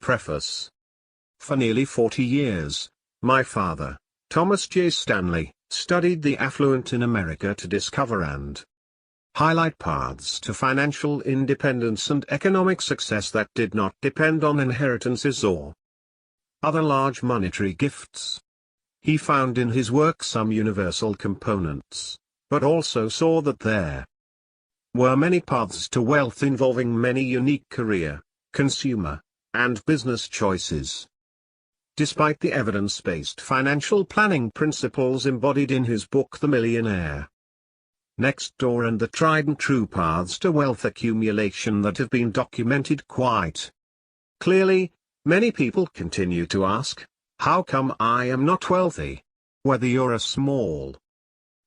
Preface. For nearly 40 years, my father, Thomas J. Stanley, studied the affluent in America to discover and highlight paths to financial independence and economic success that did not depend on inheritances or other large monetary gifts. He found in his work some universal components, but also saw that there were many paths to wealth involving many unique career, consumer, and business choices. Despite the evidence-based financial planning principles embodied in his book The Millionaire Next Door and the tried and true paths to wealth accumulation that have been documented quite clearly, many people continue to ask, how come I am not wealthy? Whether you're a small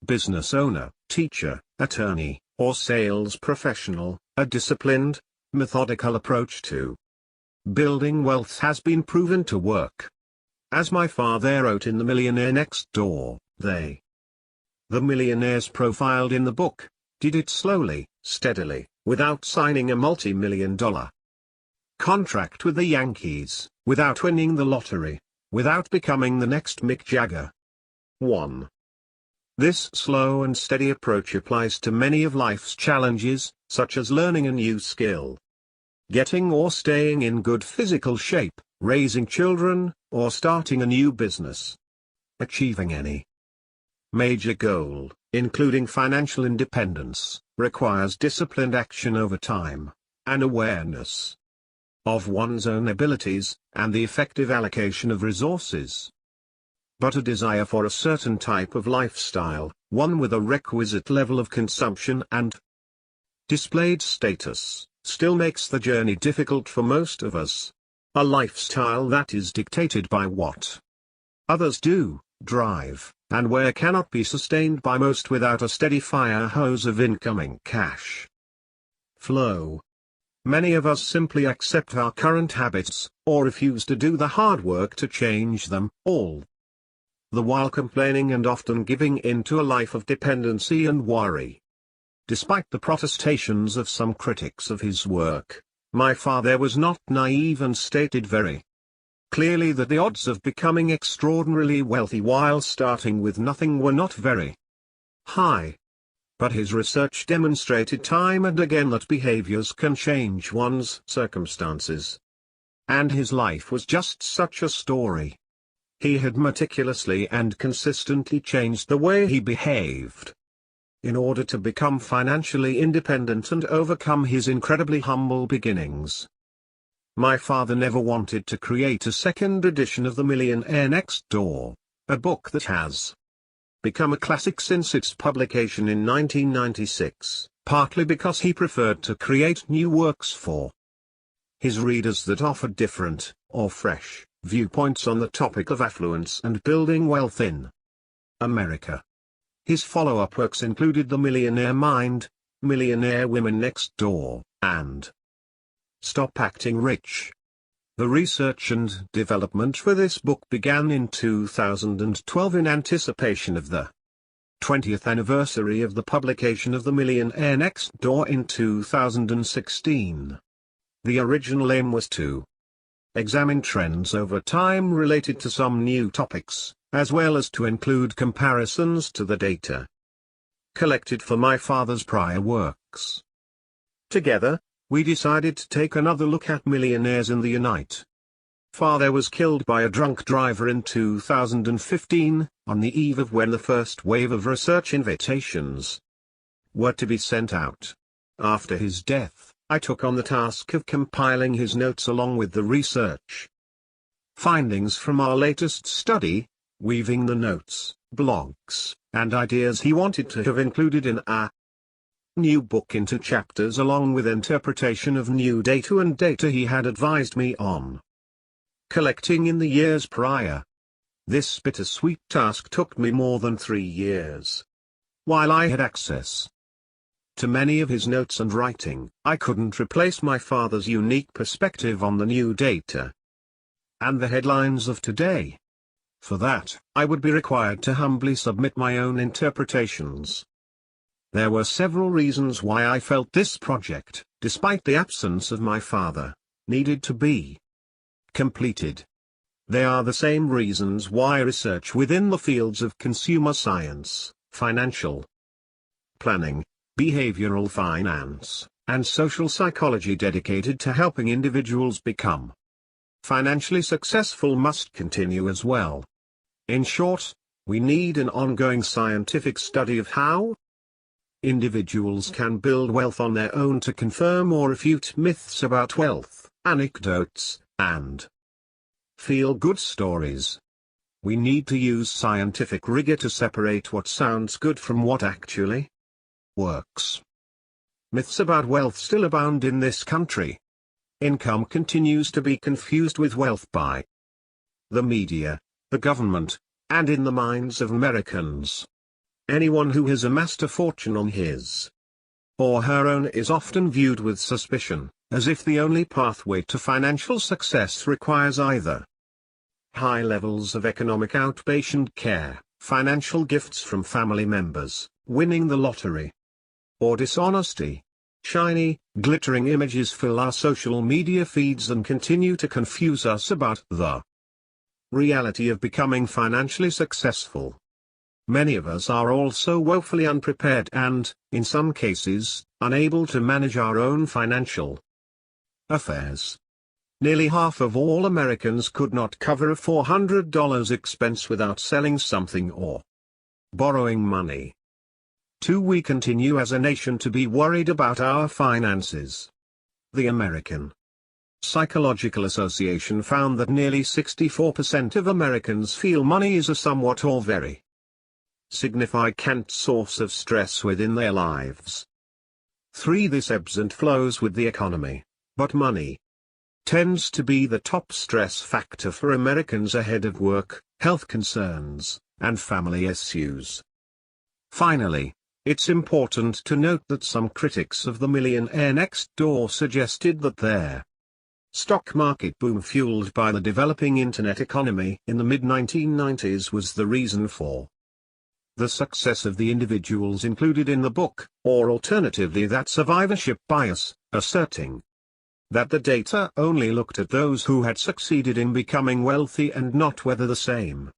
business owner, teacher, attorney, or sales professional, a disciplined, methodical approach to building wealth has been proven to work. As my father wrote in The Millionaire Next Door, the millionaires profiled in the book, did it slowly, steadily, without signing a multi-million-dollar contract with the Yankees, without winning the lottery, without becoming the next Mick Jagger. 1. This slow and steady approach applies to many of life's challenges, such as learning a new skill, getting or staying in good physical shape, raising children, or starting a new business. Achieving any major goal, including financial independence, requires disciplined action over time, an awareness of one's own abilities, and the effective allocation of resources. But a desire for a certain type of lifestyle, one with a requisite level of consumption and displayed status, still makes the journey difficult for most of us. A lifestyle that is dictated by what others do, drive, and where cannot be sustained by most without a steady fire hose of incoming cash flow. Many of us simply accept our current habits, or refuse to do the hard work to change them, all the while complaining and often giving in to a life of dependency and worry. Despite the protestations of some critics of his work, my father was not naive and stated very clearly that the odds of becoming extraordinarily wealthy while starting with nothing were not very high. But his research demonstrated time and again that behaviors can change one's circumstances. And his life was just such a story. He had meticulously and consistently changed the way he behaved in order to become financially independent and overcome his incredibly humble beginnings. My father never wanted to create a second edition of The Millionaire Next Door, a book that has become a classic since its publication in 1996, partly because he preferred to create new works for his readers that offered different, or fresh, viewpoints on the topic of affluence and building wealth in America. His follow-up works included The Millionaire Mind, Millionaire Women Next Door, and Stop Acting Rich. The research and development for this book began in 2012 in anticipation of the 20th anniversary of the publication of The Millionaire Next Door in 2016. The original aim was to examine trends over time related to some new topics, as well as to include comparisons to the data collected for my father's prior works. Together, we decided to take another look at millionaires in the United. Father was killed by a drunk driver in 2015, on the eve of when the first wave of research invitations were to be sent out. After his death, I took on the task of compiling his notes along with the research findings from our latest study, weaving the notes, blogs, and ideas he wanted to have included in our new book into chapters along with interpretation of new data and data he had advised me on collecting in the years prior. This bittersweet task took me more than 3 years. While I had access to many of his notes and writing, I couldn't replace my father's unique perspective on the new data and the headlines of today. For that, I would be required to humbly submit my own interpretations. There were several reasons why I felt this project, despite the absence of my father, needed to be completed. They are the same reasons why research within the fields of consumer science, financial planning, behavioral finance, and social psychology dedicated to helping individuals become financially successful must continue as well. In short, we need an ongoing scientific study of how individuals can build wealth on their own to confirm or refute myths about wealth, anecdotes, and feel-good stories. We need to use scientific rigor to separate what sounds good from what actually works. Myths about wealth still abound in this country. Income continues to be confused with wealth by the media, the government, and in the minds of Americans. Anyone who has amassed a fortune on his or her own is often viewed with suspicion, as if the only pathway to financial success requires either high levels of economic outpatient care, financial gifts from family members, winning the lottery, or dishonesty. Shiny, glittering images fill our social media feeds and continue to confuse us about the reality of becoming financially successful. Many of us are also woefully unprepared and, in some cases, unable to manage our own financial affairs. Nearly half of all Americans could not cover a $400 expense without selling something or borrowing money. We continue as a nation to be worried about our finances. The American Psychological Association found that nearly 64% of Americans feel money is a somewhat or very significant source of stress within their lives. This ebbs and flows with the economy, but money tends to be the top stress factor for Americans ahead of work, health concerns, and family issues. Finally, it's important to note that some critics of the Millionaire next door suggested that their stock market boom fueled by the developing internet economy in the mid-1990s was the reason for the success of the individuals included in the book, or alternatively that survivorship bias, asserting that the data only looked at those who had succeeded in becoming wealthy and not whether the same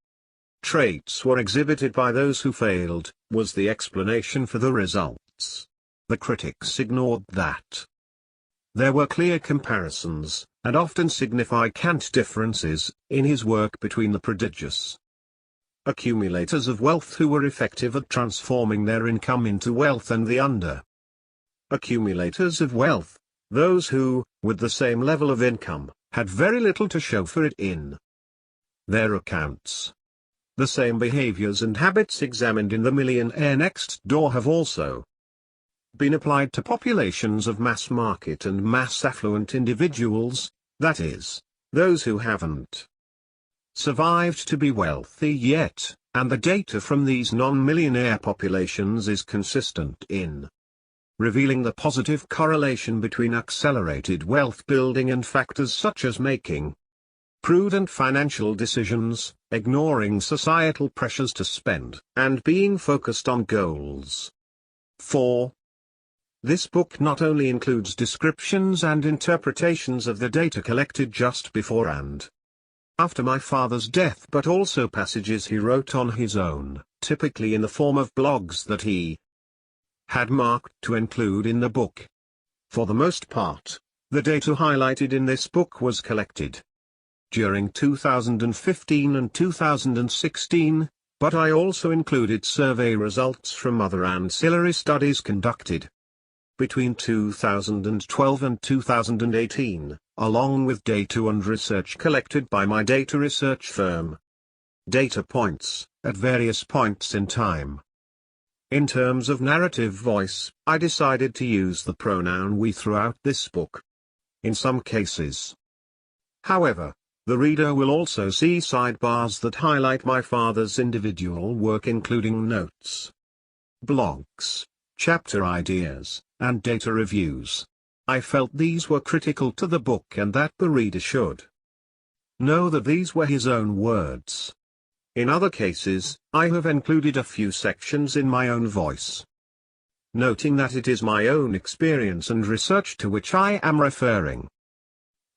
traits were exhibited by those who failed, was the explanation for the results. The critics ignored that there were clear comparisons, and often significant differences, in his work between the prodigious accumulators of wealth who were effective at transforming their income into wealth and the accumulators of wealth, those who, with the same level of income, had very little to show for it in their accounts. The same behaviors and habits examined in the Millionaire next door have also been applied to populations of mass market and mass affluent individuals, that is, those who haven't survived to be wealthy yet, and the data from these non-millionaire populations is consistent in revealing the positive correlation between accelerated wealth building and factors such as making prudent financial decisions, ignoring societal pressures to spend, and being focused on goals. 4. This book not only includes descriptions and interpretations of the data collected just before and after my father's death, but also passages he wrote on his own, typically in the form of blogs that he had marked to include in the book. For the most part, the data highlighted in this book was collected during 2015 and 2016, but I also included survey results from other ancillary studies conducted between 2012 and 2018, along with data and research collected by my data research firm. Data points, at various points in time. In terms of narrative voice, I decided to use the pronoun we throughout this book. In some cases, however, the reader will also see sidebars that highlight my father's individual work, including notes, blogs, chapter ideas, and data reviews. I felt these were critical to the book and that the reader should know that these were his own words. In other cases, I have included a few sections in my own voice, noting that it is my own experience and research to which I am referring.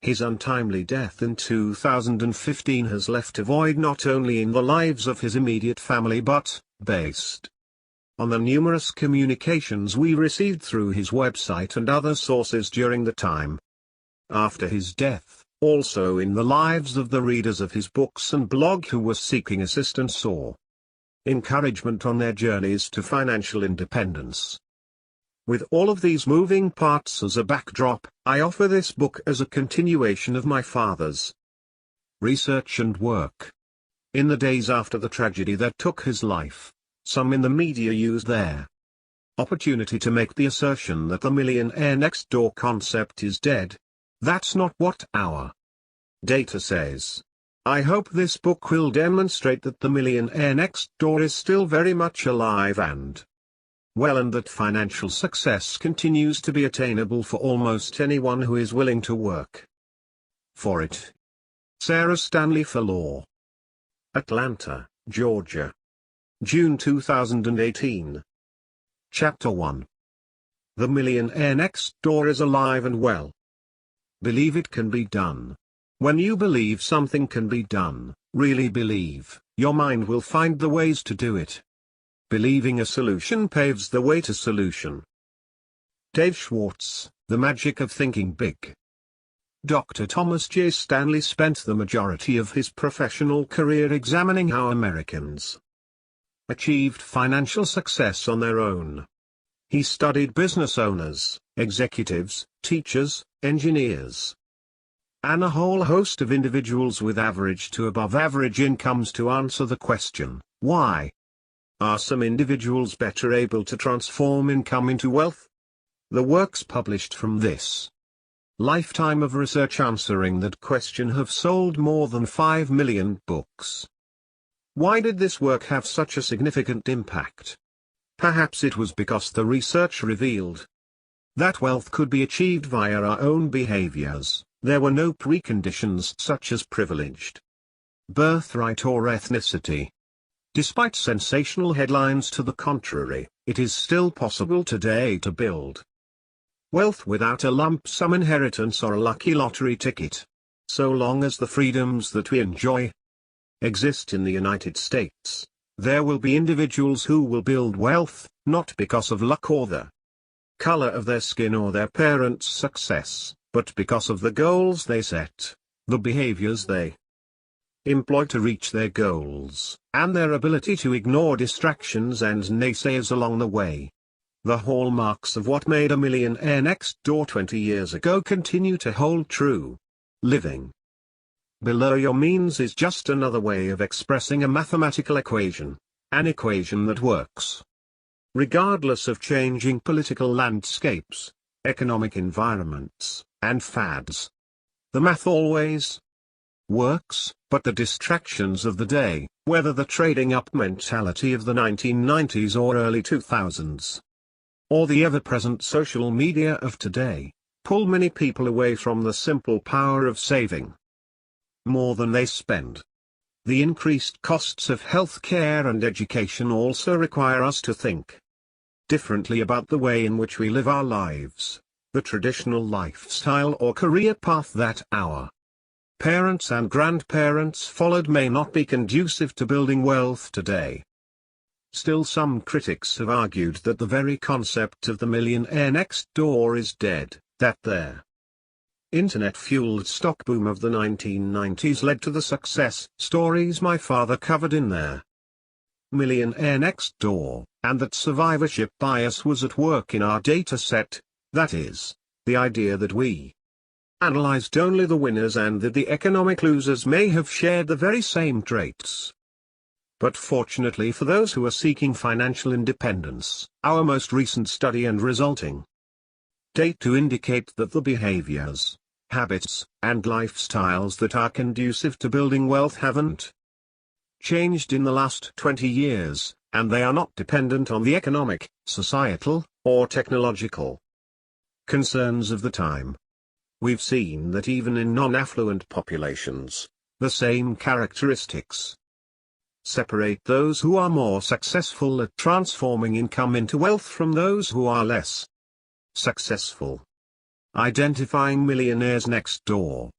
His untimely death in 2015 has left a void not only in the lives of his immediate family but, based on the numerous communications we received through his website and other sources during the time after his death, also in the lives of the readers of his books and blog who were seeking assistance or encouragement on their journeys to financial independence. With all of these moving parts as a backdrop, I offer this book as a continuation of my father's research and work. In the days after the tragedy that took his life, some in the media used their opportunity to make the assertion that the millionaire next door concept is dead. That's not what our data says. I hope this book will demonstrate that the millionaire next door is still very much alive and well, and that financial success continues to be attainable for almost anyone who is willing to work for it. Sarah Stanley for Law. Atlanta, Georgia. June 2018. Chapter 1. The millionaire next door is alive and well. Believe it can be done. When you believe something can be done, really believe, your mind will find the ways to do it. Believing a solution paves the way to solution. Dave Schwartz, The Magic of Thinking Big. Dr. Thomas J. Stanley spent the majority of his professional career examining how Americans achieved financial success on their own. He studied business owners, executives, teachers, engineers, and a whole host of individuals with average to above average incomes to answer the question, why are some individuals better able to transform income into wealth? The works published from this lifetime of research answering that question have sold more than 5 million books. Why did this work have such a significant impact? Perhaps it was because the research revealed that wealth could be achieved via our own behaviors. There were no preconditions such as privileged birthright or ethnicity. Despite sensational headlines to the contrary, it is still possible today to build wealth without a lump sum inheritance or a lucky lottery ticket. So long as the freedoms that we enjoy exist in the United States, there will be individuals who will build wealth, not because of luck or the color of their skin or their parents' success, but because of the goals they set, the behaviors they employ to reach their goals, and their ability to ignore distractions and naysayers along the way. The hallmarks of what made a millionaire next door 20 years ago continue to hold true. Living below your means is just another way of expressing a mathematical equation, an equation that works regardless of changing political landscapes, economic environments, and fads. The math always works, but the distractions of the day, whether the trading up mentality of the 1990s or early 2000s, or the ever-present social media of today, pull many people away from the simple power of saving more than they spend. The increased costs of health care and education also require us to think differently about the way in which we live our lives. The traditional lifestyle or career path that our parents and grandparents followed may not be conducive to building wealth today. Still, some critics have argued that the very concept of the millionaire next door is dead, that their internet-fueled stock boom of the 1990s led to the success stories my father covered in their Millionaire Next Door, and that survivorship bias was at work in our data set, that is, the idea that we analyzed only the winners and that the economic losers may have shared the very same traits. But fortunately for those who are seeking financial independence, our most recent study and resulting data indicate that the behaviors, habits, and lifestyles that are conducive to building wealth haven't changed in the last 20 years, and they are not dependent on the economic, societal, or technological concerns of the time. We've seen that even in non-affluent populations, the same characteristics separate those who are more successful at transforming income into wealth from those who are less successful. Identifying millionaires next door.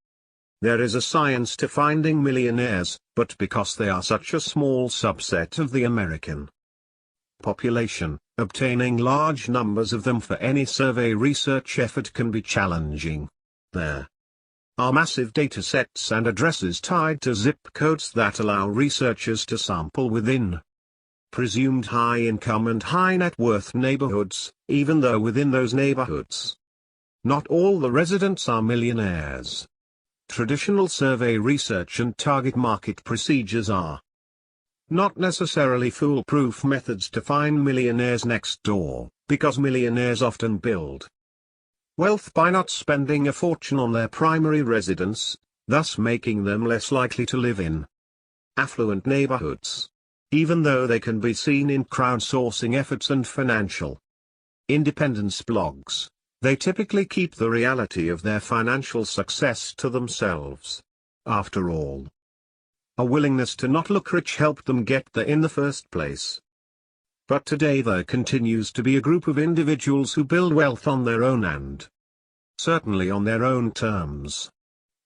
There is a science to finding millionaires, but because they are such a small subset of the American population, obtaining large numbers of them for any survey research effort can be challenging. There are massive data sets and addresses tied to zip codes that allow researchers to sample within presumed high income and high net worth neighborhoods, even though within those neighborhoods, not all the residents are millionaires. Traditional survey research and target market procedures are not necessarily foolproof methods to find millionaires next door, because millionaires often build wealth by not spending a fortune on their primary residence, thus making them less likely to live in affluent neighborhoods, even though they can be seen in crowdsourcing efforts and financial independence blogs. They typically keep the reality of their financial success to themselves. After all, a willingness to not look rich helped them get there in the first place. But today there continues to be a group of individuals who build wealth on their own and certainly on their own terms.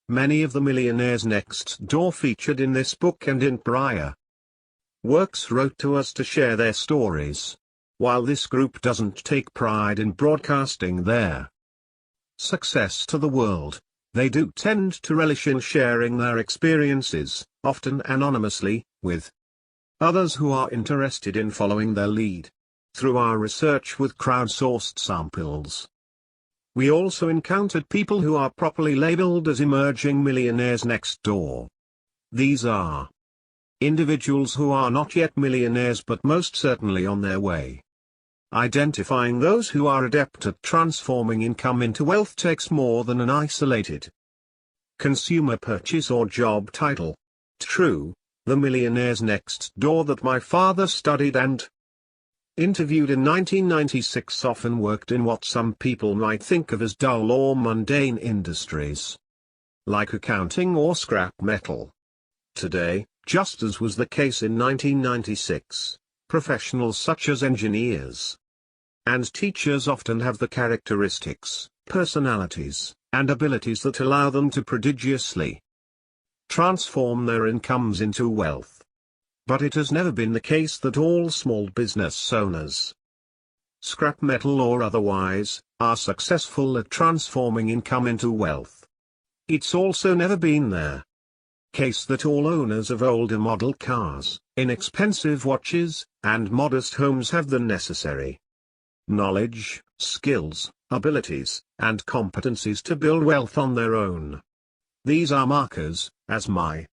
Many of the millionaires next door featured in this book and in prior works wrote to us to share their stories. While this group doesn't take pride in broadcasting their success to the world, they do tend to relish in sharing their experiences, often anonymously, with others who are interested in following their lead. Through our research with crowdsourced samples, we also encountered people who are properly labeled as emerging millionaires next door. These are individuals who are not yet millionaires but most certainly on their way. Identifying those who are adept at transforming income into wealth takes more than an isolated consumer purchase or job title. True, the millionaires next door that my father studied and interviewed in 1996 often worked in what some people might think of as dull or mundane industries, like accounting or scrap metal. Today, just as was the case in 1996, professionals such as engineers and teachers often have the characteristics, personalities, and abilities that allow them to prodigiously transform their incomes into wealth. But it has never been the case that all small business owners, scrap metal or otherwise, are successful at transforming income into wealth. It's also never been the case that all owners of older model cars, inexpensive watches, and modest homes have the necessary knowledge, skills, abilities, and competencies to build wealth on their own. These are markers, as my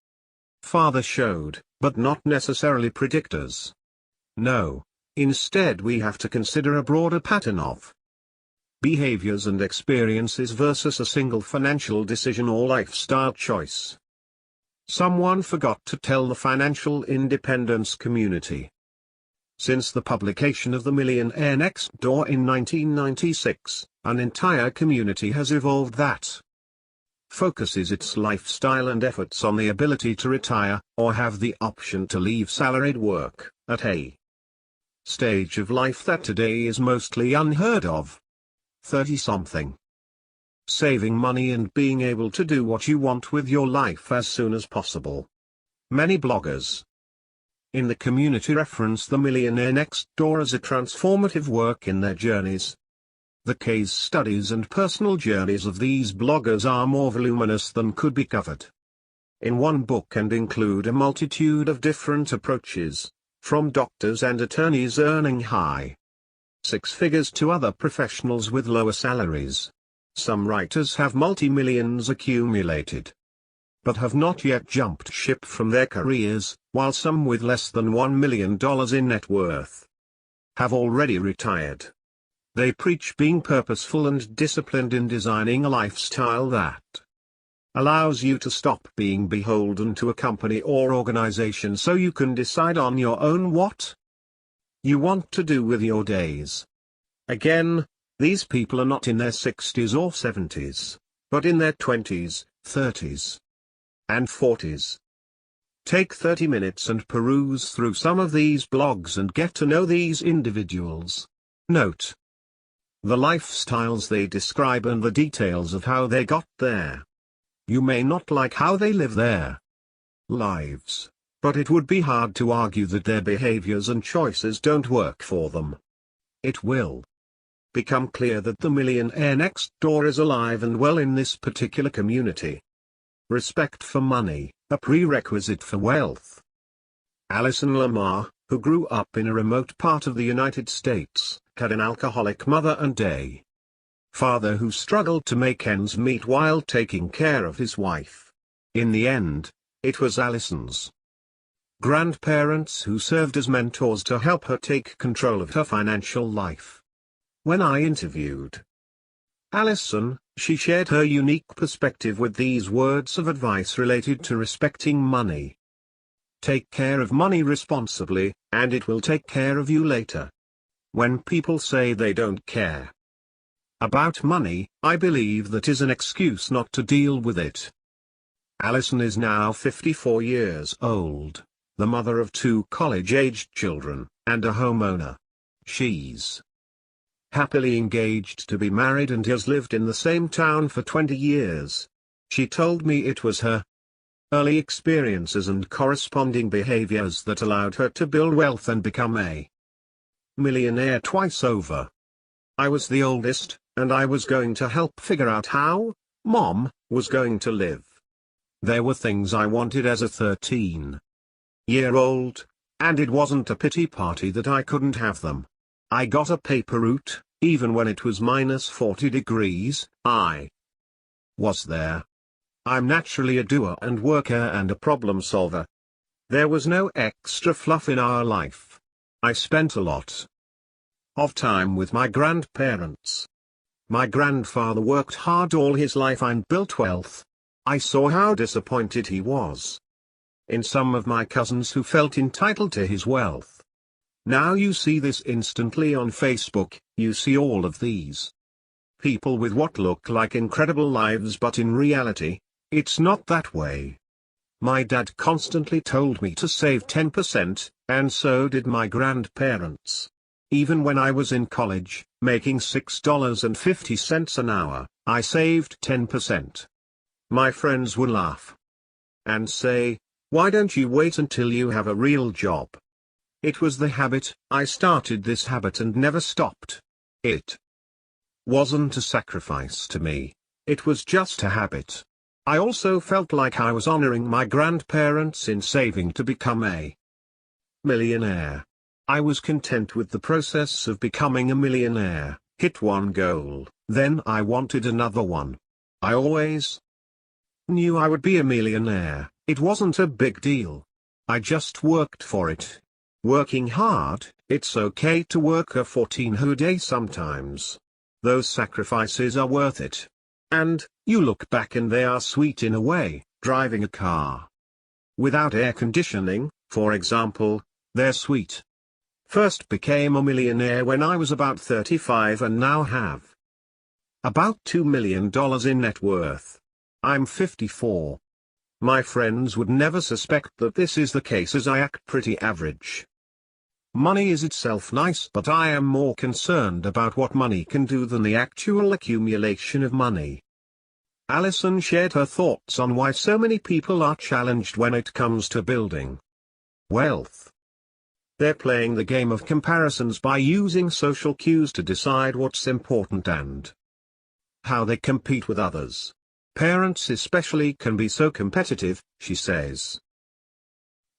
father showed, but not necessarily predictors. No, instead we have to consider a broader pattern of behaviors and experiences versus a single financial decision or lifestyle choice. Someone forgot to tell the financial independence community. Since the publication of The Millionaire Next Door in 1996, an entire community has evolved that focuses its lifestyle and efforts on the ability to retire, or have the option to leave salaried work, at a stage of life that today is mostly unheard of. 30-something. Saving money and being able to do what you want with your life as soon as possible. Many bloggers in the community reference The Millionaire Next Door as a transformative work in their journeys. The case studies and personal journeys of these bloggers are more voluminous than could be covered in one book and include a multitude of different approaches, from doctors and attorneys earning high six figures to other professionals with lower salaries. Some writers have multi-millions accumulated, but have not yet jumped ship from their careers, while some with less than $1 million in net worth have already retired. They preach being purposeful and disciplined in designing a lifestyle that allows you to stop being beholden to a company or organization so you can decide on your own what you want to do with your days. Again, these people are not in their 60s or 70s, but in their 20s, 30s, and 40s. Take 30 minutes and peruse through some of these blogs and get to know these individuals. Note: the lifestyles they describe and the details of how they got there. You may not like how they live their lives, but it would be hard to argue that their behaviors and choices don't work for them. It will become clear that the millionaire next door is alive and well in this particular community. Respect for money, a prerequisite for wealth. Alison Lamar, who grew up in a remote part of the United States, had an alcoholic mother and a father who struggled to make ends meet while taking care of his wife. In the end, it was Alison's grandparents who served as mentors to help her take control of her financial life. When I interviewed Alison, she shared her unique perspective with these words of advice related to respecting money. Take care of money responsibly, and it will take care of you later. When people say they don't care about money, I believe that is an excuse not to deal with it. Alison is now 54 years old, the mother of 2 college-aged children, and a homeowner. She's happily engaged to be married and has lived in the same town for 20 years. She told me it was her early experiences and corresponding behaviors that allowed her to build wealth and become a millionaire twice over. I was the oldest, and I was going to help figure out how Mom was going to live. There were things I wanted as a 13-year-old, and it wasn't a pity party that I couldn't have them. I got a paper route, even when it was minus 40 degrees, I was there. I'm naturally a doer and worker and a problem solver. There was no extra fluff in our life. I spent a lot of time with my grandparents. My grandfather worked hard all his life and built wealth. I saw how disappointed he was in some of my cousins who felt entitled to his wealth. Now you see this instantly on Facebook. You see all of these people with what look like incredible lives, but in reality, it's not that way. My dad constantly told me to save 10%, and so did my grandparents. Even when I was in college, making $6.50 an hour, I saved 10%. My friends would laugh and say, "Why don't you wait until you have a real job?" It was the habit. I started this habit and never stopped. It wasn't a sacrifice to me, it was just a habit. I also felt like I was honoring my grandparents in saving to become a millionaire. I was content with the process of becoming a millionaire, hit one goal, then I wanted another one. I always knew I would be a millionaire. It wasn't a big deal. I just worked for it. Working hard, it's okay to work a 14-hour day sometimes. Those sacrifices are worth it. And, you look back and they are sweet in a way. Driving a car without air conditioning, for example, they're sweet. First became a millionaire when I was about 35 and now have about $2 million in net worth. I'm 54. My friends would never suspect that this is the case as I act pretty average. Money is itself nice, but I am more concerned about what money can do than the actual accumulation of money. Alison shared her thoughts on why so many people are challenged when it comes to building wealth. They're playing the game of comparisons by using social cues to decide what's important and how they compete with others. Parents especially can be so competitive, she says.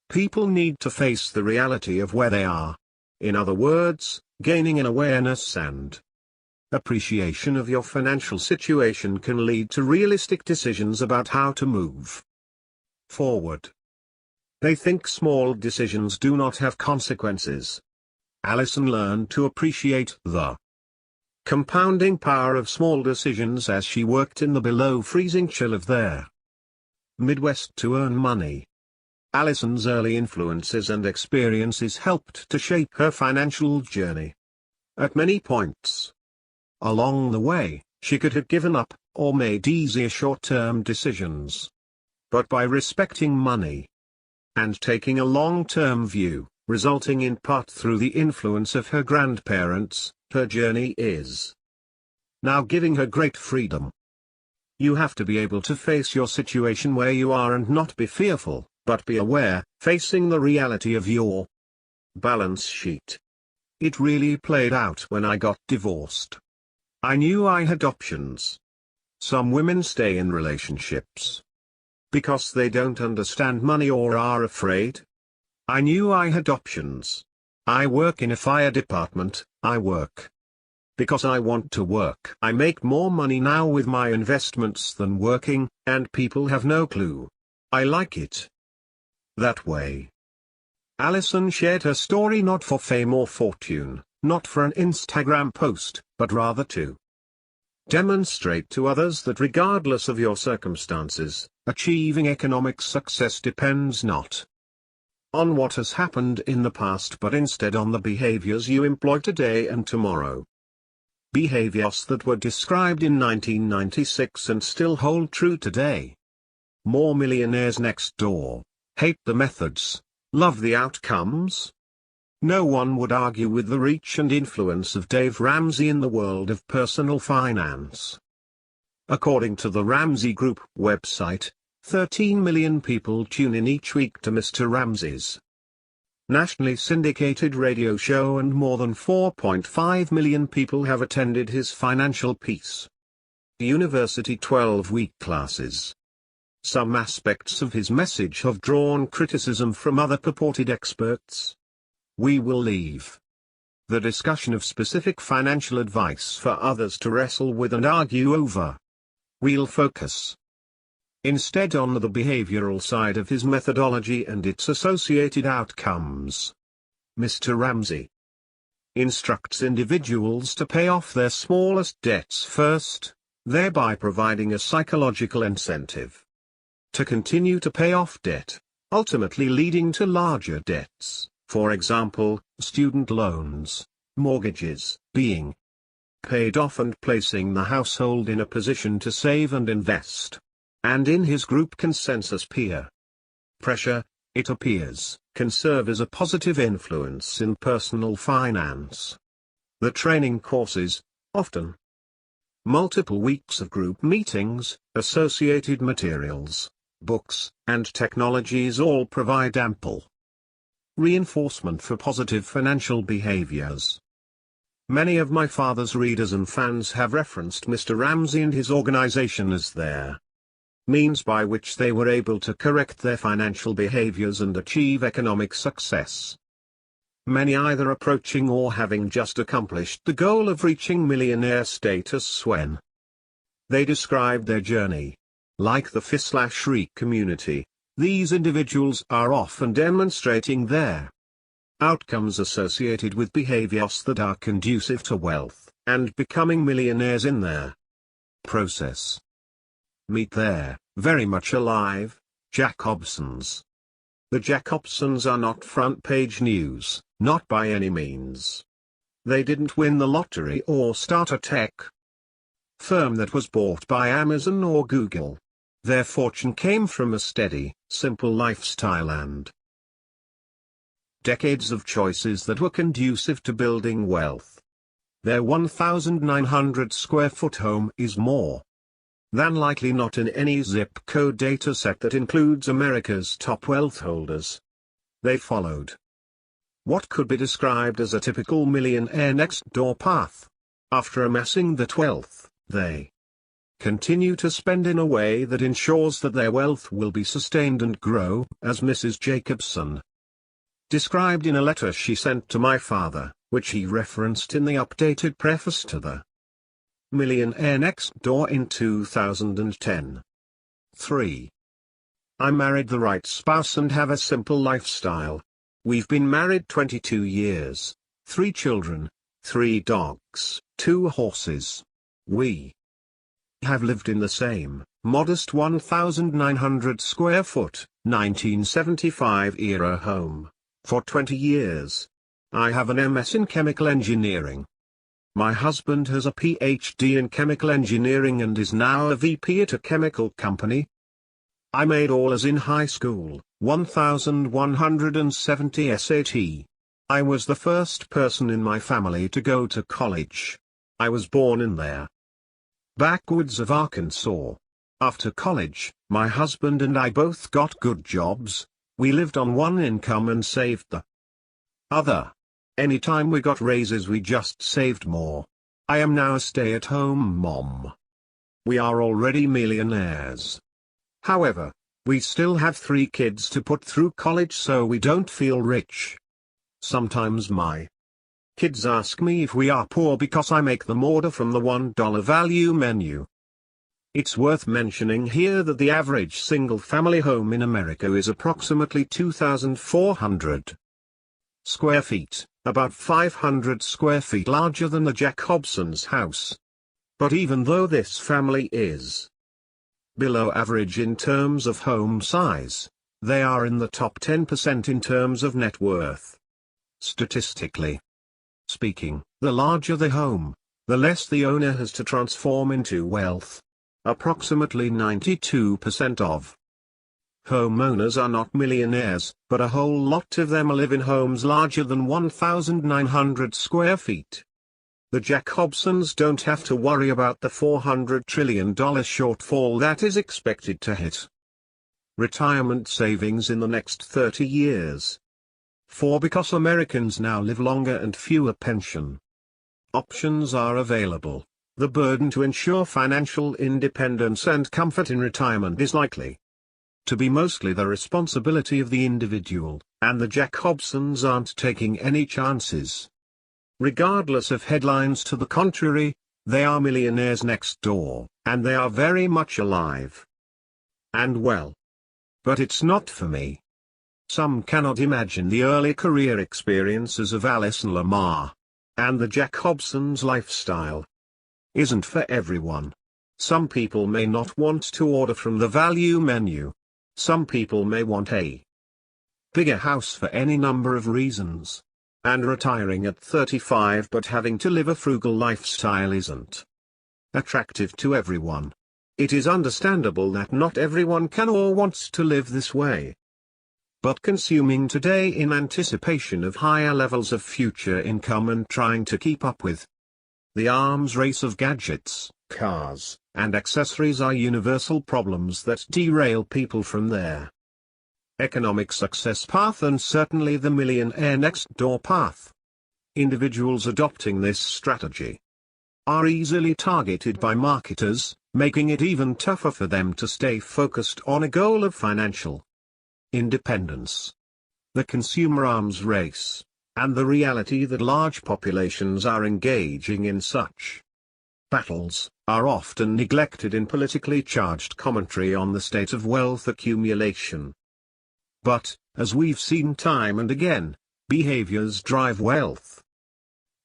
People need to face the reality of where they are. In other words, gaining an awareness and appreciation of your financial situation can lead to realistic decisions about how to move forward. They think small decisions do not have consequences. Alison learned to appreciate the compounding power of small decisions as she worked in the below-freezing chill of their Midwest to earn money. Alison's early influences and experiences helped to shape her financial journey. At many points along the way, she could have given up, or made easier short-term decisions. But by respecting money and taking a long-term view, resulting in part through the influence of her grandparents, her journey is now giving her great freedom. You have to be able to face your situation where you are and not be fearful, but be aware, facing the reality of your balance sheet. It really played out when I got divorced. I knew I had options. Some women stay in relationships because they don't understand money or are afraid. I knew I had options. I work in a fire department. I work because I want to work. I make more money now with my investments than working, and people have no clue. I like it that way. Alison shared her story not for fame or fortune, not for an Instagram post, but rather to demonstrate to others that regardless of your circumstances, achieving economic success depends not on what has happened in the past but instead on the behaviors you employ today and tomorrow. Behaviors that were described in 1996 and still hold true today. More millionaires next door. Hate the methods, love the outcomes. No one would argue with the reach and influence of Dave Ramsey in the world of personal finance. According to the Ramsey Group website, 13 million people tune in each week to Mr. Ramsey's nationally syndicated radio show, and more than 4.5 million people have attended his Financial Peace University 12-week classes. Some aspects of his message have drawn criticism from other purported experts. We will leave the discussion of specific financial advice for others to wrestle with and argue over. We'll focus instead on the behavioral side of his methodology and its associated outcomes. Mr. Ramsey instructs individuals to pay off their smallest debts first, thereby providing a psychological incentive to continue to pay off debt, ultimately leading to larger debts, for example, student loans, mortgages, being paid off and placing the household in a position to save and invest. And in his group consensus peer pressure, it appears, can serve as a positive influence in personal finance. The training courses, often multiple weeks of group meetings, associated materials, books, and technologies all provide ample reinforcement for positive financial behaviors. Many of my father's readers and fans have referenced Mr. Ramsey and his organization as their means by which they were able to correct their financial behaviors and achieve economic success. Many either approaching or having just accomplished the goal of reaching millionaire status when they described their journey. Like the F/RE community, these individuals are often demonstrating their outcomes associated with behaviors that are conducive to wealth, and becoming millionaires in their process. Meet their very much alive Jacobsons. The Jacobsons are not front-page news, not by any means. They didn't win the lottery or start a tech firm that was bought by Amazon or Google. Their fortune came from a steady, simple lifestyle and decades of choices that were conducive to building wealth. Their 1,900 square foot home is more than likely not in any zip code data set that includes America's top wealth holders. They followed what could be described as a typical millionaire next door path. After amassing that wealth, they continue to spend in a way that ensures that their wealth will be sustained and grow, as Mrs. Jacobson described in a letter she sent to my father, which he referenced in the updated preface to the Millionaire Next Door in 2010. 3. I married the right spouse and have a simple lifestyle. We've been married 22 years, 3 children, 3 dogs, 2 horses. We have lived in the same, modest 1,900 square foot, 1975 era home, for 20 years. I have an MS in chemical engineering. My husband has a PhD in chemical engineering and is now a VP at a chemical company. I made all A's in high school, 1,170 SAT. I was the first person in my family to go to college. I was born in there. backwoods of Arkansas. After college, my husband and I both got good jobs. We lived on one income and saved the other. Anytime we got raises we just saved more. I am now a stay-at-home mom. We are already millionaires. However, we still have 3 kids to put through college, so we don't feel rich. Sometimes my kids ask me if we are poor because I make them order from the $1 value menu. It's worth mentioning here that the average single-family home in America is approximately 2,400 square feet, about 500 square feet larger than the Jack Hobson's house. But even though this family is below average in terms of home size, they are in the top 10% in terms of net worth. Statistically speaking, the larger the home, the less the owner has to transform into wealth. Approximately 92% of homeowners are not millionaires, but a whole lot of them live in homes larger than 1,900 square feet. The Jack Hobsons don't have to worry about the $400 trillion shortfall that is expected to hit retirement savings in the next 30 years. Because Americans now live longer and fewer pension options are available, the burden to ensure financial independence and comfort in retirement is likely to be mostly the responsibility of the individual, and the Jack Hobsons aren't taking any chances. Regardless of headlines to the contrary, they are millionaires next door, and they are very much alive and well. But it's not for me. Some cannot imagine the early career experiences of Alice and Lamar. And the Jack Hobson's lifestyle isn't for everyone. Some people may not want to order from the value menu. Some people may want a bigger house for any number of reasons. And retiring at 35 but having to live a frugal lifestyle isn't attractive to everyone. It is understandable that not everyone can or wants to live this way. But consuming today in anticipation of higher levels of future income and trying to keep up with the arms race of gadgets, cars, and accessories are universal problems that derail people from their economic success path, and certainly the millionaire next door path. Individuals adopting this strategy are easily targeted by marketers, making it even tougher for them to stay focused on a goal of financial independence. The consumer arms race, and the reality that large populations are engaging in such battles, are often neglected in politically charged commentary on the state of wealth accumulation. But, as we've seen time and again, behaviors drive wealth.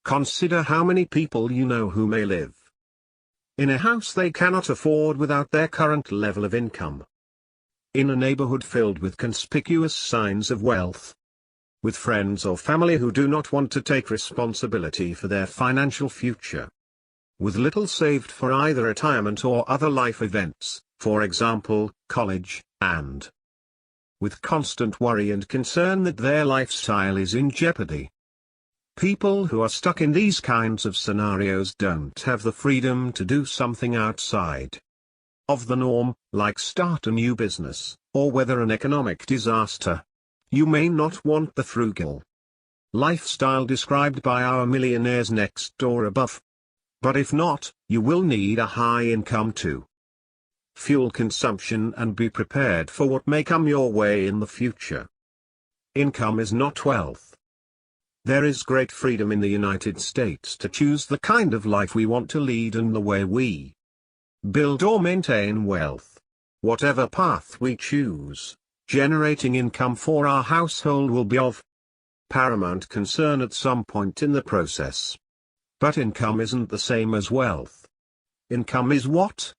Consider how many people you know who may live in a house they cannot afford without their current level of income, in a neighborhood filled with conspicuous signs of wealth, with friends or family who do not want to take responsibility for their financial future, with little saved for either retirement or other life events, for example, college, and with constant worry and concern that their lifestyle is in jeopardy. People who are stuck in these kinds of scenarios don't have the freedom to do something outside of the norm, like start a new business, or weather an economic disaster. You may not want the frugal lifestyle described by our millionaires next door above. But if not, you will need a high income to fuel consumption and be prepared for what may come your way in the future. Income is not wealth. There is great freedom in the United States to choose the kind of life we want to lead and the way we build or maintain wealth. Whatever path we choose, generating income for our household will be of paramount concern at some point in the process. But income isn't the same as wealth. Income is what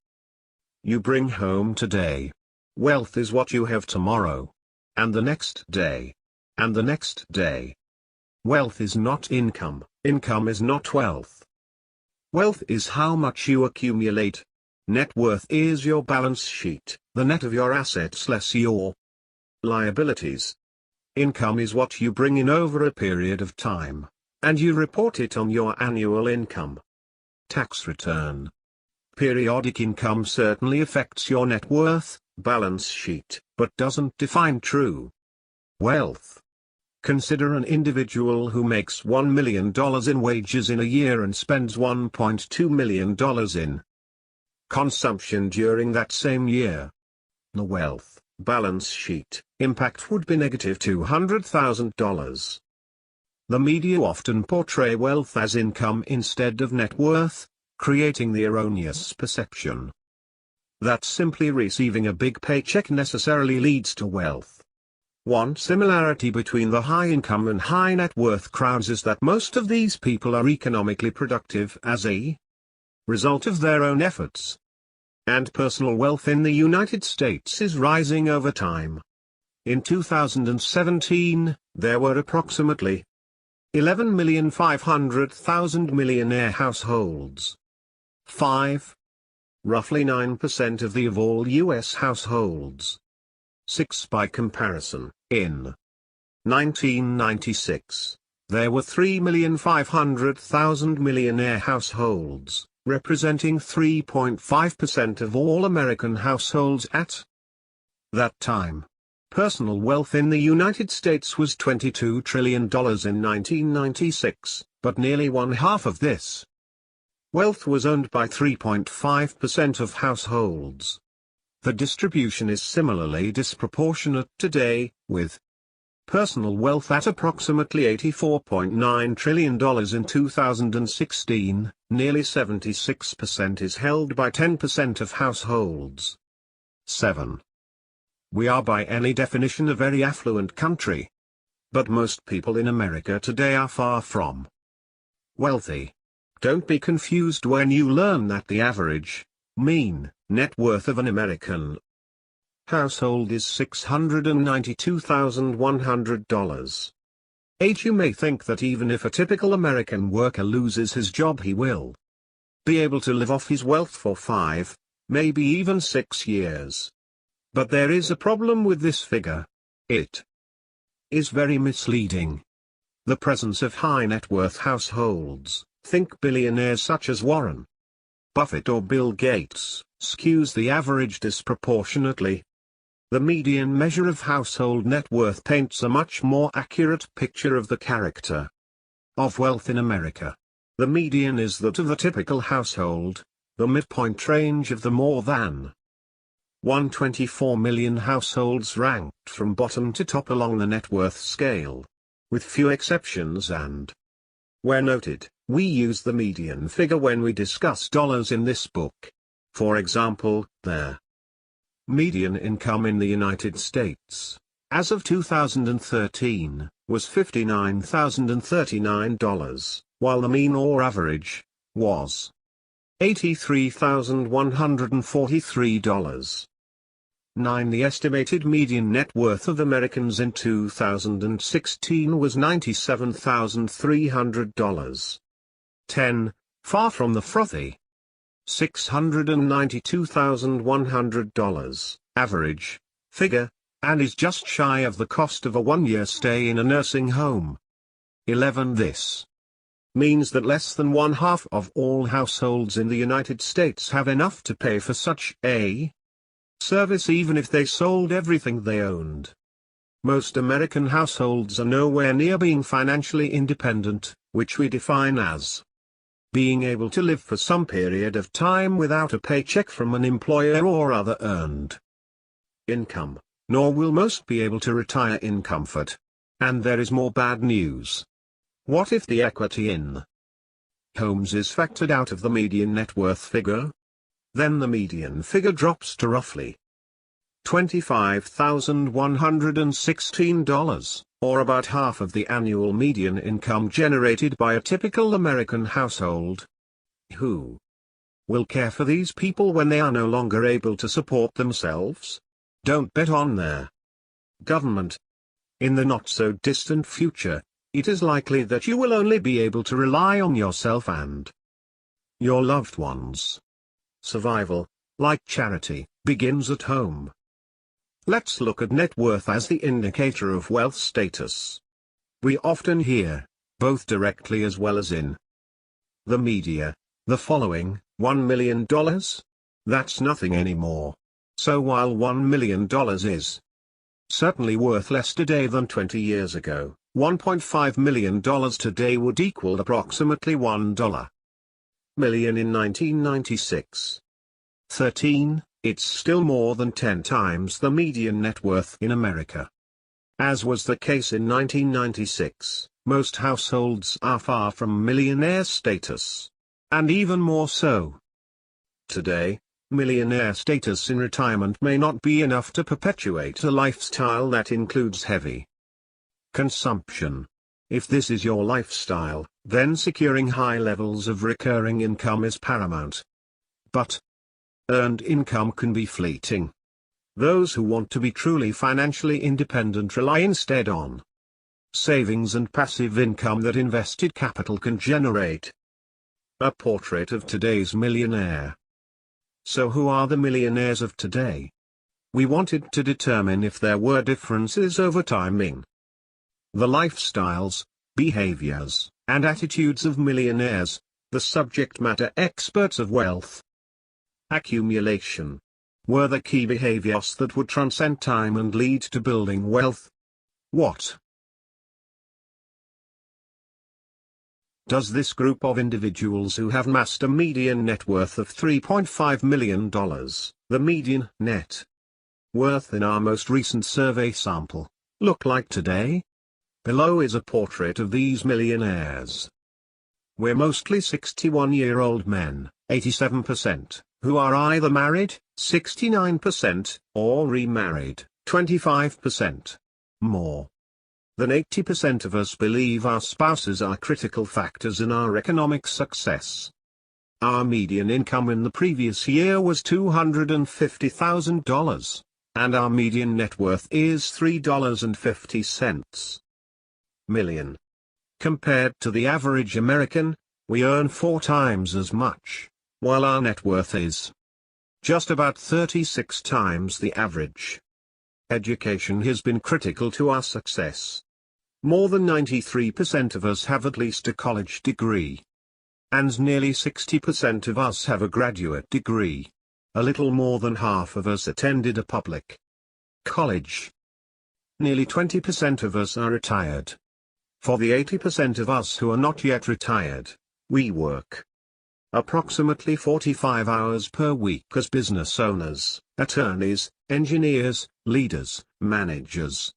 you bring home today. Wealth is what you have tomorrow, and the next day, and the next day. Wealth is not income. Income is not wealth. Wealth is how much you accumulate. Net worth is your balance sheet, the net of your assets less your liabilities. Income is what you bring in over a period of time, and you report it on your annual income tax return. Periodic income certainly affects your net worth, balance sheet, but doesn't define true wealth. Consider an individual who makes $1 million in wages in a year and spends $1.2 million in consumption during that same year. The wealth, balance sheet, impact would be negative $200,000. The media often portray wealth as income instead of net worth, creating the erroneous perception that simply receiving a big paycheck necessarily leads to wealth. One similarity between the high income and high net worth crowds is that most of these people are economically productive as a result of their own efforts. And personal wealth in the United States is rising over time. In 2017, there were approximately 11,500,000 millionaire households. Roughly 9% of all U.S. households. 6. By comparison, in 1996, there were 3,500,000 millionaire households, representing 3.5% of all American households at that time. Personal wealth in the United States was $22 trillion in 1996, but nearly one half of this wealth was owned by 3.5% of households. The distribution is similarly disproportionate today, with personal wealth at approximately $84.9 trillion in 2016, nearly 76% is held by 10% of households. 7. We are by any definition a very affluent country. But most people in America today are far from wealthy. Don't be confused when you learn that the average, mean, net worth of an American household is $692,100. You may think that even if a typical American worker loses his job, he will be able to live off his wealth for 5, maybe even 6 years. But there is a problem with this figure. It is very misleading. The presence of high net worth households, think billionaires such as Warren Buffett or Bill Gates, skews the average disproportionately. The median measure of household net worth paints a much more accurate picture of the character of wealth in America. The median is that of the typical household, the midpoint range of the more than 124 million households ranked from bottom to top along the net worth scale, with few exceptions, and where noted, we use the median figure when we discuss dollars in this book. For example, their median income in the United States, as of 2013, was $59,039, while the mean or average was $83,143. 9. The estimated median net worth of Americans in 2016 was $97,300. 10. Far from the frothy $692,100 average figure, and is just shy of the cost of a one-year stay in a nursing home. 11. This means that less than one half of all households in the United States have enough to pay for such a service even if they sold everything they owned. Most American households are nowhere near being financially independent, which we define as being able to live for some period of time without a paycheck from an employer or other earned income, nor will most be able to retire in comfort. And there is more bad news. What if the equity in homes is factored out of the median net worth figure? Then the median figure drops to roughly $25,116, or about half of the annual median income generated by a typical American household. Who will care for these people when they are no longer able to support themselves? Don't bet on their government. In the not-so-distant future, it is likely that you will only be able to rely on yourself and your loved ones. Survival, like charity, begins at home. Let's look at net worth as the indicator of wealth status. We often hear, both directly as well as in the media, the following: $1 million? That's nothing anymore. So while $1 million is certainly worth less today than 20 years ago, $1.5 million today would equal approximately $1 million in 1996. 13, it's still more than 10 times the median net worth in America. As was the case in 1996, most households are far from millionaire status. And even more so today, millionaire status in retirement may not be enough to perpetuate a lifestyle that includes heavy consumption. If this is your lifestyle, then securing high levels of recurring income is paramount. But earned income can be fleeting. Those who want to be truly financially independent rely instead on savings and passive income that invested capital can generate. A portrait of today's millionaire. So who are the millionaires of today? We wanted to determine if there were differences over time in the lifestyles, behaviors, and attitudes of millionaires, the subject matter experts of wealth accumulation. Were the key behaviors that would transcend time and lead to building wealth? What does this group of individuals who have amassed a median net worth of $3.5 million, the median net worth in our most recent survey sample, look like today? Below is a portrait of these millionaires. We're mostly 61-year-old men, 87%, who are either married, 69%, or remarried, 25%. More than 80% of us believe our spouses are critical factors in our economic success. Our median income in the previous year was $250,000, and our median net worth is $3.50 million. Compared to the average American, we earn 4 times as much, while our net worth is just about 36 times the average. Education has been critical to our success. More than 93% of us have at least a college degree. And nearly 60% of us have a graduate degree. A little more than half of us attended a public college. Nearly 20% of us are retired. For the 80% of us who are not yet retired, we work approximately 45 hours per week as business owners, attorneys, engineers, leaders, managers,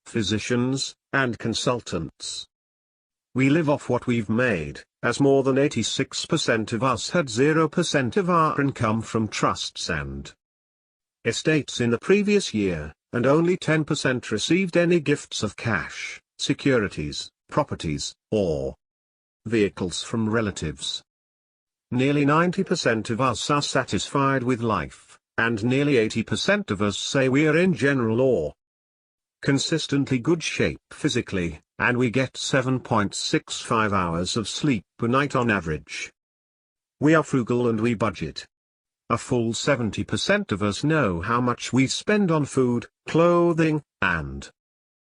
physicians, and consultants. We live off what we've made, as more than 86% of us had 0% of our income from trusts and estates in the previous year, and only 10% received any gifts of cash, securities, properties, or vehicles from relatives. Nearly 90% of us are satisfied with life, and nearly 80% of us say we are in general or consistently good shape physically, and we get 7.65 hours of sleep per night on average. We are frugal and we budget. A full 70% of us know how much we spend on food, clothing, and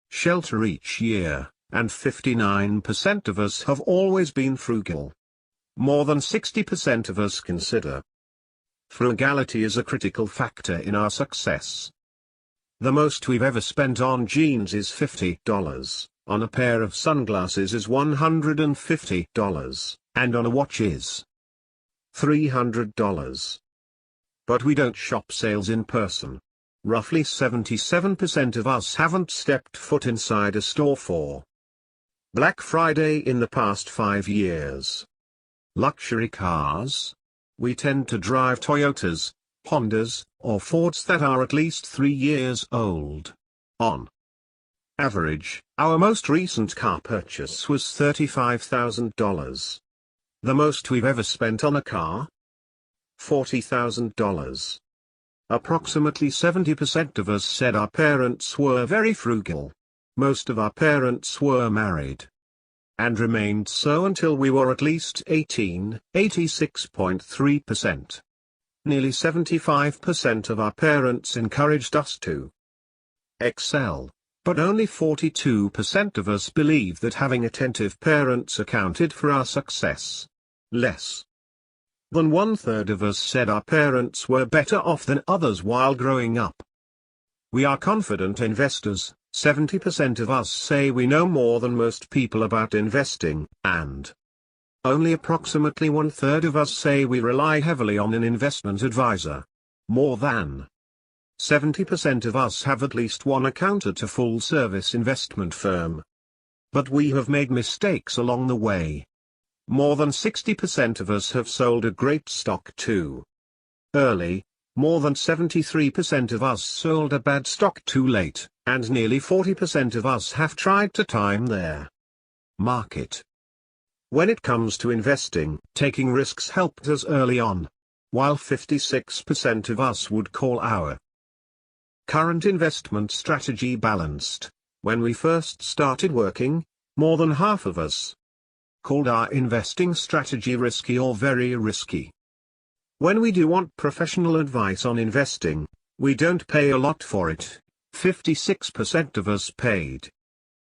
shelter each year, and 59% of us have always been frugal. More than 60% of us consider frugality is a critical factor in our success. The most we've ever spent on jeans is $50, on a pair of sunglasses is $150, and on a watch is $300. But we don't shop sales in person. Roughly 77% of us haven't stepped foot inside a store for Black Friday in the past 5 years. Luxury cars? We tend to drive Toyotas, Hondas, or Fords that are at least 3 years old. On average, our most recent car purchase was $35,000. The most we've ever spent on a car? $40,000. Approximately 70% of us said our parents were very frugal. Most of our parents were married and remained so until we were at least 18, 86.3%. Nearly 75% of our parents encouraged us to excel, but only 42% of us believe that having attentive parents accounted for our success. Less than one-third of us said our parents were better off than others while growing up. We are confident investors. 70% of us say we know more than most people about investing, and only approximately one-third of us say we rely heavily on an investment advisor. More than 70% of us have at least one account at a full-service investment firm. But we have made mistakes along the way. More than 60% of us have sold a great stock too early. More than 73% of us sold a bad stock too late, and nearly 40% of us have tried to time their market. When it comes to investing, taking risks helped us early on, while 56% of us would call our current investment strategy balanced. When we first started working, more than half of us called our investing strategy risky or very risky. When we do want professional advice on investing, we don't pay a lot for it. 56% of us paid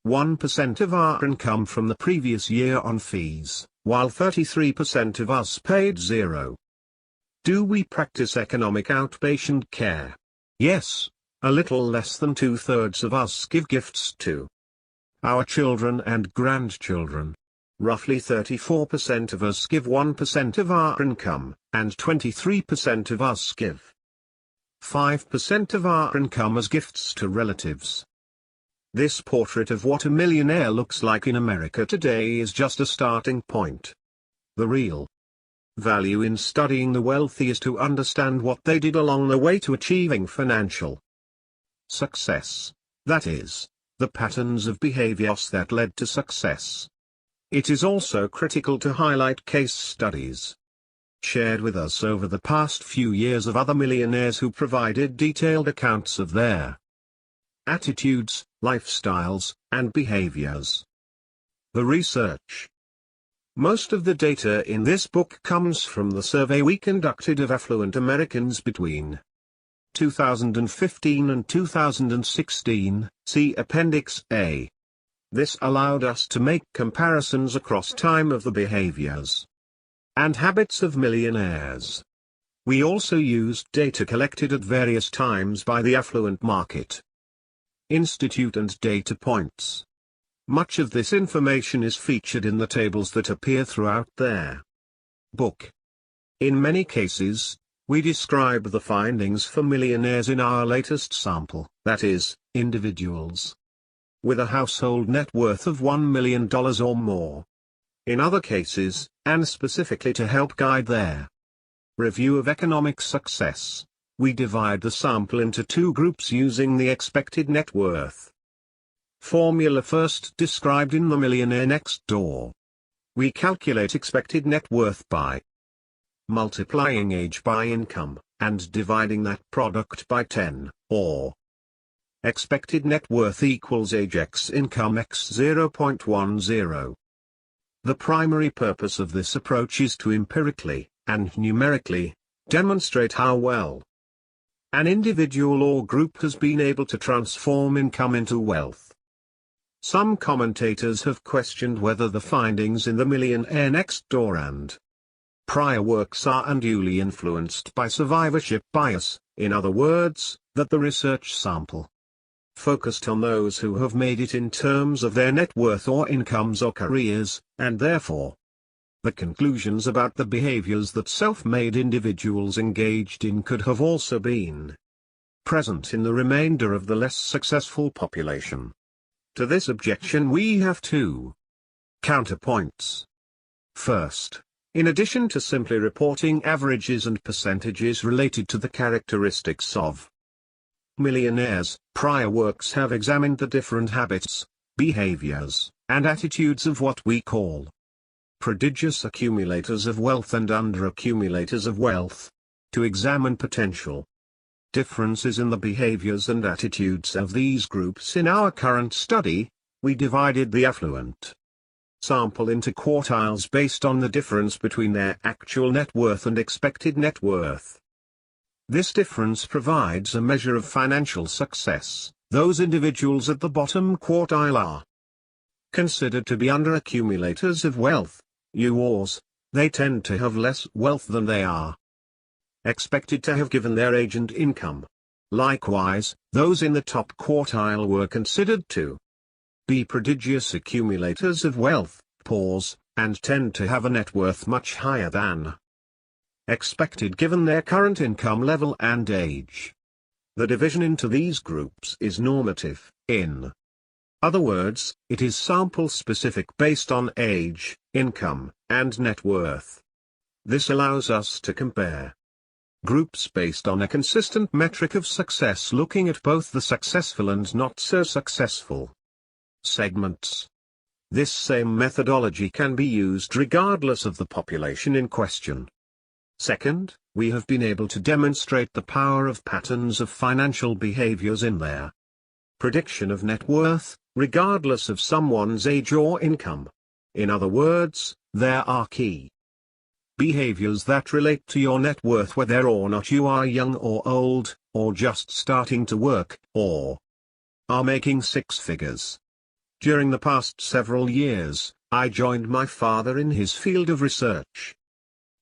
1% of our income from the previous year on fees, while 33% of us paid 0. Do we practice economic outpatient care? Yes, a little less than two-thirds of us give gifts to our children and grandchildren. Roughly 34% of us give 1% of our income, and 23% of us give 5% of our income as gifts to relatives. This portrait of what a millionaire looks like in America today is just a starting point. The real value in studying the wealthy is to understand what they did along the way to achieving financial success. That is, the patterns of behaviors that led to success. It is also critical to highlight case studies shared with us over the past few years of other millionaires who provided detailed accounts of their attitudes, lifestyles, and behaviors. The research. Most of the data in this book comes from the survey we conducted of affluent Americans between 2015 and 2016, see Appendix A. This allowed us to make comparisons across time of the behaviors and habits of millionaires. We also used data collected at various times by the Affluent Market Institute and data points. Much of this information is featured in the tables that appear throughout their book. In many cases, we describe the findings for millionaires in our latest sample, that is, individuals with a household net worth of $1 million or more. In other cases, and specifically to help guide their review of economic success, we divide the sample into two groups using the expected net worth formula first described in The Millionaire Next Door. We calculate expected net worth by multiplying age by income, and dividing that product by 10, or expected net worth equals age x income x 0.10. The primary purpose of this approach is to empirically, and numerically, demonstrate how well an individual or group has been able to transform income into wealth. Some commentators have questioned whether the findings in The Millionaire Next Door and prior works are unduly influenced by survivorship bias, in other words, that the research sample focused on those who have made it in terms of their net worth or incomes or careers, and therefore, the conclusions about the behaviors that self-made individuals engaged in could have also been present in the remainder of the less successful population. To this objection we have two counterpoints. First, in addition to simply reporting averages and percentages related to the characteristics of millionaires, prior works have examined the different habits, behaviors, and attitudes of what we call prodigious accumulators of wealth and under-accumulators of wealth, to examine potential differences in the behaviors and attitudes of these groups. In our current study, we divided the affluent sample into quartiles based on the difference between their actual net worth and expected net worth. This difference provides a measure of financial success. Those individuals at the bottom quartile are considered to be under-accumulators of wealth, UORs, they tend to have less wealth than they are expected to have given their age and income. Likewise, those in the top quartile were considered to be prodigious accumulators of wealth, pause, and tend to have a net worth much higher than expected given their current income level and age. The division into these groups is normative, in other words, it is sample-specific based on age, income, and net worth. This allows us to compare groups based on a consistent metric of success, looking at both the successful and not so successful segments. This same methodology can be used regardless of the population in question. Second, we have been able to demonstrate the power of patterns of financial behaviors in their prediction of net worth, regardless of someone's age or income. In other words, there are key behaviors that relate to your net worth whether or not you are young or old, or just starting to work, or are making six figures. During the past several years, I joined my father in his field of research,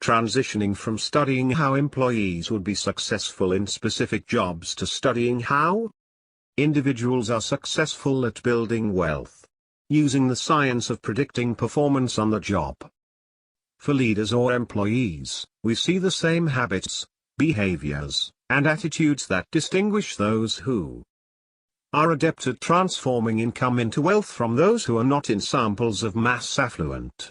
transitioning from studying how employees would be successful in specific jobs to studying how individuals are successful at building wealth, using the science of predicting performance on the job. For leaders or employees, we see the same habits, behaviors, and attitudes that distinguish those who are adept at transforming income into wealth from those who are not in samples of mass affluent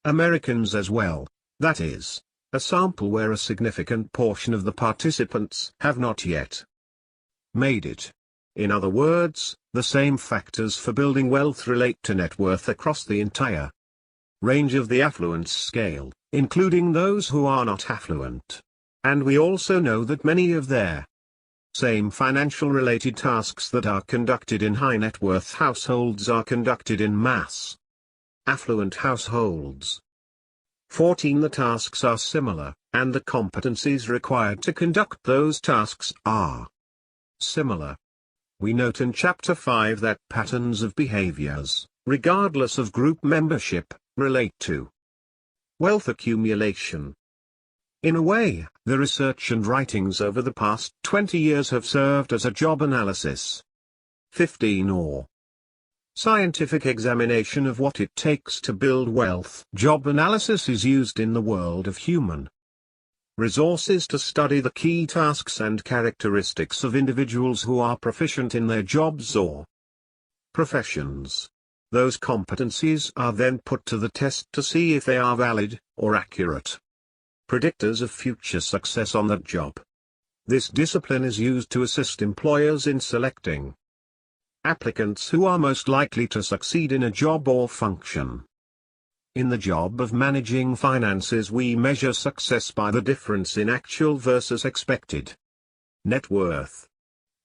Americans as well, that is, a sample where a significant portion of the participants have not yet made it. In other words, the same factors for building wealth relate to net worth across the entire range of the affluence scale, including those who are not affluent. And we also know that many of their same financial-related tasks that are conducted in high-net-worth households are conducted in mass affluent households. 14. The tasks are similar, and the competencies required to conduct those tasks are similar. We note in Chapter 5 that patterns of behaviors, regardless of group membership, relate to wealth accumulation. In a way, the research and writings over the past 20 years have served as a job analysis. 15. Or scientific examination of what it takes to build wealth. Job analysis is used in the world of human resources to study the key tasks and characteristics of individuals who are proficient in their jobs or professions. Those competencies are then put to the test to see if they are valid, or accurate predictors of future success on that job. This discipline is used to assist employers in selecting applicants who are most likely to succeed in a job or function. In the job of managing finances, we measure success by the difference in actual versus expected net worth.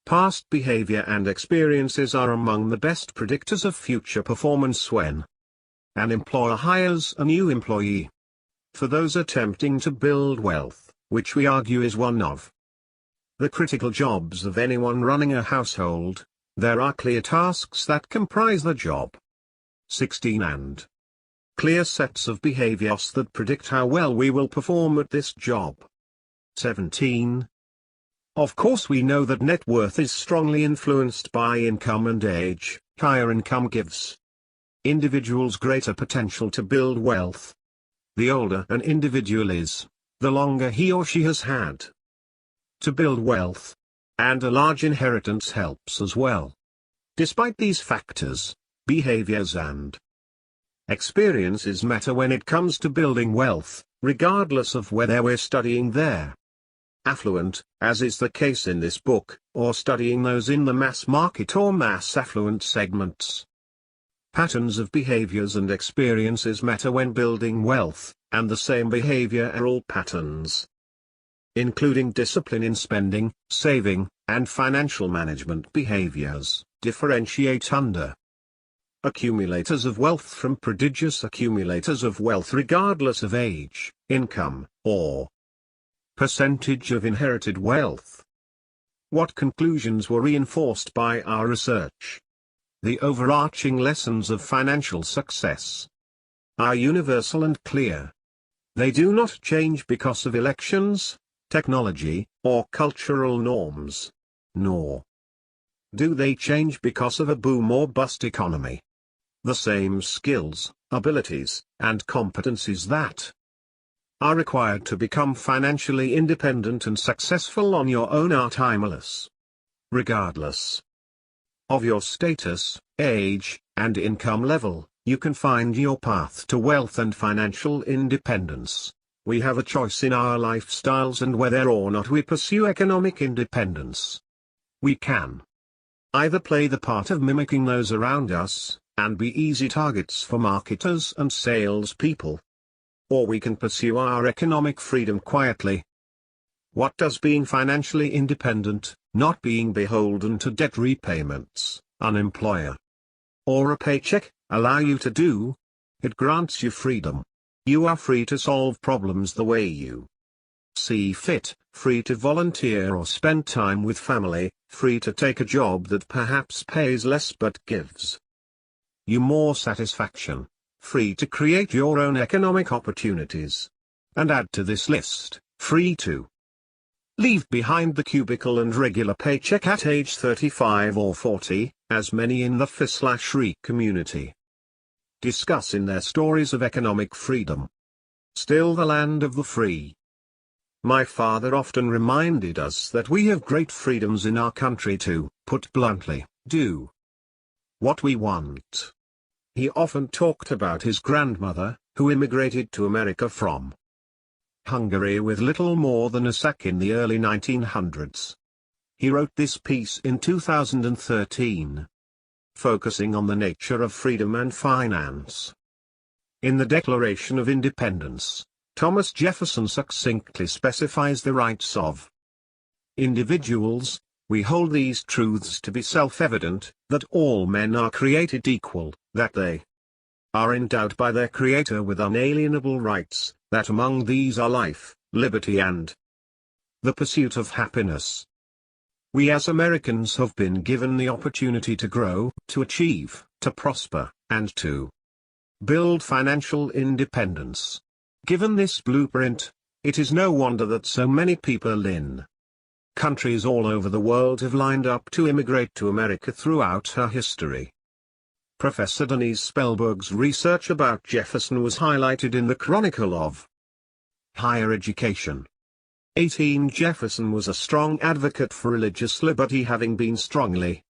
Past behavior and experiences are among the best predictors of future performance when an employer hires a new employee. For those attempting to build wealth, which we argue is one of the critical jobs of anyone running a household, there are clear tasks that comprise the job. 16. And clear sets of behaviors that predict how well we will perform at this job. 17. Of course, we know that net worth is strongly influenced by income and age. Higher income gives individuals greater potential to build wealth. The older an individual is, the longer he or she has had to build wealth. And a large inheritance helps as well. Despite these factors, behaviors and experiences matter when it comes to building wealth, regardless of whether we're studying their affluent, as is the case in this book, or studying those in the mass market or mass affluent segments. Patterns of behaviors and experiences matter when building wealth, and the same behavioral patterns, including discipline in spending, saving, and financial management behaviors, differentiate under accumulators of wealth from prodigious accumulators of wealth regardless of age, income, or percentage of inherited wealth. What conclusions were reinforced by our research? The overarching lessons of financial success are universal and clear. They do not change because of elections, technology, or cultural norms. Nor do they change because of a boom or bust economy. The same skills, abilities, and competencies that are required to become financially independent and successful on your own are timeless. Regardless of your status, age, and income level, you can find your path to wealth and financial independence. We have a choice in our lifestyles and whether or not we pursue economic independence. We can either play the part of mimicking those around us, and be easy targets for marketers and salespeople. Or we can pursue our economic freedom quietly. What does being financially independent, not being beholden to debt repayments, an employer, or a paycheck, allow you to do? It grants you freedom. You are free to solve problems the way you see fit, free to volunteer or spend time with family, free to take a job that perhaps pays less but gives you more satisfaction, free to create your own economic opportunities. And add to this list, free to leave behind the cubicle and regular paycheck at age 35 or 40, as many in the FI/RE community discuss in their stories of economic freedom. Still the land of the free. My father often reminded us that we have great freedoms in our country to, put bluntly, do what we want. He often talked about his grandmother, who immigrated to America from Hungary with little more than a sack in the early 1900s. He wrote this piece in 2013, focusing on the nature of freedom and finance. In the Declaration of Independence, Thomas Jefferson succinctly specifies the rights of individuals. We hold these truths to be self-evident, that all men are created equal, that they are endowed by their Creator with unalienable rights, that among these are life, liberty and the pursuit of happiness. We as Americans have been given the opportunity to grow, to achieve, to prosper, and to build financial independence. Given this blueprint, it is no wonder that so many people in countries all over the world have lined up to immigrate to America throughout her history. Professor Denise Spellberg's research about Jefferson was highlighted in the Chronicle of Higher Education. 18 Jefferson was a strong advocate for religious liberty, having been strongly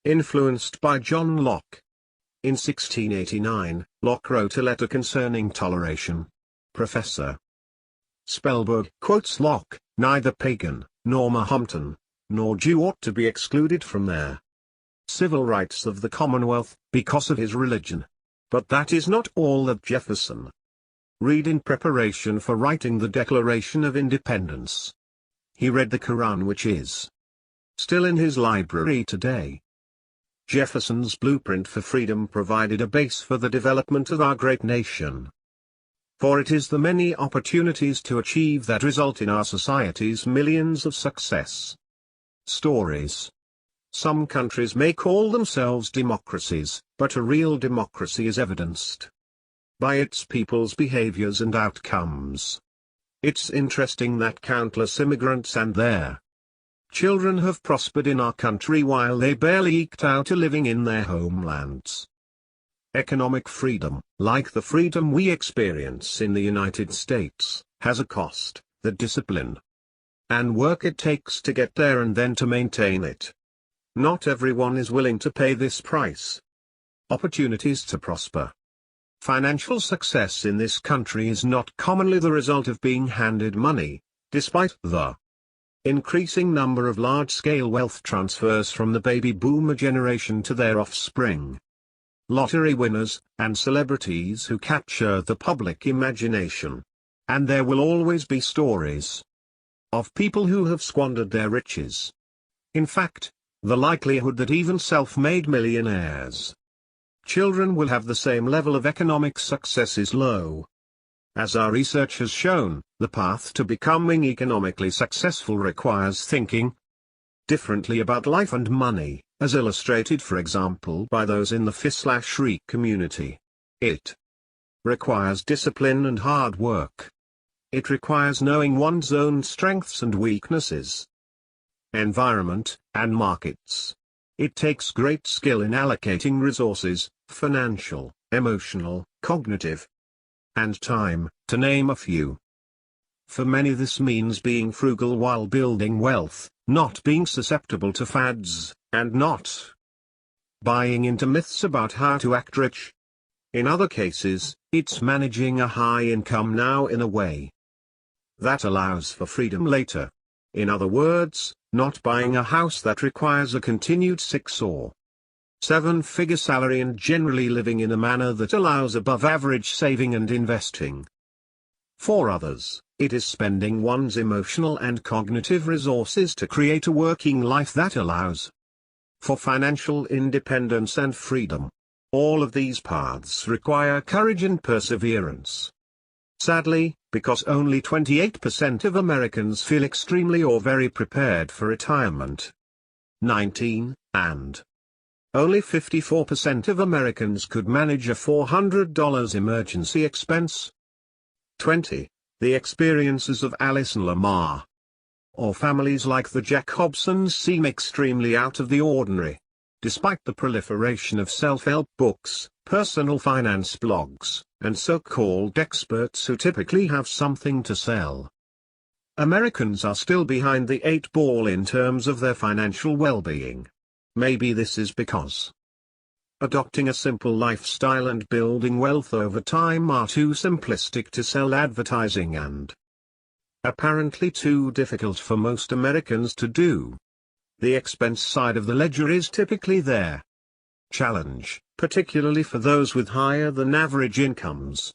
influenced by John Locke. In 1689, Locke wrote a letter concerning toleration. Professor Spellberg quotes Locke, "Neither pagan, nor Mahometan, nor Jew ought to be excluded from their civil rights of the Commonwealth, because of his religion." But that is not all that Jefferson read in preparation for writing the Declaration of Independence. He read the Quran, which is still in his library today. Jefferson's blueprint for freedom provided a base for the development of our great nation. For it is the many opportunities to achieve that result in our society's millions of success stories. Some countries may call themselves democracies, but a real democracy is evidenced by its people's behaviors and outcomes. It's interesting that countless immigrants and their children have prospered in our country while they barely eked out a living in their homelands. Economic freedom, like the freedom we experience in the United States, has a cost, the discipline and work it takes to get there and then to maintain it. Not everyone is willing to pay this price. Opportunities to prosper. Financial success in this country is not commonly the result of being handed money, despite the increasing number of large-scale wealth transfers from the baby boomer generation to their offspring. Lottery winners, and celebrities who capture the public imagination. And there will always be stories of people who have squandered their riches. In fact, the likelihood that even self-made millionaires' children will have the same level of economic success is low. As our research has shown, the path to becoming economically successful requires thinking differently about life and money, as illustrated for example by those in the FI/RE community. It requires discipline and hard work. It requires knowing one's own strengths and weaknesses, environment, and markets. It takes great skill in allocating resources, financial, emotional, cognitive, and time, to name a few. For many this means being frugal while building wealth, not being susceptible to fads, and not buying into myths about how to act rich. In other cases, it's managing a high income now in a way that allows for freedom later. In other words, not buying a house that requires a continued 6 or 7-figure salary and generally living in a manner that allows above average saving and investing. For others, it is spending one's emotional and cognitive resources to create a working life that allows for financial independence and freedom. All of these paths require courage and perseverance. Sadly, because only 28% of Americans feel extremely or very prepared for retirement. 19, and only 54% of Americans could manage a $400 emergency expense. 20. The experiences of Alison Lamar or families like the Jacobsons seem extremely out of the ordinary. Despite the proliferation of self-help books, personal finance blogs, and so-called experts who typically have something to sell, Americans are still behind the 8 ball in terms of their financial well-being. Maybe this is because adopting a simple lifestyle and building wealth over time are too simplistic to sell advertising and apparently too difficult for most Americans to do. The expense side of the ledger is typically their challenge, particularly for those with higher than average incomes.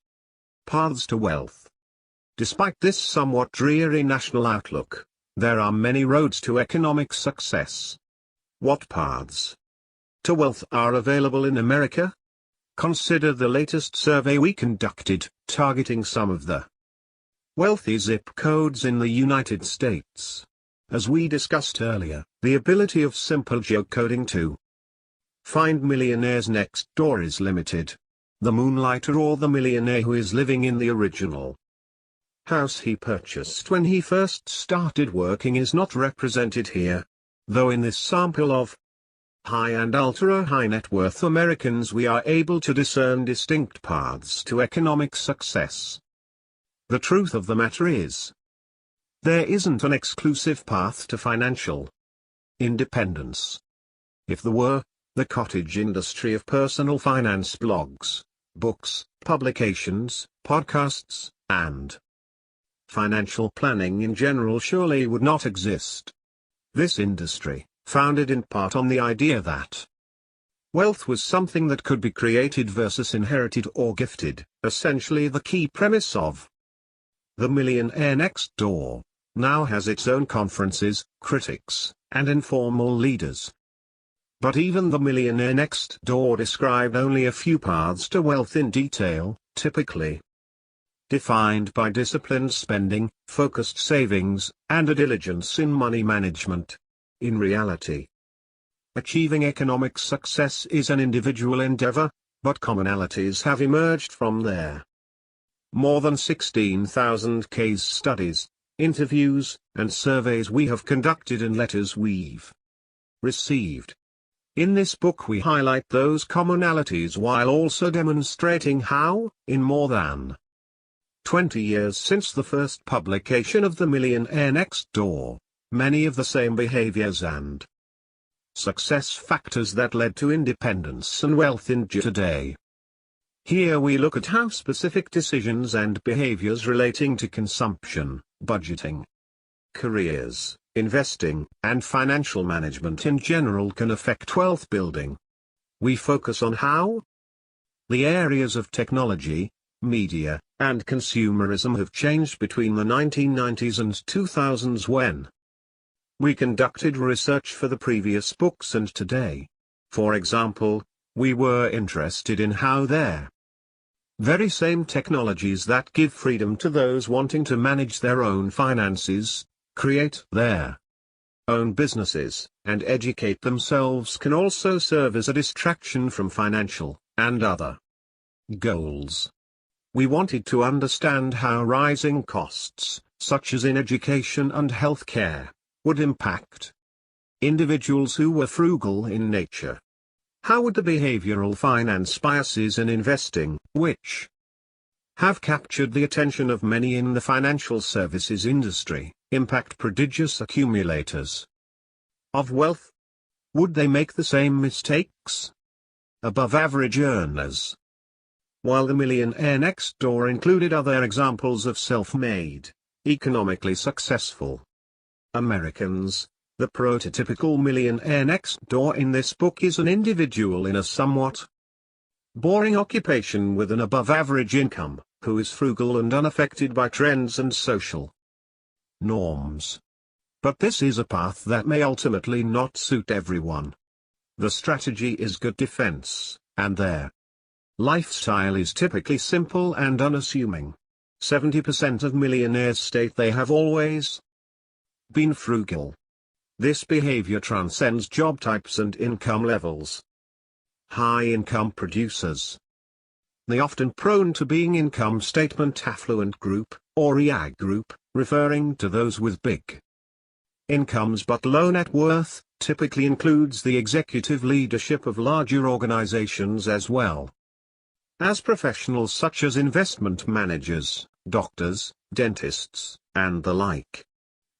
Paths to wealth. Despite this somewhat dreary national outlook, there are many roads to economic success. What paths to wealth are available in America? Consider the latest survey we conducted, targeting some of the wealthy zip codes in the United States. As we discussed earlier, the ability of simple geocoding to find millionaires next door is limited. The moonlighter or the millionaire who is living in the original house he purchased when he first started working is not represented here. Though in this sample of high and ultra-high net worth Americans we are able to discern distinct paths to economic success. The truth of the matter is, there isn't an exclusive path to financial independence. If there were, the cottage industry of personal finance blogs, books, publications, podcasts, and financial planning in general surely would not exist. This industry, founded in part on the idea that wealth was something that could be created versus inherited or gifted, essentially the key premise of The Millionaire Next Door, now has its own conferences, critics, and informal leaders. But even The Millionaire Next Door described only a few paths to wealth in detail, typically defined by disciplined spending, focused savings, and a diligence in money management. In reality, achieving economic success is an individual endeavor, but commonalities have emerged from there. More than 16,000 case studies, interviews, and surveys we have conducted and letters we've received. In this book we highlight those commonalities while also demonstrating how, in more than 20 years since the first publication of The Millionaire Next Door, many of the same behaviors and success factors that led to independence and wealth endure today. Here we look at how specific decisions and behaviors relating to consumption, budgeting, careers, investing, and financial management in general can affect wealth building. We focus on how the areas of technology, media, and consumerism have changed between the 1990s and 2000s when we conducted research for the previous books and today. For example, we were interested in how their very same technologies that give freedom to those wanting to manage their own finances, create their own businesses, and educate themselves can also serve as a distraction from financial and other goals. We wanted to understand how rising costs, such as in education and healthcare, would impact individuals who were frugal in nature. How would the behavioral finance biases in investing, which have captured the attention of many in the financial services industry, impact prodigious accumulators of wealth? Would they make the same mistakes? Above average earners. While the Millionaire Next Door included other examples of self-made, economically successful Americans, the prototypical millionaire next door in this book is an individual in a somewhat boring occupation with an above-average income, who is frugal and unaffected by trends and social norms. But this is a path that may ultimately not suit everyone. The strategy is good defense, and their lifestyle is typically simple and unassuming. 70% of millionaires state they have always been frugal. This behavior transcends job types and income levels. High-income producers. The often prone to being income statement affluent group, or EAG group, referring to those with big incomes but low net worth, typically includes the executive leadership of larger organizations as well as professionals such as investment managers, doctors, dentists, and the like.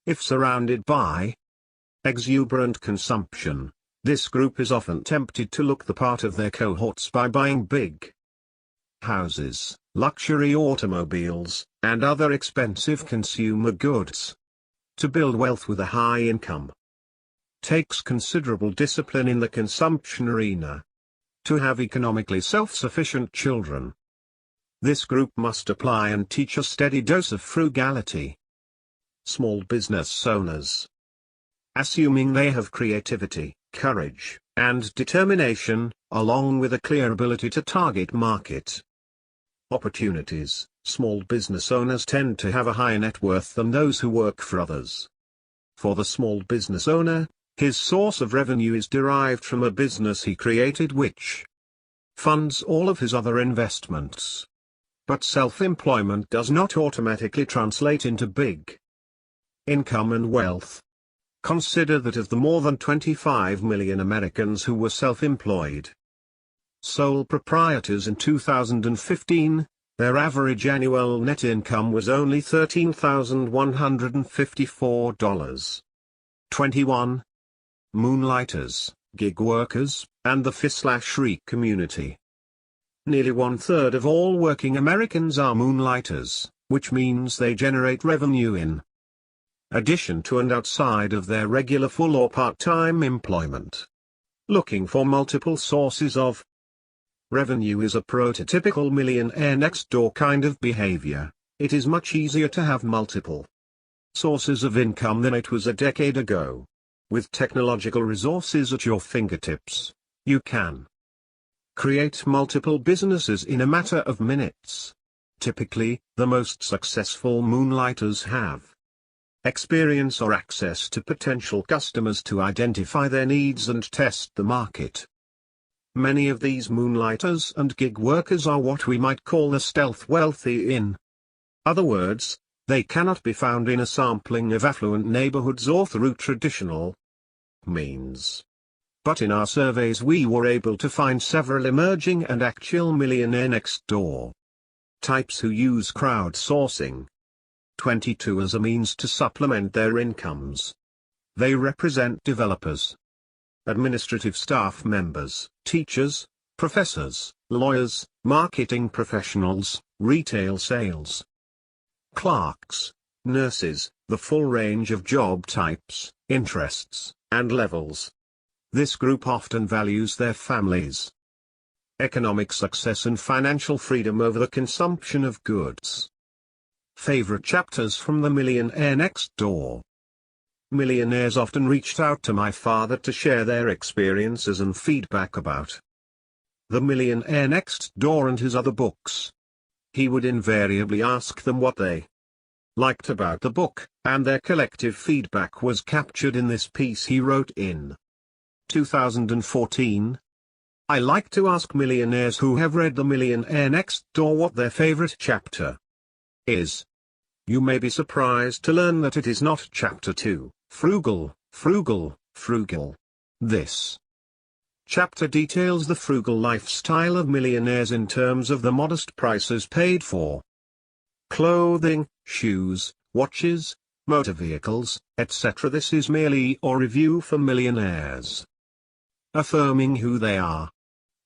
If surrounded by exuberant consumption, this group is often tempted to look the part of their cohorts by buying big houses, luxury automobiles, and other expensive consumer goods. To build wealth with a high income takes considerable discipline in the consumption arena. To have economically self-sufficient children, this group must apply and teach a steady dose of frugality. Small business owners. Assuming they have creativity, courage, and determination, along with a clear ability to target market opportunities, small business owners tend to have a higher net worth than those who work for others. For the small business owner, his source of revenue is derived from a business he created which funds all of his other investments. But self-employment does not automatically translate into big income and wealth. Consider that of the more than 25 million Americans who were self-employed sole proprietors in 2015, their average annual net income was only $13,154. 21. Moonlighters, gig workers, and the FI/RE community. Nearly one-third of all working Americans are moonlighters, which means they generate revenue in addition to and outside of their regular full or part-time employment. Looking for multiple sources of revenue is a prototypical millionaire next door kind of behavior. It is much easier to have multiple sources of income than it was a decade ago. With technological resources at your fingertips, you can create multiple businesses in a matter of minutes. Typically, the most successful moonlighters have experience or access to potential customers to identify their needs and test the market. Many of these moonlighters and gig workers are what we might call the stealth wealthy. In other words, they cannot be found in a sampling of affluent neighborhoods or through traditional means. But in our surveys we were able to find several emerging and actual millionaire next door types who use crowdsourcing 22 as a means to supplement their incomes. They represent developers, administrative staff members, teachers, professors, lawyers, marketing professionals, retail sales clerks, nurses, the full range of job types, interests, and levels. This group often values their families' economic success and financial freedom over the consumption of goods. Favorite chapters from The Millionaire Next Door. Millionaires often reached out to my father to share their experiences and feedback about The Millionaire Next Door and his other books. He would invariably ask them what they liked about the book, and their collective feedback was captured in this piece he wrote in 2014. I like to ask millionaires who have read The Millionaire Next Door what their favorite chapter is. You may be surprised to learn that it is not Chapter 2, Frugal, Frugal, Frugal. This chapter details the frugal lifestyle of millionaires in terms of the modest prices paid for clothing, shoes, watches, motor vehicles, etc. This is merely a review for millionaires, affirming who they are.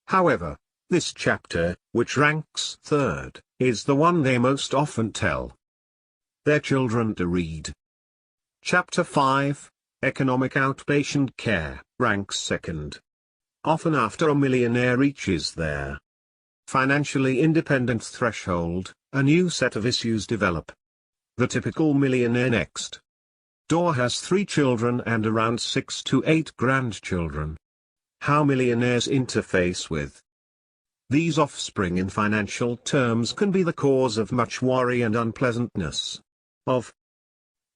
However, this chapter, which ranks third, is the one they most often tell their children to read. Chapter 5, Economic Outpatient Care, ranks second. Often after a millionaire reaches their financially independent threshold, a new set of issues develop. The typical millionaire next door has 3 children and around 6 to 8 grandchildren. How millionaires interface with these offspring in financial terms can be the cause of much worry and unpleasantness. Of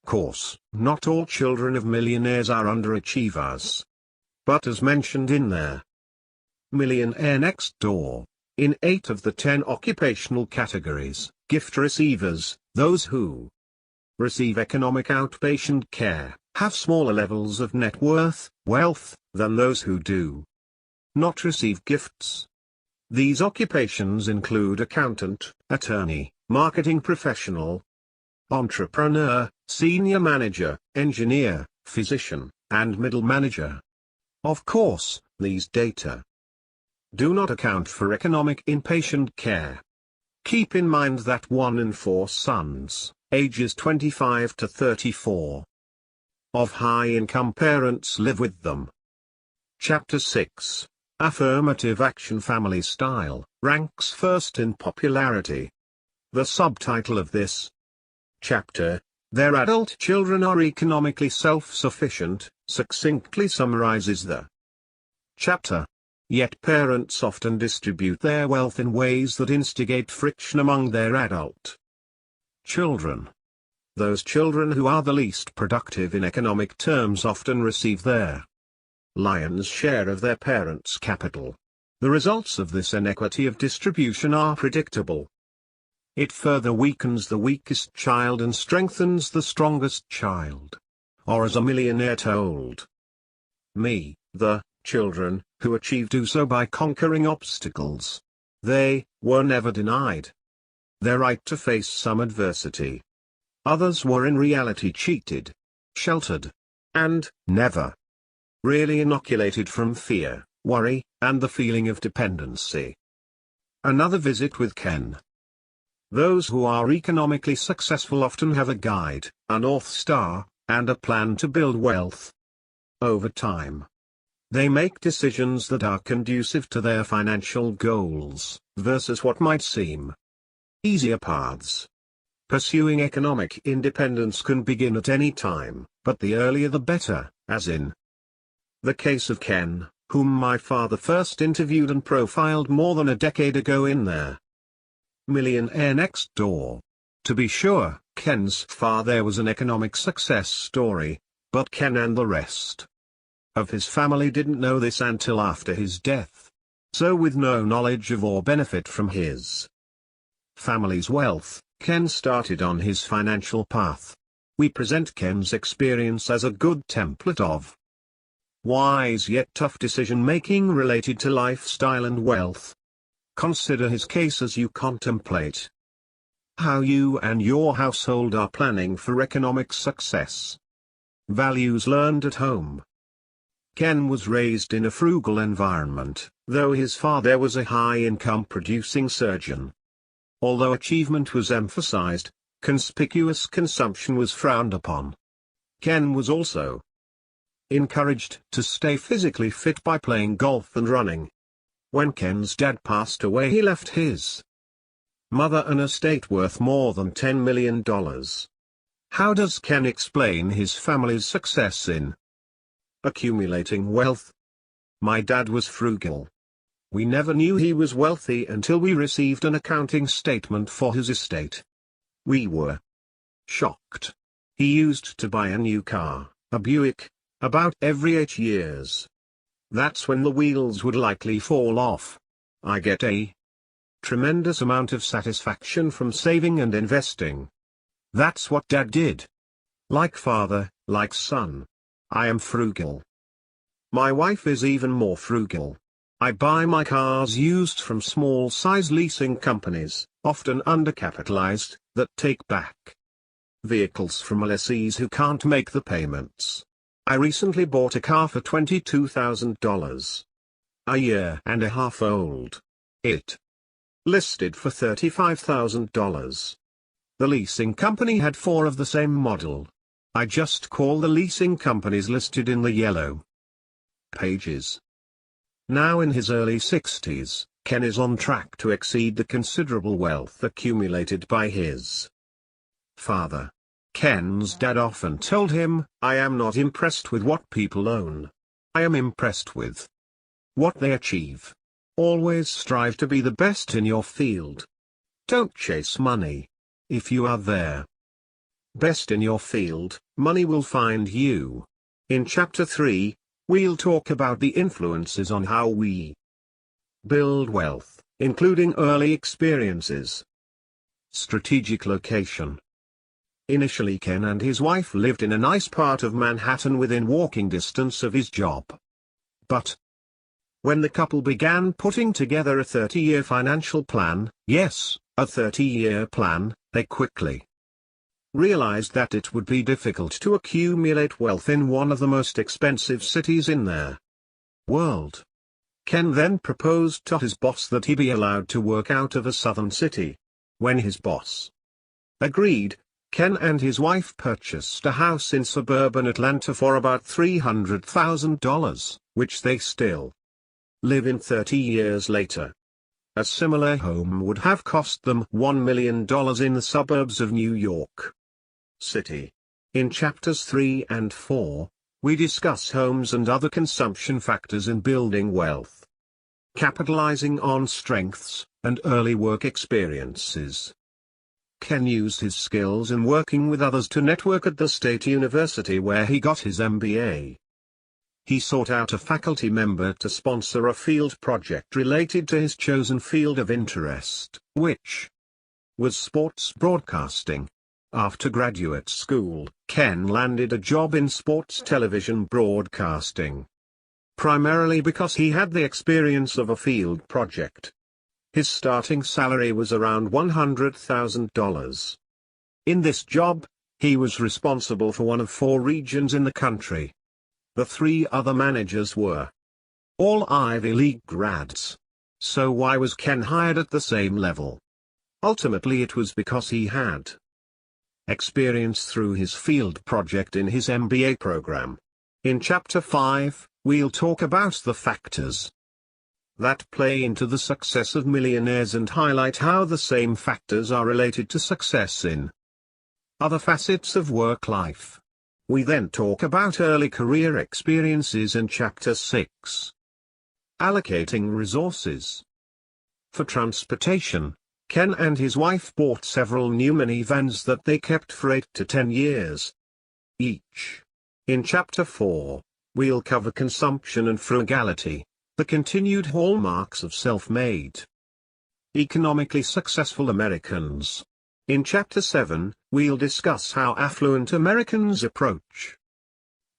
course, not all children of millionaires are underachievers. But as mentioned in their Millionaire Next Door, in 8 of the 10 occupational categories, gift receivers, those who receive economic outpatient care, have smaller levels of net worth, wealth, than those who do not receive gifts. These occupations include accountant, attorney, marketing professional, entrepreneur, senior manager, engineer, physician, and middle manager. Of course, these data do not account for economic inpatient care. Keep in mind that 1 in 4 sons, ages 25 to 34, of high-income parents live with them. Chapter 6, Affirmative Action Family Style, ranks first in popularity. The subtitle of this chapter, Their Adult Children Are Economically Self-Sufficient, succinctly summarizes the chapter. Yet parents often distribute their wealth in ways that instigate friction among their adult children. Those children who are the least productive in economic terms often receive their lion's share of their parents' capital. The results of this inequity of distribution are predictable. It further weakens the weakest child and strengthens the strongest child. Or as a millionaire told me, the children who achieve do so by conquering obstacles. They were never denied their right to face some adversity. Others were in reality cheated, sheltered, and never really inoculated from fear, worry, and the feeling of dependency. Another visit with Ken. Those who are economically successful often have a guide, a North Star, and a plan to build wealth over time. They make decisions that are conducive to their financial goals, versus what might seem easier paths. Pursuing economic independence can begin at any time, but the earlier the better, as in the case of Ken, whom my father first interviewed and profiled more than a decade ago in their Millionaire Next Door. To be sure, Ken's father was an economic success story, but Ken and the rest of his family didn't know this until after his death. So with no knowledge of or benefit from his family's wealth, Ken started on his financial path. We present Ken's experience as a good template of wise yet tough decision-making related to lifestyle and wealth. Consider his case as you contemplate how you and your household are planning for economic success. Values learned at home. Ken was raised in a frugal environment, though his father was a high-income producing surgeon. Although achievement was emphasized, conspicuous consumption was frowned upon. Ken was also encouraged to stay physically fit by playing golf and running. When Ken's dad passed away, he left his mother an estate worth more than $10 million. How does Ken explain his family's success in accumulating wealth? My dad was frugal. We never knew he was wealthy until we received an accounting statement for his estate. We were shocked. He used to buy a new car, a Buick, about every 8 years. That's when the wheels would likely fall off. I get a tremendous amount of satisfaction from saving and investing. That's what Dad did. Like father, like son. I am frugal. My wife is even more frugal. I buy my cars used from small-size leasing companies, often undercapitalized, that take back vehicles from lessees who can't make the payments. I recently bought a car for $22,000. A year and a half old. It listed for $35,000. The leasing company had 4 of the same model. I just call the leasing companies listed in the yellow pages. Now in his early 60s, Ken is on track to exceed the considerable wealth accumulated by his father. Ken's dad often told him, "I am not impressed with what people own. I am impressed with what they achieve. Always strive to be the best in your field. Don't chase money. If you are there, best in your field, money will find you." In Chapter 3, we'll talk about the influences on how we build wealth, including early experiences. Strategic location. Initially, Ken and his wife lived in a nice part of Manhattan within walking distance of his job. But when the couple began putting together a 30-year financial plan, yes, a 30-year plan, they quickly realized that it would be difficult to accumulate wealth in one of the most expensive cities in their world. Ken then proposed to his boss that he be allowed to work out of a southern city. When his boss agreed, Ken and his wife purchased a house in suburban Atlanta for about $300,000, which they still live in 30 years later. A similar home would have cost them $1 million in the suburbs of New York City. In Chapters 3 and 4, we discuss homes and other consumption factors in building wealth. Capitalizing on strengths and early work experiences. Ken used his skills in working with others to network at the State University where he got his MBA. He sought out a faculty member to sponsor a field project related to his chosen field of interest, which was sports broadcasting. After graduate school, Ken landed a job in sports television broadcasting. Primarily because he had the experience of a field project. His starting salary was around $100,000. In this job, he was responsible for one of 4 regions in the country. The 3 other managers were all Ivy League grads. So why was Ken hired at the same level? Ultimately it was because he had experience through his field project in his MBA program. In Chapter 5, we'll talk about the factors that play into the success of millionaires and highlight how the same factors are related to success in other facets of work life. We then talk about early career experiences in Chapter 6. Allocating resources. For transportation, Ken and his wife bought several new minivans that they kept for 8 to 10 years each. In Chapter 4, we'll cover consumption and frugality, the continued hallmarks of self-made, economically successful Americans. In Chapter 7, we'll discuss how affluent Americans approach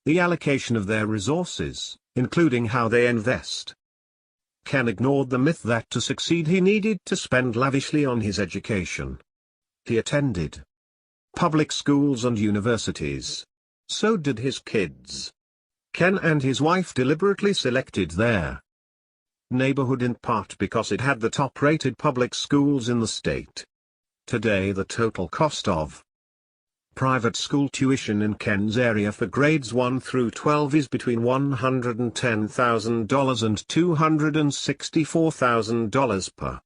the allocation of their resources, including how they invest. Ken ignored the myth that to succeed he needed to spend lavishly on his education. He attended public schools and universities. So did his kids. Ken and his wife deliberately selected their neighborhood in part because it had the top-rated public schools in the state. Today the total cost of private school tuition in Ken's area for grades 1 through 12 is between $110,000 and $264,000 per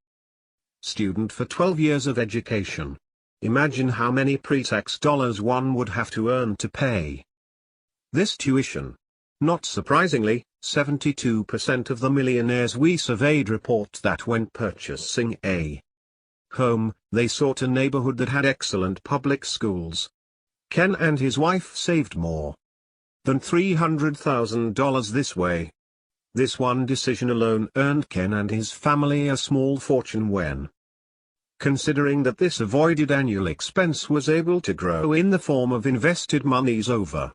student for 12 years of education. Imagine how many pre-tax dollars one would have to earn to pay this tuition. Not surprisingly, 72% of the millionaires we surveyed report that when purchasing a home, they sought a neighborhood that had excellent public schools. Ken and his wife saved more than $300,000 this way. This one decision alone earned Ken and his family a small fortune when considering that this avoided annual expense was able to grow in the form of invested monies over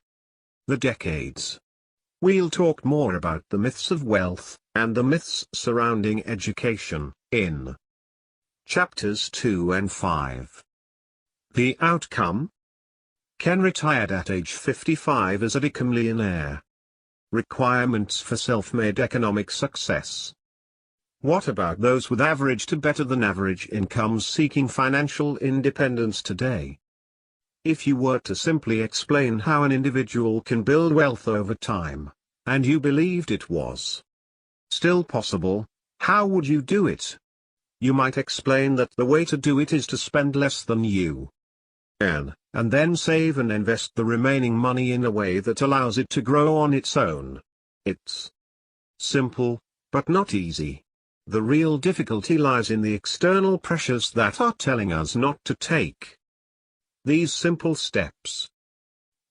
the decades. We'll talk more about the myths of wealth, and the myths surrounding education, in chapters 2 and 5. The outcome? Ken retired at age 55 as a millionaire. Requirements for self-made economic success. What about those with average to better than average incomes seeking financial independence today? If you were to simply explain how an individual can build wealth over time, and you believed it was still possible, how would you do it? You might explain that the way to do it is to spend less than you earn, and then save and invest the remaining money in a way that allows it to grow on its own. It's simple, but not easy. The real difficulty lies in the external pressures that are telling us not to take these simple steps.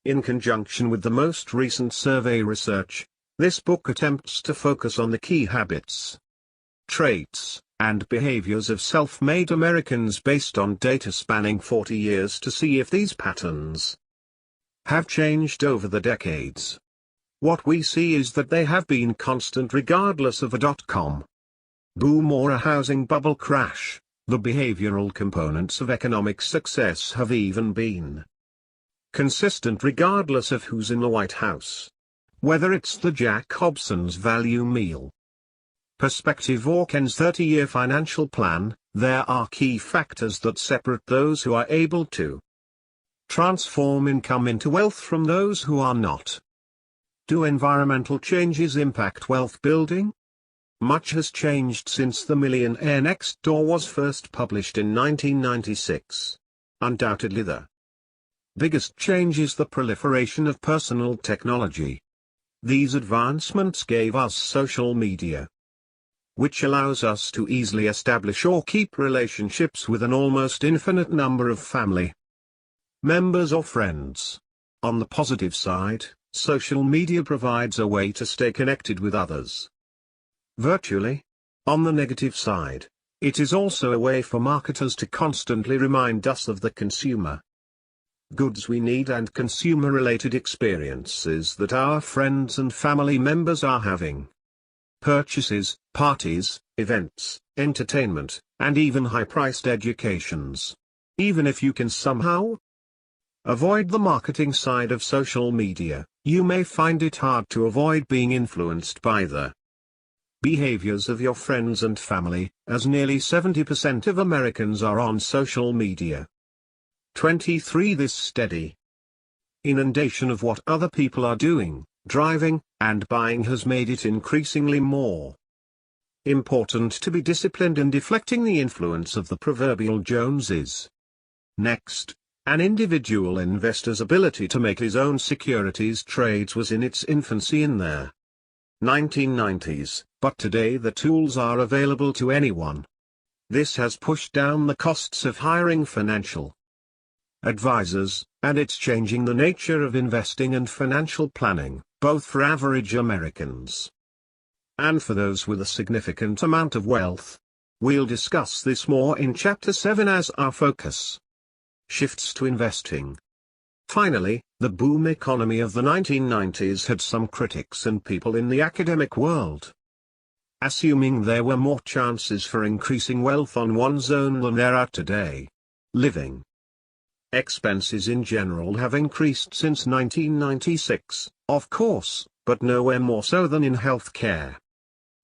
In conjunction with the most recent survey research, this book attempts to focus on the key habits, traits, and behaviors of self-made Americans based on data spanning 40 years to see if these patterns have changed over the decades. What we see is that they have been constant regardless of a dot-com boom or a housing bubble crash. The behavioral components of economic success have even been consistent regardless of who's in the White House. Whether it's the Jack Hobson's value meal perspective or Ken's 30-year financial plan, there are key factors that separate those who are able to transform income into wealth from those who are not. Do environmental changes impact wealth building? Much has changed since The Millionaire Next Door was first published in 1996. Undoubtedly the biggest change is the proliferation of personal technology. These advancements gave us social media, which allows us to easily establish or keep relationships with an almost infinite number of family members or friends. On the positive side, social media provides a way to stay connected with others virtually. On the negative side, it is also a way for marketers to constantly remind us of the consumer goods we need and consumer-related experiences that our friends and family members are having. Purchases, parties, events, entertainment, and even high-priced educations. Even if you can somehow avoid the marketing side of social media, you may find it hard to avoid being influenced by the behaviors of your friends and family, as nearly 70% of Americans are on social media. 23. This steady inundation of what other people are doing, driving, and buying has made it increasingly more important to be disciplined in deflecting the influence of the proverbial Joneses. Next, an individual investor's ability to make his own securities trades was in its infancy in the 1990s, but today the tools are available to anyone. This has pushed down the costs of hiring financial advisors, and it's changing the nature of investing and financial planning, both for average Americans and for those with a significant amount of wealth. We'll discuss this more in Chapter 7 as our focus shifts to investing. Finally, the boom economy of the 1990s had some critics and people in the academic world assuming there were more chances for increasing wealth on one's own than there are today. Living expenses in general have increased since 1996, of course, but nowhere more so than in healthcare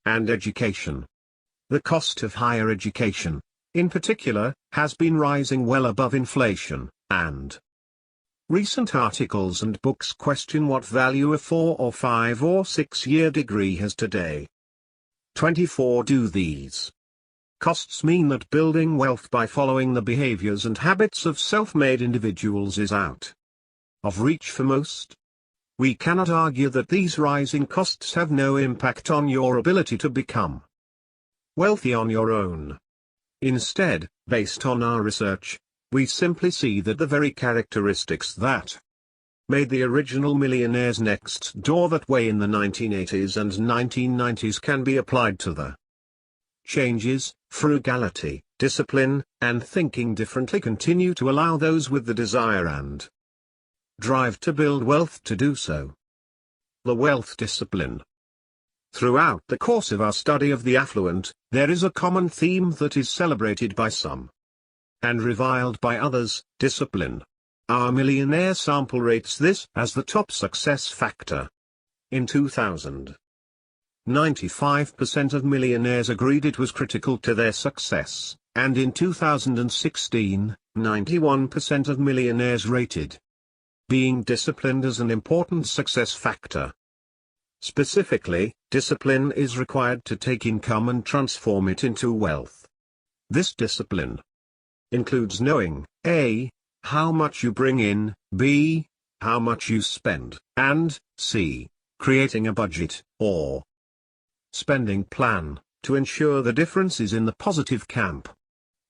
and education. The cost of higher education, in particular, has been rising well above inflation, and recent articles and books question what value a 4 or 5 or 6-year degree has today. 24. Do these costs mean that building wealth by following the behaviors and habits of self-made individuals is out of reach for most? We cannot argue that these rising costs have no impact on your ability to become wealthy on your own. Instead, based on our research, we simply see that the very characteristics that made the original Millionaires Next Door that way in the 1980s and 1990s can be applied to the changes. Frugality, discipline, and thinking differently continue to allow those with the desire and drive to build wealth to do so. The wealth discipline. Throughout the course of our study of the affluent, there is a common theme that is celebrated by some and reviled by others: discipline. Our millionaire sample rates this as the top success factor. In 2000, 95% of millionaires agreed it was critical to their success, and in 2016, 91% of millionaires rated being disciplined as an important success factor. Specifically, discipline is required to take income and transform it into wealth. This discipline includes knowing A. how much you bring in, B. how much you spend, and C. creating a budget, or spending plan, to ensure the difference is in the positive camp.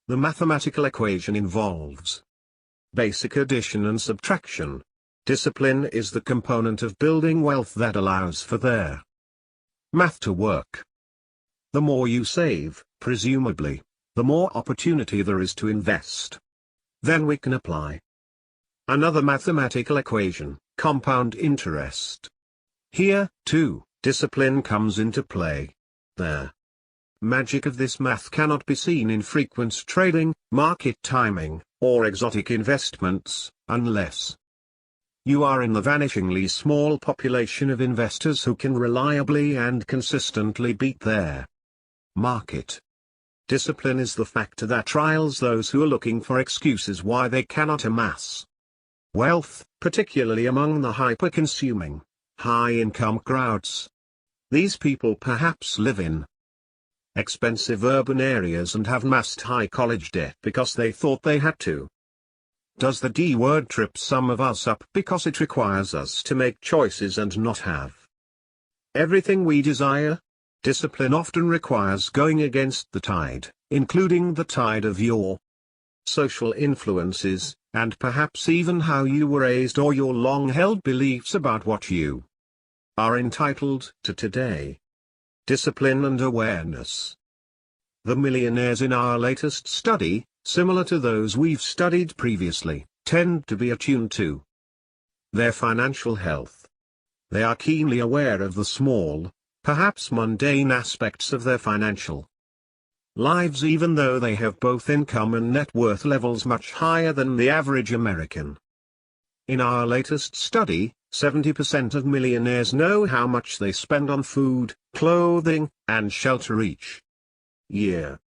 The mathematical equation involves basic addition and subtraction. Discipline is the component of building wealth that allows for their math to work. The more you save, presumably, the more opportunity there is to invest. Then we can apply another mathematical equation: compound interest. Here, too, discipline comes into play. The magic of this math cannot be seen in frequent trading, market timing, or exotic investments, unless you are in the vanishingly small population of investors who can reliably and consistently beat their market. Discipline is the factor that trials those who are looking for excuses why they cannot amass wealth, particularly among the hyper-consuming, high-income crowds. These people perhaps live in expensive urban areas and have amassed high college debt because they thought they had to. Does the D word trip some of us up because it requires us to make choices and not have everything we desire? Discipline often requires going against the tide, including the tide of your social influences, and perhaps even how you were raised or your long-held beliefs about what you are entitled to today. Discipline and awareness. The millionaires in our latest study, similar to those we've studied previously, tend to be attuned to their financial health. They are keenly aware of the small, perhaps mundane aspects of their financial lives, even though they have both income and net worth levels much higher than the average American. In our latest study, 70% of millionaires know how much they spend on food, clothing, and shelter each year.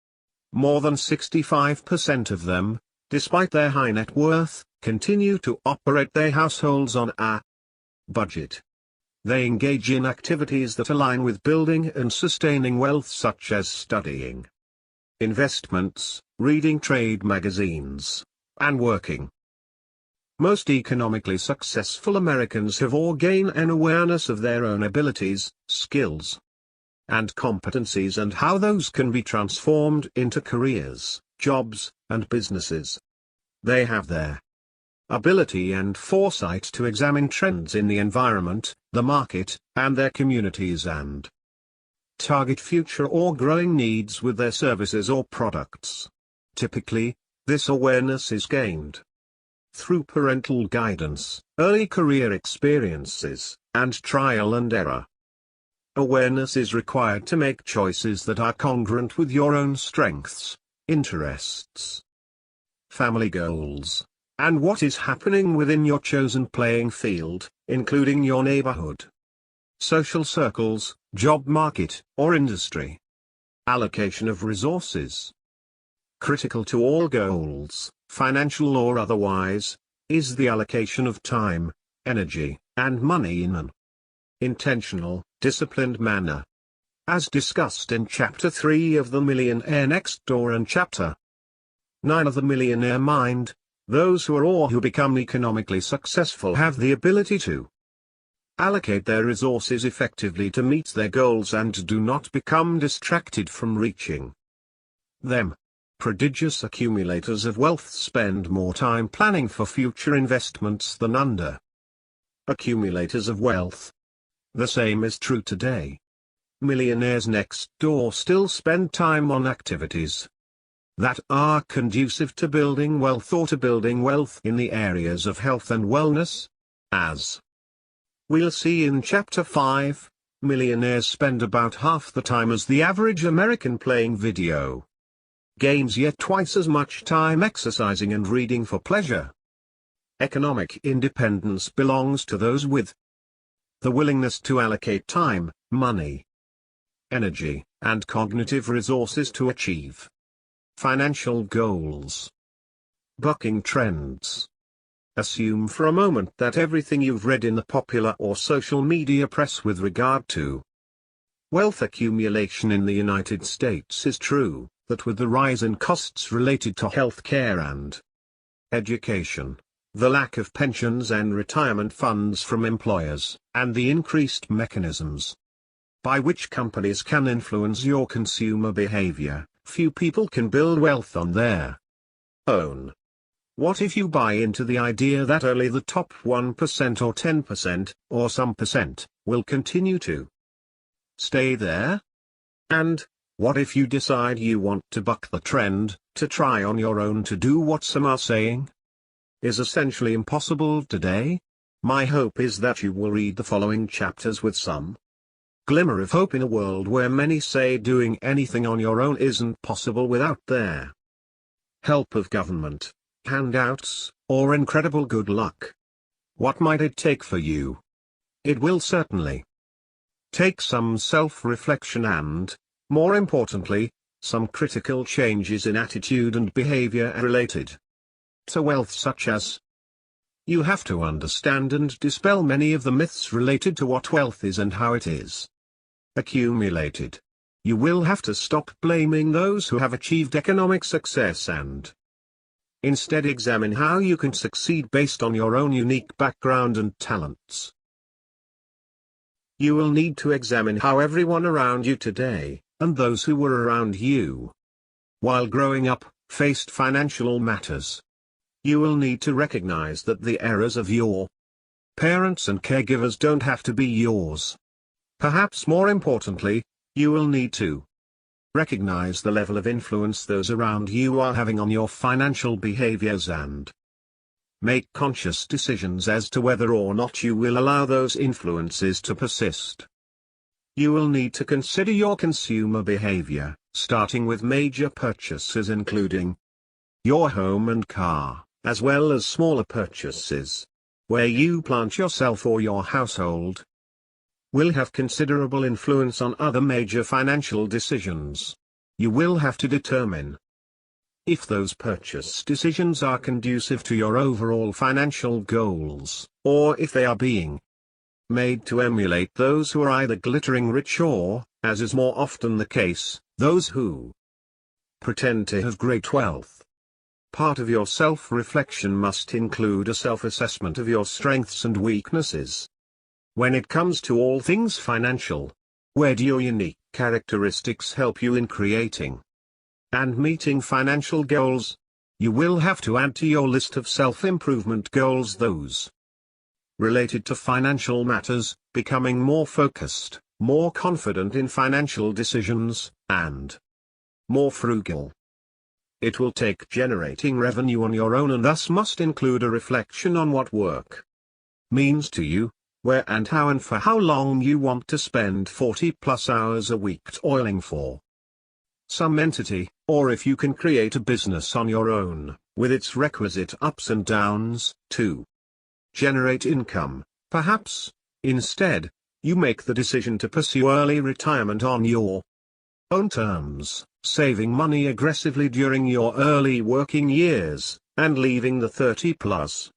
More than 65% of them, despite their high net worth, continue to operate their households on a budget. They engage in activities that align with building and sustaining wealth, such as studying, investments, reading trade magazines, and working. Most economically successful Americans have or gain an awareness of their own abilities, skills, and competencies, and how those can be transformed into careers, jobs, and businesses. They have their ability and foresight to examine trends in the environment, the market, and their communities, and target future or growing needs with their services or products. Typically, this awareness is gained through parental guidance, early career experiences, and trial and error. Awareness is required to make choices that are congruent with your own strengths, interests, family goals, and what is happening within your chosen playing field, including your neighborhood, social circles, job market, or industry. Allocation of resources. Critical to all goals, financial or otherwise, is the allocation of time, energy, and money in an intentional, disciplined manner. As discussed in Chapter 3 of The Millionaire Next Door and Chapter 9 of The Millionaire Mind, those who are or who become economically successful have the ability to allocate their resources effectively to meet their goals and do not become distracted from reaching them. Prodigious accumulators of wealth spend more time planning for future investments than accumulators of wealth. The same is true today. Millionaires next door still spend time on activities that are conducive to building wealth or to building wealth in the areas of health and wellness. As we'll see in Chapter 5, millionaires spend about half the time as the average American playing video games, yet twice as much time exercising and reading for pleasure. Economic independence belongs to those with the willingness to allocate time, money, energy, and cognitive resources to achieve financial goals. Bucking trends. Assume for a moment that everything you've read in the popular or social media press with regard to wealth accumulation in the United States is true, that with the rise in costs related to health care and education, the lack of pensions and retirement funds from employers, and the increased mechanisms by which companies can influence your consumer behavior, few people can build wealth on their own. What if you buy into the idea that only the top 1% or 10%, or some percent, will continue to stay there? And what if you decide you want to buck the trend, to try on your own to do what some are saying is essentially impossible today? My hope is that you will read the following chapters with some glimmer of hope in a world where many say doing anything on your own isn't possible without their help of government, handouts, or incredible good luck. What might it take for you? It will certainly take some self-reflection and, more importantly, some critical changes in attitude and behavior related to wealth, such as you have to understand and dispel many of the myths related to what wealth is and how it is accumulated. You will have to stop blaming those who have achieved economic success and instead examine how you can succeed based on your own unique background and talents. You will need to examine how everyone around you today, and those who were around you while growing up, faced financial matters. You will need to recognize that the errors of your parents and caregivers don't have to be yours. Perhaps more importantly, you will need to recognize the level of influence those around you are having on your financial behaviors and make conscious decisions as to whether or not you will allow those influences to persist. You will need to consider your consumer behavior, starting with major purchases including your home and car, as well as smaller purchases, where you plant yourself or your household, will have considerable influence on other major financial decisions. You will have to determine if those purchase decisions are conducive to your overall financial goals, or if they are being made to emulate those who are either glittering rich or, as is more often the case, those who pretend to have great wealth. Part of your self-reflection must include a self-assessment of your strengths and weaknesses. When it comes to all things financial, where do your unique characteristics help you in creating and meeting financial goals? You will have to add to your list of self-improvement goals those related to financial matters, becoming more focused, more confident in financial decisions, and more frugal. It will take generating revenue on your own and thus must include a reflection on what work means to you, where and how and for how long you want to spend 40+ hours a week toiling for some entity, or if you can create a business on your own, with its requisite ups and downs, to generate income. Perhaps, instead, you make the decision to pursue early retirement on your own terms, saving money aggressively during your early working years, and leaving the 30+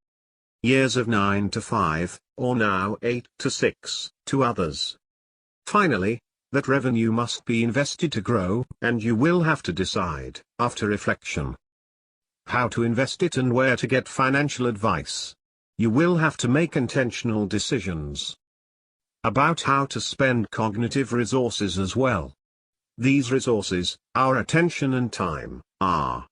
years of 9 to 5, or now 8 to 6, to others. Finally, that revenue must be invested to grow, and you will have to decide, after reflection, how to invest it and where to get financial advice. You will have to make intentional decisions about how to spend cognitive resources as well. These resources, our attention and time, are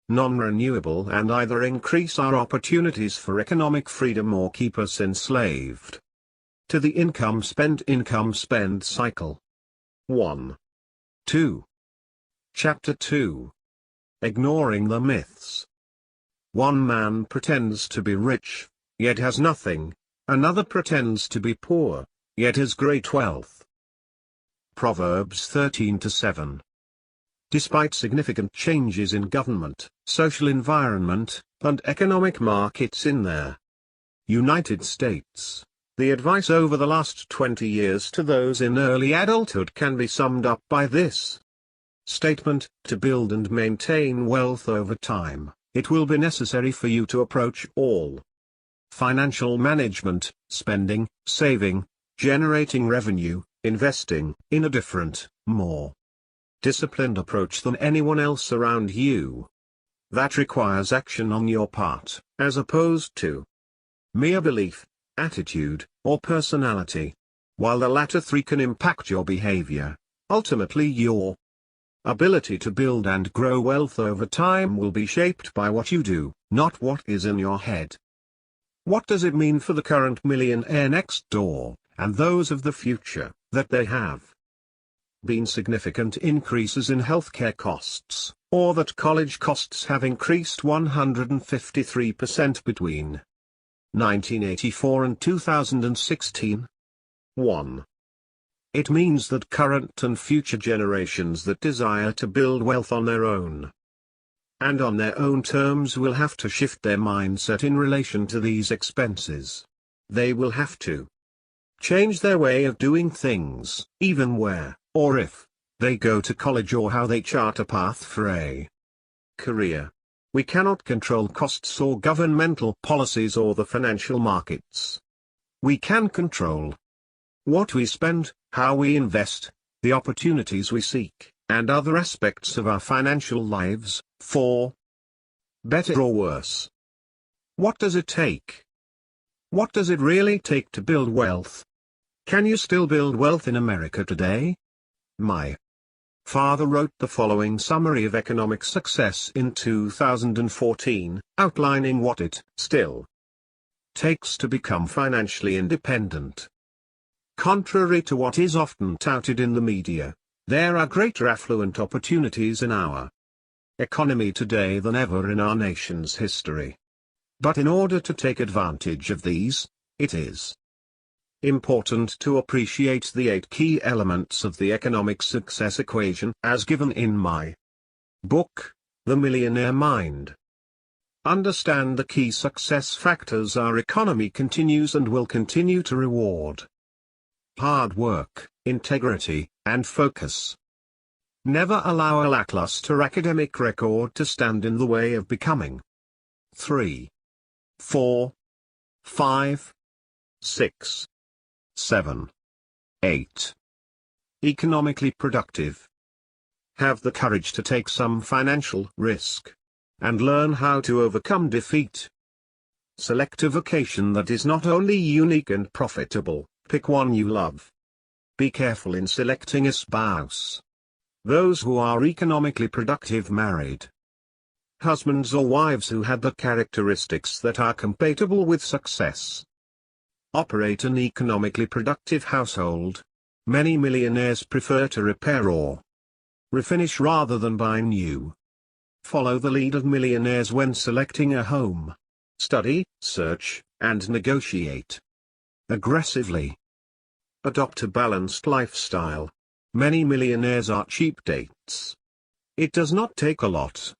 non-renewable, and either increase our opportunities for economic freedom or keep us enslaved to the income-spend cycle. 1. 2. Chapter 2. Ignoring the myths. One man pretends to be rich, yet has nothing. Another pretends to be poor, yet has great wealth. Proverbs 13-7. Despite significant changes in government, social environment, and economic markets in their United States, the advice over the last 20 years to those in early adulthood can be summed up by this statement: to build and maintain wealth over time, it will be necessary for you to approach all financial management, spending, saving, generating revenue, investing, in a different, more disciplined approach than anyone else around you. That requires action on your part, as opposed to mere belief, attitude, or personality. While the latter three can impact your behavior, ultimately your ability to build and grow wealth over time will be shaped by what you do, not what is in your head. What does it mean for the current millionaire next door, and those of the future, that there have been significant increases in healthcare costs, or that college costs have increased 153% between 1984 and 2016? 1. It means that current and future generations that desire to build wealth on their own and on their own terms will have to shift their mindset in relation to these expenses. They will have to change their way of doing things, even where, or if, they go to college, or how they chart a path for a career. We cannot control costs or governmental policies or the financial markets. We can control what we spend, how we invest, the opportunities we seek, and other aspects of our financial lives, for better or worse. What does it take? What does it really take to build wealth? Can you still build wealth in America today? My father wrote the following summary of economic success in 2014, outlining what it still takes to become financially independent. Contrary to what is often touted in the media, there are greater affluent opportunities in our economy today than ever in our nation's history. But in order to take advantage of these, it is important to appreciate the 8 key elements of the economic success equation as given in my book, The Millionaire Mind. Understand the key success factors our economy continues and will continue to reward: hard work, integrity, and focus. Never allow a lackluster academic record to stand in the way of becoming 3, 4, 5, 6, 7, 8. Economically productive. Have the courage to take some financial risk, and learn how to overcome defeat. Select a vocation that is not only unique and profitable, pick one you love. Be careful in selecting a spouse. Those who are economically productive married husbands or wives who had the characteristics that are compatible with success. Operate an economically productive household. Many millionaires prefer to repair or refinish rather than buy new. Follow the lead of millionaires when selecting a home. Study, search, and negotiate aggressively. Adopt a balanced lifestyle. Many millionaires are cheap dates. It does not take a lot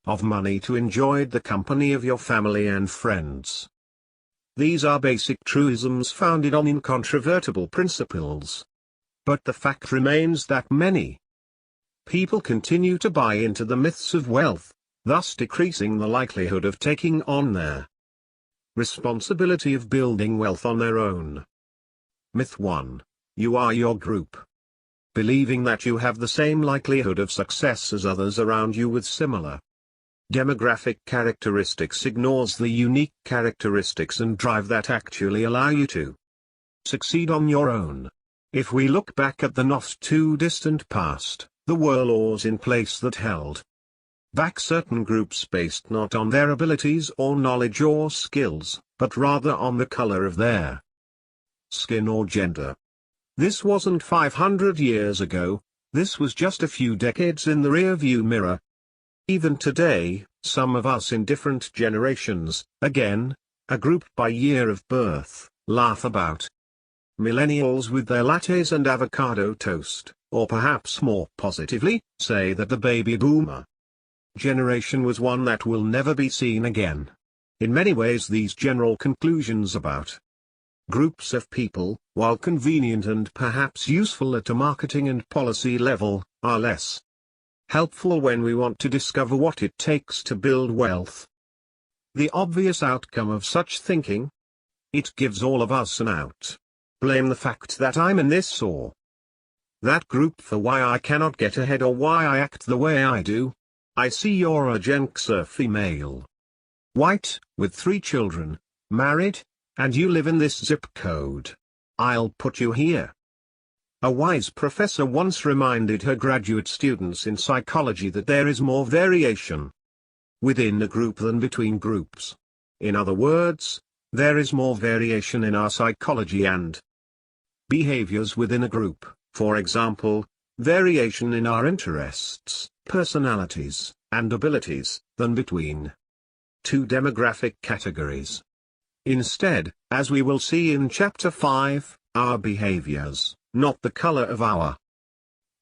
of money to enjoy the company of your family and friends. These are basic truisms founded on incontrovertible principles. But the fact remains that many people continue to buy into the myths of wealth, thus decreasing the likelihood of taking on their responsibility of building wealth on their own. Myth 1. You are your group. Believing that you have the same likelihood of success as others around you with similar demographic characteristics ignores the unique characteristics and drive that actually allow you to succeed on your own. If we look back at the not too distant past, there were laws in place that held back certain groups based not on their abilities or knowledge or skills, but rather on the color of their skin or gender. This wasn't 500 years ago, this was just a few decades in the rearview mirror. Even today, some of us in different generations, again, a group by year of birth, laugh about millennials with their lattes and avocado toast, or perhaps more positively, say that the baby boomer generation was one that will never be seen again. In many ways these general conclusions about groups of people, while convenient and perhaps useful at a marketing and policy level, are less helpful when we want to discover what it takes to build wealth. The obvious outcome of such thinking? It gives all of us an out. Blame the fact that I'm in this or that group for why I cannot get ahead or why I act the way I do. I see you're a Gen Xer female. White, with 3 children, married, and you live in this zip code. I'll put you here. A wise professor once reminded her graduate students in psychology that there is more variation within a group than between groups. In other words, there is more variation in our psychology and behaviors within a group, for example, variation in our interests, personalities, and abilities, than between 2 demographic categories. Instead, as we will see in Chapter 5, our behaviors, not the color of our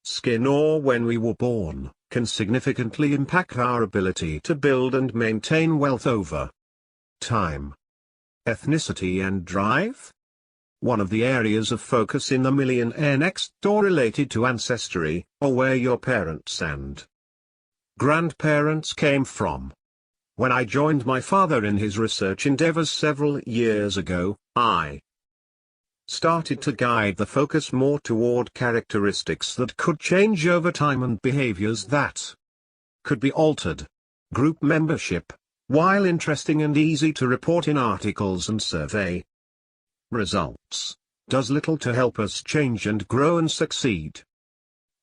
skin or when we were born, can significantly impact our ability to build and maintain wealth over time. Ethnicity and drive? One of the areas of focus in the Millionaire next door related to ancestry, or where your parents and grandparents came from. When I joined my father in his research endeavors several years ago, I started to guide the focus more toward characteristics that could change over time and behaviors that could be altered. Group membership, while interesting and easy to report in articles and survey results, does little to help us change and grow and succeed.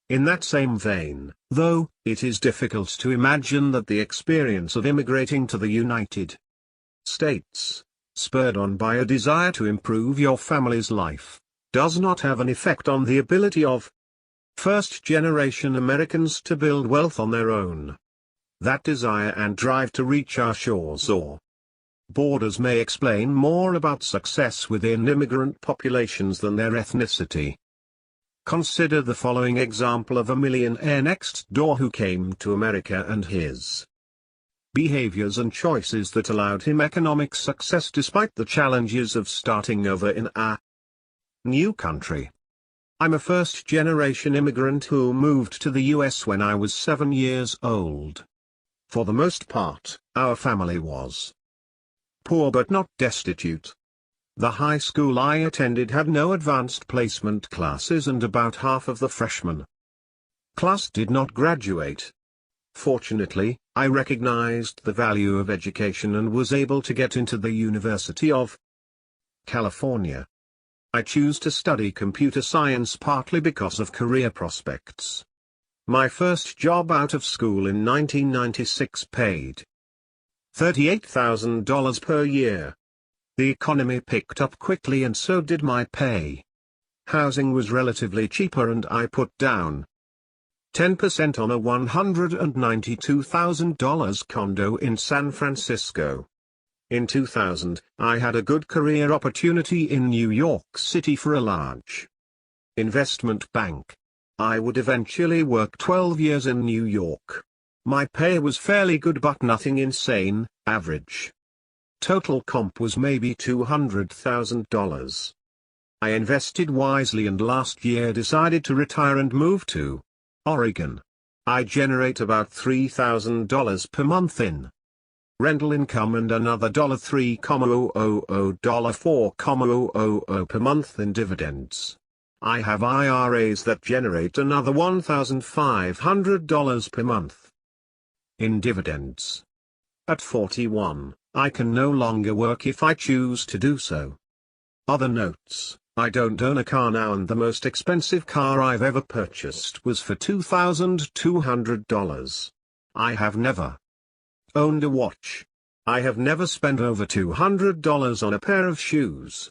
In that same vein, though, it is difficult to imagine that the experience of immigrating to the United States, spurred on by a desire to improve your family's life, does not have an effect on the ability of first-generation Americans to build wealth on their own. That desire and drive to reach our shores or borders may explain more about success within immigrant populations than their ethnicity. Consider the following example of a millionaire next door who came to America and his behaviors and choices that allowed him economic success despite the challenges of starting over in a new country. I'm a first-generation immigrant who moved to the US when I was 7 years old. For the most part, our family was poor but not destitute. The high school I attended had no advanced placement classes and about half of the freshman class did not graduate. Fortunately, I recognized the value of education and was able to get into the University of California. I chose to study computer science partly because of career prospects. My first job out of school in 1996 paid $38,000 per year. The economy picked up quickly and so did my pay. Housing was relatively cheaper and I put down 10% on a $192,000 condo in San Francisco. In 2000, I had a good career opportunity in New York City for a large investment bank. I would eventually work 12 years in New York. My pay was fairly good but nothing insane, average. Total comp was maybe $200,000. I invested wisely and last year decided to retire and move to Oregon. I generate about $3,000 per month in rental income and another $3,000, $4,000 per month in dividends. I have IRAs that generate another $1,500 per month in dividends. At 41, I can no longer work if I choose to do so. Other notes: I don't own a car now and the most expensive car I've ever purchased was for $2,200. I have never owned a watch. I have never spent over $200 on a pair of shoes.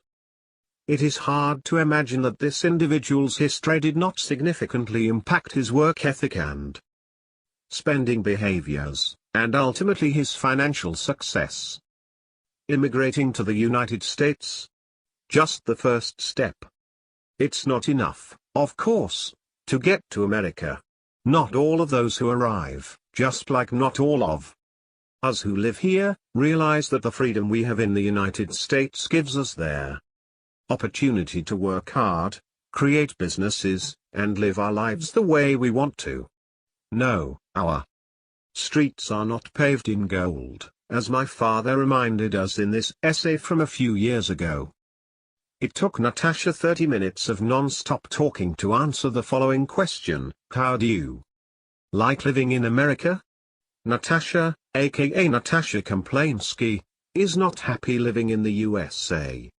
It is hard to imagine that this individual's history did not significantly impact his work ethic and spending behaviors, and ultimately his financial success. Immigrating to the United States? Just the first step. It's not enough, of course, to get to America. Not all of those who arrive, just like not all of us who live here, realize that the freedom we have in the United States gives us their opportunity to work hard, create businesses, and live our lives the way we want to. No, our streets are not paved in gold, as my father reminded us in this essay from a few years ago. It took Natasha 30 minutes of non-stop talking to answer the following question: how do you like living in America? Natasha, aka Natasha Komplainski, is not happy living in the USA.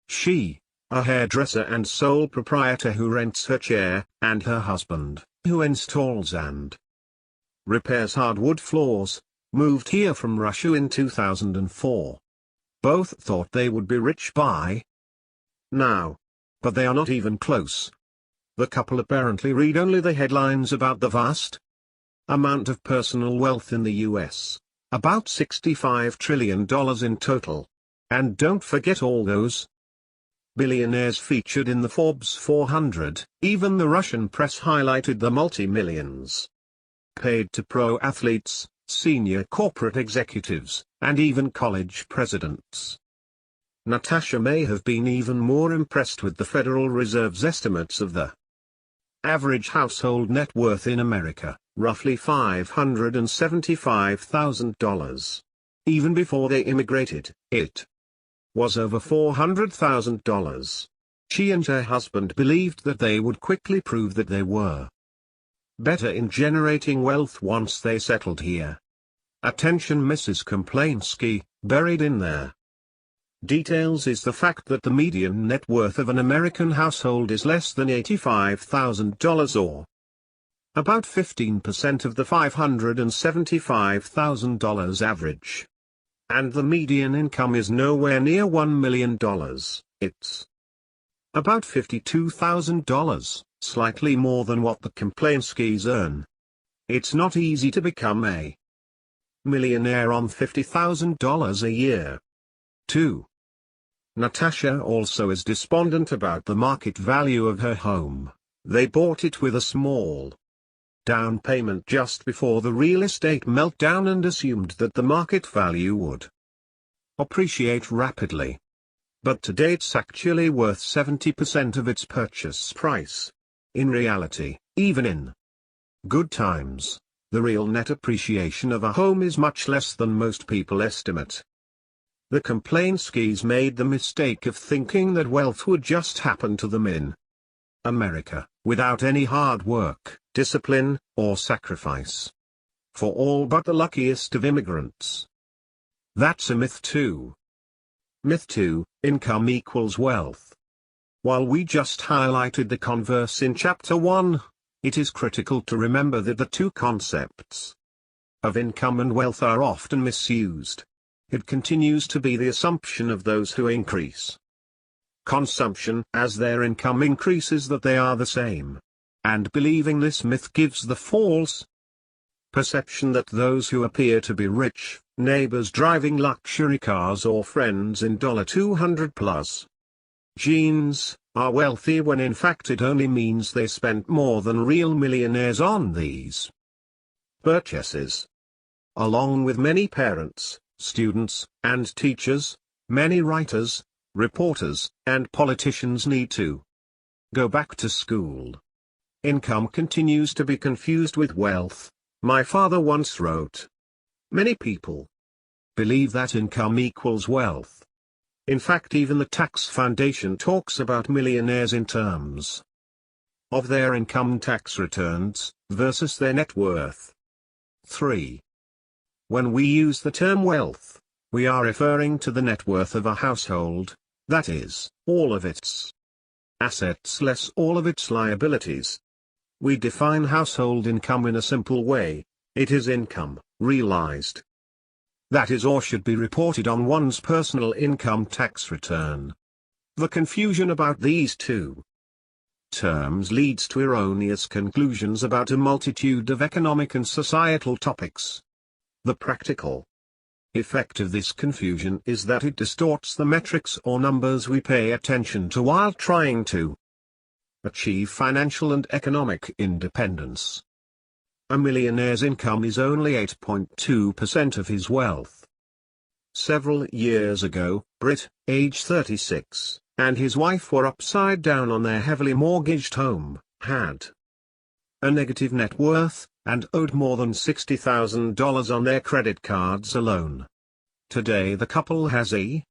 She, a hairdresser and sole proprietor who rents her chair, and her husband, who installs and repairs hardwood floors, moved here from Russia in 2004. Both thought they would be rich by now. But they are not even close. The couple apparently read only the headlines about the vast amount of personal wealth in the US, about $65 trillion in total. And don't forget all those billionaires featured in the Forbes 400. Even the Russian press highlighted the multi-millions paid to pro athletes, senior corporate executives, and even college presidents. Natasha may have been even more impressed with the Federal Reserve's estimates of the average household net worth in America, roughly $575,000. Even before they immigrated, it was over $400,000. She and her husband believed that they would quickly prove that they were better in generating wealth once they settled here. Attention Mrs. Komplainski, buried in there details is the fact that the median net worth of an American household is less than $85,000 or about 15% of the $575,000 average. And the median income is nowhere near $1 million, it's about $52,000, slightly more than what the Komplainskis earn. It's not easy to become a millionaire on $50,000 a year. 2. Natasha also is despondent about the market value of her home. They bought it with a small down payment just before the real estate meltdown and assumed that the market value would appreciate rapidly. But today it's actually worth 70% of its purchase price. In reality, even in good times, the real net appreciation of a home is much less than most people estimate. The Komplainskis made the mistake of thinking that wealth would just happen to them in America, without any hard work, discipline, or sacrifice. For all but the luckiest of immigrants. That's a myth too. Myth 2, income equals wealth. While we just highlighted the converse in Chapter 1, it is critical to remember that the two concepts of income and wealth are often misused. It continues to be the assumption of those who increase consumption as their income increases that they are the same. And believing this myth gives the false perception that those who appear to be rich, neighbors driving luxury cars or friends in $200 plus jeans, are wealthy when in fact it only means they spent more than real millionaires on these purchases. Along with many parents, students, and teachers, many writers, reporters, and politicians need to go back to school. Income continues to be confused with wealth, my father once wrote. Many people believe that income equals wealth. In fact, even the Tax Foundation talks about millionaires in terms of their income tax returns versus their net worth. 3. When we use the term wealth, we are referring to the net worth of a household, that is, all of its assets less all of its liabilities. We define household income in a simple way: It is income, realized. That is or should be reported on one's personal income tax return. The confusion about these two terms leads to erroneous conclusions about a multitude of economic and societal topics. The practical effect of this confusion is that it distorts the metrics or numbers we pay attention to while trying to achieve financial and economic independence. A millionaire's income is only 8.2% of his wealth. Several years ago, Britt, age 36, and his wife were upside down on their heavily mortgaged home, had a negative net worth, and owed more than $60,000 on their credit cards alone. Today the couple has a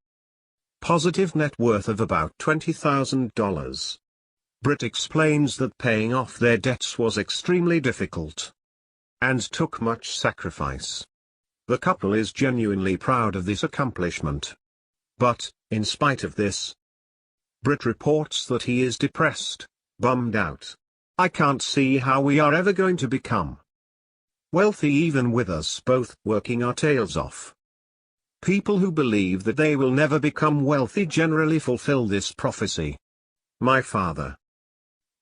positive net worth of about $20,000. Britt explains that paying off their debts was extremely difficult and took much sacrifice. The couple is genuinely proud of this accomplishment. But, in spite of this, Britt reports that he is depressed, bummed out. I can't see how we are ever going to become wealthy even with us both working our tails off. People who believe that they will never become wealthy generally fulfill this prophecy. My father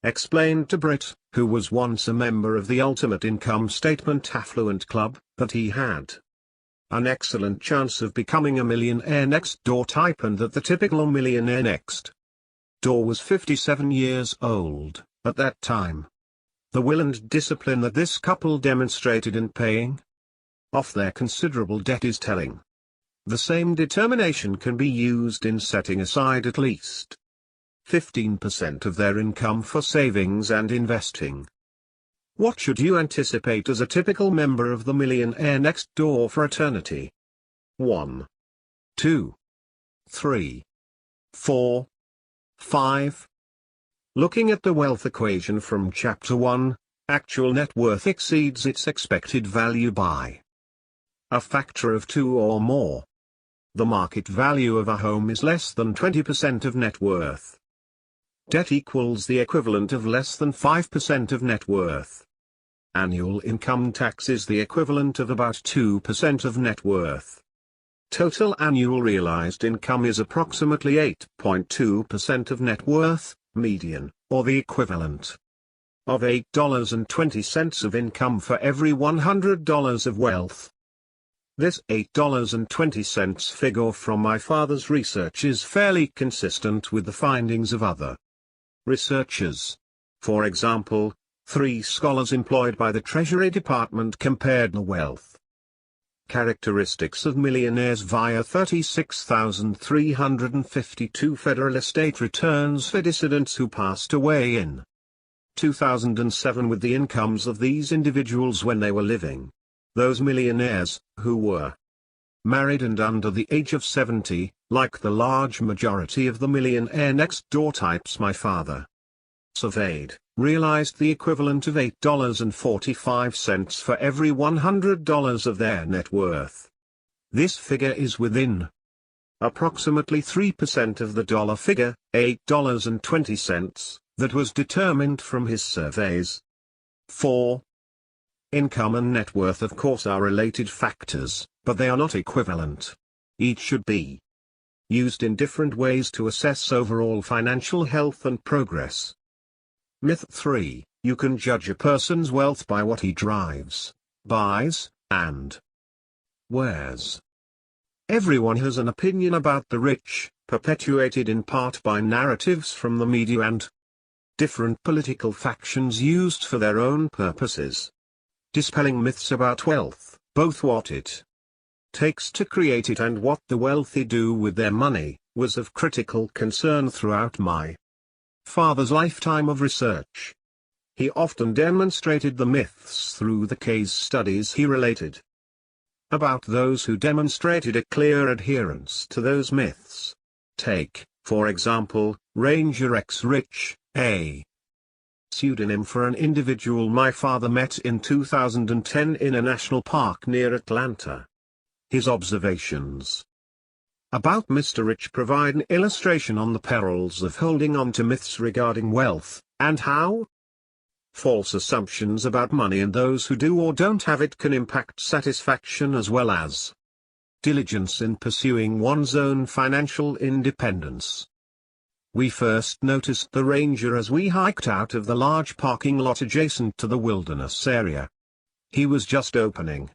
explained to Britt, who was once a member of the Ultimate Income Statement Affluent Club, that he had an excellent chance of becoming a millionaire next door type and that the typical millionaire next door was 57 years old, at that time. The will and discipline that this couple demonstrated in paying off their considerable debt is telling. The same determination can be used in setting aside at least 15% of their income for savings and investing. What should you anticipate as a typical member of the Millionaire Next Door fraternity? 1, 2, 3, 4, 5. Looking at the wealth equation from Chapter 1, actual net worth exceeds its expected value by a factor of 2 or more. The market value of a home is less than 20% of net worth. Debt equals the equivalent of less than 5% of net worth. Annual income tax is the equivalent of about 2% of net worth. Total annual realized income is approximately 8.2% of net worth, median, or the equivalent of $8.20 of income for every $100 of wealth. This $8.20 figure from my father's research is fairly consistent with the findings of other researchers. For example, 3 scholars employed by the Treasury Department compared the wealth characteristics of millionaires via 36,352 federal estate returns for dissidents who passed away in 2007 with the incomes of these individuals when they were living. Those millionaires, who were married and under the age of 70, like the large majority of the millionaire next door types my father surveyed, realized the equivalent of $8.45 for every $100 of their net worth. This figure is within approximately 3% of the dollar figure, $8.20, that was determined from his surveys. 4. Income and net worth of course are related factors, but they are not equivalent. Each should be used in different ways to assess overall financial health and progress. Myth 3. You can judge a person's wealth by what he drives, buys, and wears. Everyone has an opinion about the rich, perpetuated in part by narratives from the media and different political factions used for their own purposes. Dispelling myths about wealth, both what it takes to create it and what the wealthy do with their money, was of critical concern throughout my father's lifetime of research. He often demonstrated the myths through the case studies he related about those who demonstrated a clear adherence to those myths. Take, for example, Ranger X Rich, a pseudonym for an individual my father met in 2010 in a national park near Atlanta. His observations about Mr. Rich provide an illustration on the perils of holding on to myths regarding wealth, and how False assumptions about money and those who do or don't have it can impact satisfaction as well as diligence in pursuing one's own financial independence. We first noticed the ranger as we hiked out of the large parking lot adjacent to the wilderness area. He was just opening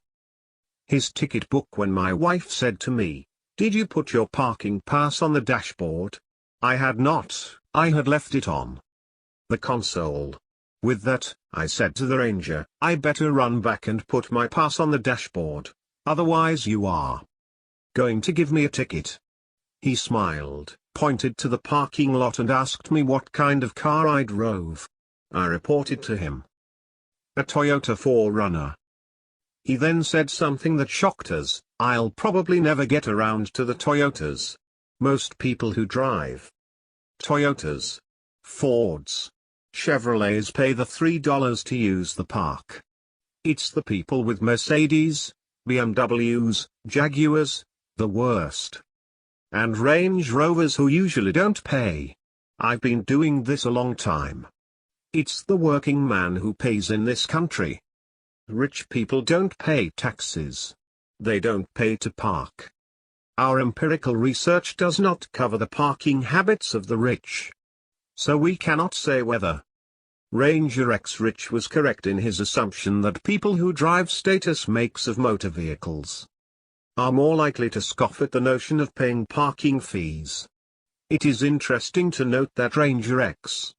his ticket book when my wife said to me, "Did you put your parking pass on the dashboard?" I had not, I had left it on the console. With that, I said to the ranger, "I better run back and put my pass on the dashboard, otherwise you are going to give me a ticket." He smiled, pointed to the parking lot and asked me what kind of car I drove. I reported to him a Toyota 4Runner. He then said something that shocked us: "I'll probably never get around to the Toyotas. Most people who drive Toyotas, Fords, Chevrolets pay the $3 to use the park. It's the people with Mercedes, BMWs, Jaguars, the worst, and Range Rovers who usually don't pay. I've been doing this a long time. It's the working man who pays in this country. Rich people don't pay taxes. They don't pay to park. Our empirical research does not cover the parking habits of the rich. So we cannot say whether Ranger X Rich was correct in his assumption that people who drive status makes of motor vehicles are more likely to scoff at the notion of paying parking fees. It is interesting to note that Ranger X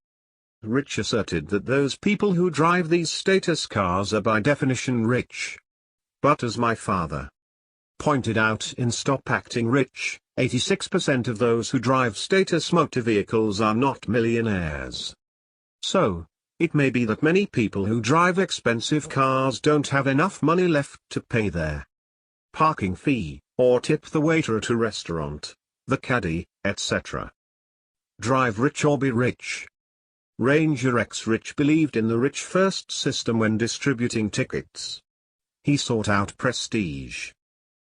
Rich asserted that those people who drive these status cars are by definition rich. But as my father pointed out in Stop Acting Rich, 86% of those who drive status motor vehicles are not millionaires. So, it may be that many people who drive expensive cars don't have enough money left to pay their parking fee, or tip the waiter at a restaurant, the caddy, etc. Drive rich or be rich. Ranger X Rich believed in the rich first system when distributing tickets. He sought out prestige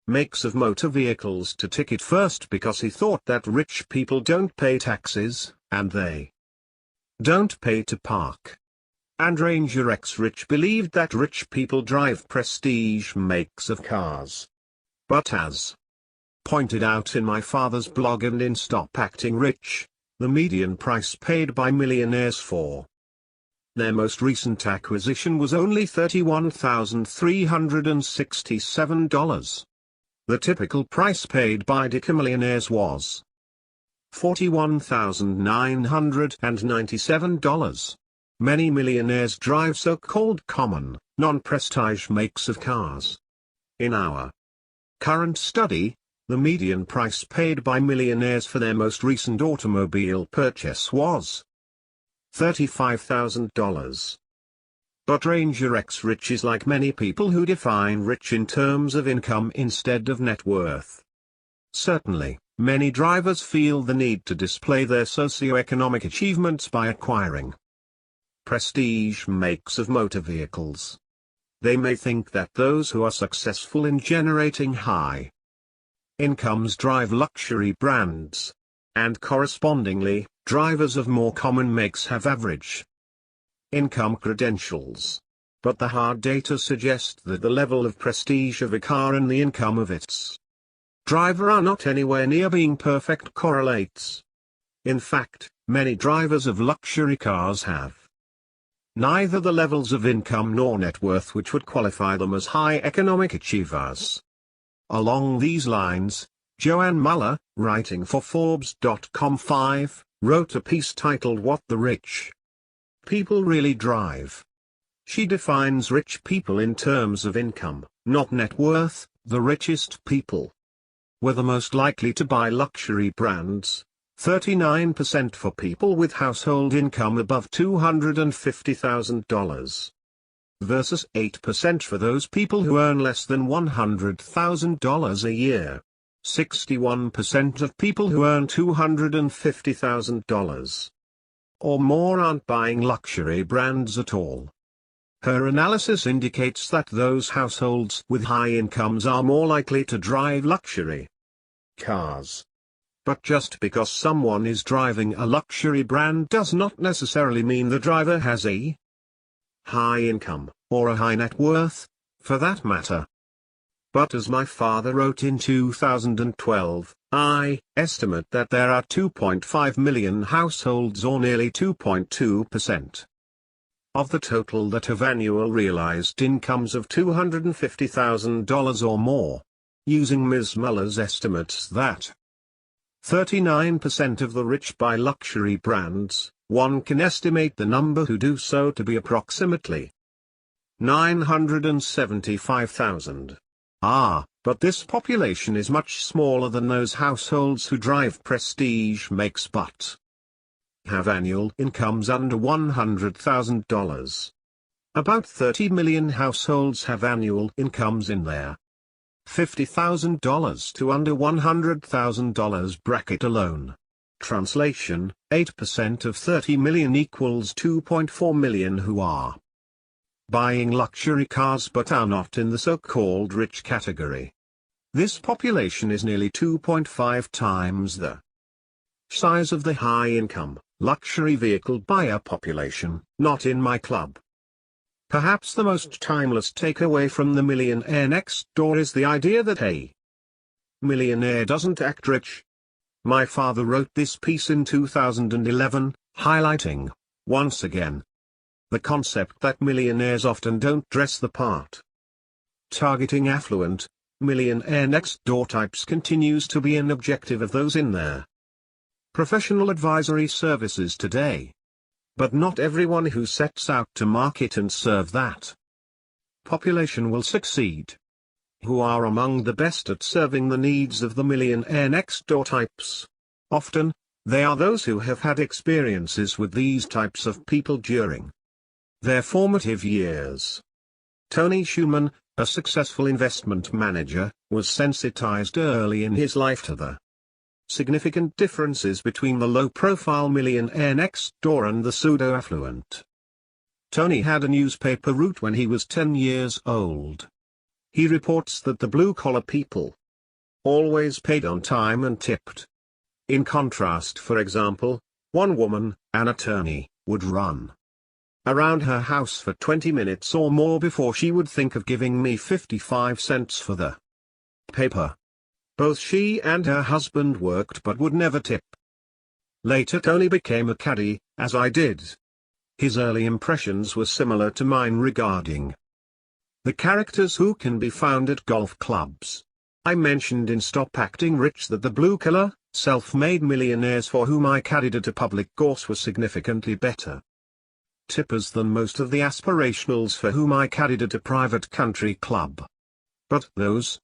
makes of motor vehicles to ticket first because he thought that rich people don't pay taxes, and they don't pay to park. And Ranger X Rich believed that rich people drive prestige makes of cars. But as pointed out in my father's blog and in Stop Acting Rich, the median price paid by millionaires for their most recent acquisition was only $31,367. The typical price paid by decamillionaires was $41,997. Many millionaires drive so-called common, non-prestige makes of cars. In our current study, the median price paid by millionaires for their most recent automobile purchase was $35,000. But Ranger X Rich is like many people who define rich in terms of income instead of net worth. Certainly, many drivers feel the need to display their socioeconomic achievements by acquiring prestige makes of motor vehicles. They may think that those who are successful in generating high incomes drive luxury brands, and correspondingly, drivers of more common makes have average income credentials. But the hard data suggest that the level of prestige of a car and the income of its driver are not anywhere near being perfect correlates. In fact, many drivers of luxury cars have neither the levels of income nor net worth which would qualify them as high economic achievers. Along these lines, Joanne Muller, writing for Forbes.com 5, wrote a piece titled "What the Rich People Really Drive." She defines rich people in terms of income, not net worth. The richest people were the most likely to buy luxury brands, 39% for people with household income above $250,000, versus 8% for those people who earn less than $100,000 a year. 61% of people who earn $250,000 or more aren't buying luxury brands at all. Her analysis indicates that those households with high incomes are more likely to drive luxury cars. But just because someone is driving a luxury brand does not necessarily mean the driver has a high income, or a high net worth, for that matter. But as my father wrote in 2012, I estimate that there are 2.5 million households, or nearly 2.2%, of the total that have annual realized incomes of $250,000 or more. Using Ms. Muller's estimates that 39% of the rich buy luxury brands, one can estimate the number who do so to be approximately 975,000. But this population is much smaller than those households who drive prestige makes but have annual incomes under $100,000. About 30 million households have annual incomes in their $50,000 to under $100,000 bracket alone. Translation: 8% of 30 million equals 2.4 million who are buying luxury cars but are not in the so-called rich category. This population is nearly 2.5 times the size of the high-income, luxury vehicle buyer population. Not in my club. Perhaps the most timeless takeaway from The Millionaire Next Door is the idea that a millionaire doesn't act rich. My father wrote this piece in 2011, highlighting, once again, the concept that millionaires often don't dress the part. Targeting affluent, millionaire next door types continues to be an objective of those in their professional advisory services today. But not everyone who sets out to market and serve that population will succeed. Who are among the best at serving the needs of the millionaire next door types? Often, they are those who have had experiences with these types of people during their formative years. Tony Schumann, a successful investment manager, was sensitized early in his life to the significant differences between the low-profile millionaire next door and the pseudo-affluent. Tony had a newspaper route when he was 10 years old. He reports that the blue-collar people always paid on time and tipped. In contrast, for example, one woman, an attorney, would run around her house for 20 minutes or more before she would think of giving me 55 cents for the paper. Both she and her husband worked but would never tip. Later Tony became a caddy, as I did. His early impressions were similar to mine regarding the characters who can be found at golf clubs. I mentioned in Stop Acting Rich that the blue-collar, self-made millionaires for whom I caddied at a public course were significantly better tippers than most of the aspirationals for whom I caddied at a private country club. But those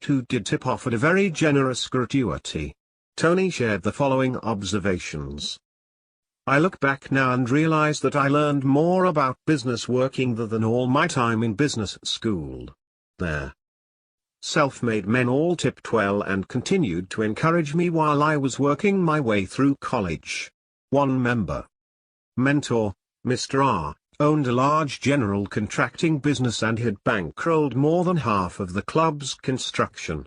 who did tip offered a very generous gratuity. Tony shared the following observations. I look back now and realize that I learned more about business working there than all my time in business school. There. Self-made men all tipped well and continued to encourage me while I was working my way through college. One member, mentor, Mr. R, owned a large general contracting business and had bankrolled more than half of the club's construction.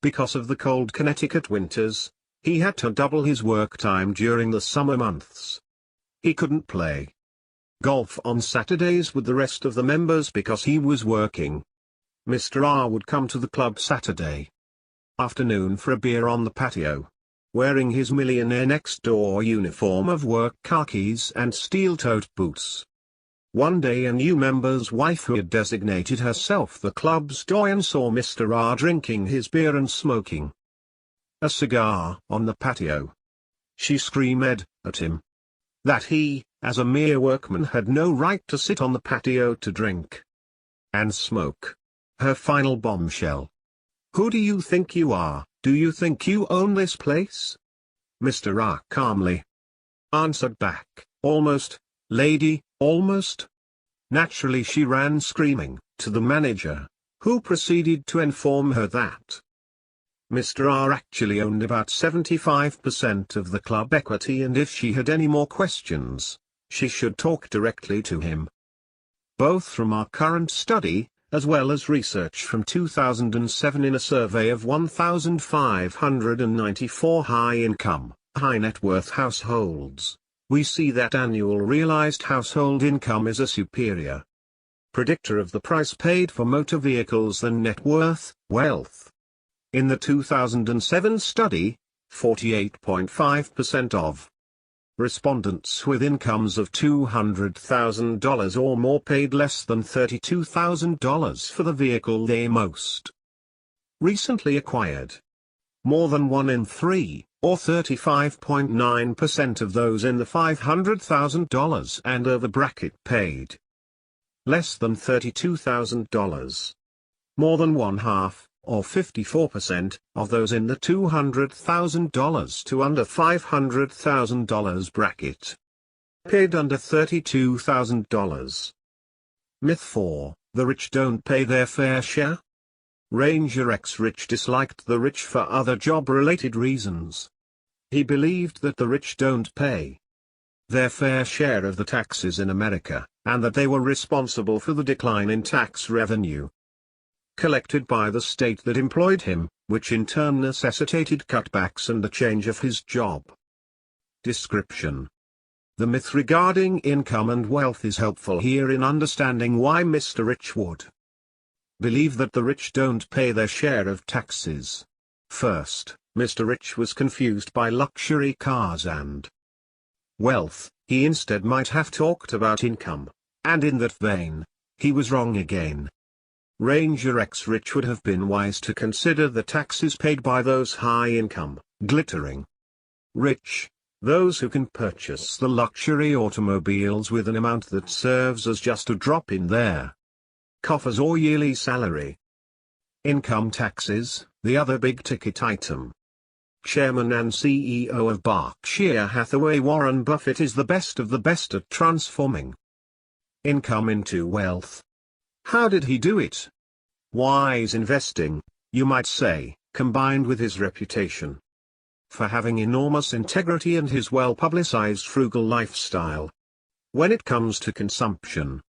Because of the cold Connecticut winters, he had to double his work time during the summer months. He couldn't play golf on Saturdays with the rest of the members because he was working. Mr. R would come to the club Saturday afternoon for a beer on the patio, wearing his millionaire next door uniform of work khakis and steel-toed boots. One day a new member's wife who had designated herself the club's doyen saw Mr. R drinking his beer and smoking a cigar on the patio. She screamed at him that he, as a mere workman, had no right to sit on the patio to drink and smoke. Her final bombshell. Who do you think you are? Do you think you own this place? Mr. R calmly answered back, almost, lady, almost. Naturally she ran screaming to the manager, who proceeded to inform her that Mr. R actually owned about 75% of the club equity, and if she had any more questions, she should talk directly to him. Both from our current study, as well as research from 2007 in a survey of 1,594 high-income, high-net-worth households, we see that annual realized household income is a superior predictor of the price paid for motor vehicles than net worth, wealth. In the 2007 study, 48.5% of respondents with incomes of $200,000 or more paid less than $32,000 for the vehicle they most recently acquired. More than 1 in 3, or 35.9% of those in the $500,000 and over bracket paid less than $32,000. More than 1/2, or 54%, of those in the $200,000 to under $500,000 bracket paid under $32,000. Myth 4, the rich don't pay their fair share. Ranger X Rich disliked the rich for other job-related reasons. He believed that the rich don't pay their fair share of the taxes in America, and that they were responsible for the decline in tax revenue collected by the state that employed him, which in turn necessitated cutbacks and the change of his job. Description: the myth regarding income and wealth is helpful here in understanding why Mr. Rich would believe that the rich don't pay their share of taxes. First, Mr. Rich was confused by luxury cars and wealth. He instead might have talked about income, and in that vein, he was wrong again. Ranger X Rich would have been wise to consider the taxes paid by those high-income, glittering rich, those who can purchase the luxury automobiles with an amount that serves as just a drop in their coffers or yearly salary. Income taxes, the other big-ticket item. Chairman and CEO of Berkshire Hathaway Warren Buffett is the best of the best at transforming income into wealth. How did he do it? Wise investing, you might say, combined with his reputation for having enormous integrity and his well-publicized frugal lifestyle. When it comes to consumption,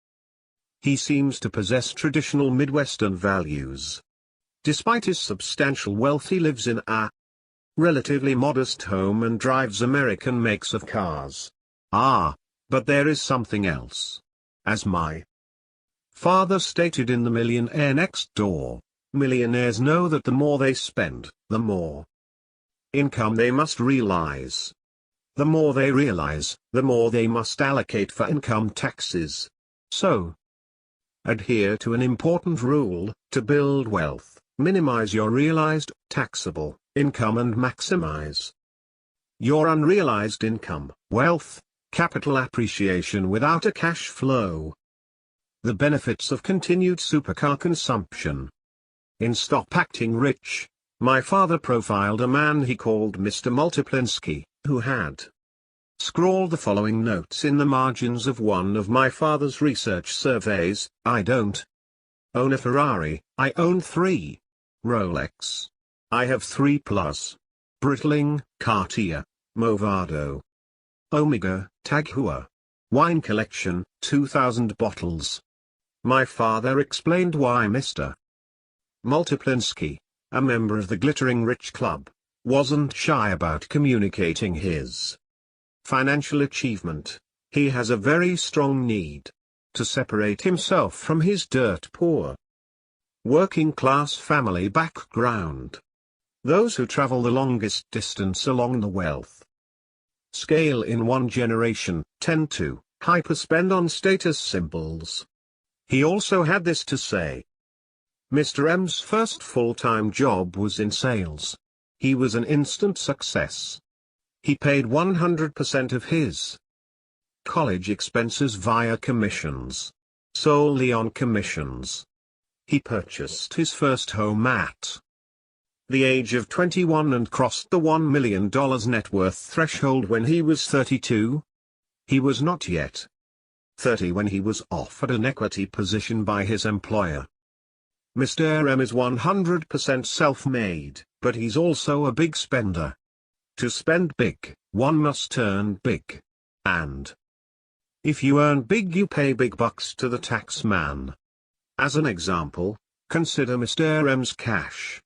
he seems to possess traditional Midwestern values. Despite his substantial wealth, he lives in a relatively modest home and drives American makes of cars. But there is something else. As my father stated in The Millionaire Next Door, millionaires know that the more they spend, the more income they must realize. The more they realize, the more they must allocate for income taxes. So, adhere to an important rule: to build wealth, minimize your realized, taxable income and maximize your unrealized income, wealth, capital appreciation without a cash flow. The benefits of continued supercar consumption. In Stop Acting Rich, my father profiled a man he called Mr. Multiplinsky, who had scrawled the following notes in the margins of one of my father's research surveys: I don't own a Ferrari, I own 3 Rolex. I have 3 plus Breitling, Cartier, Movado, Omega, Tag Heuer. Wine collection, 2,000 bottles. My father explained why Mr. Multiplinsky, a member of the Glittering Rich Club, wasn't shy about communicating his financial achievement. He has a very strong need to separate himself from his dirt poor working-class family background. Those who travel the longest distance along the wealth scale in one generation tend to hyperspend on status symbols. He also had this to say. Mr. M's first full-time job was in sales. He was an instant success. He paid 100% of his college expenses via commissions. Solely on commissions. He purchased his first home at the age of 21 and crossed the $1 million net worth threshold when he was 32. He was not yet 30 when he was offered an equity position by his employer. Mr. M is 100% self-made, but he's also a big spender. To spend big, one must earn big. And if you earn big, you pay big bucks to the tax man. As an example, consider Mr. M's cash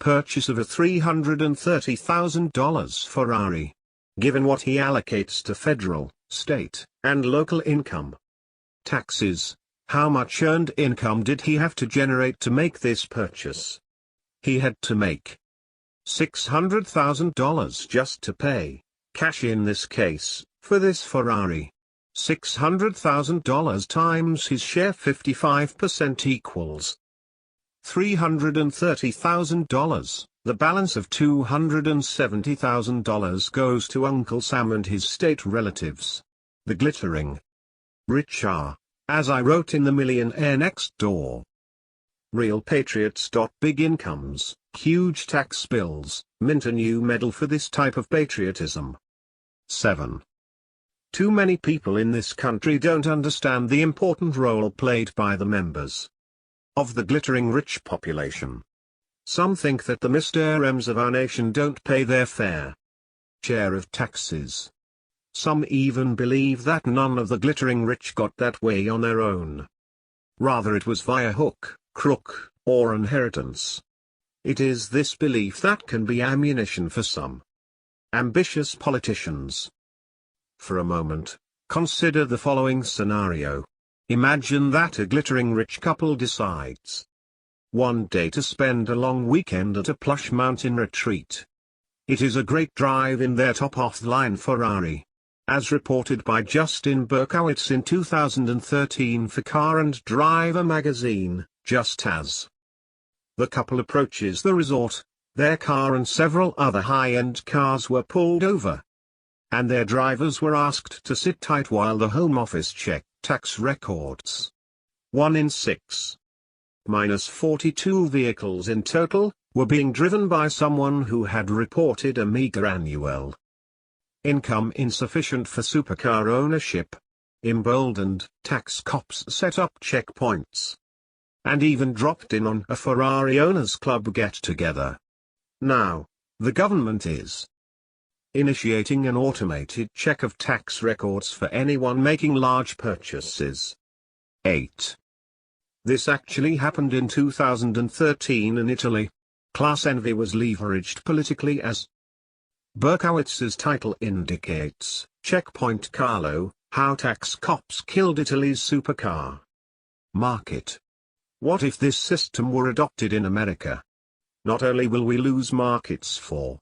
purchase of a $330,000 Ferrari. given what he allocates to federal, state, and local income. Taxes. How much earned income did he have to generate to make this purchase? He had to make $600,000 just to pay, cash in this case, for this Ferrari. $600,000 times his share 55% equals $330,000. The balance of $270,000 goes to Uncle Sam and his state relatives. The glittering rich are, as I wrote in The Millionaire Next Door, real patriots. Big incomes, huge tax bills, mint a new medal for this type of patriotism. 7. Too many people in this country don't understand the important role played by the members of the glittering rich population. Some think that the Mr. M's of our nation don't pay their fair share of taxes. Some even believe that none of the glittering rich got that way on their own. Rather it was via hook, crook, or inheritance. It is this belief that can be ammunition for some ambitious politicians. For a moment, consider the following scenario. Imagine that a glittering rich couple decides one day to spend a long weekend at a plush mountain retreat. It is a great drive in their top-off-the-line Ferrari. As reported by Justin Berkowitz in 2013 for Car and Driver magazine, just as the couple approaches the resort, their car and several other high-end cars were pulled over, and their drivers were asked to sit tight while the Home Office checked tax records. 1 in 6, minus 42 vehicles in total, were being driven by someone who had reported a meager annual income insufficient for supercar ownership. Emboldened, tax cops set up checkpoints and even dropped in on a Ferrari owners club get-together. Now, the government is initiating an automated check of tax records for anyone making large purchases. 8. This actually happened in 2013 in Italy. Class envy was leveraged politically, as Berkowitz's title indicates. Checkpoint Carlo, How Tax Cops Killed Italy's Supercar Market. What if this system were adopted in America? Not only will we lose markets for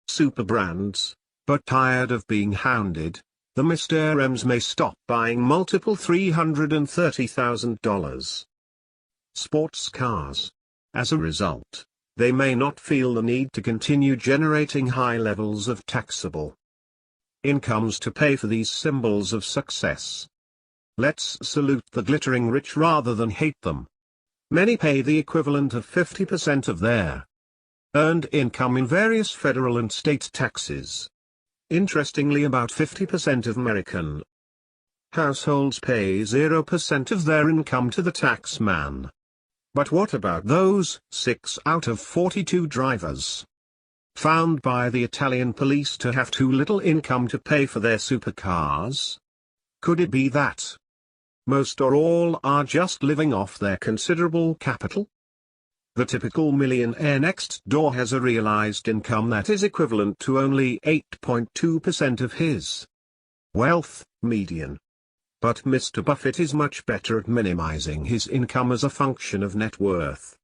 super brands, but tired of being hounded, the Mr. M's may stop buying multiple $330,000 sports cars. As a result, they may not feel the need to continue generating high levels of taxable incomes to pay for these symbols of success. Let's salute the glittering rich rather than hate them. Many pay the equivalent of 50% of their earned income in various federal and state taxes. Interestingly, about 50% of American households pay 0% of their income to the tax man. But what about those 6 out of 42 drivers found by the Italian police to have too little income to pay for their supercars? Could it be that most or all are just living off their considerable capital? The typical millionaire next door has a realized income that is equivalent to only 8.2% of his wealth median. But Mr. Buffett is much better at minimizing his income as a function of net worth.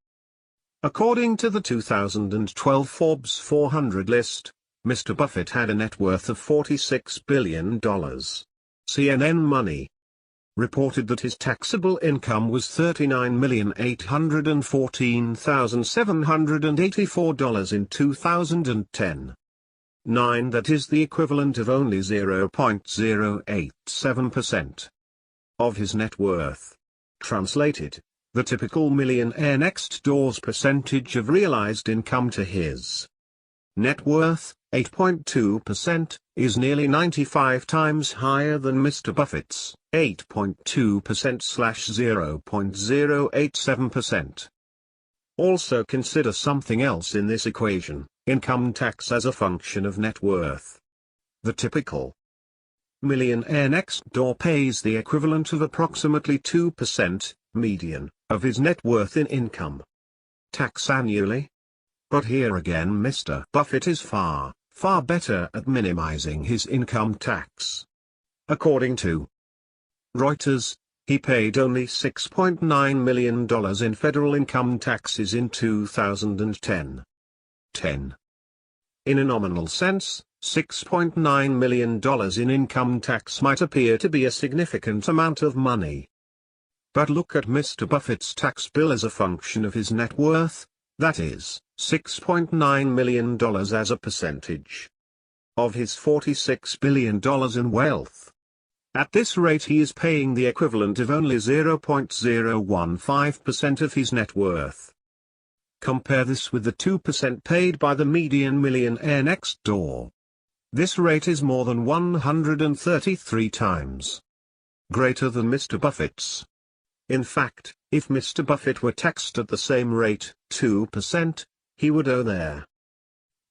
According to the 2012 Forbes 400 list, Mr. Buffett had a net worth of $46 billion. CNN Money reported that his taxable income was $39,814,784 in 2010. That is the equivalent of only 0.087% of his net worth. Translated, the typical millionaire next door's percentage of realized income to his net worth, 8.2%, is nearly 95 times higher than Mr. Buffett's 8.2%/0.087%. Also consider something else in this equation: income tax as a function of net worth. The typical millionaire next door pays the equivalent of approximately 2%, median, of his net worth in income tax annually. But here again Mr. Buffett is far, far better at minimizing his income tax. According to Reuters, he paid only $6.9 million in federal income taxes in 2010. In a nominal sense, $6.9 million in income tax might appear to be a significant amount of money. But look at Mr. Buffett's tax bill as a function of his net worth, that is, $6.9 million as a percentage of his $46 billion in wealth. At this rate he is paying the equivalent of only 0.015% of his net worth. Compare this with the 2% paid by the median millionaire next door. This rate is more than 133 times greater than Mr. Buffett's. In fact, if Mr. Buffett were taxed at the same rate, 2%, he would owe their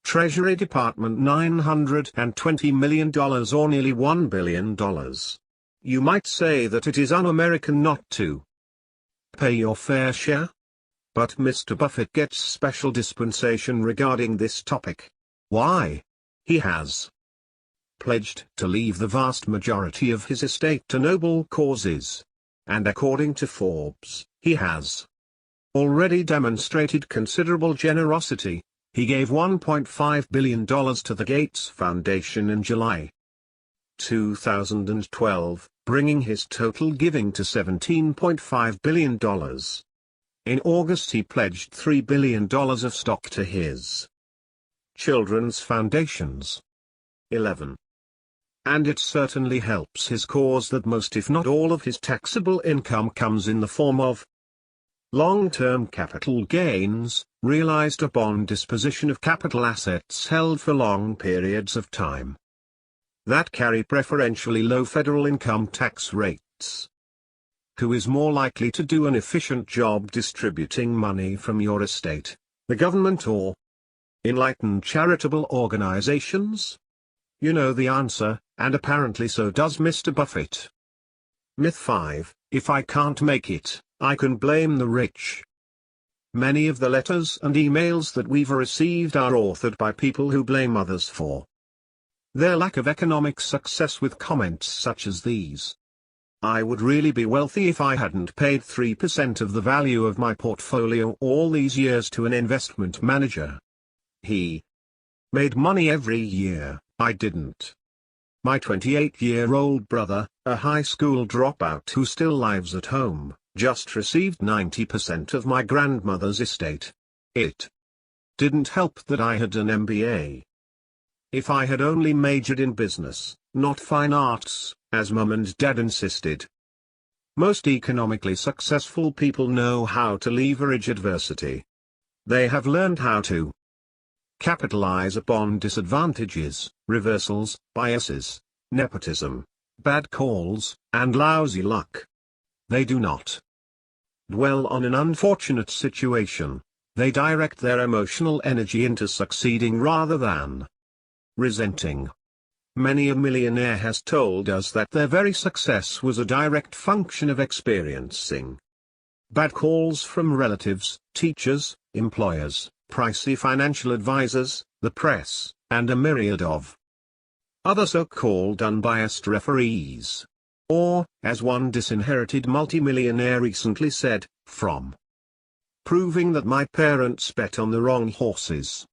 Treasury Department $920 million or nearly $1 billion. You might say that it is un-American not to pay your fair share. But Mr. Buffett gets special dispensation regarding this topic. Why? He has pledged to leave the vast majority of his estate to noble causes. And according to Forbes, he has already demonstrated considerable generosity. He gave $1.5 billion to the Gates Foundation in July 2012, bringing his total giving to $17.5 billion. In August he pledged $3 billion of stock to his children's foundations. 11. And it certainly helps his cause that most if not all of his taxable income comes in the form of long-term capital gains, realized upon disposition of capital assets held for long periods of time that carry preferentially low federal income tax rates. Who is more likely to do an efficient job distributing money from your estate, the government or enlightened charitable organizations? You know the answer, and apparently so does Mr. Buffett. Myth 5, if I can't make it, I can blame the rich. Many of the letters and emails that we've received are authored by people who blame others for their lack of economic success with comments such as these. I would really be wealthy if I hadn't paid 3% of the value of my portfolio all these years to an investment manager. He made money every year, I didn't. My 28-year-old brother, a high school dropout who still lives at home, just received 90% of my grandmother's estate. It didn't help that I had an MBA. If I had only majored in business, not fine arts, as Mum and Dad insisted. Most economically successful people know how to leverage adversity. They have learned how to capitalize upon disadvantages, reversals, biases, nepotism, bad calls, and lousy luck. They do not dwell on an unfortunate situation. They direct their emotional energy into succeeding rather than resenting. Many a millionaire has told us that their very success was a direct function of experiencing bad calls from relatives, teachers, employers, pricey financial advisors, the press, and a myriad of other so-called unbiased referees. Or, as one disinherited multimillionaire recently said, from proving that my parents bet on the wrong horses.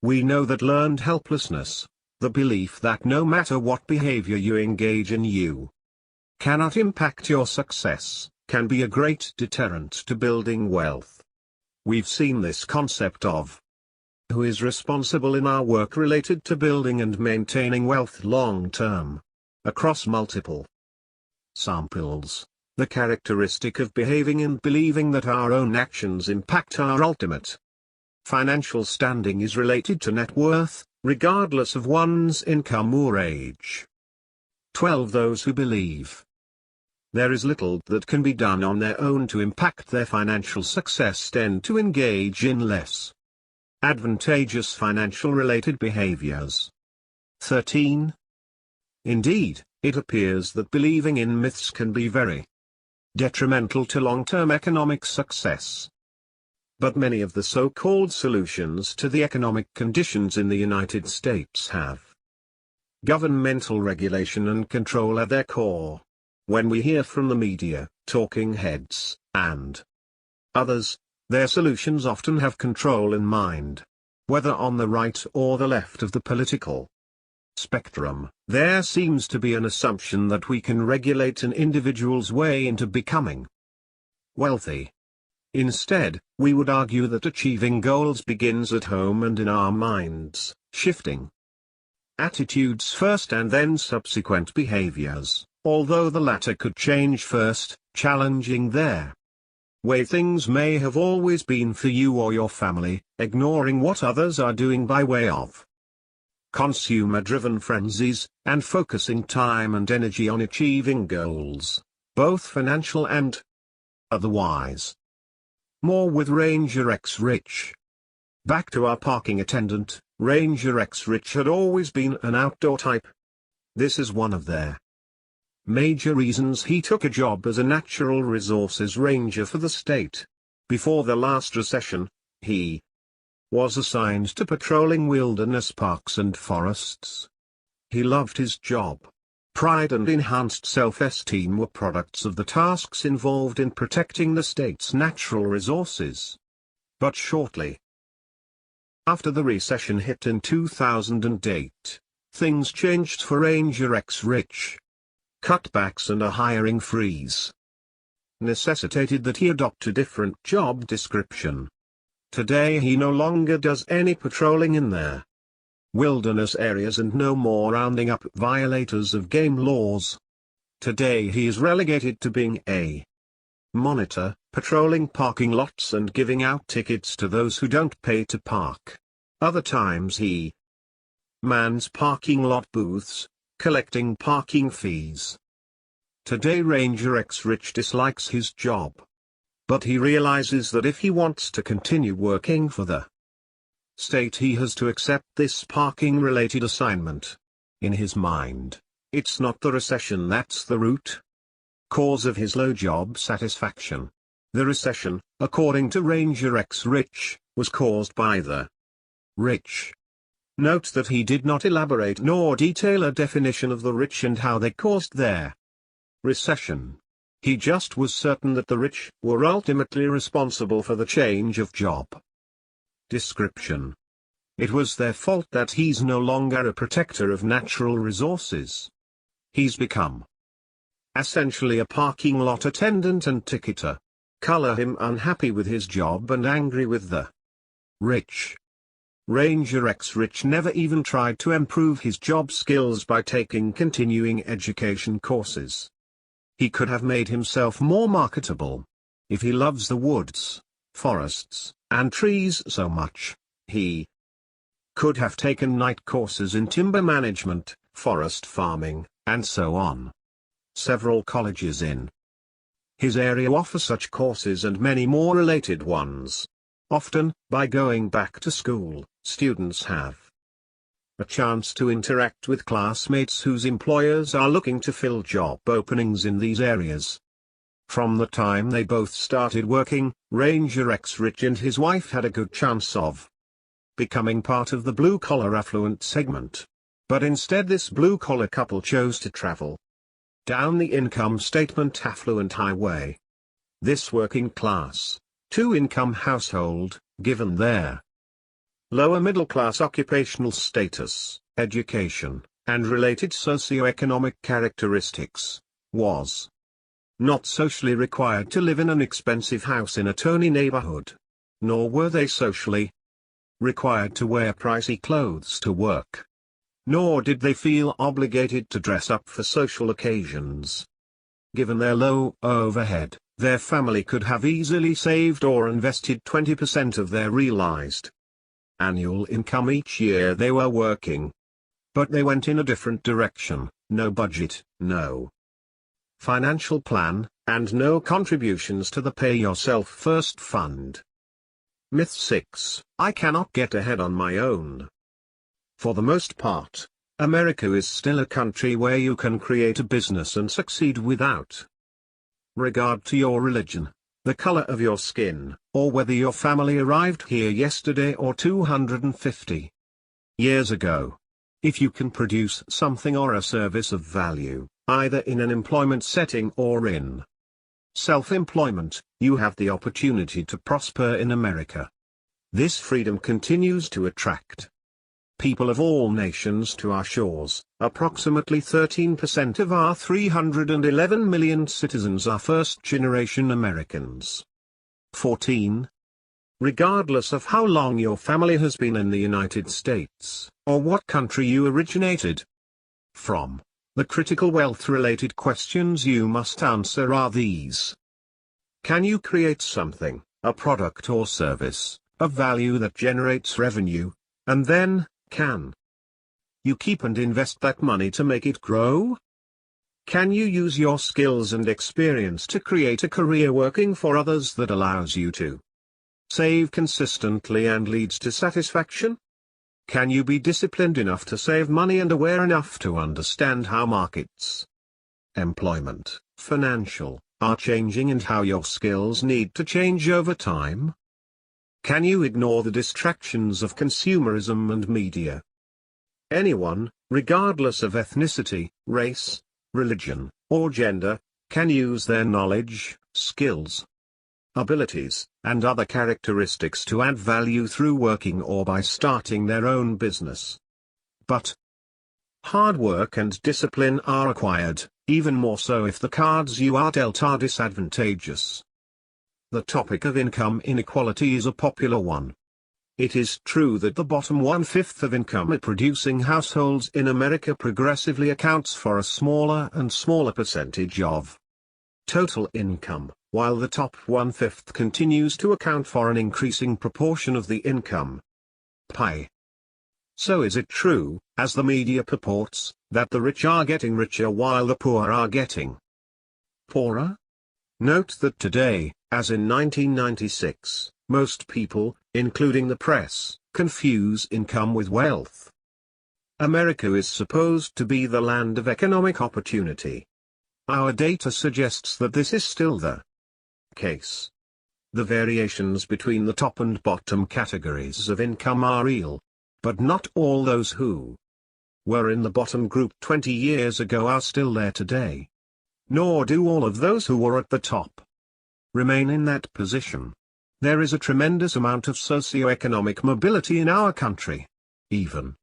We know that learned helplessness, the belief that no matter what behavior you engage in you cannot impact your success, can be a great deterrent to building wealth. We've seen this concept of who is responsible in our work related to building and maintaining wealth long term, across multiple samples, the characteristic of behaving and believing that our own actions impact our ultimate financial standing is related to net worth, regardless of one's income or age. 12. Those who believe there is little that can be done on their own to impact their financial success tend to engage in less advantageous financial-related behaviors. 13. Indeed, it appears that believing in myths can be very detrimental to long-term economic success. But many of the so-called solutions to the economic conditions in the United States have governmental regulation and control at their core. When we hear from the media, talking heads, and others, their solutions often have control in mind. Whether on the right or the left of the political spectrum, there seems to be an assumption that we can regulate an individual's way into becoming wealthy. Instead, we would argue that achieving goals begins at home and in our minds, shifting attitudes first and then subsequent behaviors, although the latter could change first, challenging their way things may have always been for you or your family, ignoring what others are doing by way of consumer-driven frenzies, and focusing time and energy on achieving goals, both financial and otherwise. More with Ranger X Rich. Back to our parking attendant, Ranger X Rich had always been an outdoor type. This is one of their major reasons he took a job as a natural resources ranger for the state. Before the last recession, he was assigned to patrolling wilderness parks and forests. He loved his job. Pride and enhanced self-esteem were products of the tasks involved in protecting the state's natural resources. But shortly after the recession hit in 2008, things changed for Ranger X Rich. Cutbacks and a hiring freeze necessitated that he adopt a different job description. Today he no longer does any patrolling in their wilderness areas and no more rounding up violators of game laws. Today he is relegated to being a monitor, patrolling parking lots and giving out tickets to those who don't pay to park. Other times he mans parking lot booths, collecting parking fees. Today Ranger X Rich dislikes his job. But he realizes that if he wants to continue working for the state he has to accept this parking-related assignment. In his mind, it's not the recession that's the root cause of his low job satisfaction. The recession, according to Ranger X Rich, was caused by the rich. Note that he did not elaborate nor detail a definition of the rich and how they caused their recession. He just was certain that the rich were ultimately responsible for the change of job description. It was their fault that he's no longer a protector of natural resources. He's become essentially a parking lot attendant and ticketer. Color him unhappy with his job and angry with the rich. Ranger X Rich never even tried to improve his job skills by taking continuing education courses. He could have made himself more marketable. If he loves the woods, forests, and trees so much, he could have taken night courses in timber management, forest farming, and so on. Several colleges in his area offer such courses and many more related ones. Often, by going back to school, students have a chance to interact with classmates whose employers are looking to fill job openings in these areas. From the time they both started working, Ranger X Rich and his wife had a good chance of becoming part of the blue-collar affluent segment. But instead this blue-collar couple chose to travel down the income statement affluent highway. This working-class, two-income household, given their lower middle-class occupational status, education, and related socioeconomic characteristics, was not socially required to live in an expensive house in a Tony neighborhood. Nor were they socially required to wear pricey clothes to work. Nor did they feel obligated to dress up for social occasions. Given their low overhead, their family could have easily saved or invested 20% of their realized annual income each year they were working. But they went in a different direction: no budget, no financial plan, and no contributions to the Pay Yourself First fund. Myth 6: I cannot get ahead on my own. For the most part, America is still a country where you can create a business and succeed without regard to your religion, the color of your skin, or whether your family arrived here yesterday or 250 years ago. If you can produce something or a service of value, either in an employment setting or in self-employment, you have the opportunity to prosper in America. This freedom continues to attract people of all nations to our shores. Approximately 13% of our 311 million citizens are first-generation Americans. 14. Regardless of how long your family has been in the United States, or what country you originated from, the critical wealth-related questions you must answer are these. Can you create something, a product or service, of value that generates revenue, and then, can you keep and invest that money to make it grow? Can you use your skills and experience to create a career working for others that allows you to save consistently and leads to satisfaction? Can you be disciplined enough to save money and aware enough to understand how markets, employment, financial, are changing and how your skills need to change over time? Can you ignore the distractions of consumerism and media? Anyone, regardless of ethnicity, race, religion, or gender, can use their knowledge, skills, abilities, and other characteristics to add value through working or by starting their own business. But hard work and discipline are required, even more so if the cards you are dealt are disadvantageous. The topic of income inequality is a popular one. It is true that the bottom one-fifth of income-producing households in America progressively accounts for a smaller and smaller percentage of total income, while the top one-fifth continues to account for an increasing proportion of the income pie. So is it true, as the media purports, that the rich are getting richer while the poor are getting poorer? Note that today, as in 1996, most people, including the press, confuse income with wealth. America is supposed to be the land of economic opportunity. Our data suggests that this is still the case. The variations between the top and bottom categories of income are real, but not all those who were in the bottom group 20 years ago are still there today. Nor do all of those who were at the top remain in that position. There is a tremendous amount of socio-economic mobility in our country. Even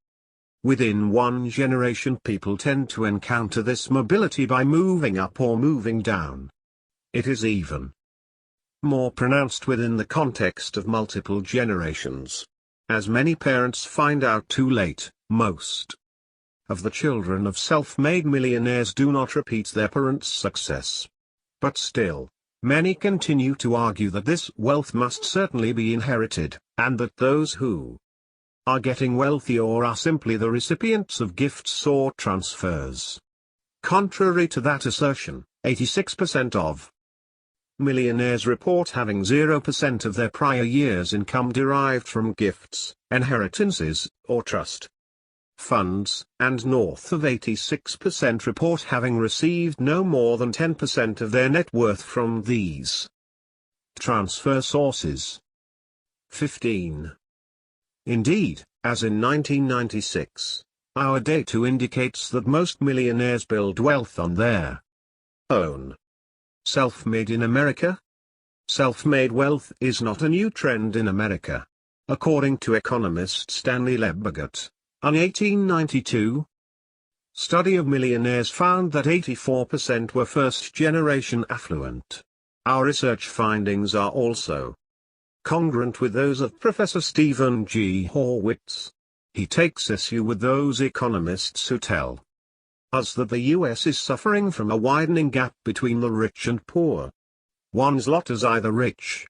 within one generation, people tend to encounter this mobility by moving up or moving down. It is even more pronounced within the context of multiple generations. As many parents find out too late, most of the children of self-made millionaires do not repeat their parents' success. But still, many continue to argue that this wealth must certainly be inherited, and that those who are getting wealthy or are simply the recipients of gifts or transfers. Contrary to that assertion, 86% of millionaires report having 0% of their prior year's income derived from gifts, inheritances, or trust funds, and north of 86% report having received no more than 10% of their net worth from these transfer sources. 15. Indeed, as in 1996, our data indicates that most millionaires build wealth on their own. Self-made in America? Self-made wealth is not a new trend in America. According to economist Stanley an 1892 study of millionaires found that 84% were first-generation affluent. Our research findings are also congruent with those of Professor Stephen G. Horwitz. He takes issue with those economists who tell us that the U.S. is suffering from a widening gap between the rich and poor. One's lot as either rich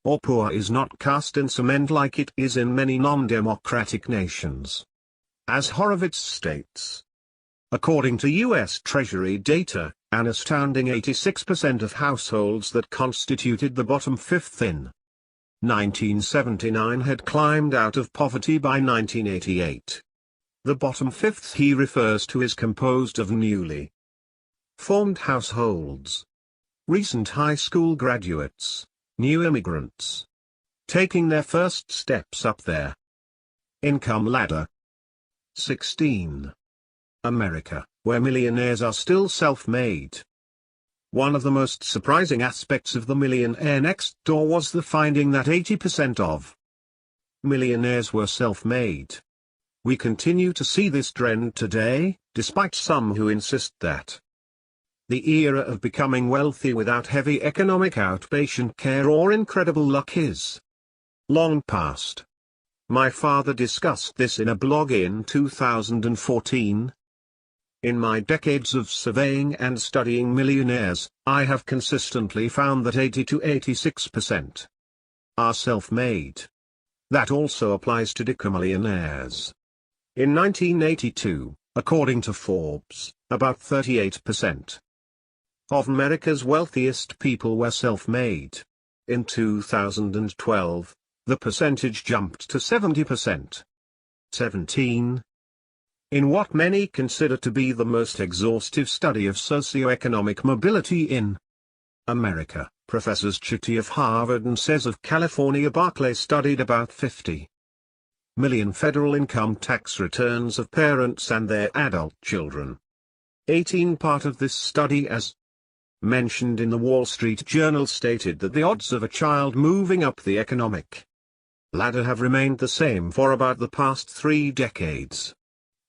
or poor is not cast in cement like it is in many non-democratic nations. As Horowitz states, according to U.S. Treasury data, an astounding 86% of households that constituted the bottom fifth in 1979 had climbed out of poverty by 1988. The bottom fifth he refers to is composed of newly formed households. recent high school graduates, new immigrants, taking their first steps up their income ladder. 16. America, where millionaires are still self-made. One of the most surprising aspects of the Millionaire Next Door was the finding that 80% of millionaires were self-made. We continue to see this trend today, despite some who insist that the era of becoming wealthy without heavy economic outpatient care or incredible luck is long past. My father discussed this in a blog in 2014. In my decades of surveying and studying millionaires, I have consistently found that 80 to 86% are self-made. That also applies to decamillionaires. In 1982, according to Forbes, about 38% of America's wealthiest people were self-made. In 2012, the percentage jumped to 70%. 17. In what many consider to be the most exhaustive study of socioeconomic mobility in America, Professors Chitty of Harvard and Says of California Barclay studied about 50 million federal income tax returns of parents and their adult children. 18. Part of this study, as mentioned in the Wall Street Journal, stated that the odds of a child moving up the economic ladder have remained the same for about the past 3 decades.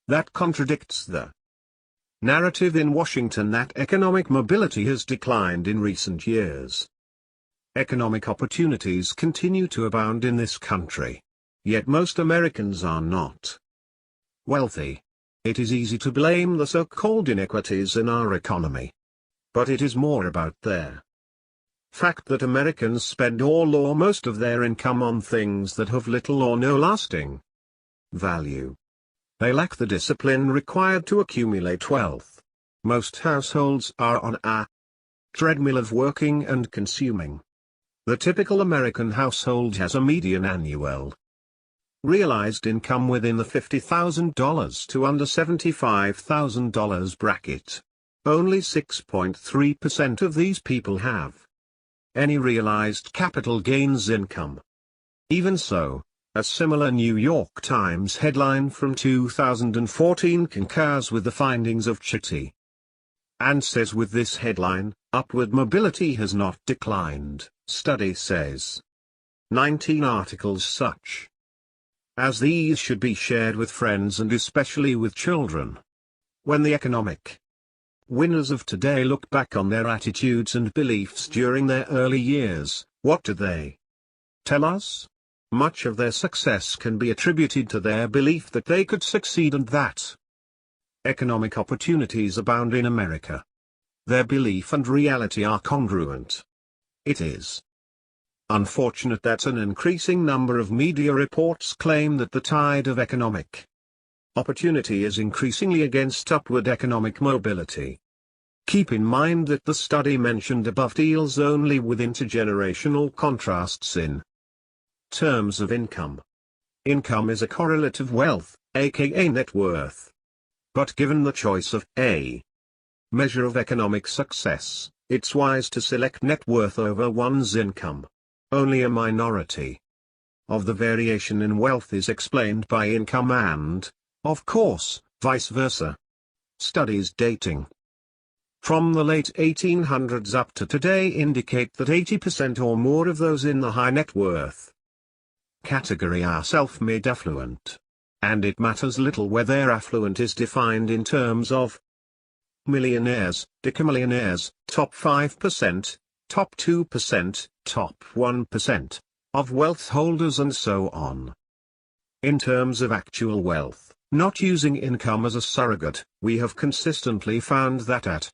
That contradicts the narrative in Washington that economic mobility has declined in recent years. Economic opportunities continue to abound in this country. Yet most Americans are not wealthy. It is easy to blame the so-called inequities in our economy. But it is more about their fact that Americans spend all or most of their income on things that have little or no lasting value. They lack the discipline required to accumulate wealth. Most households are on a treadmill of working and consuming. The typical American household has a median annual realized income within the $50,000 to under $75,000 bracket. Only 6.3% of these people have any realized capital gains income. Even so, a similar New York Times headline from 2014 concurs with the findings of Chitty and says with this headline, "Upward mobility has not declined," study says. 19 articles such as these should be shared with friends and especially with children. When the economic winners of today look back on their attitudes and beliefs during their early years, what do they tell us? Much of their success can be attributed to their belief that they could succeed and that economic opportunities abound in America. Their belief and reality are congruent. It is unfortunate that an increasing number of media reports claim that the tide of economic opportunity is increasingly against upward economic mobility. Keep in mind that the study mentioned above deals only with intergenerational contrasts in terms of income. Income is a correlate of wealth, aka net worth. But given the choice of a measure of economic success, it's wise to select net worth over one's income. Only a minority of the variation in wealth is explained by income and, of course, vice versa. Studies dating from the late 1800s up to today indicate that 80% or more of those in the high net worth category are self-made affluent. And it matters little whether affluent is defined in terms of millionaires, decamillionaires, top 5%, top 2%, top 1% of wealth holders and so on. In terms of actual wealth, not using income as a surrogate, we have consistently found that at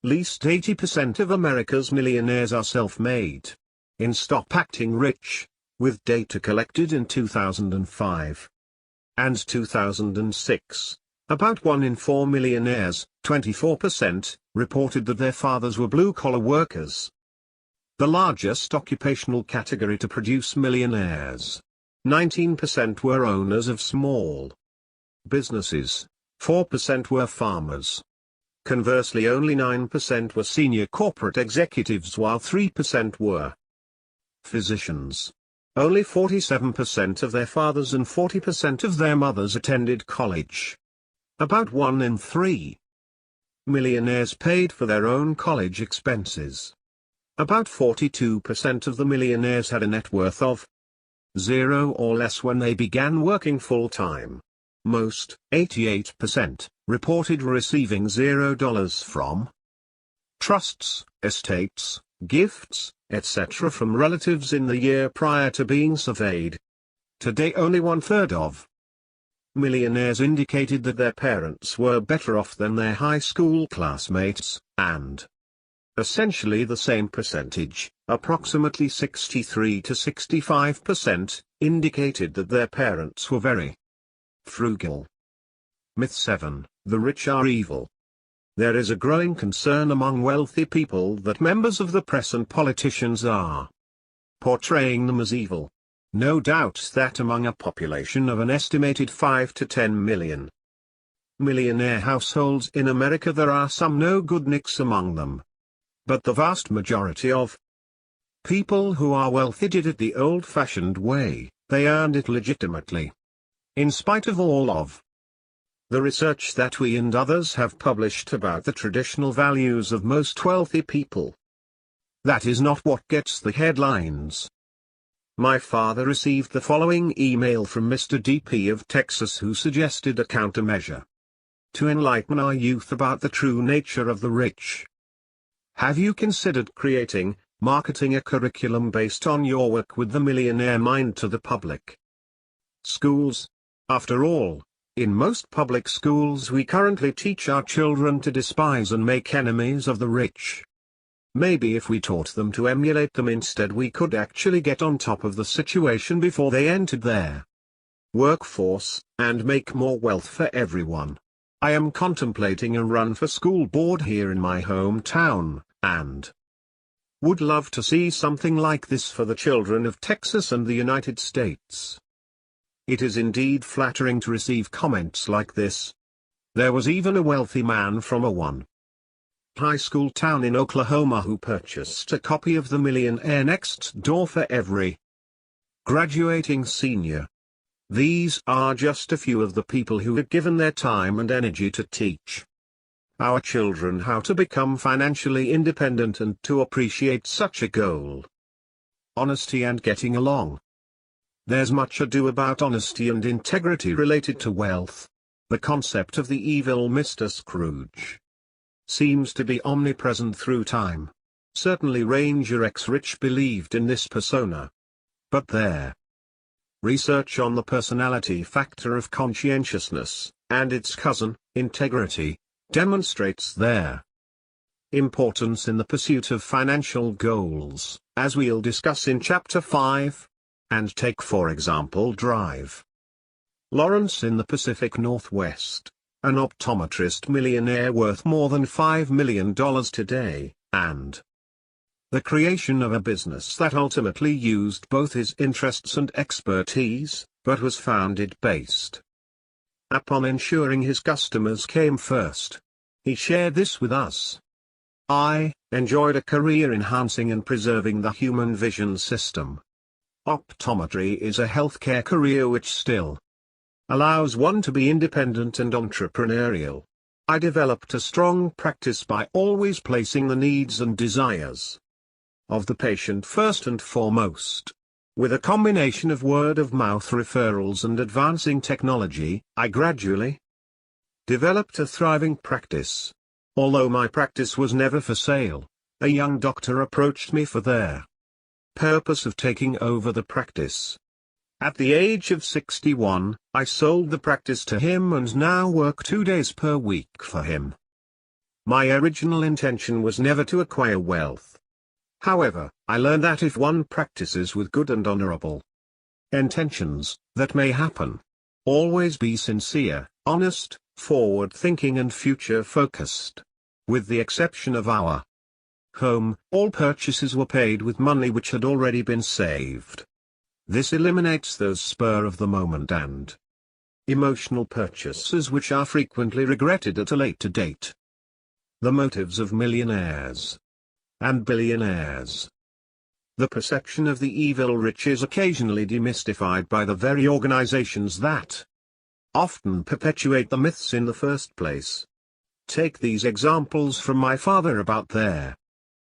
least 80% of America's millionaires are self-made. In Stop Acting Rich, with data collected in 2005 and 2006, about 1 in 4 millionaires, 24%, reported that their fathers were blue-collar workers. The largest occupational category to produce millionaires. 19% were owners of small businesses, 4% were farmers. Conversely, only 9% were senior corporate executives while 3% were physicians. Only 47% of their fathers and 40% of their mothers attended college. About 1 in 3 millionaires paid for their own college expenses. About 42% of the millionaires had a net worth of 0 or less when they began working full-time. Most, 88%, reported receiving $0 from trusts, estates, gifts, etc. from relatives in the year prior to being surveyed. Today only 1/3 of millionaires indicated that their parents were better off than their high school classmates, and essentially the same percentage, approximately 63 to 65%, indicated that their parents were very frugal. Myth 7, the rich are evil. There is a growing concern among wealthy people that members of the press and politicians are portraying them as evil. No doubt that among a population of an estimated 5 to 10 million millionaire households in America, there are some no-good nicks among them. But the vast majority of people who are wealthy did it the old-fashioned way. They earned it legitimately. In spite of all of the research that we and others have published about the traditional values of most wealthy people, that is not what gets the headlines. My father received the following email from Mr. DP of Texas, who suggested a countermeasure to enlighten our youth about the true nature of the rich. Have you considered creating, marketing a curriculum based on your work with the millionaire mind to the public schools? After all, in most public schools we currently teach our children to despise and make enemies of the rich. Maybe if we taught them to emulate them instead, we could actually get on top of the situation before they entered their workforce, and make more wealth for everyone. I am contemplating a run for school board here in my hometown, and would love to see something like this for the children of Texas and the United States. It is indeed flattering to receive comments like this. There was even a wealthy man from a one high school town in Oklahoma who purchased a copy of The Millionaire Next Door for every graduating senior. These are just a few of the people who have given their time and energy to teach our children how to become financially independent and to appreciate such a goal. Honesty and getting along. There's much ado about honesty and integrity related to wealth. The concept of the evil Mr. Scrooge seems to be omnipresent through time. Certainly Ranger X Rich believed in this persona. But their research on the personality factor of conscientiousness, and its cousin, integrity, demonstrates their importance in the pursuit of financial goals, as we'll discuss in Chapter 5. And take for example Drive Lawrence in the Pacific Northwest, an optometrist millionaire worth more than $5 million today, and the creation of a business that ultimately used both his interests and expertise, but was founded based upon ensuring his customers came first. He shared this with us. I enjoyed a career enhancing and preserving the human vision system. Optometry is a healthcare career which still allows one to be independent and entrepreneurial. I developed a strong practice by always placing the needs and desires of the patient first and foremost. With a combination of word-of-mouth referrals and advancing technology, I gradually developed a thriving practice. Although my practice was never for sale, a young doctor approached me for their purpose of taking over the practice. At the age of 61, I sold the practice to him and now work 2 days per week for him. My original intention was never to acquire wealth. However, I learned that if one practices with good and honorable intentions, that may happen. Always be sincere, honest, forward-thinking and future-focused. With the exception of our home, all purchases were paid with money which had already been saved. This eliminates those spur-of-the-moment and emotional purchases which are frequently regretted at a later date. The motives of millionaires and billionaires. The perception of the evil rich is occasionally demystified by the very organizations that often perpetuate the myths in the first place. Take these examples from my father about their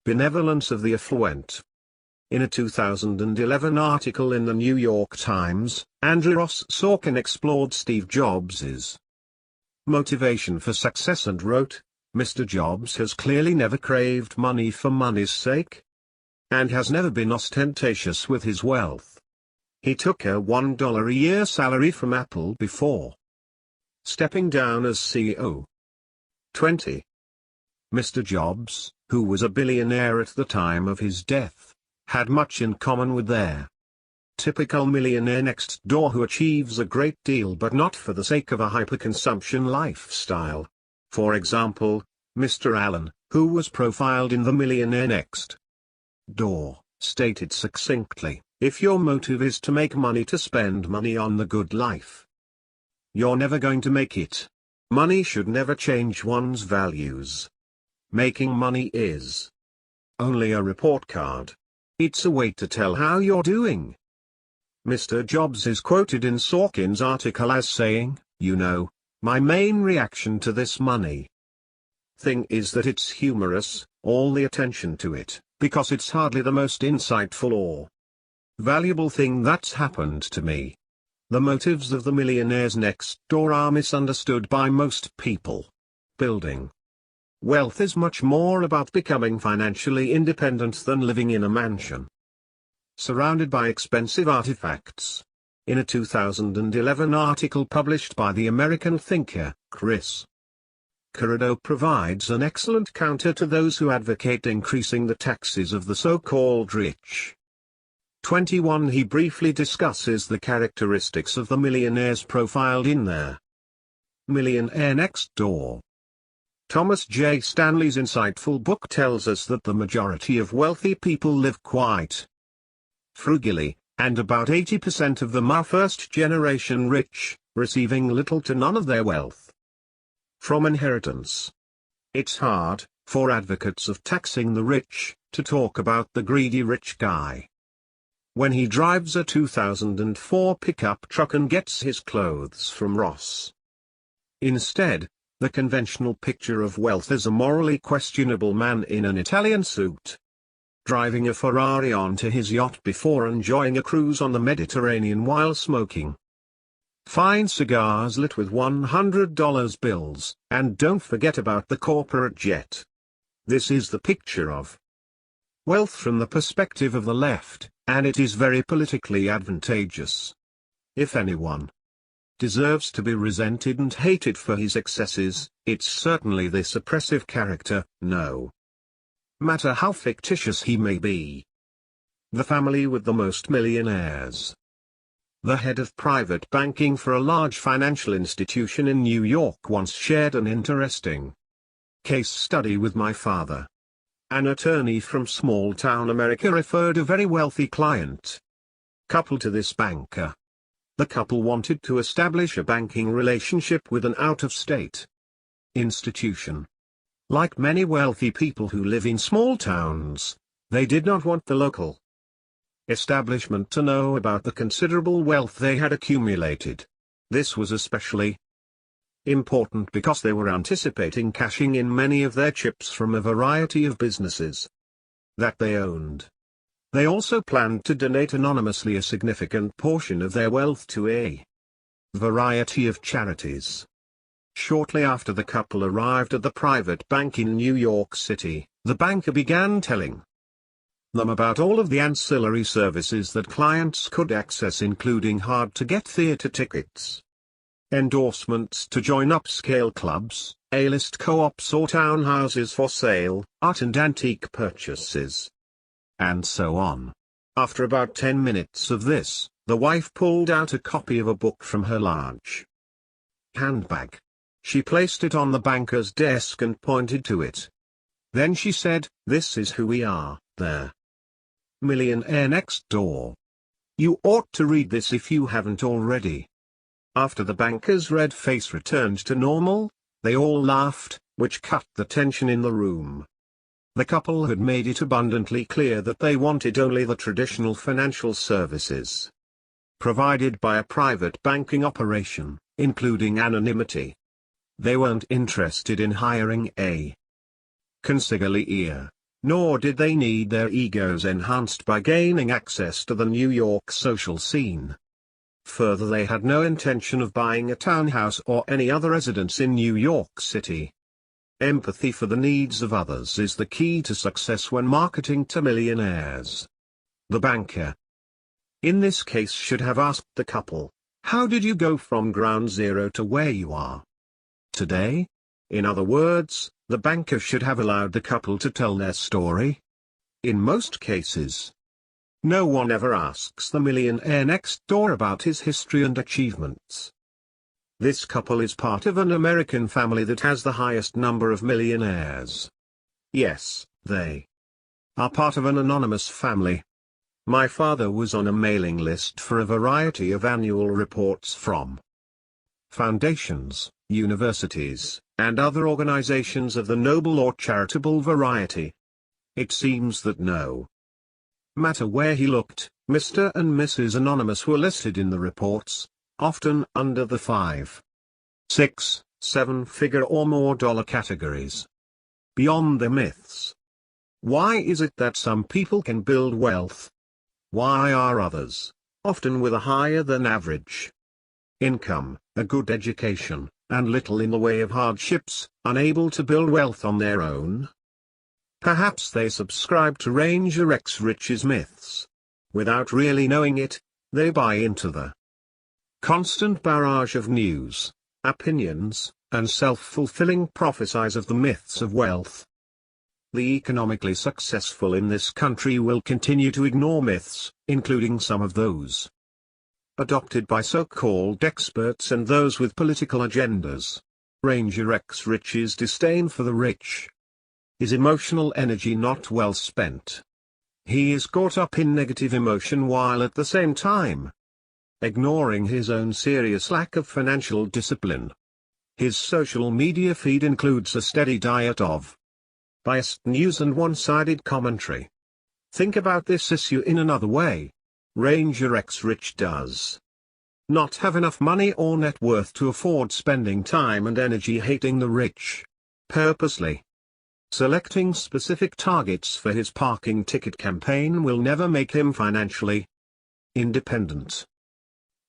benevolence of the affluent. In a 2011 article in the New York Times, Andrew Ross Sorkin explored Steve Jobs' motivation for success and wrote, "Mr. Jobs has clearly never craved money for money's sake, and has never been ostentatious with his wealth. He took a $1 a year salary from Apple before stepping down as CEO. 20. Mr. Jobs, who was a billionaire at the time of his death, had much in common with their typical millionaire next door who achieves a great deal but not for the sake of a hyperconsumption lifestyle. For example, Mr. Allen, who was profiled in The Millionaire Next Door, stated succinctly, if your motive is to make money to spend money on the good life, you're never going to make it. Money should never change one's values. Making money is only a report card. It's a way to tell how you're doing." Mr. Jobs is quoted in Sorkin's article as saying, "You know, my main reaction to this money thing is that it's humorous, all the attention to it, because it's hardly the most insightful or valuable thing that's happened to me." The motives of the millionaires next door are misunderstood by most people. Building wealth is much more about becoming financially independent than living in a mansion surrounded by expensive artifacts. In a 2011 article published by the American thinker, Chris Carrado provides an excellent counter to those who advocate increasing the taxes of the so-called rich. 21. He briefly discusses the characteristics of the millionaires profiled in their Millionaire Next Door. Thomas J. Stanley's insightful book tells us that the majority of wealthy people live quite frugally, and about 80% of them are first-generation rich, receiving little to none of their wealth from inheritance. It's hard, for advocates of taxing the rich, to talk about the greedy rich guy when he drives a 2004 pickup truck and gets his clothes from Ross. Instead, the conventional picture of wealth is a morally questionable man in an Italian suit, driving a Ferrari onto his yacht before enjoying a cruise on the Mediterranean while smoking fine cigars lit with $100 bills, and don't forget about the corporate jet. This is the picture of wealth from the perspective of the left, and it is very politically advantageous. If anyone deserves to be resented and hated for his excesses, it's certainly this oppressive character, no matter how fictitious he may be. The family with the most millionaires. The head of private banking for a large financial institution in New York once shared an interesting case study with my father. An attorney from small-town America referred a very wealthy client couple to this banker. The couple wanted to establish a banking relationship with an out-of-state institution. Like many wealthy people who live in small towns, they did not want the local establishment to know about the considerable wealth they had accumulated. This was especially important because they were anticipating cashing in many of their chips from a variety of businesses that they owned. They also planned to donate anonymously a significant portion of their wealth to a variety of charities. Shortly after the couple arrived at the private bank in New York City, the banker began telling them about all of the ancillary services that clients could access, including hard-to-get theater tickets, endorsements to join upscale clubs, A-list co-ops or townhouses for sale, art and antique purchases, and so on. After about 10 minutes of this, the wife pulled out a copy of a book from her large handbag. She placed it on the banker's desk and pointed to it. Then she said, "This is who we are, there. Millionaire Next Door. You ought to read this if you haven't already." After the banker's red face returned to normal, they all laughed, which cut the tension in the room. The couple had made it abundantly clear that they wanted only the traditional financial services provided by a private banking operation, including anonymity. They weren't interested in hiring a consigliere, nor did they need their egos enhanced by gaining access to the New York social scene. Further, they had no intention of buying a townhouse or any other residence in New York City. Empathy for the needs of others is the key to success when marketing to millionaires. The banker, in this case, should have asked the couple, "How did you go from ground zero to where you are today?" In other words, the banker should have allowed the couple to tell their story. In most cases, no one ever asks the millionaire next door about his history and achievements. This couple is part of an American family that has the highest number of millionaires. Yes, they are part of an anonymous family. My father was on a mailing list for a variety of annual reports from foundations, universities, and other organizations of the noble or charitable variety. It seems that no matter where he looked, Mr. and Mrs. Anonymous were listed in the reports, often under the 5, 6, 7-figure or more dollar categories. Beyond the myths. Why is it that some people can build wealth? Why are others, often with a higher than average income, a good education, and little in the way of hardships, unable to build wealth on their own? Perhaps they subscribe to Ranger X Rich's myths. Without really knowing it, they buy into the constant barrage of news, opinions, and self-fulfilling prophecies of the myths of wealth. The economically successful in this country will continue to ignore myths, including some of those adopted by so-called experts and those with political agendas. Ranger X Rich's disdain for the rich. His emotional energy not well spent. He is caught up in negative emotion while at the same time ignoring his own serious lack of financial discipline. His social media feed includes a steady diet of biased news and one-sided commentary. Think about this issue in another way. Ranger X Rich does not have enough money or net worth to afford spending time and energy hating the rich. Purposely selecting specific targets for his parking ticket campaign will never make him financially independent.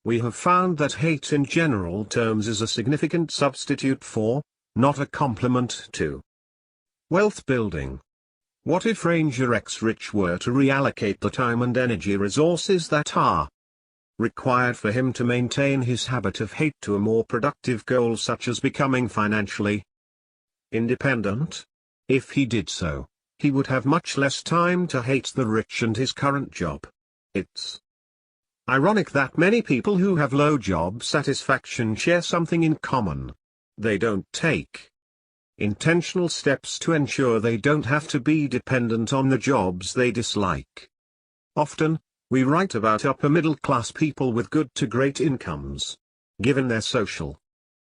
We have found that hate in general terms is a significant substitute for, not a complement to, wealth building. What if Ranger X Rich were to reallocate the time and energy resources that are required for him to maintain his habit of hate to a more productive goal such as becoming financially independent? If he did so, he would have much less time to hate the rich and his current job. It's ironic that many people who have low job satisfaction share something in common. They don't take intentional steps to ensure they don't have to be dependent on the jobs they dislike. Often, we write about upper middle class people with good to great incomes. Given their social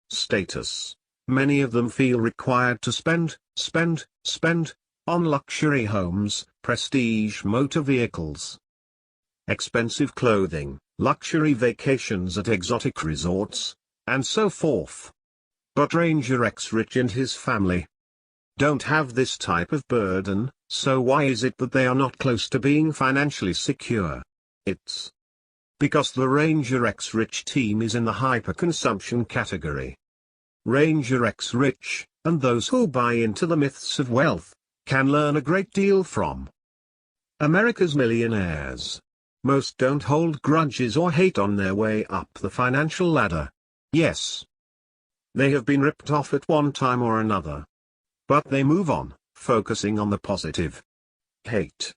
status, many of them feel required to spend on luxury homes, prestige motor vehicles, expensive clothing, luxury vacations at exotic resorts, and so forth. But Ranger X Rich and his family don't have this type of burden, so why is it that they are not close to being financially secure? It's because the Ranger X Rich team is in the hyper-consumption category. Ranger X Rich, and those who buy into the myths of wealth, can learn a great deal from America's millionaires. Most don't hold grudges or hate on their way up the financial ladder. Yes, they have been ripped off at one time or another. But they move on, focusing on the positive. Hate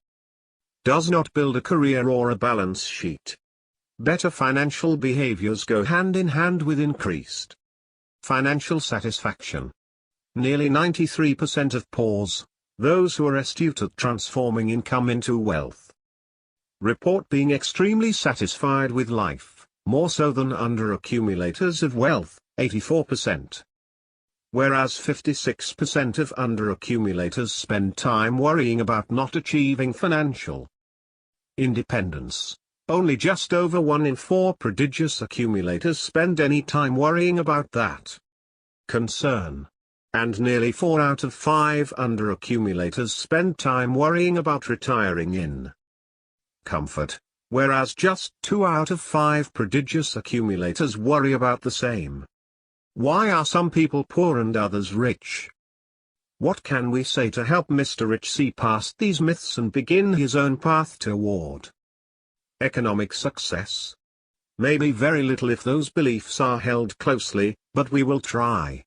does not build a career or a balance sheet. Better financial behaviors go hand in hand with increased financial satisfaction. Nearly 93% of poors, those who are astute at transforming income into wealth, report being extremely satisfied with life, more so than under accumulators of wealth, 84%. whereas 56% of underaccumulators spend time worrying about not achieving financial independence. Only just over 1 in 4 prodigious accumulators spend any time worrying about that concern. And nearly 4 out of 5 underaccumulators spend time worrying about retiring in comfort, whereas just 2 out of 5 prodigious accumulators worry about the same. Why are some people poor and others rich? What can we say to help Mr. Rich see past these myths and begin his own path toward economic success? Maybe very little if those beliefs are held closely, but we will try.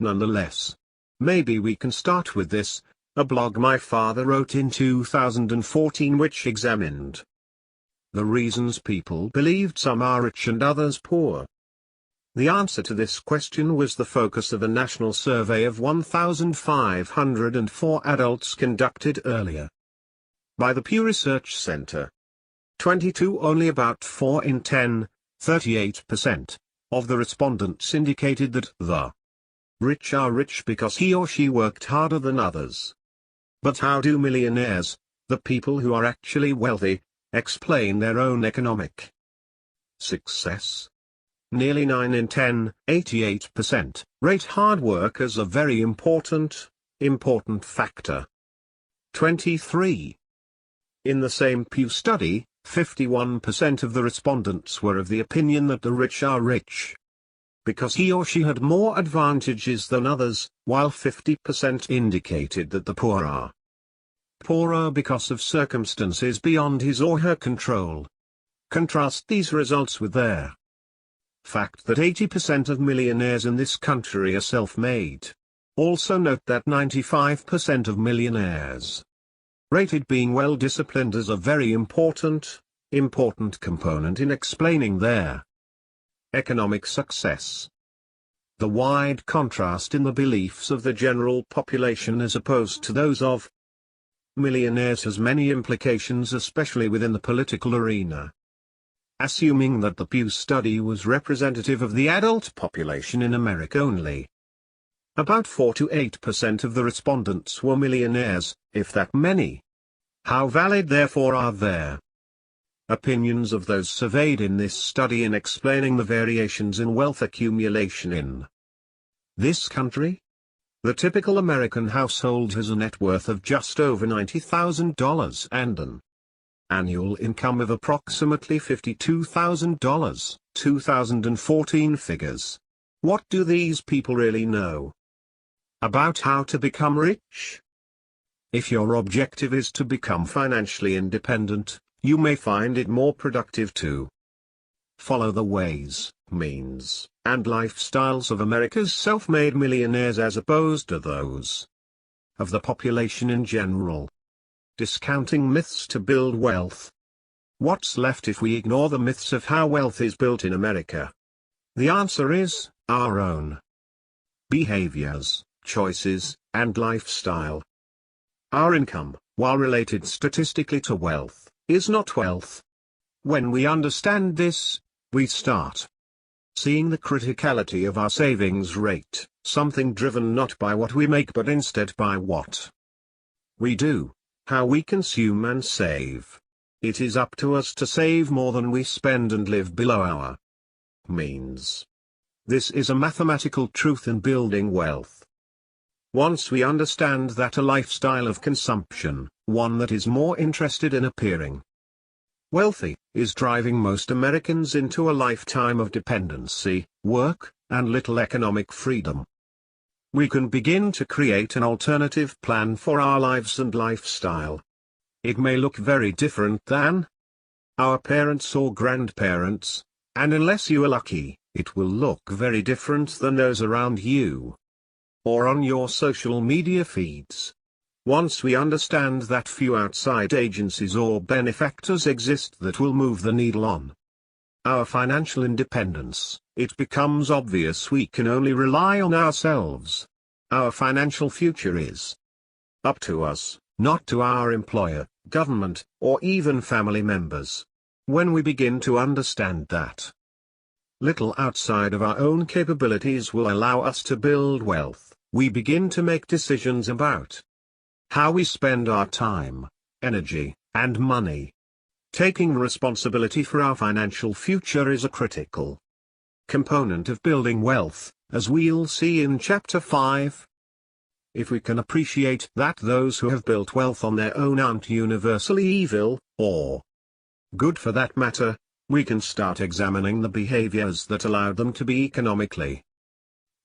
Nonetheless, maybe we can start with this, a blog my father wrote in 2014 which examined the reasons people believed some are rich and others poor. The answer to this question was the focus of a national survey of 1,504 adults conducted earlier by the Pew Research Center. 22 Only about 4 in 10, 38%, of the respondents indicated that the rich are rich because he or she worked harder than others. But how do millionaires, the people who are actually wealthy, explain their own economic success? Nearly 9 in 10, 88%, rate hard work as a very important factor. 23. In the same Pew study, 51% of the respondents were of the opinion that the rich are rich because he or she had more advantages than others, while 50% indicated that the poor are poorer because of circumstances beyond his or her control. Contrast these results with their fact that 80% of millionaires in this country are self-made. Also note that 95% of millionaires rated being well-disciplined as a very important component in explaining their economic success. The wide contrast in the beliefs of the general population as opposed to those of millionaires has many implications, especially within the political arena. Assuming that the Pew study was representative of the adult population in America only, about 4 to 8% of the respondents were millionaires, if that many. How valid therefore are their opinions of those surveyed in this study in explaining the variations in wealth accumulation in this country? The typical American household has a net worth of just over $90,000 and an annual income of approximately $52,000, 2014 figures. What do these people really know about how to become rich? If your objective is to become financially independent, you may find it more productive to follow the ways, means, and lifestyles of America's self-made millionaires as opposed to those of the population in general. Discounting myths to build wealth. What's left if we ignore the myths of how wealth is built in America? The answer is our own behaviors, choices, and lifestyle. Our income, while related statistically to wealth, is not wealth. When we understand this, we start seeing the criticality of our savings rate, something driven not by what we make but instead by what we do, how we consume and save. It is up to us to save more than we spend and live below our means. This is a mathematical truth in building wealth. Once we understand that a lifestyle of consumption, one that is more interested in appearing wealthy, is driving most Americans into a lifetime of dependency, work, and little economic freedom, we can begin to create an alternative plan for our lives and lifestyle. It may look very different than our parents or grandparents, and unless you are lucky, it will look very different than those around you or on your social media feeds. Once we understand that few outside agencies or benefactors exist that will move the needle on our financial independence, it becomes obvious we can only rely on ourselves. Our financial future is up to us, not to our employer, government, or even family members. When we begin to understand that Little outside of our own capabilities will allow us to build wealth. We begin to make decisions about how we spend our time, energy, and money. Taking responsibility for our financial future is a critical component of building wealth, as we'll see in Chapter 5. If we can appreciate that those who have built wealth on their own aren't universally evil, or good for that matter, we can start examining the behaviors that allowed them to be economically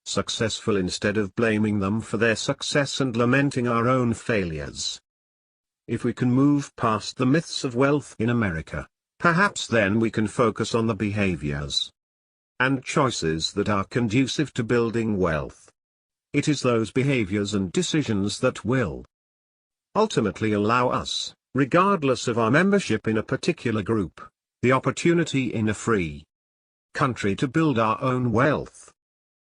successful instead of blaming them for their success and lamenting our own failures. If we can move past the myths of wealth in America, perhaps then we can focus on the behaviors and choices that are conducive to building wealth. It is those behaviors and decisions that will ultimately allow us, regardless of our membership in a particular group, the opportunity in a free country to build our own wealth.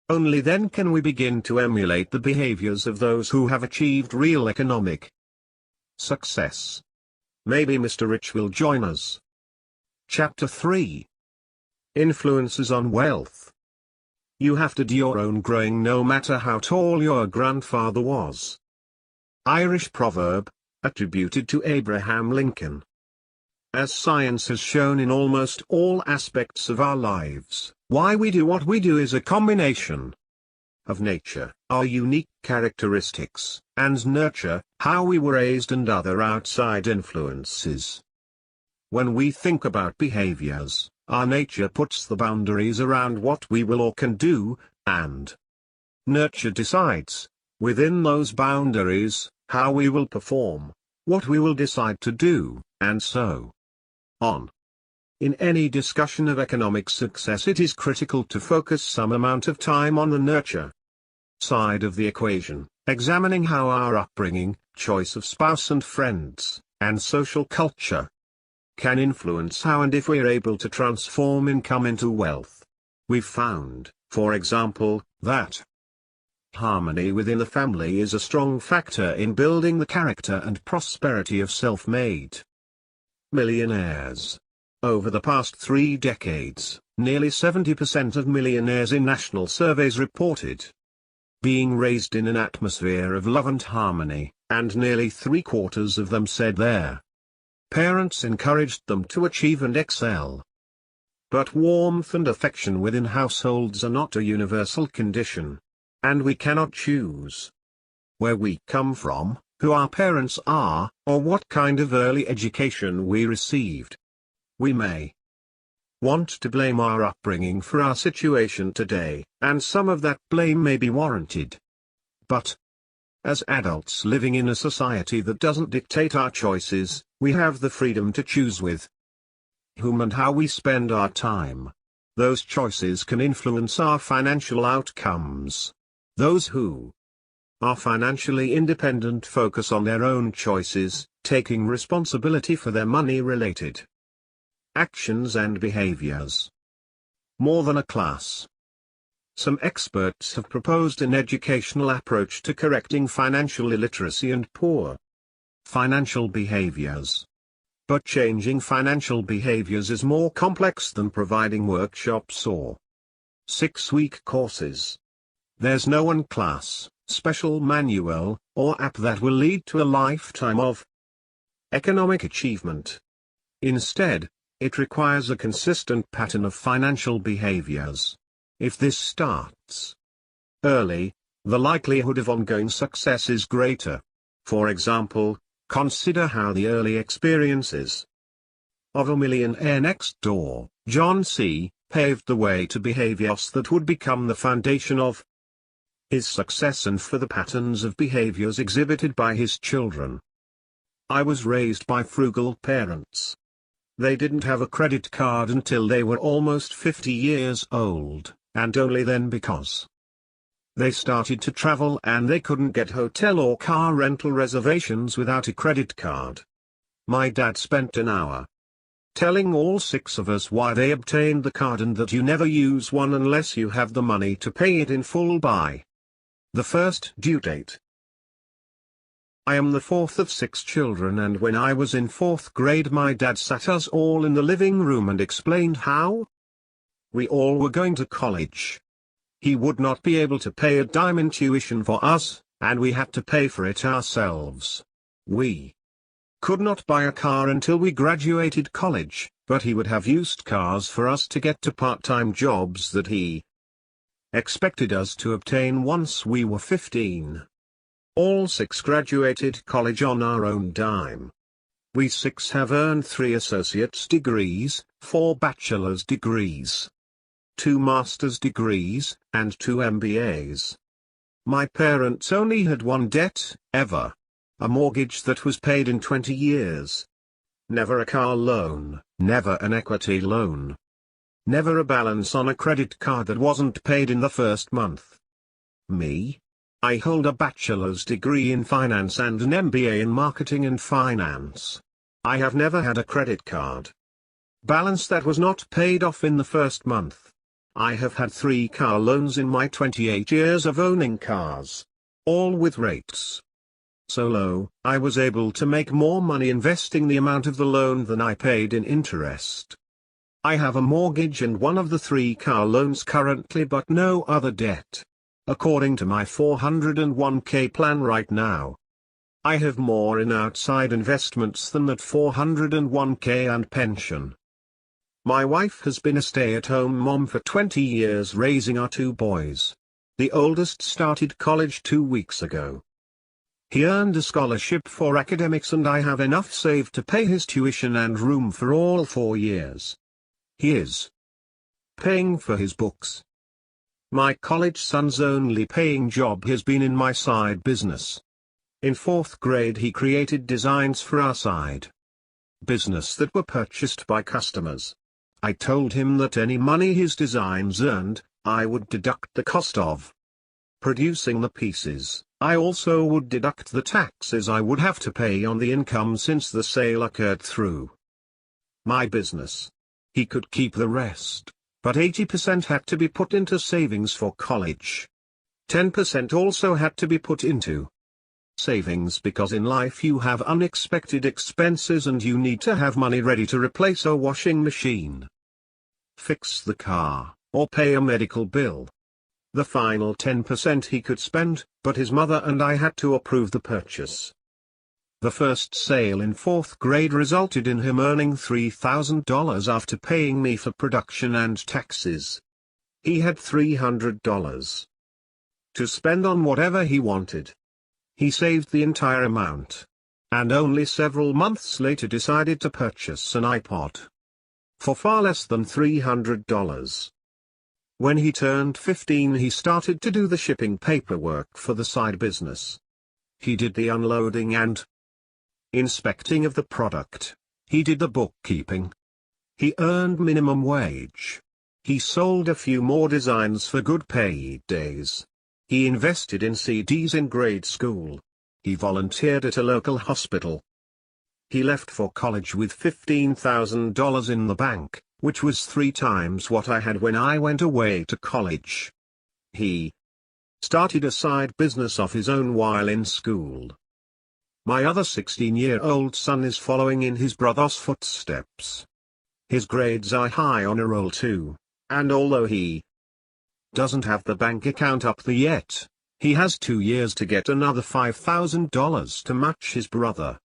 Only then can we begin to emulate the behaviors of those who have achieved real economic success. Maybe Mr. Rich will join us. Chapter 3. Influences on Wealth. You have to do your own growing no matter how tall your grandfather was. Irish proverb, attributed to Abraham Lincoln. As science has shown in almost all aspects of our lives, why we do what we do is a combination of nature, our unique characteristics, and nurture, how we were raised and other outside influences. When we think about behaviors, our nature puts the boundaries around what we will or can do, and nurture decides, within those boundaries, how we will perform, what we will decide to do, and so on. In any discussion of economic success, it is critical to focus some amount of time on the nurture side of the equation, examining how our upbringing, choice of spouse and friends, and social culture can influence how and if we are able to transform income into wealth. We've found, for example, that harmony within the family is a strong factor in building the character and prosperity of self-made millionaires. Over the past 3 decades, nearly 70% of millionaires in national surveys reported being raised in an atmosphere of love and harmony, and nearly 3/4 of them said their parents encouraged them to achieve and excel. But warmth and affection within households are not a universal condition, and we cannot choose where we come from, who our parents are, or what kind of early education we received. We may want to blame our upbringing for our situation today, and some of that blame may be warranted. But as adults living in a society that doesn't dictate our choices, we have the freedom to choose with whom and how we spend our time. Those choices can influence our financial outcomes. Those who are financially independent focus on their own choices, taking responsibility for their money-related actions and behaviors. More than a class. Some experts have proposed an educational approach to correcting financial illiteracy and poor financial behaviors. But changing financial behaviors is more complex than providing workshops or 6-week courses. There's no one class, special manual, or app that will lead to a lifetime of economic achievement. Instead, it requires a consistent pattern of financial behaviors. If this starts early, the likelihood of ongoing success is greater. For example, consider how the early experiences of a millionaire next door, John C., paved the way to behaviors that would become the foundation of his success and for the patterns of behaviors exhibited by his children. I was raised by frugal parents. They didn't have a credit card until they were almost 50 years old, and only then because they started to travel and they couldn't get hotel or car rental reservations without a credit card. My dad spent an hour telling all 6 of us why they obtained the card and that you never use one unless you have the money to pay it in full by the first due date. I am the 4th of 6 children, and when I was in 4th grade my dad sat us all in the living room and explained how We all were going to college. He would not be able to pay a dime in tuition for us, and we had to pay for it ourselves. We could not buy a car until we graduated college, but he would have used cars for us to get to part-time jobs that he expected us to obtain once we were 15. All 6 graduated college on our own dime. We 6 have earned 3 associate's degrees, 4 bachelor's degrees, 2 master's degrees, and 2 MBAs. My parents only had one debt, ever. A mortgage that was paid in 20 years. Never a car loan, never an equity loan. Never a balance on a credit card that wasn't paid in the first month. Me? I hold a bachelor's degree in finance and an MBA in marketing and finance. I have never had a credit card balance that was not paid off in the first month. I have had 3 car loans in my 28 years of owning cars. All with rates so low, I was able to make more money investing the amount of the loan than I paid in interest. I have a mortgage and one of the 3 car loans currently but no other debt. According to my 401k plan right now, I have more in outside investments than that 401k and pension. My wife has been a stay-at-home mom for 20 years raising our 2 boys. The oldest started college 2 weeks ago. He earned a scholarship for academics and I have enough saved to pay his tuition and room for all 4 years. He is paying for his books. My college son's only paying job has been in my side business. In 4th grade he created designs for our side business that were purchased by customers. I told him that any money his designs earned, I would deduct the cost of producing the pieces. I also would deduct the taxes I would have to pay on the income since the sale occurred through my business. He could keep the rest, but 80% had to be put into savings for college. 10% also had to be put into savings because in life you have unexpected expenses and you need to have money ready to replace a washing machine, fix the car, or pay a medical bill. The final 10% he could spend, but his mother and I had to approve the purchase. The first sale in 4th grade resulted in him earning $3,000 after paying me for production and taxes. He had $300 to spend on whatever he wanted. He saved the entire amount, and only several months later decided to purchase an iPod for far less than $300. When he turned 15 he started to do the shipping paperwork for the side business. He did the unloading and inspecting of the product. He did the bookkeeping. He earned minimum wage. He sold a few more designs for good paid days. He invested in CDs in grade school. He volunteered at a local hospital. He left for college with $15,000 in the bank, which was 3 times what I had when I went away to college. He started a side business of his own while in school. My other 16-year-old son is following in his brother's footsteps. His grades are high on a roll too, and although he doesn't have the bank account up there yet, he has 2 years to get another $5,000 to match his brother.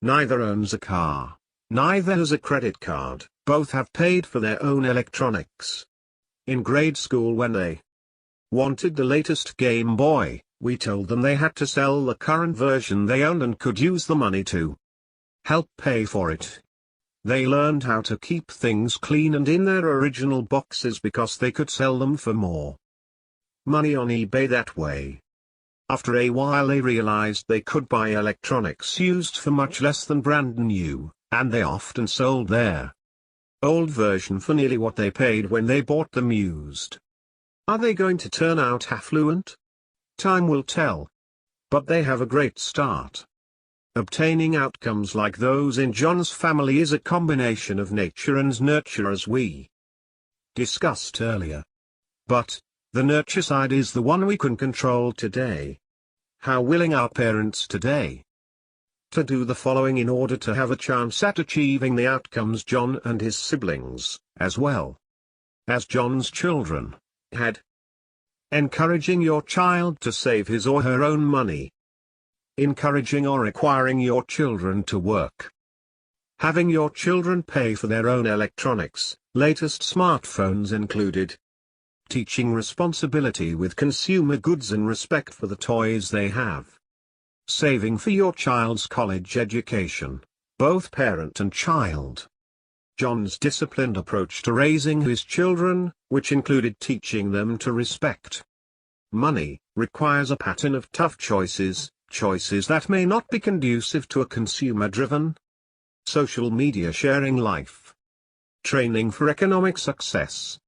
Neither owns a car, neither has a credit card. Both have paid for their own electronics. In grade school when they wanted the latest Game Boy, we told them they had to sell the current version they owned and could use the money to help pay for it. They learned how to keep things clean and in their original boxes because they could sell them for more money on eBay that way. After a while they realized they could buy electronics used for much less than brand new, and they often sold their old version for nearly what they paid when they bought them used. Are they going to turn out affluent? Time will tell. But they have a great start. Obtaining outcomes like those in John's family is a combination of nature and nurture as we discussed earlier. But the nurture side is the one we can control today. How willing are parents today to do the following in order to have a chance at achieving the outcomes John and his siblings, as well, as John's children had. Encouraging your child to save his or her own money. Encouraging or requiring your children to work. Having your children pay for their own electronics, latest smartphones included. Teaching responsibility with consumer goods and respect for the toys they have. Saving for your child's college education, both parent and child. John's disciplined approach to raising his children, which included teaching them to respect money, requires a pattern of tough choices, choices that may not be conducive to a consumer-driven, social media sharing life. Training for economic success.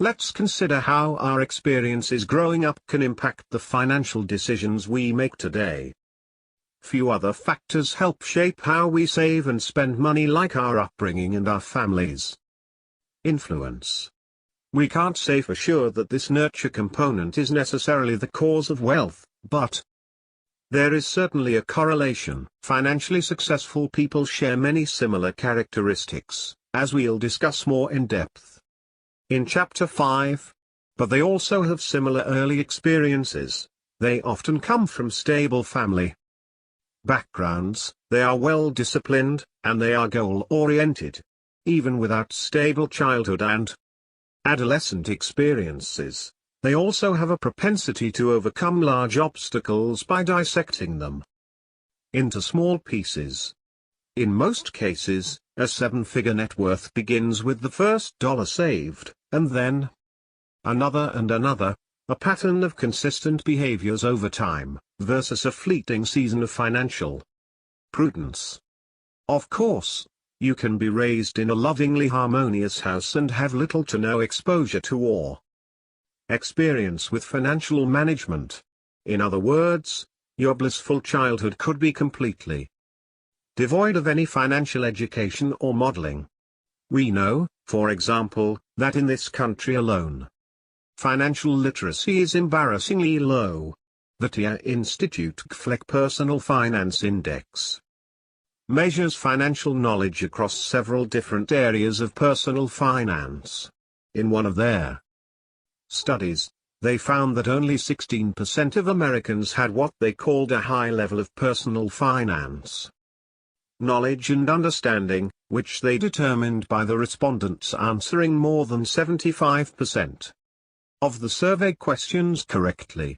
Let's consider how our experiences growing up can impact the financial decisions we make today. Few other factors help shape how we save and spend money like our upbringing and our families. Influence. We can't say for sure that this nurture component is necessarily the cause of wealth, but there is certainly a correlation. Financially successful people share many similar characteristics, as we'll discuss more in depth in Chapter 5. But they also have similar early experiences. They often come from stable family backgrounds, they are well disciplined, and they are goal-oriented. Even without stable childhood and adolescent experiences, they also have a propensity to overcome large obstacles by dissecting them into small pieces. In most cases, a seven-figure net worth begins with the first dollar saved, and then another and another, a pattern of consistent behaviors over time, versus a fleeting season of financial prudence. Of course, you can be raised in a lovingly harmonious house and have little to no exposure to or experience with financial management. In other words, your blissful childhood could be completely devoid of any financial education or modeling. We know, for example, that in this country alone, financial literacy is embarrassingly low. The TIA Institute GFLEC Personal Finance Index measures financial knowledge across several different areas of personal finance. In one of their studies, they found that only 16% of Americans had what they called a high level of personal finance knowledge and understanding, which they determined by the respondents answering more than 75% of the survey questions correctly.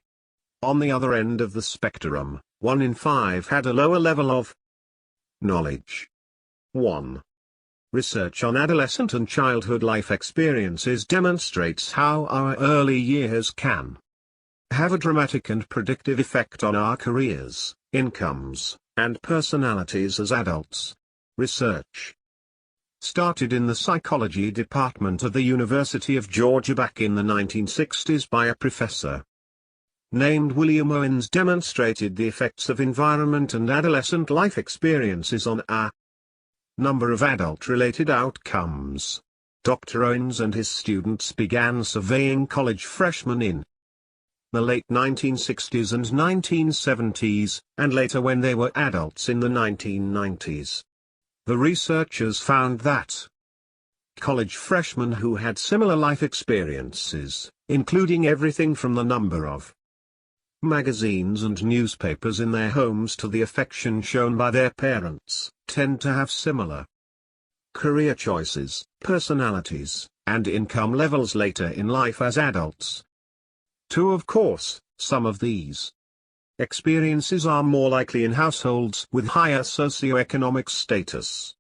On the other end of the spectrum, 1 in 5 had a lower level of knowledge. 1. Research on adolescent and childhood life experiences demonstrates how our early years can have a dramatic and predictive effect on our careers, incomes, and personalities as adults. Research started in the psychology department of the University of Georgia back in the 1960s by a professor named William Owens demonstrated the effects of environment and adolescent life experiences on a number of adult-related outcomes. Dr. Owens and his students began surveying college freshmen in the late 1960s and 1970s, and later when they were adults in the 1990s. The researchers found that college freshmen who had similar life experiences, including everything from the number of magazines and newspapers in their homes to the affection shown by their parents, tend to have similar career choices, personalities, and income levels later in life as adults. Of course, some of these experiences are more likely in households with higher socioeconomic status.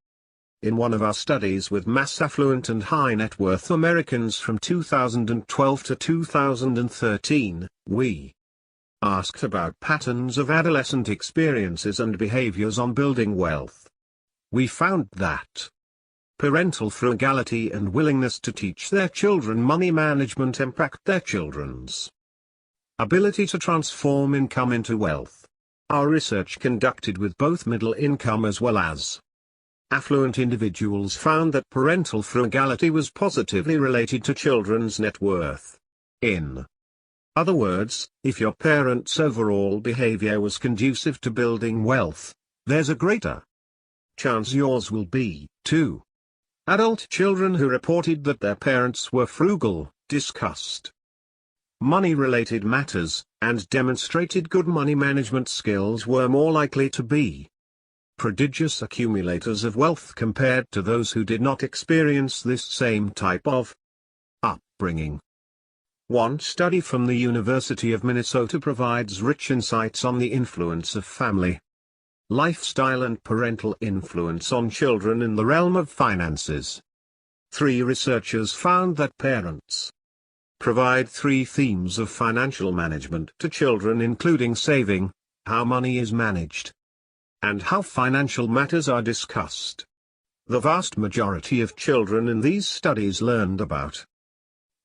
In one of our studies with mass affluent and high net worth Americans from 2012 to 2013, we asked about patterns of adolescent experiences and behaviors on building wealth. We found that parental frugality and willingness to teach their children money management impact their children's ability to transform income into wealth. Our research conducted with both middle income as well as affluent individuals found that parental frugality was positively related to children's net worth. In other words, if your parents' overall behavior was conducive to building wealth, there's a greater chance yours will be, too. Adult children who reported that their parents were frugal, discussed money-related matters, and demonstrated good money management skills were more likely to be prodigious accumulators of wealth compared to those who did not experience this same type of upbringing. One study from the University of Minnesota provides rich insights on the influence of family, lifestyle and parental influence on children in the realm of finances. 3 researchers found that parents provide 3 themes of financial management to children, including saving, how money is managed, and how financial matters are discussed. The vast majority of children in these studies learned about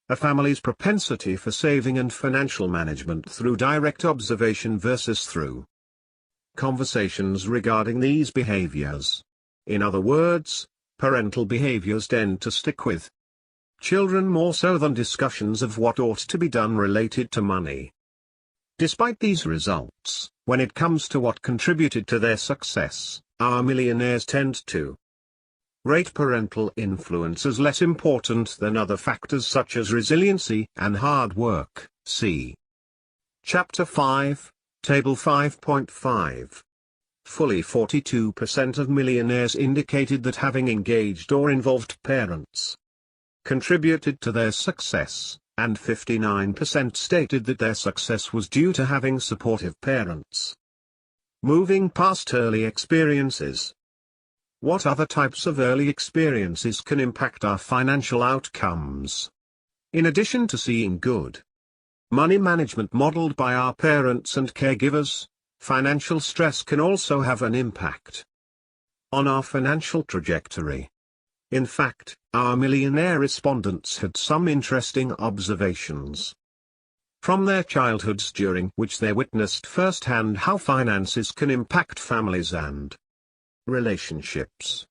a family's propensity for saving and financial management through direct observation versus through conversations regarding these behaviors. In other words, parental behaviors tend to stick with children more so than discussions of what ought to be done related to money. Despite these results, when it comes to what contributed to their success, our millionaires tend to rate parental influence as less important than other factors such as resiliency and hard work. See Chapter 5, Table 5.5. Fully 42% of millionaires indicated that having engaged or involved parents contributed to their success, and 59% stated that their success was due to having supportive parents. Moving past early experiences. What other types of early experiences can impact our financial outcomes? In addition to seeing good money management modeled by our parents and caregivers, financial stress can also have an impact on our financial trajectory. In fact, our millionaire respondents had some interesting observations from their childhoods during which they witnessed firsthand how finances can impact families and relationships.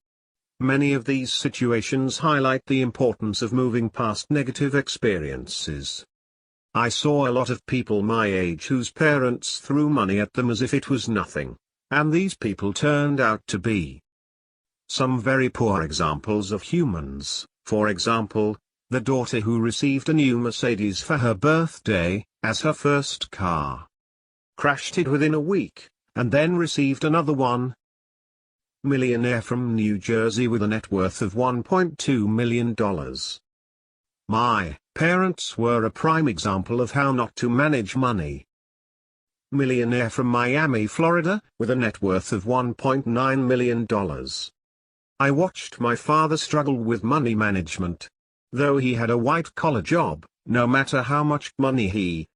Many of these situations highlight the importance of moving past negative experiences. I saw a lot of people my age whose parents threw money at them as if it was nothing, and these people turned out to be some very poor examples of humans. For example, the daughter who received a new Mercedes for her birthday, as her first car, crashed it within a week, and then received another one. Millionaire from New Jersey with a net worth of $1.2 million. My parents were a prime example of how not to manage money. Millionaire from Miami, Florida, with a net worth of $1.9 million. I watched my father struggle with money management. Though he had a white-collar job, no matter how much money he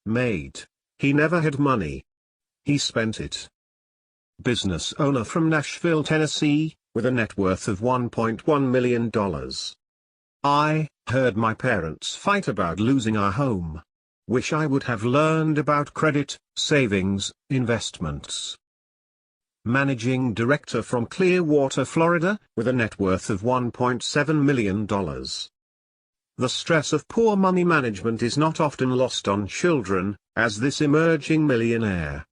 made, he never had money. He spent it. Business owner from Nashville, Tennessee, with a net worth of $1.1 million. I heard my parents fight about losing our home. Wish I would have learned about credit, savings, investments. Managing director from Clearwater, Florida, with a net worth of $1.7 million. The stress of poor money management is not often lost on children, as this emerging millionaire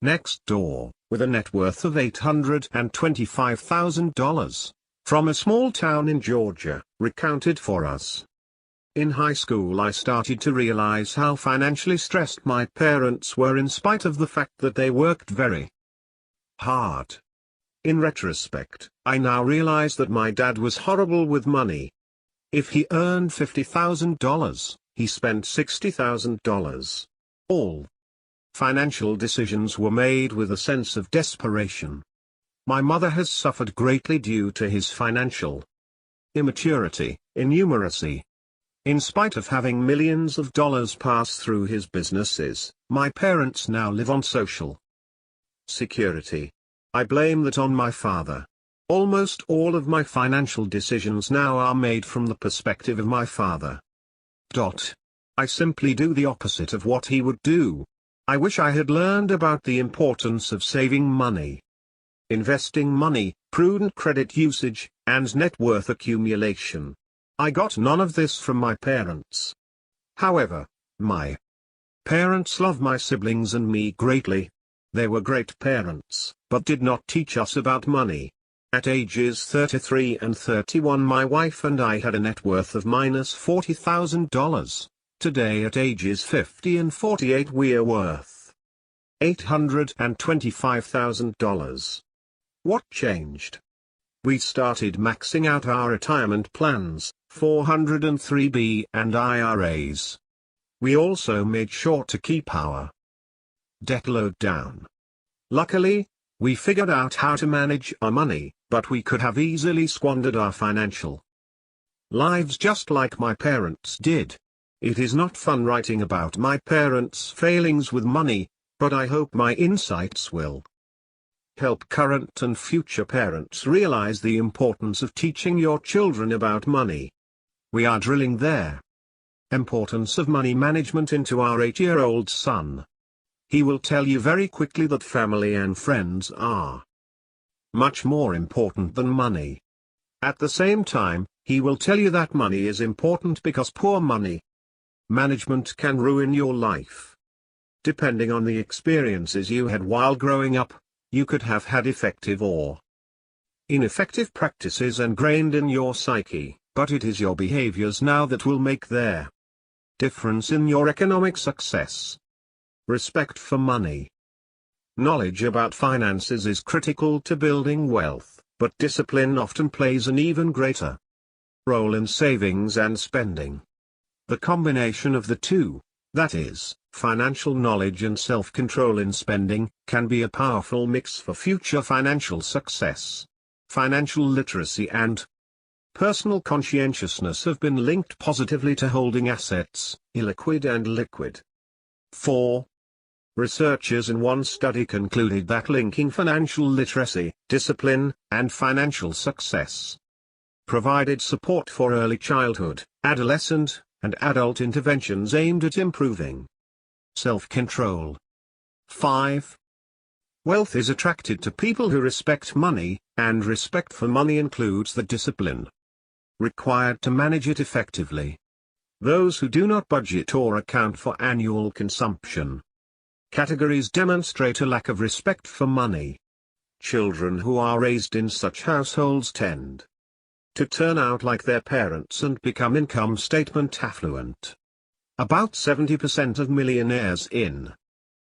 next door, with a net worth of $825,000, from a small town in Georgia, recounted for us. In high school I started to realize how financially stressed my parents were in spite of the fact that they worked very hard. In retrospect, I now realize that my dad was horrible with money. If he earned $50,000, he spent $60,000. All financial decisions were made with a sense of desperation. My mother has suffered greatly due to his financial immaturity, innumeracy. In spite of having millions of dollars pass through his businesses, my parents now live on Social Security. I blame that on my father. Almost all of my financial decisions now are made from the perspective of my father. I simply do the opposite of what he would do. I wish I had learned about the importance of saving money, investing money, prudent credit usage, and net worth accumulation. I got none of this from my parents. However, my parents love my siblings and me greatly. They were great parents, but did not teach us about money. At ages 33 and 31 my wife and I had a net worth of -$40,000. Today at ages 50 and 48 we are worth $825,000. What changed? We started maxing out our retirement plans, 403(b) and IRAs. We also made sure to keep our debt load down. Luckily, we figured out how to manage our money, but we could have easily squandered our financial lives just like my parents did. It is not fun writing about my parents' failings with money, but I hope my insights will help current and future parents realize the importance of teaching your children about money. We are drilling their importance of money management into our 8-year-old son. He will tell you very quickly that family and friends are much more important than money. At the same time, he will tell you that money is important because poor money management can ruin your life. Depending on the experiences you had while growing up, you could have had effective or ineffective practices ingrained in your psyche, but it is your behaviors now that will make their difference in your economic success. Respect for money. Knowledge about finances is critical to building wealth, but discipline often plays an even greater role in savings and spending. The combination of the two, that is, financial knowledge and self-control in spending, can be a powerful mix for future financial success. Financial literacy and personal conscientiousness have been linked positively to holding assets, illiquid and liquid. 4. Researchers in one study concluded that linking financial literacy, discipline, and financial success provided support for early childhood, adolescent, and adult interventions aimed at improving self-control. 5. Wealth is attracted to people who respect money, and respect for money includes the discipline required to manage it effectively. Those who do not budget or account for annual consumption categories demonstrate a lack of respect for money. Children who are raised in such households tend to turn out like their parents and become income statement affluent. About 70% of millionaires in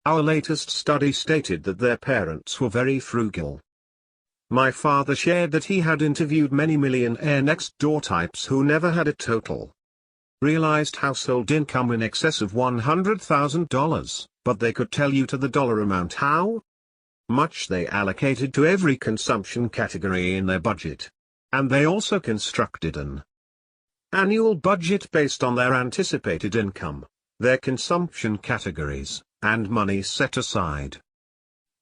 our latest study stated that their parents were very frugal. My father shared that he had interviewed many millionaire next-door types who never had a total realized household income in excess of $100,000, but they could tell you to the dollar amount how much they allocated to every consumption category in their budget. And they also constructed an annual budget based on their anticipated income, their consumption categories, and money set aside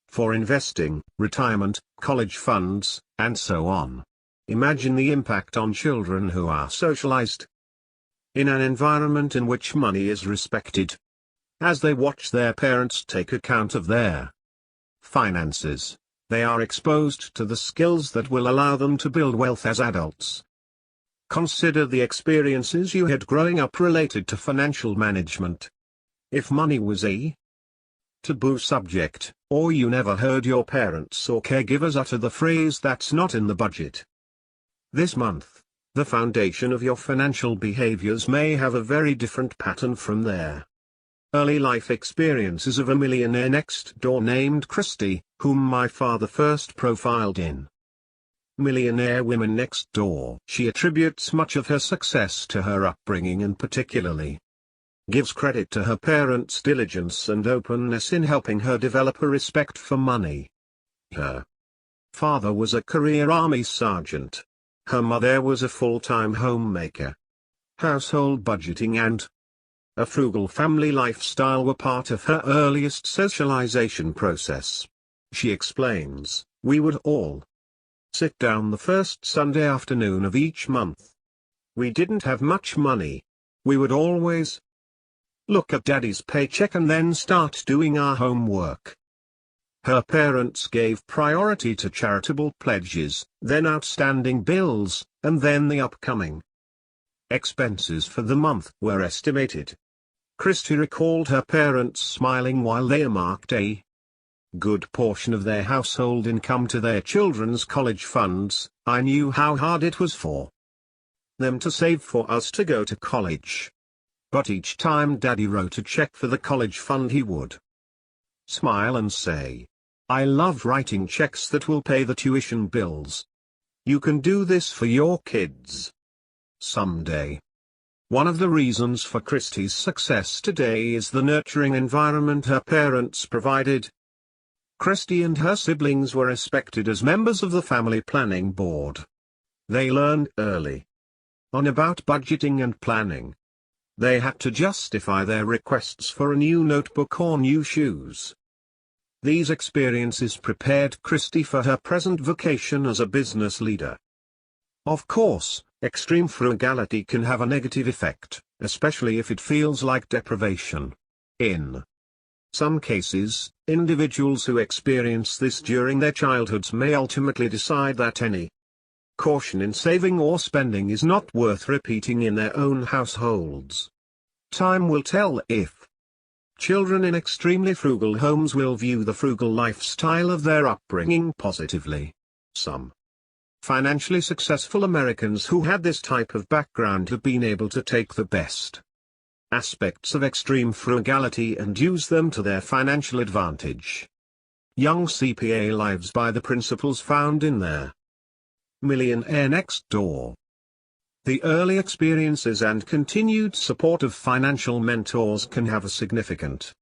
for investing, retirement, college funds, and so on. Imagine the impact on children who are socialized in an environment in which money is respected. As they watch their parents take account of their finances, they are exposed to the skills that will allow them to build wealth as adults. Consider the experiences you had growing up related to financial management. If money was a taboo subject, or you never heard your parents or caregivers utter the phrase "that's not in the budget" this month, the foundation of your financial behaviors may have a very different pattern from their early life experiences of a millionaire next door named Christy, whom my father first profiled in Millionaire Women Next Door. She attributes much of her success to her upbringing and particularly gives credit to her parents' diligence and openness in helping her develop a respect for money. Her father was a career Army sergeant. Her mother was a full-time homemaker. Household budgeting and a frugal family lifestyle were part of her earliest socialization process. She explains, "We would all sit down the first Sunday afternoon of each month. We didn't have much money. We would always look at Daddy's paycheck and then start doing our homework." Her parents gave priority to charitable pledges, then outstanding bills, and then the upcoming expenses for the month were estimated. Christy recalled her parents smiling while they earmarked a good portion of their household income to their children's college funds, I knew how hard it was for them to save for us to go to college. But each time Daddy wrote a check for the college fund, he would smile and say, "I love writing checks that will pay the tuition bills. You can do this for your kids someday." One of the reasons for Christie's success today is the nurturing environment her parents provided. Christie and her siblings were respected as members of the family planning board. They learned early on about budgeting and planning. They had to justify their requests for a new notebook or new shoes. These experiences prepared Christie for her present vocation as a business leader. Of course, extreme frugality can have a negative effect, especially if it feels like deprivation. In some cases, individuals who experience this during their childhoods may ultimately decide that any caution in saving or spending is not worth repeating in their own households. Time will tell if children in extremely frugal homes will view the frugal lifestyle of their upbringing positively. Some financially successful Americans who had this type of background have been able to take the best aspects of extreme frugality and use them to their financial advantage. Young CPA lives by the principles found in their Millionaire Next Door. The early experiences and continued support of financial mentors can have a significant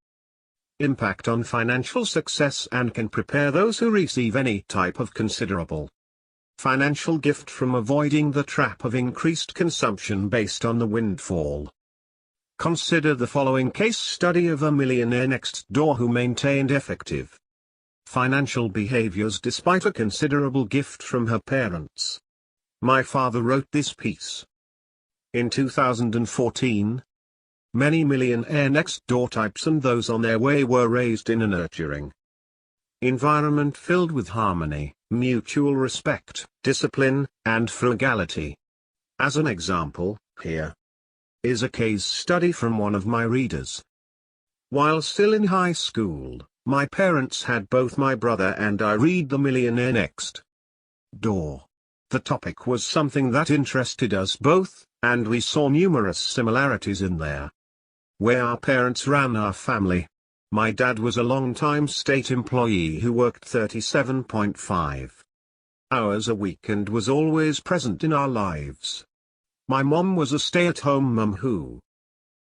impact on financial success and can prepare those who receive any type of considerable financial gift from avoiding the trap of increased consumption based on the windfall. Consider the following case study of a millionaire next door who maintained effective financial behaviors despite a considerable gift from her parents. My father wrote this piece in 2014. Many millionaire next door types and those on their way were raised in a nurturing environment filled with harmony, mutual respect, discipline, and frugality. As an example, here is a case study from one of my readers. While still in high school, my parents had both my brother and I read The Millionaire Next Door. The topic was something that interested us both, and we saw numerous similarities in there. Where our parents ran our family. My dad was a long-time state employee who worked 37.5 hours a week and was always present in our lives. My mom was a stay-at-home mum who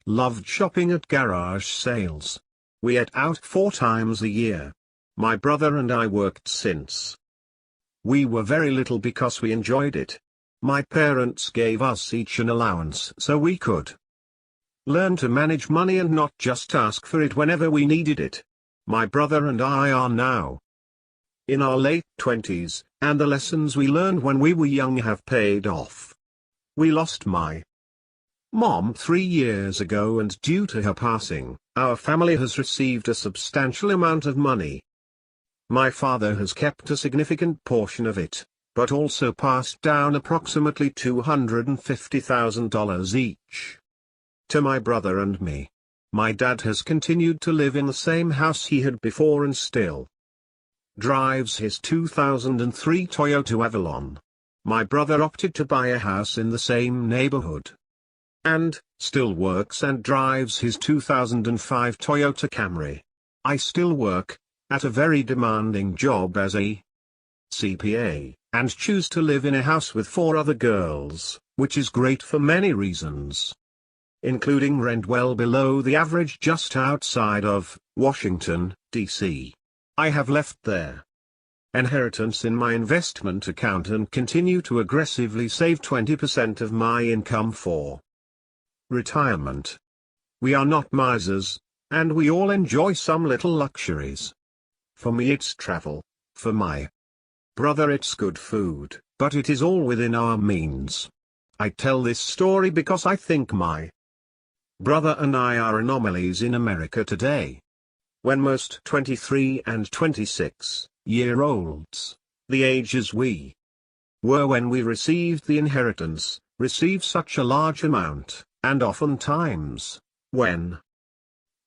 loved shopping at garage sales. We ate out 4 times a year. My brother and I worked since we were very little because we enjoyed it. My parents gave us each an allowance so we could learn to manage money and not just ask for it whenever we needed it. My brother and I are now in our late 20s, and the lessons we learned when we were young have paid off. We lost my mom 3 years ago, and due to her passing, our family has received a substantial amount of money. My father has kept a significant portion of it, but also passed down approximately $250,000 each to my brother and me. My dad has continued to live in the same house he had before and still drives his 2003 Toyota Avalon. My brother opted to buy a house in the same neighborhood and still works and drives his 2005 Toyota Camry. I still work at a very demanding job as a CPA, and choose to live in a house with 4 other girls, which is great for many reasons, including rent well below the average just outside of Washington, D.C. I have left their inheritance in my investment account and continue to aggressively save 20% of my income for retirement. We are not misers, and we all enjoy some little luxuries. For me it's travel, for my brother it's good food, but it is all within our means. I tell this story because I think my brother and I are anomalies in America today. When most 23 and 26-year-olds, the ages we were when we received the inheritance, receive such a large amount, and oftentimes, when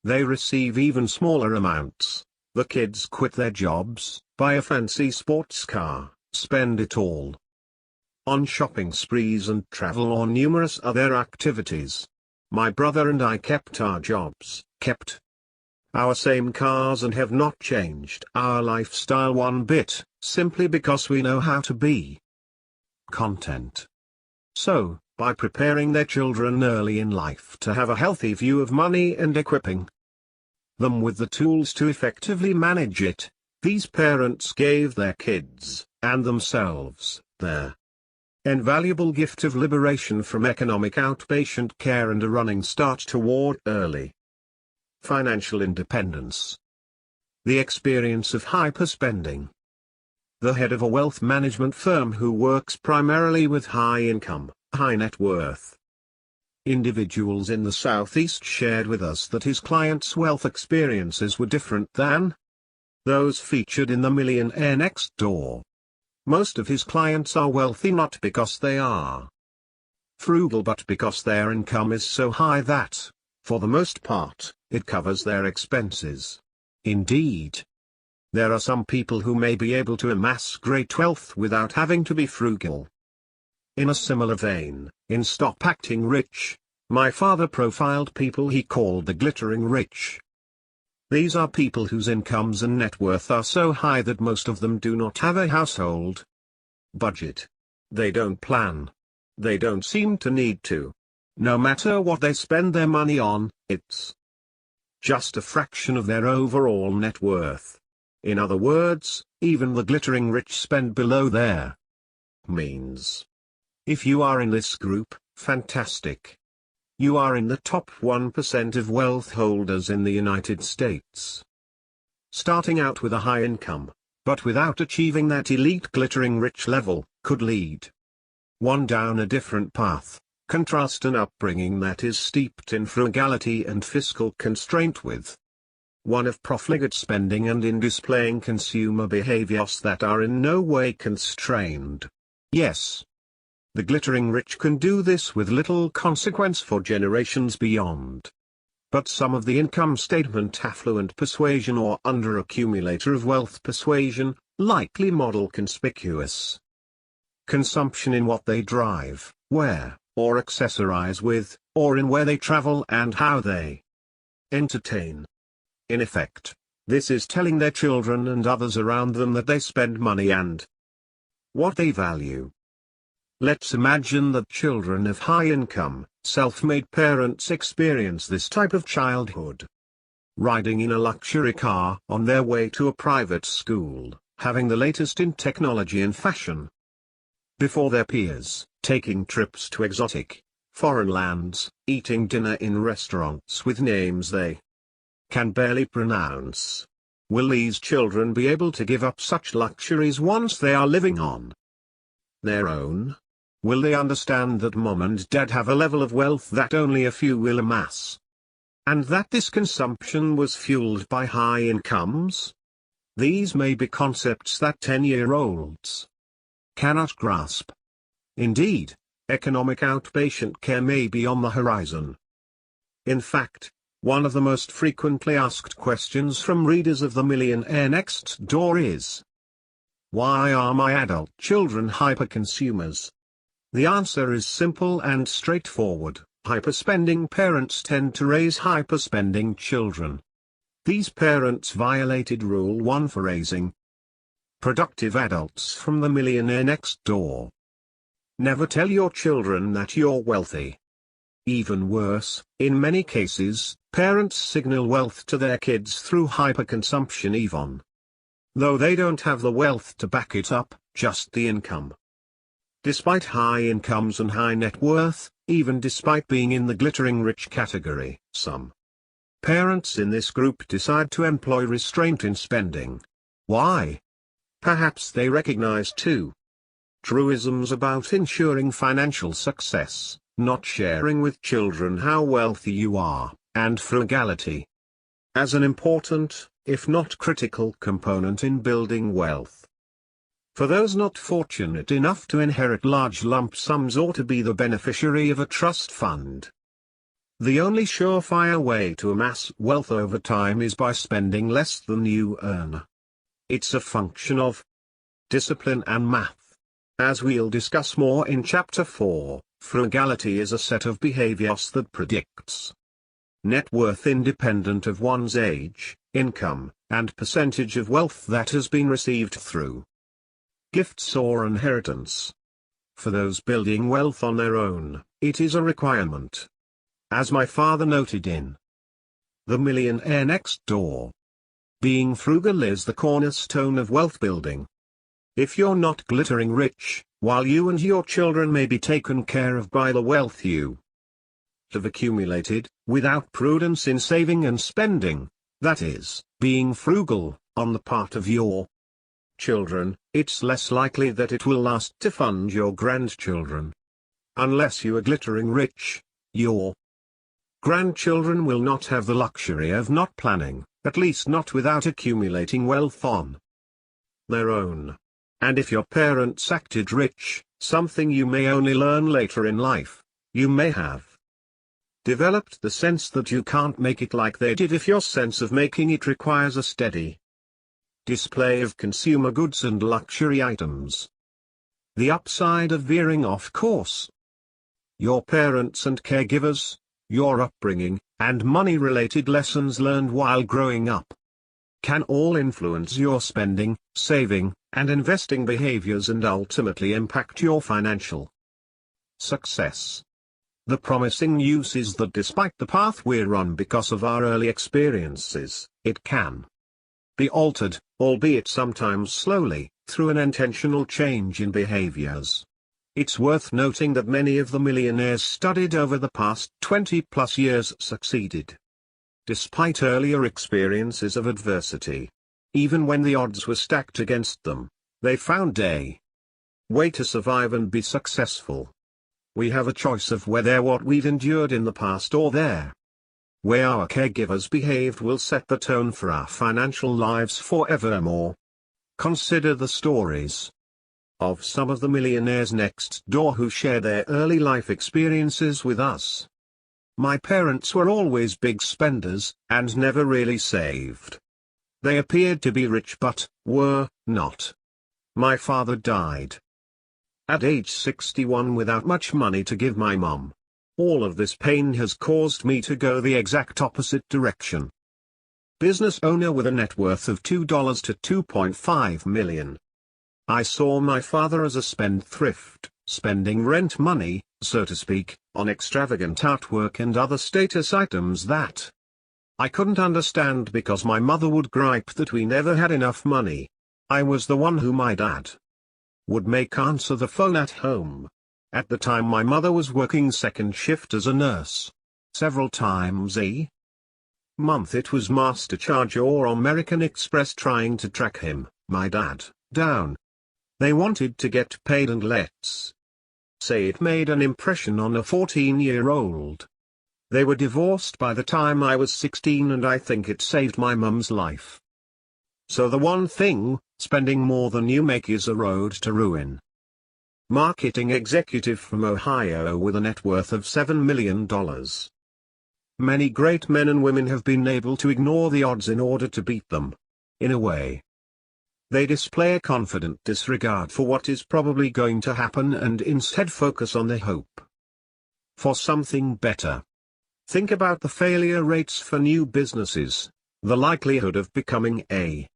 they receive even smaller amounts, The kids quit their jobs, buy a fancy sports car, spend it all on shopping sprees and travel or numerous other activities. My brother and I kept our jobs, kept our same cars, and have not changed our lifestyle one bit, simply because we know how to be content. So, by preparing their children early in life to have a healthy view of money and equipping them with the tools to effectively manage it, these parents gave their kids, and themselves, their invaluable gift of liberation from economic outpatient care and a running start toward early financial independence. The experience of hyperspending. The head of a wealth management firm who works primarily with high income, high net worth individuals in the Southeast shared with us that his clients' wealth experiences were different than those featured in the Millionaire Next Door. Most of his clients are wealthy not because they are frugal but because their income is so high that, for the most part, it covers their expenses. Indeed, there are some people who may be able to amass great wealth without having to be frugal. In a similar vein, in Stop Acting Rich, my father profiled people he called the glittering rich. These are people whose incomes and net worth are so high that most of them do not have a household budget. They don't plan. They don't seem to need to. No matter what they spend their money on, it's just a fraction of their overall net worth. In other words, even the glittering rich spend below their means. If you are in this group, fantastic. You are in the top 1% of wealth holders in the United States. Starting out with a high income, but without achieving that elite glittering rich level, could lead one down a different path. Contrast an upbringing that is steeped in frugality and fiscal constraint with one of profligate spending and in displaying consumer behaviors that are in no way constrained. Yes, the glittering rich can do this with little consequence for generations beyond. But some of the income statement affluent persuasion or under-accumulator of wealth persuasion, likely model conspicuous consumption in what they drive, wear, or accessorize with, or in where they travel and how they entertain. In effect, this is telling their children and others around them that they spend money and what they value. Let's imagine that children of high-income, self-made parents experience this type of childhood. Riding in a luxury car on their way to a private school, having the latest in technology and fashion before their peers, taking trips to exotic, foreign lands, eating dinner in restaurants with names they can barely pronounce. Will these children be able to give up such luxuries once they are living on their own? Will they understand that mom and dad have a level of wealth that only a few will amass? And that this consumption was fueled by high incomes? These may be concepts that 10-year-olds cannot grasp. Indeed, economic outpatient care may be on the horizon. In fact, one of the most frequently asked questions from readers of the Millionaire Next Door is, why are my adult children hyperconsumers? The answer is simple and straightforward. Hyperspending parents tend to raise hyperspending children. These parents violated Rule 1 for raising productive adults from the Millionaire Next Door. Never tell your children that you're wealthy. Even worse, in many cases, parents signal wealth to their kids through hyperconsumption even though they don't have the wealth to back it up, just the income. Despite high incomes and high net worth, even despite being in the glittering rich category, some parents in this group decide to employ restraint in spending. Why? Perhaps they recognize two truisms about ensuring financial success: not sharing with children how wealthy you are, and frugality as an important, if not critical, component in building wealth. For those not fortunate enough to inherit large lump sums or to be the beneficiary of a trust fund, The only surefire way to amass wealth over time is by spending less than you earn. It's a function of discipline and math. As we'll discuss more in Chapter 4, frugality is a set of behaviors that predicts net worth independent of one's age, income, and percentage of wealth that has been received through gifts or inheritance. For those building wealth on their own, it is a requirement. As my father noted in The Millionaire Next Door, being frugal is the cornerstone of wealth building. If you're not glittering rich, while you and your children may be taken care of by the wealth you have accumulated, without prudence in saving and spending, that is, being frugal, on the part of your children, it's less likely that it will last to fund your grandchildren. Unless you are glittering rich, your grandchildren will not have the luxury of not planning, at least not without accumulating wealth on their own. And if your parents acted rich, something you may only learn later in life, you may have developed the sense that you can't make it like they did if your sense of making it requires a steady display of consumer goods and luxury items. The upside of veering off course. Your parents and caregivers, your upbringing, and money-related lessons learned while growing up can all influence your spending, saving, and investing behaviors and ultimately impact your financial success. The promising news is that despite the path we're on because of our early experiences, it can be altered, albeit sometimes slowly, through an intentional change in behaviors. It's worth noting that many of the millionaires studied over the past 20+ years succeeded despite earlier experiences of adversity. Even when the odds were stacked against them, they found a way to survive and be successful. We have a choice of whether what we've endured in the past or the way our caregivers behaved will set the tone for our financial lives forevermore. Consider the stories of some of the millionaires next door who share their early life experiences with us. My parents were always big spenders, and never really saved. They appeared to be rich but were not. My father died at age 61 without much money to give my mom. All of this pain has caused me to go the exact opposite direction. Business owner with a net worth of $2 to $2.5 million. I saw my father as a spendthrift, spending rent money, so to speak, on extravagant artwork and other status items that I couldn't understand because my mother would gripe that we never had enough money. I was the one who my dad would make answer the phone at home. At the time my mother was working second shift as a nurse. Several times a month it was Master Charge or American Express trying to track him, my dad, down. They wanted to get paid, and let's say it made an impression on a 14-year-old. They were divorced by the time I was 16, and I think it saved my mum's life. So the one thing, spending more than you make is a road to ruin. Marketing executive from Ohio with a net worth of $7 million. Many great men and women have been able to ignore the odds in order to beat them. In a way, they display a confident disregard for what is probably going to happen and instead focus on the hope for something better. Think about the failure rates for new businesses, the likelihood of becoming a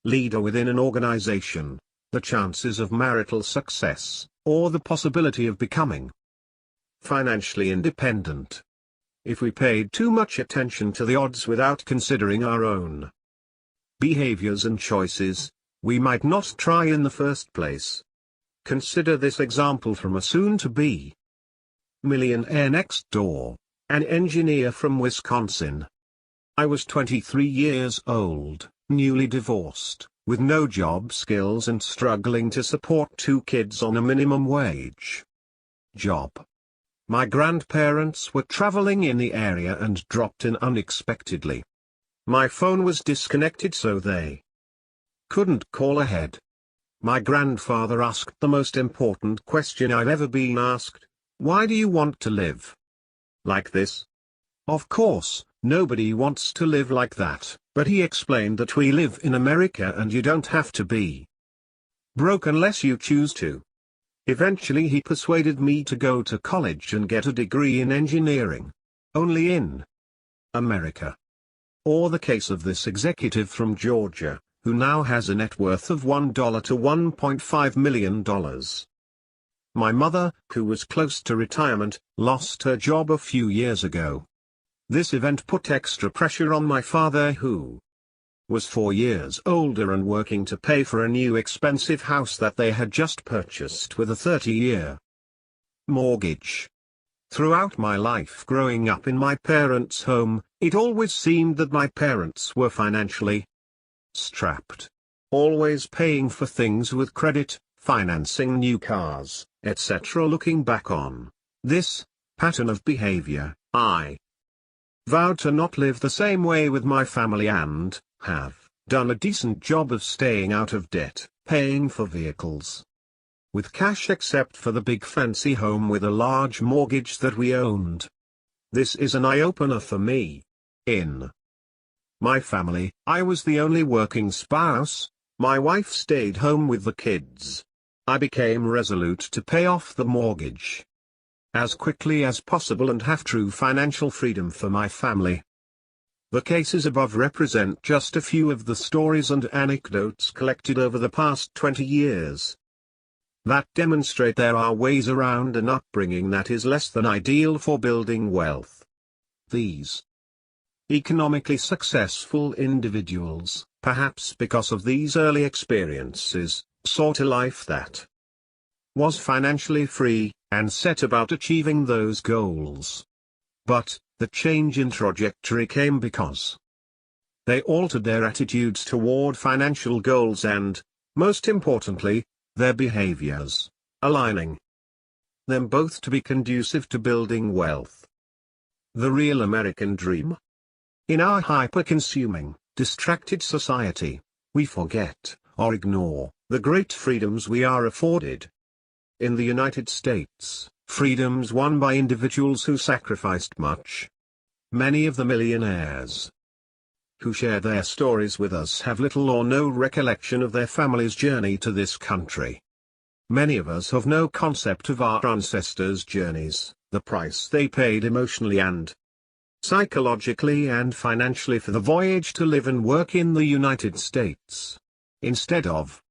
leader within an organization, the chances of marital success, or the possibility of becoming financially independent. If we paid too much attention to the odds without considering our own behaviors and choices, we might not try in the first place. Consider this example from a soon-to-be millionaire next door, an engineer from Wisconsin. I was 23 years old, newly divorced, with no job skills and struggling to support 2 kids on a minimum wage job. My grandparents were traveling in the area and dropped in unexpectedly. My phone was disconnected, so they couldn't call ahead. My grandfather asked the most important question I've ever been asked: "Why do you want to live like this?" Of course, nobody wants to live like that, but he explained that we live in America and you don't have to be broke unless you choose to. Eventually he persuaded me to go to college and get a degree in engineering. Only in America. Or the case of this executive from Georgia, who now has a net worth of $1 to $1.5 million. My mother, who was close to retirement, lost her job a few years ago. This event put extra pressure on my father, who was 4 years older and working to pay for a new expensive house that they had just purchased with a 30-year mortgage. Throughout my life growing up in my parents' home, it always seemed that my parents were financially strapped. Always paying for things with credit, financing new cars, etc. Looking back on this pattern of behavior, I vowed to not live the same way with my family and have done a decent job of staying out of debt, paying for vehicles with cash except for the big fancy home with a large mortgage that we owned. This is an eye-opener for me. In my family, I was the only working spouse. My wife stayed home with the kids. I became resolute to pay off the mortgage as quickly as possible and have true financial freedom for my family. The cases above represent just a few of the stories and anecdotes collected over the past 20 years that demonstrate there are ways around an upbringing that is less than ideal for building wealth. These economically successful individuals, perhaps because of these early experiences, sought a life that was financially free, and set about achieving those goals. But, the change in trajectory came because they altered their attitudes toward financial goals and, most importantly, their behaviors, aligning them both to be conducive to building wealth. The real American dream? In our hyper-consuming, distracted society, we forget, or ignore, the great freedoms we are afforded. In the United States, freedoms won by individuals who sacrificed much. Many of the millionaires who share their stories with us have little or no recollection of their family's journey to this country. Many of us have no concept of our ancestors' journeys, the price they paid emotionally and psychologically and financially for the voyage to live and work in the United States. Instead of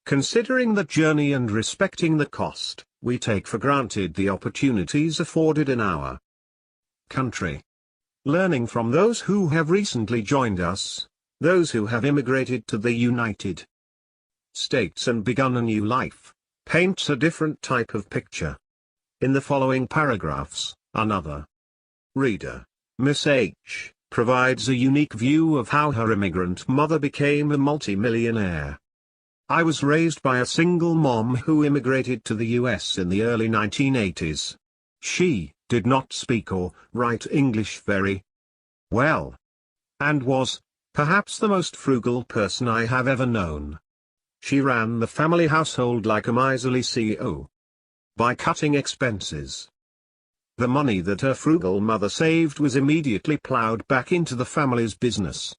considering the journey and respecting the cost, we take for granted the opportunities afforded in our country. Learning from those who have recently joined us, those who have immigrated to the United States and begun a new life, paints a different type of picture. In the following paragraphs, another reader, Miss H, provides a unique view of how her immigrant mother became a multimillionaire. I was raised by a single mom who immigrated to the US in the early 1980s. She did not speak or write English very well, and was, perhaps, the most frugal person I have ever known. She ran the family household like a miserly CEO. By cutting expenses, the money that her frugal mother saved was immediately plowed back into the family's business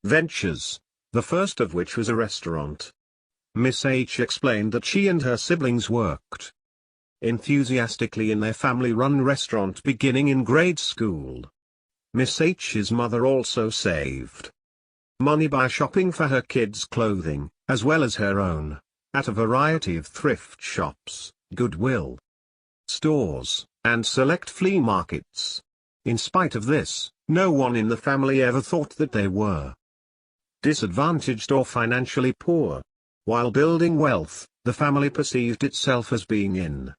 ventures, the first of which was a restaurant. Miss H explained that she and her siblings worked enthusiastically in their family-run restaurant beginning in grade school. Miss H's mother also saved money by shopping for her kids' clothing, as well as her own, at a variety of thrift shops, Goodwill stores, and select flea markets. In spite of this, no one in the family ever thought that they were disadvantaged or financially poor. While building wealth, the family perceived itself as being in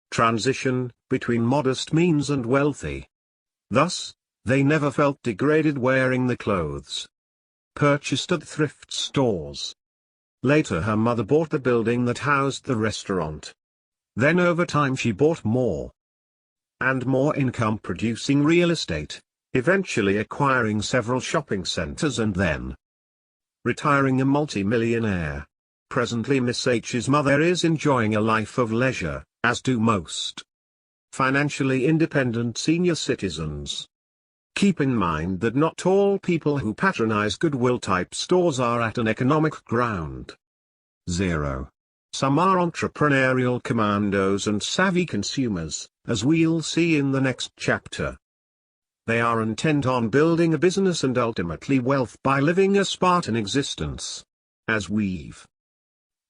transition between modest means and wealthy. Thus, they never felt degraded wearing the clothes purchased at thrift stores. Later her mother bought the building that housed the restaurant. Then over time she bought more and more income-producing real estate, eventually acquiring several shopping centers and then retiring a multimillionaire. Presently Miss H's mother is enjoying a life of leisure, as do most financially independent senior citizens. Keep in mind that not all people who patronize Goodwill-type stores are at an economic ground zero. Some are entrepreneurial commandos and savvy consumers, as we'll see in the next chapter. They are intent on building a business and ultimately wealth by living a Spartan existence. As we've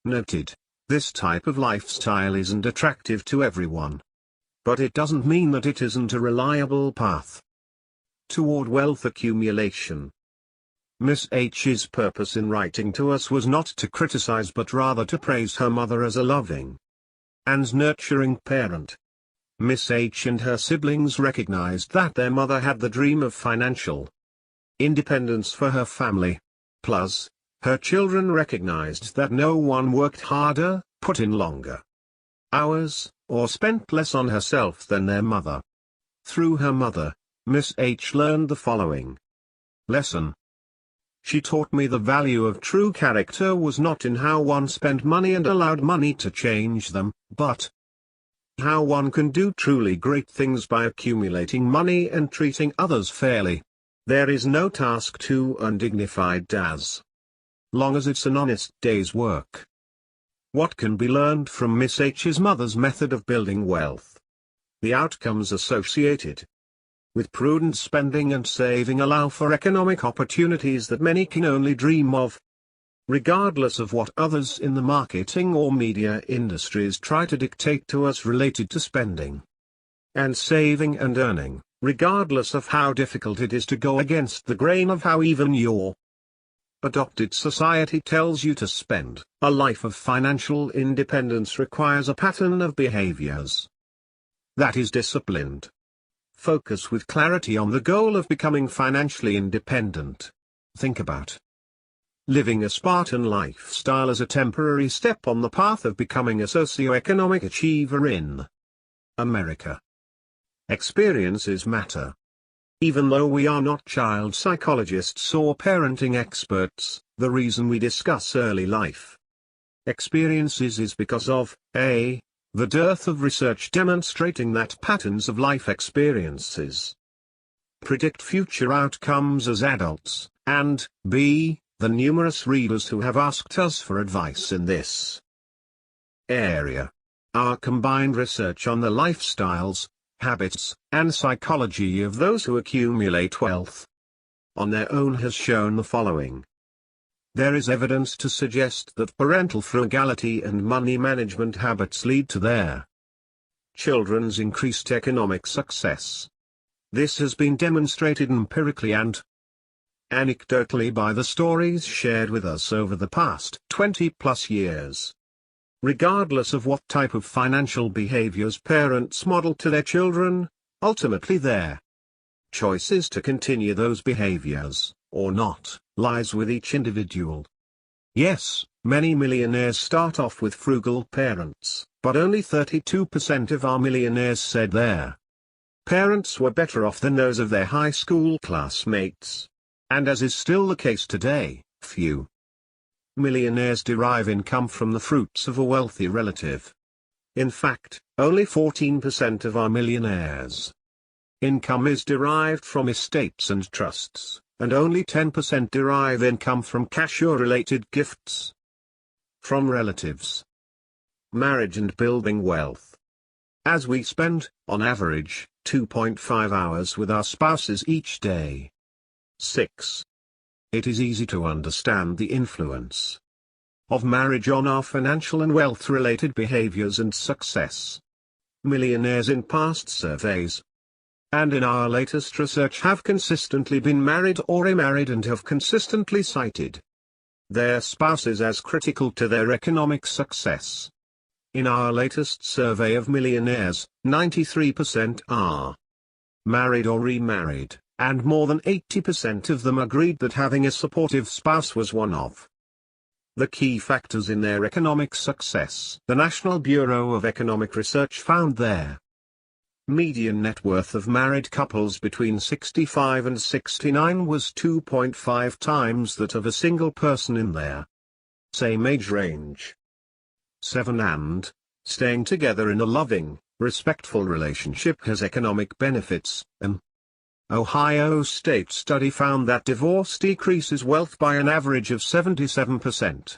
noted, this type of lifestyle isn't attractive to everyone. But it doesn't mean that it isn't a reliable path toward wealth accumulation. Miss H's purpose in writing to us was not to criticize but rather to praise her mother as a loving and nurturing parent. Miss H and her siblings recognized that their mother had the dream of financial independence for her family. Plus, her children recognized that no one worked harder, put in longer hours, or spent less on herself than their mother. Through her mother, Miss H learned the following lesson. She taught me the value of true character was not in how one spent money and allowed money to change them, but how one can do truly great things by accumulating money and treating others fairly. There is no task too undignified as long as it's an honest day's work. What can be learned from Miss H's mother's method of building wealth? The outcomes associated with prudent spending and saving allow for economic opportunities that many can only dream of. Regardless of what others in the marketing or media industries try to dictate to us related to spending and saving and earning, regardless of how difficult it is to go against the grain of how even your adopted society tells you to spend, a life of financial independence requires a pattern of behaviors that is disciplined. Focus with clarity on the goal of becoming financially independent. Think about living a Spartan lifestyle as a temporary step on the path of becoming a socio-economic achiever in America. Experiences matter. Even though we are not child psychologists or parenting experts, the reason we discuss early life experiences is because of a. the dearth of research demonstrating that patterns of life experiences predict future outcomes as adults, and b. the numerous readers who have asked us for advice in this area. Our combined research on the lifestyles, habits, and psychology of those who accumulate wealth on their own has shown the following. There is evidence to suggest that parental frugality and money management habits lead to their children's increased economic success. This has been demonstrated empirically and anecdotally by the stories shared with us over the past 20+ years. Regardless of what type of financial behaviors parents model to their children, ultimately their choice is to continue those behaviors, or not, lies with each individual. Yes, many millionaires start off with frugal parents, but only 32% of our millionaires said their parents were better off than those of their high school classmates. And as is still the case today, few millionaires derive income from the fruits of a wealthy relative. In fact, only 14% of our millionaires' income is derived from estates and trusts, and only 10% derive income from cash or related gifts from relatives. Marriage and building wealth. As we spend, on average, 2.5 hours with our spouses each day. 6. It is easy to understand the influence of marriage on our financial and wealth-related behaviors and success. Millionaires in past surveys and in our latest research have consistently been married or remarried and have consistently cited their spouses as critical to their economic success. In our latest survey of millionaires, 93% are married or remarried, and more than 80% of them agreed that having a supportive spouse was one of the key factors in their economic success. The National Bureau of Economic Research found their median net worth of married couples between 65 and 69 was 2.5 times that of a single person in their same age range. 7. And staying together in a loving, respectful relationship has economic benefits. Ohio State study found that divorce decreases wealth by an average of 77%.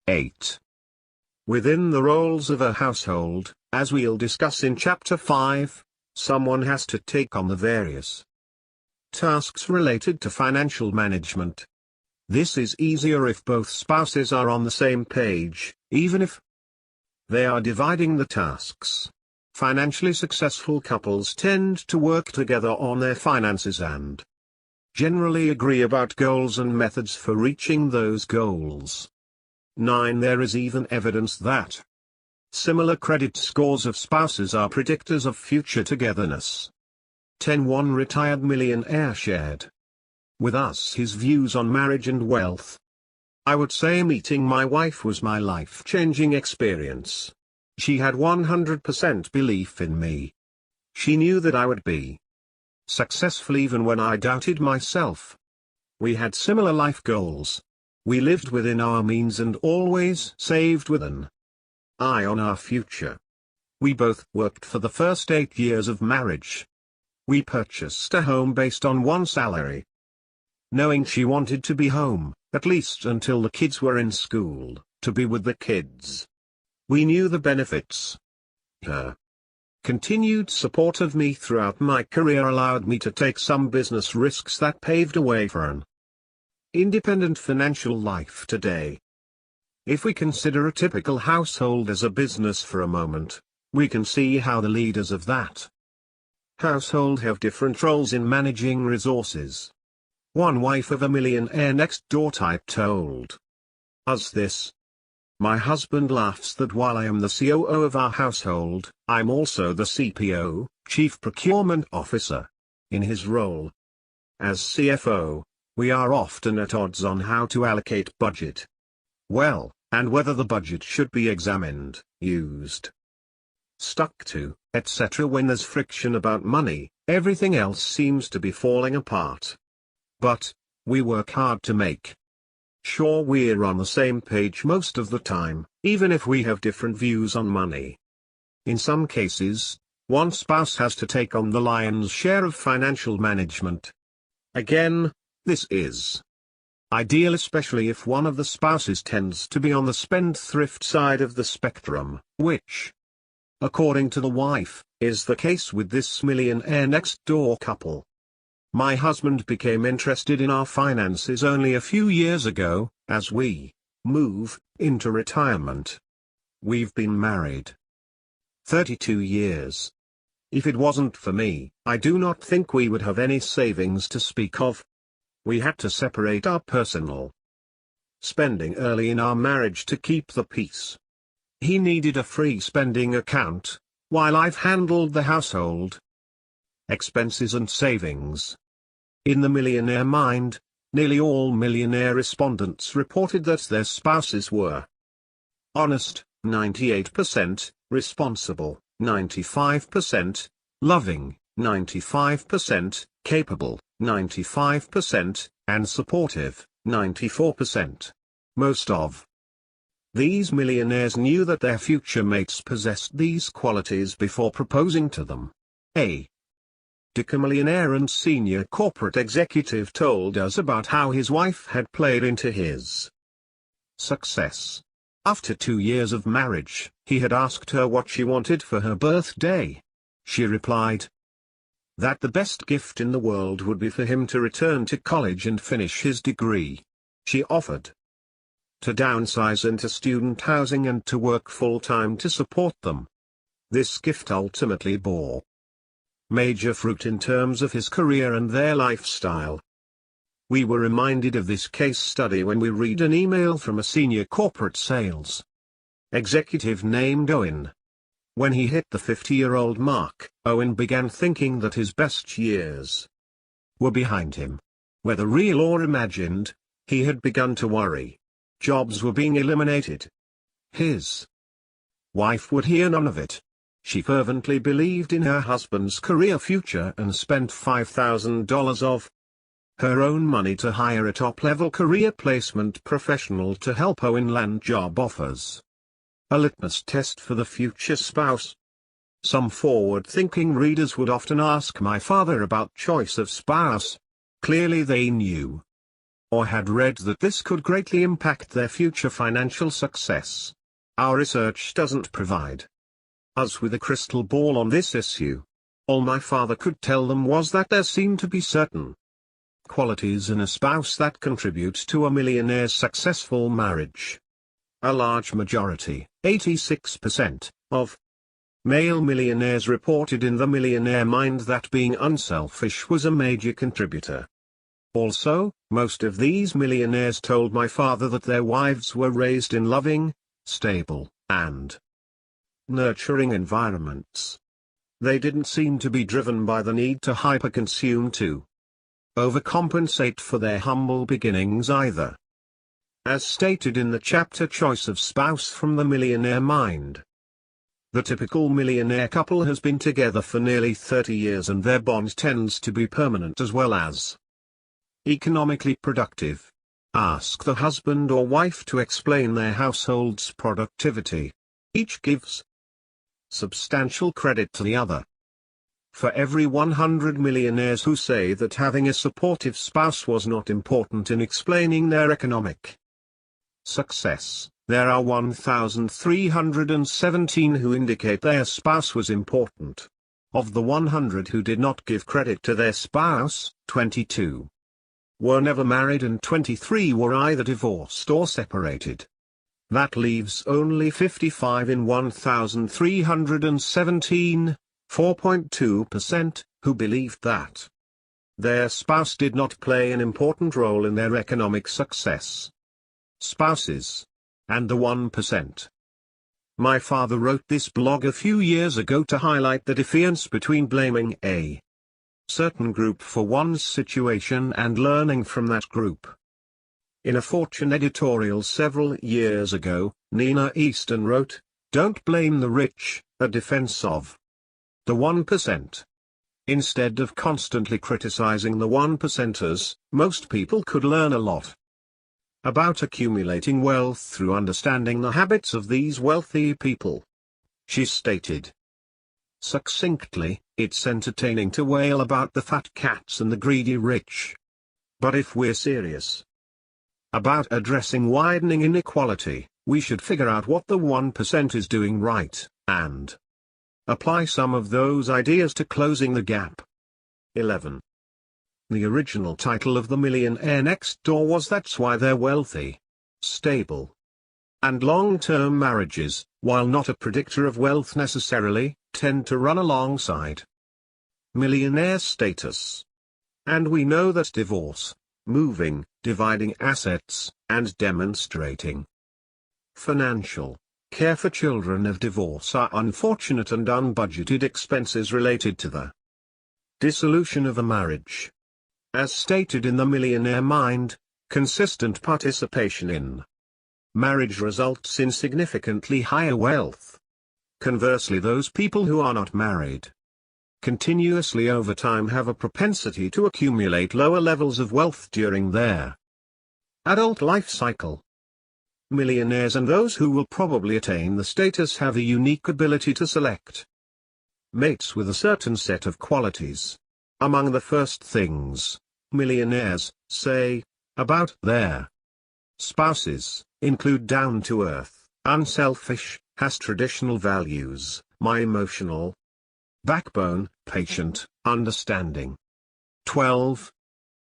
8. Within the roles of a household, as we'll discuss in Chapter 5, someone has to take on the various tasks related to financial management. This is easier if both spouses are on the same page, even if they are dividing the tasks. Financially successful couples tend to work together on their finances and generally agree about goals and methods for reaching those goals. 9. There is even evidence that similar credit scores of spouses are predictors of future togetherness. 10. One retired millionaire shared with us his views on marriage and wealth. I would say meeting my wife was my life-changing experience. She had 100% belief in me. She knew that I would be successful even when I doubted myself. We had similar life goals. We lived within our means and always saved with an eye on our future. We both worked for the first 8 years of marriage. We purchased a home based on one salary, knowing she wanted to be home, at least until the kids were in school, to be with the kids. We knew the benefits. Her continued support of me throughout my career allowed me to take some business risks that paved a way for an independent financial life today. If we consider a typical household as a business for a moment, we can see how the leaders of that household have different roles in managing resources. One wife of a millionaire next door type told us this: "My husband laughs that while I am the COO of our household, I'm also the CPO, Chief Procurement Officer. In his role as CFO, we are often at odds on how to allocate budget. Well, and whether the budget should be examined, used, stuck to, etc. When there's friction about money, everything else seems to be falling apart. But we work hard to make sure we're on the same page most of the time, even if we have different views on money. In some cases, one spouse has to take on the lion's share of financial management. Again, this is ideal especially if one of the spouses tends to be on the spendthrift side of the spectrum, which, according to the wife, is the case with this millionaire next door couple. My husband became interested in our finances only a few years ago, as we move into retirement. We've been married 32 years. If it wasn't for me, I do not think we would have any savings to speak of. We had to separate our personal spending early in our marriage to keep the peace. He needed a free spending account, while I've handled the household expenses and savings. In the millionaire mind, nearly all millionaire respondents reported that their spouses were honest, 98%, responsible, 95%, loving, 95%, capable, 95%, and supportive, 94%. Most of these millionaires knew that their future mates possessed these qualities before proposing to them. A millionaire and senior corporate executive told us about how his wife had played into his success. After 2 years of marriage, he had asked her what she wanted for her birthday. She replied that the best gift in the world would be for him to return to college and finish his degree. She offered to downsize into student housing and to work full-time to support them. This gift ultimately bore major fruit in terms of his career and their lifestyle. We were reminded of this case study when we read an email from a senior corporate sales executive named Owen. When he hit the 50-year-old mark, Owen began thinking that his best years were behind him. Whether real or imagined, he had begun to worry. Jobs were being eliminated. His wife would hear none of it. She fervently believed in her husband's career future and spent $5,000 of her own money to hire a top-level career placement professional to help Owen land job offers. A litmus test for the future spouse. Some forward-thinking readers would often ask my father about choice of spouse. Clearly they knew, or had read, that this could greatly impact their future financial success. Our research doesn't provide us with a crystal ball on this issue. All my father could tell them was that there seemed to be certain qualities in a spouse that contribute to a millionaire's successful marriage. A large majority, 86%, of male millionaires reported in the Millionaire Mind that being unselfish was a major contributor. Also, most of these millionaires told my father that their wives were raised in loving, stable, and nurturing environments. They didn't seem to be driven by the need to hyperconsume to overcompensate for their humble beginnings either. As stated in the chapter Choice of Spouse from the Millionaire Mind, the typical millionaire couple has been together for nearly 30 years and their bond tends to be permanent as well as economically productive. Ask the husband or wife to explain their household's productivity. Each gives substantial credit to the other. For every 100 millionaires who say that having a supportive spouse was not important in explaining their economic success, there are 1,317 who indicate their spouse was important. Of the 100 who did not give credit to their spouse, 22 were never married and 23 were either divorced or separated. That leaves only 55 in 1,317, 4.2%, who believed that their spouse did not play an important role in their economic success. Spouses. And the 1%. My father wrote this blog a few years ago to highlight the difference between blaming a certain group for one's situation and learning from that group. In a Fortune editorial several years ago, Nina Easton wrote, "Don't blame the rich, a defense of the 1%. Instead of constantly criticizing the 1%ers, most people could learn a lot about accumulating wealth through understanding the habits of these wealthy people." She stated succinctly, "It's entertaining to wail about the fat cats and the greedy rich. But if we're serious about addressing widening inequality, we should figure out what the 1% is doing right, and apply some of those ideas to closing the gap." 11. The original title of The Millionaire Next Door was That's Why They're Wealthy. Stable and long-term marriages, while not a predictor of wealth necessarily, tend to run alongside millionaire status. And we know that divorce, moving, dividing assets, and demonstrating financial care for children of divorce are unfortunate and unbudgeted expenses related to the dissolution of a marriage. As stated in The Millionaire Mind, consistent participation in marriage results in significantly higher wealth. Conversely, those people who are not married continuously over time have a propensity to accumulate lower levels of wealth during their adult life cycle. Millionaires and those who will probably attain the status have a unique ability to select mates with a certain set of qualities. Among the first things millionaires say about their spouses include down-to-earth, unselfish, has traditional values, my emotional backbone, patient, understanding. 12.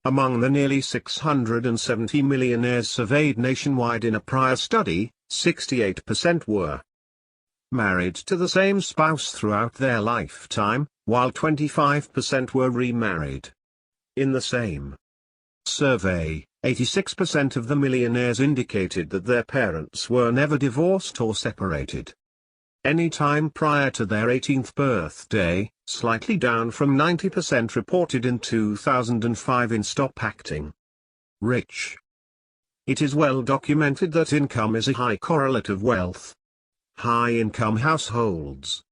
Among the nearly 670 millionaires surveyed nationwide in a prior study, 68% were married to the same spouse throughout their lifetime, while 25% were remarried. In the same survey, 86% of the millionaires indicated that their parents were never divorced or separated any time prior to their 18th birthday, slightly down from 90% reported in 2005 in Stop Acting Rich. It is well documented that income is a high correlate of wealth. High-income households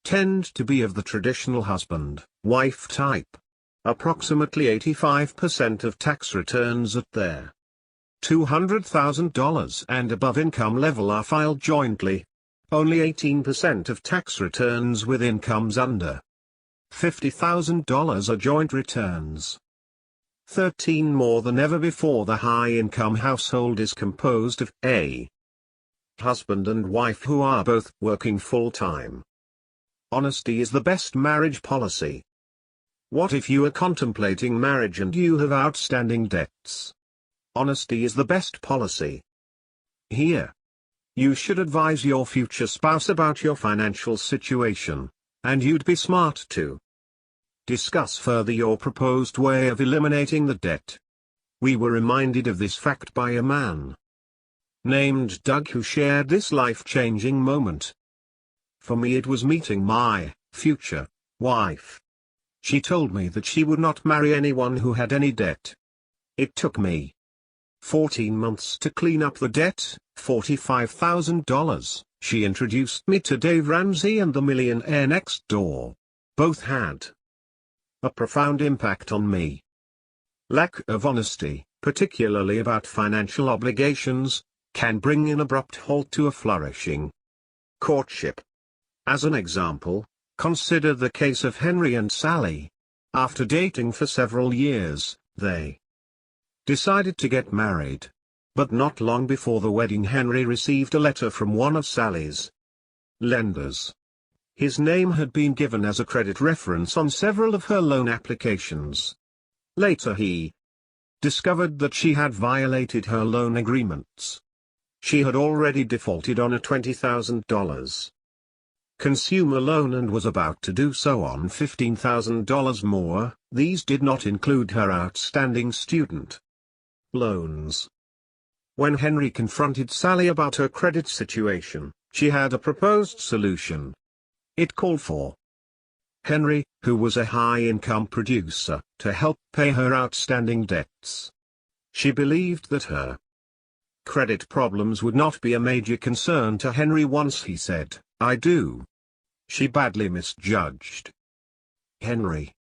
tend to be of the traditional husband-wife type. Approximately 85% of tax returns at their $200,000 and above income level are filed jointly. Only 18% of tax returns with incomes under $50,000 are joint returns. 13 more than ever before. The high-income household is composed of a husband and wife who are both working full-time. Honesty is the best marriage policy. What if you are contemplating marriage and you have outstanding debts? Honesty is the best policy. Here, you should advise your future spouse about your financial situation, and you'd be smart to discuss further your proposed way of eliminating the debt. We were reminded of this fact by a man named Doug who shared this life-changing moment. For me, it was meeting my future wife. She told me that she would not marry anyone who had any debt. It took me 14 months to clean up the debt, $45,000. She introduced me to Dave Ramsey and the Millionaire Next Door. Both had a profound impact on me. Lack of honesty, particularly about financial obligations, can bring an abrupt halt to a flourishing courtship. As an example, consider the case of Henry and Sally. After dating for several years, they decided to get married. But not long before the wedding, Henry received a letter from one of Sally's lenders. His name had been given as a credit reference on several of her loan applications. Later he discovered that she had violated her loan agreements. She had already defaulted on a $20,000 consumer loan and was about to do so on $15,000 more. These did not include her outstanding student loans. When Henry confronted Sally about her credit situation, she had a proposed solution. It called for Henry, who was a high-income producer, to help pay her outstanding debts. She believed that her credit problems would not be a major concern to Henry once he said, "I do." She badly misjudged Henry.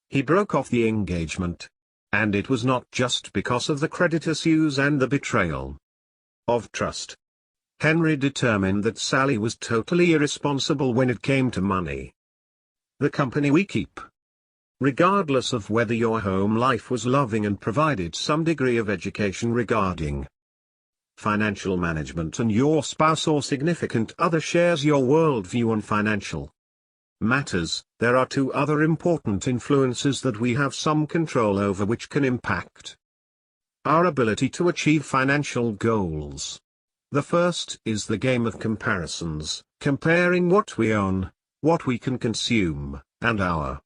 He broke off the engagement. And it was not just because of the credit issues and the betrayal of trust. Henry determined that Sally was totally irresponsible when it came to money. The company we keep, regardless of whether your home life was loving and provided some degree of education regarding financial management, and your spouse or significant other shares your worldview on financial matters, there are two other important influences that we have some control over which can impact our ability to achieve financial goals. The first is the game of comparisons, comparing what we own, what we can consume, and our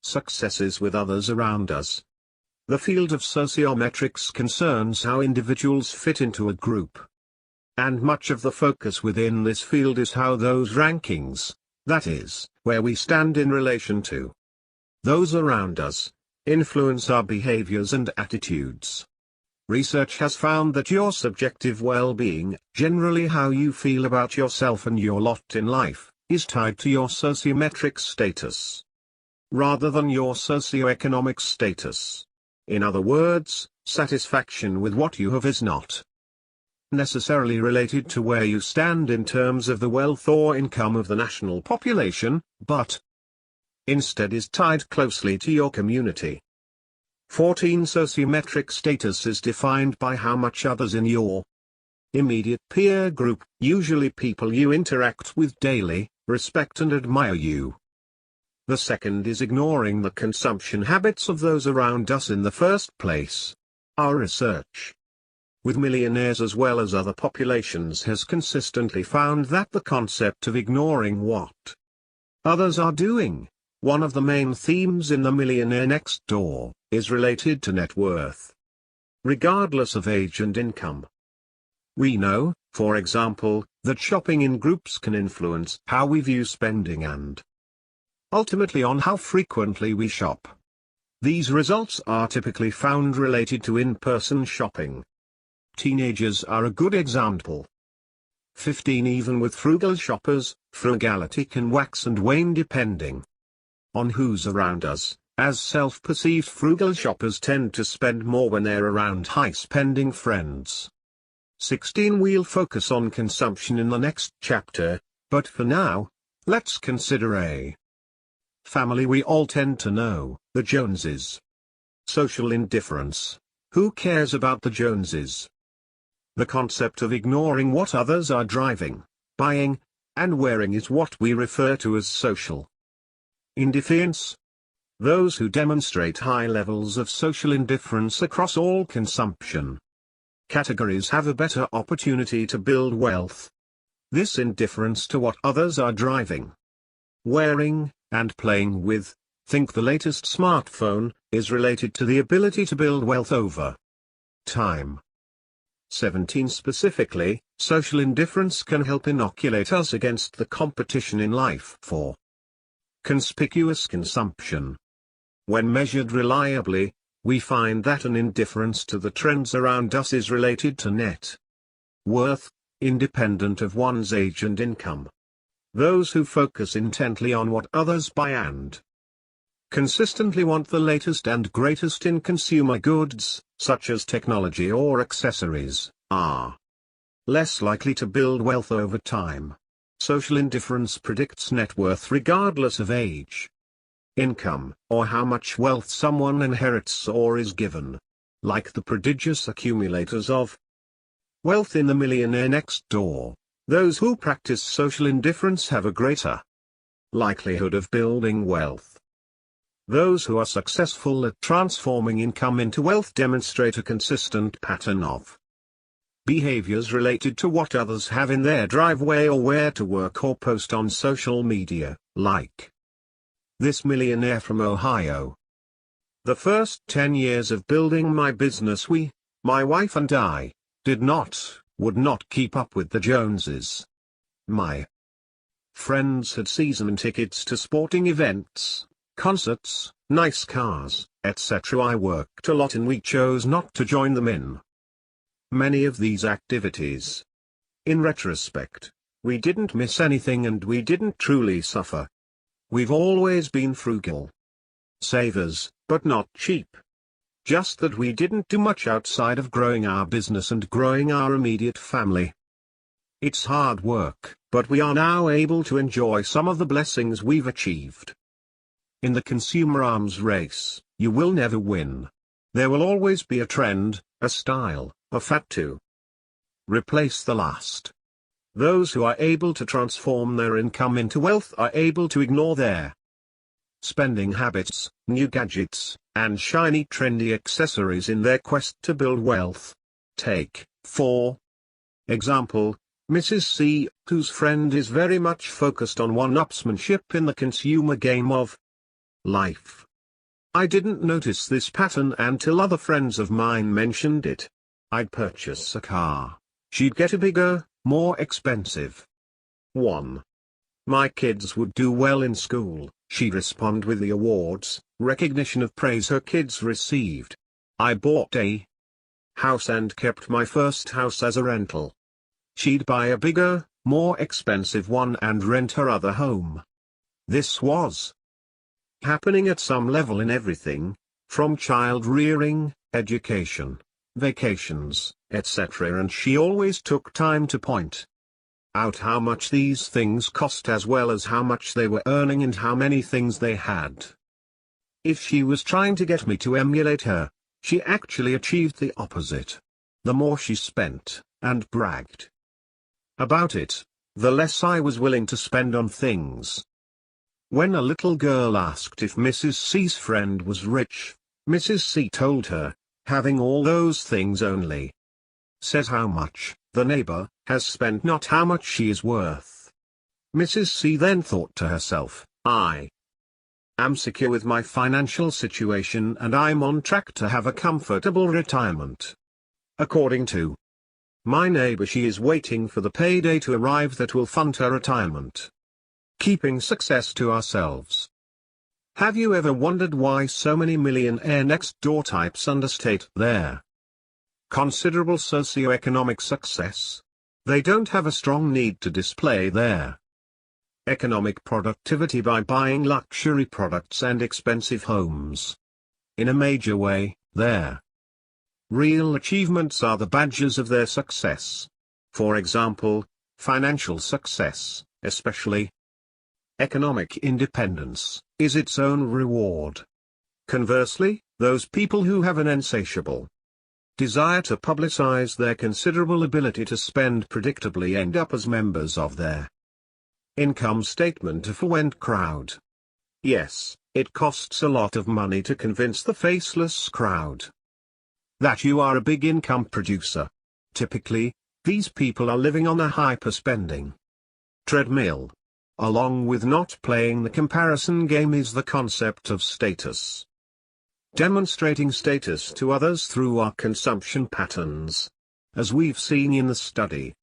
successes with others around us. The field of sociometrics concerns how individuals fit into a group. And much of the focus within this field is how those rankings, that is, where we stand in relation to those around us, influence our behaviors and attitudes. Research has found that your subjective well-being, generally how you feel about yourself and your lot in life, is tied to your sociometric status, rather than your socioeconomic status. In other words, satisfaction with what you have is not necessarily related to where you stand in terms of the wealth or income of the national population, but instead is tied closely to your community. 14. Sociometric status is defined by how much others in your immediate peer group, usually people you interact with daily, respect and admire you. The second is ignoring the consumption habits of those around us in the first place. Our research with millionaires as well as other populations has consistently found that the concept of ignoring what others are doing, one of the main themes in the Millionaire Next Door, is related to net worth, regardless of age and income. We know, for example, that shopping in groups can influence how we view spending and ultimately on how frequently we shop. These results are typically found related to in-person shopping. Teenagers are a good example. 15. Even with frugal shoppers, frugality can wax and wane depending on who's around us, as self-perceived frugal shoppers tend to spend more when they're around high-spending friends. 16. We'll focus on consumption in the next chapter, but for now, let's consider a family we all tend to know, the Joneses. Social indifference. Who cares about the Joneses? The concept of ignoring what others are driving, buying, and wearing is what we refer to as social indifference. Those who demonstrate high levels of social indifference across all consumption categories have a better opportunity to build wealth. This indifference to what others are driving, wearing, and playing with, think the latest smartphone, is related to the ability to build wealth over time. 17. Specifically, social indifference can help inoculate us against the competition in life for conspicuous consumption. When measured reliably, we find that an indifference to the trends around us is related to net worth, independent of one's age and income. Those who focus intently on what others buy and consistently want the latest and greatest in consumer goods, such as technology or accessories, are less likely to build wealth over time. Social indifference predicts net worth regardless of age, income, or how much wealth someone inherits or is given. Like the prodigious accumulators of wealth in The Millionaire Next Door, those who practice social indifference have a greater likelihood of building wealth. Those who are successful at transforming income into wealth demonstrate a consistent pattern of behaviors related to what others have in their driveway or where to work or post on social media, like this millionaire from Ohio. The first 10 years of building my business my wife and I, would not keep up with the Joneses. My friends had season tickets to sporting events, concerts, nice cars, etc. I worked a lot and we chose not to join them in many of these activities. In retrospect, we didn't miss anything and we didn't truly suffer. We've always been frugal savers, but not cheap. Just that we didn't do much outside of growing our business and growing our immediate family. It's hard work, but we are now able to enjoy some of the blessings we've achieved. In the consumer arms race, you will never win. There will always be a trend, a style, a fad to replace the last. Those who are able to transform their income into wealth are able to ignore their spending habits, new gadgets, and shiny trendy accessories in their quest to build wealth. Take, for example, Mrs. C, whose friend is very much focused on one-upsmanship in the consumer game of life. I didn't notice this pattern until other friends of mine mentioned it. I'd purchase a car. She'd get a bigger, more expensive one. My kids would do well in school. She'd respond with the awards, recognition of praise her kids received. I bought a house and kept my first house as a rental. She'd buy a bigger, more expensive one and rent her other home. This was happening at some level in everything, from child rearing, education, vacations, etc. And she always took time to point out how much these things cost as well as how much they were earning and how many things they had. If she was trying to get me to emulate her, she actually achieved the opposite. The more she spent, and bragged about it, the less I was willing to spend on things. When a little girl asked if Mrs. C's friend was rich, Mrs. C told her, having all those things only says how much the neighbor has spent, not how much she is worth. Mrs. C then thought to herself, I am secure with my financial situation and I'm on track to have a comfortable retirement. According to my neighbor, she is waiting for the payday to arrive that will fund her retirement. Keeping success to ourselves. Have you ever wondered why so many millionaire next door types understate their considerable socioeconomic success? They don't have a strong need to display their economic productivity by buying luxury products and expensive homes. In a major way, their Real achievements are the badges of their success. For example, financial success, especially economic independence, is its own reward. Conversely, those people who have an insatiable desire to publicize their considerable ability to spend predictably end up as members of their income statement affluent crowd. Yes, it costs a lot of money to convince the faceless crowd that you are a big income producer. Typically, these people are living on a hyper-spending treadmill. Along with not playing the comparison game is the concept of status. Demonstrating status to others through our consumption patterns. As we've seen in the study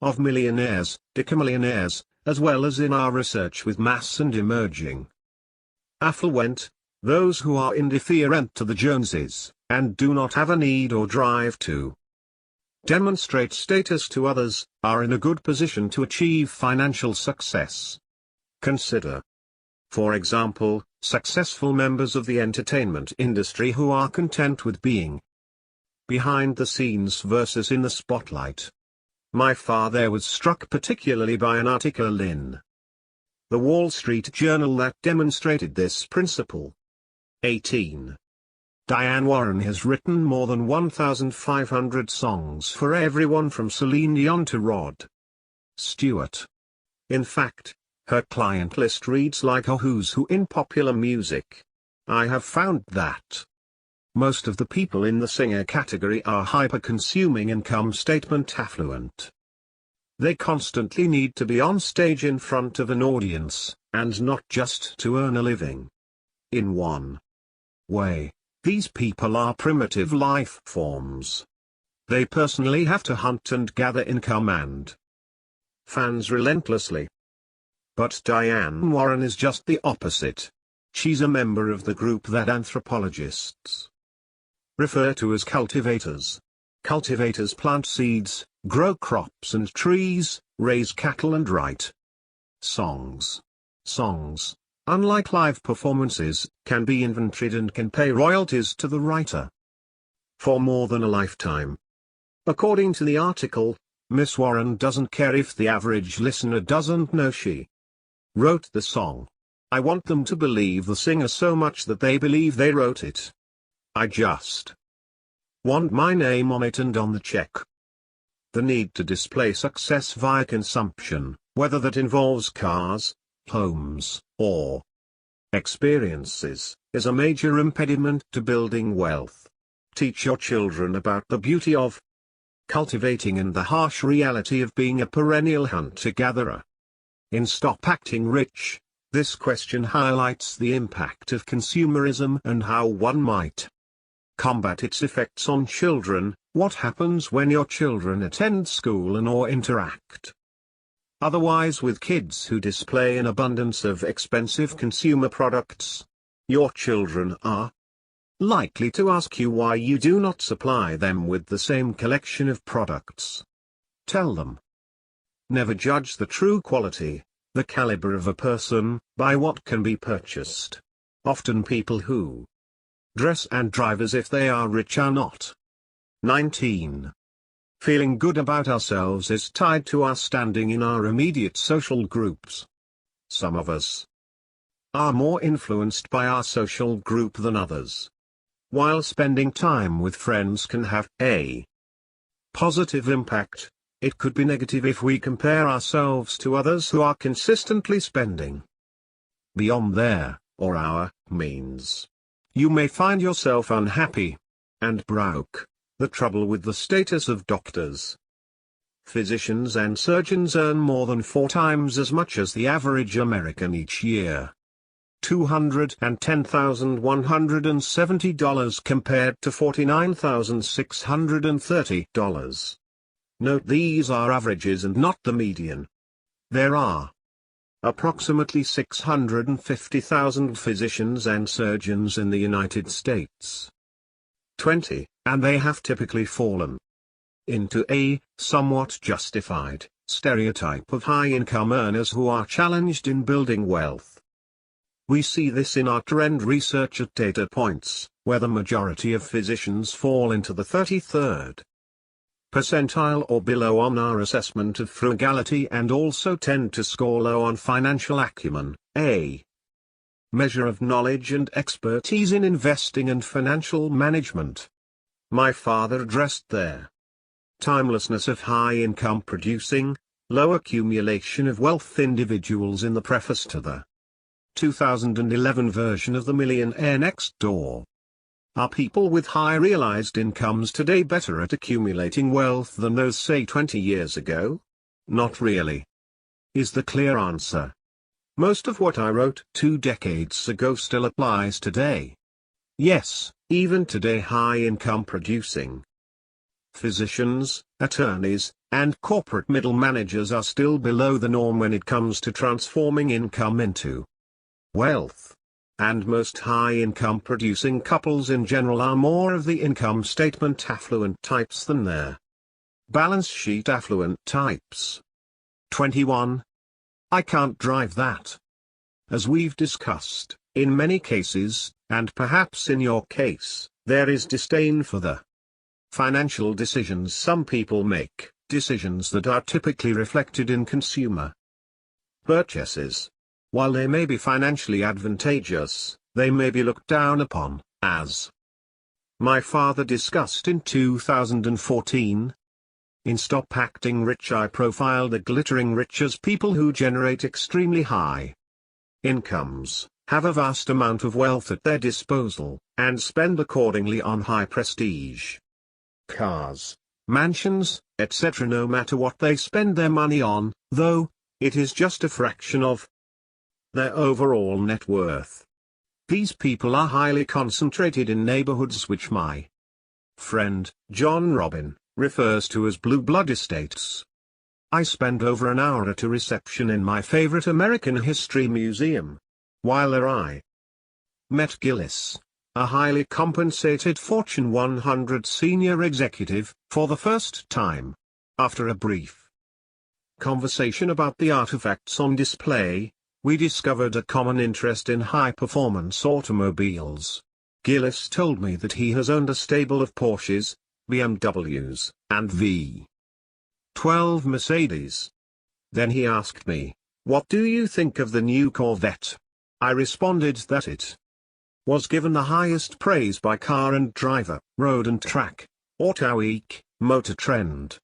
of millionaires, decamillionaires, as well as in our research with mass and emerging affluent, those who are indifferent to the Joneses, and do not have a need or drive to demonstrate status to others, are in a good position to achieve financial success. Consider, for example, successful members of the entertainment industry who are content with being behind the scenes versus in the spotlight. My father was struck particularly by an article in the Wall Street Journal that demonstrated this principle. 18. Diane Warren has written more than 1,500 songs for everyone from Celine Dion to Rod Stewart. In fact, her client list reads like a who's who in popular music. I have found that most of the people in the singer category are hyper-consuming income statement affluent. They constantly need to be on stage in front of an audience, and not just to earn a living. In one way, these people are primitive life forms. They personally have to hunt and gather income and fans relentlessly. But Diane Warren is just the opposite. She's a member of the group that anthropologists refer to as cultivators. Cultivators plant seeds, grow crops and trees, raise cattle and write songs. Songs, unlike live performances, can be inventoried and can pay royalties to the writer for more than a lifetime. According to the article, Miss Warren doesn't care if the average listener doesn't know she wrote the song. I want them to believe the singer so much that they believe they wrote it. I just want my name on it and on the check. The need to display success via consumption, whether that involves cars, homes, or experiences, is a major impediment to building wealth. Teach your children about the beauty of cultivating and the harsh reality of being a perennial hunter-gatherer. In Stop Acting Rich, this question highlights the impact of consumerism and how one might combat its effects on children. What happens when your children attend school and/or interact otherwise with kids who display an abundance of expensive consumer products? Your children are likely to ask you why you do not supply them with the same collection of products. Tell them. Never judge the true quality, the caliber of a person, by what can be purchased. Often people who dress and drive as if they are rich are not. 19. Feeling good about ourselves is tied to our standing in our immediate social groups. Some of us are more influenced by our social group than others. While spending time with friends can have a positive impact, it could be negative if we compare ourselves to others who are consistently spending beyond their, or our, means. You may find yourself unhappy and broke. The trouble with the status of doctors, physicians and surgeons earn more than 4 times as much as the average American each year. $210,170 compared to $49,630. Note these are averages and not the median. There are approximately 650,000 physicians and surgeons in the United States. 20, and they have typically fallen into a somewhat justified stereotype of high-income earners who are challenged in building wealth. We see this in our trend research at data points, where the majority of physicians fall into the 33rd percentile or below on our assessment of frugality and also tend to score low on financial acumen, a measure of knowledge and expertise in investing and financial management. My father addressed their timelessness of high income producing, low accumulation of wealth individuals in the preface to the 2011 version of the Millionaire Next Door. Are people with high realized incomes today better at accumulating wealth than those say 20 years ago? Not really, is the clear answer. Most of what I wrote 2 decades ago still applies today. Yes, even today high income producing physicians, attorneys, and corporate middle managers are still below the norm when it comes to transforming income into wealth. And most high-income producing couples in general are more of the income statement affluent types than their balance sheet affluent types. 21. I can't drive that. As we've discussed, in many cases, and perhaps in your case, there is disdain for the financial decisions some people make, decisions that are typically reflected in consumer purchases. While they may be financially advantageous, they may be looked down upon, as my father discussed in 2014. In Stop Acting Rich, I profile the glittering rich as people who generate extremely high incomes, have a vast amount of wealth at their disposal, and spend accordingly on high prestige cars, mansions, etc. No matter what they spend their money on, though, it is just a fraction of their overall net worth. These people are highly concentrated in neighborhoods which my friend, John Robin, refers to as blue blood estates. I spent over an hour at a reception in my favorite American history museum. While there I met Gillis, a highly compensated Fortune 100 senior executive, for the first time. After a brief conversation about the artifacts on display, we discovered a common interest in high-performance automobiles. Gillis told me that he has owned a stable of Porsches, BMWs, and V12 Mercedes. Then he asked me, "What do you think of the new Corvette?" I responded that it was given the highest praise by Car and Driver, Road and Track, Auto Week, Motor Trend.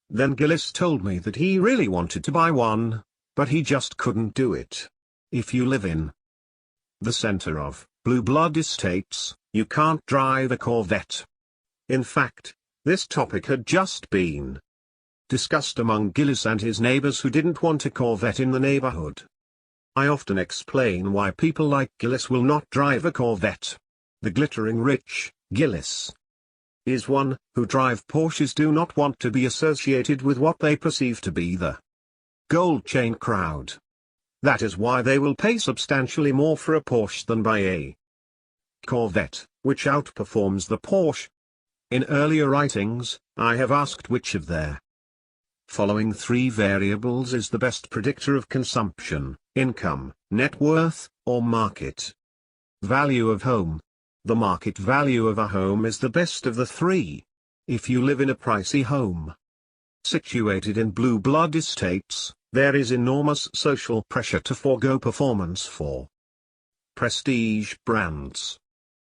Then Gillis told me that he really wanted to buy one, but he just couldn't do it. If you live in the center of blue blood estates, you can't drive a Corvette. In fact, this topic had just been discussed among Gillis and his neighbors who didn't want a Corvette in the neighborhood. I often explain why people like Gillis will not drive a Corvette. The glittering rich, Gillis, is one who drive Porsches do not want to be associated with what they perceive to be the gold chain crowd. That is why they will pay substantially more for a Porsche than buy a Corvette, which outperforms the Porsche. In earlier writings, I have asked which of their following 3 variables is the best predictor of consumption: income, net worth, or market value of home. The market value of a home is the best of the 3. If you live in a pricey home situated in blue blood estates, there is enormous social pressure to forego performance for prestige brands.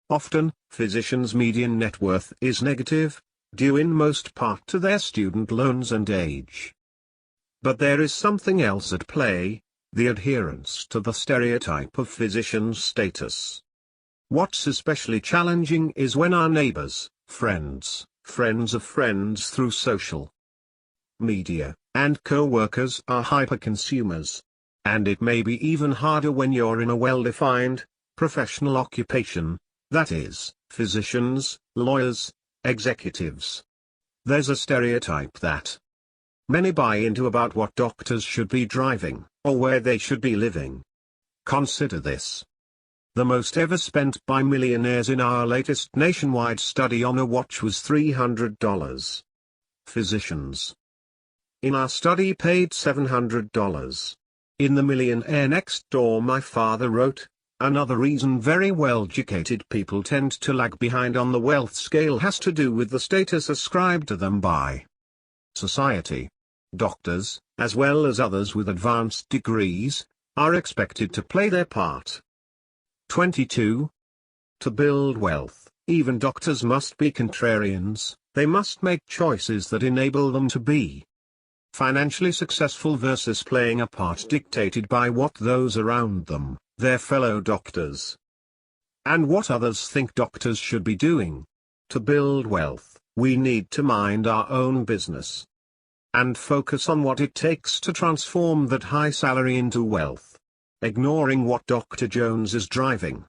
Often, physicians' median net worth is negative, due in most part to their student loans and age. But there is something else at play: the adherence to the stereotype of physicians' status. What's especially challenging is when our neighbors, friends, friends of friends through social media, and co-workers are hyper-consumers. And it may be even harder when you're in a well-defined, professional occupation, that is, physicians, lawyers, executives. There's a stereotype that many buy into about what doctors should be driving, or where they should be living. Consider this. The most ever spent by millionaires in our latest nationwide study on a watch was $300. Physicians in our study paid $700. In The Millionaire Next Door, my father wrote, another reason very well-educated people tend to lag behind on the wealth scale has to do with the status ascribed to them by society. Doctors, as well as others with advanced degrees, are expected to play their part. 22. To build wealth, even doctors must be contrarians. They must make choices that enable them to be financially successful versus playing a part dictated by what those around them, their fellow doctors, and what others think doctors should be doing. To build wealth, we need to mind our own business and focus on what it takes to transform that high salary into wealth. Ignoring what Dr. Jones is driving,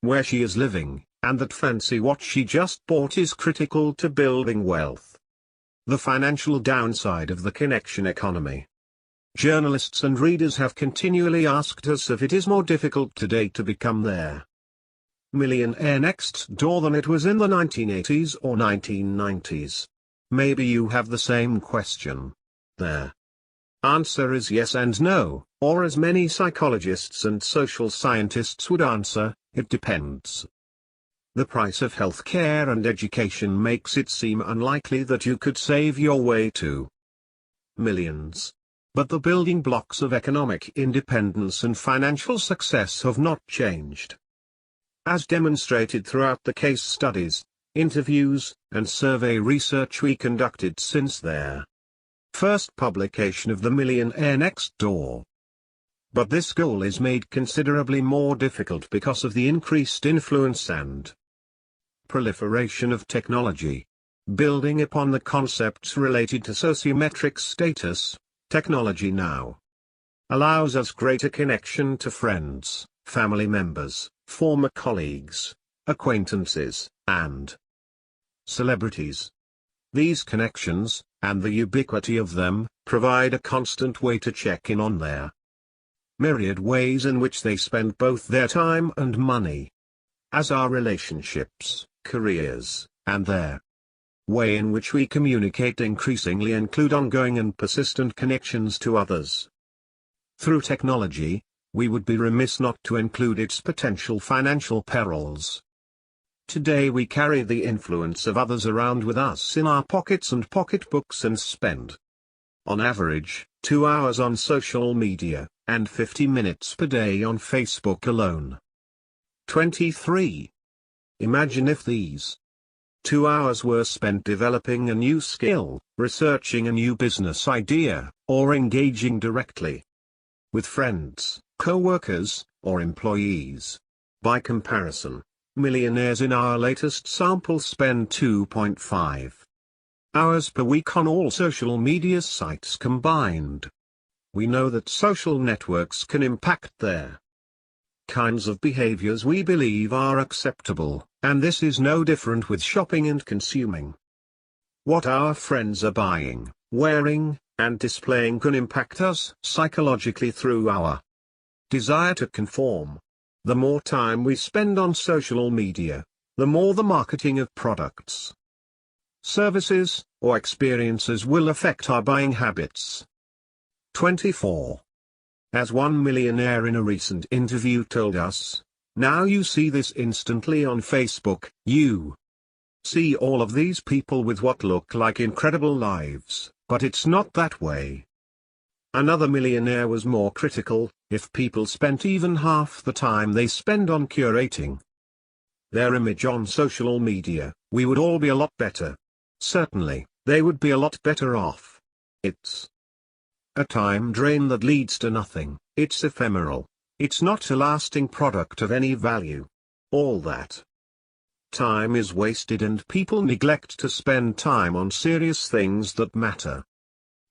where she is living, and that fancy watch she just bought is critical to building wealth. The financial downside of the connection economy. Journalists and readers have continually asked us if it is more difficult today to become their millionaire next door than it was in the 1980s or 1990s. Maybe you have the same question. Their answer is yes and no, or as many psychologists and social scientists would answer, it depends. The price of healthcare and education makes it seem unlikely that you could save your way to millions. But the building blocks of economic independence and financial success have not changed. As demonstrated throughout the case studies, interviews, and survey research we conducted since their first publication of The Millionaire Next Door. But this goal is made considerably more difficult because of the increased influence and proliferation of technology. Building upon the concepts related to sociometric status, technology now allows us greater connection to friends, family members, former colleagues, acquaintances, and celebrities. These connections, and the ubiquity of them, provide a constant way to check in on their myriad ways in which they spend both their time and money. As our relationships, careers, and their way in which we communicate increasingly include ongoing and persistent connections to others. Through technology, we would be remiss not to include its potential financial perils. Today we carry the influence of others around with us in our pockets and pocketbooks and spend, on average, 2 hours on social media, and 50 minutes per day on Facebook alone. 23. Imagine if these 2 hours were spent developing a new skill, researching a new business idea, or engaging directly with friends, co-workers, or employees. By comparison, millionaires in our latest sample spend 2.5 hours per week on all social media sites combined. We know that social networks can impact their kinds of behaviors we believe are acceptable, and this is no different with shopping and consuming. What our friends are buying, wearing, and displaying can impact us psychologically through our desire to conform. The more time we spend on social media, the more the marketing of products, services, or experiences will affect our buying habits. 24. As one millionaire in a recent interview told us, now you see this instantly on Facebook, you see all of these people with what look like incredible lives, but it's not that way. Another millionaire was more critical: if people spent even half the time they spend on curating their image on social media, we would all be a lot better. Certainly, they would be a lot better off. It's a time drain that leads to nothing, it's ephemeral, it's not a lasting product of any value. All that time is wasted and people neglect to spend time on serious things that matter.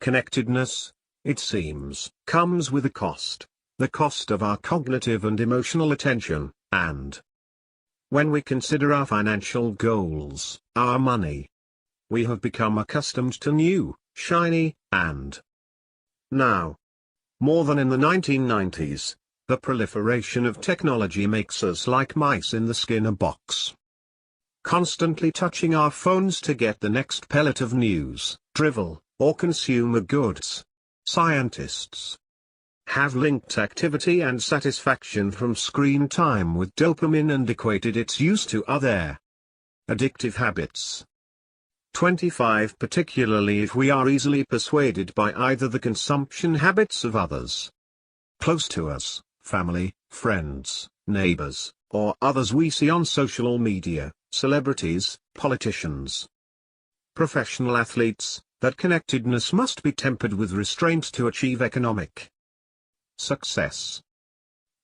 Connectedness, it seems, comes with a cost, the cost of our cognitive and emotional attention, and when we consider our financial goals, our money, we have become accustomed to new, shiny, and now, more than in the 1990s, the proliferation of technology makes us like mice in the skin box, constantly touching our phones to get the next pellet of news, drivel, or consumer goods. Scientists have linked activity and satisfaction from screen time with dopamine and equated its use to other addictive habits. 25. Particularly if we are easily persuaded by either the consumption habits of others close to us, family, friends, neighbors, or others we see on social media, celebrities, politicians, professional athletes, that connectedness must be tempered with restraint to achieve economic success.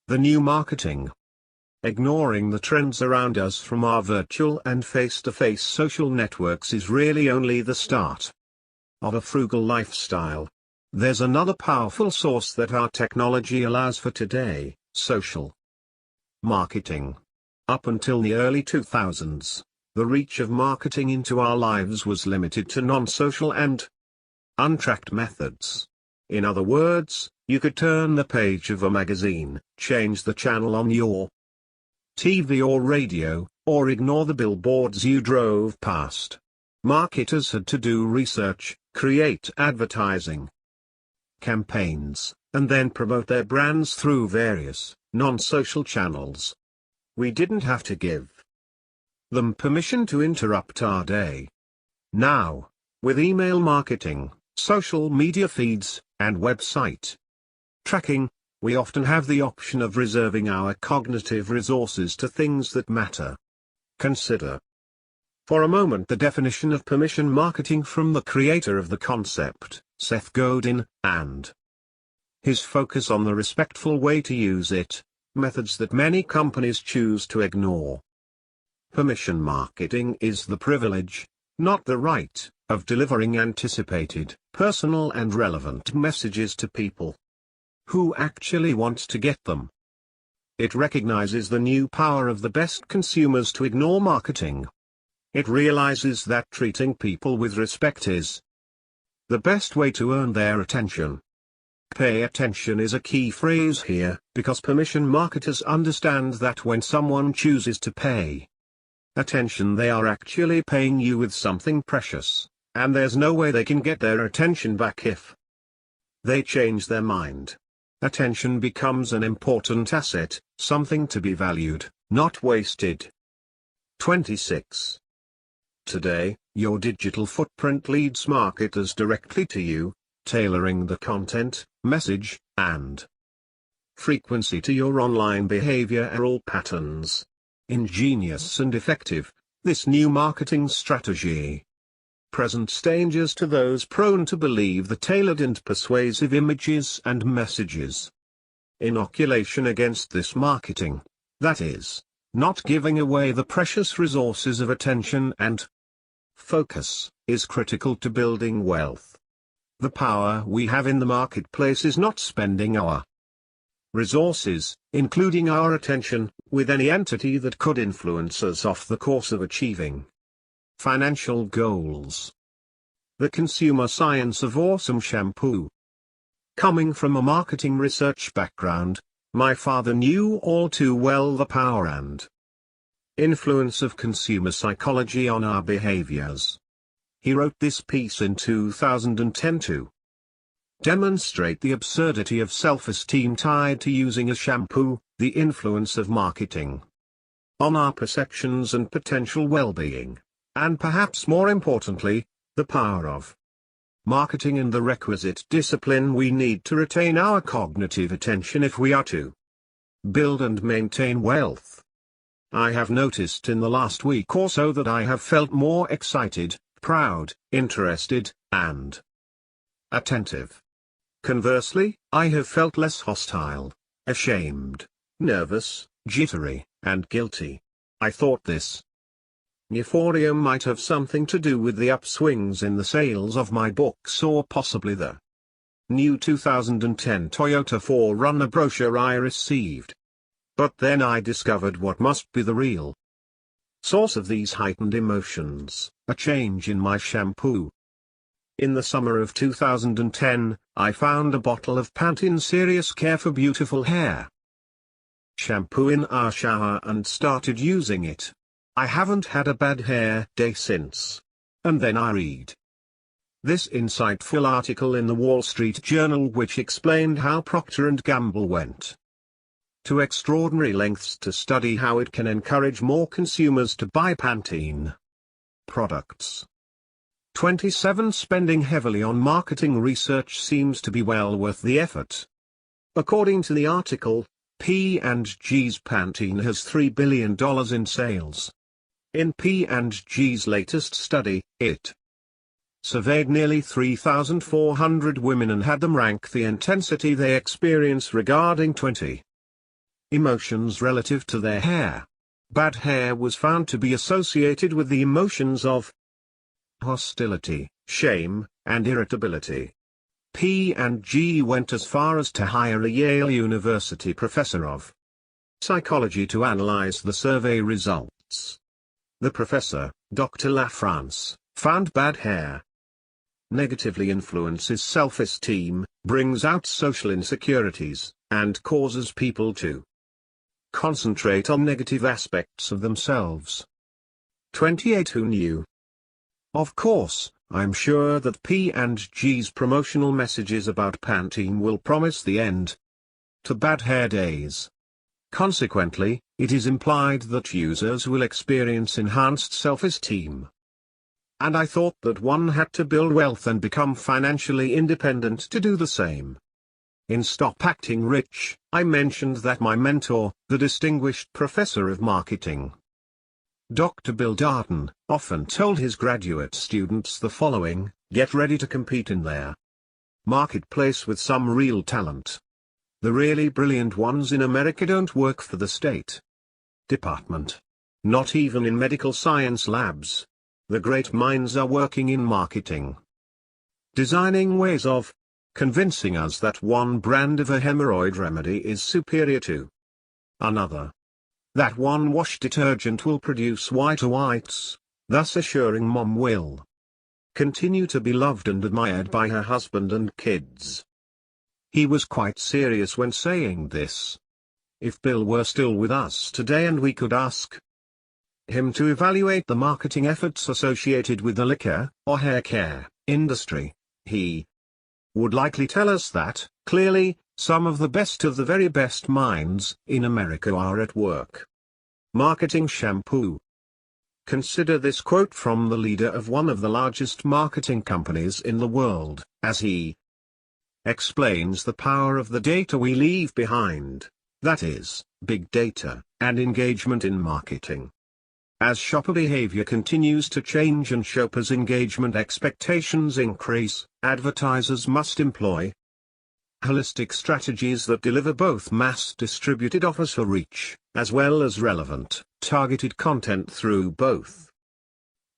The new marketing. Ignoring the trends around us from our virtual and face-to-face social networks is really only the start of a frugal lifestyle. There's another powerful source that our technology allows for today: social marketing. Up until the early 2000s, the reach of marketing into our lives was limited to non-social and untracked methods. In other words, you could turn the page of a magazine, change the channel on your TV or radio, or ignore the billboards you drove past. Marketers had to do research, create advertising campaigns, and then promote their brands through various non-social channels. We didn't have to give them permission to interrupt our day. Now, with email marketing, social media feeds, and website tracking, we often have the option of reserving our cognitive resources to things that matter. Consider for a moment the definition of permission marketing from the creator of the concept, Seth Godin, and his focus on the respectful way to use it, methods that many companies choose to ignore. Permission marketing is the privilege, not the right, of delivering anticipated, personal and relevant messages to people who actually want to get them. It recognizes the new power of the best consumers to ignore marketing. It realizes that treating people with respect is the best way to earn their attention. Pay attention is a key phrase here, because permission marketers understand that when someone chooses to pay attention, they are actually paying you with something precious, and there's no way they can get their attention back if they change their mind. Attention becomes an important asset, something to be valued, not wasted. 26. Today, your digital footprint leads marketers directly to you, tailoring the content, message, and frequency to your online behavioral patterns. Ingenious and effective, this new marketing strategy presents dangers to those prone to believe the tailored and persuasive images and messages. Inoculation against this marketing, that is, not giving away the precious resources of attention and focus, is critical to building wealth. The power we have in the marketplace is not spending our resources, including our attention, with any entity that could influence us off the course of achieving financial goals. The consumer science of awesome shampoo. Coming from a marketing research background, my father knew all too well the power and influence of consumer psychology on our behaviors. He wrote this piece in 2010 to demonstrate the absurdity of self-esteem tied to using a shampoo, the influence of marketing on our perceptions and potential well-being, and perhaps more importantly, the power of marketing and the requisite discipline we need to retain our cognitive attention if we are to build and maintain wealth. I have noticed in the last week or so that I have felt more excited, proud, interested, and attentive. Conversely, I have felt less hostile, ashamed, nervous, jittery, and guilty. I thought this euphoria might have something to do with the upswings in the sales of my books, or possibly the new 2010 Toyota 4Runner brochure I received. But then I discovered what must be the real source of these heightened emotions: a change in my shampoo. In the summer of 2010, I found a bottle of Pantene Serious Care for Beautiful Hair shampoo in our shower and started using it. I haven't had a bad hair day since. And then I read this insightful article in the Wall Street Journal which explained how Procter & Gamble went to extraordinary lengths to study how it can encourage more consumers to buy Pantene products. 27. Spending heavily on marketing research seems to be well worth the effort. According to the article, P&G's Pantene has $3 billion in sales. In P&G's latest study, it surveyed nearly 3,400 women and had them rank the intensity they experience regarding 20 emotions relative to their hair. Bad hair was found to be associated with the emotions of hostility, shame, and irritability. P&G went as far as to hire a Yale University professor of psychology to analyze the survey results. The professor, Dr. LaFrance, found bad hair negatively influences self-esteem, brings out social insecurities, and causes people to concentrate on negative aspects of themselves. 28. Who knew? Of course, I'm sure that P&G's promotional messages about Pantene will promise the end to bad hair days. Consequently, it is implied that users will experience enhanced self-esteem. And I thought that one had to build wealth and become financially independent to do the same. In Stop Acting Rich, I mentioned that my mentor, the distinguished professor of marketing, Dr. Bill Darden, often told his graduate students the following: get ready to compete in their marketplace with some real talent. The really brilliant ones in America don't work for the State Department. Not even in medical science labs. The great minds are working in marketing, designing ways of convincing us that one brand of a hemorrhoid remedy is superior to another. That one wash detergent will produce whiter whites, thus assuring mom will continue to be loved and admired by her husband and kids. He was quite serious when saying this. If Bill were still with us today and we could ask him to evaluate the marketing efforts associated with the liquor or hair care industry, he would likely tell us that, clearly, some of the very best minds in America are at work marketing shampoo. Consider this quote from the leader of one of the largest marketing companies in the world, as he explains the power of the data we leave behind, that is, big data, and engagement in marketing. As shopper behavior continues to change and shoppers' engagement expectations increase, advertisers must employ holistic strategies that deliver both mass-distributed offers for reach, as well as relevant, targeted content through both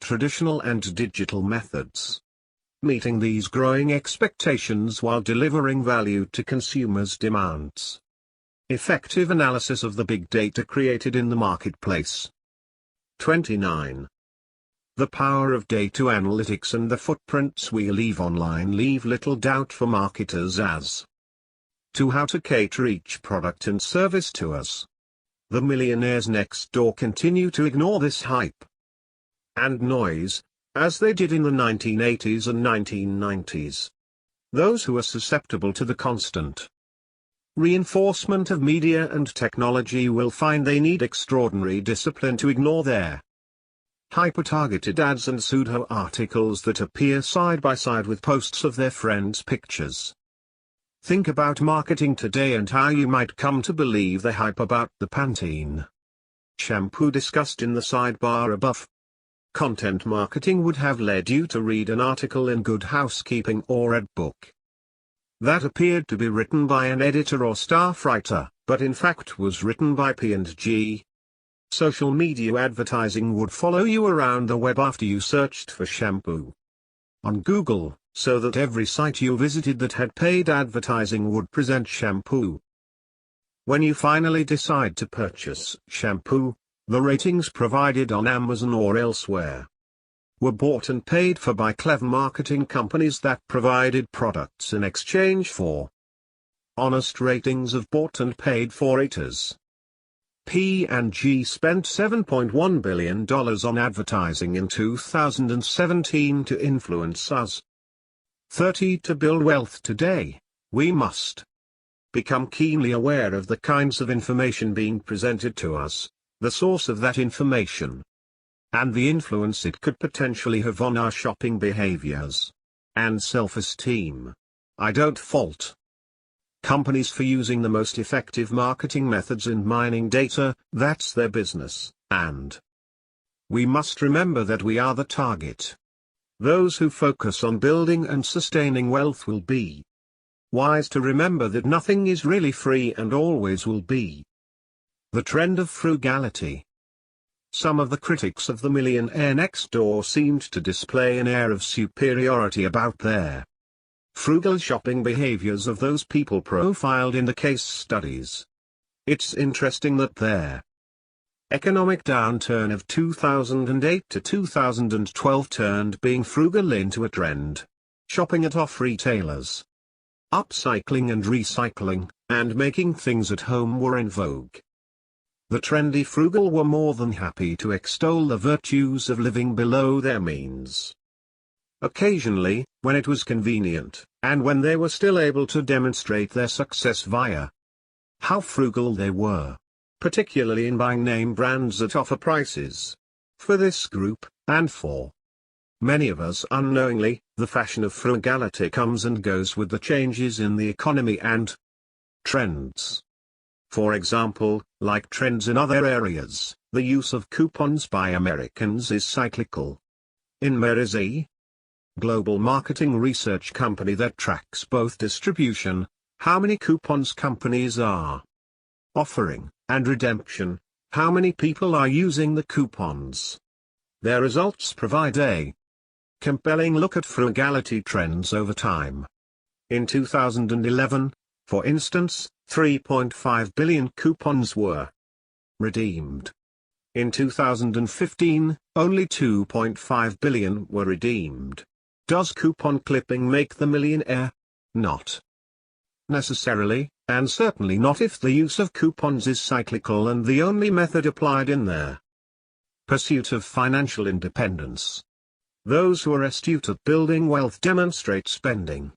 traditional and digital methods. Meeting these growing expectations while delivering value to consumers' demands. Effective analysis of the big data created in the marketplace. 29. The power of data analytics and the footprints we leave online leave little doubt for marketers as to how to cater each product and service to us. The millionaires next door continue to ignore this hype and noise, as they did in the 1980s and 1990s. Those who are susceptible to the constant reinforcement of media and technology will find they need extraordinary discipline to ignore their hyper-targeted ads and pseudo articles that appear side by side with posts of their friends' pictures. Think about marketing today and how you might come to believe the hype about the Pantene shampoo discussed in the sidebar above. Content marketing would have led you to read an article in Good Housekeeping or a book that appeared to be written by an editor or staff writer, but in fact was written by P&G. Social media advertising would follow you around the web after you searched for shampoo on Google, so that every site you visited that had paid advertising would present shampoo. When you finally decide to purchase shampoo, the ratings provided on Amazon or elsewhere were bought and paid for by clever marketing companies that provided products in exchange for honest ratings of bought and paid for raters. P&G spent $7.1 billion on advertising in 2017 to influence us 30. To build wealth today, we must become keenly aware of the kinds of information being presented to us, the source of that information, and the influence it could potentially have on our shopping behaviors and self-esteem. I don't fault companies for using the most effective marketing methods and mining data. That's their business, and we must remember that we are the target. Those who focus on building and sustaining wealth will be wise to remember that nothing is really free and always will be. The trend of frugality. Some of the critics of the millionaire next door seemed to display an air of superiority about their frugal shopping behaviors of those people profiled in the case studies. It's interesting that their economic downturn of 2008 to 2012 turned being frugal into a trend. Shopping at off-retailers, upcycling and recycling, and making things at home were in vogue. The trendy frugal were more than happy to extol the virtues of living below their means. Occasionally, when it was convenient, and when they were still able to demonstrate their success via how frugal they were, particularly in buying name brands at offer prices. For this group, and for many of us unknowingly, the fashion of frugality comes and goes with the changes in the economy and trends. For example, like trends in other areas, the use of coupons by Americans is cyclical. Inmer is a global marketing research company that tracks both distribution, how many coupons companies are offering, and redemption, how many people are using the coupons. Their results provide a compelling look at frugality trends over time. In 2011, for instance, 3.5 billion coupons were redeemed. In 2015, only 2.5 billion were redeemed. Does coupon clipping make the millionaire? Not necessarily, and certainly not if the use of coupons is cyclical and the only method applied in their pursuit of financial independence. Those who are astute at building wealth demonstrate spending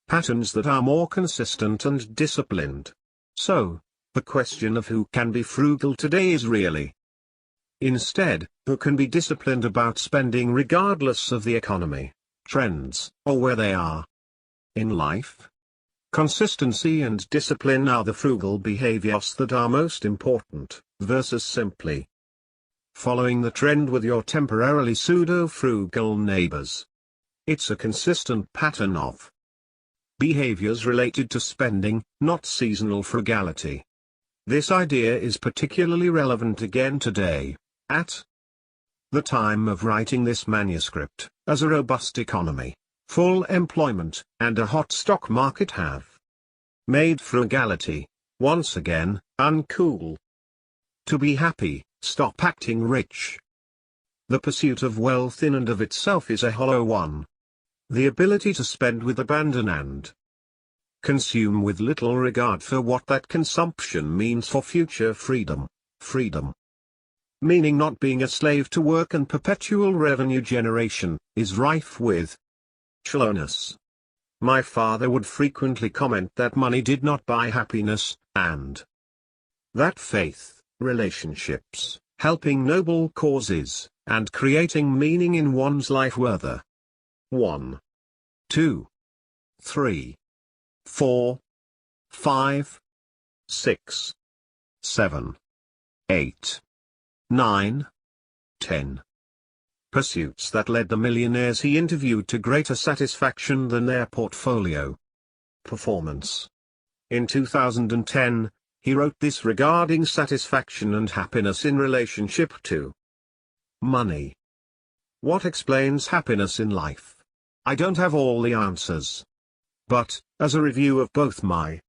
patterns that are more consistent and disciplined. So, the question of who can be frugal today is really, instead, who can be disciplined about spending regardless of the economy, trends, or where they are in life. Consistency and discipline are the frugal behaviors that are most important, versus simply following the trend with your temporarily pseudo-frugal neighbors. It's a consistent pattern of behaviors related to spending, not seasonal frugality. This idea is particularly relevant again today, at the time of writing this manuscript, as a robust economy, full employment, and a hot stock market have made frugality, once again, uncool. To be happy, stop acting rich. The pursuit of wealth in and of itself is a hollow one. The ability to spend with abandon and consume with little regard for what that consumption means for future freedom. Freedom, meaning not being a slave to work and perpetual revenue generation, is rife with shallowness. My father would frequently comment that money did not buy happiness, and that faith, relationships, helping noble causes, and creating meaning in one's life were the 1, 2, 3, 4, 5, 6, 7, 8, 9, 10 pursuits that led the millionaires he interviewed to greater satisfaction than their portfolio performance. In 2010, he wrote this regarding satisfaction and happiness in relationship to money. What explains happiness in life? I don't have all the answers. But, as a review of both my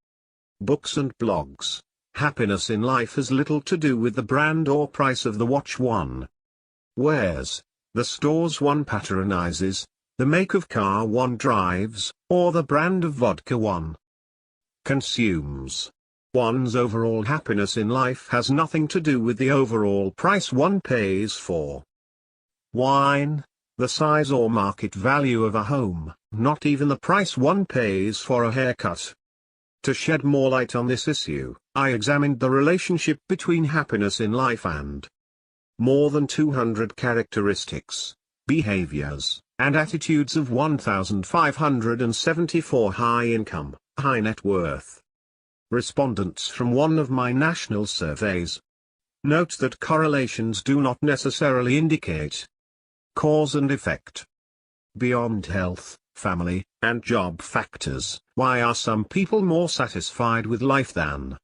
books and blogs, happiness in life has little to do with the brand or price of the watch one wears, the stores one patronizes, the make of car one drives, or the brand of vodka one consumes. One's overall happiness in life has nothing to do with the overall price one pays for wine, the size or market value of a home, not even the price one pays for a haircut. To shed more light on this issue, I examined the relationship between happiness in life and more than 200 characteristics, behaviors, and attitudes of 1,574 high-income, high-net-worth respondents from one of my national surveys. Note that correlations do not necessarily indicate cause and effect. Beyond health, family, and job factors, why are some people more satisfied with life than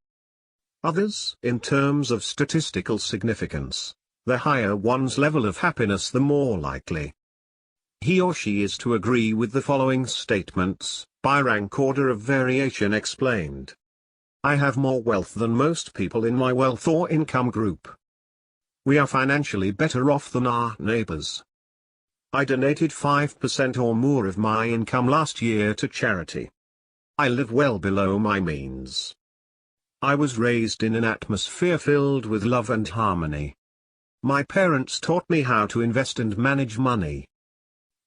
others? In terms of statistical significance, the higher one's level of happiness, the more likely he or she is to agree with the following statements, by rank order of variation explained. I have more wealth than most people in my wealth or income group. We are financially better off than our neighbors. I donated 5% or more of my income last year to charity. I live well below my means. I was raised in an atmosphere filled with love and harmony. My parents taught me how to invest and manage money.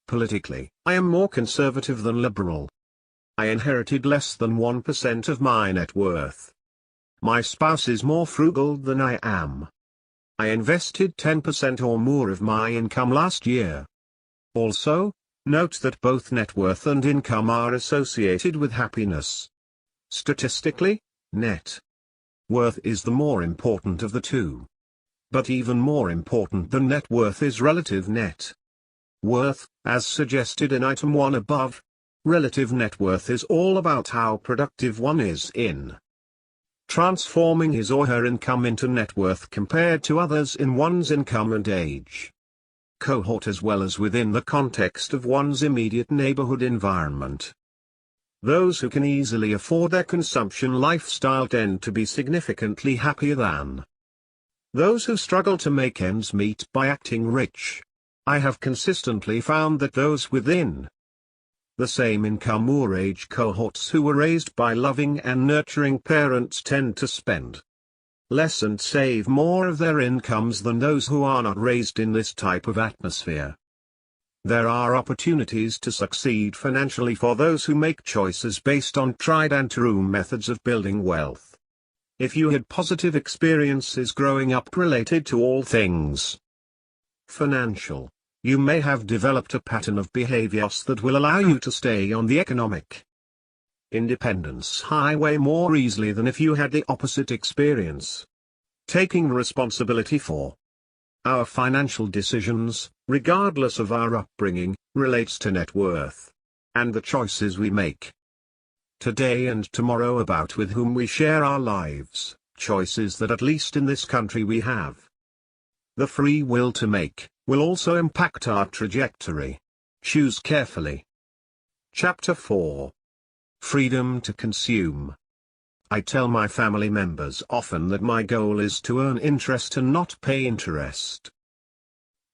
Politically, I am more conservative than liberal. I inherited less than 1% of my net worth. My spouse is more frugal than I am. I invested 10% or more of my income last year. Also, note that both net worth and income are associated with happiness. Statistically, net worth is the more important of the two. But even more important than net worth is relative net worth, as suggested in item 1 above. Relative net worth is all about how productive one is in transforming his or her income into net worth compared to others in one's income and age cohort, as well as within the context of one's immediate neighborhood environment. Those who can easily afford their consumption lifestyle tend to be significantly happier than those who struggle to make ends meet by acting rich. I have consistently found that those within the same income or age cohorts who were raised by loving and nurturing parents tend to spend less and save more of their incomes than those who are not raised in this type of atmosphere. There are opportunities to succeed financially for those who make choices based on tried and true methods of building wealth. If you had positive experiences growing up related to all things financial, you may have developed a pattern of behaviors that will allow you to stay on the economic independence highway more easily than if you had the opposite experience. Taking responsibility for our financial decisions, regardless of our upbringing, relates to net worth and the choices we make today and tomorrow about with whom we share our lives, choices that at least in this country we have the free will to make, will also impact our trajectory. Choose carefully. Chapter 4. Freedom to consume. I tell my family members often that my goal is to earn interest and not pay interest.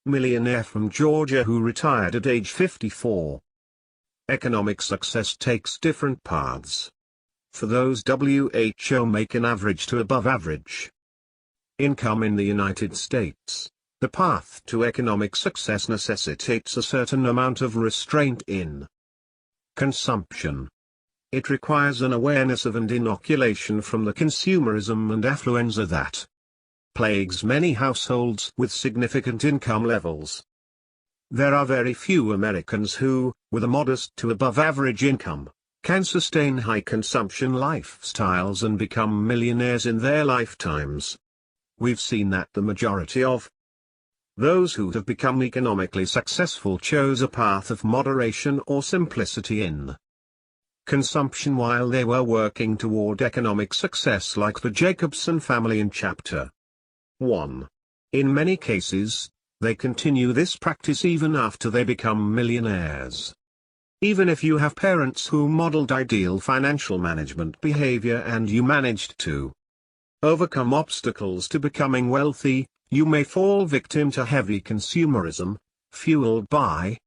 Millionaire from Georgia who retired at age 54. Economic success takes different paths. For those who make an average to above average income in the United States, the path to economic success necessitates a certain amount of restraint in consumption. It requires an awareness of and inoculation from the consumerism and affluenza that plagues many households with significant income levels. There are very few Americans who, with a modest to above average income, can sustain high consumption lifestyles and become millionaires in their lifetimes. We've seen that the majority of those who have become economically successful chose a path of moderation or simplicity in consumption while they were working toward economic success, like the Jacobson family in Chapter 1. In many cases, they continue this practice even after they become millionaires. Even if you have parents who modeled ideal financial management behavior and you managed to overcome obstacles to becoming wealthy, you may fall victim to heavy consumerism, fueled by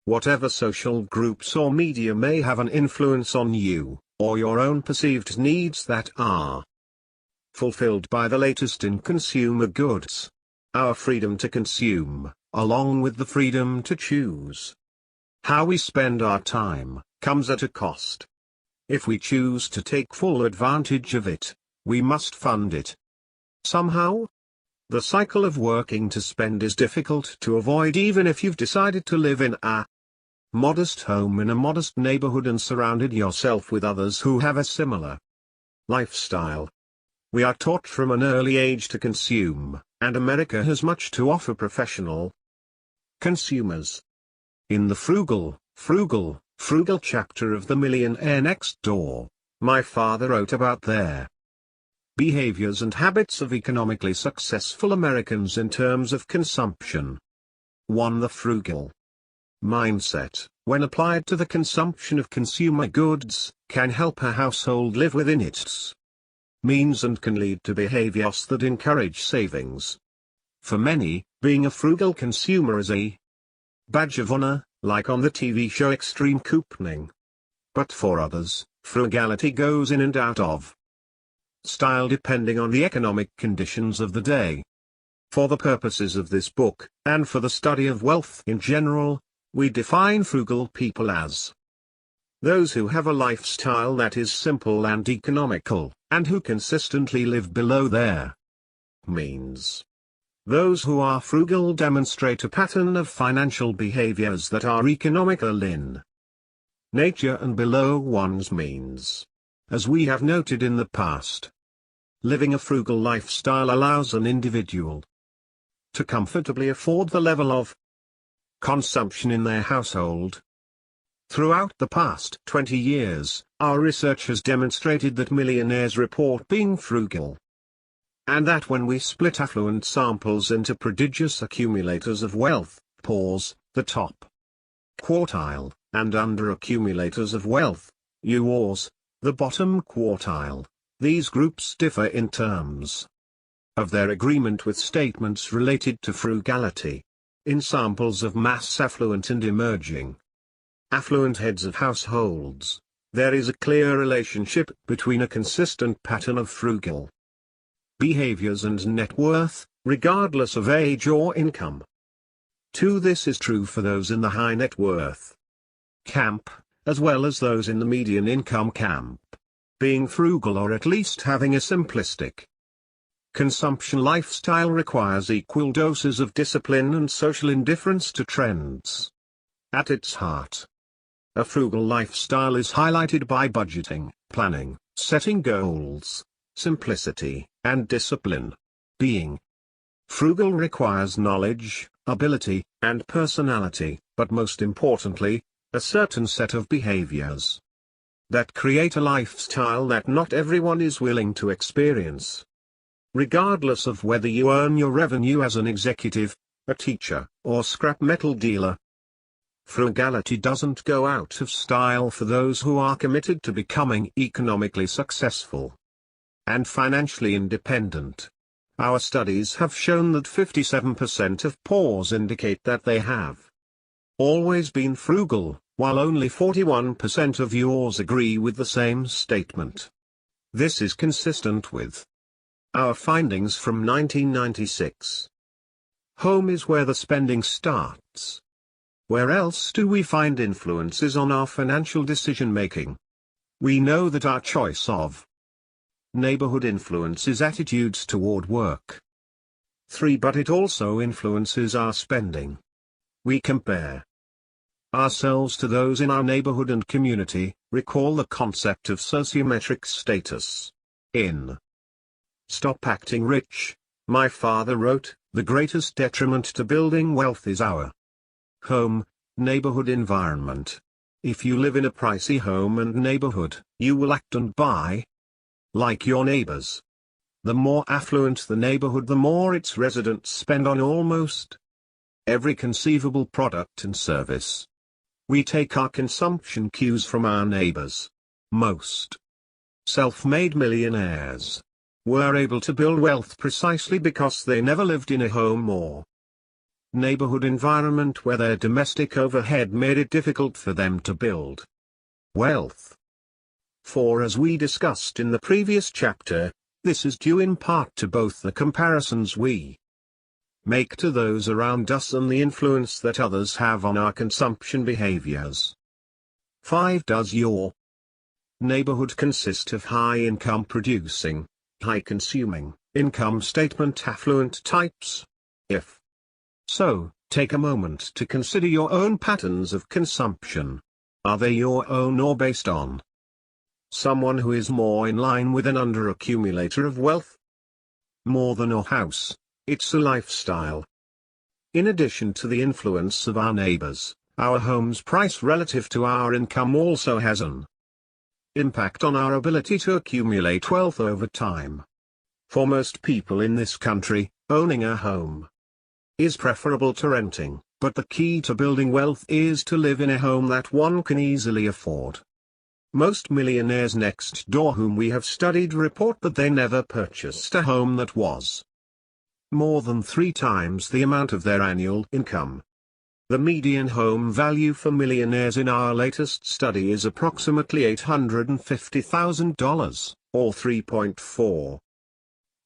whatever social groups or media may have an influence on you, or your own perceived needs that are fulfilled by the latest in consumer goods. our freedom to consume, along with the freedom to choose. How we spend our time comes at a cost. If we choose to take full advantage of it, we must fund it somehow. The cycle of working to spend is difficult to avoid even if you've decided to live in a modest home in a modest neighborhood and surrounded yourself with others who have a similar lifestyle. We are taught from an early age to consume, and America has much to offer professional consumers. In the frugal chapter of The Millionaire Next Door, my father wrote about their behaviors and habits of economically successful Americans in terms of consumption. 1. The frugal mindset, when applied to the consumption of consumer goods, can help a household live within its means and can lead to behaviors that encourage savings. For many, being a frugal consumer is a badge of honor, like on the TV show Extreme Couponing. But for others, frugality goes in and out of style depending on the economic conditions of the day. For the purposes of this book, and for the study of wealth in general, we define frugal people as those who have a lifestyle that is simple and economical, and who consistently live below their means. Those who are frugal demonstrate a pattern of financial behaviors that are economical in nature and below one's means. As we have noted in the past, living a frugal lifestyle allows an individual to comfortably afford the level of consumption in their household. Throughout the past 20 years, our research has demonstrated that millionaires report being frugal, and that when we split affluent samples into prodigious accumulators of wealth, PAWs, the top quartile, and under-accumulators of wealth, UORs, the bottom quartile, these groups differ in terms of their agreement with statements related to frugality. In samples of mass affluent and emerging affluent heads of households, there is a clear relationship between a consistent pattern of frugal behaviors and net worth, regardless of age or income. 2. This is true for those in the high net worth camp, as well as those in the median income camp. Being frugal or at least having a simplistic consumption lifestyle requires equal doses of discipline and social indifference to trends. At its heart, a frugal lifestyle is highlighted by budgeting, planning, setting goals, simplicity, and discipline. Being frugal requires knowledge, ability, and personality, but most importantly, a certain set of behaviors that create a lifestyle that not everyone is willing to experience. Regardless of whether you earn your revenue as an executive, a teacher, or scrap metal dealer, frugality doesn't go out of style for those who are committed to becoming economically successful and financially independent. Our studies have shown that 57% of PAWs indicate that they have always been frugal, while only 41% of yours agree with the same statement. This is consistent with our findings from 1996. Home is where the spending starts. Where else do we find influences on our financial decision-making? We know that our choice of neighborhood influences attitudes toward work. 3. But it also influences our spending. We compare ourselves to those in our neighborhood and community. Recall the concept of sociometric status. In Stop Acting Rich, my father wrote, "The greatest detriment to building wealth is our home, neighborhood environment. If you live in a pricey home and neighborhood, you will act and buy like your neighbors. The more affluent the neighborhood, the more its residents spend on almost every conceivable product and service. We take our consumption cues from our neighbors. Most self-made millionaires were able to build wealth precisely because they never lived in a home or neighborhood environment where their domestic overhead made it difficult for them to build wealth. For as we discussed in the previous chapter, this is due in part to both the comparisons we make to those around us and the influence that others have on our consumption behaviors. 5. Does your neighborhood consist of high-income producing, high-consuming, income statement affluent types? If so, take a moment to consider your own patterns of consumption. Are they your own or based on someone who is more in line with an under-accumulator of wealth? More than a house, it's a lifestyle. In addition to the influence of our neighbors, our home's price relative to our income also has an impact on our ability to accumulate wealth over time. For most people in this country, owning a home is preferable to renting, but the key to building wealth is to live in a home that one can easily afford. Most millionaires next door whom we have studied report that they never purchased a home that was more than 3 times the amount of their annual income. The median home value for millionaires in our latest study is approximately $850,000, or 3.4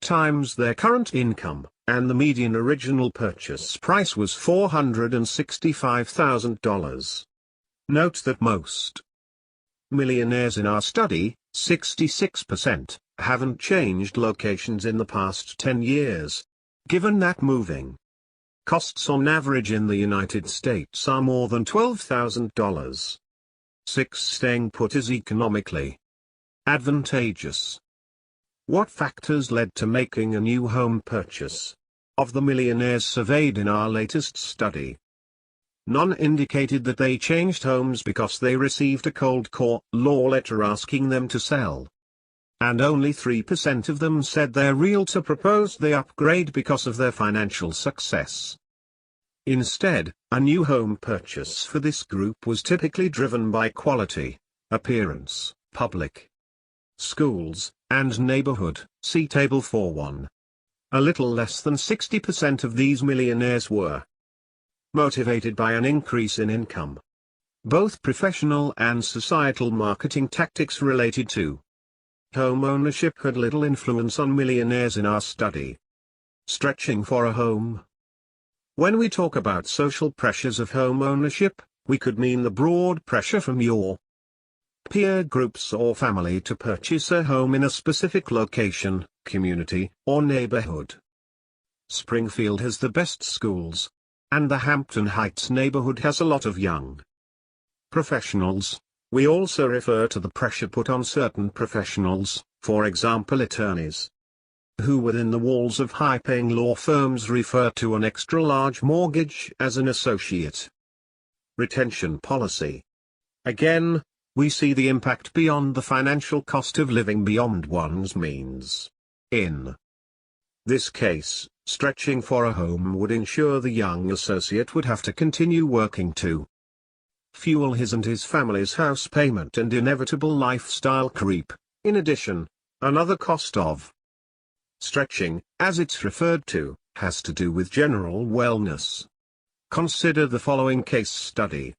times their current income, and the median original purchase price was $465,000. Note that most millionaires in our study, 66%, haven't changed locations in the past 10 years. Given that moving costs on average in the United States are more than $12,000. 6. Staying put is economically advantageous. What factors led to making a new home purchase? Of the millionaires surveyed in our latest study, none indicated that they changed homes because they received a cold call letter asking them to sell. And only 3% of them said their realtor proposed they upgrade because of their financial success. Instead, a new home purchase for this group was typically driven by quality, appearance, public schools, and neighborhood. See Table 4.1. A little less than 60% of these millionaires were motivated by an increase in income. Both professional and societal marketing tactics related to home ownership had little influence on millionaires in our study. Stretching for a home. When we talk about social pressures of home ownership, we could mean the broad pressure from your peer groups or family to purchase a home in a specific location, community, or neighborhood. Springfield has the best schools, and the Hampton Heights neighborhood has a lot of young professionals. We also refer to the pressure put on certain professionals, for example attorneys, who within the walls of high-paying law firms refer to an extra-large mortgage as an associate retention policy. Again, we see the impact beyond the financial cost of living beyond one's means. In this case, stretching for a home would ensure the young associate would have to continue working to fuel his and his family's house payment and inevitable lifestyle creep. In addition, another cost of stretching, as it's referred to, has to do with general wellness. Consider the following case study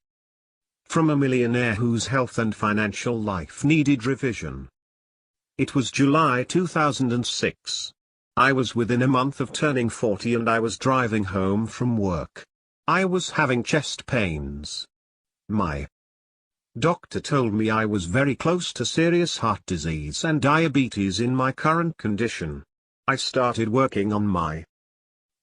from a millionaire whose health and financial life needed revision. It was July 2006. I was within a month of turning 40 and I was driving home from work. I was having chest pains. My doctor told me I was very close to serious heart disease and diabetes in my current condition. I started working on my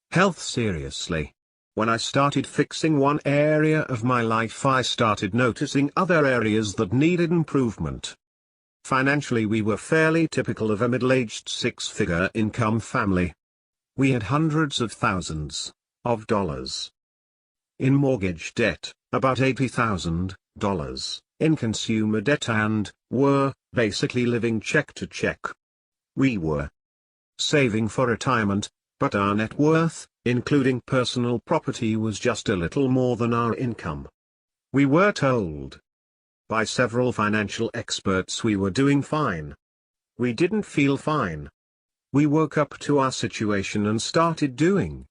health seriously. When I started fixing one area of my life, I started noticing other areas that needed improvement. Financially, we were fairly typical of a middle-aged 6-figure income family. We had hundreds of thousands of dollars in mortgage debt, about $80,000 in consumer debt, and were basically living check to check. We were saving for retirement, but our net worth, including personal property, was just a little more than our income. We were told by several financial experts we were doing fine. We didn't feel fine. We woke up to our situation and started doing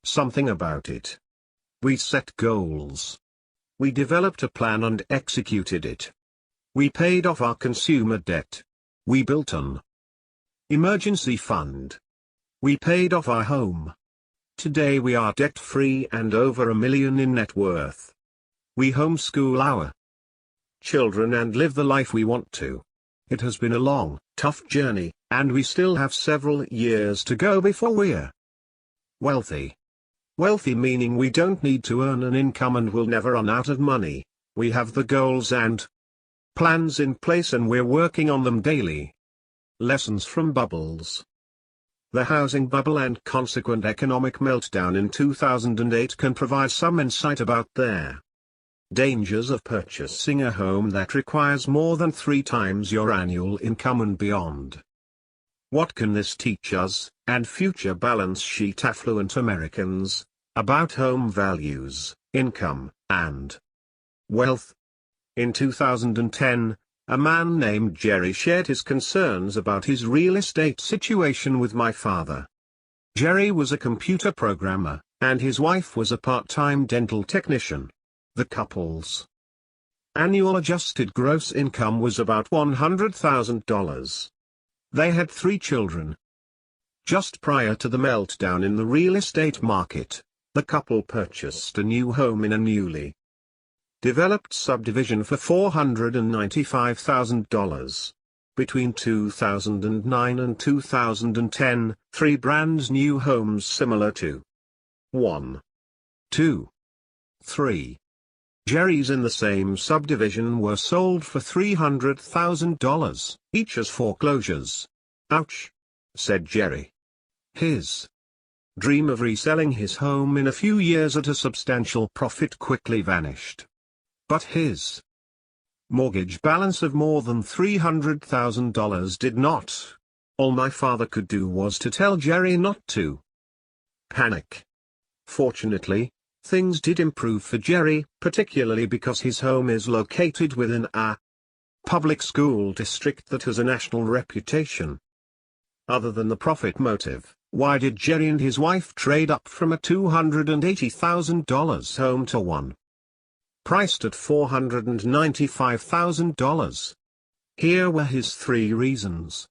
something about it. We set goals. We developed a plan and executed it. We paid off our consumer debt. We built an emergency fund. We paid off our home. Today we are debt-free and over $1 million in net worth. We homeschool our children and live the life we want to. It has been a long, tough journey, and we still have several years to go before we're wealthy. Wealthy meaning we don't need to earn an income and will never run out of money. We have the goals and plans in place and we're working on them daily. Lessons from bubbles. The housing bubble and consequent economic meltdown in 2008 can provide some insight about their dangers of purchasing a home that requires more than 3 times your annual income and beyond. What can this teach us, and future balance sheet affluent Americans, about home values, income, and wealth? In 2010, a man named Jerry shared his concerns about his real estate situation with my father. Jerry was a computer programmer, and his wife was a part-time dental technician. The couple's annual adjusted gross income was about $100,000. They had 3 children. Just prior to the meltdown in the real estate market, the couple purchased a new home in a newly developed subdivision for $495,000. Between 2009 and 2010, 3 brand new homes similar to 1, 2, 3 Jerry's in the same subdivision were sold for $300,000, each as foreclosures. Ouch, said Jerry. His dream of reselling his home in a few years at a substantial profit quickly vanished. But his mortgage balance of more than $300,000 did not. All my father could do was to tell Jerry not to panic. Fortunately, things did improve for Jerry, particularly because his home is located within a public school district that has a national reputation. Other than the profit motive, why did Jerry and his wife trade up from a $280,000 home to one priced at $495,000? Here were his 3 reasons.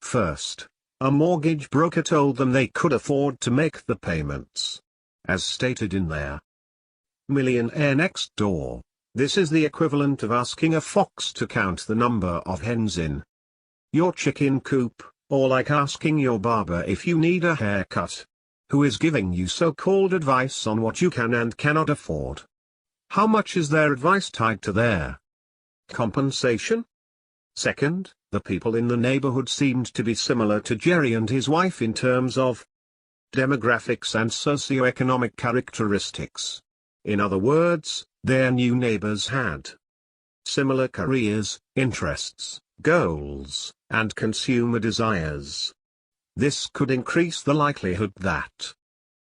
First, a mortgage broker told them they could afford to make the payments. As stated in their Millionaire Next Door, this is the equivalent of asking a fox to count the number of hens in your chicken coop, or like asking your barber if you need a haircut. Who is giving you so-called advice on what you can and cannot afford? How much is their advice tied to their compensation? Second, the people in the neighborhood seemed to be similar to Jerry and his wife in terms of demographics and socioeconomic characteristics. In other words, their new neighbors had similar careers, interests, goals, and consumer desires. This could increase the likelihood that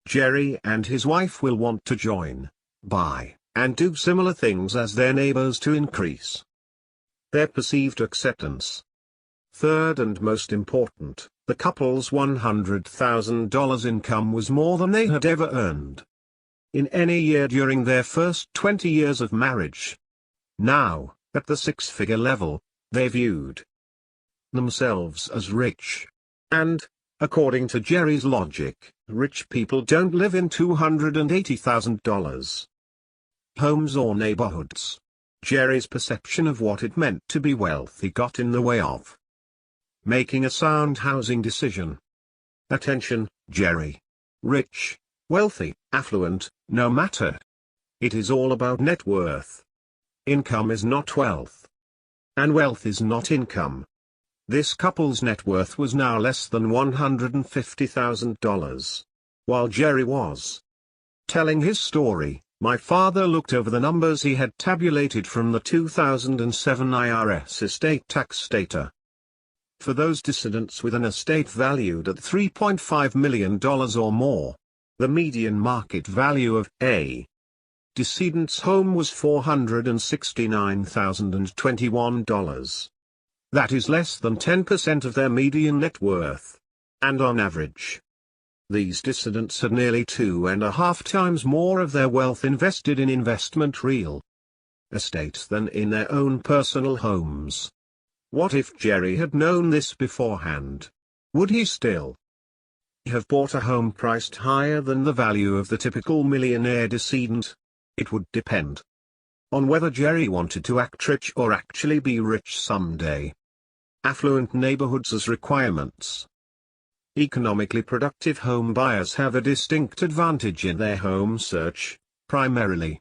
Jerry and his wife will want to join, buy, and do similar things as their neighbors to increase their perceived acceptance. Third and most important, the couple's $100,000 income was more than they had ever earned in any year during their first 20 years of marriage. Now, at the 6-figure level, they viewed themselves as rich. And, according to Jerry's logic, rich people don't live in $280,000 homes or neighborhoods. Jerry's perception of what it meant to be wealthy got in the way of making a sound housing decision. Attention, Jerry. Rich, wealthy, affluent, no matter. It is all about net worth. Income is not wealth. And wealth is not income. This couple's net worth was now less than $150,000. While Jerry was telling his story, my father looked over the numbers he had tabulated from the 2007 IRS estate tax data. For those descendants with an estate valued at $3.5 million or more, the median market value of a decedent's home was $469,021. That is less than 10% of their median net worth. And on average, these descendants had nearly 2.5 times more of their wealth invested in investment real estate than in their own personal homes. What if Jerry had known this beforehand? Would he still have bought a home priced higher than the value of the typical millionaire decedent? It would depend on whether Jerry wanted to act rich or actually be rich someday. Affluent neighborhoods as requirements. Economically productive home buyers have a distinct advantage in their home search, primarily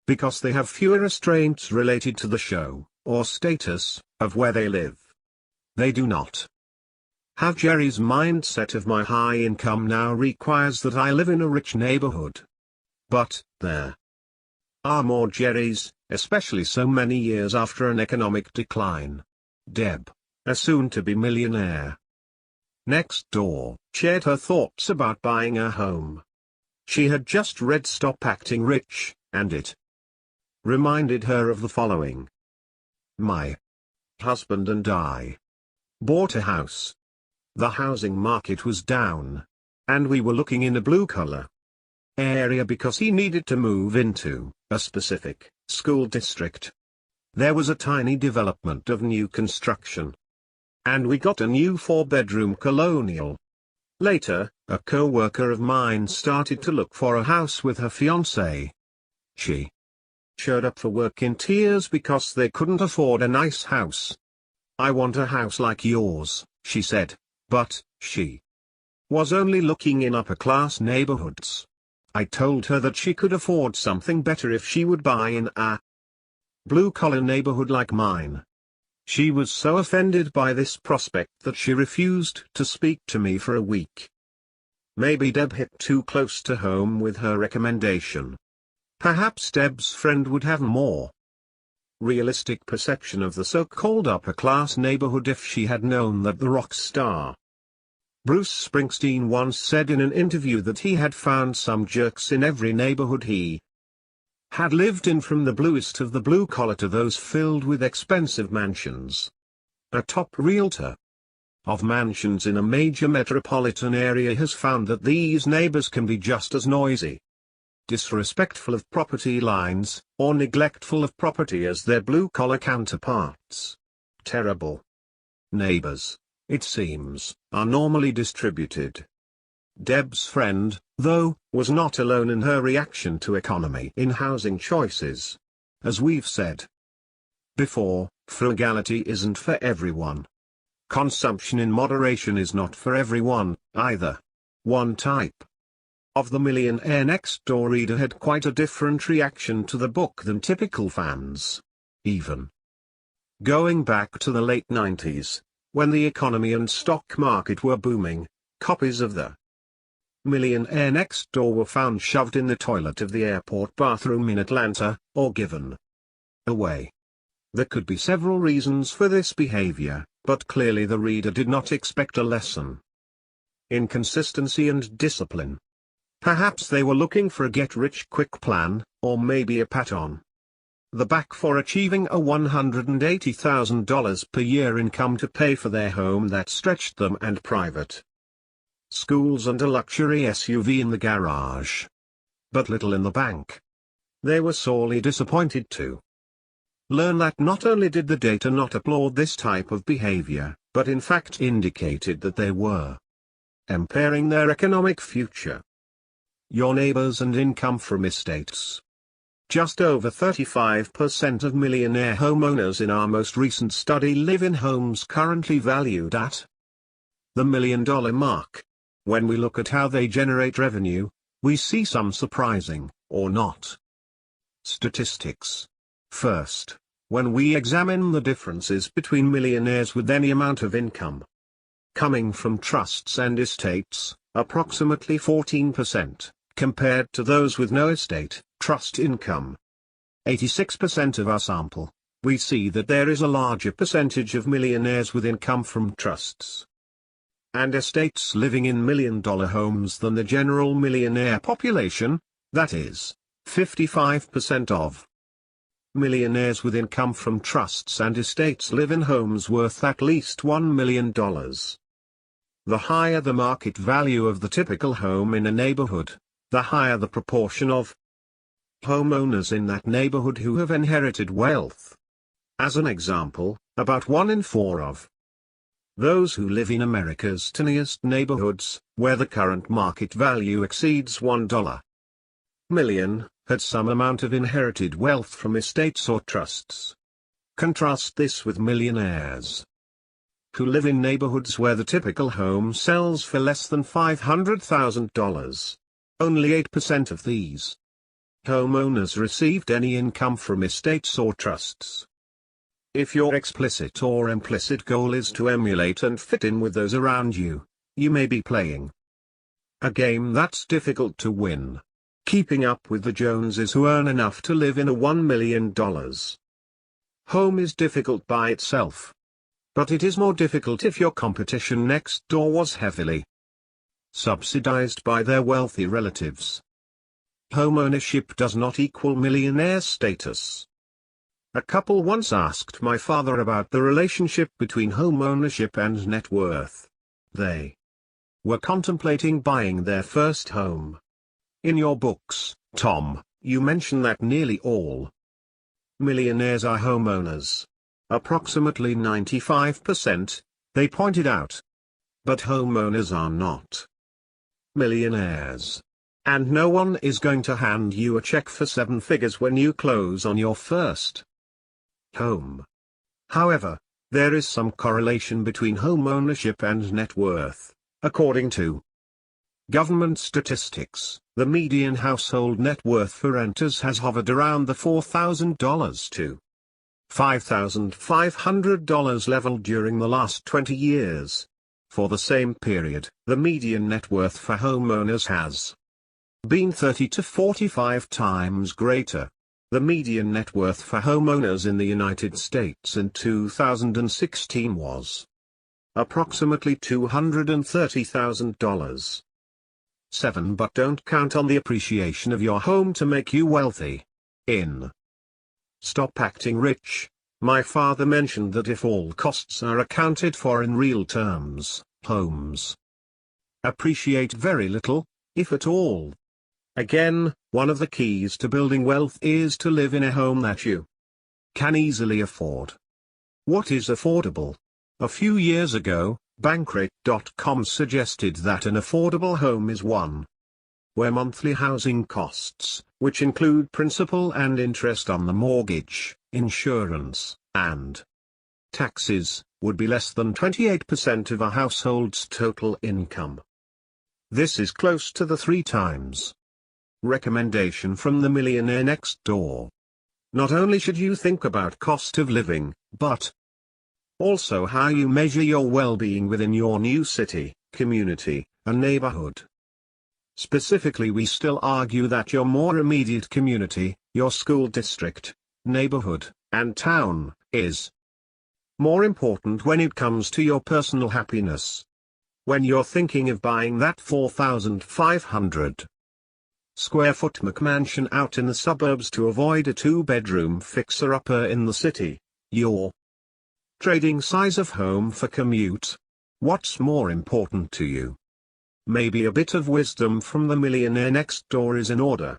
because they have fewer restraints related to the show, or status, of where they live. They do not have Jerry's mindset of my high income now requires that I live in a rich neighborhood. But, there are more Jerrys, especially so many years after an economic decline. Deb, a soon-to-be millionaire next door, shared her thoughts about buying a home. She had just read Stop Acting Rich, and it reminded her of the following. My husband and I bought a house. The housing market was down, and we were looking in a blue-collar area because he needed to move into a specific school district. There was a tiny development of new construction, and we got a new 4-bedroom colonial. Later, a co-worker of mine started to look for a house with her fiancé. She showed up for work in tears because they couldn't afford a nice house. I want a house like yours, she said, but she was only looking in upper-class neighborhoods. I told her that she could afford something better if she would buy in a blue-collar neighborhood like mine. She was so offended by this prospect that she refused to speak to me for a week. Maybe Deb hit too close to home with her recommendation. Perhaps Deb's friend would have more realistic perception of the so-called upper-class neighborhood if she had known that the rock star Bruce Springsteen once said in an interview that he had found some jerks in every neighborhood he had lived in, from the bluest of the blue-collar to those filled with expensive mansions. A top realtor of mansions in a major metropolitan area has found that these neighbors can be just as noisy, disrespectful of property lines, or neglectful of property as their blue-collar counterparts. Terrible neighbors, it seems, are normally distributed. Deb's friend, though, was not alone in her reaction to economy in housing choices. As we've said before, frugality isn't for everyone. Consumption in moderation is not for everyone, either. One type of The Millionaire Next Door reader had quite a different reaction to the book than typical fans. Even going back to the late 90s, when the economy and stock market were booming, copies of The Millionaire Next Door were found shoved in the toilet of the airport bathroom in Atlanta, or given away. There could be several reasons for this behavior, but clearly the reader did not expect a lesson in consistency and discipline. Perhaps they were looking for a get-rich-quick plan, or maybe a pat on the back for achieving a $180,000 per year income to pay for their home that stretched them and private schools and a luxury SUV in the garage, but little in the bank. They were sorely disappointed to learn that not only did the data not applaud this type of behavior, but in fact indicated that they were impairing their economic future. Your neighbors and income from estates. Just over 35% of millionaire homeowners in our most recent study live in homes currently valued at the $1 million mark. When we look at how they generate revenue, we see some surprising, or not, statistics. First, when we examine the differences between millionaires with any amount of income coming from trusts and estates, approximately 14%, compared to those with no estate, trust income. 86% of our sample, we see that there is a larger percentage of millionaires with income from trusts and estates living in million-dollar homes than the general millionaire population, that is, 55% of millionaires with income from trusts and estates live in homes worth at least $1 million. The higher the market value of the typical home in a neighborhood, the higher the proportion of homeowners in that neighborhood who have inherited wealth. As an example, about 1 in 4 of Those who live in America's tiniest neighborhoods, where the current market value exceeds $1 million, had some amount of inherited wealth from estates or trusts. Contrast this with millionaires, who live in neighborhoods where the typical home sells for less than $500,000. Only 8% of these homeowners received any income from estates or trusts. If your explicit or implicit goal is to emulate and fit in with those around you, you may be playing a game that's difficult to win. Keeping up with the Joneses who earn enough to live in a $1 million home is difficult by itself. But it is more difficult if your competition next door was heavily subsidized by their wealthy relatives. Homeownership does not equal millionaire status. A couple once asked my father about the relationship between homeownership and net worth. They were contemplating buying their first home. In your books, Tom, you mention that nearly all millionaires are homeowners. Approximately 95%, they pointed out. But homeowners are not millionaires. And no one is going to hand you a check for 7 figures when you close on your first home. However, there is some correlation between home ownership and net worth. According to government statistics, the median household net worth for renters has hovered around the $4,000 to $5,500 level during the last 20 years. For the same period, the median net worth for homeowners has been 30 to 45 times greater. The median net worth for homeowners in the United States in 2016 was approximately $230,000. 7. But don't count on the appreciation of your home to make you wealthy. In Stop Acting Rich, my father mentioned that if all costs are accounted for in real terms, homes appreciate very little, if at all. Again, one of the keys to building wealth is to live in a home that you can easily afford. What is affordable? A few years ago, Bankrate.com suggested that an affordable home is one where monthly housing costs, which include principal and interest on the mortgage, insurance, and taxes, would be less than 28% of a household's total income. This is close to the 3 times recommendation from the millionaire next door. Not only should you think about cost of living, but also how you measure your well-being within your new city, community, and neighborhood. Specifically, we still argue that your more immediate community, your school district, neighborhood, and town, is more important when it comes to your personal happiness. When you're thinking of buying that 4,500 square foot McMansion out in the suburbs to avoid a 2-bedroom fixer-upper in the city, you're trading size of home for commute. What's more important to you? Maybe a bit of wisdom from the millionaire next door is in order.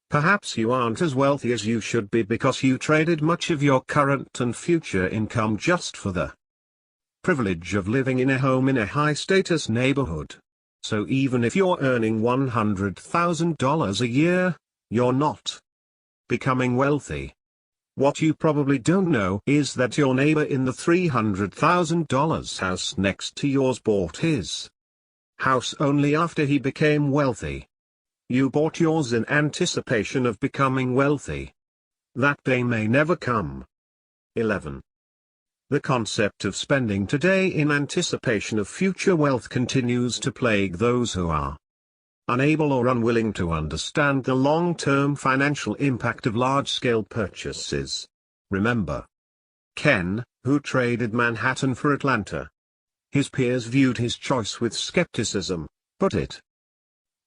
Perhaps you aren't as wealthy as you should be because you traded much of your current and future income just for the privilege of living in a home in a high-status neighborhood. So even if you're earning $100,000 a year, you're not becoming wealthy. What you probably don't know is that your neighbor in the $300,000 house next to yours bought his house only after he became wealthy. You bought yours in anticipation of becoming wealthy. That day may never come. 11. The concept of spending today in anticipation of future wealth continues to plague those who are unable or unwilling to understand the long-term financial impact of large-scale purchases. Remember Ken, who traded Manhattan for Atlanta. His peers viewed his choice with skepticism, but it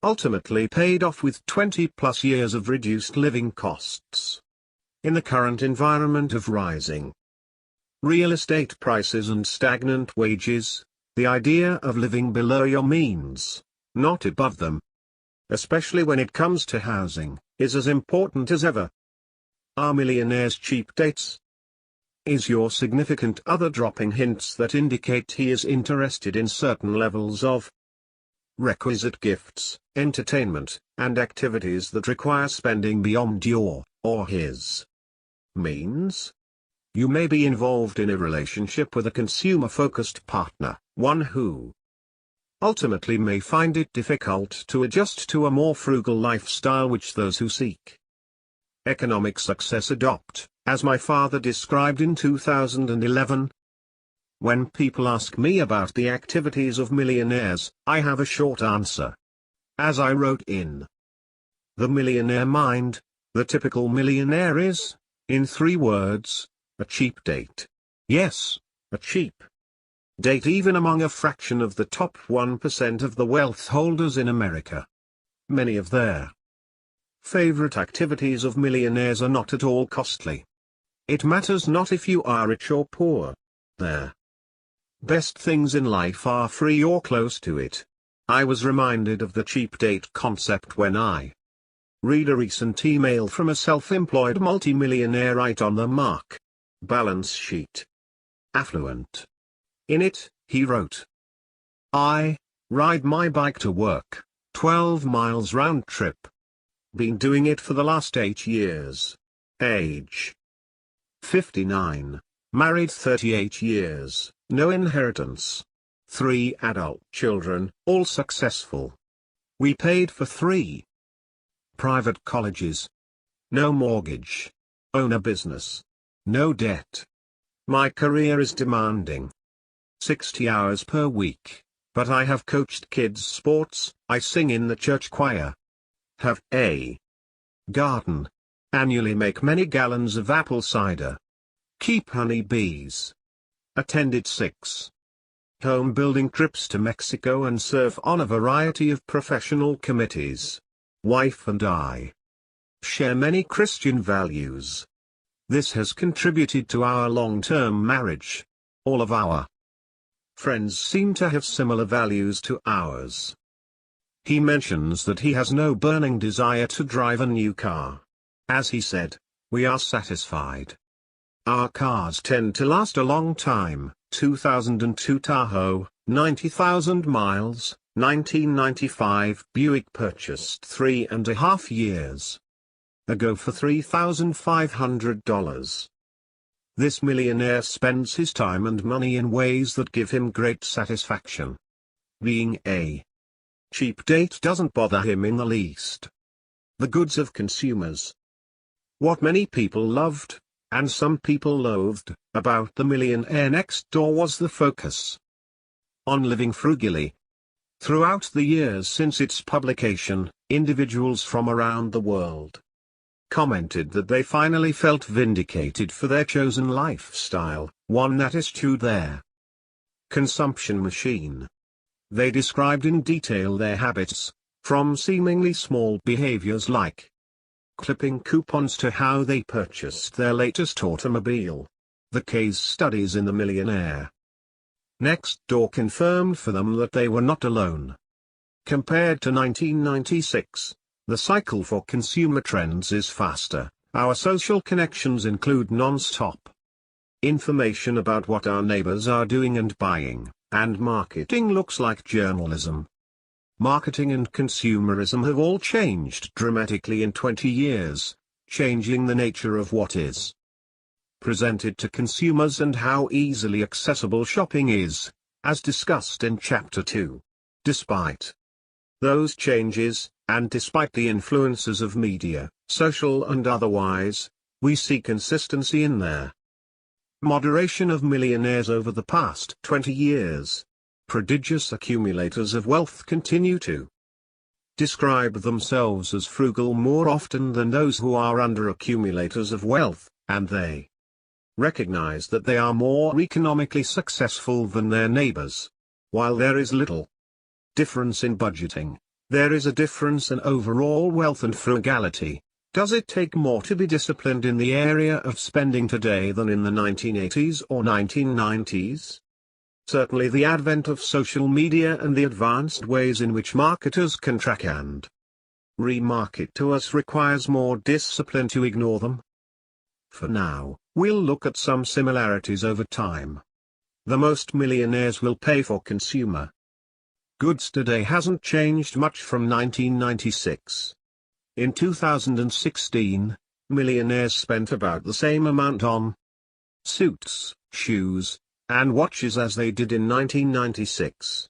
ultimately paid off with 20-plus years of reduced living costs. In the current environment of rising real estate prices and stagnant wages, the idea of living below your means, not above them, especially when it comes to housing, is as important as ever. Are millionaires cheap dates? Is your significant other dropping hints that indicate he is interested in certain levels of requisite gifts, entertainment, and activities that require spending beyond your, or his, means? You may be involved in a relationship with a consumer-focused partner, one who ultimately may find it difficult to adjust to a more frugal lifestyle which those who seek economic success adopt, as my father described in 2011. When people ask me about the activities of millionaires, I have a short answer. As I wrote in The Millionaire Mind, the typical millionaire is, in 3 words, a cheap date. Yes, a cheap date even among a fraction of the top 1% of the wealth holders in America. Many of their favorite activities of millionaires are not at all costly. It matters not if you are rich or poor. Their best things in life are free or close to it. I was reminded of the cheap date concept when I read a recent email from a self-employed multimillionaire right on the mark. Balance sheet. Affluent. In it, he wrote, I ride my bike to work, 12 miles round trip. Been doing it for the last 8 years. Age 59. Married 38 years, no inheritance. 3 adult children, all successful. We paid for 3 private colleges. No mortgage. Own a business. No debt. My career is demanding. 60 hours per week, but I have coached kids' sports, I sing in the church choir. Have a garden. Annually make many gallons of apple cider. Keep honey bees. Attended 6 home building trips to Mexico and serve on a variety of professional committees. Wife and I share many Christian values. This has contributed to our long-term marriage. All of our friends seem to have similar values to ours. He mentions that he has no burning desire to drive a new car. As he said, we are satisfied. Our cars tend to last a long time. 2002 Tahoe, 90,000 miles, 1995 Buick purchased 3.5 years ago for $3,500. This millionaire spends his time and money in ways that give him great satisfaction. Being a cheap date doesn't bother him in the least. The goods of consumers. What many people loved, and some people loathed, about The Millionaire Next Door was the focus on living frugally. Throughout the years since its publication, individuals from around the world commented that they finally felt vindicated for their chosen lifestyle, one that eschewed their consumption machine. They described in detail their habits, from seemingly small behaviors like clipping coupons to how they purchased their latest automobile. The case studies in The Millionaire Next Door confirmed for them that they were not alone. Compared to 1996, the cycle for consumer trends is faster. Our social connections include non-stop information about what our neighbors are doing and buying, and marketing looks like journalism. Marketing and consumerism have all changed dramatically in 20 years, changing the nature of what is presented to consumers and how easily accessible shopping is, as discussed in Chapter 2. Despite those changes, and despite the influences of media, social and otherwise, we see consistency in their moderation of millionaires over the past 20 years. Prodigious accumulators of wealth continue to describe themselves as frugal more often than those who are under accumulators of wealth, and they recognize that they are more economically successful than their neighbors. While there is little difference in budgeting, there is a difference in overall wealth and frugality. Does it take more to be disciplined in the area of spending today than in the 1980s or 1990s? Certainly the advent of social media and the advanced ways in which marketers can track and remarket to us requires more discipline to ignore them. For now, We'll look at some similarities over time. The most millionaires will pay for consumer goods today hasn't changed much from 1996. In 2016, millionaires spent about the same amount on suits, shoes, and watches as they did in 1996.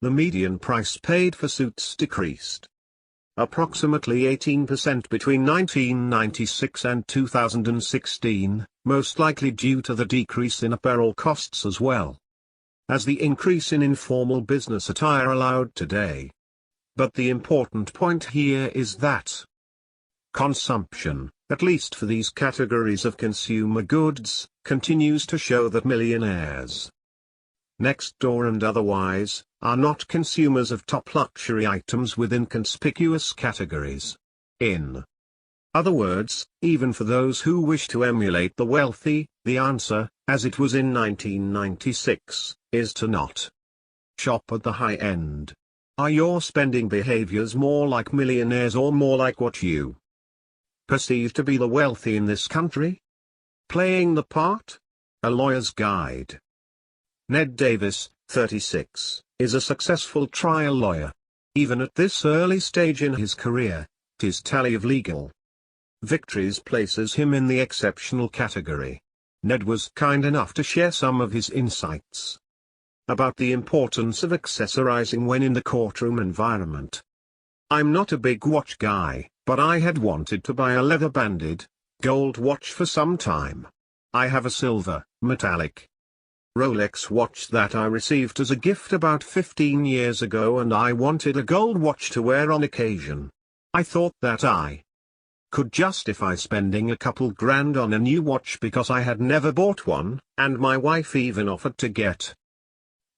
The median price paid for suits decreased approximately 18% between 1996 and 2016, most likely due to the decrease in apparel costs as well as the increase in informal business attire allowed today. But the important point here is that consumption, at least for these categories of consumer goods, continues to show that millionaires next door and otherwise are not consumers of top luxury items within conspicuous categories. In other words, even for those who wish to emulate the wealthy, the answer, as it was in 1996, is to not shop at the high end. Are your spending behaviors more like millionaires or more like what you perceive to be the wealthy in this country? Playing the part? A Lawyer's Guide. Ned Davis, 36, is a successful trial lawyer. Even at this early stage in his career, his tally of legal victories places him in the exceptional category. Ned was kind enough to share some of his insights about the importance of accessorizing when in the courtroom environment. I'm not a big watch guy, but I had wanted to buy a leather-banded, gold watch for some time. I have a silver, metallic Rolex watch that I received as a gift about 15 years ago, and I wanted a gold watch to wear on occasion. I thought that I could justify spending a couple grand on a new watch because I had never bought one, and my wife even offered to get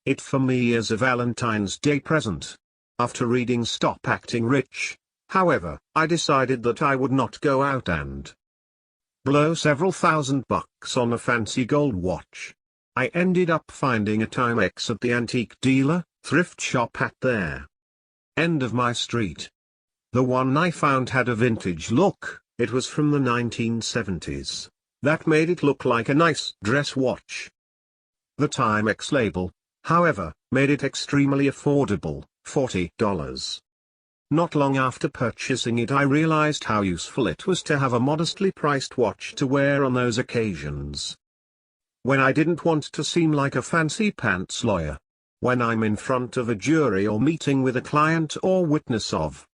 it for me as a Valentine's Day present. After reading Stop Acting Rich, however, I decided that I would not go out and blow several $1,000s on a fancy gold watch. I ended up finding a Timex at the antique dealer, thrift shop at their end of my street. The one I found had a vintage look. It was from the 1970s. That made it look like a nice dress watch. The Timex label, however, made it extremely affordable, $40. Not long after purchasing it, I realized how useful it was to have a modestly priced watch to wear on those occasions when I didn't want to seem like a fancy pants lawyer. When I'm in front of a jury or meeting with a client or witness of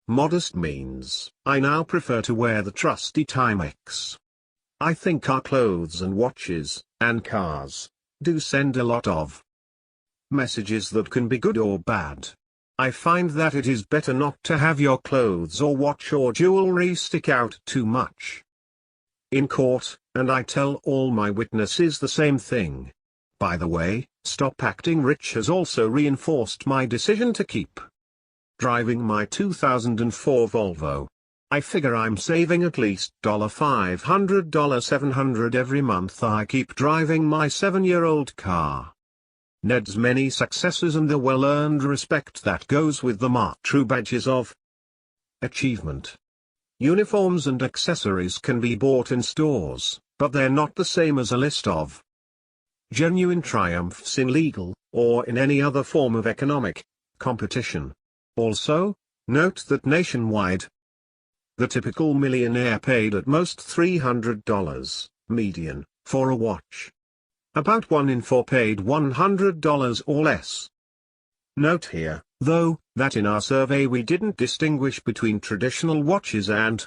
modest means, I now prefer to wear the trusty Timex. I think our clothes and watches, and cars, do send a lot of messages that can be good or bad. I find that it is better not to have your clothes or watch or jewelry stick out too much in court, and I tell all my witnesses the same thing. By the way, Stop Acting Rich has also reinforced my decision to keep driving my 2004 Volvo. I figure I'm saving at least $500, $700 every month I keep driving my 7-year-old car. Ned's many successes and the well-earned respect that goes with them are true badges of achievement. Uniforms and accessories can be bought in stores, but they're not the same as a list of genuine triumphs in legal, or in any other form of economic competition. Also, note that nationwide, the typical millionaire paid at most $300, median, for a watch. About 1 in 4 paid $100 or less. Note here, though, that in our survey we didn't distinguish between traditional watches and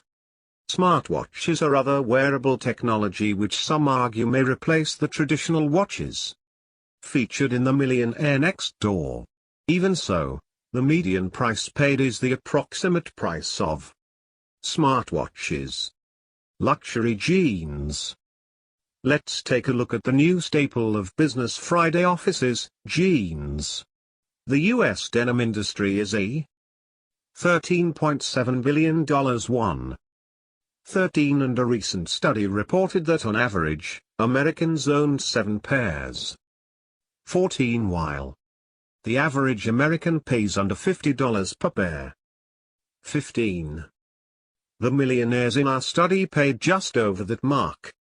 smartwatches or other wearable technology which some argue may replace the traditional watches featured in the Millionaire Next Door. Even so, the median price paid is the approximate price of smartwatches. Luxury jeans. Let's take a look at the new staple of Business Friday offices, jeans. The U.S. denim industry is a $13.7 billion one. 13 and a recent study reported that on average, Americans owned 7 pairs. 14 while the average American pays under $50 per pair. 15. The millionaires in our study paid just over that mark.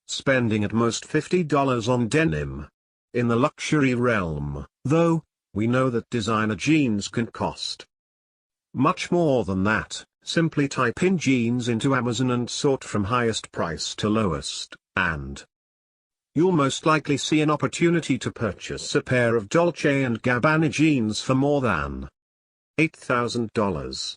spending at most $50 on denim. In the luxury realm, though, we know that designer jeans can cost much more than that. Simply type in jeans into Amazon and sort from highest price to lowest, and you'll most likely see an opportunity to purchase a pair of Dolce & Gabbana jeans for more than $8,000.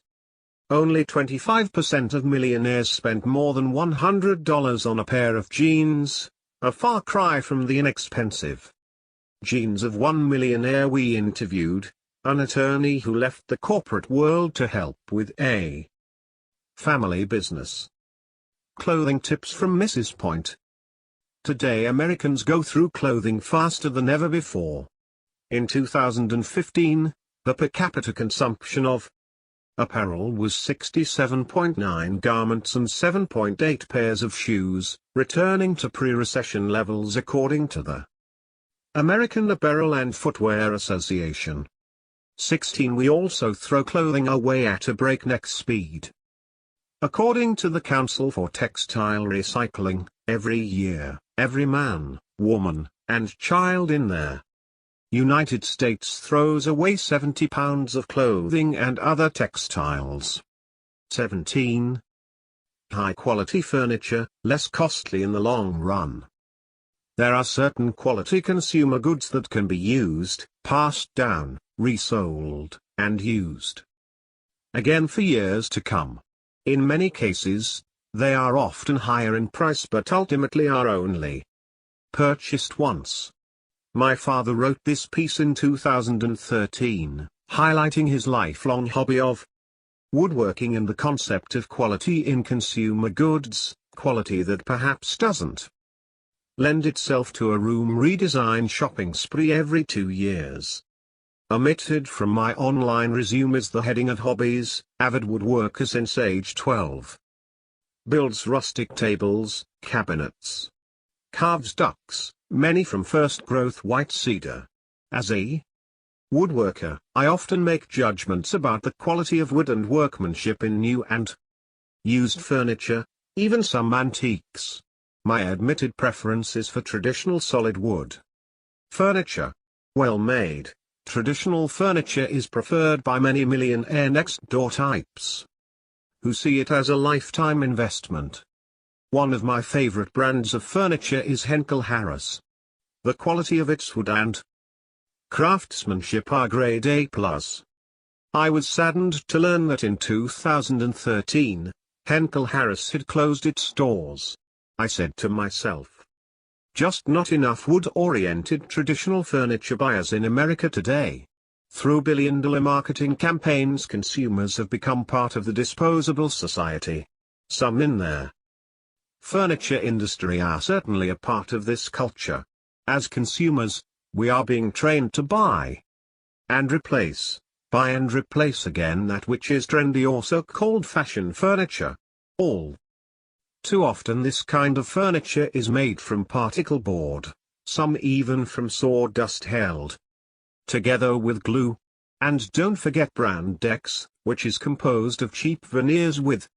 Only 25% of millionaires spend more than $100 on a pair of jeans, a far cry from the inexpensive jeans of one millionaire we interviewed, an attorney who left the corporate world to help with a family business. Clothing tips from Mrs. Point. Today Americans go through clothing faster than ever before. In 2015, the per capita consumption of apparel was 67.9 garments and 7.8 pairs of shoes, returning to pre-recession levels according to the American Apparel and Footwear Association. 16. We also throw clothing away at a breakneck speed. According to the Council for Textile Recycling, every year, every man, woman, and child in the United States throws away 70 pounds of clothing and other textiles. 17. High-quality furniture, less costly in the long run. There are certain quality consumer goods that can be used, passed down, resold, and used again for years to come. In many cases, they are often higher in price but ultimately are only purchased once. My father wrote this piece in 2013, highlighting his lifelong hobby of woodworking and the concept of quality in consumer goods, quality that perhaps doesn't lend itself to a room redesign shopping spree every 2 years. Omitted from my online resume is the heading of hobbies. Avid woodworker since age 12. Builds rustic tables, cabinets. Carves ducks, many from first growth white cedar. As a woodworker, I often make judgments about the quality of wood and workmanship in new and used furniture, even some antiques. My admitted preference is for traditional solid wood furniture. Well made, traditional furniture is preferred by many millionaire next-door types who see it as a lifetime investment. One of my favorite brands of furniture is Henkel Harris. The quality of its wood and craftsmanship are grade A+. I was saddened to learn that in 2013, Henkel Harris had closed its stores. I said to myself, just not enough wood-oriented traditional furniture buyers in America today. Through billion-dollar marketing campaigns, consumers have become part of the disposable society. Some in their furniture industry are certainly a part of this culture. As consumers, we are being trained to buy and replace again that which is trendy or so-called fashion furniture. All too often this kind of furniture is made from particle board, some even from sawdust held together with glue. And don't forget brand decks, which is composed of cheap veneers with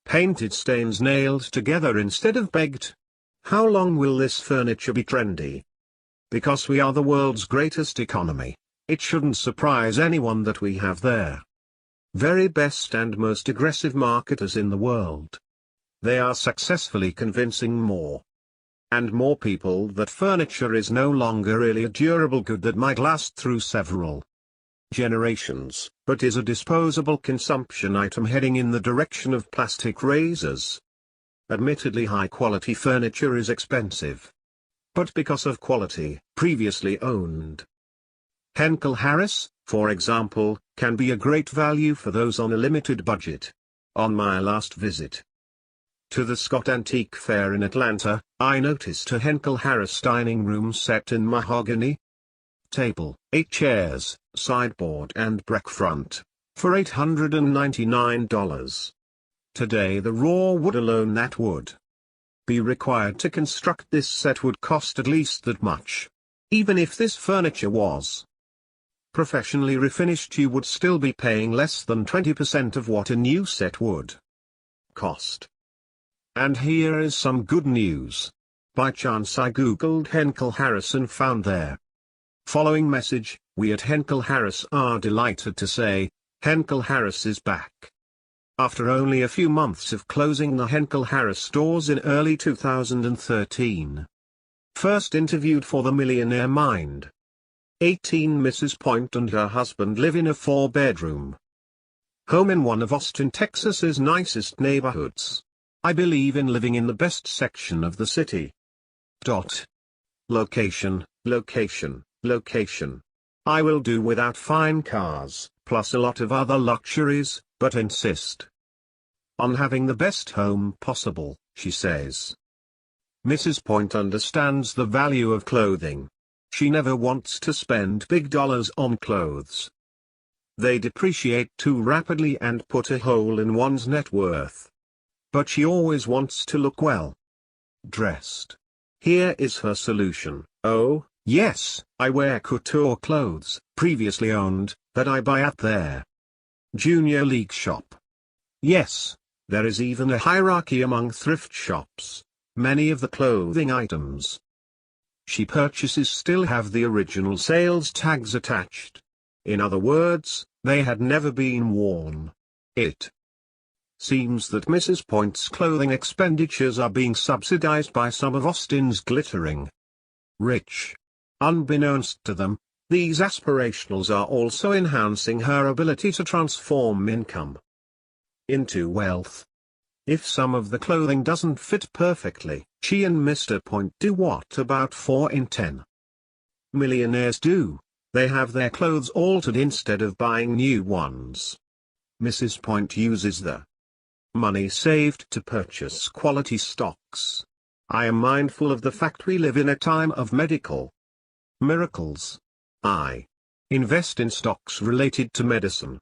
painted stains nailed together instead of baked. How long will this furniture be trendy? Because we are the world's greatest economy, it shouldn't surprise anyone that we have their very best and most aggressive marketers in the world. They are successfully convincing more and more people that furniture is no longer really a durable good that might last through several generations, but is a disposable consumption item heading in the direction of plastic razors. Admittedly, high-quality furniture is expensive, but because of quality, previously owned. Henkel Harris, for example, can be a great value for those on a limited budget. On my last visit to the Scott Antique Fair in Atlanta, I noticed a Henkel Harris dining room set in mahogany. Table, 8 chairs, sideboard and break front, for $899. Today the raw wood alone that would be required to construct this set would cost at least that much. Even if this furniture was professionally refinished, you would still be paying less than 20% of what a new set would cost. And here is some good news. By chance I googled Henkel Harris and found their following message: "We at Henkel Harris are delighted to say, Henkel Harris is back." After only a few months of closing the Henkel Harris stores in early 2013. First interviewed for the Millionaire Mind. 18 Mrs. Point and her husband live in a 4-bedroom home in one of Austin, Texas's nicest neighborhoods. "I believe in living in the best section of the city. Location, location, location. I will do without fine cars, plus a lot of other luxuries, but insist on having the best home possible," she says. Mrs. Point understands the value of clothing. She never wants to spend big dollars on clothes. They depreciate too rapidly and put a hole in one's net worth. But she always wants to look well dressed. Here is her solution: "Oh, yes, I wear couture clothes, previously owned, that I buy at their Junior League shop. Yes, there is even a hierarchy among thrift shops. Many of the clothing items she purchases still have the original sales tags attached. In other words, they had never been worn." It seems that Mrs. Point's clothing expenditures are being subsidized by some of Austin's glittering rich. Unbeknownst to them, these aspirationals are also enhancing her ability to transform income into wealth. If some of the clothing doesn't fit perfectly, she and Mr. Point do what about 4 in 10 millionaires do: they have their clothes altered instead of buying new ones. Mrs. Point uses the money saved to purchase quality stocks. "I am mindful of the fact we live in a time of medical miracles. I invest in stocks related to medicine.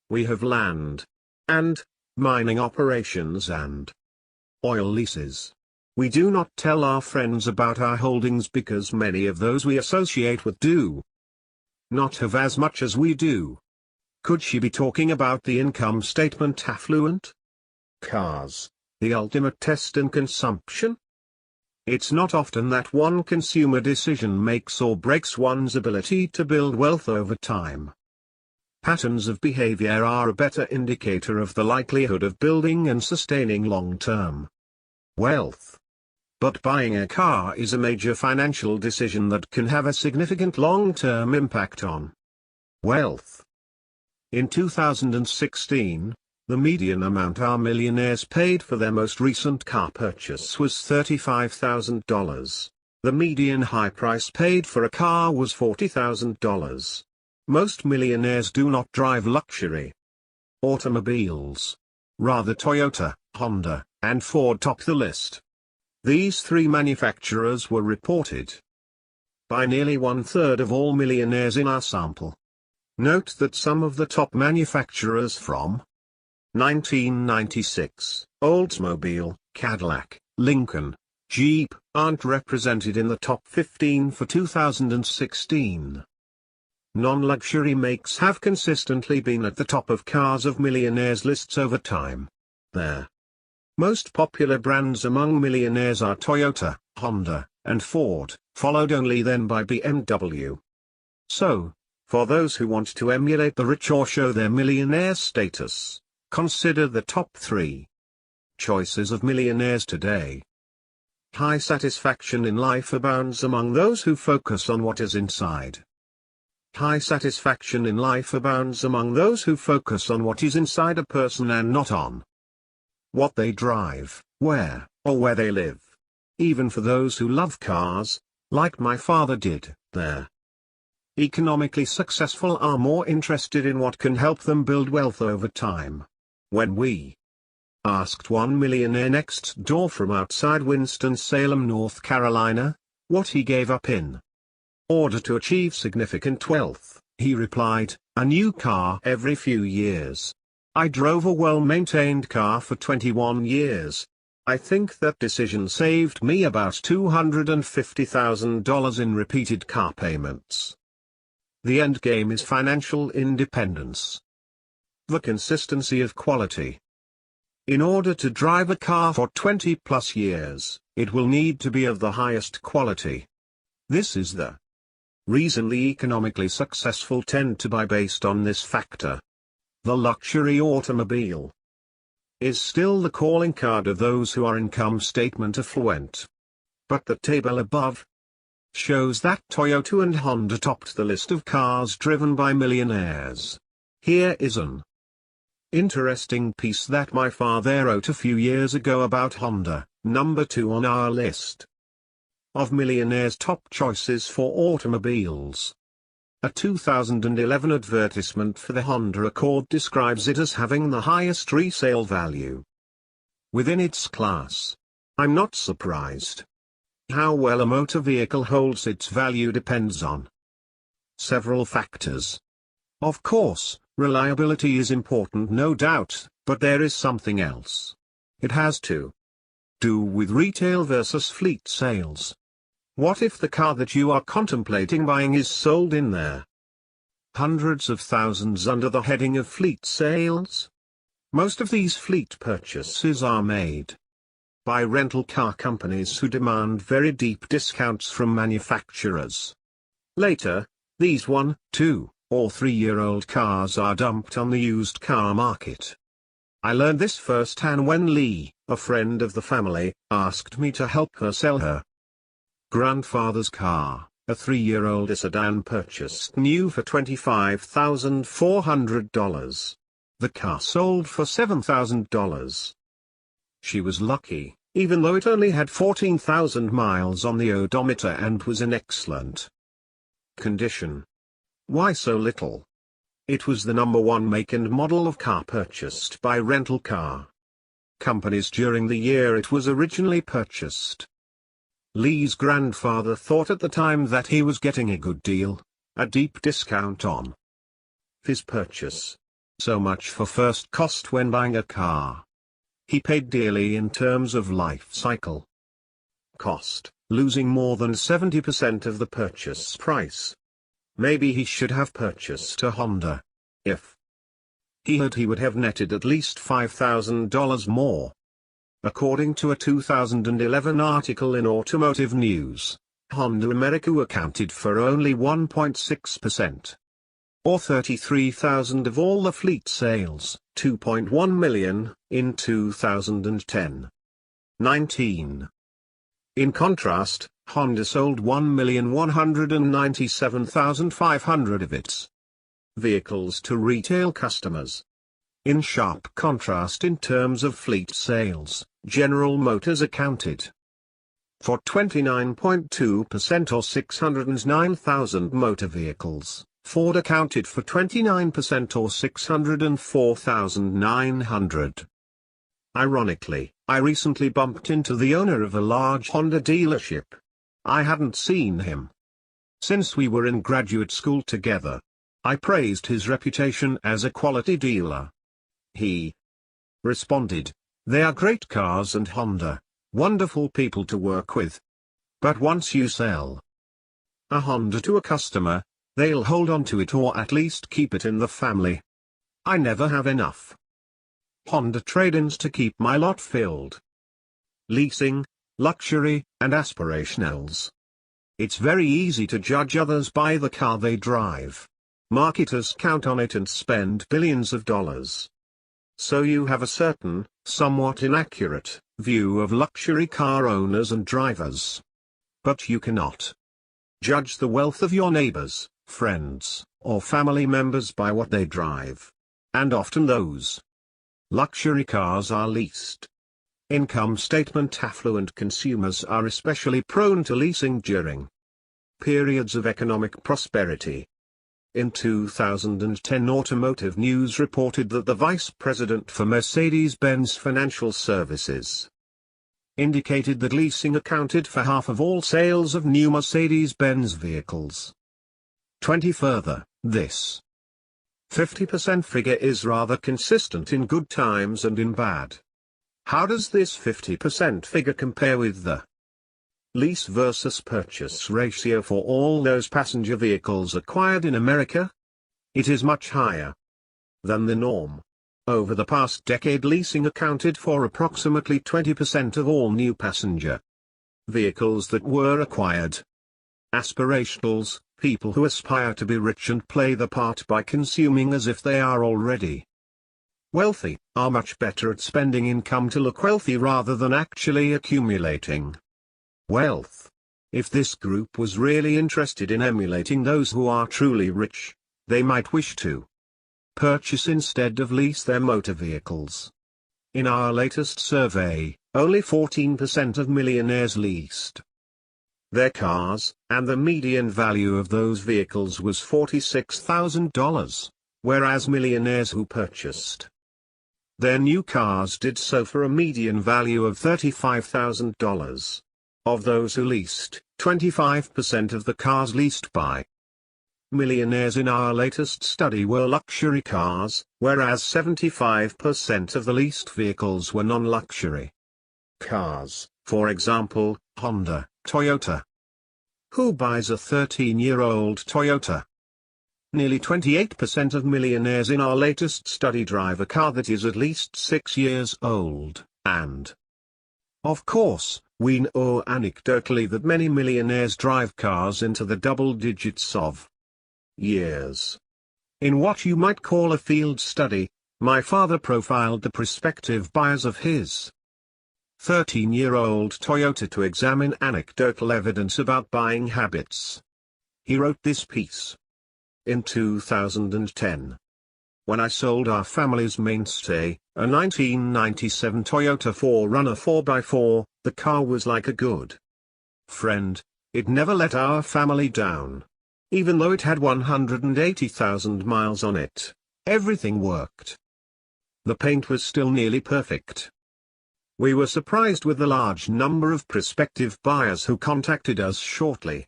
We have land and mining operations and oil leases. We do not tell our friends about our holdings because many of those we associate with do not have as much as we do." Could she be talking about the income statement affluent? Cars, the ultimate test in consumption? It's not often that one consumer decision makes or breaks one's ability to build wealth over time. Patterns of behavior are a better indicator of the likelihood of building and sustaining long-term wealth. But buying a car is a major financial decision that can have a significant long-term impact on wealth. In 2016, the median amount our millionaires paid for their most recent car purchase was $35,000. The median high price paid for a car was $40,000. Most millionaires do not drive luxury automobiles. Rather Toyota, Honda, and Ford top the list. These 3 manufacturers were reported by nearly 1/3 of all millionaires in our sample. Note that some of the top manufacturers from 1996, Oldsmobile, Cadillac, Lincoln, Jeep, aren't represented in the top 15 for 2016. Non-luxury makes have consistently been at the top of cars of millionaires lists over time. Their most popular brands among millionaires are Toyota, Honda, and Ford, followed only then by BMW. So, for those who want to emulate the rich or show their millionaire status, consider the top 3 choices of millionaires today. High satisfaction in life abounds among those who focus on what is inside. High satisfaction in life abounds among those who focus on what is inside a person and not on what they drive, where, or where they live. Even for those who love cars, like my father did, they're economically successful are more interested in what can help them build wealth over time. When we asked one millionaire next door from outside Winston-Salem, North Carolina, what he gave up in order to achieve significant wealth, he replied, "A new car every few years. I drove a well-maintained car for 21 years. I think that decision saved me about $250,000 in repeated car payments." The end game is financial independence. The consistency of quality. In order to drive a car for 20 plus years, it will need to be of the highest quality. This is the reason the economically successful tend to buy based on this factor. The luxury automobile is still the calling card of those who are income statement affluent. But the table above shows that Toyota and Honda topped the list of cars driven by millionaires. Here is an interesting piece that my father wrote a few years ago about Honda, number 2 on our list of millionaires' top choices for automobiles. A 2011 advertisement for the Honda Accord describes it as having the highest resale value within its class. I'm not surprised. How well a motor vehicle holds its value depends on several factors. Of course, reliability is important, no doubt, but there is something else. It has to do with retail versus fleet sales. What if the car that you are contemplating buying is sold in their hundreds of thousands under the heading of fleet sales? Most of these fleet purchases are made by rental car companies who demand very deep discounts from manufacturers. Later, these 1, 2, or 3-year-old cars are dumped on the used car market. I learned this firsthand when Lee, a friend of the family, asked me to help her sell her grandfather's car, a 3-year-old sedan purchased new for $25,400. The car sold for $7,000. She was lucky, even though it only had 14,000 miles on the odometer and was in excellent condition. Why so little? It was the number 1 make and model of car purchased by rental car companies during the year it was originally purchased. Lee's grandfather thought at the time that he was getting a good deal, a deep discount on his purchase. So much for first cost when buying a car. He paid dearly in terms of life cycle cost, losing more than 70% of the purchase price. Maybe he should have purchased a Honda. If he would have netted at least $5,000 more. According to a 2011 article in Automotive News, Honda America accounted for only 1.6%. Or 33,000 of all the fleet sales, 2.1 million, in 2010. 19. In contrast, Honda sold 1,197,500 of its vehicles to retail customers. In sharp contrast in terms of fleet sales, General Motors accounted for 29.2% or 609,000 motor vehicles. Ford accounted for 29% or 604,900. Ironically, I recently bumped into the owner of a large Honda dealership. I hadn't seen him since we were in graduate school together. I praised his reputation as a quality dealer. He responded, "They are great cars and Honda, wonderful people to work with. But once you sell a Honda to a customer, they'll hold on to it or at least keep it in the family. I never have enough Honda trade-ins to keep my lot filled." Leasing, luxury, and aspirationals. It's very easy to judge others by the car they drive. Marketers count on it and spend billions of dollars. So you have a certain, somewhat inaccurate, view of luxury car owners and drivers. But you cannot judge the wealth of your neighbors, friends, or family members by what they drive. And often those luxury cars are leased. Income statement affluent consumers are especially prone to leasing during periods of economic prosperity. In 2010, Automotive News reported that the vice president for Mercedes-Benz Financial Services indicated that leasing accounted for half of all sales of new Mercedes-Benz vehicles. 20 further, this 50% figure is rather consistent in good times and in bad. How does this 50% figure compare with the lease versus purchase ratio for all those passenger vehicles acquired in America? It is much higher than the norm. Over the past decade, leasing accounted for approximately 20% of all new passenger vehicles that were acquired. Aspirationals, people who aspire to be rich and play the part by consuming as if they are already wealthy, are much better at spending income to look wealthy rather than actually accumulating wealth. If this group was really interested in emulating those who are truly rich, they might wish to purchase instead of lease their motor vehicles. In our latest survey, only 14% of millionaires leased their cars, and the median value of those vehicles was $46,000, whereas millionaires who purchased their new cars did so for a median value of $35,000. Of those who leased, 25% of the cars leased by millionaires in our latest study were luxury cars, whereas 75% of the leased vehicles were non-luxury cars, for example, Honda, Toyota. Who buys a 13-year-old Toyota? Nearly 28% of millionaires in our latest study drive a car that is at least 6 years old, and of course, we know anecdotally that many millionaires drive cars into the double digits of years. In what you might call a field study, my father profiled the prospective buyers of his 13-year-old Toyota to examine anecdotal evidence about buying habits. He wrote this piece in 2010. When I sold our family's mainstay, a 1997 Toyota 4Runner 4x4, the car was like a good friend. It never let our family down. Even though it had 180,000 miles on it, everything worked. The paint was still nearly perfect. We were surprised with the large number of prospective buyers who contacted us shortly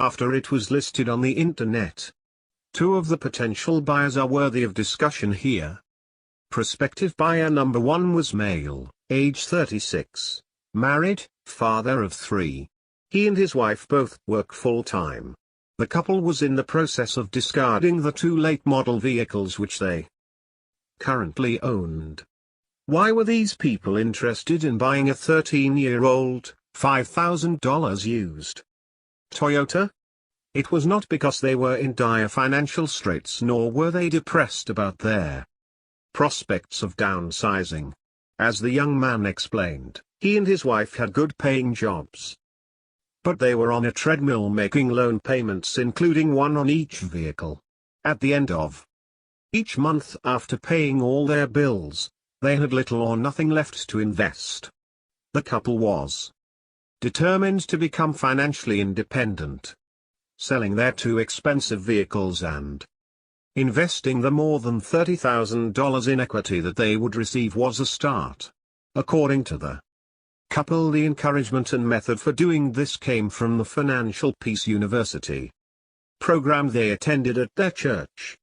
after it was listed on the internet. Two of the potential buyers are worthy of discussion here. Prospective buyer number 1 was male, age 36, married, father of 3. He and his wife both work full-time. The couple was in the process of discarding the 2 late-model vehicles which they currently owned. Why were these people interested in buying a 13-year-old, $5,000 used Toyota? It was not because they were in dire financial straits, nor were they depressed about their prospects of downsizing. As the young man explained, he and his wife had good-paying jobs. But they were on a treadmill making loan payments, including one on each vehicle. At the end of each month after paying all their bills, they had little or nothing left to invest. The couple was determined to become financially independent. Selling their 2 expensive vehicles and investing the more than $30,000 in equity that they would receive was a start. According to the couple, the encouragement and method for doing this came from the Financial Peace University program they attended at their church.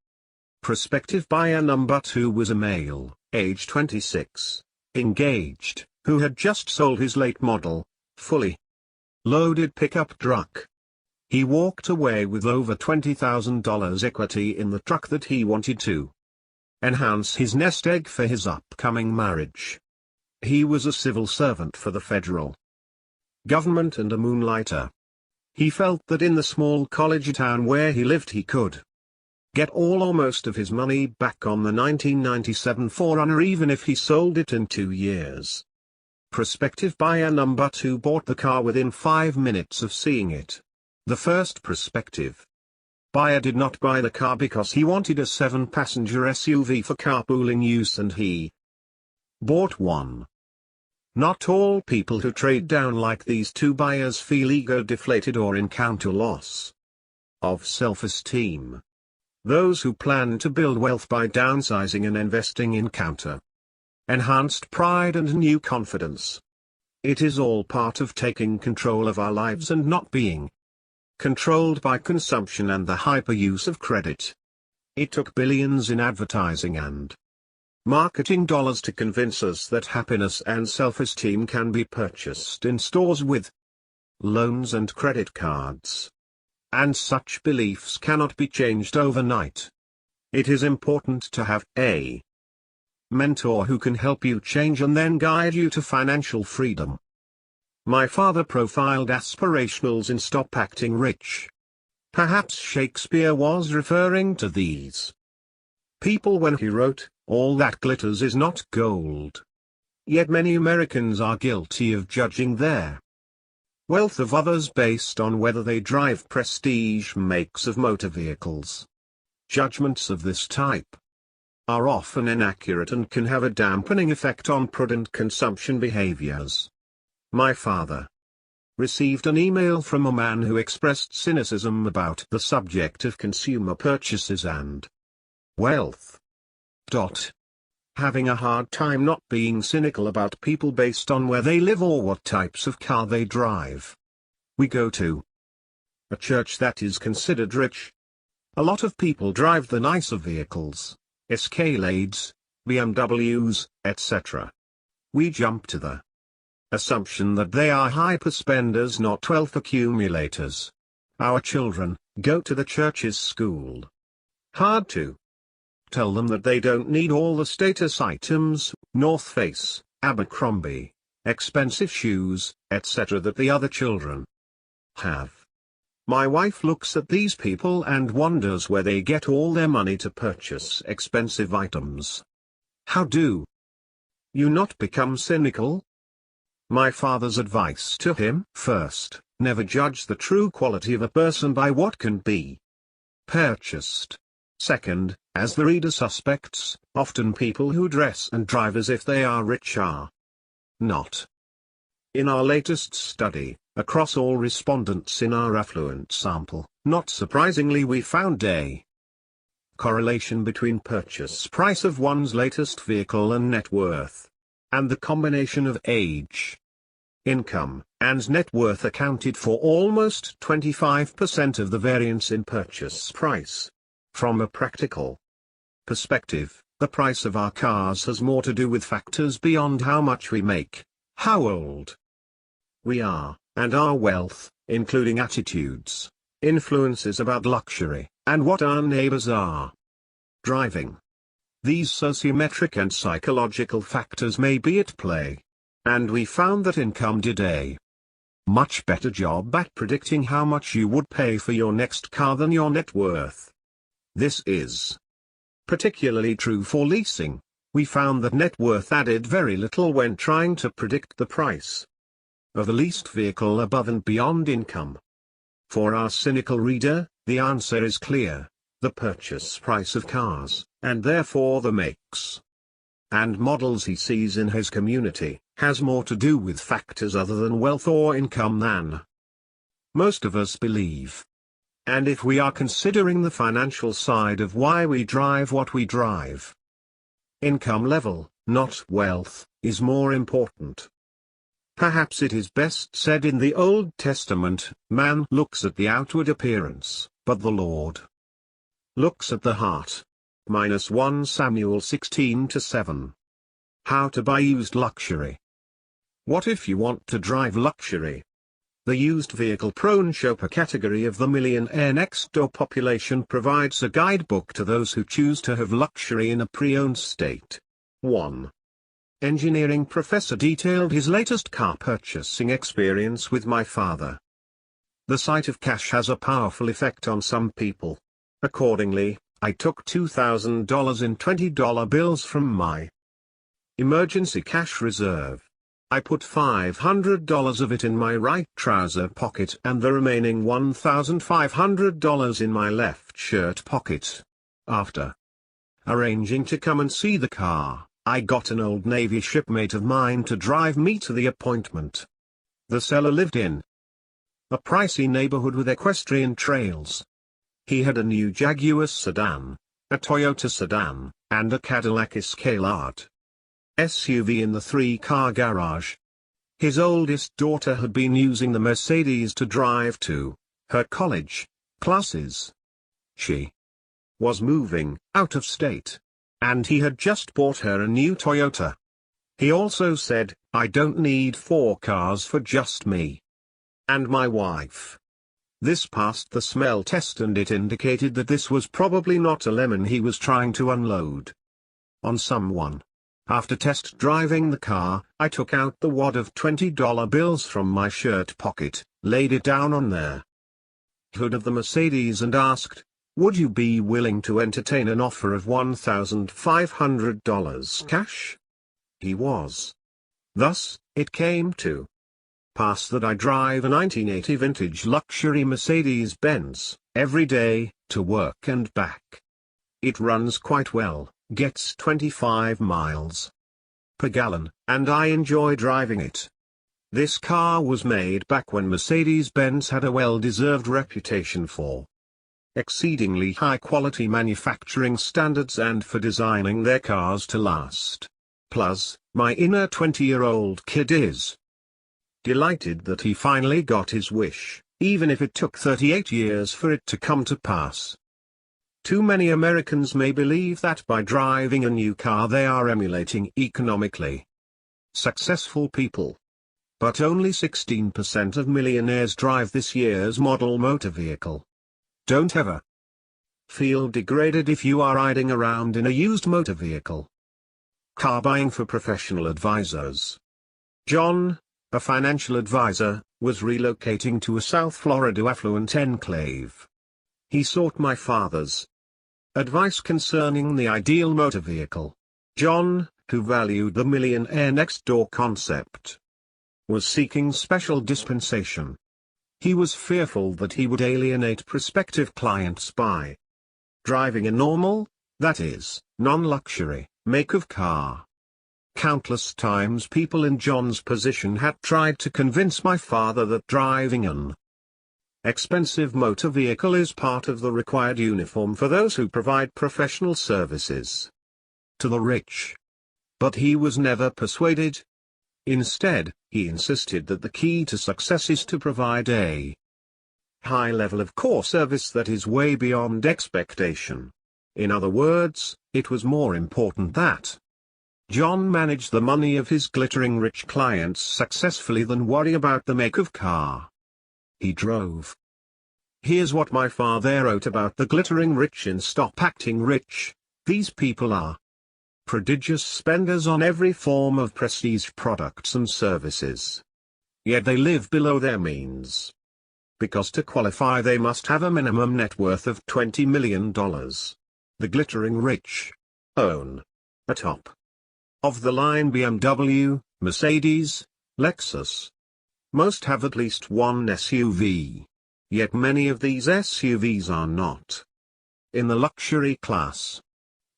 Prospective buyer number 2 was a male, age 26, engaged, who had just sold his late model, fully loaded pickup truck. He walked away with over $20,000 equity in the truck that he wanted to enhance his nest egg for his upcoming marriage. He was a civil servant for the federal government and a moonlighter. He felt that in the small college town where he lived he could get all or most of his money back on the 1997 4Runner even if he sold it in 2 years. Prospective buyer number 2 bought the car within 5 minutes of seeing it. The first prospective buyer did not buy the car because he wanted a 7-passenger SUV for carpooling use, and he bought one. Not all people who trade down like these 2 buyers feel ego-deflated or encounter loss of self-esteem. Those who plan to build wealth by downsizing and investing encounter enhanced pride and new confidence. It is all part of taking control of our lives and not being controlled by consumption and the hyper-use of credit. It took billions in advertising and marketing dollars to convince us that happiness and self-esteem can be purchased in stores with loans and credit cards. And such beliefs cannot be changed overnight. It is important to have a mentor who can help you change and then guide you to financial freedom. My father profiled aspirationals in Stop Acting Rich. Perhaps Shakespeare was referring to these people when he wrote, "All that glitters is not gold." Yet many Americans are guilty of judging their wealth of others based on whether they drive prestige makes of motor vehicles. Judgments of this type are often inaccurate and can have a dampening effect on prudent consumption behaviors. My father received an email from a man who expressed cynicism about the subject of consumer purchases and wealth. Having a hard time not being cynical about people based on where they live or what types of car they drive. We go to a church that is considered rich. A lot of people drive the nicer vehicles, Escalades, BMWs, etc. We jump to the assumption that they are hyperspenders, not wealth accumulators. Our children go to the church's school. Hard to tell them that they don't need all the status items, North Face, Abercrombie, expensive shoes, etc. that the other children have. My wife looks at these people and wonders where they get all their money to purchase expensive items. How do you not become cynical? My father's advice to him: first, never judge the true quality of a person by what can be purchased. Second, as the reader suspects, often people who dress and drive as if they are rich are not. In our latest study, across all respondents in our affluent sample, not surprisingly we found a correlation between purchase price of one's latest vehicle and net worth. And the combination of age, income, and net worth accounted for almost 25% of the variance in purchase price. From a practical perspective, the price of our cars has more to do with factors beyond how much we make, how old we are, and our wealth, including attitudes, influences about luxury, and what our neighbors are driving. These sociometric and psychological factors may be at play. And we found that income did a much better job at predicting how much you would pay for your next car than your net worth. This is particularly true for leasing. We found that net worth added very little when trying to predict the price of the leased vehicle above and beyond income. For our cynical reader, the answer is clear: the purchase price of cars, and therefore the makes and models he sees in his community, has more to do with factors other than wealth or income than most of us believe. And if we are considering the financial side of why we drive what we drive, income level, not wealth, is more important. Perhaps it is best said in the Old Testament, man looks at the outward appearance, but the Lord looks at the heart. -1 Samuel 16-7. How to buy used luxury. What if you want to drive luxury? The used vehicle-prone shopper category of the Millionaire next-door population provides a guidebook to those who choose to have luxury in a pre-owned state. 1. Engineering professor detailed his latest car purchasing experience with my father. The sight of cash has a powerful effect on some people. Accordingly, I took $2,000 in $20 bills from my emergency cash reserve. I put $500 of it in my right trouser pocket and the remaining $1,500 in my left shirt pocket. After arranging to come and see the car, I got an old Navy shipmate of mine to drive me to the appointment. The seller lived in a pricey neighborhood with equestrian trails. He had a new Jaguar sedan, a Toyota sedan, and a Cadillac Escalade SUV in the 3-car garage. His oldest daughter had been using the Mercedes to drive to her college classes. She was moving out of state, and he had just bought her a new Toyota. He also said, "I don't need 4 cars for just me and my wife." This passed the smell test and it indicated that this was probably not a lemon he was trying to unload on someone. After test driving the car, I took out the wad of $20 bills from my shirt pocket, laid it down on the hood of the Mercedes and asked, "Would you be willing to entertain an offer of $1,500 cash?" He was. Thus, it came to pass that I drive a 1980 vintage luxury Mercedes-Benz, every day, to work and back. It runs quite well, gets 25 miles per gallon, and I enjoy driving it. This car was made back when Mercedes-Benz had a well-deserved reputation for exceedingly high-quality manufacturing standards and for designing their cars to last. Plus, my inner 20-year-old kid is delighted that he finally got his wish, even if it took 38 years for it to come to pass. Too many Americans may believe that by driving a new car they are emulating economically successful people. But only 16% of millionaires drive this year's model motor vehicle. Don't ever feel degraded if you are riding around in a used motor vehicle. Car buying for professional advisors. John, a financial advisor, was relocating to a South Florida affluent enclave. He sought my father's advice concerning the ideal motor vehicle. John, who valued the millionaire next door concept, was seeking special dispensation. He was fearful that he would alienate prospective clients by driving a normal, that is, non-luxury, make of car. Countless times people in John's position had tried to convince my father that driving an expensive motor vehicle is part of the required uniform for those who provide professional services to the rich. But he was never persuaded. Instead, he insisted that the key to success is to provide a high level of core service that is way beyond expectation. In other words, it was more important that John managed the money of his glittering rich clients successfully than worry about the make of car he drove. Here's what my father wrote about the glittering rich in Stop Acting Rich. These people are prodigious spenders on every form of prestige products and services. Yet they live below their means. Because to qualify they must have a minimum net worth of $20 million. The glittering rich own a top of the line BMW, Mercedes, Lexus. Most have at least one SUV. Yet many of these SUVs are not in the luxury class.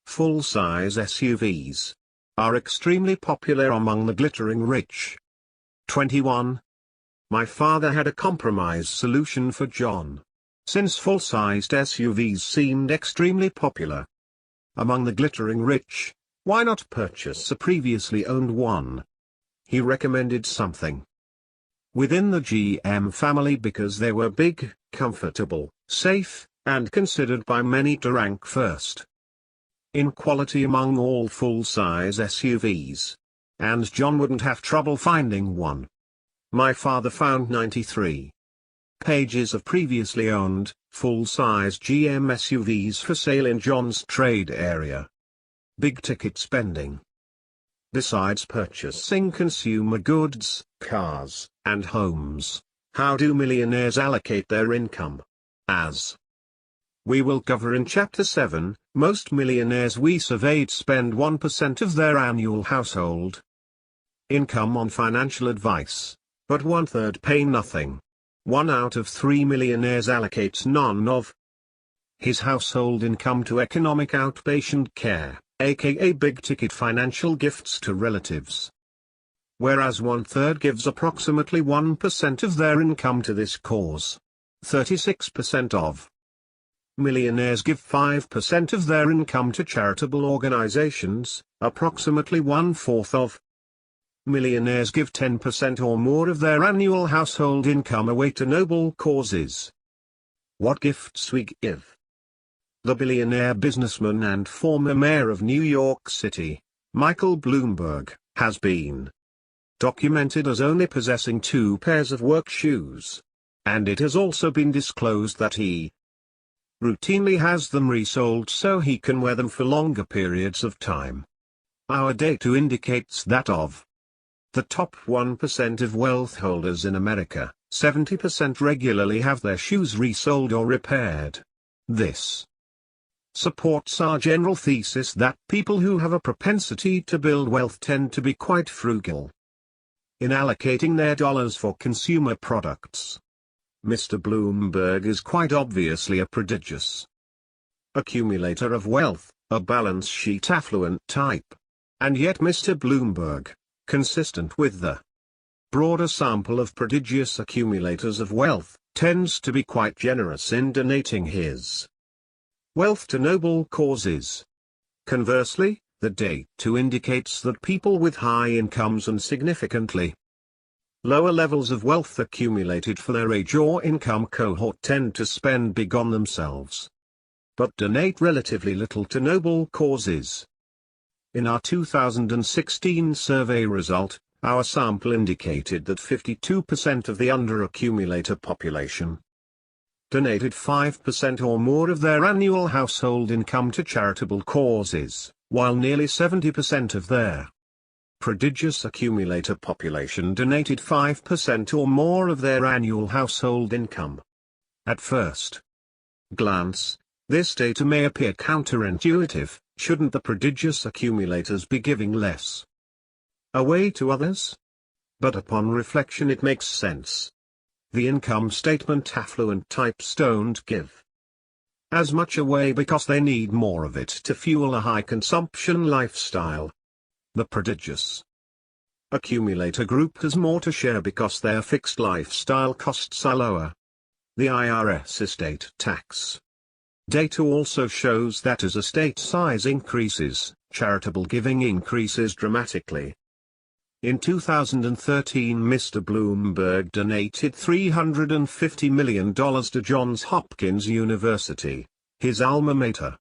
Full-size SUVs are extremely popular among the glittering rich. 21. My father had a compromise solution for John. Since full-sized SUVs seemed extremely popular among the glittering rich, why not purchase a previously owned one? He recommended something within the GM family because they were big, comfortable, safe, and considered by many to rank first in quality among all full-size SUVs. And John wouldn't have trouble finding one. My father found 93 pages of previously owned, full-size GM SUVs for sale in John's trade area. Big ticket spending. Besides purchasing consumer goods, cars, and homes, how do millionaires allocate their income? As we will cover in Chapter 7, most millionaires we surveyed spend 1% of their annual household income on financial advice, but 1/3 pay nothing. 1 out of 3 millionaires allocates none of his household income to economic outpatient care, aka big-ticket financial gifts to relatives. Whereas 1/3 gives approximately 1% of their income to this cause. 36% of millionaires give 5% of their income to charitable organizations. Approximately 1/4 of millionaires give 10% or more of their annual household income away to noble causes. What gifts we give? The billionaire businessman and former mayor of New York City, Michael Bloomberg, has been documented as only possessing 2 pairs of work shoes. And it has also been disclosed that he routinely has them resold so he can wear them for longer periods of time. Our data indicates that of the top 1% of wealth holders in America, 70% regularly have their shoes resoled or repaired. This supports our general thesis that people who have a propensity to build wealth tend to be quite frugal in allocating their dollars for consumer products. Mr. Bloomberg is quite obviously a prodigious accumulator of wealth, a balance sheet affluent type. And yet Mr. Bloomberg, consistent with the broader sample of prodigious accumulators of wealth, tends to be quite generous in donating his wealth to noble causes. Conversely, the data indicates that people with high incomes and significantly lower levels of wealth accumulated for their age or income cohort tend to spend big on themselves, but donate relatively little to noble causes. In our 2016 survey result, our sample indicated that 52% of the under-accumulator population donated 5% or more of their annual household income to charitable causes, while nearly 70% of their prodigious accumulator population donated 5% or more of their annual household income. At first glance, this data may appear counterintuitive. Shouldn't the prodigious accumulators be giving less away to others? But upon reflection it makes sense. The income statement affluent types don't give as much away because they need more of it to fuel a high consumption lifestyle. The prodigious accumulator group has more to share because their fixed lifestyle costs are lower. The IRS estate tax data also shows that as estate size increases, charitable giving increases dramatically. In 2013 Mr. Bloomberg donated $350 million to Johns Hopkins University, his alma mater,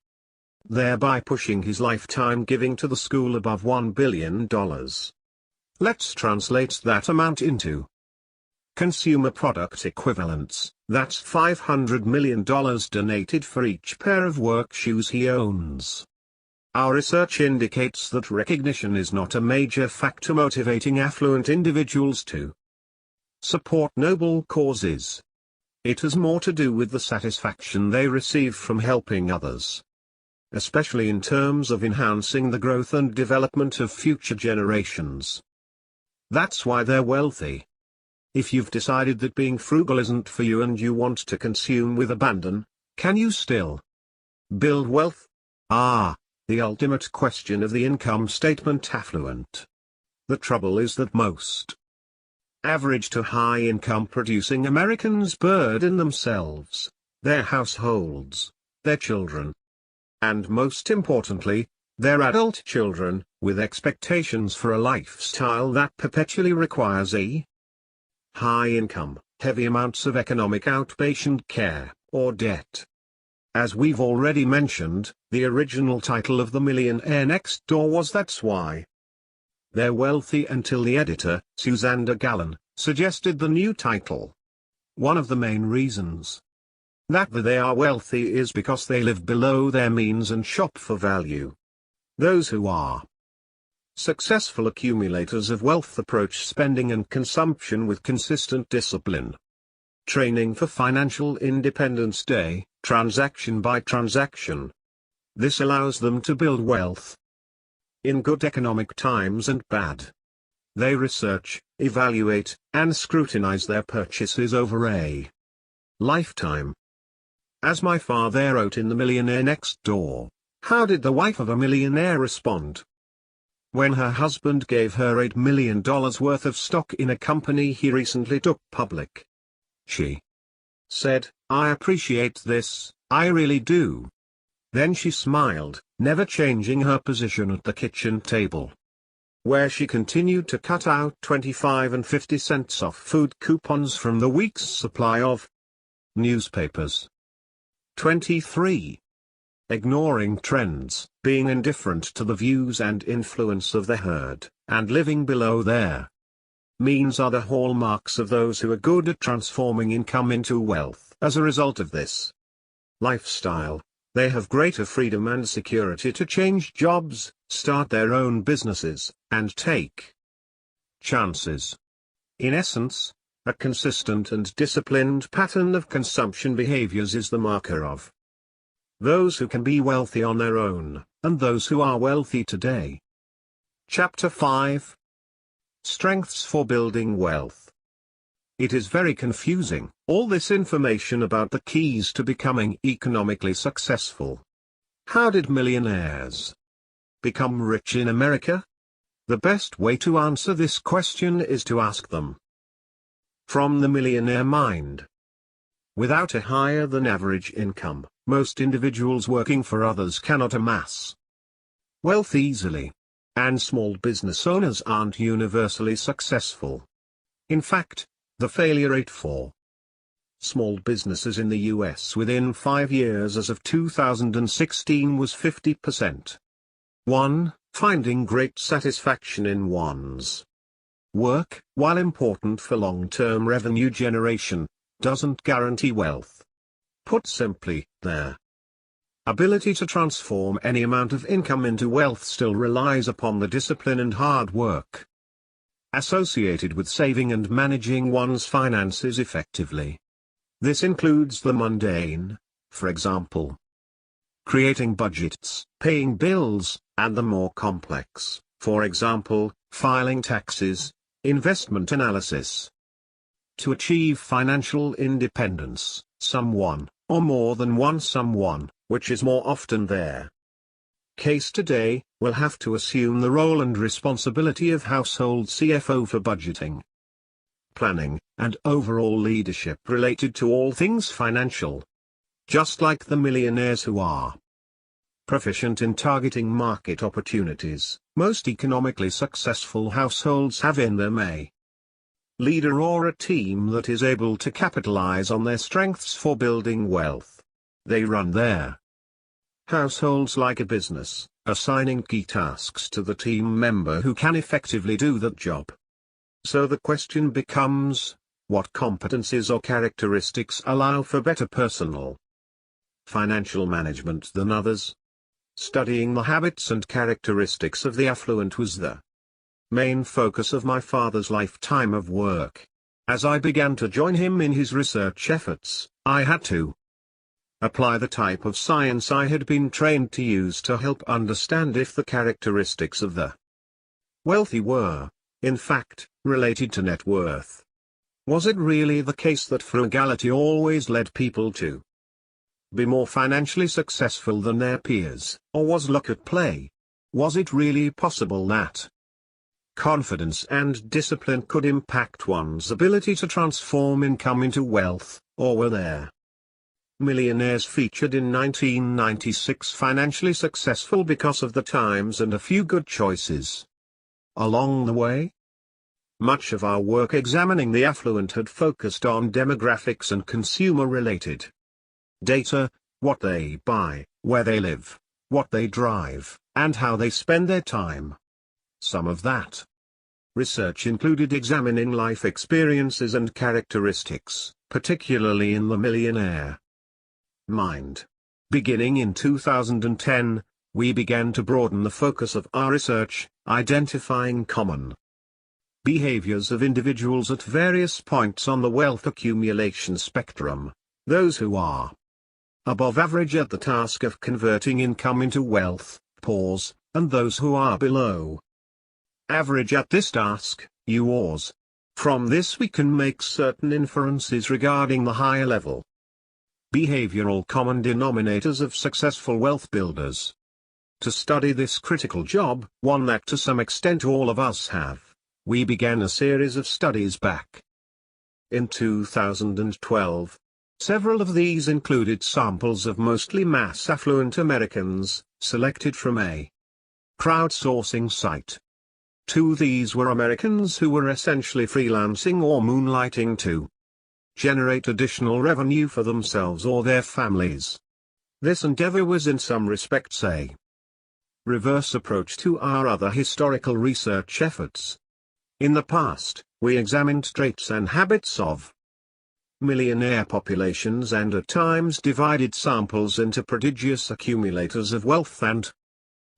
thereby pushing his lifetime giving to the school above $1 billion. Let's translate that amount into consumer product equivalents. That's $500 million donated for each pair of work shoes he owns. Our research indicates that recognition is not a major factor motivating affluent individuals to support noble causes. It has more to do with the satisfaction they receive from helping others, especially in terms of enhancing the growth and development of future generations. That's why they're wealthy. If you've decided that being frugal isn't for you and you want to consume with abandon, can you still build wealth? The ultimate question of the income statement affluent. The trouble is that most average to high income producing Americans burden themselves, their households, their children, and most importantly, their adult children, with expectations for a lifestyle that perpetually requires a high income, heavy amounts of economic outpatient care, or debt. As we've already mentioned, the original title of The Millionaire Next Door was That's Why They're Wealthy until the editor, Suzanne Gallen, suggested the new title. One of the main reasons that they are wealthy is because they live below their means and shop for value. Those who are successful accumulators of wealth approach spending and consumption with consistent discipline. Training for financial independence day, transaction by transaction. This allows them to build wealth in good economic times and bad. They research, evaluate, and scrutinize their purchases over a lifetime. As my father wrote in The Millionaire Next Door, how did the wife of a millionaire respond when her husband gave her $8 million worth of stock in a company he recently took public? She said, "I appreciate this, I really do." Then she smiled, never changing her position at the kitchen table, where she continued to cut out 25 and 50 cents off food coupons from the week's supply of newspapers. 23. Ignoring trends, being indifferent to the views and influence of the herd, and living below their means are the hallmarks of those who are good at transforming income into wealth. As a result of this lifestyle, They have greater freedom and security to change jobs, start their own businesses, and take chances. In essence, a consistent and disciplined pattern of consumption behaviors is the marker of those who can be wealthy on their own, and those who are wealthy today. Chapter 5. Strengths for Building Wealth. It is very confusing, all this information about the keys to becoming economically successful. How did millionaires become rich in America? The best way to answer this question is to ask them from the millionaire mind. Without a higher than average income, most individuals working for others cannot amass wealth easily. And small business owners aren't universally successful. In fact, the failure rate for small businesses in the US within 5 years as of 2016 was 50%. 1. Finding great satisfaction in one's work, while important for long-term revenue generation, doesn't guarantee wealth. Put simply, their ability to transform any amount of income into wealth still relies upon the discipline and hard work associated with saving and managing one's finances effectively. This includes the mundane, for example, creating budgets, paying bills, and the more complex, for example, filing taxes, investment analysis. To achieve financial independence, someone, or more than one someone, which is more often their case today, will have to assume the role and responsibility of household CFO for budgeting, planning, and overall leadership related to all things financial. Just like the millionaires who are proficient in targeting market opportunities, most economically successful households have in them a leader or a team that is able to capitalize on their strengths for building wealth. They run their households like a business, assigning key tasks to the team member who can effectively do that job. So the question becomes, what competencies or characteristics allow for better personal financial management than others? Studying the habits and characteristics of the affluent was the main focus of my father's lifetime of work. As I began to join him in his research efforts, I had to apply the type of science I had been trained to use to help understand if the characteristics of the wealthy were, in fact, related to net worth. Was it really the case that frugality always led people to be more financially successful than their peers, or was luck at play? Was it really possible that confidence and discipline could impact one's ability to transform income into wealth, or were there millionaires featured in 1996 financially successful because of the times and a few good choices along the way? Much of our work examining the affluent had focused on demographics and consumer-related data, what they buy, where they live, what they drive, and how they spend their time. Some of that research included examining life experiences and characteristics, particularly in the millionaire mind. Beginning in 2010, we began to broaden the focus of our research, identifying common behaviors of individuals at various points on the wealth accumulation spectrum, those who are above average at the task of converting income into wealth, pause, and those who are below average at this task, yours. From this we can make certain inferences regarding the higher level behavioral common denominators of successful wealth builders. To study this critical job, one that to some extent all of us have, we began a series of studies back in 2012. Several of these included samples of mostly mass affluent Americans, selected from a crowdsourcing site. 2 of these were Americans who were essentially freelancing or moonlighting to generate additional revenue for themselves or their families. This endeavor was in some respects a reverse approach to our other historical research efforts. In the past, we examined traits and habits of millionaire populations and at times divided samples into prodigious accumulators of wealth and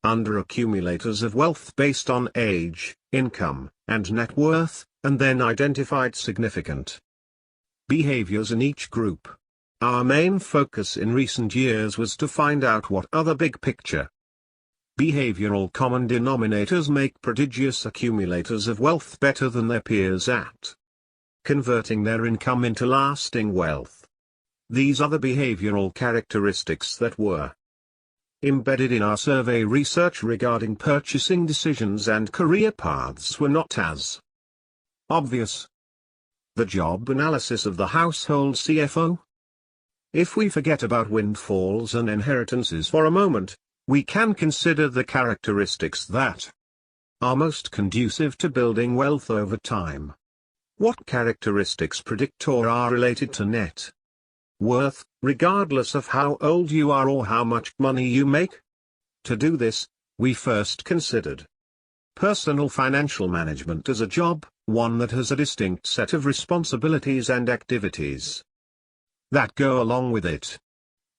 under-accumulators of wealth based on age, income, and net worth, and then identified significant behaviors in each group. Our main focus in recent years was to find out what other big picture behavioral common denominators make prodigious accumulators of wealth better than their peers at converting their income into lasting wealth. These are the behavioral characteristics that were embedded in our survey research regarding purchasing decisions and career paths were not as obvious. The job analysis of the household CFO. If we forget about windfalls and inheritances for a moment, we can consider the characteristics that are most conducive to building wealth over time. What characteristics predict or are related to net worth, regardless of how old you are or how much money you make? To do this, we first considered personal financial management as a job, one that has a distinct set of responsibilities and activities that go along with it.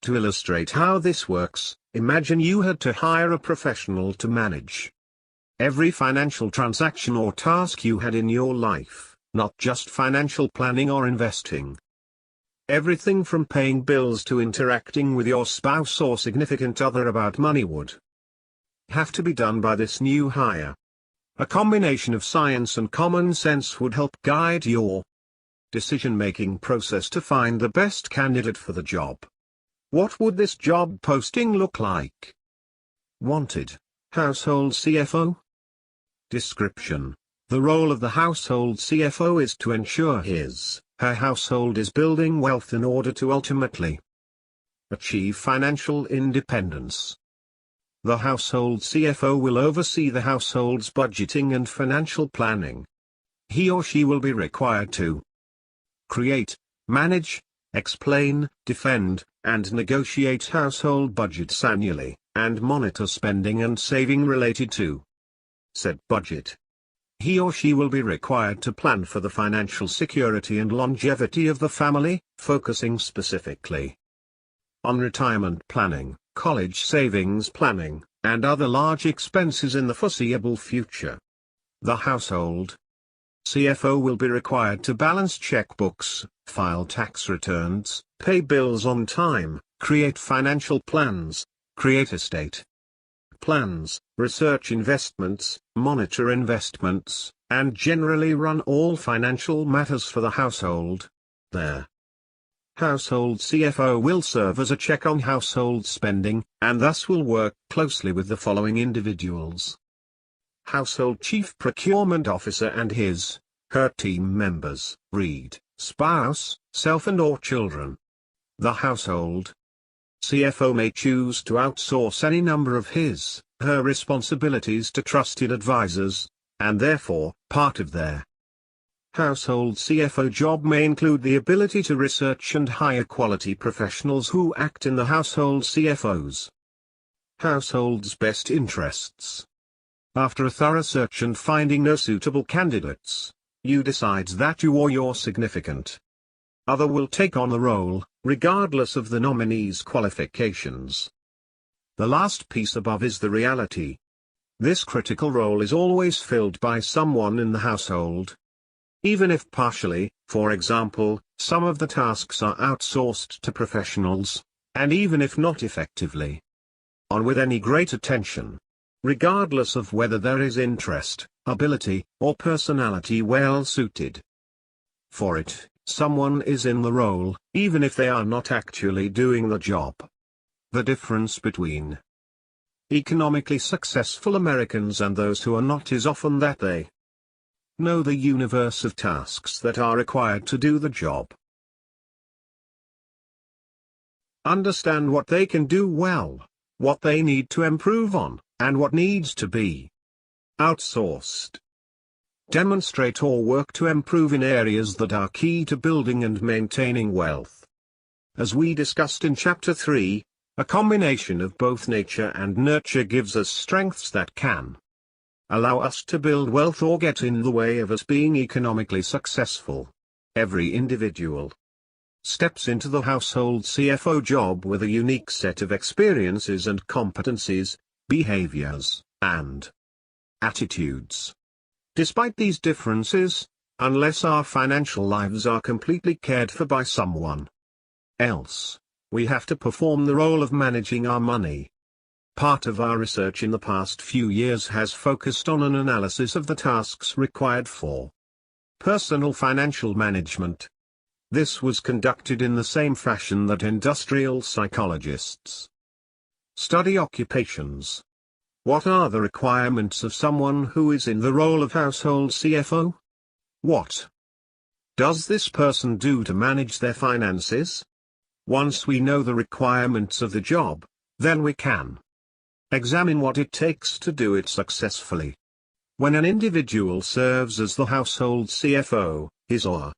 To illustrate how this works, imagine you had to hire a professional to manage every financial transaction or task you had in your life, not just financial planning or investing. Everything from paying bills to interacting with your spouse or significant other about money would have to be done by this new hire. A combination of science and common sense would help guide your decision-making process to find the best candidate for the job. What would this job posting look like? Wanted: household CFO. Description: the role of the household CFO is to ensure her household is building wealth in order to ultimately achieve financial independence. The household CFO will oversee the household's budgeting and financial planning. He or she will be required to create, manage, explain, defend, and negotiate household budgets annually, and monitor spending and saving related to said budget. He or she will be required to plan for the financial security and longevity of the family, focusing specifically on retirement planning, college savings planning, and other large expenses in the foreseeable future. The household CFO will be required to balance checkbooks, file tax returns, pay bills on time, create financial plans, create estate plans, research investments, monitor investments, and generally run all financial matters for the household. Their household CFO will serve as a check on household spending, and thus will work closely with the following individuals: household chief procurement officer and her team members, read, spouse, self and/or children. The household CFO may choose to outsource any number of her responsibilities to trusted advisors, and therefore, part of their household CFO job may include the ability to research and hire quality professionals who act in the household CFO's household's best interests. After a thorough search and finding no suitable candidates, you decide that you or your significant other will take on the role, regardless of the nominee's qualifications. The last piece above is the reality. This critical role is always filled by someone in the household. Even if partially, for example, some of the tasks are outsourced to professionals, and even if not effectively on with any great attention, regardless of whether there is interest, ability, or personality well suited for it, someone is in the role, even if they are not actually doing the job. The difference between economically successful Americans and those who are not is often that they know the universe of tasks that are required to do the job, understand what they can do well, what they need to improve on, and what needs to be outsourced. Demonstrate or work to improve in areas that are key to building and maintaining wealth. As we discussed in Chapter 3, a combination of both nature and nurture gives us strengths that can allow us to build wealth or get in the way of us being economically successful. Every individual steps into the household CFO job with a unique set of experiences and competencies, behaviors, and attitudes. Despite these differences, unless our financial lives are completely cared for by someone else, we have to perform the role of managing our money. Part of our research in the past few years has focused on an analysis of the tasks required for personal financial management. This was conducted in the same fashion that industrial psychologists study occupations. What are the requirements of someone who is in the role of household CFO? What does this person do to manage their finances? Once we know the requirements of the job, then we can examine what it takes to do it successfully. When an individual serves as the household CFO, his or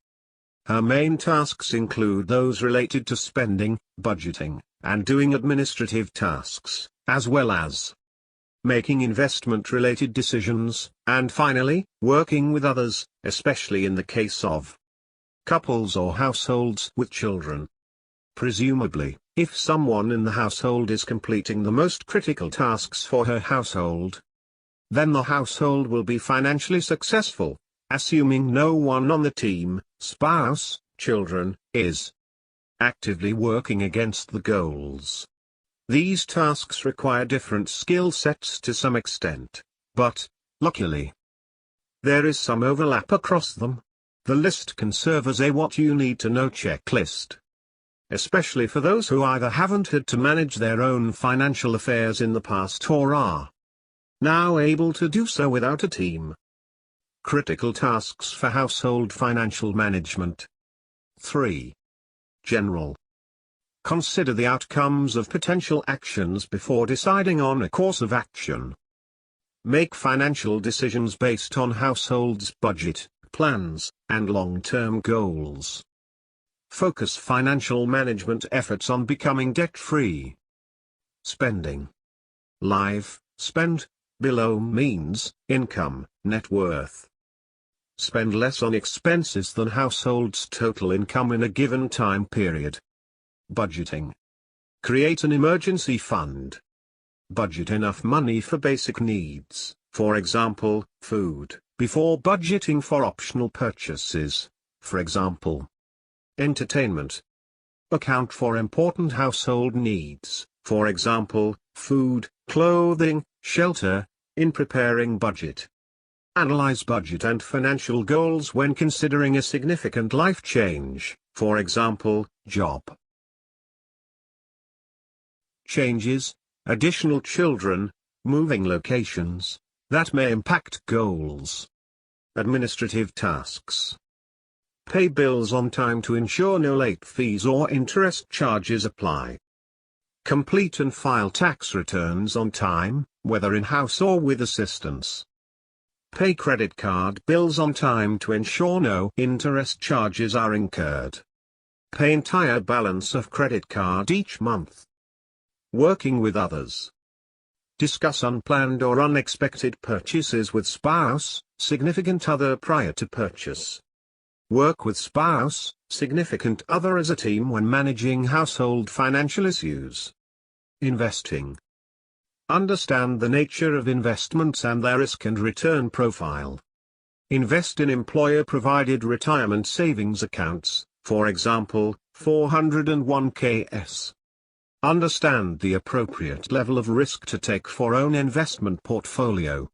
her main tasks include those related to spending, budgeting, and doing administrative tasks, as well as making investment-related decisions, and finally, working with others, especially in the case of couples or households with children. Presumably, if someone in the household is completing the most critical tasks for her household, then the household will be financially successful, assuming no one on the team, spouse, children, is actively working against the goals. These tasks require different skill sets to some extent, but, luckily, there is some overlap across them. The list can serve as a what you need to know checklist, especially for those who either haven't had to manage their own financial affairs in the past or are now able to do so without a team. Critical tasks for household financial management. 3. General. Consider the outcomes of potential actions before deciding on a course of action. Make financial decisions based on household's budget, plans, and long-term goals. Focus financial management efforts on becoming debt-free. Spending. Live, spend, below means, income, net worth. Spend less on expenses than household's total income in a given time period. Budgeting. Create an emergency fund. Budget enough money for basic needs, for example, food, before budgeting for optional purchases, for example, entertainment. Account for important household needs, for example, food, clothing, shelter, in preparing budget. Analyze budget and financial goals when considering a significant life change, for example, job changes, additional children, moving locations, that may impact goals. Administrative tasks. Pay bills on time to ensure no late fees or interest charges apply. Complete and file tax returns on time, whether in-house or with assistance. Pay credit card bills on time to ensure no interest charges are incurred. Pay entire balance of credit card each month. Working with others. Discuss unplanned or unexpected purchases with spouse, significant other prior to purchase. Work with spouse, significant other as a team when managing household financial issues. Investing. Understand the nature of investments and their risk and return profile. Invest in employer-provided retirement savings accounts, for example, 401(k)s. Understand the appropriate level of risk to take for own investment portfolio.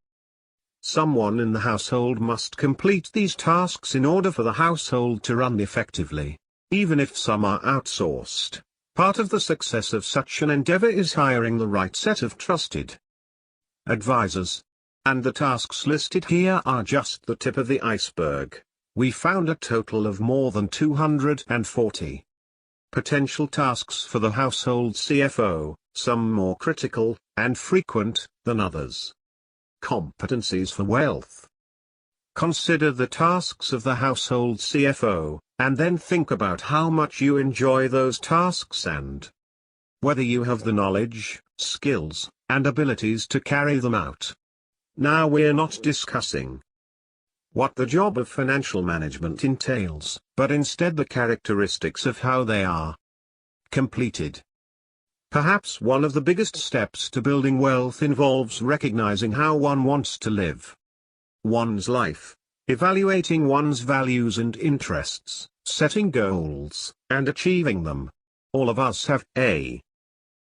Someone in the household must complete these tasks in order for the household to run effectively, even if some are outsourced. Part of the success of such an endeavor is hiring the right set of trusted advisors. And the tasks listed here are just the tip of the iceberg. We found a total of more than 240 potential tasks for the household CFO, some more critical and frequent than others. Competencies for wealth. Consider the tasks of the household CFO, and then think about how much you enjoy those tasks and whether you have the knowledge, skills, and abilities to carry them out. Now we're not discussing what the job of financial management entails, but instead the characteristics of how they are completed. Perhaps one of the biggest steps to building wealth involves recognizing how one wants to live one's life, evaluating one's values and interests, setting goals, and achieving them. All of us have a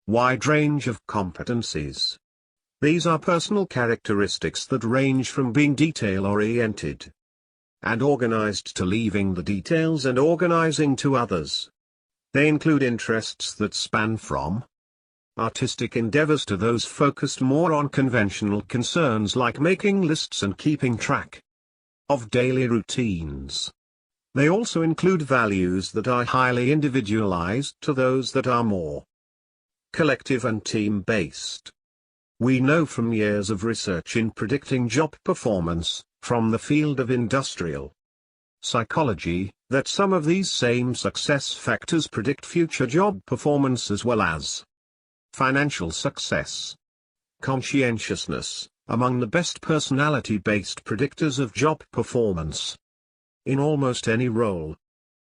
wide range of competencies. These are personal characteristics that range from being detail-oriented and organized to leaving the details and organizing to others. They include interests that span from artistic endeavors to those focused more on conventional concerns like making lists and keeping track of daily routines. They also include values that are highly individualized to those that are more collective and team-based. We know from years of research in predicting job performance, from the field of industrial psychology, that some of these same success factors predict future job performance as well as financial success. Conscientiousness, among the best personality-based predictors of job performance in almost any role.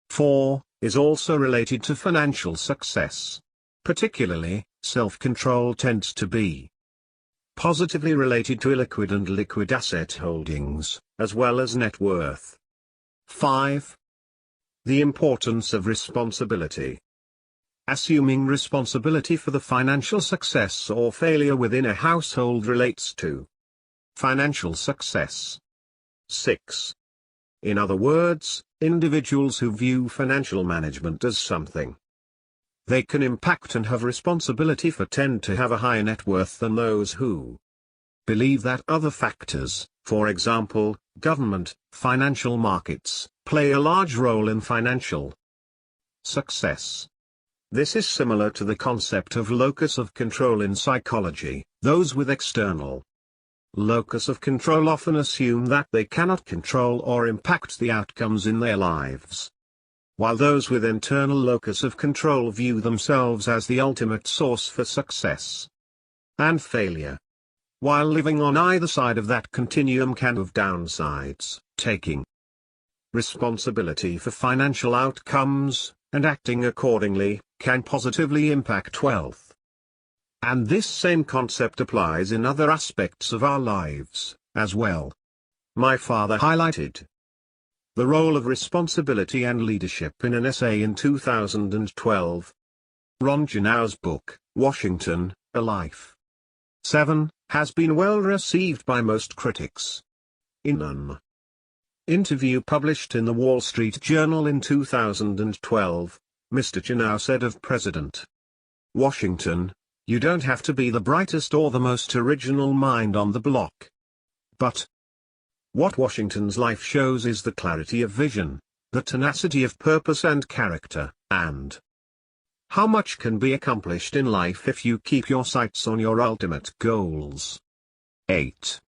4. Is also related to financial success. Particularly, self-control tends to be positively related to illiquid and liquid asset holdings, as well as net worth. 5. The importance of responsibility. Assuming responsibility for the financial success or failure within a household relates to financial success. 6. In other words, individuals who view financial management as something they can impact and have responsibility for tend to have a higher net worth than those who believe that other factors, for example, government, financial markets, play a large role in financial success. This is similar to the concept of locus of control in psychology. Those with external locus of control often assume that they cannot control or impact the outcomes in their lives, while those with internal locus of control view themselves as the ultimate source for success and failure. While living on either side of that continuum can have downsides, taking responsibility for financial outcomes, and acting accordingly, can positively impact wealth. And this same concept applies in other aspects of our lives, as well. My father highlighted the role of responsibility and leadership in an essay in 2012. Ron Janau's book, Washington, A Life. 7, has been well received by most critics. In an interview published in the Wall Street Journal in 2012, Mr. Janau said of President Washington, "You don't have to be the brightest or the most original mind on the block. But what Washington's life shows is the clarity of vision, the tenacity of purpose and character, and how much can be accomplished in life if you keep your sights on your ultimate goals." 8.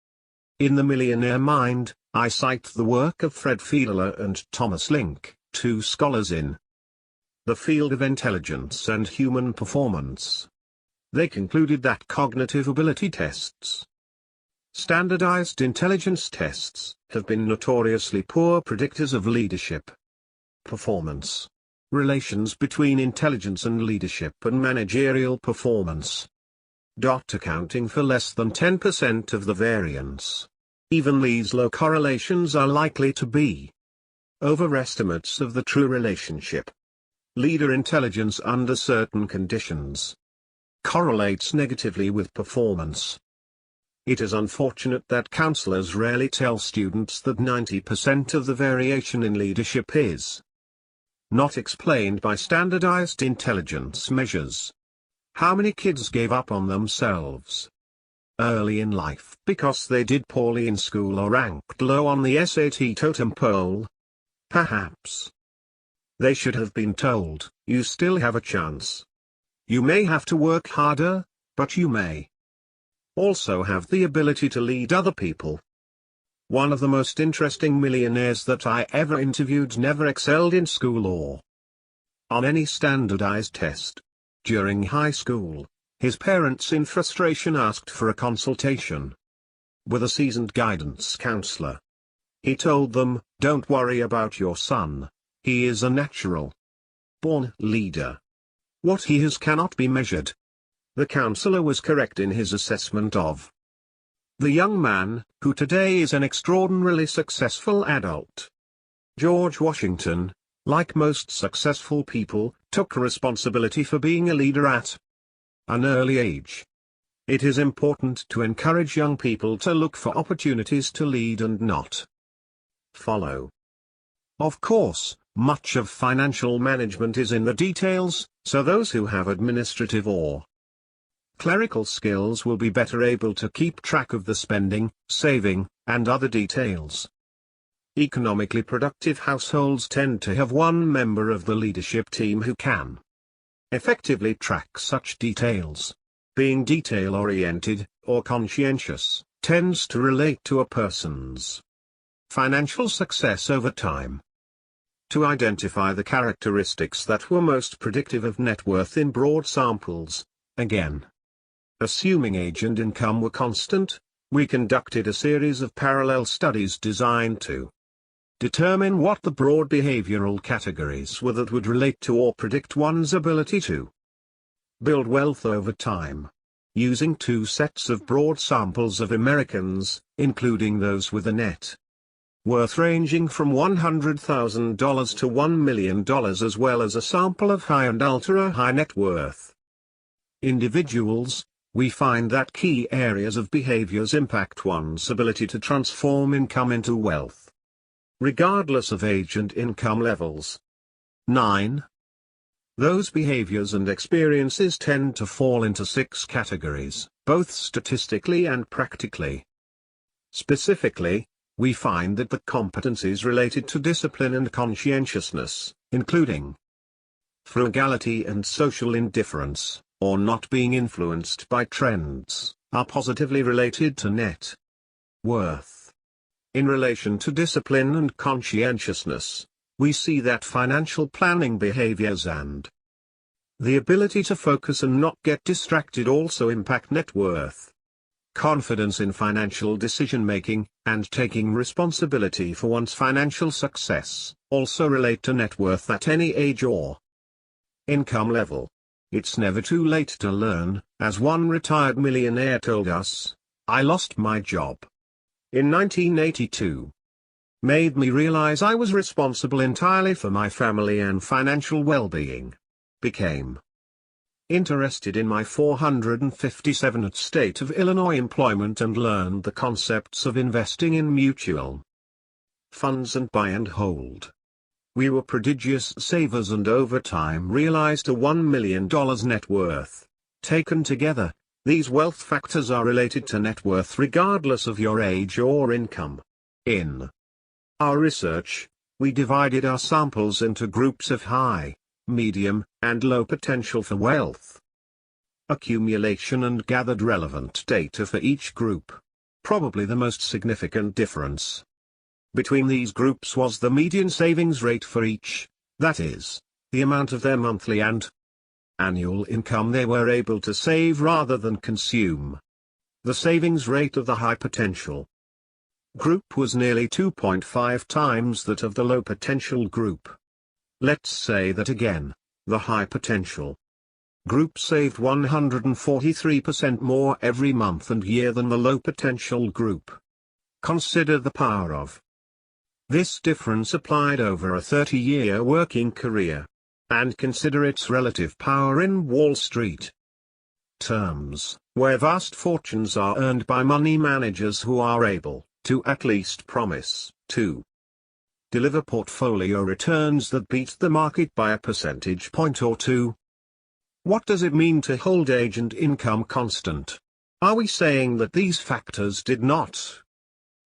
In The Millionaire Mind, I cite the work of Fred Fiedler and Thomas Link, two scholars in the field of intelligence and human performance. They concluded that cognitive ability tests, standardized intelligence tests, have been notoriously poor predictors of leadership performance, relations between intelligence and leadership and managerial performance, accounting for less than 10% of the variance. Even these low correlations are likely to be overestimates of the true relationship. Leader intelligence under certain conditions correlates negatively with performance. It is unfortunate that counselors rarely tell students that 90% of the variation in leadership is not explained by standardized intelligence measures. How many kids gave up on themselves early in life because they did poorly in school or ranked low on the SAT totem pole? Perhaps they should have been told, "You still have a chance. You may have to work harder, but you may also have the ability to lead other people." One of the most interesting millionaires that I ever interviewed never excelled in school or on any standardized test. During high school, his parents in frustration asked for a consultation with a seasoned guidance counselor. He told them, "Don't worry about your son. He is a natural born leader. What he has cannot be measured." The counselor was correct in his assessment of the young man, who today is an extraordinarily successful adult. George Washington, like most successful people, took responsibility for being a leader at an early age. It is important to encourage young people to look for opportunities to lead and not follow. Of course, much of financial management is in the details, so those who have administrative or clerical skills will be better able to keep track of the spending, saving, and other details. Economically productive households tend to have one member of the leadership team who can effectively track such details. Being detail-oriented, or conscientious, tends to relate to a person's financial success over time. To identify the characteristics that were most predictive of net worth in broad samples, again, assuming age and income were constant, we conducted a series of parallel studies designed to determine what the broad behavioral categories were that would relate to or predict one's ability to build wealth over time. Using two sets of broad samples of Americans, including those with a net worth ranging from $100,000 to $1 million, as well as a sample of high and ultra-high net worth individuals, we find that key areas of behaviors impact one's ability to transform income into wealth, regardless of age and income levels. 9. Those behaviors and experiences tend to fall into 6 categories, both statistically and practically. Specifically, we find that the competencies related to discipline and conscientiousness, including frugality and social indifference, or not being influenced by trends, are positively related to net worth. In relation to discipline and conscientiousness, we see that financial planning behaviors and the ability to focus and not get distracted also impact net worth. Confidence in financial decision-making, and taking responsibility for one's financial success, also relate to net worth at any age or income level. It's never too late to learn, as one retired millionaire told us. "I lost my job in 1982. Made me realize I was responsible entirely for my family and financial well-being. Became interested in my 457th state of Illinois employment and learned the concepts of investing in mutual funds and buy and hold. We were prodigious savers and over time realized a $1 million net worth. Taken together, these wealth factors are related to net worth regardless of your age or income. In our research, we divided our samples into groups of high, medium, and low potential for wealth accumulation and gathered relevant data for each group. Probably the most significant difference between these groups was the median savings rate for each, that is, the amount of their monthly and annual income they were able to save rather than consume. The savings rate of the high potential group was nearly 2.5 times that of the low potential group. Let's say that again, the high potential group saved 143% more every month and year than the low potential group. Consider the power of this difference applied over a 30-year working career, and consider its relative power in Wall Street terms, where vast fortunes are earned by money managers who are able to at least promise to deliver portfolio returns that beat the market by a percentage point or two. What does it mean to hold age and income constant? Are we saying that these factors did not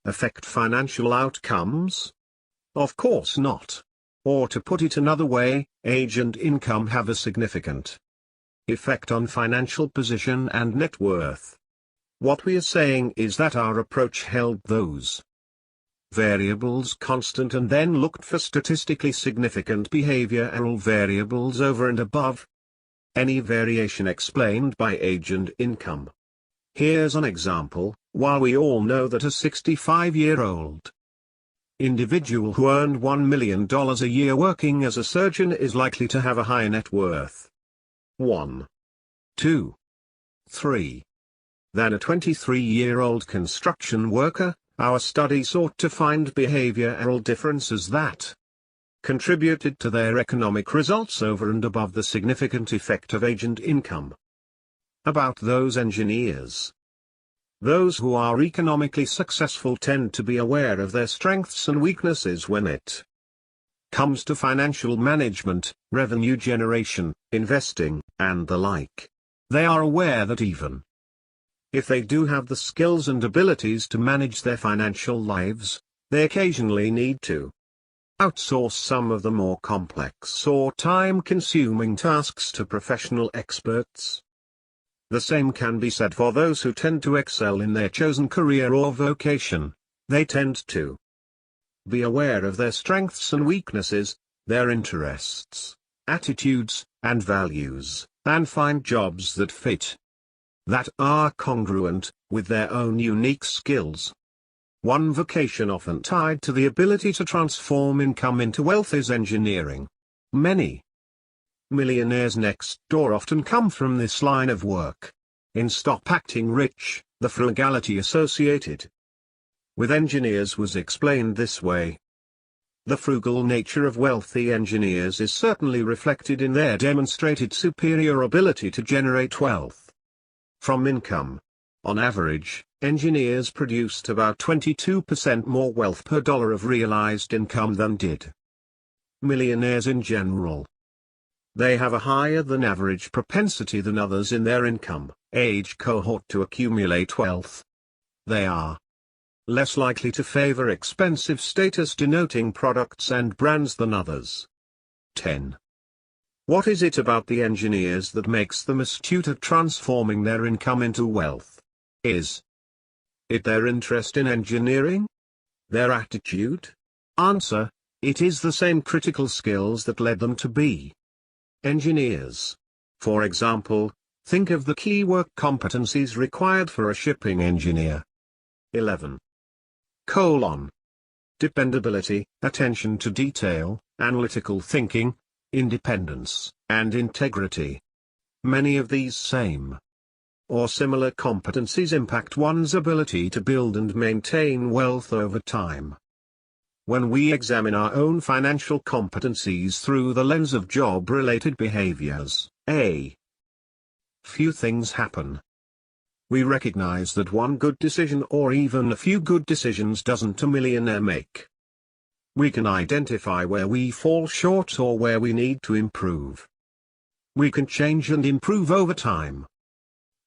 affect financial outcomes? Of course not. Or to put it another way, age and income have a significant effect on financial position and net worth. What we are saying is that our approach held those variables constant and then looked for statistically significant behavioral variables over and above any variation explained by age and income. Here's an example. While we all know that a 65-year-old individual who earned $1 million a year working as a surgeon is likely to have a high net worth. 1, 2, 3. Than a 23-year-old construction worker. Our study sought to find behavioral differences that contributed to their economic results over and above the significant effect of age and income. About those engineers. Those who are economically successful tend to be aware of their strengths and weaknesses when it comes to financial management, revenue generation, investing, and the like. They are aware that even if they do have the skills and abilities to manage their financial lives, they occasionally need to outsource some of the more complex or time-consuming tasks to professional experts. The same can be said for those who tend to excel in their chosen career or vocation. They tend to be aware of their strengths and weaknesses, their interests, attitudes, and values, and find jobs that fit, that are congruent with their own unique skills. One vocation often tied to the ability to transform income into wealth is engineering. Many millionaires next door often come from this line of work. In Stop Acting Rich, the frugality associated with engineers was explained this way. The frugal nature of wealthy engineers is certainly reflected in their demonstrated superior ability to generate wealth from income. On average, engineers produced about 22% more wealth per dollar of realized income than did millionaires in general. They have a higher than average propensity than others in their income age cohort to accumulate wealth. They are less likely to favor expensive status-denoting products and brands than others. 10. What is it about the engineers that makes them astute at transforming their income into wealth? Is it their interest in engineering? Their attitude? Answer: it is the same critical skills that led them to be engineers. For example, think of the key work competencies required for a shipping engineer. 11. Dependability, attention to detail, analytical thinking, independence, and integrity. Many of these same or similar competencies impact one's ability to build and maintain wealth over time. When we examine our own financial competencies through the lens of job-related behaviors, a few things happen. We recognize that one good decision or even a few good decisions doesn't a millionaire make. We can identify where we fall short or where we need to improve. We can change and improve over time.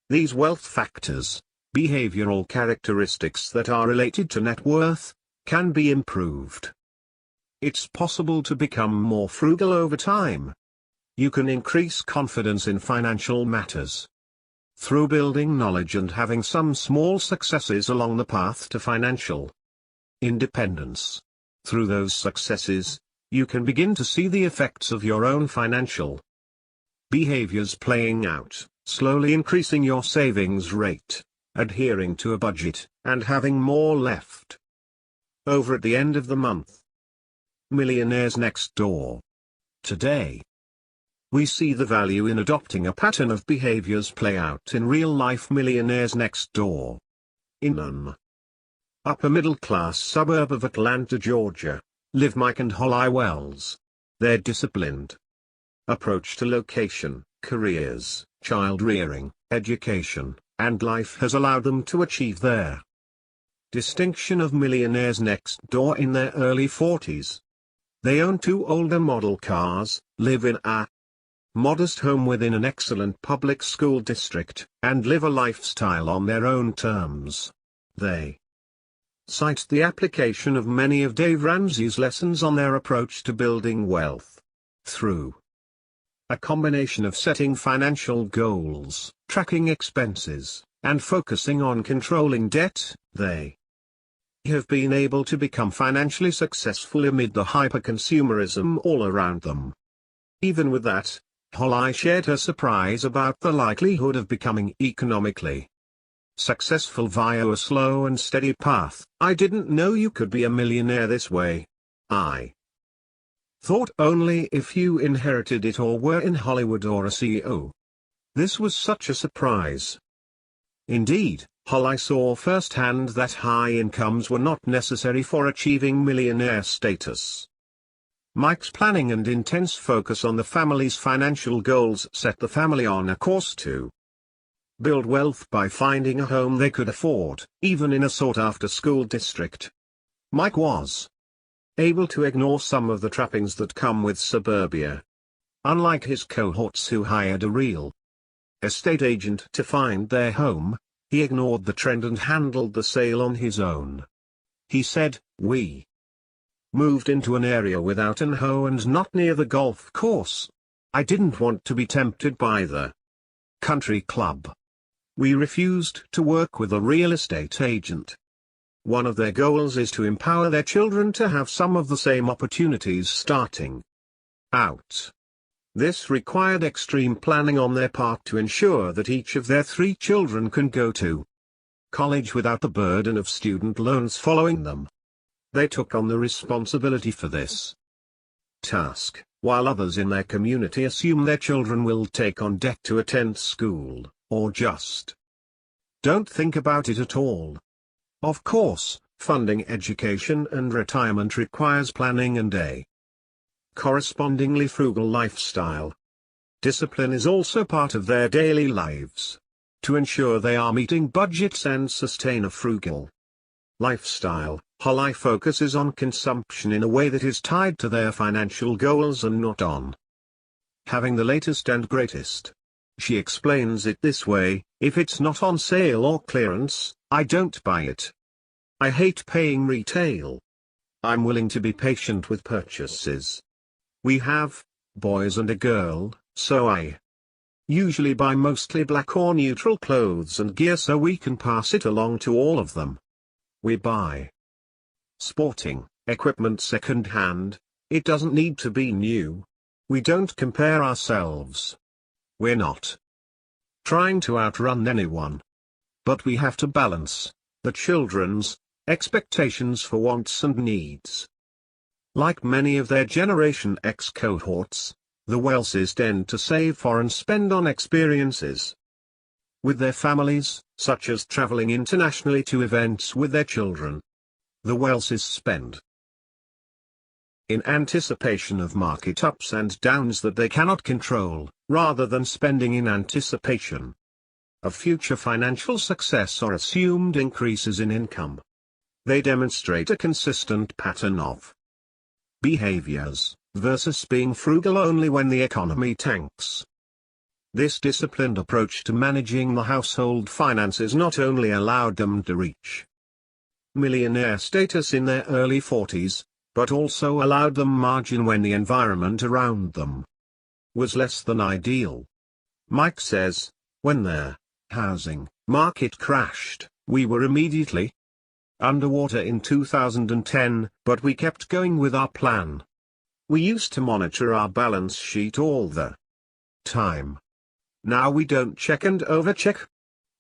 These wealth factors, behavioral characteristics that are related to net worth, can be improved. It's possible to become more frugal over time. You can increase confidence in financial matters through building knowledge and having some small successes along the path to financial independence. Through those successes, you can begin to see the effects of your own financial behaviors playing out, slowly increasing your savings rate, adhering to a budget, and having more left over at the end of the month. Millionaires next door. Today, we see the value in adopting a pattern of behaviors play out in real-life millionaires next door. In an upper-middle-class suburb of Atlanta, Georgia, live Mike and Holly Wells. Their disciplined approach to location, careers, child-rearing, education, and life has allowed them to achieve their distinction of millionaires next door in their early 40s. They own 2 older model cars, live in a modest home within an excellent public school district, and live a lifestyle on their own terms. They cite the application of many of Dave Ramsey's lessons on their approach to building wealth. Through a combination of setting financial goals, tracking expenses, and focusing on controlling debt, they have been able to become financially successful amid the hyper-consumerism all around them. Even with that, Holly shared her surprise about the likelihood of becoming economically successful via a slow and steady path. I didn't know you could be a millionaire this way. I thought only if you inherited it or were in Hollywood or a CEO. This was such a surprise. Indeed, I saw firsthand that high incomes were not necessary for achieving millionaire status. Mike's planning and intense focus on the family's financial goals set the family on a course to build wealth by finding a home they could afford, even in a sought-after school district. Mike was able to ignore some of the trappings that come with suburbia. Unlike his cohorts who hired a real estate agent to find their home, he ignored the trend and handled the sale on his own. He said, "We moved into an area without an home and not near the golf course. I didn't want to be tempted by the country club." We refused to work with a real estate agent. One of their goals is to empower their children to have some of the same opportunities starting out. This required extreme planning on their part to ensure that each of their 3 children can go to college without the burden of student loans following them. They took on the responsibility for this task, while others in their community assume their children will take on debt to attend school, or just don't think about it at all. Of course, funding education and retirement requires planning and a correspondingly frugal lifestyle. Discipline is also part of their daily lives. To ensure they are meeting budgets and sustain a frugal lifestyle, Holly focuses on consumption in a way that is tied to their financial goals and not on having the latest and greatest. She explains it this way: if it's not on sale or clearance, I don't buy it. I hate paying retail. I'm willing to be patient with purchases. We have boys and a girl, so I usually buy mostly black or neutral clothes and gear so we can pass it along to all of them. We buy sporting equipment second-hand. It doesn't need to be new. We don't compare ourselves. We're not trying to outrun anyone. But we have to balance the children's expectations for wants and needs. Like many of their Generation X cohorts, the Welses tend to save for and spend on experiences with their families, such as traveling internationally to events with their children. The Welses spend in anticipation of market ups and downs that they cannot control, rather than spending in anticipation of future financial success or assumed increases in income. They demonstrate a consistent pattern of behaviors, versus being frugal only when the economy tanks. This disciplined approach to managing the household finances not only allowed them to reach millionaire status in their early 40s, but also allowed them margin when the environment around them was less than ideal. Mike says, when their housing market crashed, we were immediately underwater in 2010, but we kept going with our plan. We used to monitor our balance sheet all the time. Now we don't check and overcheck.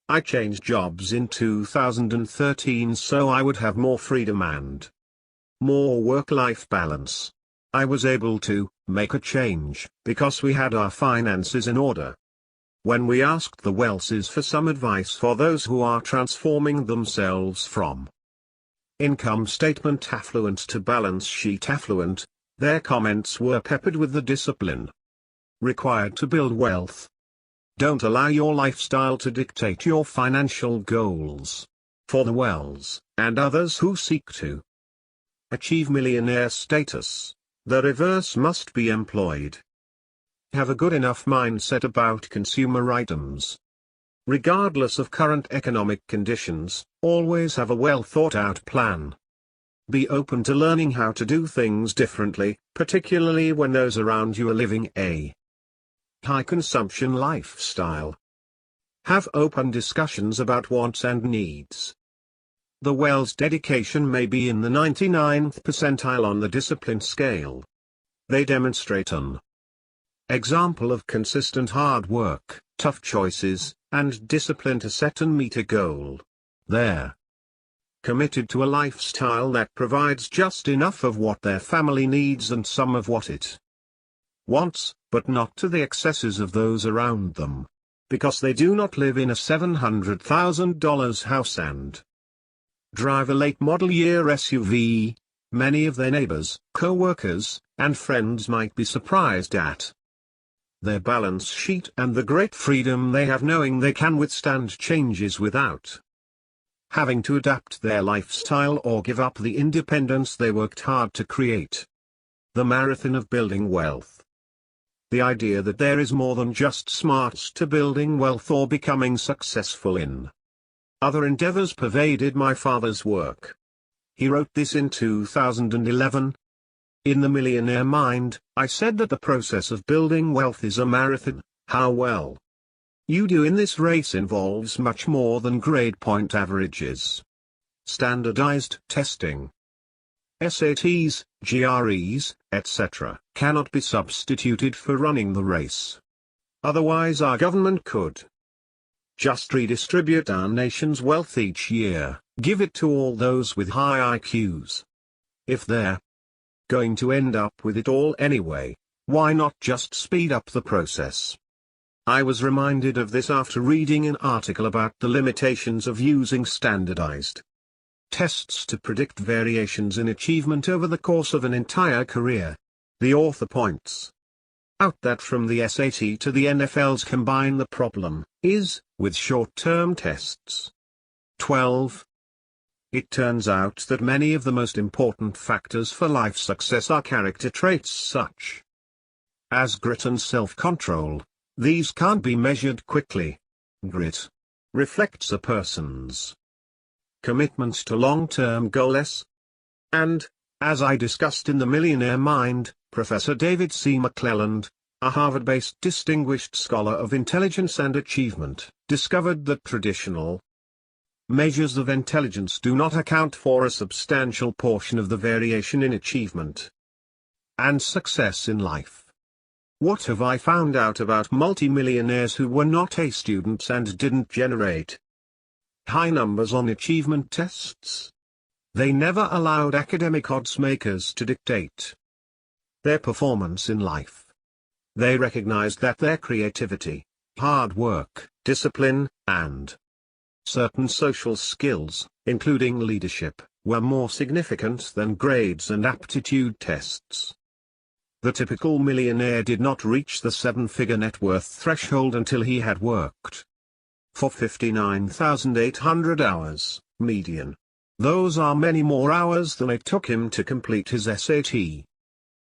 I changed jobs in 2013 so I would have more freedom and more work-life balance. I was able to make a change because we had our finances in order. When we asked the Welses for some advice for those who are transforming themselves from income statement affluent to balance sheet affluent, their comments were peppered with the discipline required to build wealth. Don't allow your lifestyle to dictate your financial goals. For the Wells, and others who seek to achieve millionaire status, the reverse must be employed. Have a good enough mindset about consumer items. Regardless of current economic conditions, always have a well-thought-out plan. Be open to learning how to do things differently, particularly when those around you are living a high-consumption lifestyle. Have open discussions about wants and needs. The Wells' dedication may be in the 99th percentile on the discipline scale. They demonstrate an example of consistent hard work, tough choices, and discipline to set and meet a goal. They're committed to a lifestyle that provides just enough of what their family needs and some of what it wants, but not to the excesses of those around them. Because they do not live in a $700,000 house and drive a late model year SUV, many of their neighbors, co-workers, and friends might be surprised at their balance sheet and the great freedom they have knowing they can withstand changes without having to adapt their lifestyle or give up the independence they worked hard to create. The marathon of building wealth. The idea that there is more than just smarts to building wealth or becoming successful in other endeavors pervaded my father's work. He wrote this in 2011. In The Millionaire Mind, I said that the process of building wealth is a marathon. How well you do in this race involves much more than grade point averages. Standardized testing, SATs, GREs, etc., cannot be substituted for running the race. Otherwise our government could just redistribute our nation's wealth each year, give it to all those with high IQs. If they're going to end up with it all anyway, why not just speed up the process? I was reminded of this after reading an article about the limitations of using standardized tests to predict variations in achievement over the course of an entire career. The author points out that from the SAT to the NFL's combine the problem is, with short-term tests. 12. It turns out that many of the most important factors for life success are character traits such as grit and self-control. These can't be measured quickly. Grit reflects a person's commitment to long-term goals. And, as I discussed in The Millionaire Mind, Professor David C. McClelland, a Harvard-based distinguished scholar of intelligence and achievement, discovered that traditional measures of intelligence do not account for a substantial portion of the variation in achievement and success in life. What have I found out about multimillionaires who were not A students and didn't generate high numbers on achievement tests? They never allowed academic odds makers to dictate their performance in life. They recognized that their creativity, hard work, discipline, and certain social skills, including leadership, were more significant than grades and aptitude tests. The typical millionaire did not reach the seven-figure net worth threshold until he had worked for 59,800 hours, median. Those are many more hours than it took him to complete his SAT.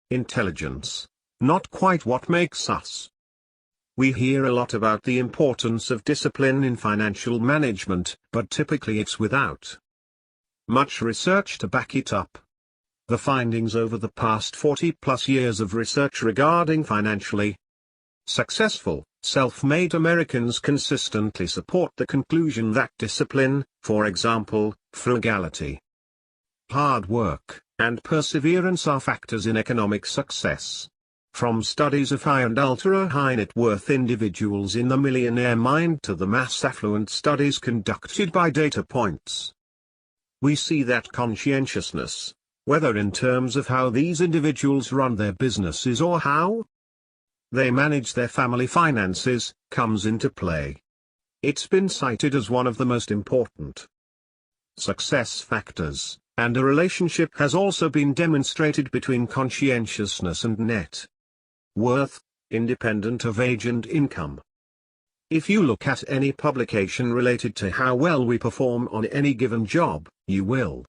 Intelligence, not quite what makes us. We hear a lot about the importance of discipline in financial management, but typically it's without much research to back it up. The findings over the past 40-plus years of research regarding financially successful, self-made Americans consistently support the conclusion that discipline, for example, frugality, hard work, and perseverance are factors in economic success. From studies of high and ultra-high net worth individuals in The Millionaire Mind to the mass affluent studies conducted by Data Points, we see that conscientiousness, whether in terms of how these individuals run their businesses or how they manage their family finances, comes into play. It's been cited as one of the most important success factors, and a relationship has also been demonstrated between conscientiousness and net worth, independent of age and income. If you look at any publication related to how well we perform on any given job, you will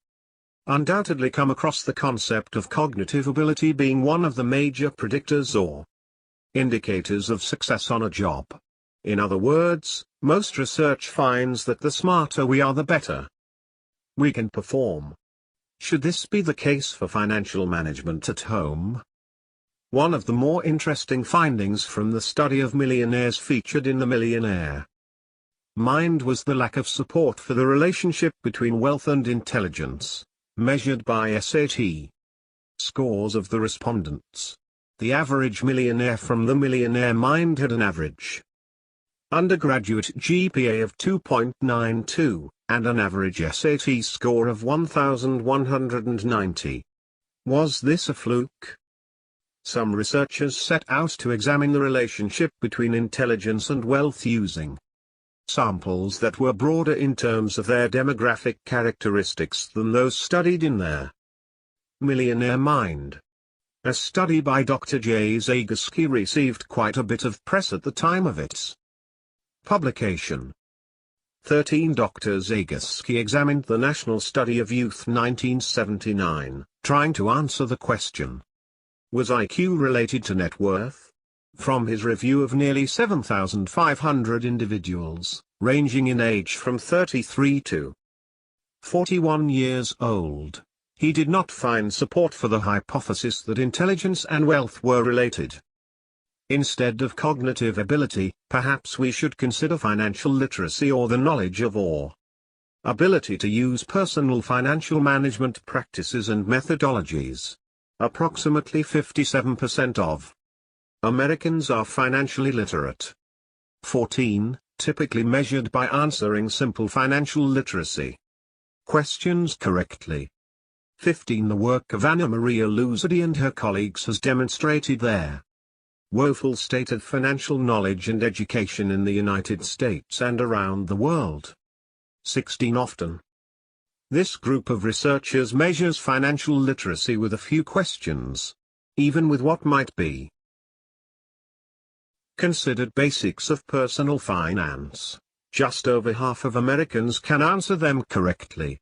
undoubtedly come across the concept of cognitive ability being one of the major predictors or indicators of success on a job. In other words, most research finds that the smarter we are, the better we can perform. Should this be the case for financial management at home? One of the more interesting findings from the study of millionaires featured in The Millionaire Mind was the lack of support for the relationship between wealth and intelligence, measured by SAT scores of the respondents. The average millionaire from The Millionaire Mind had an average undergraduate GPA of 2.92, and an average SAT score of 1,190. Was this a fluke? Some researchers set out to examine the relationship between intelligence and wealth using samples that were broader in terms of their demographic characteristics than those studied in their Millionaire Mind. A study by Dr. J. Zagorski received quite a bit of press at the time of its publication. 13 Dr. Zagorski examined the National Study of Youth 1979, trying to answer the question, was IQ related to net worth? From his review of nearly 7,500 individuals, ranging in age from 33 to 41 years old, he did not find support for the hypothesis that intelligence and wealth were related. Instead of cognitive ability, perhaps we should consider financial literacy, or the knowledge of or ability to use personal financial management practices and methodologies. Approximately 57% of Americans are financially literate. 14. Typically measured by answering simple financial literacy questions correctly. 15. The work of Anna Maria Luzardi and her colleagues has demonstrated their woeful state of financial knowledge and education in the United States and around the world. 16. Often, this group of researchers measures financial literacy with a few questions, even with what might be considered basics of personal finance. Just over half of Americans can answer them correctly.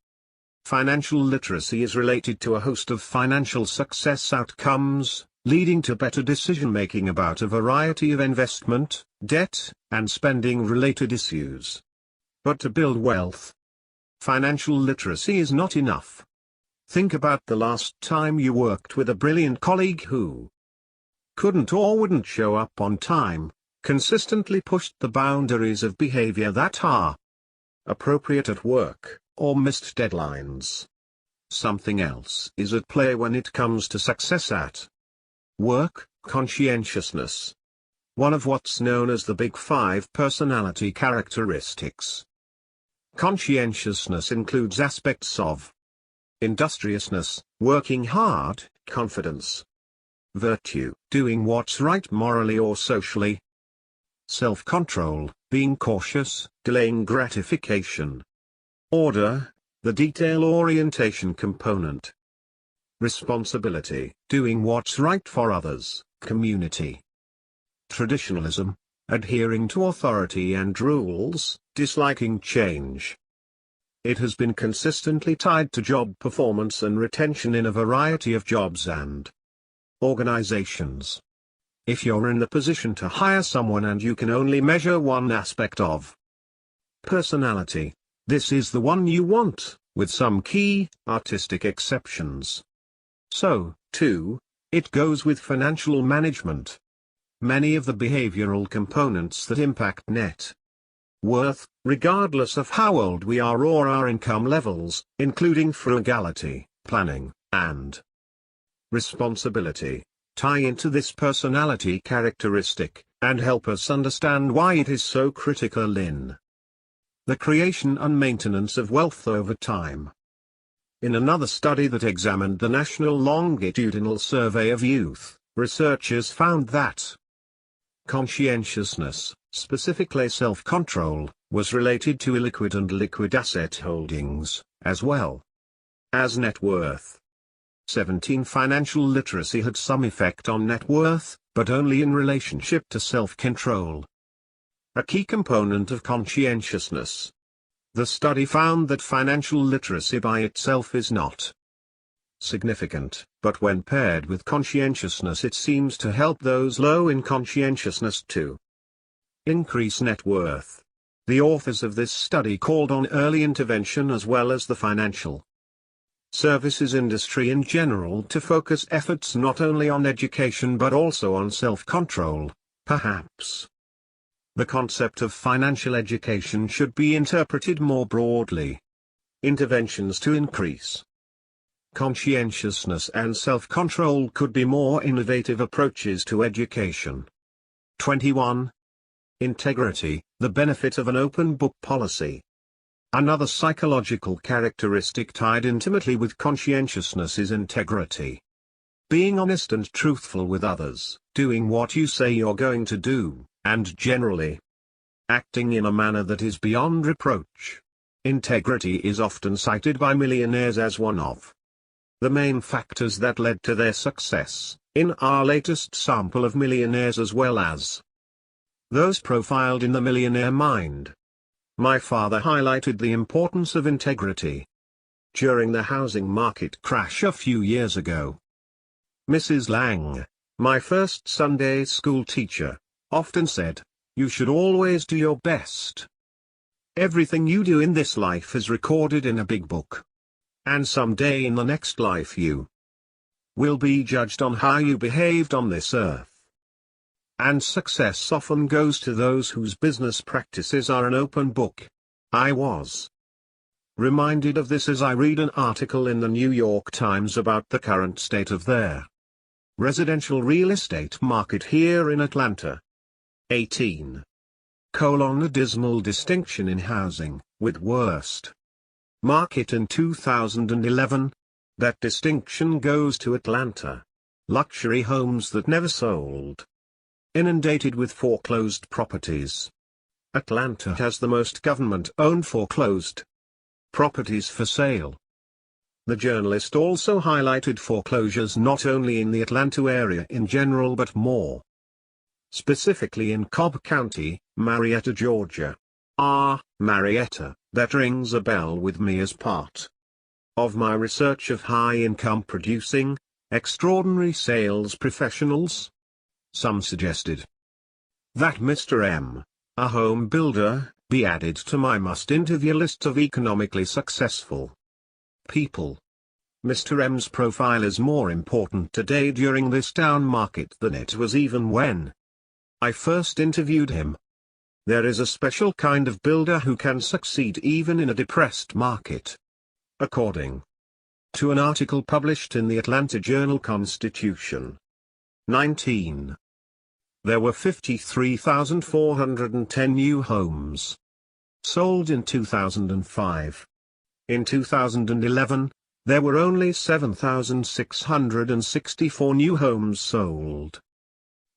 Financial literacy is related to a host of financial success outcomes, leading to better decision-making about a variety of investment, debt, and spending-related issues. But to build wealth, financial literacy is not enough. Think about the last time you worked with a brilliant colleague who couldn't or wouldn't show up on time, consistently pushed the boundaries of behavior that are appropriate at work, or missed deadlines. Something else is at play when it comes to success at work: conscientiousness. One of what's known as the Big Five personality characteristics. Conscientiousness includes aspects of industriousness, working hard, confidence, virtue, doing what's right morally or socially, self-control, being cautious, delaying gratification, order, the detail orientation component, responsibility, doing what's right for others, community, traditionalism, adhering to authority and rules, disliking change. It has been consistently tied to job performance and retention in a variety of jobs and organizations. If you're in the position to hire someone and you can only measure one aspect of personality, this is the one you want, with some key, artistic exceptions. So, too, it goes with financial management. Many of the behavioral components that impact net worth, regardless of how old we are or our income levels, including frugality, planning, and responsibility, tie into this personality characteristic, and help us understand why it is so critical in the creation and maintenance of wealth over time. In another study that examined the National Longitudinal Survey of Youth, researchers found that conscientiousness, specifically self-control, was related to illiquid and liquid asset holdings, as well as net worth. 17. Financial literacy had some effect on net worth, but only in relationship to self-control, a key component of conscientiousness. The study found that financial literacy by itself is not significant, but when paired with conscientiousness it seems to help those low in conscientiousness to increase net worth. The authors of this study called on early intervention as well as the financial services industry in general to focus efforts not only on education but also on self-control. Perhaps the concept of financial education should be interpreted more broadly. Interventions to increase conscientiousness and self-control could be more innovative approaches to education. 21. Integrity. The benefit of an open book policy. Another psychological characteristic tied intimately with conscientiousness is integrity. Being honest and truthful with others, doing what you say you're going to do, and generally acting in a manner that is beyond reproach. Integrity is often cited by millionaires as one of the main factors that led to their success, in our latest sample of millionaires as well as those profiled in the Millionaire Mind. My father highlighted the importance of integrity during the housing market crash a few years ago. Mrs. Lang, my first Sunday school teacher, often said, "You should always do your best. Everything you do in this life is recorded in a big book. And someday in the next life you will be judged on how you behaved on this earth." And success often goes to those whose business practices are an open book. I was reminded of this as I read an article in the New York Times about the current state of their residential real estate market here in Atlanta. 18. A dismal distinction in housing, with worst market in 2011. That distinction goes to Atlanta. Luxury homes that never sold. Inundated with foreclosed properties. Atlanta has the most government-owned foreclosed properties for sale. The journalist also highlighted foreclosures not only in the Atlanta area in general but more specifically in Cobb County, Marietta, Georgia. Marietta, that rings a bell with me as part of my research of high-income producing, extraordinary sales professionals. Some suggested that Mr. M, a home builder, be added to my must-interview list of economically successful people. Mr. M's profile is more important today during this down market than it was even when I first interviewed him. There is a special kind of builder who can succeed even in a depressed market. According to an article published in the Atlanta Journal-Constitution. 19. There were 53,410 new homes sold in 2005. In 2011, there were only 7,664 new homes sold.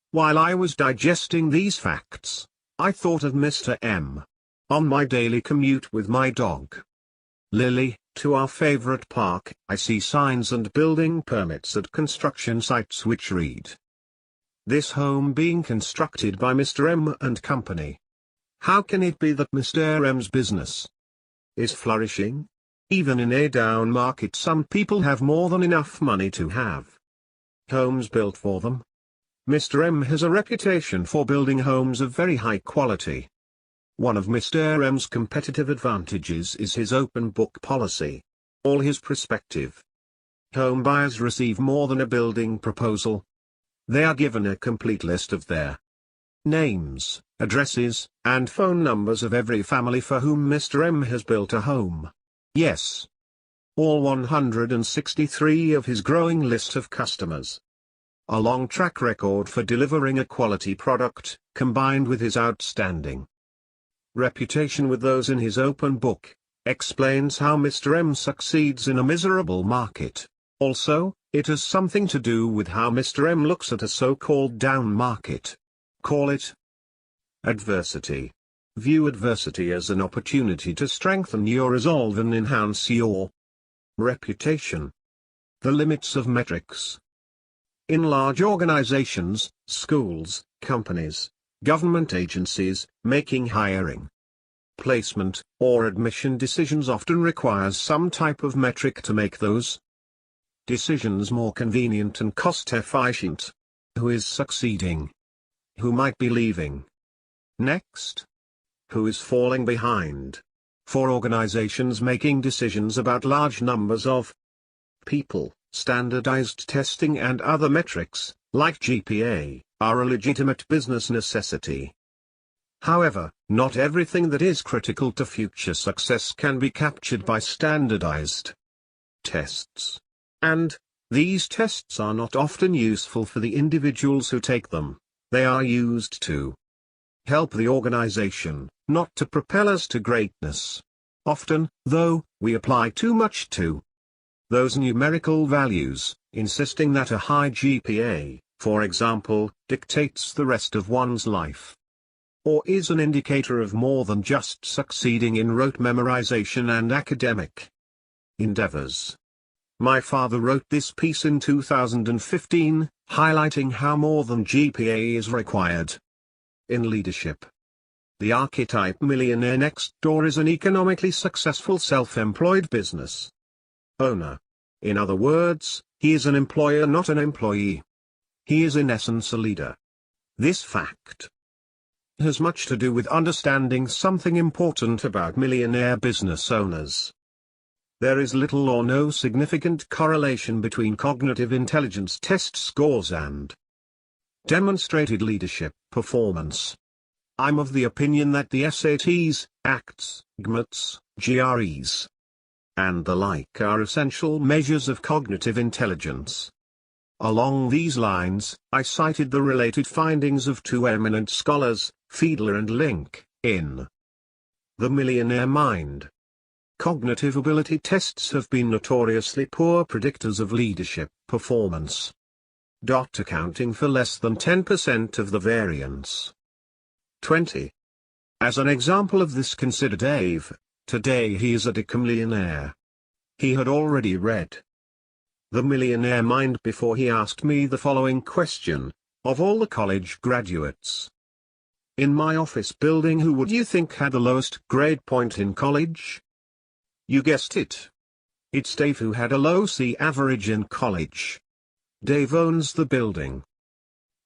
While I was digesting these facts, I thought of Mr. M. On my daily commute with my dog Lily, to our favorite park, I see signs and building permits at construction sites which read, "This home being constructed by Mr. M and Company." How can it be that Mr. M's business is flourishing? Even in a down market, some people have more than enough money to have homes built for them. Mr. M has a reputation for building homes of very high quality. One of Mr. M's competitive advantages is his open book policy. All his prospective home buyers receive more than a building proposal. They are given a complete list of their names, addresses, and phone numbers of every family for whom Mr. M has built a home. Yes, all 163 of his growing list of customers. A long track record for delivering a quality product, combined with his outstanding reputation with those in his open book, explains how Mr. M succeeds in a miserable market. Also, it has something to do with how Mr. M looks at a so-called down market. Call it adversity. View adversity as an opportunity to strengthen your resolve and enhance your reputation. The limits of metrics. In large organizations, schools, companies, government agencies, making hiring, placement, or admission decisions often requires some type of metric to make those decisions more convenient and cost-efficient. Who is succeeding? Who might be leaving next? Who is falling behind? For organizations making decisions about large numbers of people, standardized testing and other metrics, like GPA, are a legitimate business necessity. However, not everything that is critical to future success can be captured by standardized tests. And these tests are not often useful for the individuals who take them. They are used to help the organization, not to propel us to greatness. Often, though, we apply too much to those numerical values, insisting that a high GPA, for example, dictates the rest of one's life, or is an indicator of more than just succeeding in rote memorization and academic endeavors. My father wrote this piece in 2015, highlighting how more than GPA is required in leadership. The archetype millionaire next door is an economically successful self-employed business owner. In other words, he is an employer, not an employee. He is in essence a leader. This fact has much to do with understanding something important about millionaire business owners. There is little or no significant correlation between cognitive intelligence test scores and demonstrated leadership performance. I'm of the opinion that the SATs, ACTs, GMATs, GREs, and the like are essential measures of cognitive intelligence. Along these lines, I cited the related findings of two eminent scholars, Fiedler and Link, in The Millionaire Mind. Cognitive ability tests have been notoriously poor predictors of leadership performance, accounting for less than 10% of the variance. 20. As an example of this, consider Dave. Today he is a decamillionaire. He had already read The Millionaire Mind before he asked me the following question: of all the college graduates in my office building, who would you think had the lowest grade point in college? You guessed it. It's Dave, who had a low C average in college. Dave owns the building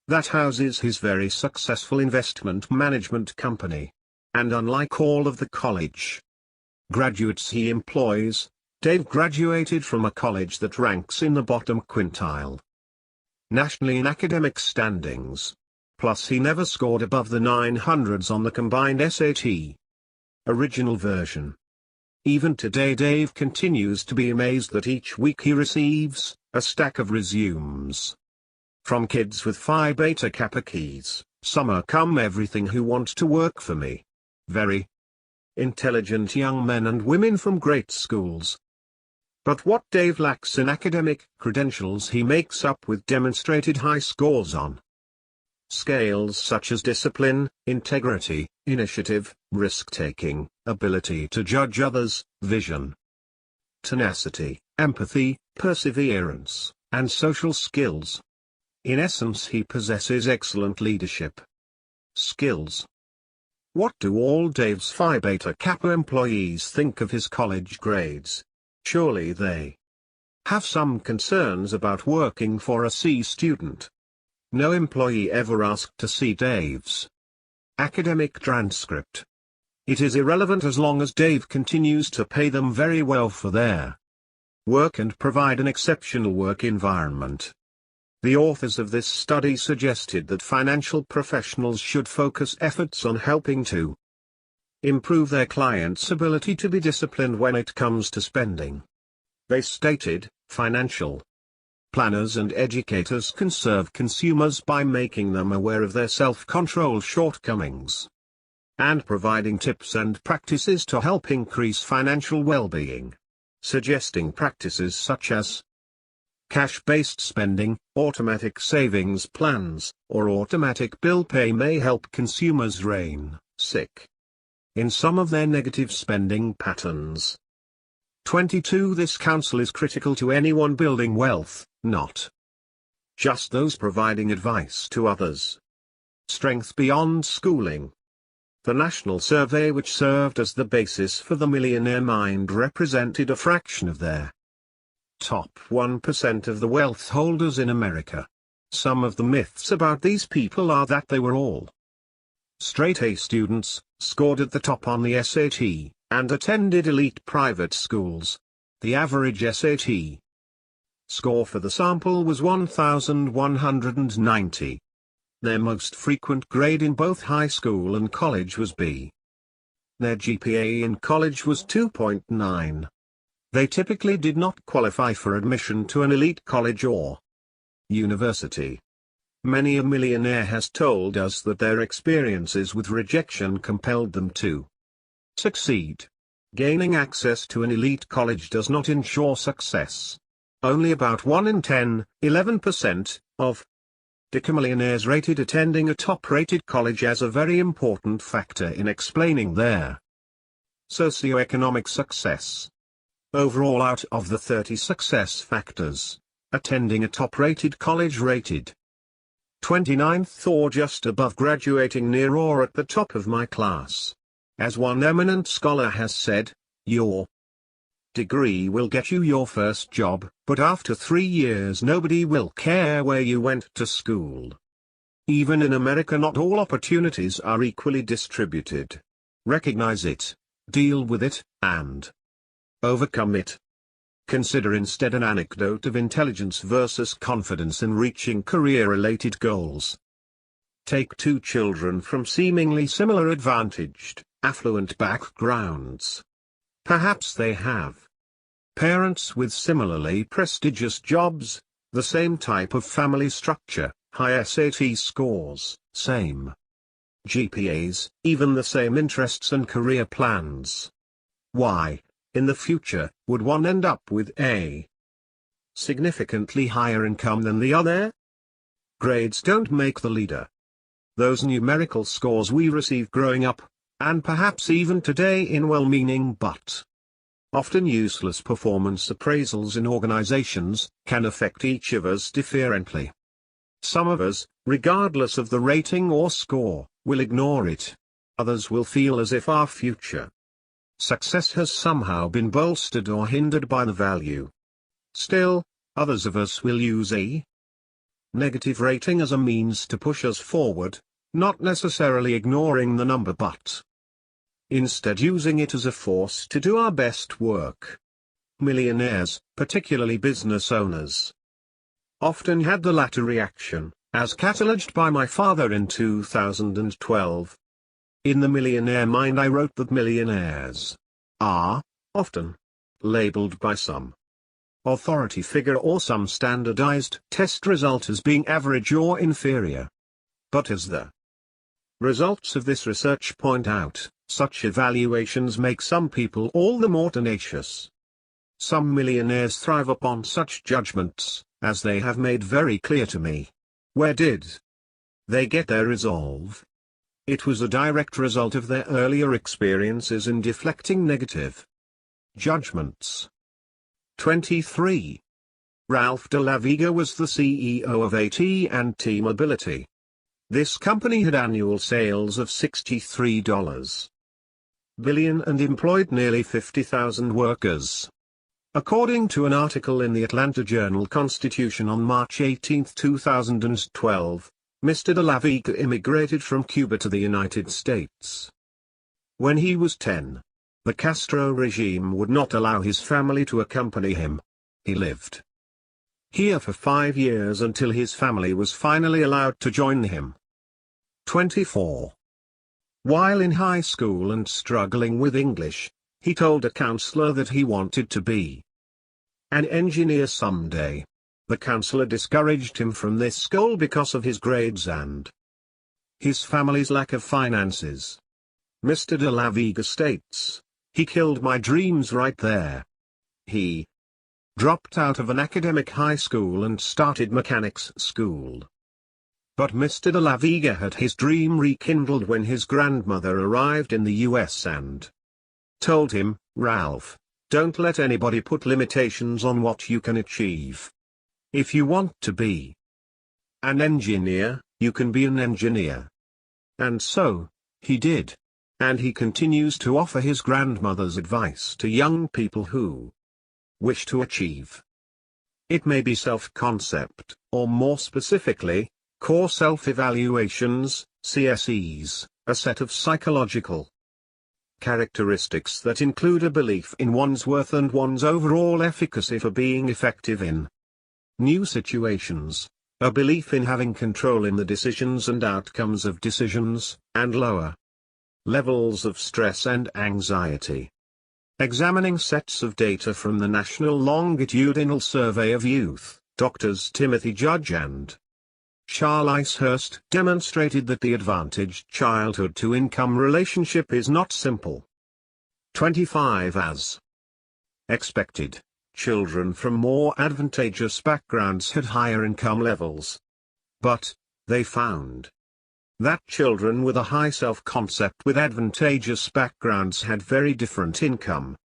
that houses his very successful investment management company. And unlike all of the college graduates he employs, Dave graduated from a college that ranks in the bottom quintile nationally in academic standings. Plus he never scored above the 900s on the combined SAT original version. Even today Dave continues to be amazed that each week he receives a stack of resumes from kids with Phi Beta Kappa keys. Summer come everything who want to work for me. Very intelligent young men and women from great schools. But what Dave lacks in academic credentials he makes up with demonstrated high scores on scales such as discipline, integrity, initiative, risk-taking, ability to judge others, vision, tenacity, empathy, perseverance, and social skills. In essence, he possesses excellent leadership skills. What do all Dave's Phi Beta Kappa employees think of his college grades? Surely they have some concerns about working for a C student. No employee ever asked to see Dave's academic transcript. It is irrelevant as long as Dave continues to pay them very well for their work and provide an exceptional work environment. The authors of this study suggested that financial professionals should focus efforts on helping to improve their clients' ability to be disciplined when it comes to spending. They stated, financial planners and educators can serve consumers by making them aware of their self-control shortcomings and providing tips and practices to help increase financial well-being. Suggesting practices such as cash-based spending, automatic savings plans, or automatic bill pay may help consumers rein in some of their negative spending patterns. 22. This counsel is critical to anyone building wealth, not just those providing advice to others. Strength beyond schooling. The national survey which served as the basis for the Millionaire Mind represented a fraction of their top 1% of the wealth holders in America. Some of the myths about these people are that they were all straight A students, scored at the top on the SAT, and attended elite private schools. The average SAT score for the sample was 1,190. Their most frequent grade in both high school and college was B. Their GPA in college was 2.9. They typically did not qualify for admission to an elite college or university. Many a millionaire has told us that their experiences with rejection compelled them to succeed. Gaining access to an elite college does not ensure success. Only about 1 in 10, 11%, of decamillionaires rated attending a top-rated college as a very important factor in explaining their socioeconomic success. Overall, out of the 30 success factors, attending a top-rated college rated 29th or just above graduating near or at the top of my class. As one eminent scholar has said, your degree will get you your first job, but after 3 years nobody will care where you went to school. Even in America, not all opportunities are equally distributed. Recognize it, deal with it, and overcome it. Consider instead an anecdote of intelligence versus confidence in reaching career-related goals. Take two children from seemingly similar advantaged, affluent backgrounds. Perhaps they have parents with similarly prestigious jobs, the same type of family structure, high SAT scores, same GPAs, even the same interests and career plans. Why, in the future, would one end up with a significantly higher income than the other? Grades don't make the leader. Those numerical scores we receive growing up, and perhaps even today in well-meaning but often useless performance appraisals in organizations, can affect each of us differently. Some of us, regardless of the rating or score, will ignore it. Others will feel as if our future success has somehow been bolstered or hindered by the value. Still, others of us will use a negative rating as a means to push us forward, not necessarily ignoring the number but instead using it as a force to do our best work. Millionaires, particularly business owners, often had the latter reaction, as cataloged by my father in 2012. In The Millionaire Mind I wrote that millionaires are often labeled by some authority figure or some standardized test result as being average or inferior. But as the results of this research point out, such evaluations make some people all the more tenacious. Some millionaires thrive upon such judgments, as they have made very clear to me. Where did they get their resolve? It was a direct result of their earlier experiences in deflecting negative judgments. 23. Ralph de la Vega was the CEO of AT&T Mobility. This company had annual sales of $63 billion and employed nearly 50,000 workers. According to an article in the Atlanta Journal-Constitution on March 18, 2012, Mr. de la Vega immigrated from Cuba to the United States. When he was 10, the Castro regime would not allow his family to accompany him. He lived here for 5 years until his family was finally allowed to join him. 24. While in high school and struggling with English, he told a counselor that he wanted to be an engineer someday. The counselor discouraged him from this goal because of his grades and his family's lack of finances. Mr. de la Vega states, "He killed my dreams right there." He dropped out of an academic high school and started mechanics school. But Mr. de la Vega had his dream rekindled when his grandmother arrived in the US and told him, "Ralph, don't let anybody put limitations on what you can achieve. If you want to be an engineer, you can be an engineer." And so, he did. And he continues to offer his grandmother's advice to young people who wish to achieve. It may be self-concept, or more specifically, core self-evaluations, CSEs, a set of psychological characteristics that include a belief in one's worth and one's overall efficacy for being effective in new situations, a belief in having control in the decisions and outcomes of decisions, and lower levels of stress and anxiety. Examining sets of data from the National Longitudinal Survey of Youth, Drs. Timothy Judge and Charles Hurst demonstrated that the advantaged childhood-to-income relationship is not simple. 25 As expected, children from more advantageous backgrounds had higher income levels. But, they found that children with a high self-concept with advantageous backgrounds had very different income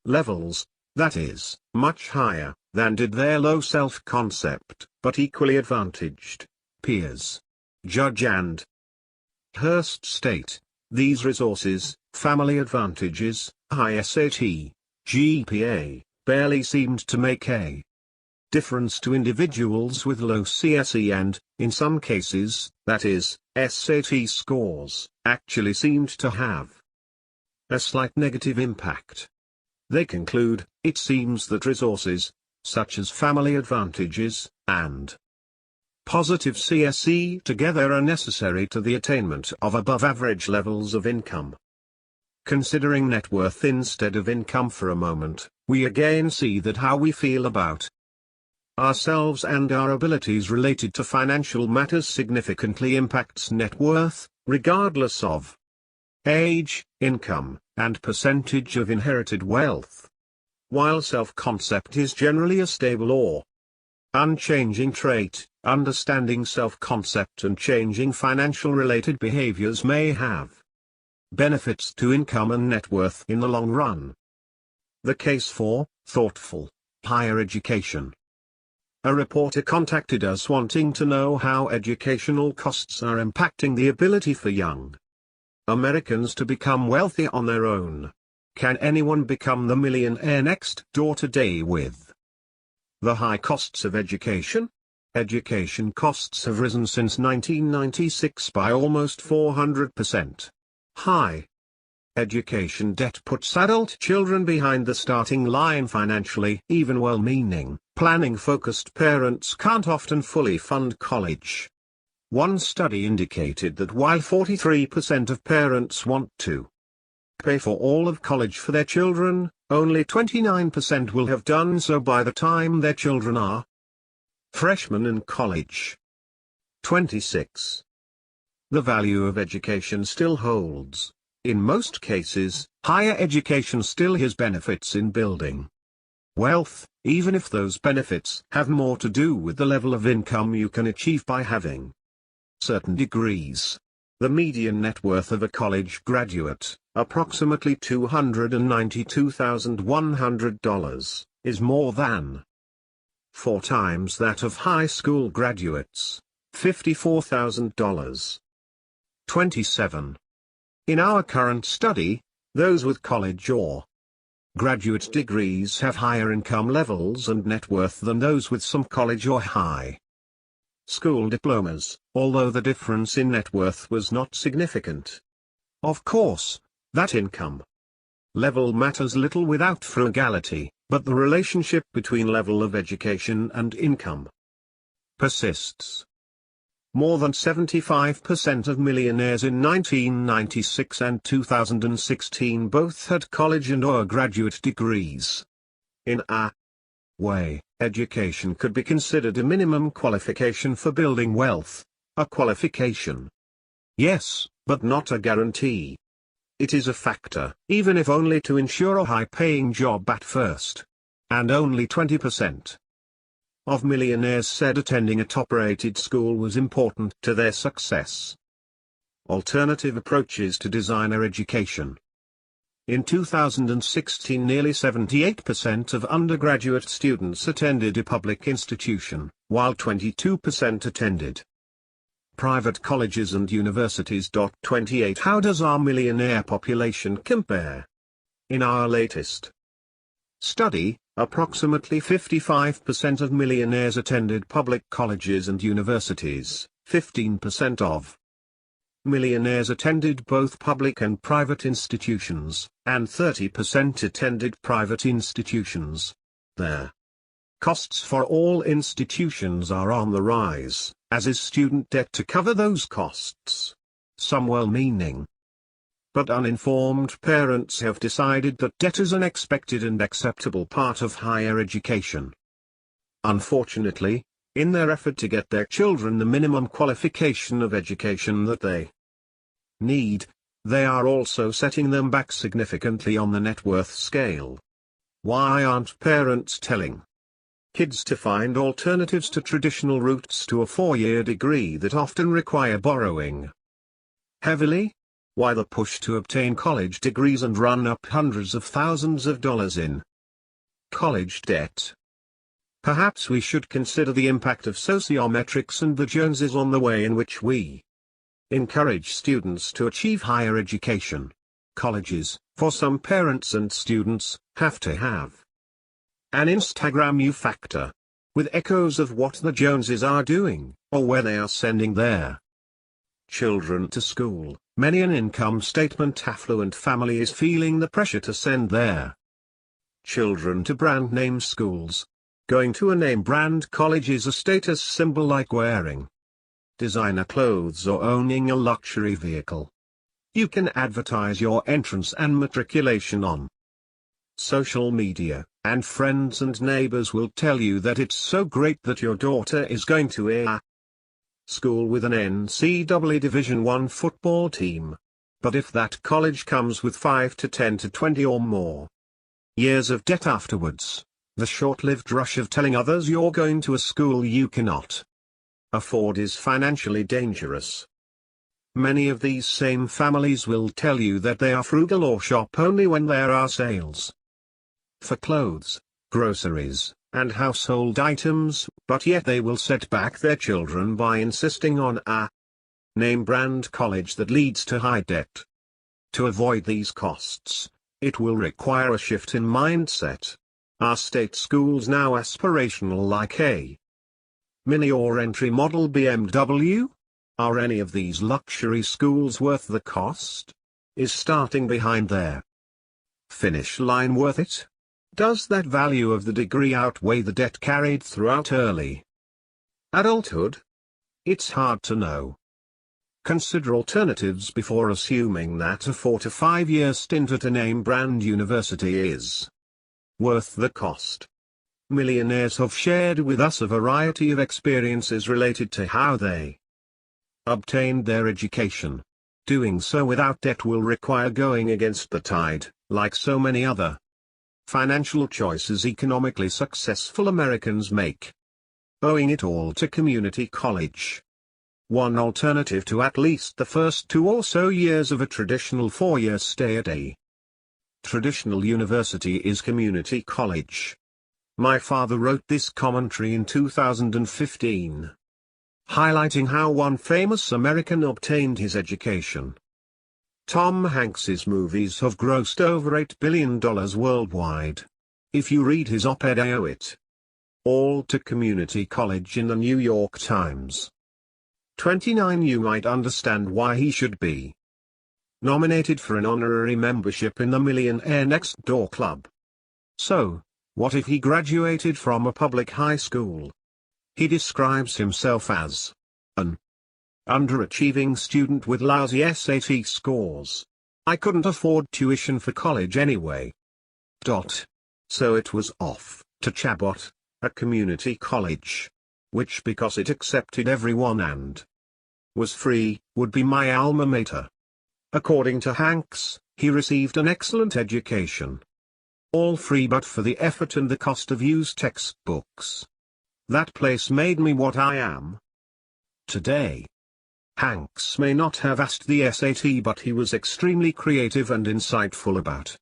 levels, that is, much higher than did their low self-concept, but equally advantaged peers. Judge and Hurst state, these resources, family advantages, high SAT, GPA, barely seemed to make a difference to individuals with low CSE and, in some cases, that is, SAT scores, actually seemed to have a slight negative impact. They conclude, it seems that resources, such as family advantages, and positive CSE together are necessary to the attainment of above-average levels of income. Considering net worth instead of income for a moment, we again see that how we feel about ourselves and our abilities related to financial matters significantly impacts net worth, regardless of age, income, and percentage of inherited wealth. While self-concept is generally a stable or unchanging trait, understanding self-concept and changing financial-related behaviors may have benefits to income and net worth in the long run. The case for thoughtful higher education. A reporter contacted us wanting to know how educational costs are impacting the ability for young Americans to become wealthy on their own. Can anyone become the millionaire next door today with the high costs of education? Education costs have risen since 1996 by almost 400%. High education debt puts adult children behind the starting line financially. Even well-meaning, planning-focused parents can't often fully fund college. One study indicated that while 43% of parents want to pay for all of college for their children, only 29% will have done so by the time their children are freshmen in college. 26. The value of education still holds. In most cases, higher education still has benefits in building wealth, even if those benefits have more to do with the level of income you can achieve by having certain degrees. The median net worth of a college graduate, approximately $292,100, is more than 4 times that of high school graduates, $54,000. 27. In our current study, those with college or graduate degrees have higher income levels and net worth than those with some college or high school diplomas, although the difference in net worth was not significant. Of course, that income level matters little without frugality, but the relationship between level of education and income persists. More than 75% of millionaires in 1996 and 2016 both had college and/or graduate degrees. In a way, education could be considered a minimum qualification for building wealth, a qualification. Yes, but not a guarantee. It is a factor, even if only to ensure a high-paying job at first. And only 20% of millionaires said attending a top-rated school was important to their success. Alternative approaches to designer education. In 2016, nearly 78% of undergraduate students attended a public institution, while 22% attended private colleges and universities. 28 How does our millionaire population compare? In our latest study, approximately 55% of millionaires attended public colleges and universities, 15% of millionaires attended both public and private institutions, and 30% attended private institutions. Their costs for all institutions are on the rise, as is student debt to cover those costs. Some well-meaning but uninformed parents have decided that debt is an expected and acceptable part of higher education. Unfortunately, In their effort to get their children the minimum qualification of education that they need, they are also setting them back significantly on the net worth scale. Why aren't parents telling kids to find alternatives to traditional routes to a 4-year degree that often require borrowing heavily? Why the push to obtain college degrees and run up hundreds of thousands of dollars in college debt? Perhaps we should consider the impact of sociometrics and the Joneses on the way in which we encourage students to achieve higher education. Colleges, for some parents and students, have to have an Instagram you factor, with echoes of what the Joneses are doing, or where they are sending their children to school. Many an income statement affluent family is feeling the pressure to send their children to brand name schools. Going to a name brand college is a status symbol like wearing designer clothes or owning a luxury vehicle. You can advertise your entrance and matriculation on social media, and friends and neighbors will tell you that it's so great that your daughter is going to a school with an NCAA Division I football team. But if that college comes with 5 to 10 to 20 or more years of debt afterwards, the short-lived rush of telling others you're going to a school you cannot afford is financially dangerous. Many of these same families will tell you that they are frugal or shop only when there are sales for clothes, groceries, and household items, but yet they will set back their children by insisting on a name brand college that leads to high debt. To avoid these costs, it will require a shift in mindset. Are state schools now aspirational like a Mini or entry model BMW? Are any of these luxury schools worth the cost? Is starting behind their finish line worth it? Does that value of the degree outweigh the debt carried throughout early adulthood? It's hard to know. Consider alternatives before assuming that a 4 to 5 year stint at a name brand university is worth the cost. Millionaires have shared with us a variety of experiences related to how they obtained their education. Doing so without debt will require going against the tide, like so many other financial choices economically successful Americans make. Owing it all to community college. One alternative to at least the first 2 or so years of a traditional 4-year stay at a traditional university is community college. My father wrote this commentary in 2015, highlighting how one famous American obtained his education. Tom Hanks's movies have grossed over $8 billion worldwide. If you read his op-ed I Owe It All to Community College in the New York Times 29, you might understand why he should be nominated for an honorary membership in the Millionaire Next Door Club. So, what if he graduated from a public high school? He describes himself as an underachieving student with lousy SAT scores. I couldn't afford tuition for college anyway. So it was off to Chabot, a community college, which because it accepted everyone and was free, would be my alma mater. According to Hanks, he received an excellent education. All free but for the effort and the cost of used textbooks. That place made me what I am today. Hanks may not have asked the SAT, but he was extremely creative and insightful about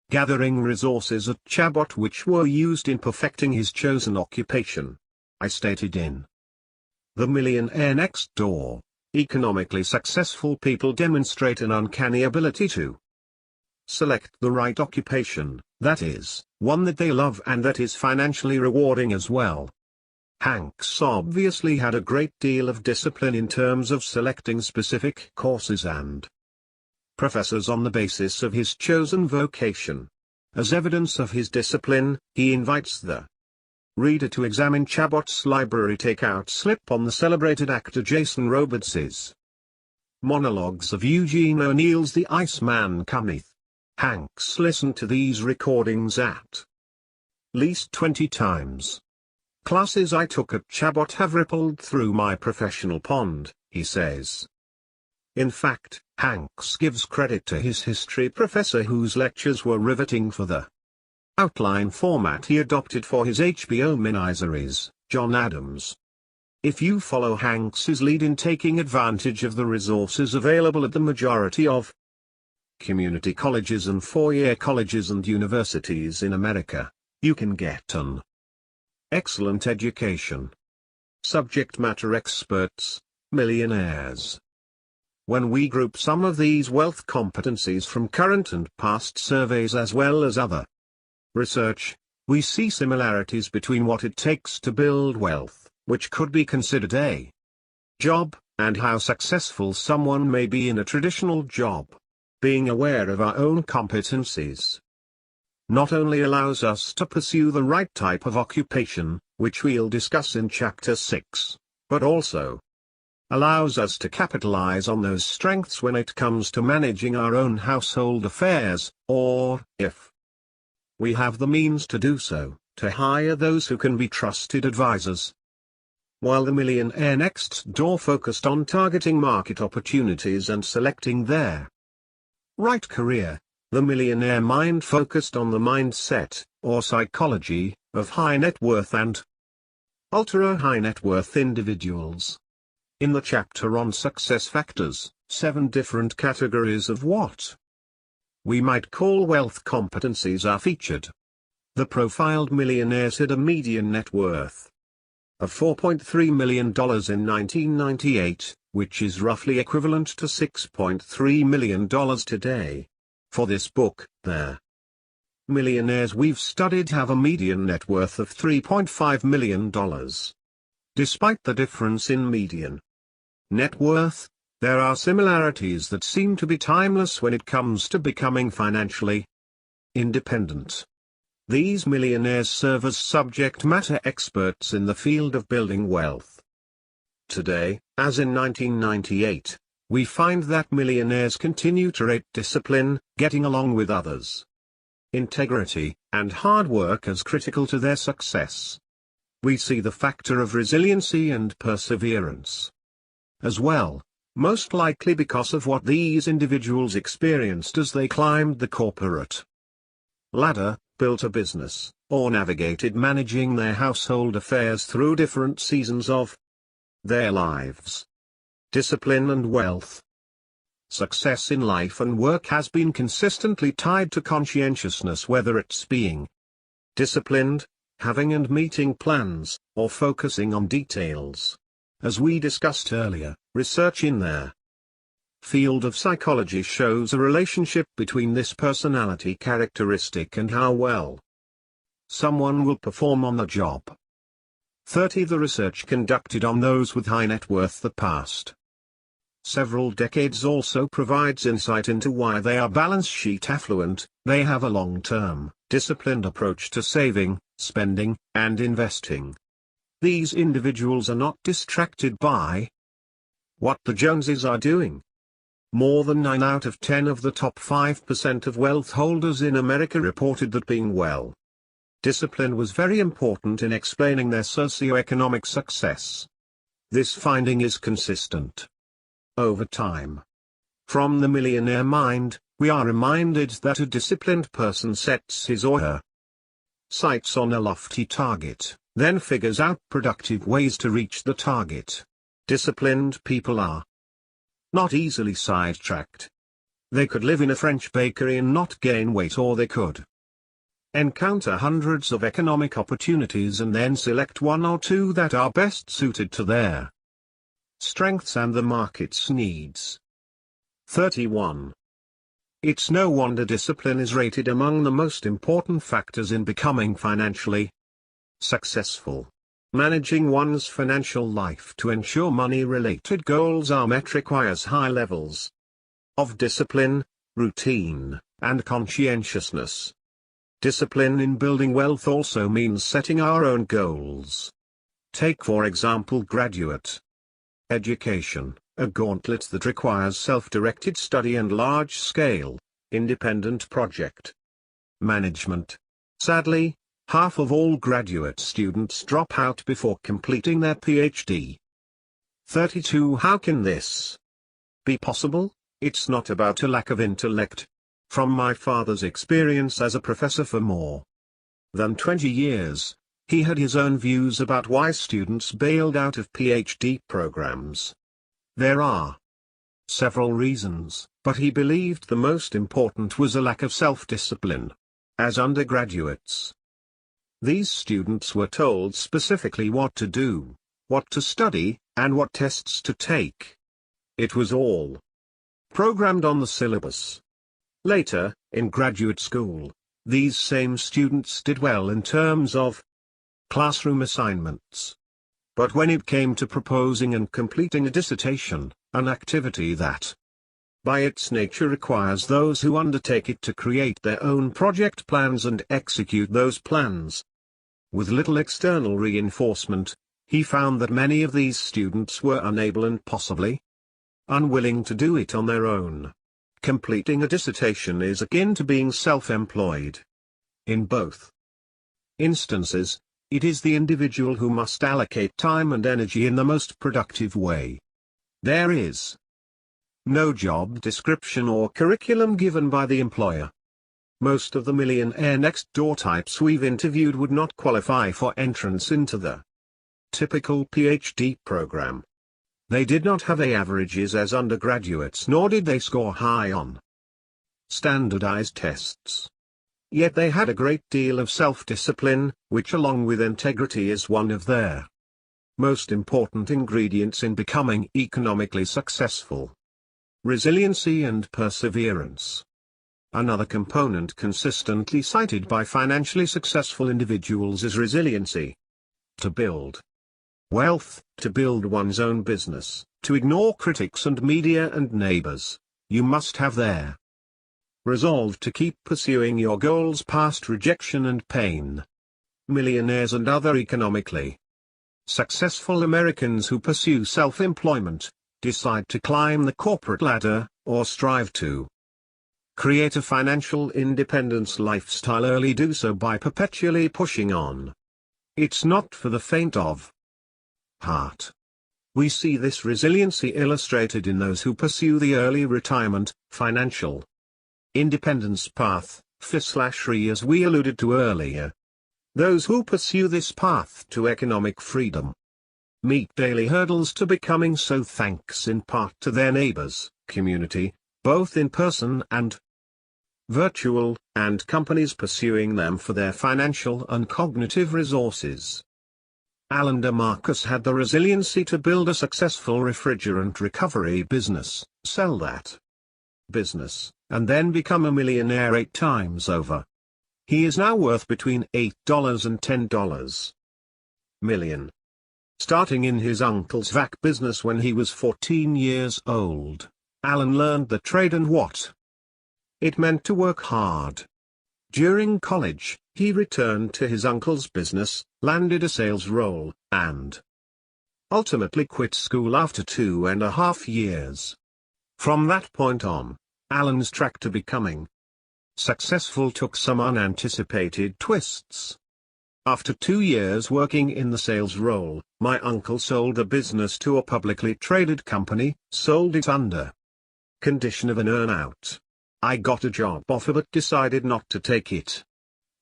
gathering resources at Chabot which were used in perfecting his chosen occupation. I stated in The Millionaire Next Door, economically successful people demonstrate an uncanny ability to select the right occupation, that is, one that they love and that is financially rewarding as well. Hanks obviously had a great deal of discipline in terms of selecting specific courses and professors on the basis of his chosen vocation. As evidence of his discipline, he invites the reader to examine Chabot's library takeout slip on the celebrated actor Jason Robards's monologues of Eugene O'Neill's The Iceman Cometh. Hanks listened to these recordings at least 20 times. Classes I took at Chabot have rippled through my professional pond, he says. In fact, Hanks gives credit to his history professor whose lectures were riveting for the outline format he adopted for his HBO miniseries, John Adams. If you follow Hanks's lead in taking advantage of the resources available at the majority of community colleges and four-year colleges and universities in America, you can get an excellent education. Subject matter experts, millionaires. When we group some of these wealth competencies from current and past surveys as well as other research, we see similarities between what it takes to build wealth, which could be considered a job, and how successful someone may be in a traditional job. Being aware of our own competencies not only allows us to pursue the right type of occupation, which we'll discuss in Chapter 6, but also allows us to capitalize on those strengths when it comes to managing our own household affairs, or, if we have the means to do so, to hire those who can be trusted advisors. While the Millionaire Next Door focused on targeting market opportunities and selecting their right career, the Millionaire Mind focused on the mindset, or psychology, of high net worth and ultra-high net worth individuals. In the chapter on success factors, 7 different categories of what we might call wealth competencies are featured. The profiled millionaires had a median net worth of $4.3 million in 1998, which is roughly equivalent to $6.3 million today. For this book, the millionaires we've studied have a median net worth of $3.5 million. Despite the difference in median net worth, there are similarities that seem to be timeless when it comes to becoming financially independent. These millionaires serve as subject matter experts in the field of building wealth. Today, as in 1998, we find that millionaires continue to rate discipline, getting along with others, integrity, and hard work as critical to their success. We see the factor of resiliency and perseverance as well, most likely because of what these individuals experienced as they climbed the corporate ladder, built a business, or navigated managing their household affairs through different seasons of their lives. Discipline and wealth. Success in life and work has been consistently tied to conscientiousness, whether it's being disciplined, having and meeting plans, or focusing on details. As we discussed earlier, research in their field of psychology shows a relationship between this personality characteristic and how well someone will perform on the job. 30. The research conducted on those with high net worth the past several decades also provides insight into why they are balance sheet affluent. They have a long-term, disciplined approach to saving, spending, and investing. These individuals are not distracted by what the Joneses are doing. More than 9 out of 10 of the top 5% of wealth holders in America reported that being well disciplined was very important in explaining their socioeconomic success. This finding is consistent over time. From the Millionaire Mind, we are reminded that a disciplined person sets his or her sights on a lofty target, then figures out productive ways to reach the target. Disciplined people are not easily sidetracked. They could live in a French bakery and not gain weight, or they could encounter hundreds of economic opportunities and then select 1 or 2 that are best suited to their strengths and the market's needs. 31. It's no wonder discipline is rated among the most important factors in becoming financially successful. Managing one's financial life to ensure money-related goals are met requires high levels of discipline, routine, and conscientiousness. Discipline in building wealth also means setting our own goals. Take for example graduate education, a gauntlet that requires self-directed study and large-scale, independent project management. Sadly, Half of all graduate students drop out before completing their PhD. 32. How can this be possible? It's not about a lack of intellect. From my father's experience as a professor for more than 20 years, he had his own views about why students bailed out of PhD programs. There are several reasons, but he believed the most important was a lack of self-discipline. As undergraduates, these students were told specifically what to do, what to study, and what tests to take. It was all programmed on the syllabus. Later, in graduate school, these same students did well in terms of classroom assignments. But when it came to proposing and completing a dissertation, an activity that, by its nature, requires those who undertake it to create their own project plans and execute those plans with little external reinforcement, he found that many of these students were unable and possibly unwilling to do it on their own. Completing a dissertation is akin to being self-employed. In both instances, it is the individual who must allocate time and energy in the most productive way. There is no job description or curriculum given by the employer. Most of the millionaire next door types we've interviewed would not qualify for entrance into the typical PhD program. They did not have A averages as undergraduates, nor did they score high on standardized tests. Yet they had a great deal of self-discipline, which along with integrity is one of their most important ingredients in becoming economically successful. Resiliency and perseverance. Another component consistently cited by financially successful individuals is resiliency. To build wealth, to build one's own business, to ignore critics and media and neighbors, you must have their resolve to keep pursuing your goals past rejection and pain. Millionaires and other economically successful Americans who pursue self-employment, decide to climb the corporate ladder, or strive to create a financial independence lifestyle early do so by perpetually pushing on. It's not for the faint of heart. We see this resiliency illustrated in those who pursue the early retirement, financial independence path, FI/RE as we alluded to earlier. Those who pursue this path to economic freedom meet daily hurdles to becoming so thanks in part to their neighbors, community, both in person and virtual, and companies pursuing them for their financial and cognitive resources. Alan DeMarcus had the resiliency to build a successful refrigerant recovery business, sell that business, and then become a millionaire 8 times over. He is now worth between $8 and $10 million. Starting in his uncle's vac business when he was 14 years old, Alan learned the trade and what it meant to work hard. During college, he returned to his uncle's business, landed a sales role, and ultimately quit school after 2.5 years. From that point on, Alan's track to becoming successful took some unanticipated twists. After 2 years working in the sales role, my uncle sold the business to a publicly traded company, sold it under condition of an earn-out. I got a job offer but decided not to take it.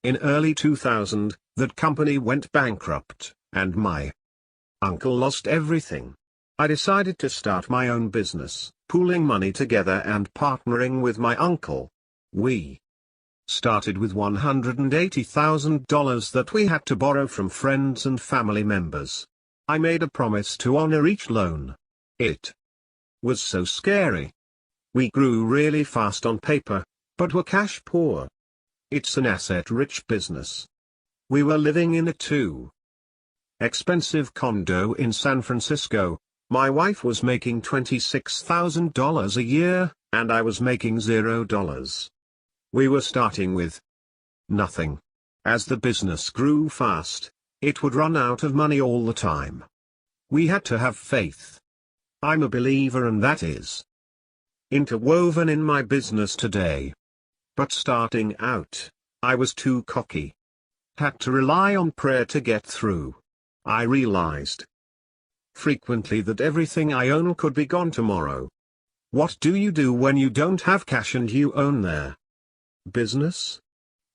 In early 2000, that company went bankrupt, and my uncle lost everything. I decided to start my own business, pooling money together and partnering with my uncle. We started with $180,000 that we had to borrow from friends and family members. I made a promise to honor each loan. It was so scary. We grew really fast on paper, but were cash poor. It's an asset-rich business. We were living in a too expensive condo in San Francisco. My wife was making $26,000 a year, and I was making $0. We were starting with nothing. As the business grew fast, it would run out of money all the time. We had to have faith. I'm a believer, and that is interwoven in my business today. But starting out, I was too cocky. Had to rely on prayer to get through. I realized frequently that everything I own could be gone tomorrow. What do you do when you don't have cash and you own their business?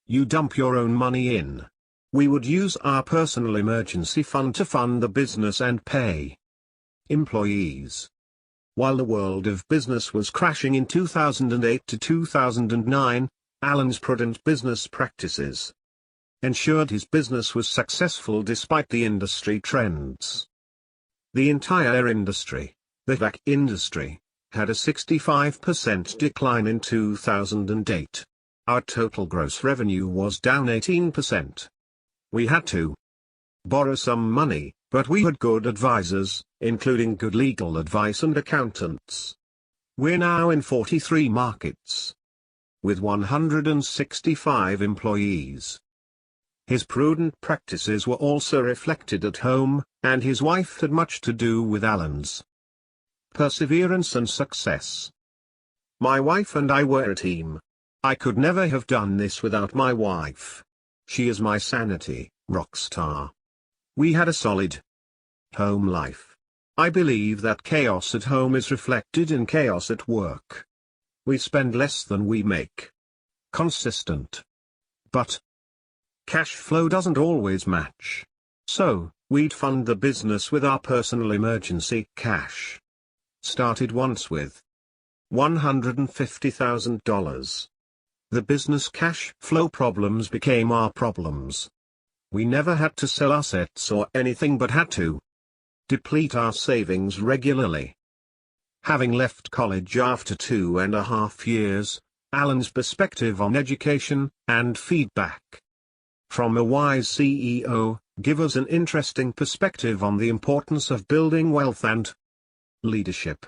You dump your own money in. We would use our personal emergency fund to fund the business and pay employees. While the world of business was crashing in 2008 to 2009, Alan's prudent business practices ensured his business was successful despite the industry trends. The entire industry, the vac industry, had a 65% decline in 2008. Our total gross revenue was down 18%. We had to borrow some money, but we had good advisors, including good legal advice and accountants. We're now in 43 markets, with 165 employees. His prudent practices were also reflected at home, and his wife had much to do with Alan's perseverance and success. My wife and I were a team. I could never have done this without my wife. She is my sanity, rock star. We had a solid home life. I believe that chaos at home is reflected in chaos at work. We spend less than we make. Consistent. But cash flow doesn't always match. So, we'd fund the business with our personal emergency cash. Started once with $150,000. The business cash flow problems became our problems. We never had to sell assets or anything but had to deplete our savings regularly. Having left college after 2.5 years, Alan's perspective on education and feedback from a wise CEO give us an interesting perspective on the importance of building wealth and leadership.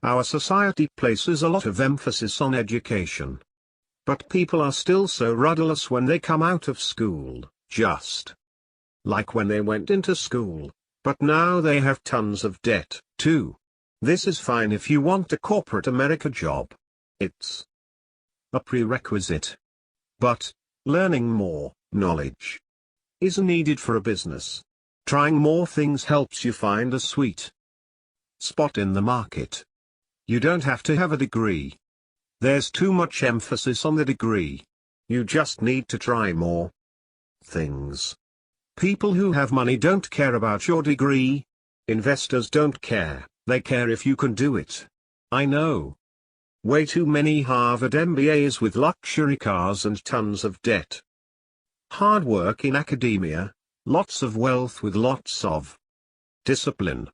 Our society places a lot of emphasis on education. But people are still so rudderless when they come out of school, just like when they went into school, but now they have tons of debt, too. This is fine if you want a corporate America job. It's a prerequisite. But learning more knowledge is needed for a business. Trying more things helps you find a sweet spot in the market. You don't have to have a degree. There's too much emphasis on the degree. You just need to try more things. People who have money don't care about your degree. Investors don't care, they care if you can do it. I know way too many Harvard MBAs with luxury cars and tons of debt. Hard work in academia, lots of wealth with lots of discipline.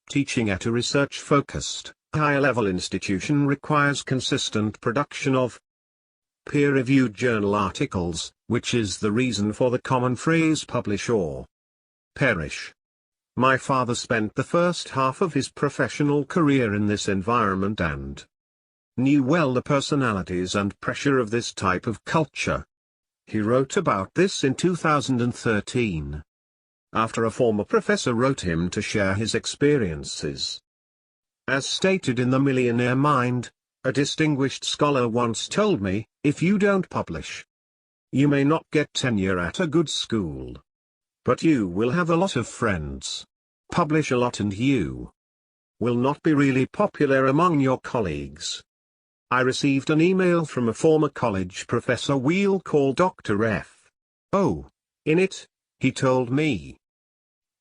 Teaching at a research-focused, higher-level institution requires consistent production of peer-reviewed journal articles, which is the reason for the common phrase publish or perish. My father spent the first half of his professional career in this environment and knew well the personalities and pressure of this type of culture. He wrote about this in 2013. After a former professor wrote him to share his experiences. As stated in The Millionaire Mind, a distinguished scholar once told me, if you don't publish, you may not get tenure at a good school. But you will have a lot of friends. Publish a lot and you will not be really popular among your colleagues. I received an email from a former college professor we'll call Dr. F. O. In it, he told me,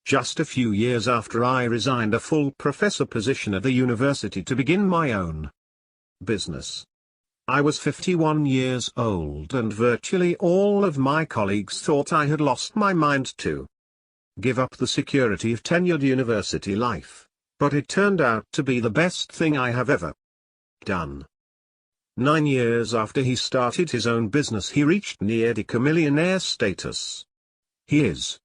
just a few years after I resigned a full professor position at the university to begin my own business. I was 51 years old and virtually all of my colleagues thought I had lost my mind to give up the security of tenured university life, but it turned out to be the best thing I have ever done. 9 years after he started his own business he reached near millionaire status. He is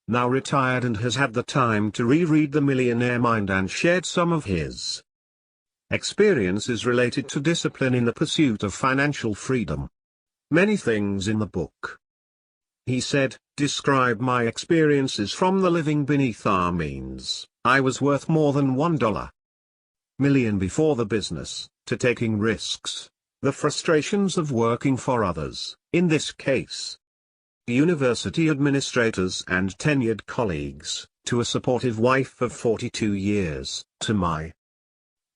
now retired and has had the time to reread The Millionaire Mind and shared some of his experiences related to discipline in the pursuit of financial freedom. Many things in the book, he said, describe my experiences from the living beneath our means. I was worth more than $1 million before the business, to taking risks, the frustrations of working for others, in this case university administrators and tenured colleagues, to a supportive wife of 42 years, to my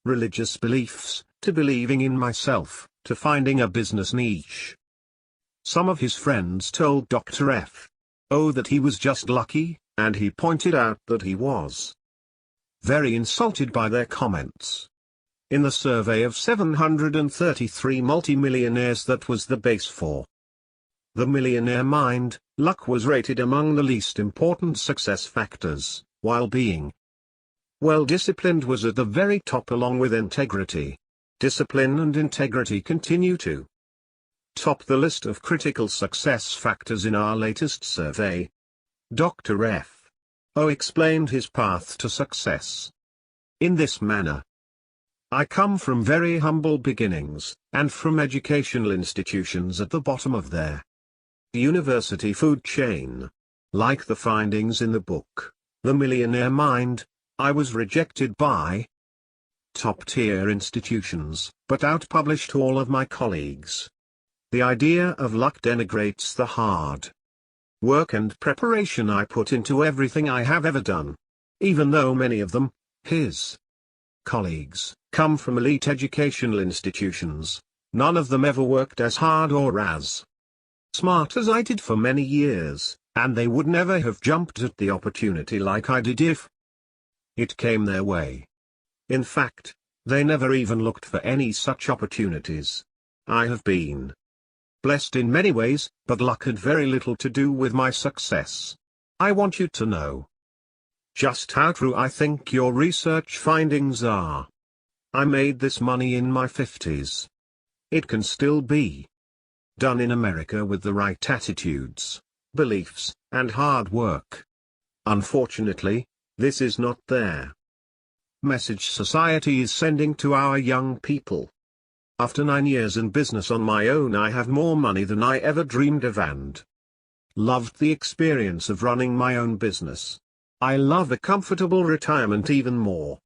religious beliefs, to believing in myself, to finding a business niche. Some of his friends told Dr. F. O that he was just lucky, and he pointed out that he was very insulted by their comments. In the survey of 733 multimillionaires that was the base for The Millionaire Mind, luck was rated among the least important success factors, while being well-disciplined was at the very top along with integrity. Discipline and integrity continue to top the list of critical success factors in our latest survey. Dr. F. O explained his path to success in this manner. I come from very humble beginnings, and from educational institutions at the bottom of their university food chain. Like the findings in the book, The Millionaire Mind, I was rejected by top-tier institutions, but outpublished all of my colleagues. The idea of luck denigrates the hard work and preparation I put into everything I have ever done. Even though many of them, his colleagues, come from elite educational institutions, none of them ever worked as hard or as smart as I did for many years, and they would never have jumped at the opportunity like I did if it came their way. In fact, they never even looked for any such opportunities. I have been blessed in many ways, but luck had very little to do with my success. I want you to know just how true I think your research findings are. I made this money in my 50s. It can still be done in America with the right attitudes, beliefs, and hard work. Unfortunately, this is not their message society is sending to our young people. After 9 years in business on my own, I have more money than I ever dreamed of and loved the experience of running my own business. I love a comfortable retirement even more.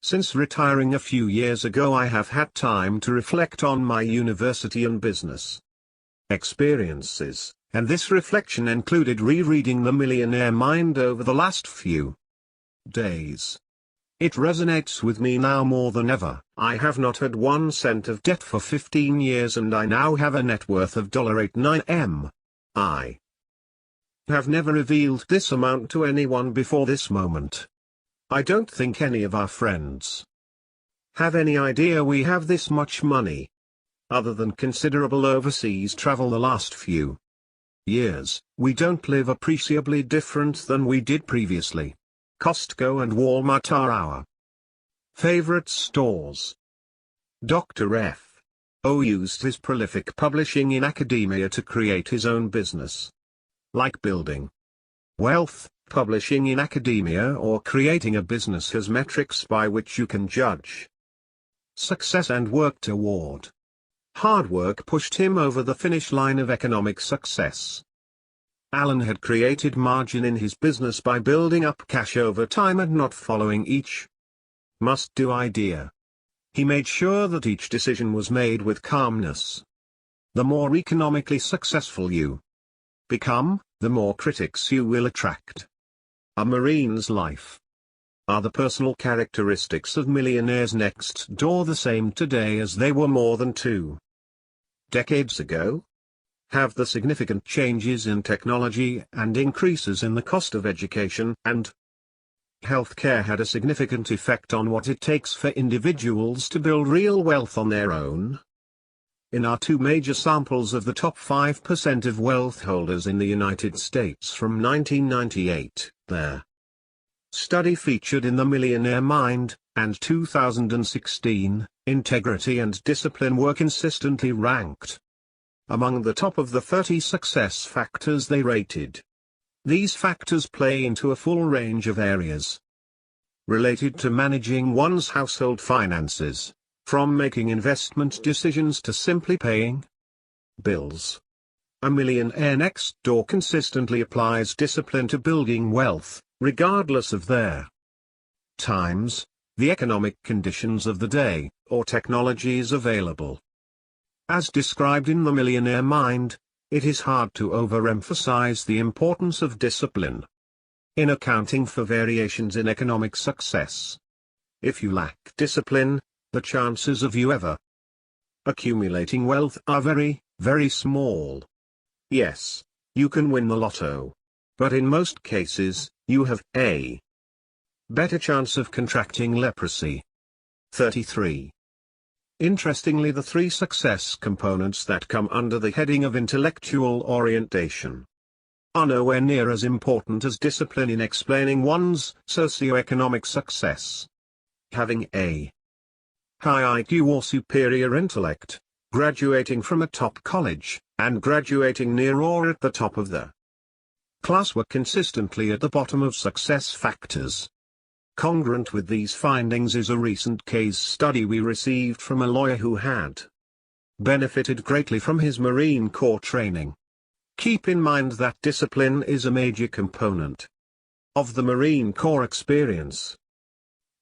Since retiring a few years ago, I have had time to reflect on my university and business experiences, and this reflection included rereading The Millionaire Mind over the last few days. It resonates with me now more than ever. I have not had 1 cent of debt for 15 years and I now have a net worth of $89 million. I have never revealed this amount to anyone before this moment. I don't think any of our friends have any idea we have this much money. Other than considerable overseas travel the last few years, we don't live appreciably different than we did previously. Costco and Walmart are our favorite stores. Dr. F. O used his prolific publishing in academia to create his own business. Like building wealth, publishing in academia or creating a business has metrics by which you can judge success and work toward. Hard work pushed him over the finish line of economic success. Alan had created margin in his business by building up cash over time and not following each must-do idea. He made sure that each decision was made with calmness. The more economically successful you become, the more critics you will attract. A Marine's life. Are the personal characteristics of millionaires next door the same today as they were more than 2 decades ago? Have the significant changes in technology and increases in the cost of education and healthcare had a significant effect on what it takes for individuals to build real wealth on their own? In our 2 major samples of the top 5% of wealth holders in the United States from 1998, their study featured in The Millionaire Mind, and 2016, integrity and discipline were consistently ranked among the top of the 30 success factors they rated. These factors play into a full range of areas related to managing one's household finances, from making investment decisions to simply paying bills. A millionaire next door consistently applies discipline to building wealth, regardless of their times, the economic conditions of the day, or technologies available. As described in The Millionaire Mind, It is hard to overemphasize the importance of discipline in accounting for variations in economic success. If you lack discipline, the chances of you ever accumulating wealth are very, very small. Yes, you can win the lotto. But in most cases, you have a better chance of contracting leprosy. 33. Interestingly, the three success components that come under the heading of intellectual orientation are nowhere near as important as discipline in explaining one's socioeconomic success. Having a high IQ or superior intellect, graduating from a top college, and graduating near or at the top of the class were consistently at the bottom of success factors. Congruent with these findings is a recent case study we received from a lawyer who had benefited greatly from his Marine Corps training. Keep in mind that discipline is a major component of the Marine Corps experience.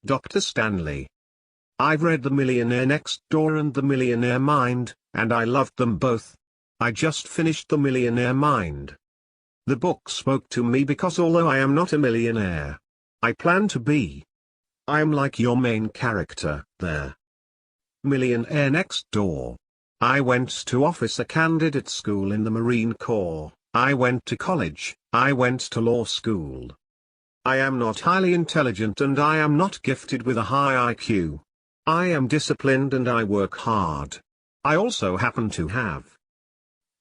Dr. Stanley. I've read The Millionaire Next Door and The Millionaire Mind, and I loved them both. I just finished The Millionaire Mind. The book spoke to me because although I am not a millionaire, I plan to be. I am like your main character there. Millionaire Next Door. I went to officer candidate school in the Marine Corps, I went to college, I went to law school. I am not highly intelligent and I am not gifted with a high IQ. I am disciplined and I work hard. I also happen to have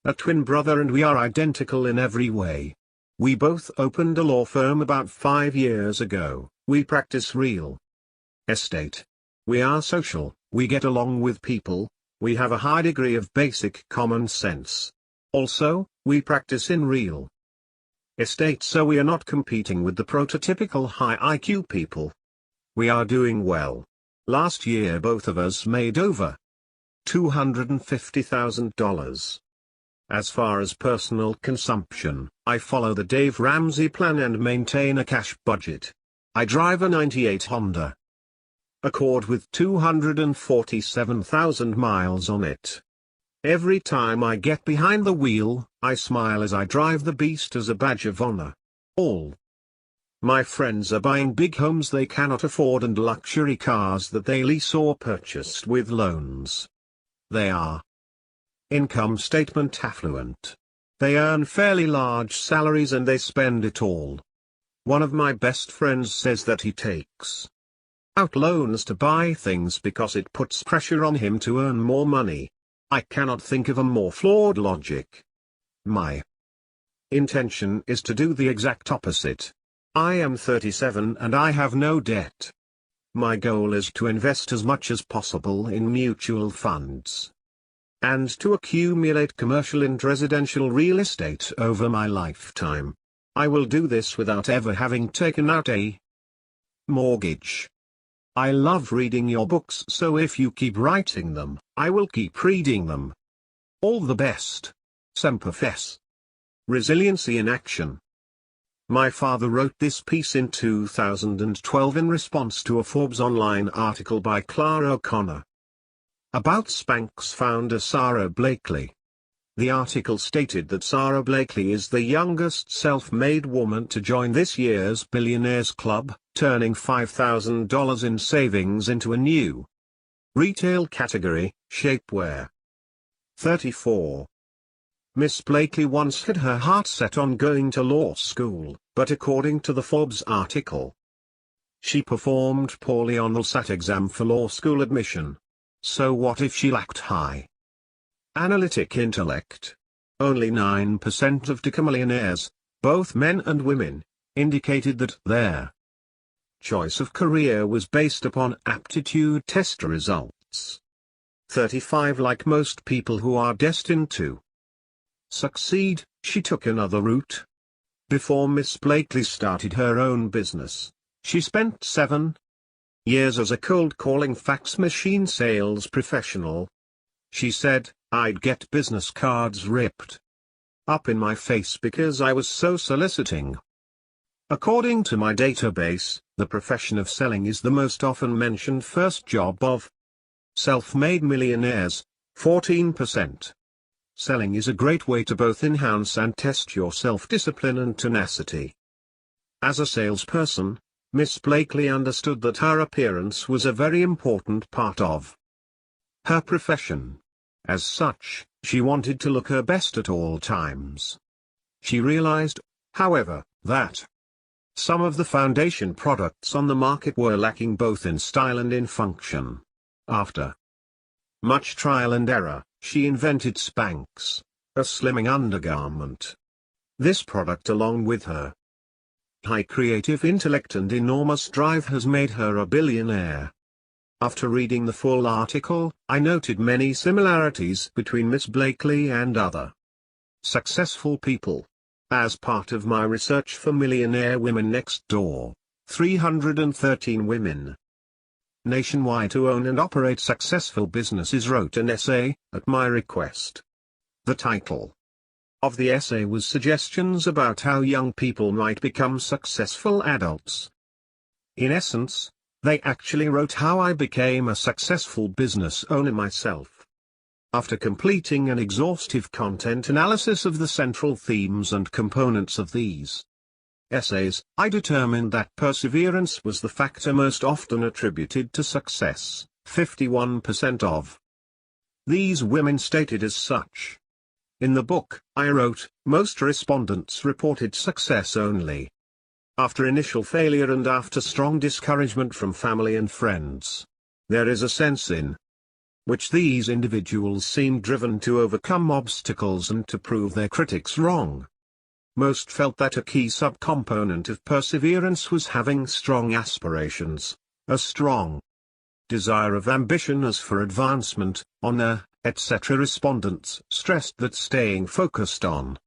a twin brother and we are identical in every way. We both opened a law firm about 5 years ago. We practice real estate. We are social, we get along with people, we have a high degree of basic common sense. Also, we practice in real estate, so we are not competing with the prototypical high IQ people. We are doing well. Last year both of us made over $250,000. As far as personal consumption, I follow the Dave Ramsey plan and maintain a cash budget. I drive a '98 Honda Accord with 247,000 miles on it. Every time I get behind the wheel, I smile as I drive the beast as a badge of honor. All my friends are buying big homes they cannot afford and luxury cars that they lease or purchased with loans. They are income statement affluent. They earn fairly large salaries and they spend it all. One of my best friends says that he takes out loans to buy things because it puts pressure on him to earn more money. I cannot think of a more flawed logic. My intention is to do the exact opposite. I am 37 and I have no debt. My goal is to invest as much as possible in mutual funds and to accumulate commercial and residential real estate over my lifetime. I will do this without ever having taken out a mortgage. I love reading your books, so if you keep writing them, I will keep reading them. All the best. Semper Fes. Resiliency in Action. My father wrote this piece in 2012 in response to a Forbes online article by Clara O'Connor about Spanx founder Sarah Blakely. The article stated that Sarah Blakely is the youngest self-made woman to join this year's Billionaires Club, turning $5,000 in savings into a new retail category, shapewear. 34. Miss Blakely once had her heart set on going to law school, but according to the Forbes article, she performed poorly on the LSAT exam for law school admission. So what if she lacked high analytic intellect? Only 9% of decamillionaires, both men and women, indicated that their choice of career was based upon aptitude test results. 35. Like most people who are destined to succeed, she took another route. Before Miss Blakely started her own business, she spent 7 years as a cold calling fax machine sales professional. She said, I'd get business cards ripped up in my face because I was so soliciting. According to my database, the profession of selling is the most often mentioned first job of self-made millionaires, 14%. Selling is a great way to both enhance and test your self-discipline and tenacity. As a salesperson, Miss Blakely understood that her appearance was a very important part of her profession. As such, she wanted to look her best at all times. She realized, however, that some of the foundation products on the market were lacking both in style and in function. After much trial and error, she invented Spanx, a slimming undergarment. This product, along with her high creative intellect and enormous drive, has made her a billionaire. After reading the full article, I noted many similarities between Miss Blakely and other successful people. As part of my research for Millionaire Women Next Door, 313 women nationwide who own and operate successful businesses wrote an essay, at my request. The title of the essay was Suggestions about how young people might become successful adults. In essence, they actually wrote how I became a successful business owner myself. After completing an exhaustive content analysis of the central themes and components of these essays, I determined that perseverance was the factor most often attributed to success. 51% of these women stated as such. In the book, I wrote, most respondents reported success only after initial failure and after strong discouragement from family and friends. There is a sense in which these individuals seem driven to overcome obstacles and to prove their critics wrong. Most felt that a key subcomponent of perseverance was having strong aspirations, a strong desire of ambition as for advancement, honor, etc. Respondents stressed that staying focused on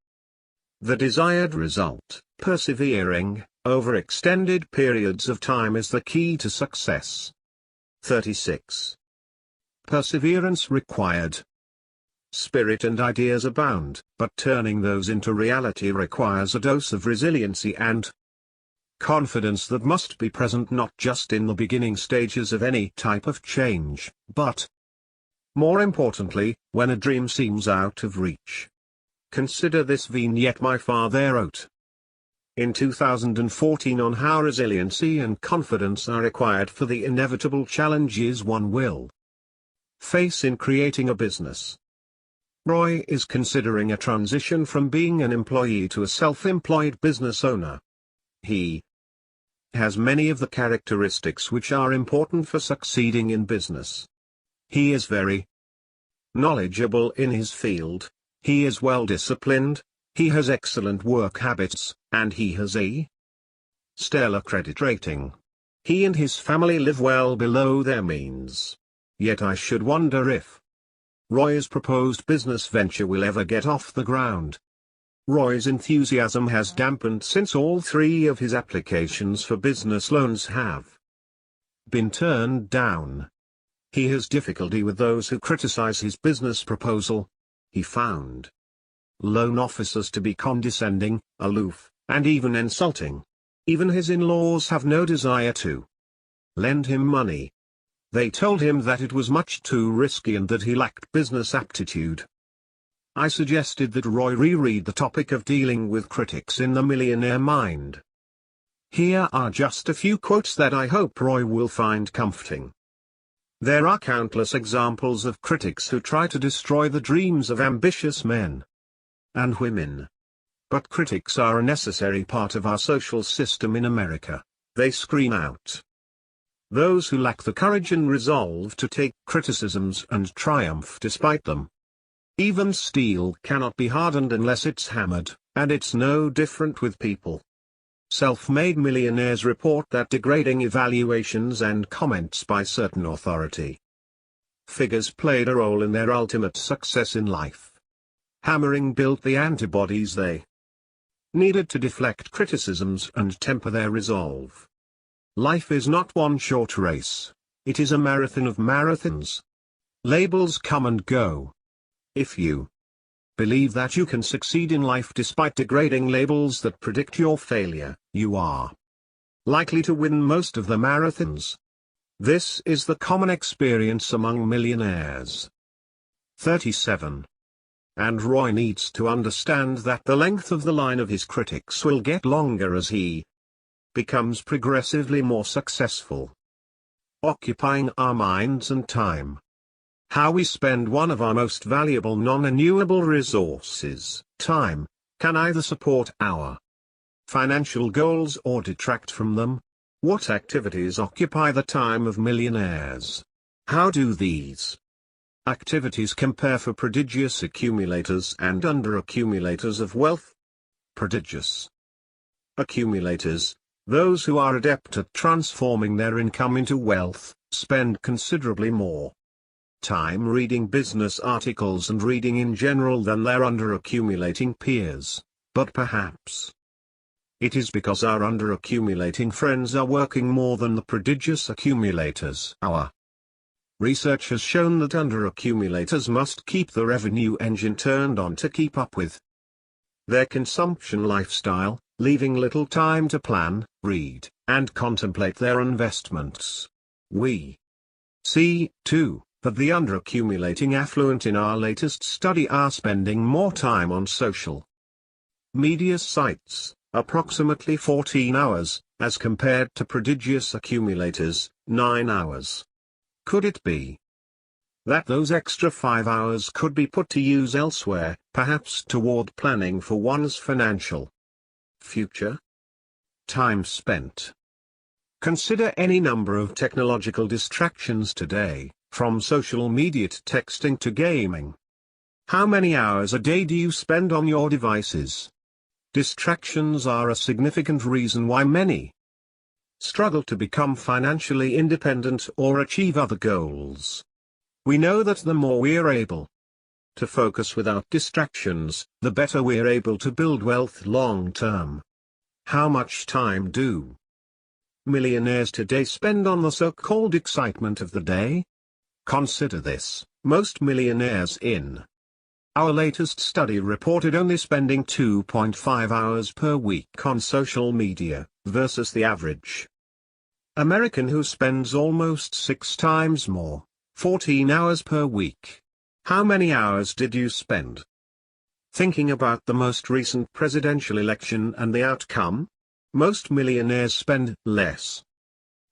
the desired result, persevering, over extended periods of time is the key to success. 36. Perseverance required spirit and ideas abound, but turning those into reality requires a dose of resiliency and confidence that must be present not just in the beginning stages of any type of change, but, more importantly, when a dream seems out of reach. Consider this vignette my father wrote in 2014 on how resiliency and confidence are required for the inevitable challenges one will face in creating a business. Roy is considering a transition from being an employee to a self-employed business owner. He has many of the characteristics which are important for succeeding in business. He is very knowledgeable in his field, he is well disciplined, he has excellent work habits, and he has a stellar credit rating. He and his family live well below their means. Yet I should wonder if Roy's proposed business venture will ever get off the ground. Roy's enthusiasm has dampened since all 3 of his applications for business loans have been turned down. He has difficulty with those who criticize his business proposal. He found loan officers to be condescending, aloof, and even insulting. Even his in-laws have no desire to lend him money. They told him that it was much too risky and that he lacked business aptitude. I suggested that Roy reread the topic of dealing with critics in the Millionaire Mind. Here are just a few quotes that I hope Roy will find comforting. There are countless examples of critics who try to destroy the dreams of ambitious men and women. But critics are a necessary part of our social system in America. They screen out those who lack the courage and resolve to take criticisms and triumph despite them. Even steel cannot be hardened unless it's hammered, and it's no different with people. Self-made millionaires report that degrading evaluations and comments by certain authority figures played a role in their ultimate success in life. Hammering built the antibodies they needed to deflect criticisms and temper their resolve. Life is not one short race, it is a marathon of marathons. Labels come and go. If you believe that you can succeed in life despite degrading labels that predict your failure, you are likely to win most of the marathons. This is the common experience among millionaires. 37. And Roy needs to understand that the length of the line of his critics will get longer as he becomes progressively more successful. Occupying our minds and time. How we spend one of our most valuable non-renewable resources, time, can either support our financial goals or detract from them. What activities occupy the time of millionaires? How do these activities compare for prodigious accumulators and under-accumulators of wealth? Prodigious accumulators, those who are adept at transforming their income into wealth, spend considerably more time reading business articles and reading in general than their under-accumulating peers, but perhaps it is because our under-accumulating friends are working more than the prodigious accumulators. Our research has shown that under-accumulators must keep the revenue engine turned on to keep up with their consumption lifestyle, leaving little time to plan, read, and contemplate their investments. We see, too, that the under-accumulating affluent in our latest study are spending more time on social media sites, approximately 14 hours, as compared to prodigious accumulators, 9 hours. Could it be that those extra 5 hours could be put to use elsewhere, perhaps toward planning for one's financial future? Time spent. Consider any number of technological distractions today, from social media to texting to gaming. How many hours a day do you spend on your devices? Distractions are a significant reason why many struggle to become financially independent or achieve other goals. We know that the more we are able to focus without distractions, the better we are able to build wealth long term. How much time do millionaires today spend on the so-called excitement of the day? Consider this: most millionaires in our latest study reported only spending 2.5 hours per week on social media, versus the average American who spends almost 6 times more, 14 hours per week. How many hours did you spend thinking about the most recent presidential election and the outcome? Most millionaires spend less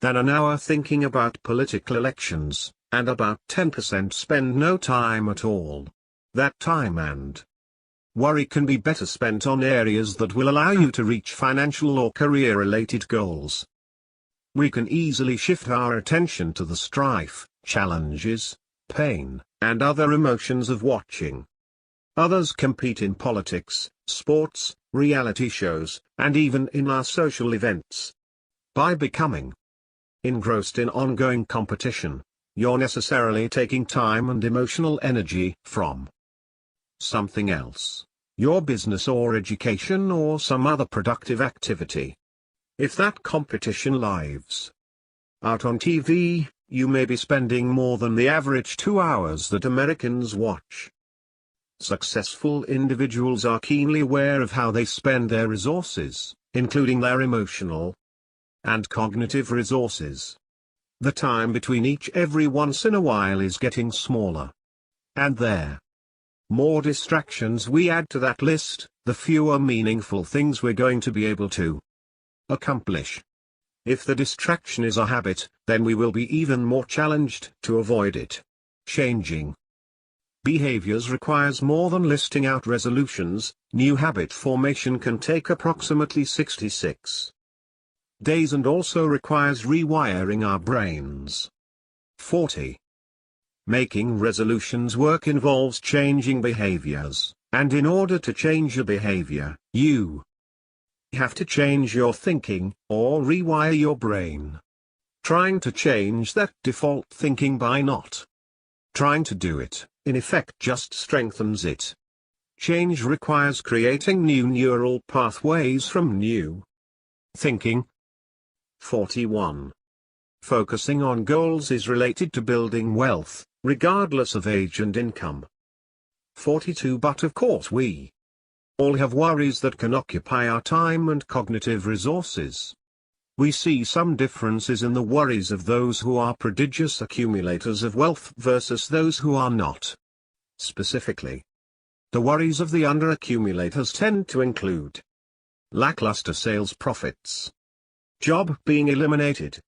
than an hour thinking about political elections, and about 10% spend no time at all. That time and worry can be better spent on areas that will allow you to reach financial or career-related goals. We can easily shift our attention to the strife, challenges, pain, and other emotions of watching others compete in politics, sports, reality shows, and even in our social events. By becoming engrossed in ongoing competition, you're necessarily taking time and emotional energy from something else, your business or education or some other productive activity. If that competition lives out on TV, you may be spending more than the average 2 hours that Americans watch. Successful individuals are keenly aware of how they spend their resources, including their emotional and cognitive resources. The time between each every once in a while is getting smaller. And the more distractions we add to that list, the fewer meaningful things we're going to be able to accomplish. If the distraction is a habit, then we will be even more challenged to avoid it. Changing behaviors requires more than listing out resolutions. New habit formation can take approximately 66 days and also requires rewiring our brains. 40. Making resolutions work involves changing behaviors, and in order to change a behavior, you have to change your thinking, or rewire your brain. Trying to change that default thinking by not trying to do it, in effect just strengthens it. Change requires creating new neural pathways from new thinking. 41. Focusing on goals is related to building wealth, regardless of age and income. 42. But of course we all have worries that can occupy our time and cognitive resources. We see some differences in the worries of those who are prodigious accumulators of wealth versus those who are not. Specifically, The worries of the underaccumulators tend to include lackluster sales profits, job being eliminated,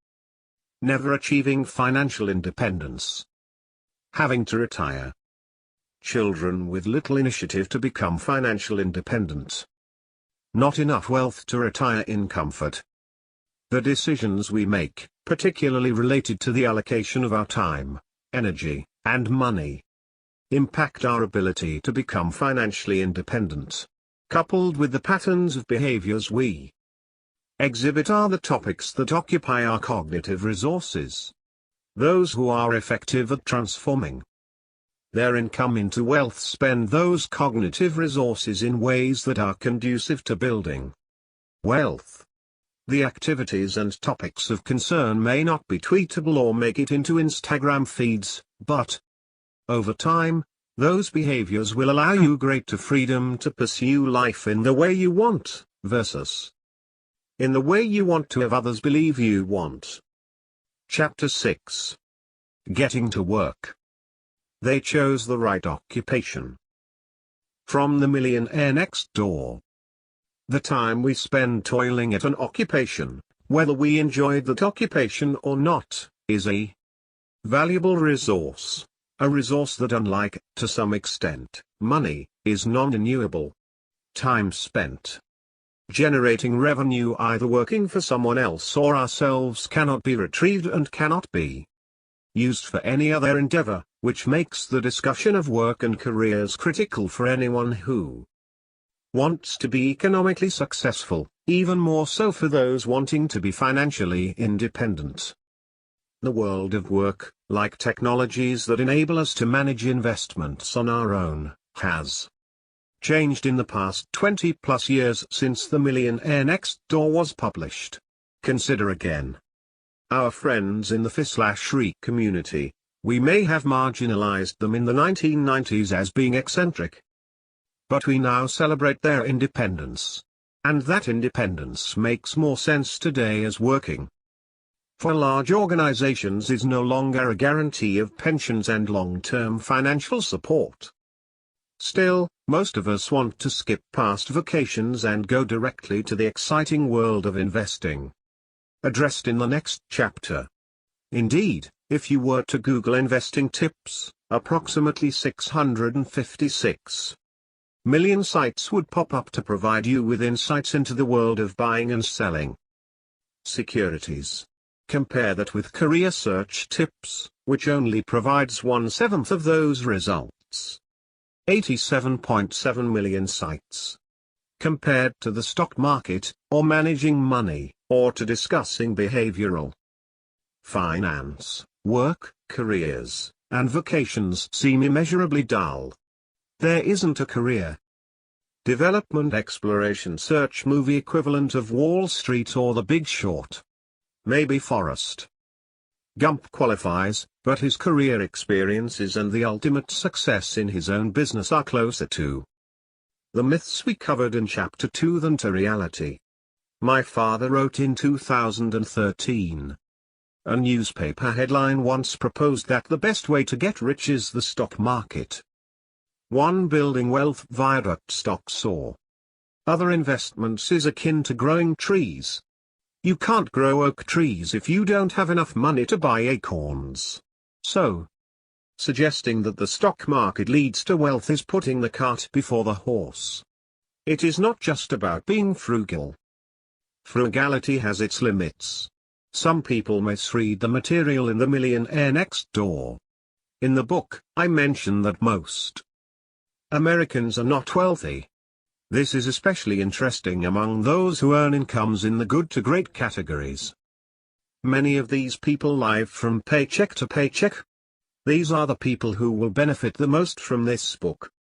never achieving financial independence, having to retire, children with little initiative to become financial independent, not enough wealth to retire in comfort. The decisions we make, particularly related to the allocation of our time, energy, and money, impact our ability to become financially independent. Coupled with the patterns of behaviors we exhibit are the topics that occupy our cognitive resources. Those who are effective at transforming their income into wealth spend those cognitive resources in ways that are conducive to building wealth. The activities and topics of concern may not be tweetable or make it into Instagram feeds, but over time, those behaviors will allow you greater freedom to pursue life in the way you want, versus in the way you want to have others believe you want. Chapter 6. Getting to work. They chose the right occupation. From the Millionaire Next Door. The time we spend toiling at an occupation, whether we enjoyed that occupation or not, is a valuable resource. A resource that, unlike, to some extent, money, is non-renewable. Time spent generating revenue either working for someone else or ourselves cannot be retrieved and cannot be used for any other endeavor, which makes the discussion of work and careers critical for anyone who wants to be economically successful, even more so for those wanting to be financially independent. The world of work, like technologies that enable us to manage investments on our own, has changed in the past 20+ years since The Millionaire Next Door was published. Consider again. Our friends in the F/Re community, we may have marginalized them in the 1990s as being eccentric. But we now celebrate their independence. And that independence makes more sense today as working for large organizations is no longer a guarantee of pensions and long-term financial support. Still, most of us want to skip past vacations and go directly to the exciting world of investing, addressed in the next chapter. Indeed, if you were to Google investing tips, approximately 656 million sites would pop up to provide you with insights into the world of buying and selling securities. Compare that with career search tips, which only provides 1/7 of those results. 87.7 million sites. Compared to the stock market, or managing money, or to discussing behavioral finance, work, careers, and vacations seem immeasurably dull. There isn't a career development exploration search movie equivalent of Wall Street or The Big Short. Maybe Forrest Gump qualifies, but his career experiences and the ultimate success in his own business are closer to the myths we covered in Chapter 2 than to reality. My father wrote in 2013. A newspaper headline once proposed that the best way to get rich is the stock market. 1. Building wealth via duct stocks or other investments is akin to growing trees. You can't grow oak trees if you don't have enough money to buy acorns. So, suggesting that the stock market leads to wealth is putting the cart before the horse. It is not just about being frugal. Frugality has its limits. Some people misread the material in The Millionaire Next Door. In the book, I mention that most Americans are not wealthy. This is especially interesting among those who earn incomes in the good to great categories. Many of these people live from paycheck to paycheck. These are the people who will benefit the most from this book.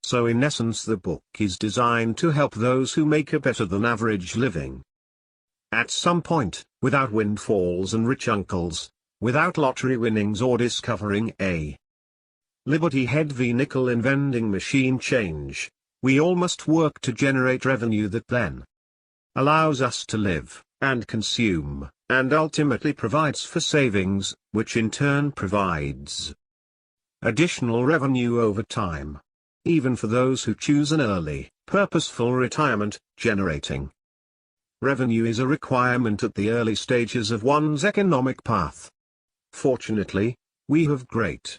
So in essence, the book is designed to help those who make a better than average living. At some point, without windfalls and rich uncles, without lottery winnings or discovering a Liberty Head v nickel in vending machine change, we all must work to generate revenue that then allows us to live, and consume, and ultimately provides for savings, which in turn provides additional revenue over time. even for those who choose an early, purposeful retirement. Generating revenue is a requirement at the early stages of one's economic path. Fortunately, we have great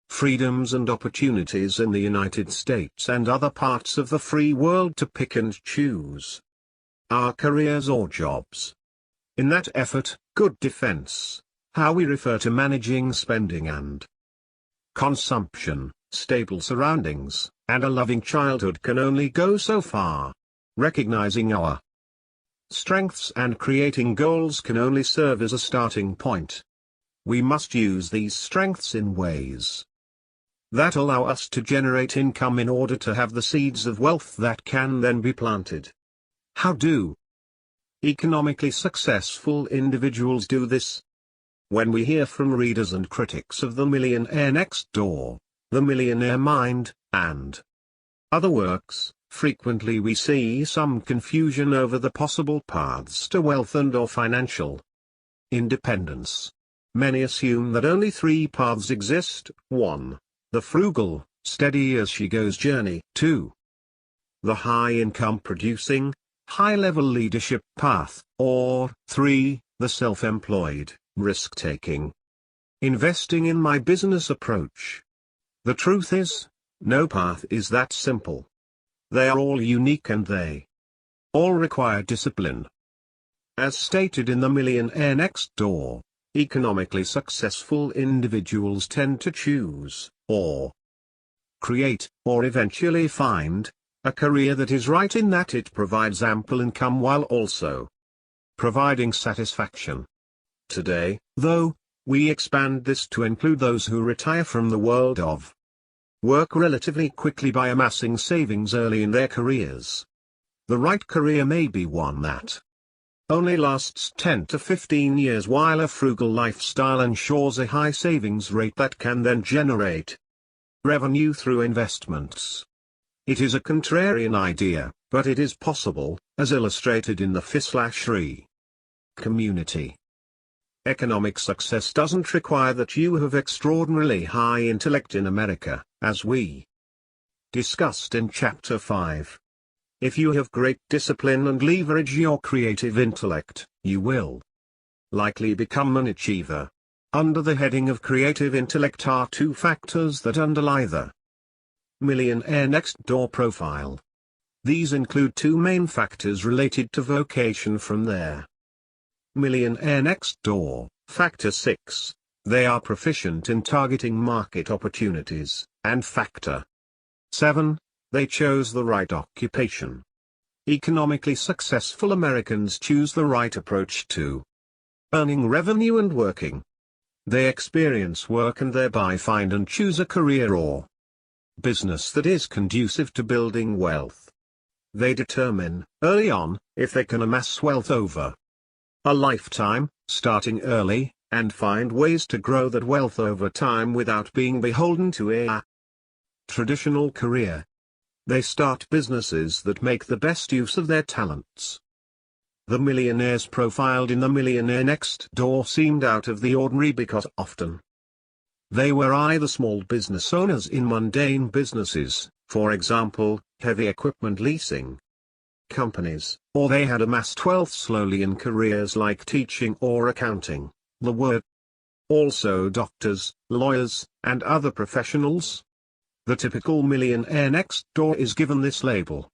freedoms and opportunities in the United States and other parts of the free world to pick and choose our careers or jobs. In that effort, good defense, how we refer to managing spending and consumption, stable surroundings, and a loving childhood can only go so far. Recognizing our strengths and creating goals can only serve as a starting point. We must use these strengths in ways that allow us to generate income in order to have the seeds of wealth that can then be planted. How do economically successful individuals do this? When we hear from readers and critics of The Millionaire Next Door, The Millionaire Mind, and other works, frequently we see some confusion over the possible paths to wealth and/or financial independence. Many assume that only three paths exist: 1. The frugal, steady-as-she-goes journey; 2. The high-income producing, high-level leadership path; or 3. The self-employed, risk-taking, investing in my business approach. The truth is, no path is that simple. They are all unique and they all require discipline. As stated in The Millionaire Next Door, economically successful individuals tend to choose, or create, or eventually find, a career that is right in that it provides ample income while also providing satisfaction. Today, though, we expand this to include those who retire from the world of work relatively quickly by amassing savings early in their careers. The right career may be one that only lasts 10 to 15 years, while a frugal lifestyle ensures a high savings rate that can then generate revenue through investments. It is a contrarian idea, but it is possible, as illustrated in the FI/RE community. Economic success doesn't require that you have extraordinarily high intellect in America, as we discussed in Chapter 5. If you have great discipline and leverage your creative intellect, you will likely become an achiever. Under the heading of creative intellect are two factors that underlie the Millionaire Next Door profile. These include two main factors related to vocation from their Millionaire Next Door. Factor 6, they are proficient in targeting market opportunities, and Factor 7, they chose the right occupation. Economically successful Americans choose the right approach to earning revenue and working. They experience work and thereby find and choose a career or business that is conducive to building wealth. They determine, early on, if they can amass wealth over a lifetime, starting early, and find ways to grow that wealth over time without being beholden to a traditional career. They start businesses that make the best use of their talents. The millionaires profiled in The Millionaire Next Door seemed out of the ordinary because often they were either small business owners in mundane businesses, for example, heavy equipment leasing companies, or they had amassed wealth slowly in careers like teaching or accounting. The word also doctors, lawyers, and other professionals. The typical millionaire next door is given this label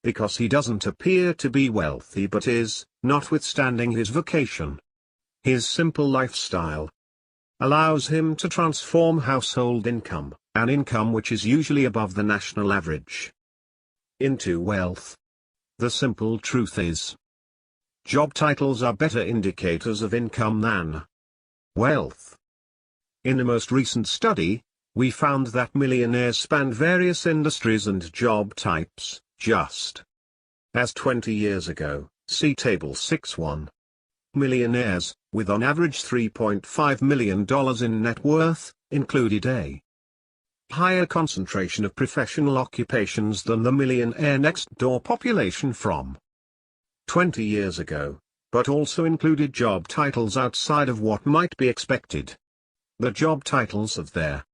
because he doesn't appear to be wealthy but is, notwithstanding his vocation. His simple lifestyle allows him to transform household income, an income which is usually above the national average, into wealth. The simple truth is, job titles are better indicators of income than wealth. In the most recent study, we found that millionaires span various industries and job types, just as 20 years ago. See Table 6.1. Millionaires, with on average $3.5 million in net worth, included a higher concentration of professional occupations than the millionaire next door population from 20 years ago, but also included job titles outside of what might be expected. The job titles of their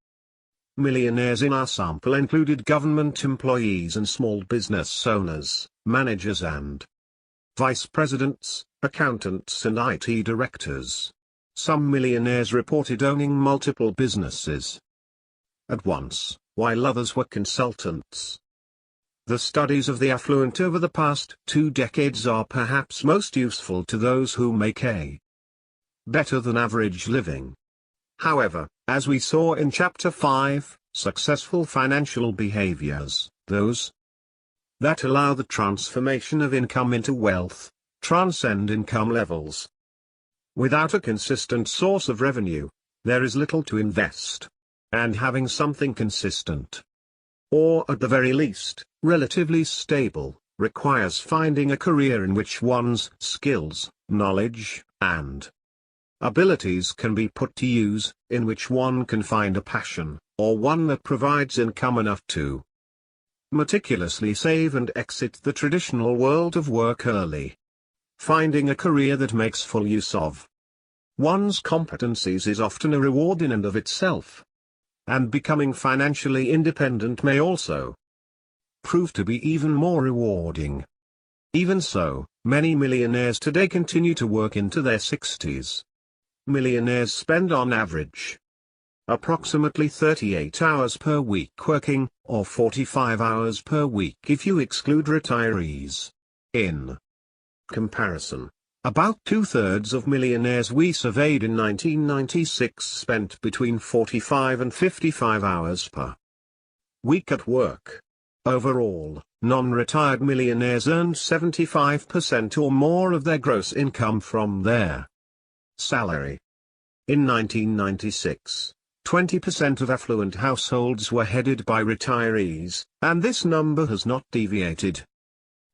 Millionaires in our sample included government employees and small business owners, managers and vice presidents, accountants and IT directors. Some millionaires reported owning multiple businesses at once, while others were consultants. The studies of the affluent over the past 2 decades are perhaps most useful to those who make a better than average living. However, as we saw in Chapter 5, successful financial behaviors, those that allow the transformation of income into wealth, transcend income levels. Without a consistent source of revenue, there is little to invest. And having something consistent, or at the very least, relatively stable, requires finding a career in which one's skills, knowledge, and abilities can be put to use, in which one can find a passion, or one that provides income enough to meticulously save and exit the traditional world of work early. Finding a career that makes full use of one's competencies is often a reward in and of itself. And becoming financially independent may also prove to be even more rewarding. Even so, many millionaires today continue to work into their 60s. Millionaires spend on average approximately 38 hours per week working, or 45 hours per week if you exclude retirees. In comparison, about 2/3 of millionaires we surveyed in 1996 spent between 45 and 55 hours per week at work. Overall, non-retired millionaires earned 75% or more of their gross income from their salary. In 1996, 20% of affluent households were headed by retirees, and this number has not deviated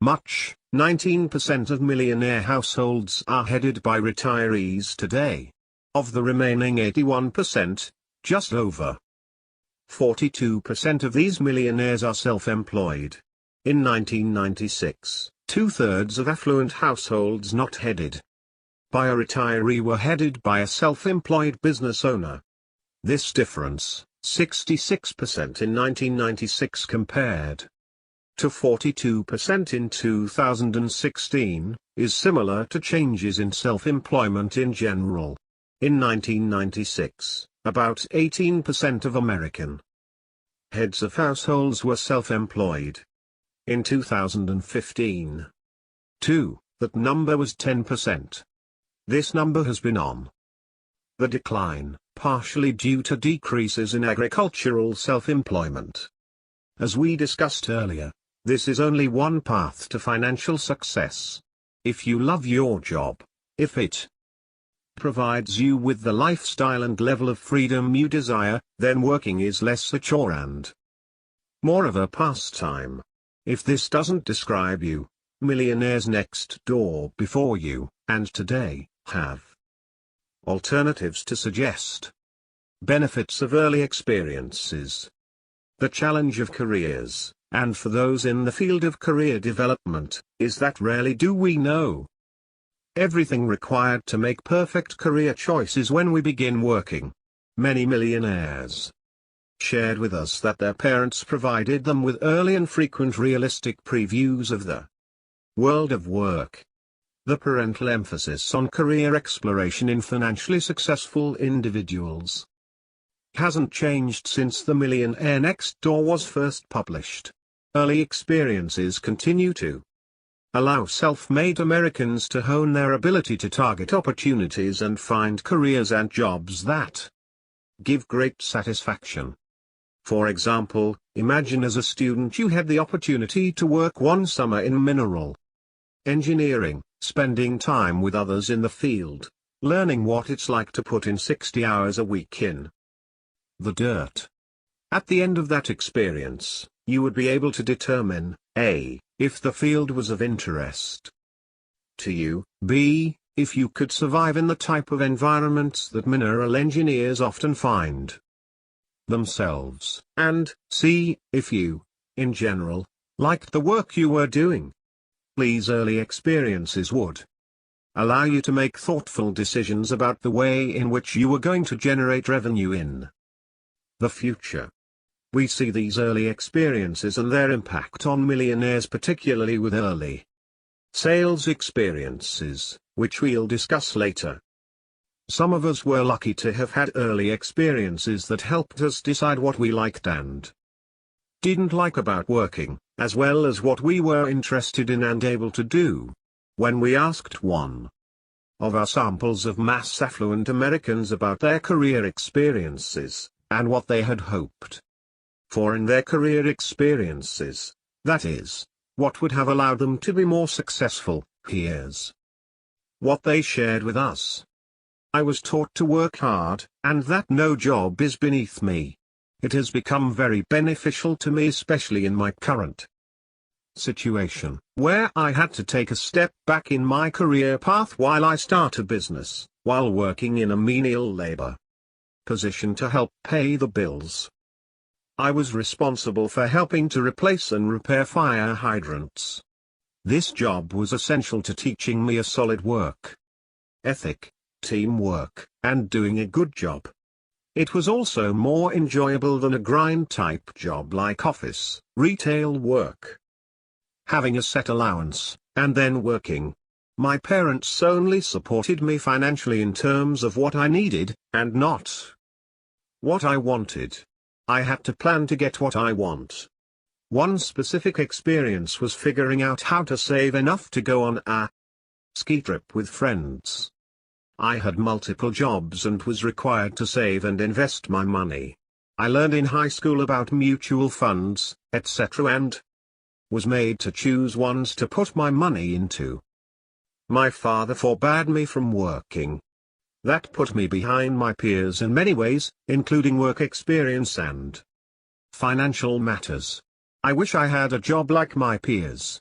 much. 19% of millionaire households are headed by retirees today. Of the remaining 81%, just over 42% of these millionaires are self-employed. In 1996, 2/3 of affluent households not headed by a retiree were headed by a self-employed business owner. This difference, 66% in 1996 compared to 42% in 2016, is similar to changes in self-employment in general. In 1996, about 18% of American heads of households were self-employed. In 2015, that number was 10%. This number has been on the decline, partially due to decreases in agricultural self-employment. As we discussed earlier, this is only one path to financial success. If you love your job, if it provides you with the lifestyle and level of freedom you desire, then working is less a chore and more of a pastime. If this doesn't describe you, millionaires next door before you, and today, have alternatives to suggest. Benefits of early experiences. The challenge of careers, and for those in the field of career development, is that rarely do we know everything required to make perfect career choices when we begin working. Many millionaires shared with us that their parents provided them with early and frequent realistic previews of the world of work. The parental emphasis on career exploration in financially successful individuals hasn't changed since The Millionaire Next Door was first published. Early experiences continue to allow self-made Americans to hone their ability to target opportunities and find careers and jobs that give great satisfaction. For example, imagine as a student you had the opportunity to work one summer in mineral engineering, spending time with others in the field, learning what it's like to put in 60 hours a week in the dirt. At the end of that experience, you would be able to determine, A, if the field was of interest to you, B, if you could survive in the type of environments that mineral engineers often find themselves, and C, if you, in general, liked the work you were doing. These early experiences would allow you to make thoughtful decisions about the way in which you were going to generate revenue in the future. We see these early experiences and their impact on millionaires, particularly with early sales experiences, which we'll discuss later. Some of us were lucky to have had early experiences that helped us decide what we liked and didn't like about working, as well as what we were interested in and able to do. When we asked one of our samples of mass affluent Americans about their career experiences, and what they had hoped for in their career experiences, that is, what would have allowed them to be more successful, here's what they shared with us. I was taught to work hard, and that no job is beneath me. It has become very beneficial to me, especially in my current situation, where I had to take a step back in my career path while I start a business, while working in a menial labor position to help pay the bills. I was responsible for helping to replace and repair fire hydrants. This job was essential to teaching me a solid work ethic, teamwork, and doing a good job. It was also more enjoyable than a grind-type job like office, retail work. Having a set allowance, and then working. My parents only supported me financially in terms of what I needed, and not what I wanted. I had to plan to get what I want. One specific experience was figuring out how to save enough to go on a ski trip with friends. I had multiple jobs and was required to save and invest my money. I learned in high school about mutual funds, etc., and was made to choose ones to put my money into. My father forbade me from working. That put me behind my peers in many ways, including work experience and financial matters. I wish I had a job like my peers.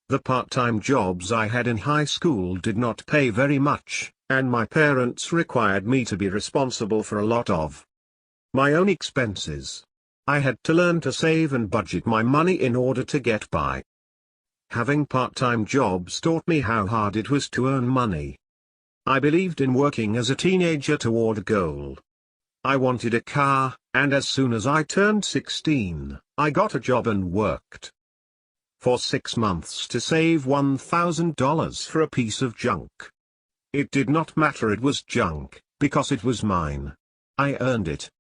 The part-time jobs I had in high school did not pay very much, and my parents required me to be responsible for a lot of my own expenses. I had to learn to save and budget my money in order to get by. Having part-time jobs taught me how hard it was to earn money. I believed in working as a teenager toward a goal. I wanted a car, and as soon as I turned 16, I got a job and worked for 6 months to save $1,000 for a piece of junk. It did not matter, it was junk, because it was mine. I earned it.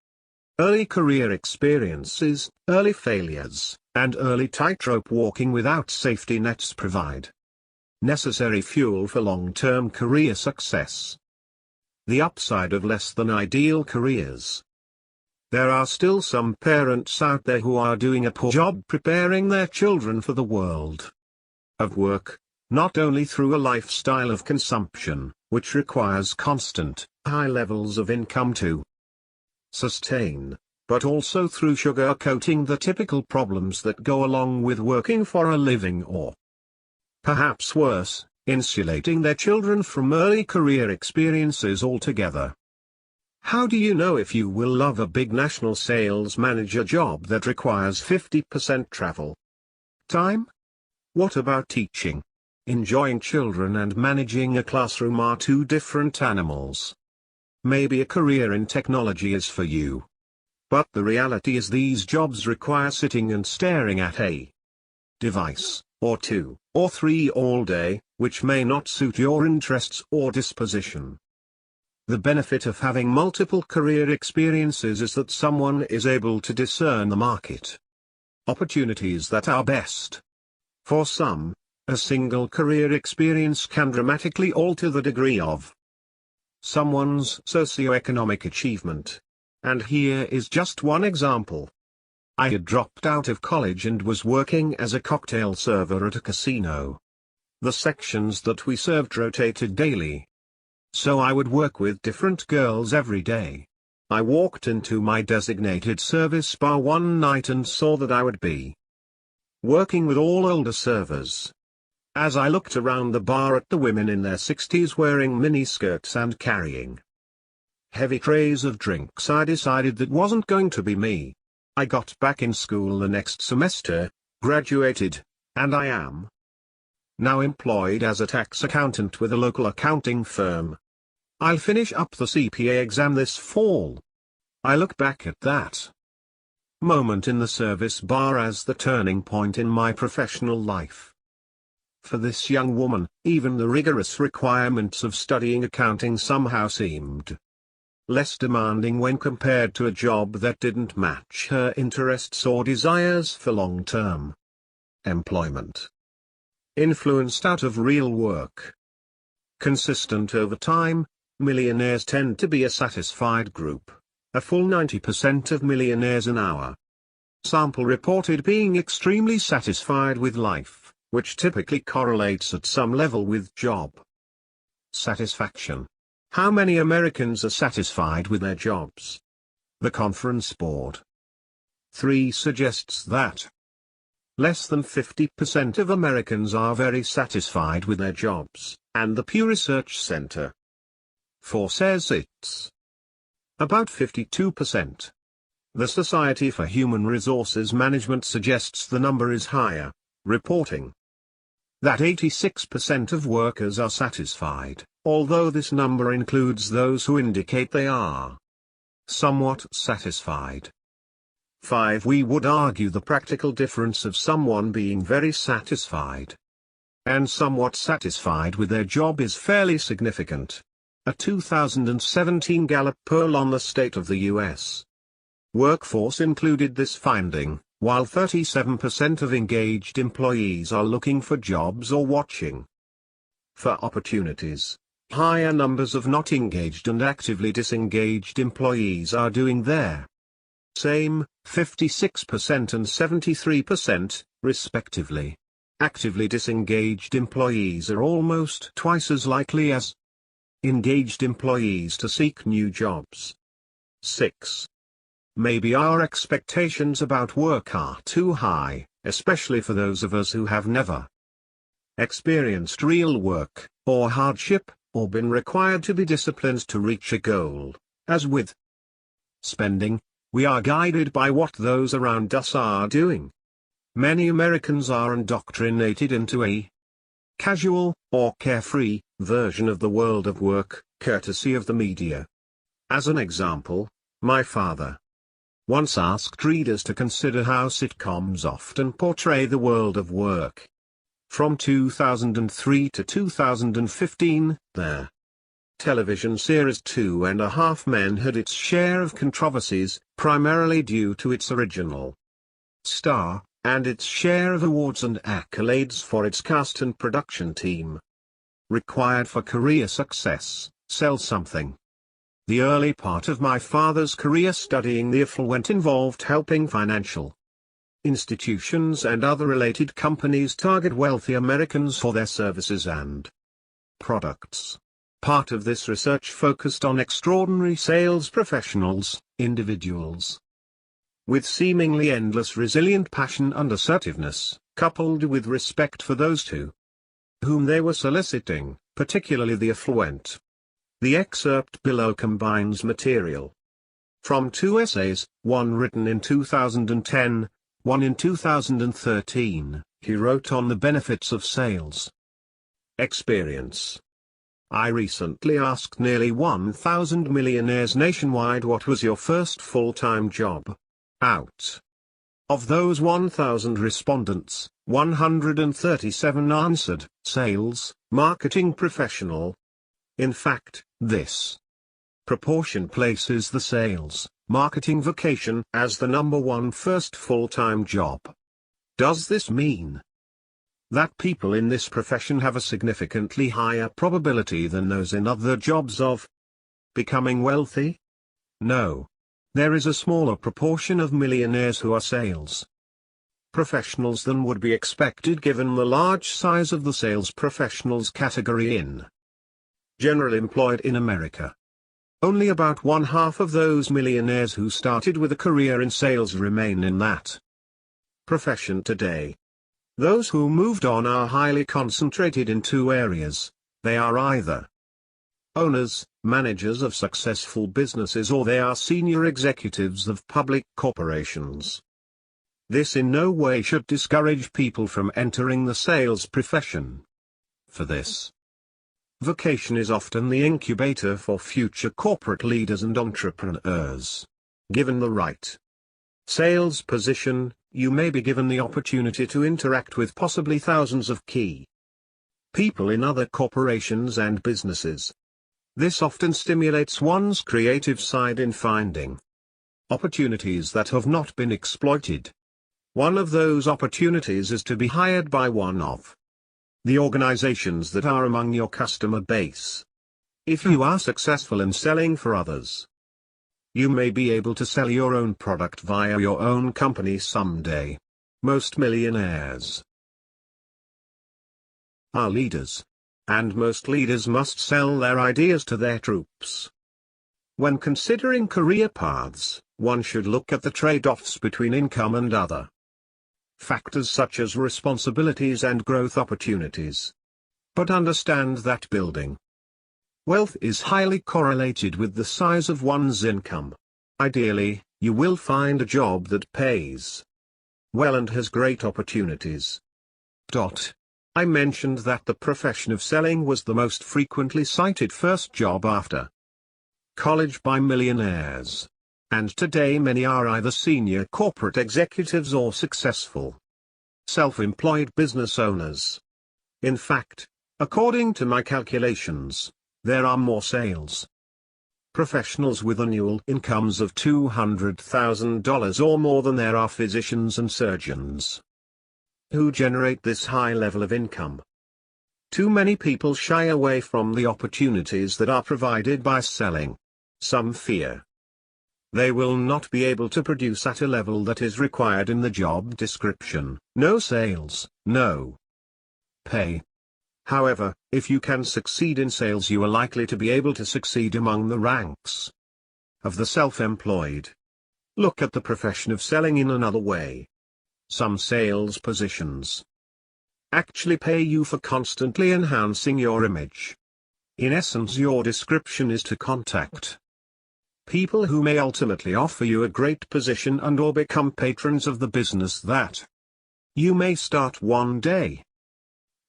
Early career experiences, early failures, and early tightrope walking without safety nets provide necessary fuel for long-term career success. The upside of less than ideal careers. There are still some parents out there who are doing a poor job preparing their children for the world of work, not only through a lifestyle of consumption, which requires constant, high levels of income to sustain, but also through sugar-coating the typical problems that go along with working for a living, or perhaps worse, insulating their children from early career experiences altogether. How do you know if you will love a big national sales manager job that requires 50% travel time? What about teaching? Enjoying children and managing a classroom are two different animals. Maybe a career in technology is for you. But the reality is these jobs require sitting and staring at a device, or 2, or 3 all day, which may not suit your interests or disposition. The benefit of having multiple career experiences is that someone is able to discern the market opportunities that are best. For some, a single career experience can dramatically alter the degree of someone's socioeconomic achievement. And here is just one example. I had dropped out of college and was working as a cocktail server at a casino. The sections that we served rotated daily. So I would work with different girls every day. I walked into my designated service bar one night and saw that I would be working with all older servers. As I looked around the bar at the women in their 60s wearing miniskirts and carrying heavy trays of drinks, I decided that wasn't going to be me. I got back in school the next semester, graduated, and I am now employed as a tax accountant with a local accounting firm. I'll finish up the CPA exam this fall. I look back at that moment in the service bar as the turning point in my professional life. For this young woman, even the rigorous requirements of studying accounting somehow seemed less demanding when compared to a job that didn't match her interests or desires for long-term employment. Influenced out of real work. Consistent over time, millionaires tend to be a satisfied group, a full 90% of millionaires an hour. Sample reported being extremely satisfied with life, which typically correlates at some level with job satisfaction. How many Americans are satisfied with their jobs? The Conference Board 3 suggests that less than 50% of Americans are very satisfied with their jobs, and the Pew Research Center 4 says it's about 52%. The Society for Human Resources Management suggests the number is higher, reporting that 86% of workers are satisfied, although this number includes those who indicate they are somewhat satisfied. 5. We would argue the practical difference of someone being very satisfied and somewhat satisfied with their job is fairly significant. A 2017 Gallup poll on the state of the U.S. workforce included this finding, while 37% of engaged employees are looking for jobs or watching for opportunities. Higher numbers of not engaged and actively disengaged employees are doing their same, 56% and 73%, respectively. Actively disengaged employees are almost twice as likely as engaged employees to seek new jobs. 6. Maybe our expectations about work are too high, especially for those of us who have never experienced real work, or hardship, or been required to be disciplined to reach a goal. As with spending, we are guided by what those around us are doing. Many Americans are indoctrinated into a casual, or carefree, version of the world of work, courtesy of the media. As an example, my father once asked readers to consider how sitcoms often portray the world of work. From 2003 to 2015, their television series 2.5 Men had its share of controversies, primarily due to its original star, and its share of awards and accolades for its cast and production team. Required for career success, sell something. The early part of my father's career studying the affluent involved helping financial institutions and other related companies target wealthy Americans for their services and products. Part of this research focused on extraordinary sales professionals, individuals with seemingly endless resilient passion and assertiveness, coupled with respect for those to whom they were soliciting, particularly the affluent. The excerpt below combines material from 2 essays, one written in 2010, one in 2013, he wrote on the benefits of sales experience. I recently asked nearly 1,000 millionaires nationwide what was your first full-time job. Out of those 1,000 respondents, 137 answered, sales, marketing professional. In fact, this proportion places the sales, marketing vocation as the #1 first full-time job. Does this mean that people in this profession have a significantly higher probability than those in other jobs of becoming wealthy? No. There is a smaller proportion of millionaires who are sales professionals than would be expected given the large size of the sales professionals category in general employed in America. Only about 1/2 of those millionaires who started with a career in sales remain in that profession today. Those who moved on are highly concentrated in 2 areas. They are either owners, managers of successful businesses, or they are senior executives of public corporations. This in no way should discourage people from entering the sales profession. For this vocation is often the incubator for future corporate leaders and entrepreneurs. Given the right Sales position, you may be given the opportunity to interact with possibly thousands of key people in other corporations and businesses. This often stimulates one's creative side in finding opportunities that have not been exploited. One of those opportunities is to be hired by one of the organizations that are among your customer base. If you are successful in selling for others, you may be able to sell your own product via your own company someday. Most millionaires are leaders. And most leaders must sell their ideas to their troops. When considering career paths, one should look at the trade-offs between income and other factors such as responsibilities and growth opportunities. But understand that building wealth is highly correlated with the size of one's income. Ideally, you will find a job that pays well and has great opportunities. I mentioned that the profession of selling was the most frequently cited first job after college by millionaires. And today many are either senior corporate executives or successful self-employed business owners. In fact, according to my calculations, there are more sales professionals with annual incomes of $200,000 or more than there are physicians and surgeons who generate this high level of income. Too many people shy away from the opportunities that are provided by selling. Some fear they will not be able to produce at a level that is required in the job description. No sales, no pay. However, if you can succeed in sales, you are likely to be able to succeed among the ranks of the self-employed. Look at the profession of selling in another way. Some sales positions actually pay you for constantly enhancing your image. In essence, your description is to contact people who may ultimately offer you a great position and or become patrons of the business that you may start one day.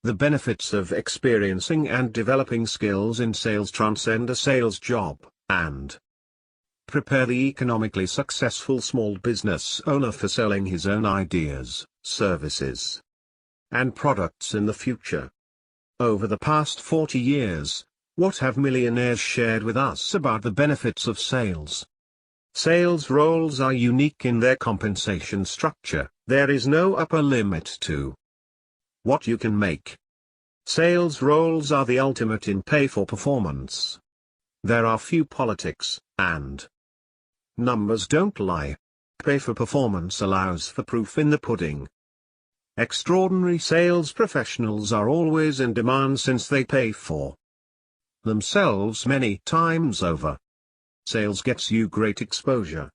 The benefits of experiencing and developing skills in sales transcend a sales job, and prepare the economically successful small business owner for selling his own ideas, services, and products in the future. Over the past 40 years, what have millionaires shared with us about the benefits of sales? Sales roles are unique in their compensation structure. There is no upper limit to what you can make. Sales roles are the ultimate in pay for performance. There are few politics, and numbers don't lie. Pay for performance allows for proof in the pudding. Extraordinary sales professionals are always in demand since they pay for themselves many times over. Sales gets you great exposure.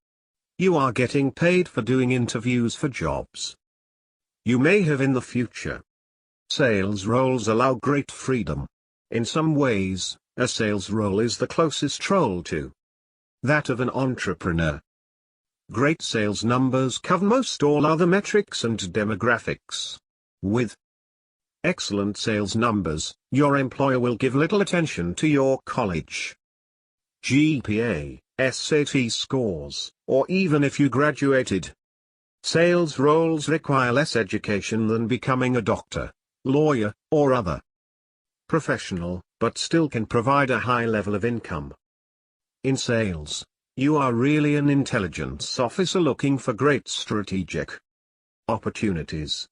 You are getting paid for doing interviews for jobs you may have in the future. Sales roles allow great freedom. In some ways, a sales role is the closest role to that of an entrepreneur. Great sales numbers cover most all other metrics and demographics. With excellent sales numbers, your employer will give little attention to your college GPA, SAT scores, or even if you graduated. Sales roles require less education than becoming a doctor, lawyer, or other professional, but still can provide a high level of income. In sales, you are really an intelligence officer looking for great strategic opportunities.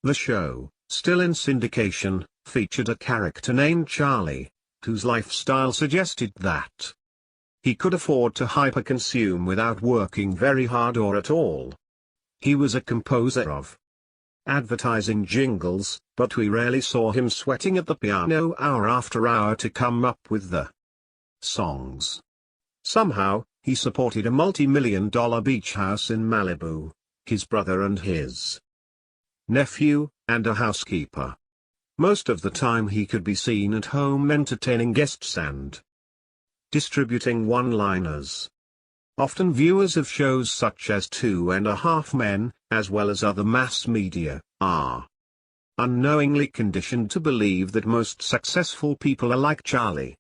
The show, still in syndication, featured a character named Charlie, whose lifestyle suggested that he could afford to hyper-consume without working very hard or at all. He was a composer of advertising jingles, but we rarely saw him sweating at the piano hour after hour to come up with the songs. Somehow, he supported a multi-million-dollar beach house in Malibu, his brother and his nephew, and a housekeeper. Most of the time he could be seen at home entertaining guests and distributing one-liners. Often viewers of shows such as 2.5 Men, as well as other mass media, are unknowingly conditioned to believe that most successful people are like Charlie.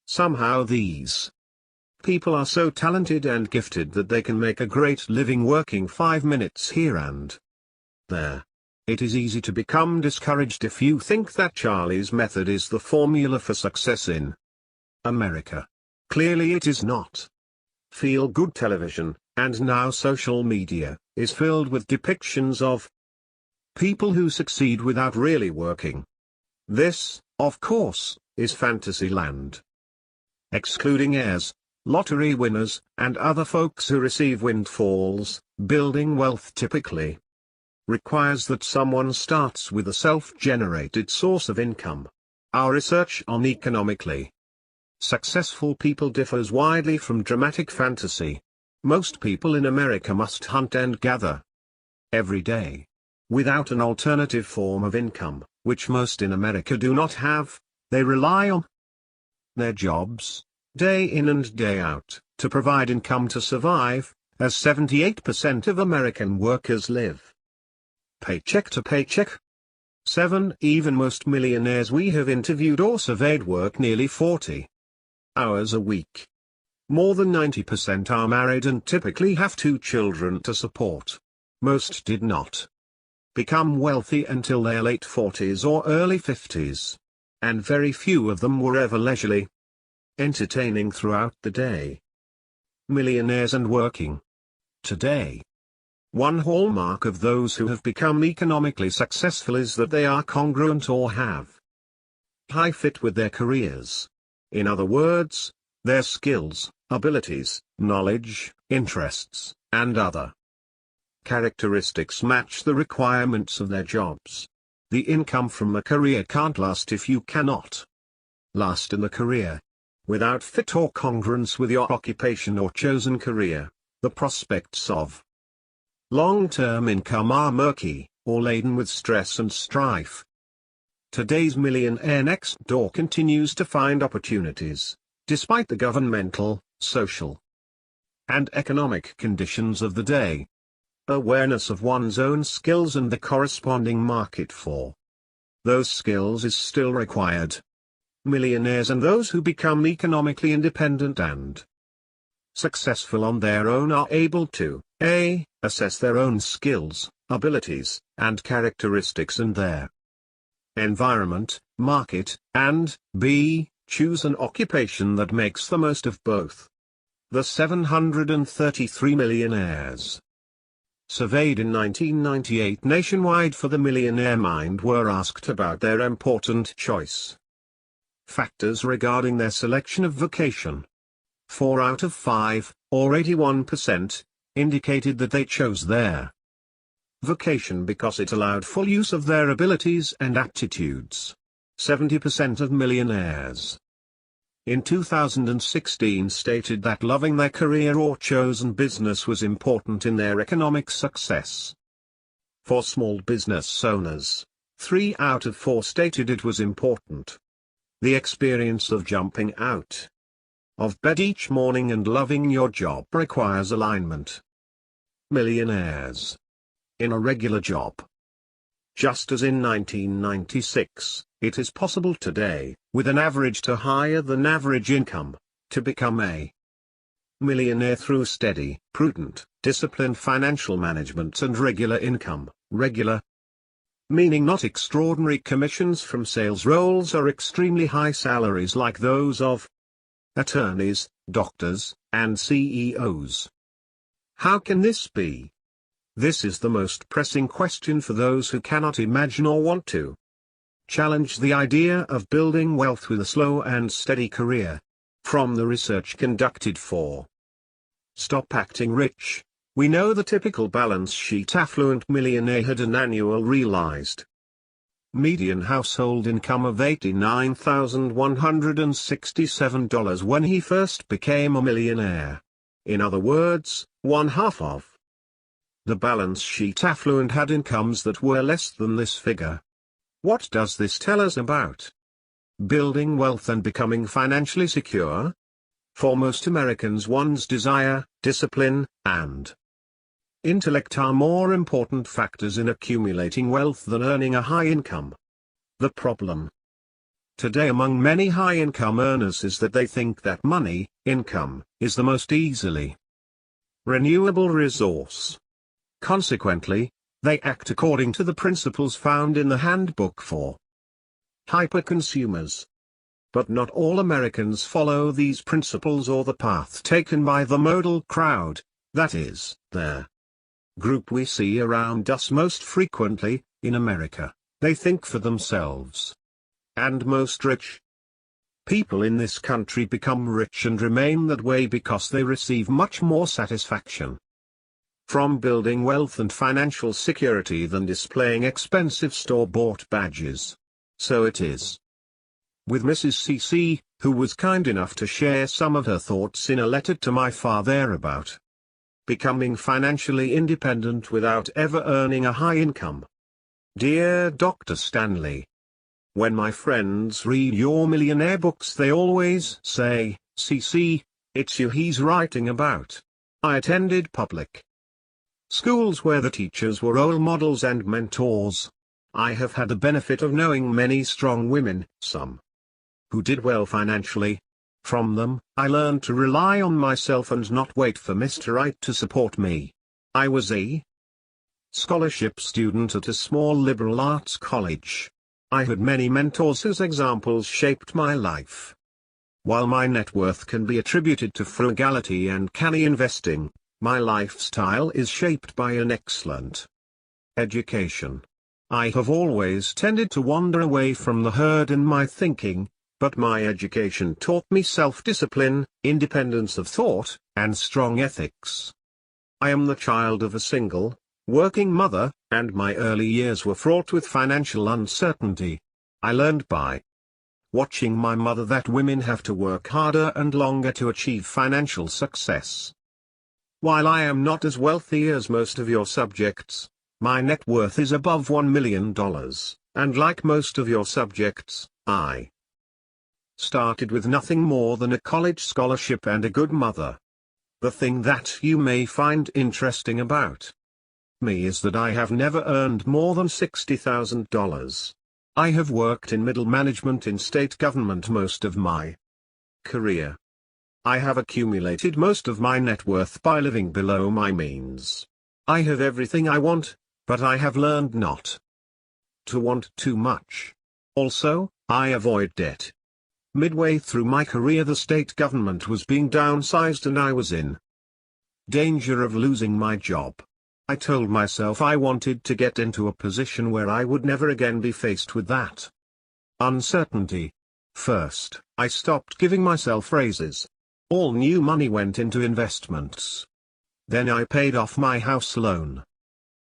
Somehow these People are so talented and gifted that they can make a great living working 5 minutes here and there. It is easy to become discouraged if you think that Charlie's method is the formula for success in America. Clearly it is not. Feel-good television, and now social media, is filled with depictions of people who succeed without really working. This, of course, is fantasy land. Excluding heirs, lottery winners, and other folks who receive windfalls, building wealth typically requires that someone starts with a self-generated source of income. Our research on economically successful people differs widely from dramatic fantasy. Most people in America must hunt and gather every day. Without an alternative form of income, which most in America do not have, they rely on their jobs, day in and day out, to provide income to survive, as 78% of American workers live paycheck to paycheck. 7. Even most millionaires we have interviewed or surveyed work nearly 40 hours a week. More than 90% are married and typically have 2 children to support. Most did not become wealthy until their late 40s or early 50s. And very few of them were ever leisurely entertaining throughout the day. Millionaires and working today. One hallmark of those who have become economically successful is that they are congruent or have high fit with their careers. In other words, their skills, abilities, knowledge, interests, and other characteristics match the requirements of their jobs. The income from a career can't last if you cannot last in the career. Without fit or congruence with your occupation or chosen career, the prospects of long-term income are murky, or laden with stress and strife. Today's millionaire next door continues to find opportunities, despite the governmental, social, and economic conditions of the day. Awareness of one's own skills and the corresponding market for those skills is still required. Millionaires and those who become economically independent and successful on their own are able to a. assess their own skills, abilities, and characteristics and their environment, market, and b. choose an occupation that makes the most of both. The 733 millionaires surveyed in 1998 nationwide for the Millionaire Mind were asked about their important choice factors regarding their selection of vocation. 4 out of 5, or 81%, indicated that they chose their vocation because it allowed full use of their abilities and aptitudes. 70% of millionaires in 2016 stated that loving their career or chosen business was important in their economic success. For small business owners, 3 out of 4 stated it was important. The experience of jumping out of bed each morning and loving your job requires alignment. Millionaires in a regular job. Just as in 1996, it is possible today, with an average to higher than average income, to become a millionaire through steady, prudent, disciplined financial management and regular income. Regular meaning not extraordinary commissions from sales roles or extremely high salaries like those of attorneys, doctors, and CEOs. How can this be? This is the most pressing question for those who cannot imagine or want to challenge the idea of building wealth with a slow and steady career. From the research conducted for Stop Acting Rich, we know the typical balance sheet affluent millionaire had an annual realized median household income of $89,167 when he first became a millionaire. In other words, one half of the balance sheet affluent had incomes that were less than this figure. What does this tell us about building wealth and becoming financially secure? For most Americans, one's desire, discipline, and intellect are more important factors in accumulating wealth than earning a high income. The problem today among many high-income earners is that they think that money, income, is the most easily renewable resource. Consequently, they act according to the principles found in the Handbook for Hyper-Consumers. But not all Americans follow these principles or the path taken by the modal crowd, that is, their group we see around us most frequently. In America, they think for themselves. And most rich people in this country become rich and remain that way because they receive much more satisfaction from building wealth and financial security than displaying expensive store-bought badges. So it is with Mrs. CC, who was kind enough to share some of her thoughts in a letter to my father about becoming financially independent without ever earning a high income. Dear Dr. Stanley, when my friends read your Millionaire books they always say, CC, it's you he's writing about. I attended public schools where the teachers were role models and mentors. I have had the benefit of knowing many strong women, some who did well financially. From them, I learned to rely on myself and not wait for Mr. Right to support me. I was a scholarship student at a small liberal arts college. I had many mentors whose examples shaped my life. While my net worth can be attributed to frugality and canny investing, my lifestyle is shaped by an excellent education. I have always tended to wander away from the herd in my thinking, but my education taught me self-discipline, independence of thought, and strong ethics. I am the child of a single, working mother, and my early years were fraught with financial uncertainty. I learned by watching my mother that women have to work harder and longer to achieve financial success. While I am not as wealthy as most of your subjects, my net worth is above $1 million, and like most of your subjects, I started with nothing more than a college scholarship and a good mother. The thing that you may find interesting about me is that I have never earned more than $60,000. I have worked in middle management in state government most of my career. I have accumulated most of my net worth by living below my means. I have everything I want, but I have learned not to want too much. Also, I avoid debt. Midway through my career the state government was being downsized and I was in danger of losing my job. I told myself I wanted to get into a position where I would never again be faced with that uncertainty. First, I stopped giving myself raises. All new money went into investments. Then I paid off my house loan.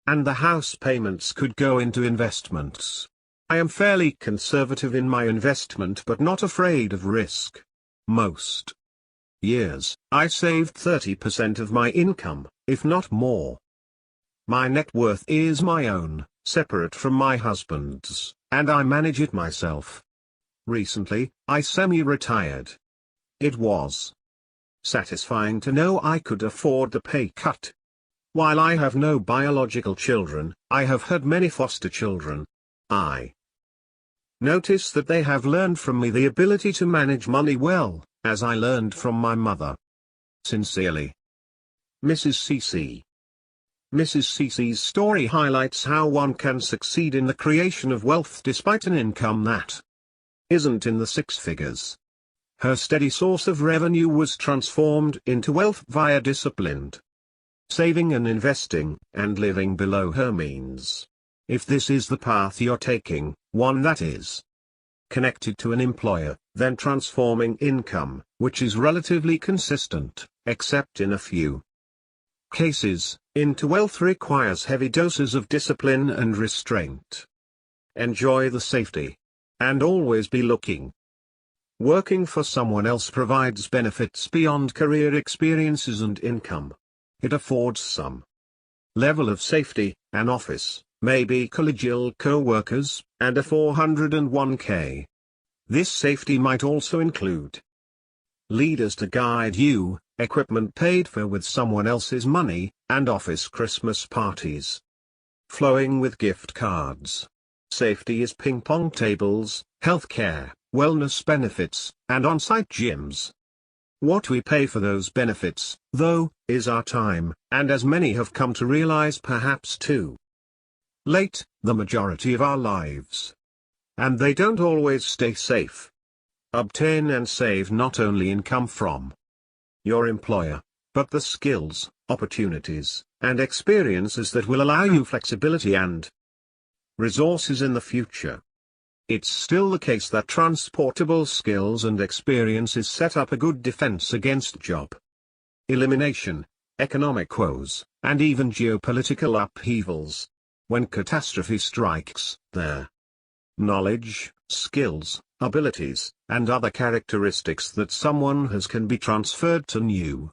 And the house payments could go into investments. I am fairly conservative in my investment but not afraid of risk. Most years, I saved 30% of my income, if not more. My net worth is my own, separate from my husband's, and I manage it myself. Recently, I semi-retired. It was satisfying to know I could afford the pay cut. While I have no biological children, I have had many foster children. I notice that they have learned from me the ability to manage money well, as I learned from my mother. Sincerely, Mrs. CC. Mrs. CC's story highlights how one can succeed in the creation of wealth despite an income that isn't in the six figures. Her steady source of revenue was transformed into wealth via disciplined saving and investing, and living below her means. If this is the path you're taking, one that is connected to an employer, then transforming income, which is relatively consistent, except in a few cases, into wealth requires heavy doses of discipline and restraint. Enjoy the safety. And always be looking. Working for someone else provides benefits beyond career experiences and income. It affords some level of safety, an office, maybe collegial co-workers, and a 401k. This safety might also include leaders to guide you, equipment paid for with someone else's money, and office Christmas parties flowing with gift cards. Safety is ping pong tables, healthcare, wellness benefits, and on-site gyms. What we pay for those benefits, though, is our time, and as many have come to realize perhaps too late, the majority of our lives. And they don't always stay safe. Obtain and save not only income from your employer, but the skills, opportunities, and experiences that will allow you flexibility and resources in the future. It's still the case that transportable skills and experiences set up a good defense against job elimination, economic woes, and even geopolitical upheavals. When catastrophe strikes, their knowledge, skills, abilities, and other characteristics that someone has can be transferred to new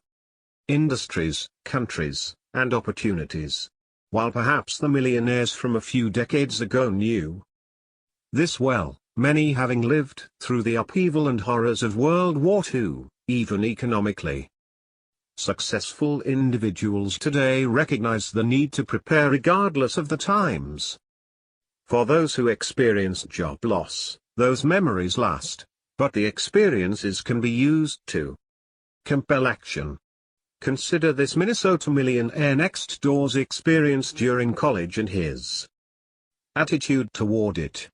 industries, countries, and opportunities. While perhaps the millionaires from a few decades ago knew this well, many having lived through the upheaval and horrors of World War II, even economically successful individuals today recognize the need to prepare regardless of the times. For those who experience job loss, those memories last, but the experiences can be used to compel action. Consider this Minnesota millionaire next door's experience during college and his attitude toward it.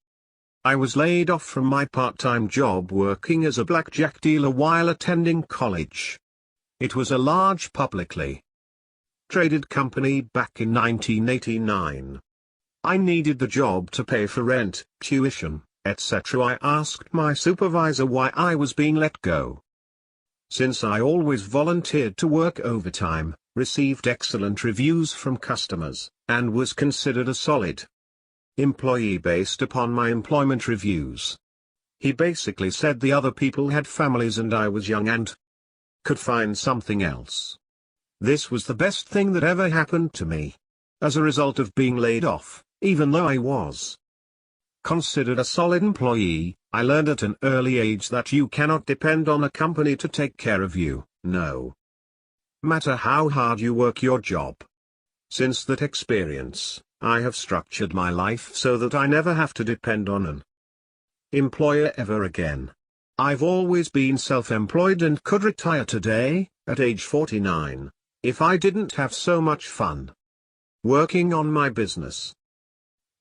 I was laid off from my part-time job working as a blackjack dealer while attending college. It was a large publicly traded company back in 1989. I needed the job to pay for rent, tuition, etc. I asked my supervisor why I was being let go. Since I always volunteered to work overtime, received excellent reviews from customers, and was considered a solid employee based upon my employment reviews. He basically said the other people had families and I was young and could find something else. This was the best thing that ever happened to me. As a result of being laid off, even though I was considered a solid employee, I learned at an early age that you cannot depend on a company to take care of you, no matter how hard you work your job. Since that experience, I have structured my life so that I never have to depend on an employer ever again. I've always been self-employed and could retire today, at age 49, if I didn't have so much fun working on my business.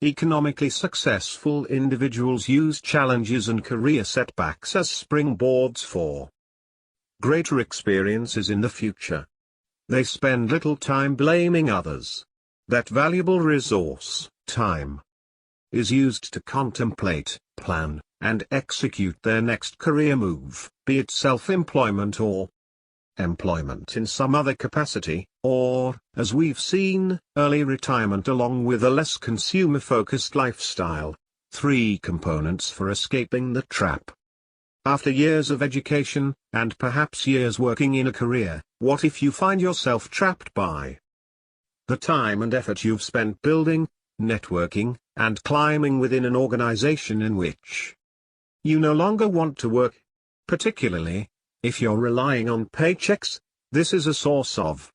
Economically successful individuals use challenges and career setbacks as springboards for greater experiences in the future. They spend little time blaming others. That valuable resource, time, is used to contemplate, plan, and execute their next career move, be it self-employment or employment in some other capacity, or, as we've seen, early retirement along with a less consumer-focused lifestyle. 3 components for escaping the trap. After years of education, and perhaps years working in a career, what if you find yourself trapped by the time and effort you've spent building, networking, and climbing within an organization in which you no longer want to work? Particularly, if you're relying on paychecks, this is a source of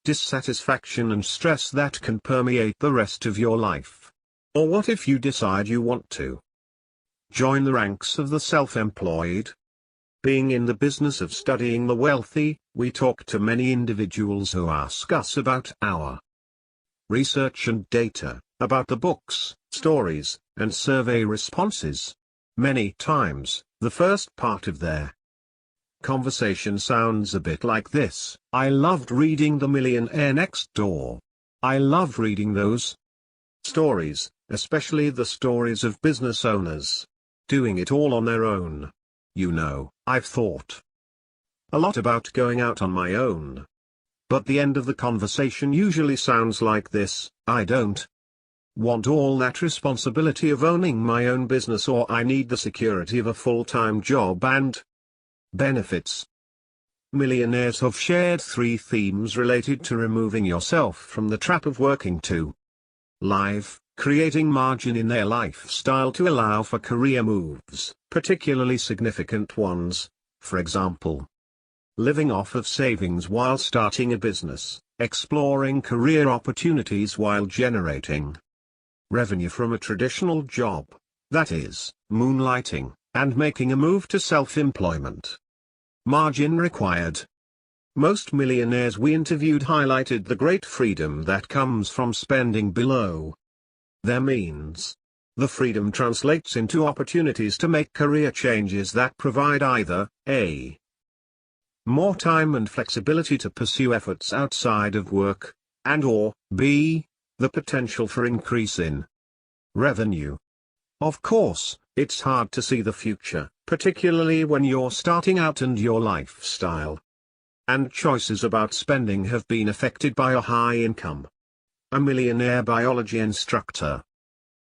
dissatisfaction and stress that can permeate the rest of your life. Or what if you decide you want to join the ranks of the self-employed? Being in the business of studying the wealthy, we talk to many individuals who ask us about our research and data, about the books, stories, and survey responses. Many times, the first part of their conversation sounds a bit like this: I loved reading The Millionaire Next Door. I loved reading those stories, especially the stories of business owners doing it all on their own. You know, I've thought a lot about going out on my own. But the end of the conversation usually sounds like this: I don't want all that responsibility of owning my own business, or I need the security of a full-time job and benefits. Millionaires have shared 3 themes related to removing yourself from the trap of working to live, creating margin in their lifestyle to allow for career moves, particularly significant ones, for example, living off of savings while starting a business, exploring career opportunities while generating revenue from a traditional job, that is, moonlighting, and making a move to self-employment. Margin required. Most millionaires we interviewed highlighted the great freedom that comes from spending below their means. The freedom translates into opportunities to make career changes that provide either A. more time and flexibility to pursue efforts outside of work, and or B. the potential for increase in revenue. Of course, it's hard to see the future, particularly when you're starting out and your lifestyle and choices about spending have been affected by a high income. A millionaire biology instructor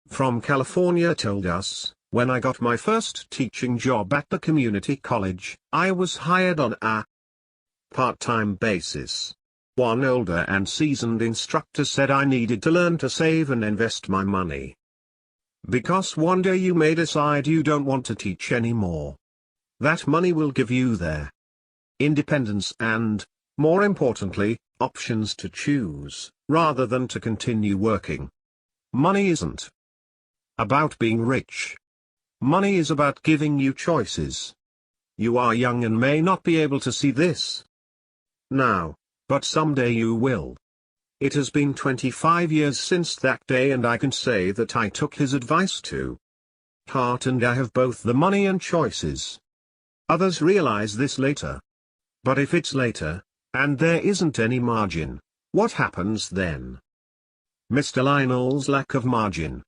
from California told us, "When I got my first teaching job at the community college, I was hired on a part-time basis. One older and seasoned instructor said I needed to learn to save and invest my money. Because one day you may decide you don't want to teach anymore. That money will give you their independence and, more importantly, options to choose, rather than to continue working. Money isn't about being rich. Money is about giving you choices. You are young and may not be able to see this now, but someday you will." It has been 25 years since that day, and I can say that I took his advice to heart, and I have both the money and choices. Others realize this later. But if it's later, and there isn't any margin, what happens then? Mr. Lionel's lack of margin.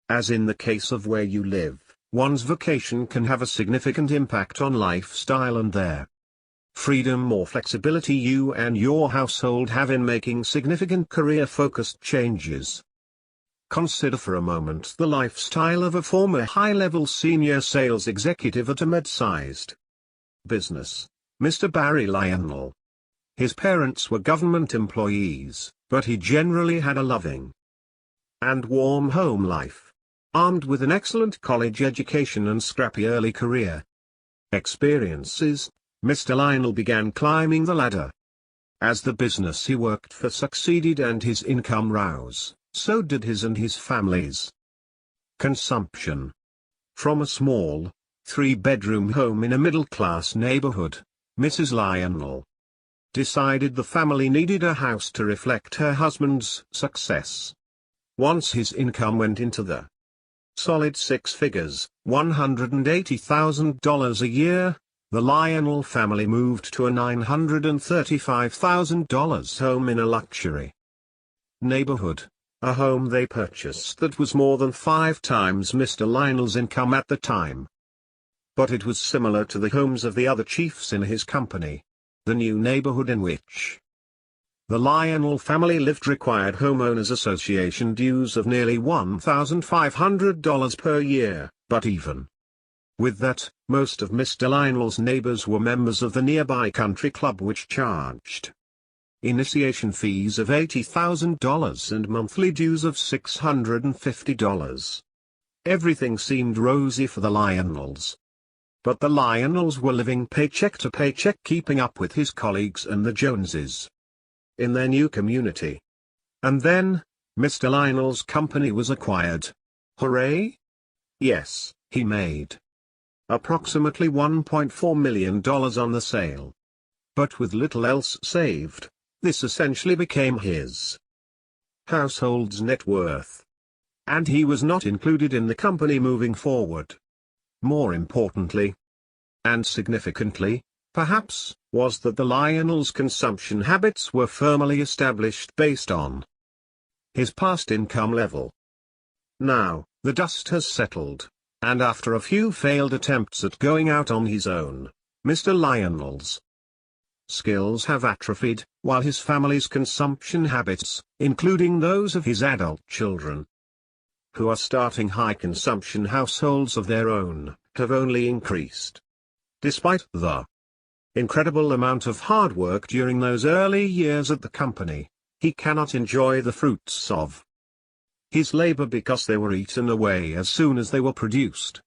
As in the case of where you live, one's vocation can have a significant impact on lifestyle and their freedom or flexibility you and your household have in making significant career-focused changes. Consider for a moment the lifestyle of a former high-level senior sales executive at a mid-sized business, Mr. Barry Lionel. His parents were government employees, but he generally had a loving and warm home life, armed with an excellent college education and scrappy early career experiences. Mr. Lionel began climbing the ladder. As the business he worked for succeeded and his income rose, so did his and his family's consumption. From a small, 3-bedroom home in a middle-class neighborhood, Mrs. Lionel decided the family needed a house to reflect her husband's success. Once his income went into the solid six figures, $180,000 a year, the Lionel family moved to a $935,000 home in a luxury neighborhood, a home they purchased that was more than 5 times Mr. Lionel's income at the time. But it was similar to the homes of the other chiefs in his company. The new neighborhood in which the Lionel family lived required homeowners association dues of nearly $1,500 per year, but even with that, most of Mr. Lionel's neighbors were members of the nearby country club, which charged initiation fees of $80,000 and monthly dues of $650. Everything seemed rosy for the Lionels. But the Lionels were living paycheck to paycheck, keeping up with his colleagues and the Joneses in their new community. And then, Mr. Lionel's company was acquired. Hooray! Yes, he made approximately $1.4 million on the sale. But with little else saved, this essentially became his household's net worth. And he was not included in the company moving forward. More importantly, and significantly, perhaps, was that the Lionel's consumption habits were firmly established based on his past income level. Now, the dust has settled, and after a few failed attempts at going out on his own, Mr. Lionel's skills have atrophied, while his family's consumption habits, including those of his adult children, who are starting high-consumption households of their own, have only increased. Despite the incredible amount of hard work during those early years at the company, he cannot enjoy the fruits of his labor because they were eaten away as soon as they were produced.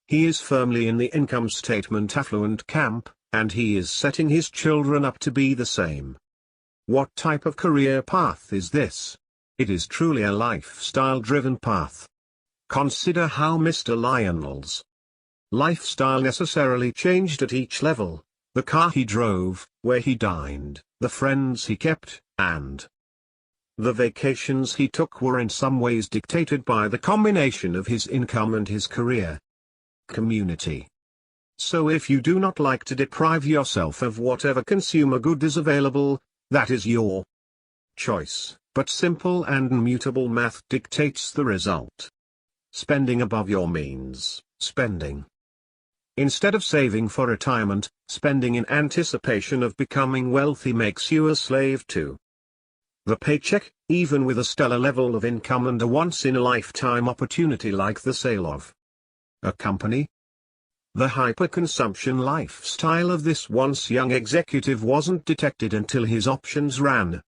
He is firmly in the income statement affluent camp, and he is setting his children up to be the same. What type of career path is this? It is truly a lifestyle-driven path. Consider how Mr. Lionel's Lifestyle necessarily changed at each level: the car he drove, where he dined, the friends he kept, and the vacations he took were in some ways dictated by the combination of his income and his career. Community. So if you do not like to deprive yourself of whatever consumer good is available, that is your choice, but simple and immutable math dictates the result. Spending above your means, spending. Instead of saving for retirement, spending in anticipation of becoming wealthy makes you a slave to the paycheck, even with a stellar level of income and a once-in-a-lifetime opportunity like the sale of a company. The hyperconsumption lifestyle of this once young executive wasn't detected until his options ran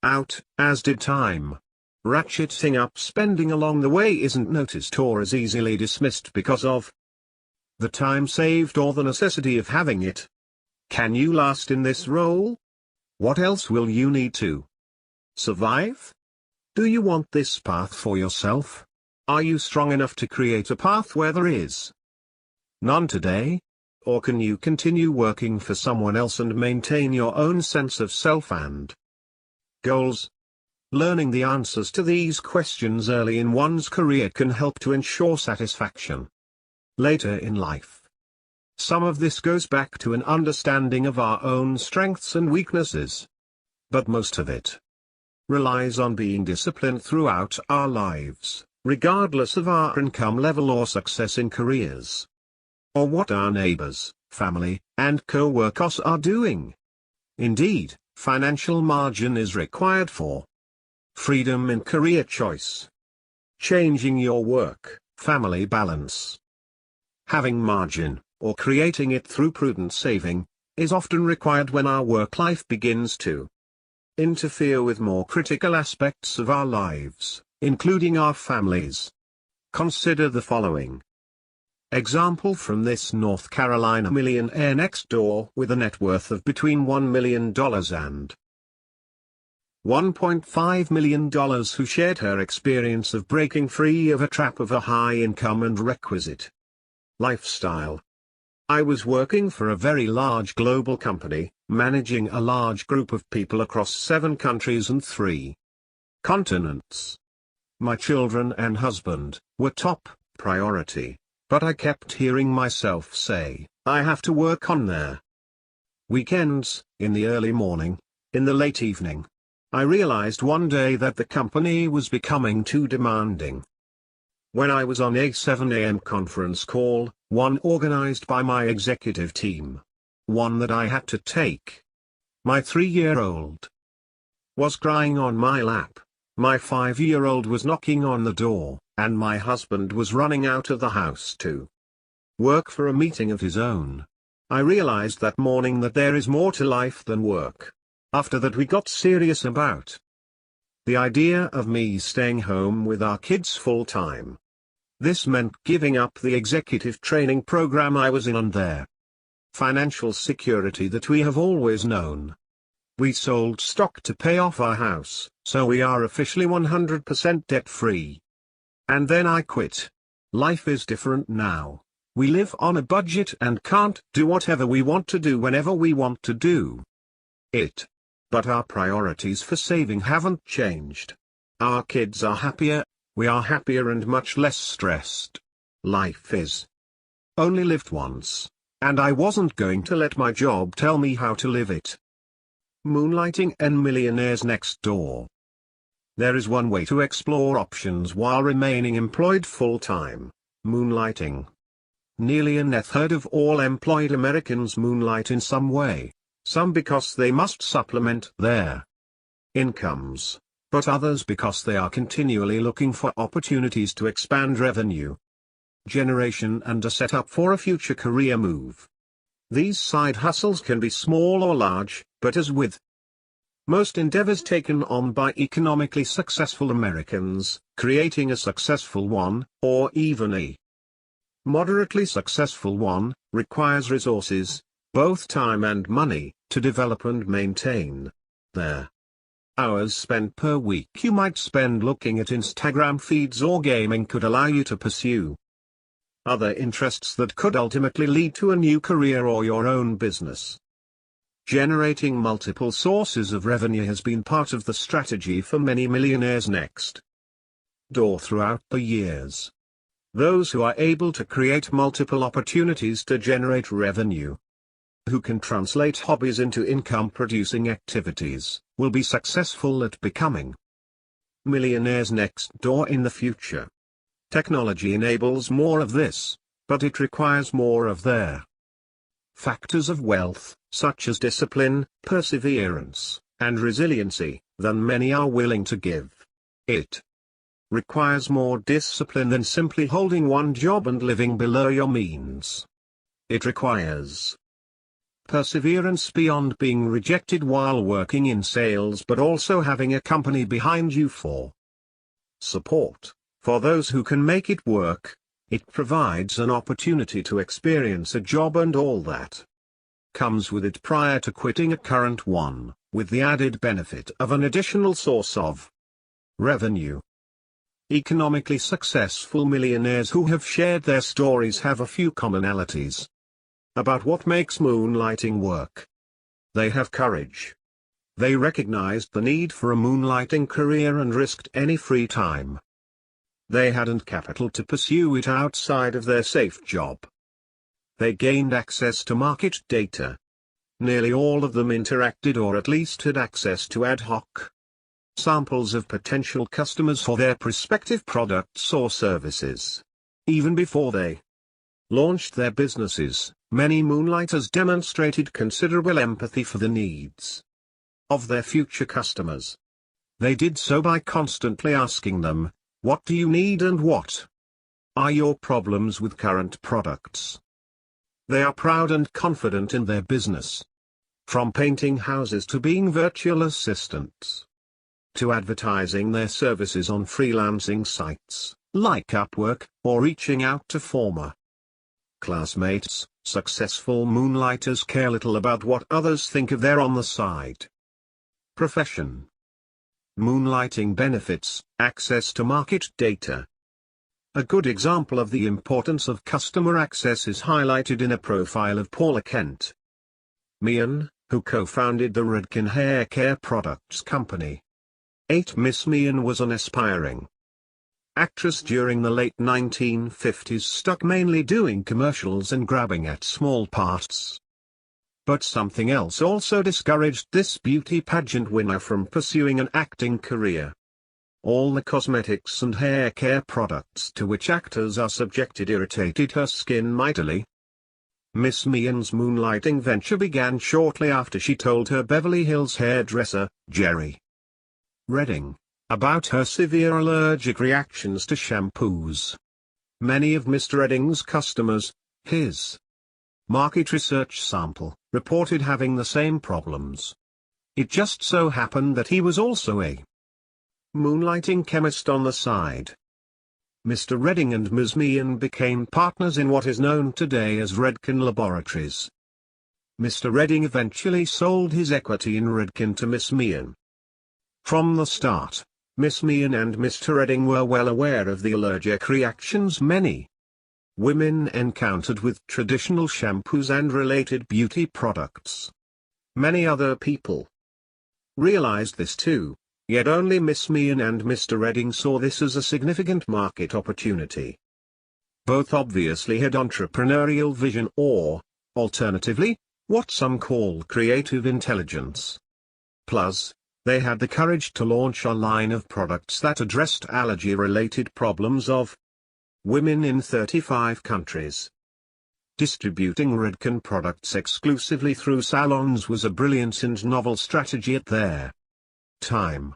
out, as did time. Ratcheting up spending along the way isn't noticed or as easily dismissed because of the time saved or the necessity of having it. Can you last in this role? What else will you need to survive? Do you want this path for yourself? Are you strong enough to create a path where there is none today? Or can you continue working for someone else and maintain your own sense of self and goals? Learning the answers to these questions early in one's career can help to ensure satisfaction later in life. Some of this goes back to an understanding of our own strengths and weaknesses. But most of it relies on being disciplined throughout our lives, regardless of our income level or success in careers, or what our neighbors, family, and co-workers are doing. Indeed, financial margin is required for freedom in career choice. Changing your work-family balance. Having margin, or creating it through prudent saving, is often required when our work life begins to interfere with more critical aspects of our lives, including our families. Consider the following example from this North Carolina millionaire next door with a net worth of between $1 million and $1.5 million who shared her experience of breaking free of a trap of a high income and requisite lifestyle. I was working for a very large global company, managing a large group of people across 7 countries and 3 continents. My children and husband were top priority, but I kept hearing myself say, I have to work on their weekends, in the early morning, in the late evening. I realized one day that the company was becoming too demanding. When I was on a 7 a.m. conference call, one organized by my executive team, one that I had to take, my 3-year-old was crying on my lap, my 5-year-old was knocking on the door, and my husband was running out of the house to work for a meeting of his own. I realized that morning that there is more to life than work. After that we got serious about the idea of me staying home with our kids full time. This meant giving up the executive training program I was in and their financial security that we have always known. We sold stock to pay off our house, so we are officially 100% debt-free. And then I quit. Life is different now. We live on a budget and can't do whatever we want to do whenever we want to do it. But our priorities for saving haven't changed. Our kids are happier, we are happier and much less stressed. Life is only lived once, and I wasn't going to let my job tell me how to live it. Moonlighting and millionaires next door. There is one way to explore options while remaining employed full-time: moonlighting. Nearly a third of all employed Americans moonlight in some way. Some because they must supplement their incomes, but others because they are continually looking for opportunities to expand revenue generation and a setup for a future career move. These side hustles can be small or large, but as with most endeavors taken on by economically successful Americans, creating a successful one, or even a moderately successful one, requires resources, both time and money, to develop and maintain. Their hours spent per week you might spend looking at Instagram feeds or gaming could allow you to pursue other interests that could ultimately lead to a new career or your own business. Generating multiple sources of revenue has been part of the strategy for many millionaires next door throughout the years. Those who are able to create multiple opportunities to generate revenue, who can translate hobbies into income-producing activities, will be successful at becoming millionaires next door in the future. Technology enables more of this, but it requires more of their factors of wealth, such as discipline, perseverance, and resiliency, than many are willing to give. It requires more discipline than simply holding one job and living below your means. It requires perseverance beyond being rejected while working in sales, but also having a company behind you for support. For those who can make it work, it provides an opportunity to experience a job and all that comes with it prior to quitting a current one, with the added benefit of an additional source of revenue. Economically successful millionaires who have shared their stories have a few commonalities about what makes moonlighting work. They have courage. They recognized the need for a moonlighting career and risked any free time they hadn't capital to pursue it outside of their safe job. They gained access to market data. Nearly all of them interacted or at least had access to ad hoc samples of potential customers for their prospective products or services. Even before they launched their businesses, many moonlighters demonstrated considerable empathy for the needs of their future customers. They did so by constantly asking them, "What do you need and what are your problems with current products?" They are proud and confident in their business. From painting houses to being virtual assistants, to advertising their services on freelancing sites, like Upwork, or reaching out to former classmates, successful moonlighters care little about what others think of their on-the-side profession. Moonlighting benefits: access to market data. A good example of the importance of customer access is highlighted in a profile of Paula Kent Meehan, who co-founded the Redken hair care products company. Miss Meehan was an aspiring actress during the late 1950s, stuck mainly doing commercials and grabbing at small parts. But something else also discouraged this beauty pageant winner from pursuing an acting career. All the cosmetics and hair care products to which actors are subjected irritated her skin mightily. Miss Meehan's moonlighting venture began shortly after she told her Beverly Hills hairdresser, Jerry Redding, about her severe allergic reactions to shampoos. Many of Mr. Redding's customers, his market research sample, reported having the same problems. It just so happened that he was also a moonlighting chemist on the side. Mr. Redding and Ms. Meehan became partners in what is known today as Redken Laboratories. Mr. Redding eventually sold his equity in Redken to Miss Meehan. From the start, Miss Meehan and Mr. Redding were well aware of the allergic reactions many women encountered with traditional shampoos and related beauty products. Many other people realized this too, yet only Miss Meehan and Mr. Redding saw this as a significant market opportunity. Both obviously had entrepreneurial vision or, alternatively, what some call creative intelligence. Plus, they had the courage to launch a line of products that addressed allergy-related problems of women in 35 countries. Distributing Redken products exclusively through salons was a brilliant and novel strategy at their time.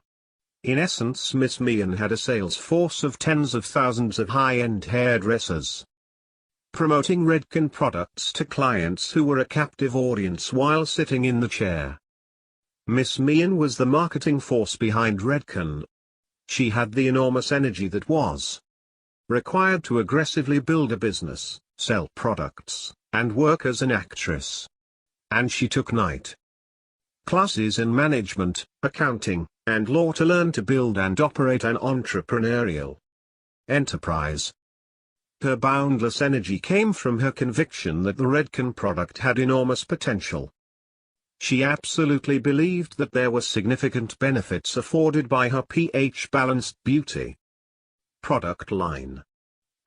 In essence, Miss Meehan had a sales force of tens of thousands of high-end hairdressers, promoting Redken products to clients who were a captive audience while sitting in the chair. Miss Meehan was the marketing force behind Redken. She had the enormous energy that was required to aggressively build a business, sell products, and work as an actress. And she took night classes in management, accounting, and law to learn to build and operate an entrepreneurial enterprise. Her boundless energy came from her conviction that the Redken product had enormous potential. She absolutely believed that there were significant benefits afforded by her pH-balanced beauty product line.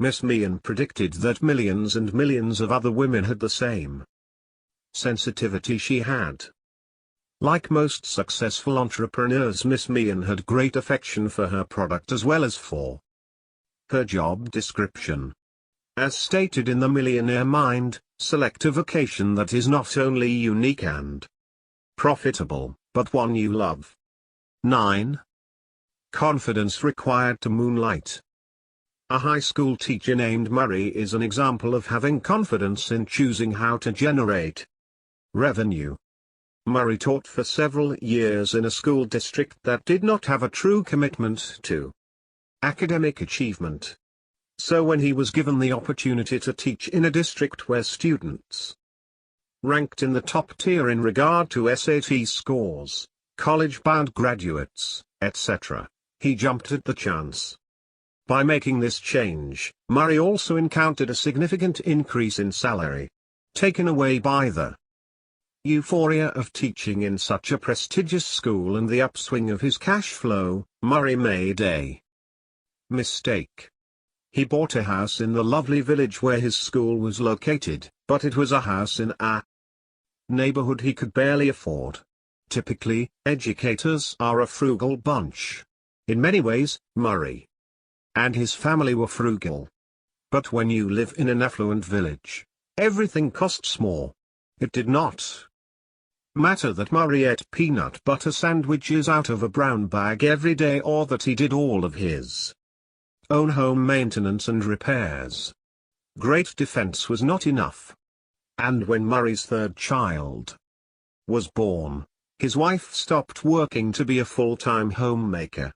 Miss Meehan predicted that millions and millions of other women had the same sensitivity she had. Like most successful entrepreneurs, Miss Meehan had great affection for her product as well as for her job description. As stated in the Millionaire Mind, select a vocation that is not only unique and profitable, but one you love. 9. Confidence required to moonlight. A high school teacher named Murray is an example of having confidence in choosing how to generate revenue. Murray taught for several years in a school district that did not have a true commitment to academic achievement. So when he was given the opportunity to teach in a district where students ranked in the top tier in regard to SAT scores, college-bound graduates, etc., he jumped at the chance. By making this change, Murray also encountered a significant increase in salary. Taken away by the euphoria of teaching in such a prestigious school and the upswing of his cash flow, Murray made a mistake. He bought a house in the lovely village where his school was located, but it was a house in a neighborhood he could barely afford. Typically, educators are a frugal bunch. In many ways, Murray and his family were frugal. But when you live in an affluent village, everything costs more. It did not matter that Murray ate peanut butter sandwiches out of a brown bag every day or that he did all of his own home maintenance and repairs. Great defense was not enough. And when Murray's third child was born, his wife stopped working to be a full-time homemaker.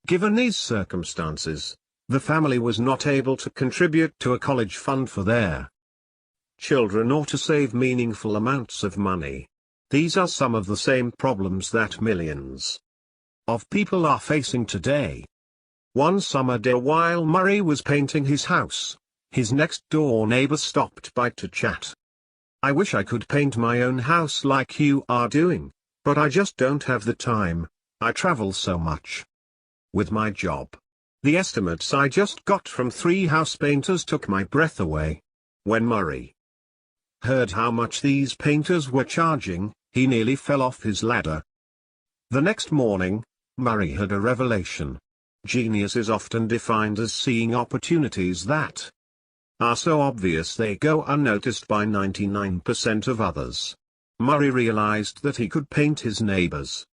Given these circumstances, the family was not able to contribute to a college fund for their children or to save meaningful amounts of money. These are some of the same problems that millions of people are facing today. One summer day while Murray was painting his house, his next-door neighbor stopped by to chat. "I wish I could paint my own house like you are doing, but I just don't have the time. I travel so much with my job." The estimates I just got from 3 house painters took my breath away. When Murray heard how much these painters were charging, he nearly fell off his ladder. The next morning, Murray had a revelation. Genius is often defined as seeing opportunities that are so obvious they go unnoticed by 99% of others. Murray realized that he could paint his neighbor's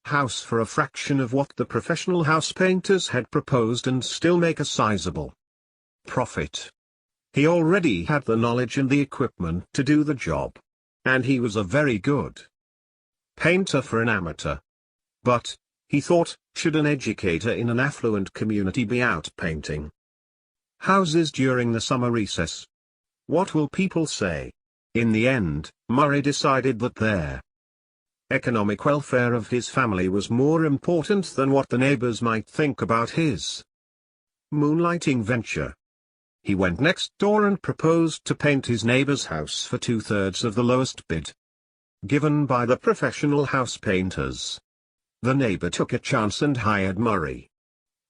house for a fraction of what the professional house painters had proposed and still make a sizable profit. He already had the knowledge and the equipment to do the job. And he was a very good painter for an amateur. But, he thought, should an educator in an affluent community be out painting houses during the summer recess? What will people say? In the end, Murray decided that their economic welfare of his family was more important than what the neighbors might think about his moonlighting venture. He went next door and proposed to paint his neighbor's house for 2/3 of the lowest bid given by the professional house painters. The neighbor took a chance and hired Murray.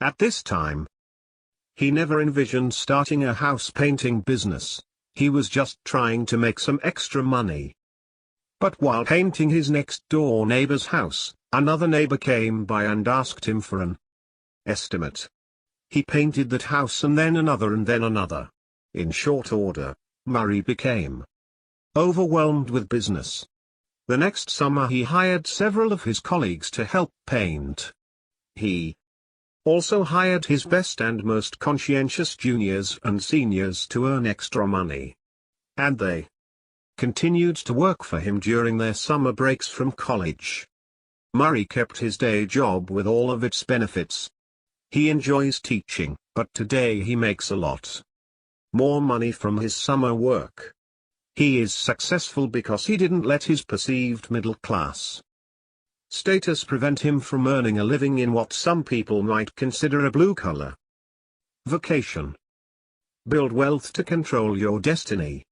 At this time, he never envisioned starting a house painting business. He was just trying to make some extra money. But while painting his next-door neighbor's house, another neighbor came by and asked him for an estimate. He painted that house and then another and then another. In short order, Murray became overwhelmed with business. The next summer he hired several of his colleagues to help paint. He also hired his best and most conscientious juniors and seniors to earn extra money. And they continued to work for him during their summer breaks from college. Murray kept his day job with all of its benefits. He enjoys teaching, but today he makes a lot more money from his summer work. He is successful because he didn't let his perceived middle-class status prevent him from earning a living in what some people might consider a blue-collar vocation. Build wealth to control your destiny.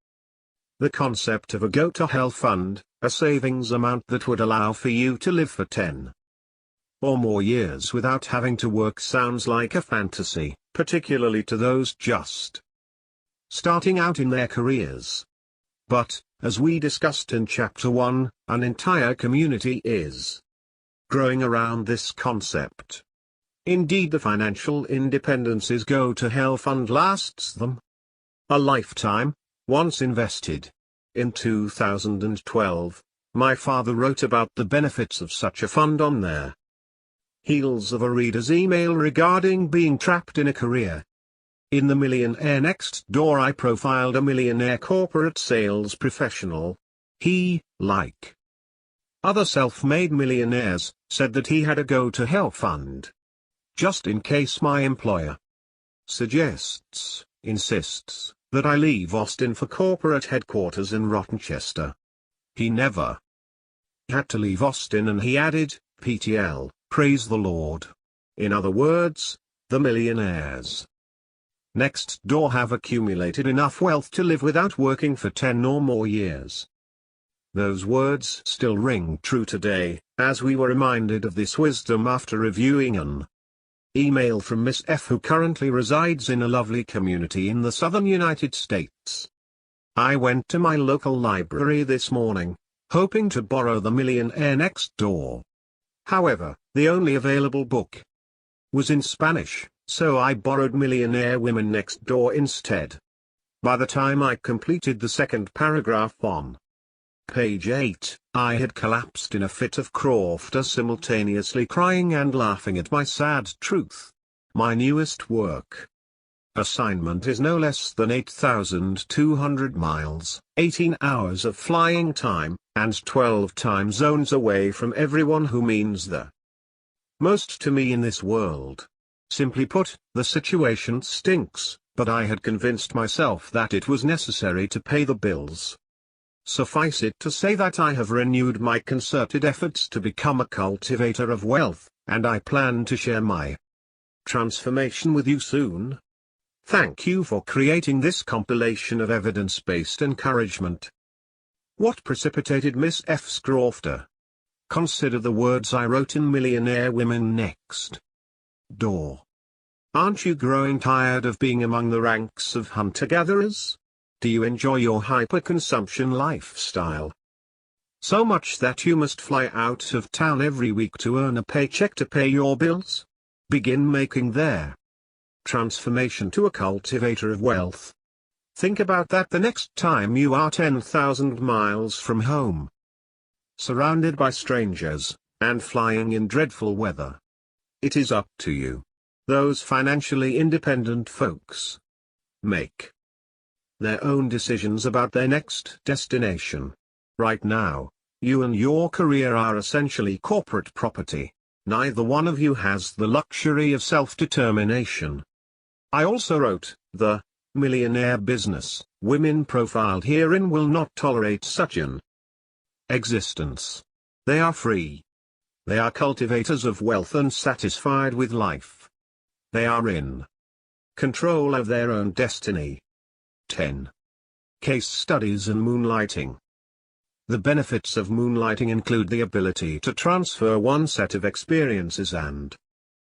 The concept of a go-to-hell fund, a savings amount that would allow for you to live for 10 or more years without having to work, sounds like a fantasy, particularly to those just starting out in their careers. But, as we discussed in Chapter 1, an entire community is growing around this concept. Indeed, the financial independence's go-to-hell fund lasts them a lifetime, once invested. In 2012, my father wrote about the benefits of such a fund on their heels of a reader's email regarding being trapped in a career. In the Millionaire Next Door, I profiled a millionaire corporate sales professional. He, like other self-made millionaires, said that he had a go-to-hell fund. Just in case my employer insists, that I leave Austin for corporate headquarters in Rochester. He never had to leave Austin, and he added, PTL, praise the Lord. In other words, the millionaires next door have accumulated enough wealth to live without working for 10 or more years. Those words still ring true today, as we were reminded of this wisdom after reviewing an email from Miss F, who currently resides in a lovely community in the southern United States. I went to my local library this morning, hoping to borrow The Millionaire Next Door. However, the only available book was in Spanish, so I borrowed Millionaire Women Next Door instead. By the time I completed the second paragraph on page 8, I had collapsed in a fit of laughter, simultaneously crying and laughing at my sad truth. My newest work assignment is no less than 8,200 miles, 18 hours of flying time, and 12 time zones away from everyone who means the most to me in this world. Simply put, the situation stinks, but I had convinced myself that it was necessary to pay the bills. Suffice it to say that I have renewed my concerted efforts to become a cultivator of wealth, and I plan to share my transformation with you soon. Thank you for creating this compilation of evidence-based encouragement. What precipitated Miss F's laughter? Consider the words I wrote in Millionaire Women Next Door. Aren't you growing tired of being among the ranks of hunter-gatherers? Do you enjoy your hyper-consumption lifestyle so much that you must fly out of town every week to earn a paycheck to pay your bills? Begin making their transformation to a cultivator of wealth. Think about that the next time you are 10,000 miles from home, surrounded by strangers, and flying in dreadful weather. It is up to you. Those financially independent folks make their own decisions about their next destination. Right now, you and your career are essentially corporate property. Neither one of you has the luxury of self-determination. I also wrote, the millionaire business women profiled herein will not tolerate such an existence. They are free. They are cultivators of wealth and satisfied with life. They are in control of their own destiny. 10. Case studies and moonlighting. The benefits of moonlighting include the ability to transfer one set of experiences and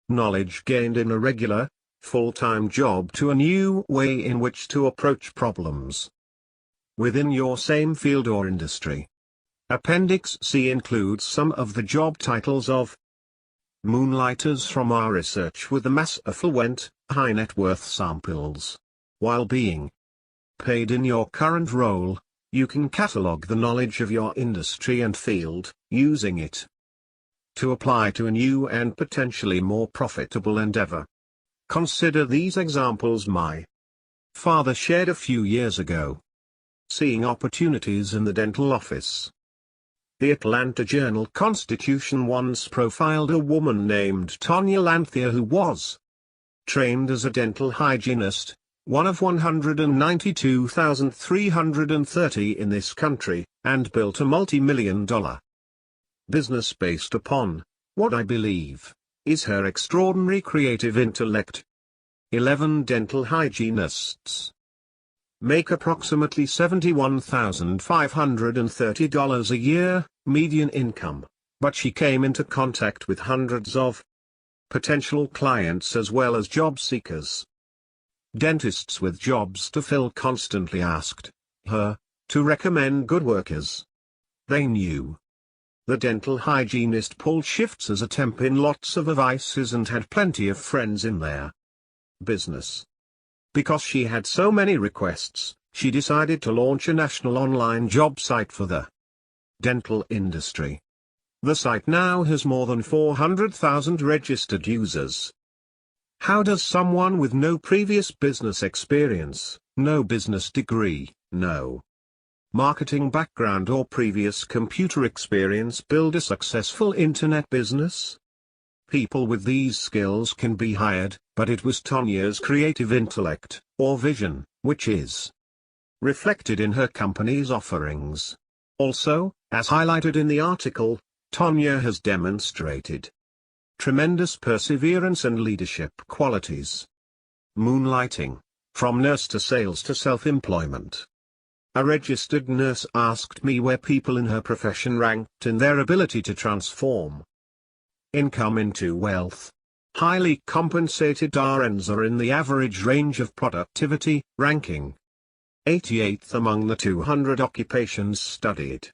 knowledge gained in a regular, full-time job to a new way in which to approach problems within your same field or industry. Appendix C includes some of the job titles of moonlighters from our research with the mass affluent, high net worth samples. While being paid in your current role, you can catalog the knowledge of your industry and field, using it to apply to a new and potentially more profitable endeavor. Consider these examples my father shared a few years ago. Seeing opportunities in the dental office. The Atlanta Journal-Constitution once profiled a woman named Tonya Lanthea who was trained as a dental hygienist, one of 192,330 in this country, and built a multi-million-dollar business based upon what I believe is her extraordinary creative intellect. 11 dental hygienists make approximately $71,530 a year, median income, but she came into contact with hundreds of potential clients as well as job seekers. Dentists with jobs to fill constantly asked her to recommend good workers. They knew the dental hygienist pulled shifts as a temp in lots of offices and had plenty of friends in their business. Because she had so many requests, she decided to launch a national online job site for the dental industry. The site now has more than 400,000 registered users. How does someone with no previous business experience, no business degree, no marketing background or previous computer experience build a successful internet business? People with these skills can be hired, but it was Tonya's creative intellect, or vision, which is reflected in her company's offerings. Also, as highlighted in the article, Tonya has demonstrated tremendous perseverance and leadership qualities. Moonlighting, from nurse to sales to self-employment. A registered nurse asked me where people in her profession ranked in their ability to transform income into wealth. Highly compensated RNs are in the average range of productivity, ranking 88th among the 200 occupations studied.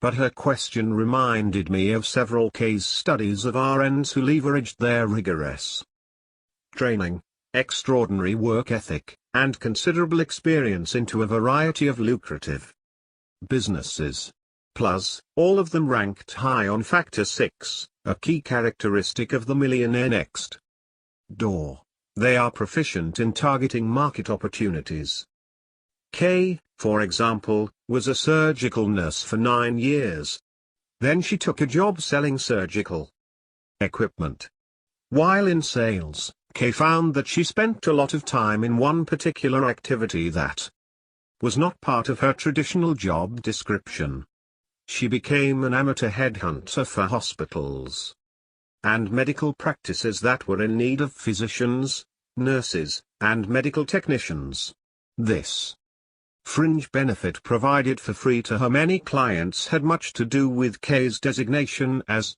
But her question reminded me of several case studies of RNs who leveraged their rigorous training, extraordinary work ethic, and considerable experience into a variety of lucrative businesses. Plus, all of them ranked high on Factor 6, a key characteristic of the Millionaire Next Door. They are proficient in targeting market opportunities. Kay, for example, was a surgical nurse for 9 years. Then she took a job selling surgical equipment. While in sales, Kay found that she spent a lot of time in one particular activity that was not part of her traditional job description. She became an amateur headhunter for hospitals and medical practices that were in need of physicians, nurses, and medical technicians. This fringe benefit provided for free to her many clients had much to do with Kay's designation as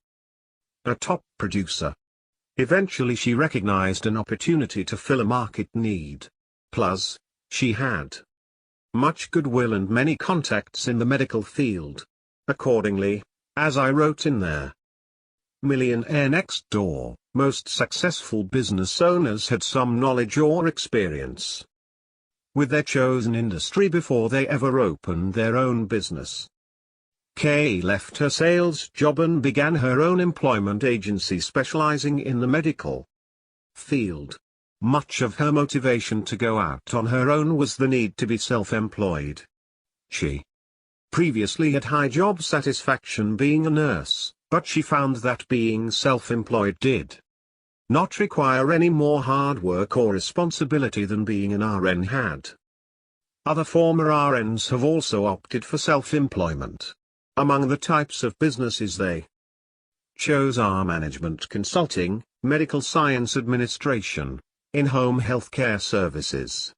a top producer. Eventually she recognized an opportunity to fill a market need. Plus, she had much goodwill and many contacts in the medical field. Accordingly, as I wrote in there, Millionaire Next Door, most successful business owners had some knowledge or experience with their chosen industry before they ever opened their own business. Kay left her sales job and began her own employment agency specializing in the medical field. Much of her motivation to go out on her own was the need to be self-employed. She previously had high job satisfaction being a nurse, but she found that being self-employed did not require any more hard work or responsibility than being an RN had. Other former RNs have also opted for self-employment. Among the types of businesses they chose are management consulting, medical science administration, in-home healthcare services,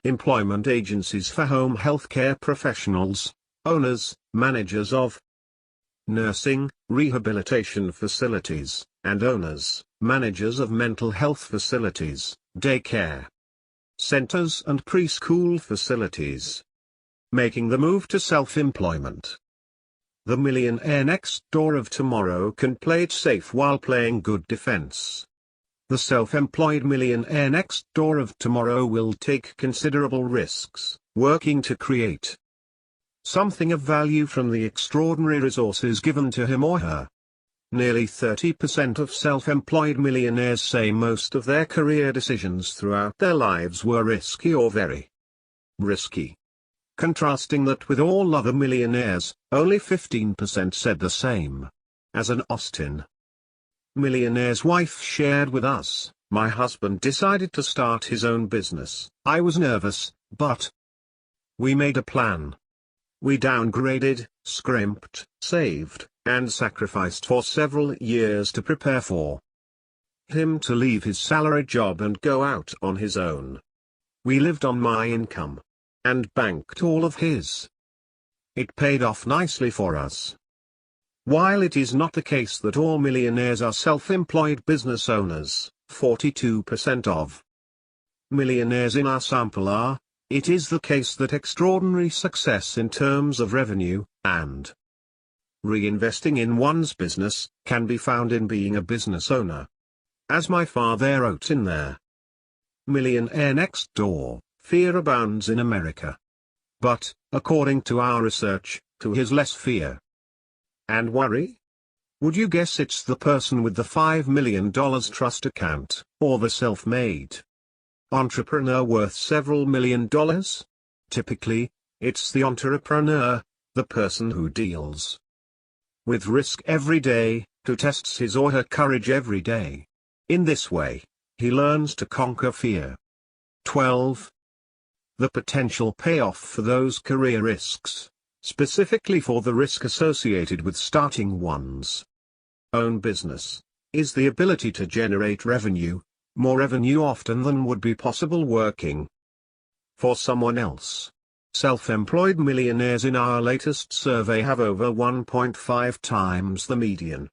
employment agencies for home healthcare professionals, owners, managers of nursing, rehabilitation facilities, and owners, managers of mental health facilities, daycare centers and preschool facilities. Making the move to self-employment. The Millionaire Next Door of tomorrow can play it safe while playing good defense. The self-employed Millionaire Next Door of tomorrow will take considerable risks, working to create something of value from the extraordinary resources given to him or her. Nearly 30% of self-employed millionaires say most of their career decisions throughout their lives were risky or very risky. Contrasting that with all other millionaires, only 15% said the same. As an Austin millionaire's wife shared with us, my husband decided to start his own business. I was nervous, but we made a plan. We downgraded, scrimped, saved, and sacrificed for several years to prepare for him to leave his salary job and go out on his own. We lived on my income. And banked all of his. It paid off nicely for us. While it is not the case that all millionaires are self-employed business owners, 42% of millionaires in our sample are, it is the case that extraordinary success in terms of revenue, and reinvesting in one's business, can be found in being a business owner. As my father wrote in their Millionaire Next Door, fear abounds in America. But, according to our research, who has less fear and worry? Would you guess it's the person with the $5 million trust account, or the self-made entrepreneur worth several $1 million? Typically, it's the entrepreneur, the person who deals with risk every day, who tests his or her courage every day. In this way, he learns to conquer fear. 12. The potential payoff for those career risks, specifically for the risk associated with starting one's own business, is the ability to generate revenue, more revenue often than would be possible working for someone else. Self-employed millionaires in our latest survey have over 1.5 times the median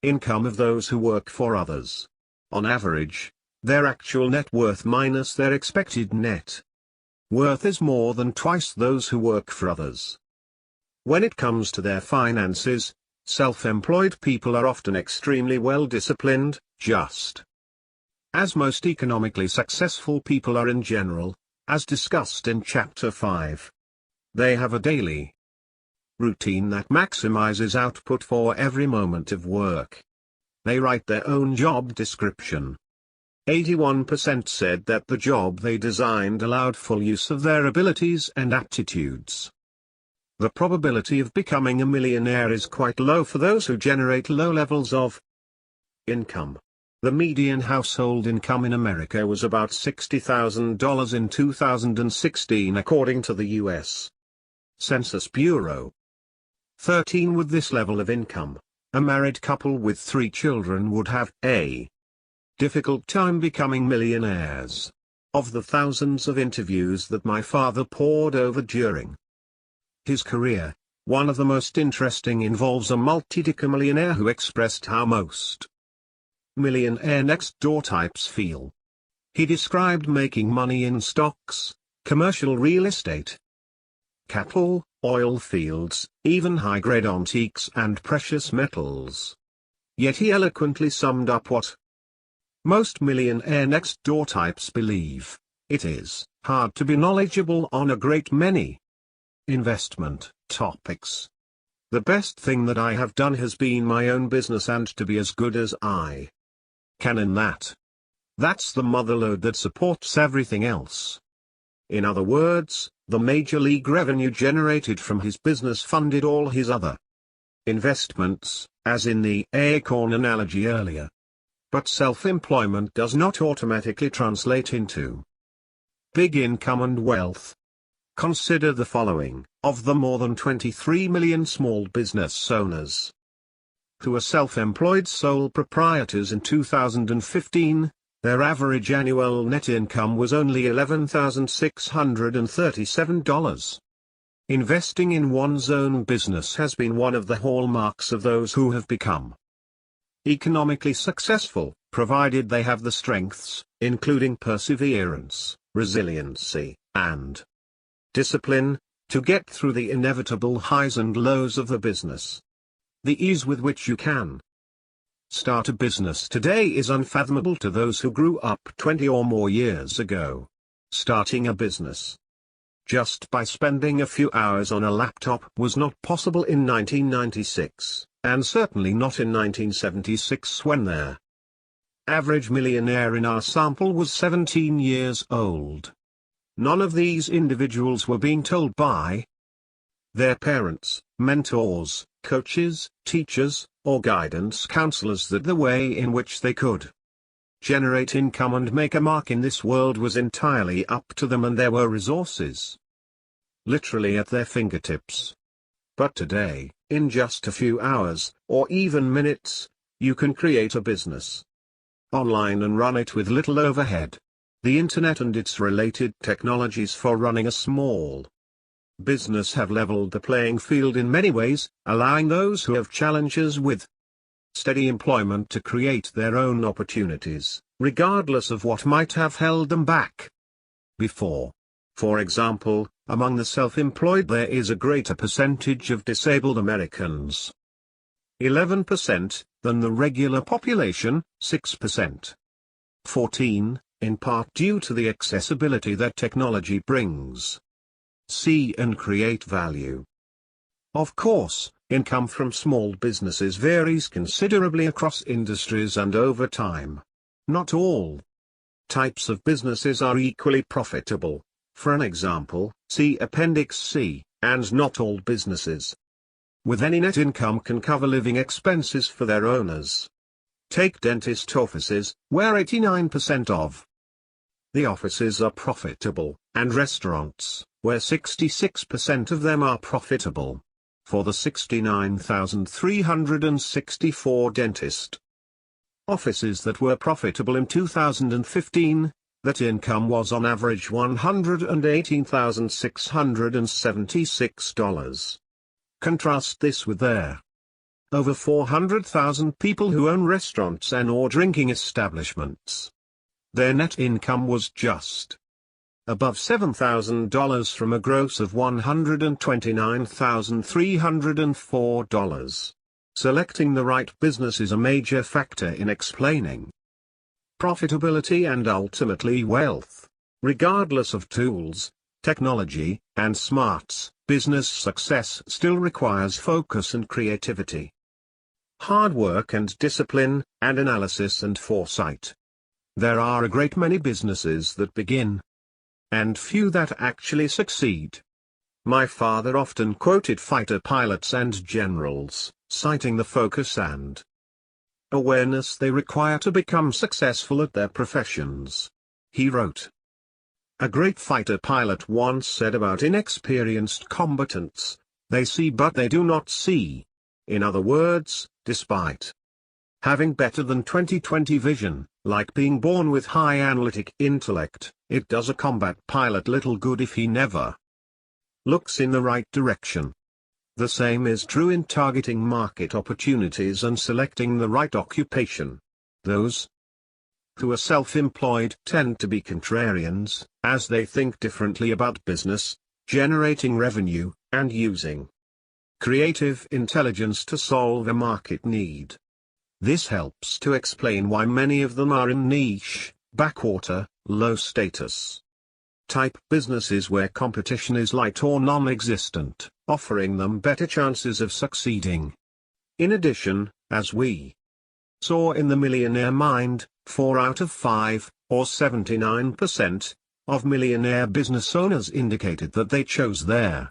income of those who work for others. On average, their actual net worth minus their expected net worth is more than twice those who work for others. When it comes to their finances, self-employed people are often extremely well disciplined, just as most economically successful people are in general, as discussed in Chapter 5. They have a daily routine that maximizes output for every moment of work. They write their own job description. 81% said that the job they designed allowed full use of their abilities and aptitudes. The probability of becoming a millionaire is quite low for those who generate low levels of income. The median household income in America was about $60,000 in 2016 according to the U.S. Census Bureau. 13 With this level of income, a married couple with 3 children would have a difficult time becoming millionaires. Of the thousands of interviews that my father pored over during his career, one of the most interesting involves a multi-decamillionaire who expressed how most millionaire next door types feel. He described making money in stocks, commercial real estate, cattle, oil fields, even high-grade antiques and precious metals. Yet he eloquently summed up what most millionaire next door types believe: it is hard to be knowledgeable on a great many investment topics. The best thing that I have done has been my own business and to be as good as I can in that. That's the motherlode that supports everything else. In other words, the major league revenue generated from his business funded all his other investments, as in the acorn analogy earlier. But self-employment does not automatically translate into big income and wealth. Consider the following: of the more than 23 million small business owners who are self-employed sole proprietors in 2015, their average annual net income was only $11,637. Investing in one's own business has been one of the hallmarks of those who have become economically successful, provided they have the strengths, including perseverance, resiliency, and discipline, to get through the inevitable highs and lows of the business. The ease with which you can start a business today is unfathomable to those who grew up 20 or more years ago. Starting a business just by spending a few hours on a laptop was not possible in 1996, and certainly not in 1976 when their average millionaire in our sample was 17 years old. None of these individuals were being told by their parents, mentors, coaches, teachers, or guidance counselors that the way in which they could generate income and make a mark in this world was entirely up to them, and there were resources literally at their fingertips. But today, in just a few hours, or even minutes, you can create a business online and run it with little overhead. The internet and its related technologies for running a small business have leveled the playing field in many ways, allowing those who have challenges with steady employment to create their own opportunities, regardless of what might have held them back before. For example, among the self-employed there is a greater percentage of disabled Americans, 11%, than the regular population, 6%. 14, in part due to the accessibility that technology brings. See and create value. Of course, income from small businesses varies considerably across industries and over time. Not all types of businesses are equally profitable. For an example, see Appendix C, and not all businesses with any net income can cover living expenses for their owners. Take dentist offices, where 89% of the offices are profitable, and restaurants, where 66% of them are profitable. For the 69,364 dentist offices that were profitable in 2015, that income was on average $118,676. Contrast this with their over 400,000 people who own restaurants and/or drinking establishments. Their net income was just above $7,000 from a gross of $129,304. Selecting the right business is a major factor in explaining profitability and ultimately wealth. Regardless of tools, technology, and smarts, business success still requires focus and creativity, hard work and discipline, and analysis and foresight. There are a great many businesses that begin, and few that actually succeed. My father often quoted fighter pilots and generals, citing the focus and awareness they require to become successful at their professions. He wrote, "A great fighter pilot once said about inexperienced combatants, they see but they do not see. In other words, despite having better than 20/20 vision, like being born with high analytic intellect, it does a combat pilot little good if he never looks in the right direction." The same is true in targeting market opportunities and selecting the right occupation. Those who are self-employed tend to be contrarians, as they think differently about business, generating revenue, and using creative intelligence to solve a market need. This helps to explain why many of them are in niche, backwater, low-status type businesses where competition is light or non-existent, offering them better chances of succeeding. In addition, as we saw in the Millionaire Mind, 4 out of 5, or 79%, of millionaire business owners indicated that they chose their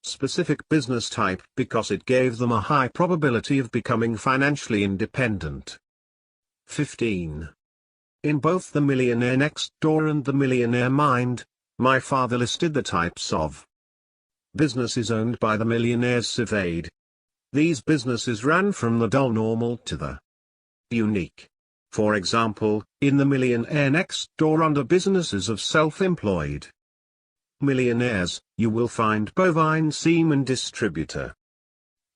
specific business type because it gave them a high probability of becoming financially independent. 15. In both The Millionaire Next Door and The Millionaire Mind, my father listed the types of businesses owned by the millionaires surveyed. These businesses ran from the dull normal to the unique. For example, in The Millionaire Next Door under businesses of self-employed millionaires, you will find bovine semen distributor.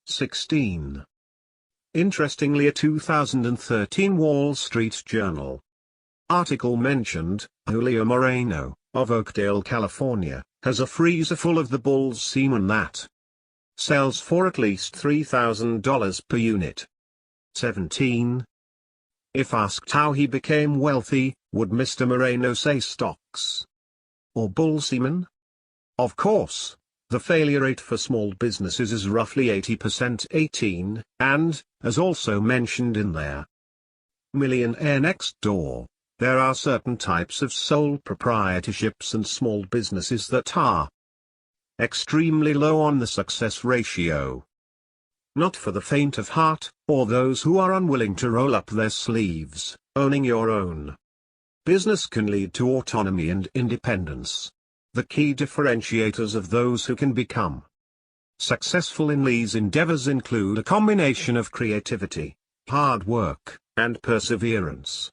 16. Interestingly, a 2013 Wall Street Journal article mentioned, Julio Moreno, of Oakdale, California, has a freezer full of the bull's semen that sells for at least $3,000 per unit. 17. If asked how he became wealthy, would Mr. Moreno say stocks or bull semen? Of course, the failure rate for small businesses is roughly 80%. 18, and, as also mentioned in their Millionaire Next Door, there are certain types of sole proprietorships and small businesses that are extremely low on the success ratio. Not for the faint of heart, or those who are unwilling to roll up their sleeves. Owning your own business can lead to autonomy and independence. The key differentiators of those who can become successful in these endeavors include a combination of creativity, hard work, and perseverance.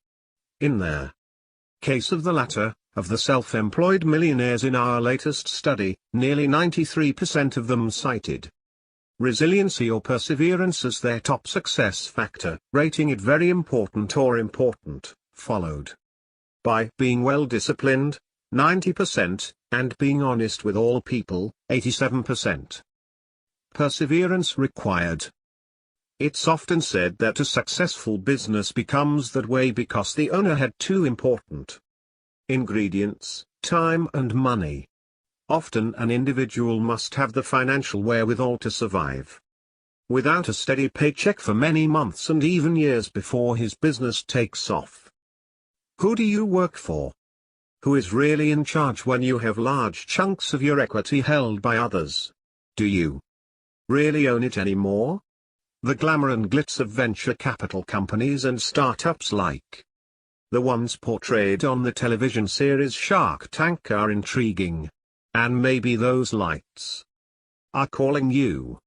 In their case of the latter, of the self-employed millionaires in our latest study, nearly 93% of them cited resiliency or perseverance as their top success factor, rating it very important or important, followed by being well disciplined, 90%, and being honest with all people, 87%. Perseverance required. It's often said that a successful business becomes that way because the owner had two important ingredients, time and money. Often an individual must have the financial wherewithal to survive without a steady paycheck for many months and even years before his business takes off. Who do you work for? Who is really in charge when you have large chunks of your equity held by others? Do you really own it anymore? The glamour and glitz of venture capital companies and startups like the ones portrayed on the television series Shark Tank are intriguing. And maybe those lights are calling you.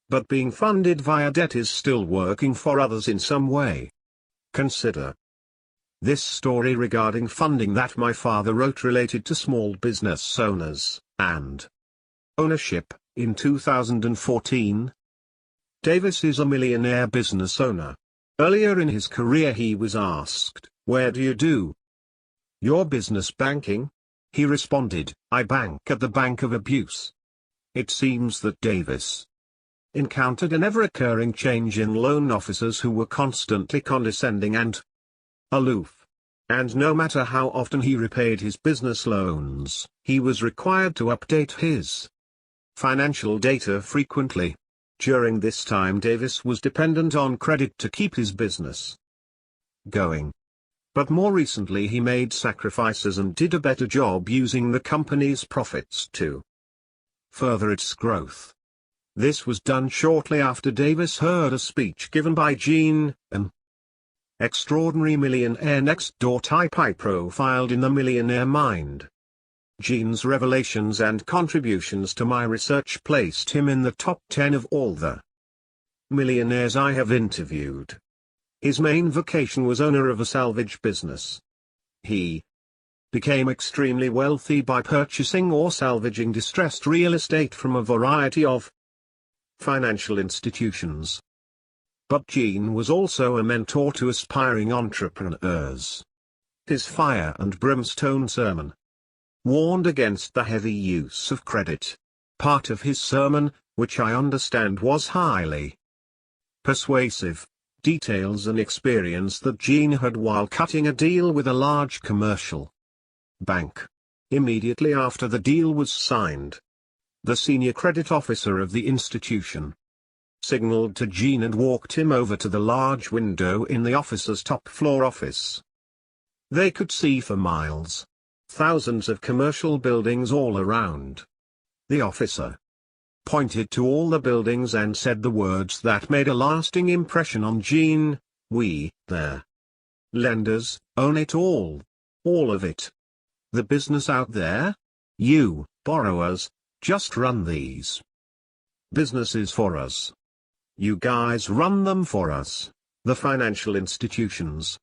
But being funded via debt is still working for others in some way. Consider this story regarding funding that my father wrote related to small business owners and ownership. In 2014, Davis is a millionaire business owner. Earlier in his career he was asked, "Where do you do your business banking?" He responded, "I bank at the Bank of Abuse." It seems that Davis encountered an ever-occurring change in loan officers who were constantly condescending and aloof. And no matter how often he repaid his business loans, he was required to update his financial data frequently. During this time Davis was dependent on credit to keep his business going. But more recently he made sacrifices and did a better job using the company's profits to further its growth. This was done shortly after Davis heard a speech given by Gene, an extraordinary millionaire next door type high-profiled in the Millionaire Mind. Gene's revelations and contributions to my research placed him in the top 10 of all the millionaires I have interviewed. His main vocation was owner of a salvage business. He became extremely wealthy by purchasing or salvaging distressed real estate from a variety of financial institutions. But Gene was also a mentor to aspiring entrepreneurs. His fire and brimstone sermon warned against the heavy use of credit. Part of his sermon, which I understand was highly persuasive, details an experience that Gene had while cutting a deal with a large commercial bank. Immediately after the deal was signed, the senior credit officer of the institution signaled to Gene and walked him over to the large window in the officer's top floor office. They could see for miles, thousands of commercial buildings all around. The officer pointed to all the buildings and said the words that made a lasting impression on Gene: "We, their lenders, own it all of it. The business out there, you, borrowers, just run these businesses for us. You guys run them for us, the financial institutions."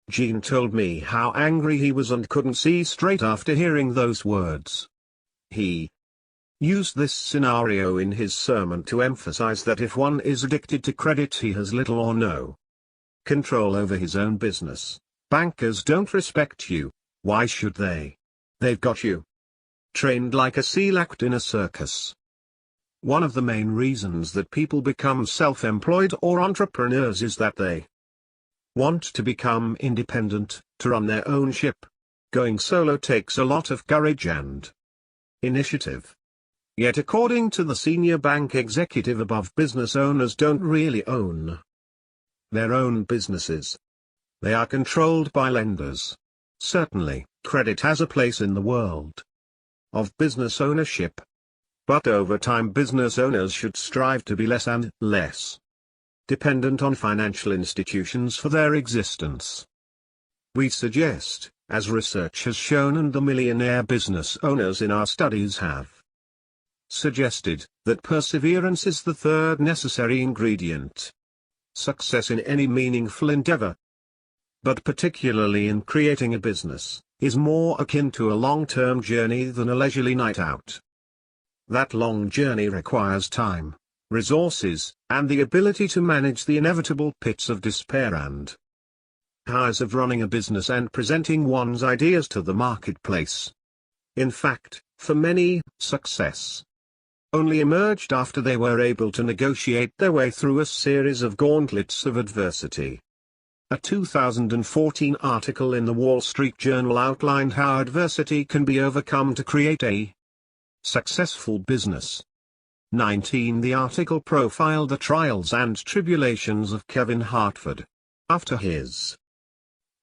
Gene told me how angry he was and couldn't see straight after hearing those words. He used this scenario in his sermon to emphasize that if one is addicted to credit he has little or no control over his own business. Bankers don't respect you. Why should they? They've got you trained like a seal act in a circus. One of the main reasons that people become self-employed or entrepreneurs is that they want to become independent, to run their own ship. Going solo takes a lot of courage and initiative. Yet according to the senior bank executive above, business owners don't really own their own businesses. They are controlled by lenders. Certainly, credit has a place in the world of business ownership. But over time business owners should strive to be less and less dependent on financial institutions for their existence. We suggest, as research has shown and the millionaire business owners in our studies have suggested, that perseverance is the third necessary ingredient. success in any meaningful endeavor, but particularly in creating a business, is more akin to a long-term journey than a leisurely night out. That long journey requires time, resources, and the ability to manage the inevitable pits of despair and highs of running a business and presenting one's ideas to the marketplace. In fact, for many, success only emerged after they were able to negotiate their way through a series of gauntlets of adversity. A 2014 article in the Wall Street Journal outlined how adversity can be overcome to create a successful business. 19. The article profiled the trials and tribulations of Kevin Hartford. After his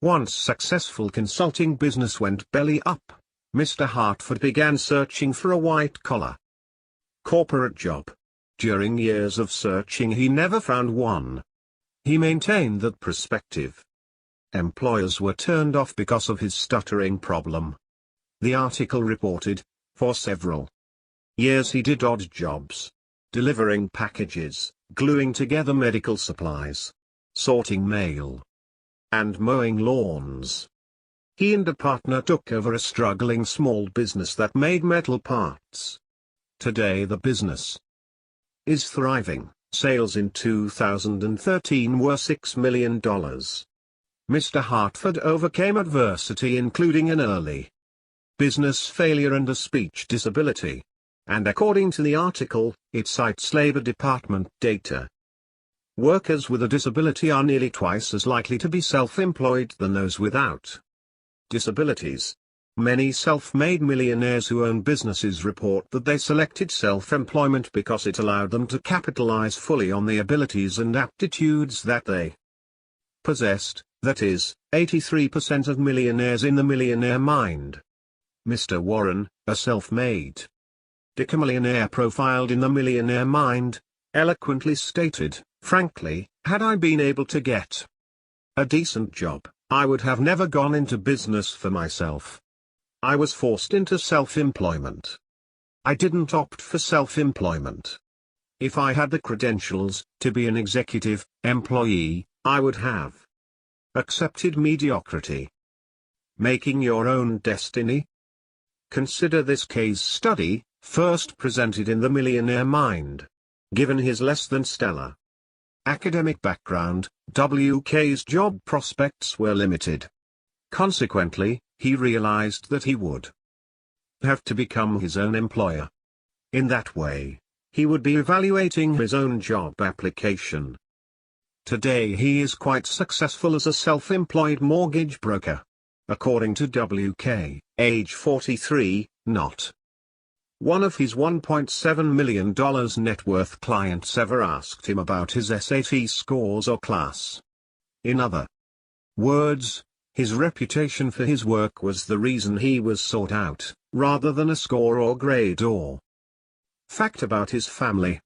once successful consulting business went belly up, Mr. Hartford began searching for a white-collar corporate job. During years of searching he never found one. He maintained that prospective employers were turned off because of his stuttering problem. The article reported, for several years he did odd jobs, delivering packages, gluing together medical supplies, sorting mail, and mowing lawns. He and a partner took over a struggling small business that made metal parts. Today the business is thriving. Sales in 2013 were $6 million. Mr. Hartford overcame adversity including an early business failure and a speech disability. And according to the article, it cites Labor Department data. Workers with a disability are nearly twice as likely to be self-employed than those without disabilities. Many self-made millionaires who own businesses report that they selected self-employment because it allowed them to capitalize fully on the abilities and aptitudes that they possessed. That is, 83% of millionaires in the Millionaire Mind. Mr. Warren, a self-made decamillionaire profiled in the Millionaire Mind, eloquently stated, "Frankly, had I been able to get a decent job, I would have never gone into business for myself. I was forced into self-employment. I didn't opt for self-employment. If I had the credentials to be an executive employee, I would have accepted mediocrity." Making your own destiny? Consider this case study, first presented in the Millionaire Mind. Given his less than stellar academic background, WK's job prospects were limited. Consequently, he realized that he would have to become his own employer. In that way, he would be evaluating his own job application. Today he is quite successful as a self-employed mortgage broker. According to WK, age 43, not one of his $1.7 million net worth clients ever asked him about his SAT scores or class. In other words, his reputation for his work was the reason he was sought out, rather than a score or grade or fact about his family.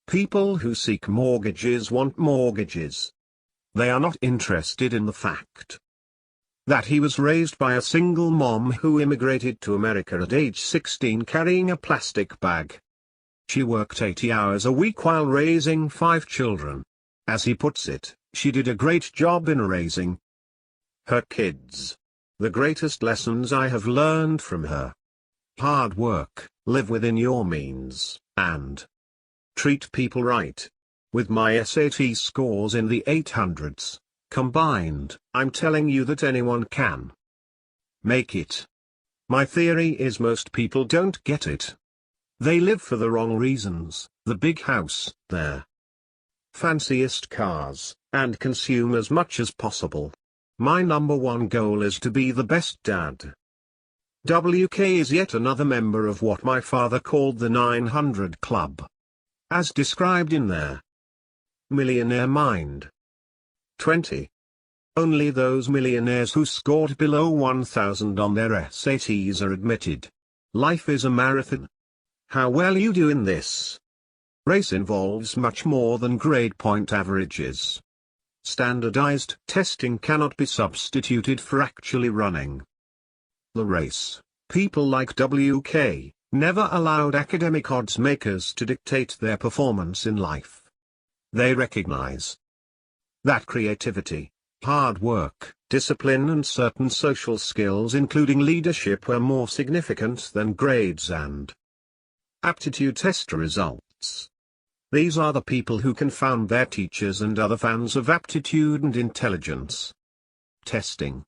People who seek mortgages want mortgages. They are not interested in the fact that he was raised by a single mom who immigrated to America at age 16 carrying a plastic bag. She worked 80 hours a week while raising 5 children. As he puts it, she did a great job in raising her kids. The greatest lessons I have learned from her: hard work, live within your means, and treat people right. With my SAT scores in the 800s, combined, I'm telling you that anyone can make it. My theory is most people don't get it. They live for the wrong reasons: the big house, their fanciest cars, and consume as much as possible. My number one goal is to be the best dad. WK is yet another member of what my father called the 900 Club, as described in their Millionaire Mind. 20. Only those millionaires who scored below 1,000 on their SATs are admitted. Life is a marathon. How well you do in this race involves much more than grade point averages. Standardized testing cannot be substituted for actually running the race. People like WK never allowed academic odds makers to dictate their performance in life. They recognize that creativity, hard work, discipline and certain social skills including leadership were more significant than grades and aptitude test results. These are the people who confound their teachers and other fans of aptitude and intelligence testing.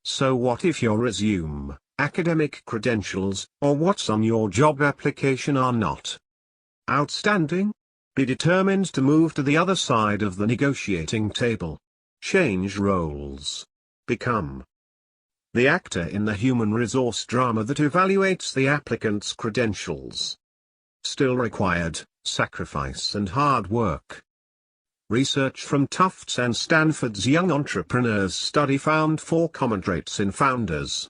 So what if your resume, academic credentials, or what's on your job application are not outstanding? Be determined to move to the other side of the negotiating table. Change roles. Become the actor in the human resource drama that evaluates the applicant's credentials. Still required, sacrifice and hard work. Research from Tufts and Stanford's Young Entrepreneurs Study found 4 common traits in founders: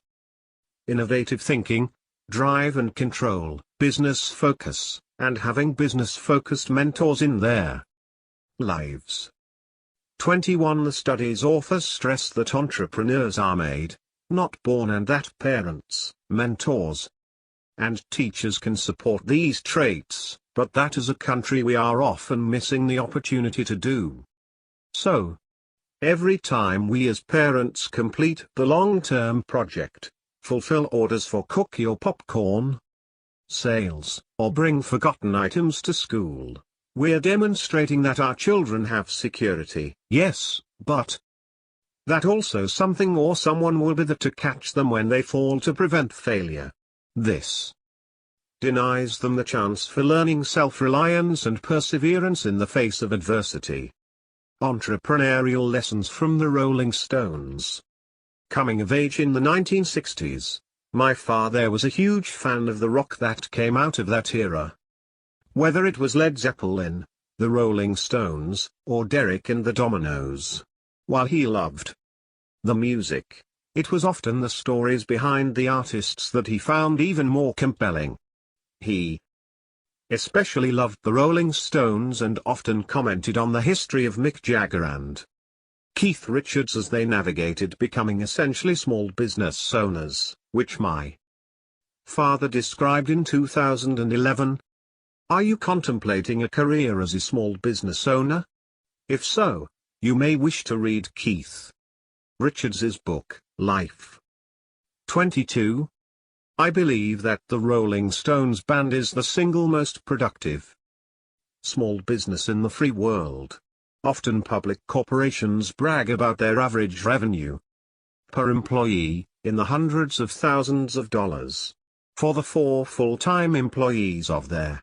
innovative thinking, drive and control, business focus, and having business-focused mentors in their lives. 21 The study's authors stress that entrepreneurs are made, not born, and that parents, mentors, and teachers can support these traits, but that as a country we are often missing the opportunity to do so. Every time we as parents complete the long-term project, fulfill orders for cookie or popcorn sales, or bring forgotten items to school, we're demonstrating that our children have security, yes, but that also something or someone will be there to catch them when they fall to prevent failure. This denies them the chance for learning self-reliance and perseverance in the face of adversity. Entrepreneurial lessons from the Rolling Stones. Coming of age in the 1960s, my father was a huge fan of the rock that came out of that era. Whether it was Led Zeppelin, the Rolling Stones, or Derek and the Dominoes. While he loved the music, it was often the stories behind the artists that he found even more compelling. He especially loved the Rolling Stones and often commented on the history of Mick Jagger and Keith Richards as they navigated becoming essentially small business owners, which my father described in 2011. Are you contemplating a career as a small business owner? If so, you may wish to read Keith Richards's book, Life. 22. I believe that the Rolling Stones band is the single most productive small business in the free world. Often public corporations brag about their average revenue per employee, in the hundreds of thousands of dollars. For the 4 full-time employees of their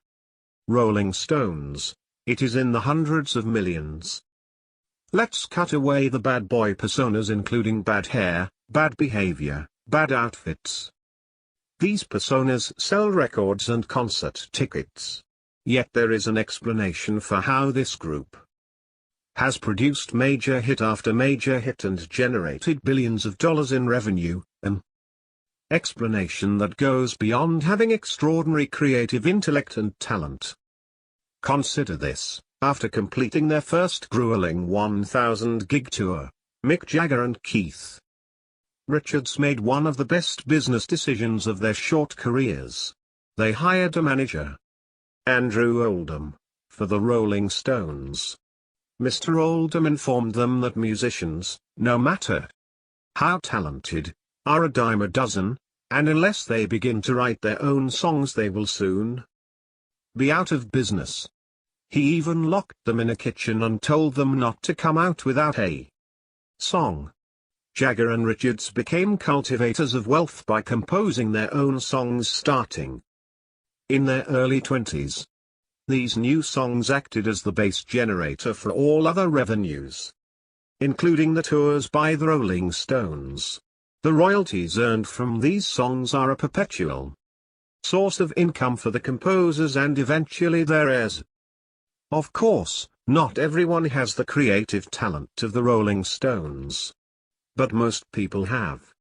Rolling Stones, it is in the hundreds of millions. Let's cut away the bad boy personas including bad hair, bad behavior, bad outfits. These personas sell records and concert tickets. Yet there is an explanation for how this group has produced major hit after major hit and generated billions of dollars in revenue, an explanation that goes beyond having extraordinary creative intellect and talent. Consider this: after completing their first grueling 1,000-gig tour, Mick Jagger and Keith Richards made one of the best business decisions of their short careers. They hired a manager, Andrew Oldham, for the Rolling Stones. Mr. Oldham informed them that musicians, no matter how talented, are a dime a dozen, and unless they begin to write their own songs they will soon be out of business. He even locked them in a kitchen and told them not to come out without a song. Jagger and Richards became cultivators of wealth by composing their own songs starting in their early 20s. These new songs acted as the base generator for all other revenues, including the tours by the Rolling Stones. The royalties earned from these songs are a perpetual source of income for the composers and eventually their heirs. Of course, not everyone has the creative talent of the Rolling Stones. But most people have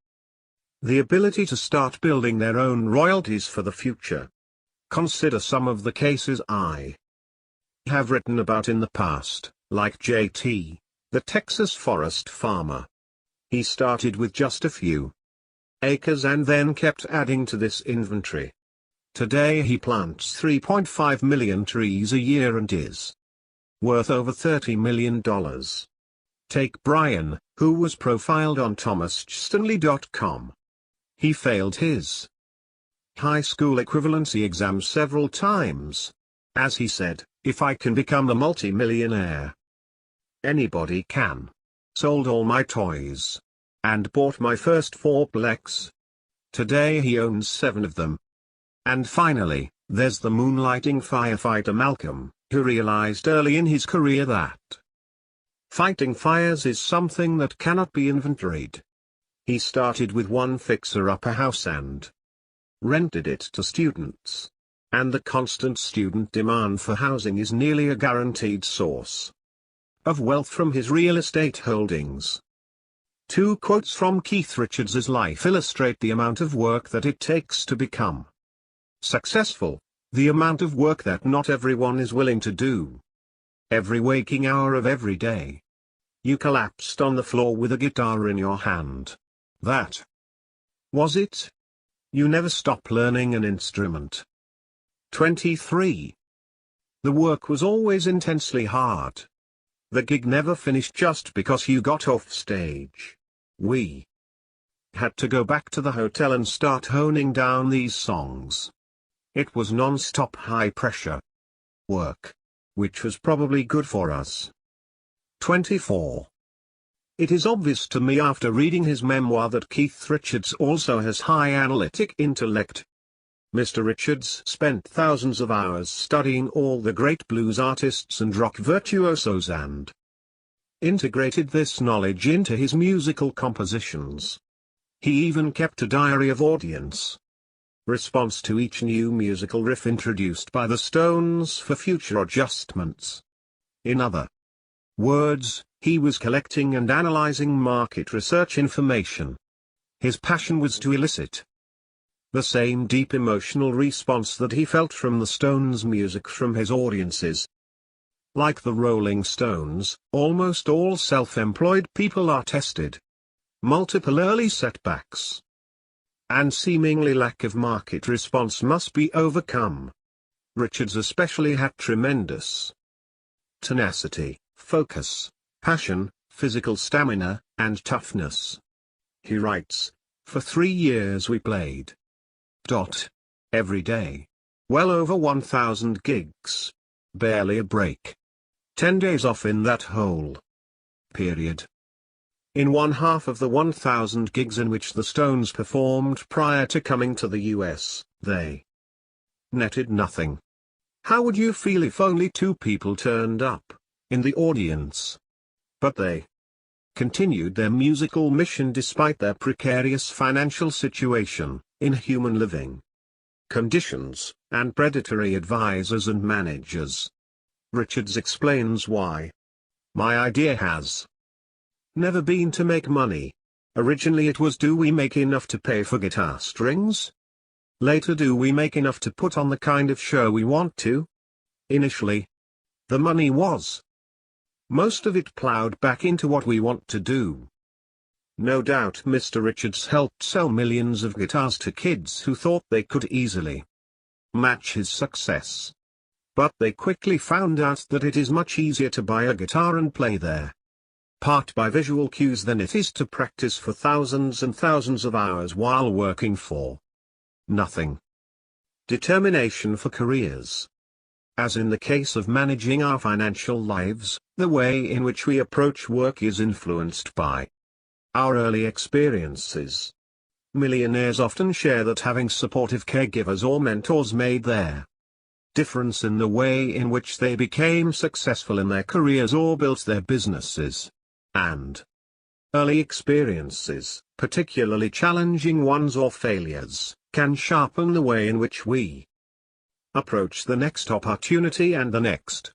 the ability to start building their own royalties for the future. Consider some of the cases I have written about in the past, like JT, the Texas forest farmer. He started with just a few acres and then kept adding to this inventory. Today he plants 3.5 million trees a year and is worth over $30 million. Take Brian, who was profiled on thomasstanley.com. He failed his high school equivalency exam several times. As he said, "If I can become a multi-millionaire, anybody can." Sold all my toys. And bought my first fourplex. Today he owns 7 of them. And finally, there's the moonlighting firefighter Malcolm, who realized early in his career that fighting fires is something that cannot be inventoried. He started with one fixer-upper house and rented it to students. And the constant student demand for housing is nearly a guaranteed source of wealth from his real estate holdings. 2 quotes from Keith Richards' life illustrate the amount of work that it takes to become successful, the amount of work that not everyone is willing to do. Every waking hour of every day, you collapsed on the floor with a guitar in your hand. That was it. You never stop learning an instrument. 23. The work was always intensely hard. The gig never finished just because you got off stage. We had to go back to the hotel and start honing down these songs. It was non-stop high-pressure work, which was probably good for us. 24. It is obvious to me after reading his memoir that Keith Richards also has high analytic intellect. Mr. Richards spent thousands of hours studying all the great blues artists and rock virtuosos and integrated this knowledge into his musical compositions. He even kept a diary of audience response to each new musical riff introduced by the Stones for future adjustments. In other words, he was collecting and analyzing market research information. His passion was to elicit the same deep emotional response that he felt from the Stones' music from his audiences. Like the Rolling Stones, almost all self-employed people are tested. Multiple early setbacks and seemingly lack of market response must be overcome. Richards especially had tremendous tenacity, focus, passion, physical stamina, and toughness. He writes, "For 3 years we played every day. Well over 1,000 gigs. Barely a break. 10 days off in that whole period." In one half of the 1,000 gigs in which the Stones performed prior to coming to the US, they netted nothing. How would you feel if only 2 people turned up in the audience? But they continued their musical mission despite their precarious financial situation, inhuman living conditions, and predatory advisors and managers. Richards explains why. "My idea has never been to make money. Originally it was, do we make enough to pay for guitar strings? Later, do we make enough to put on the kind of show we want to? Initially, the money was most of it plowed back into what we want to do." No doubt Mr. Richards helped sell millions of guitars to kids who thought they could easily match his success. But they quickly found out that it is much easier to buy a guitar and play their part by visual cues than it is to practice for thousands and thousands of hours while working for nothing. Determination for careers. As in the case of managing our financial lives, the way in which we approach work is influenced by our early experiences. Millionaires often share that having supportive caregivers or mentors made their difference in the way in which they became successful in their careers or built their businesses. And early experiences, particularly challenging ones or failures, can sharpen the way in which we approach the next opportunity and the next.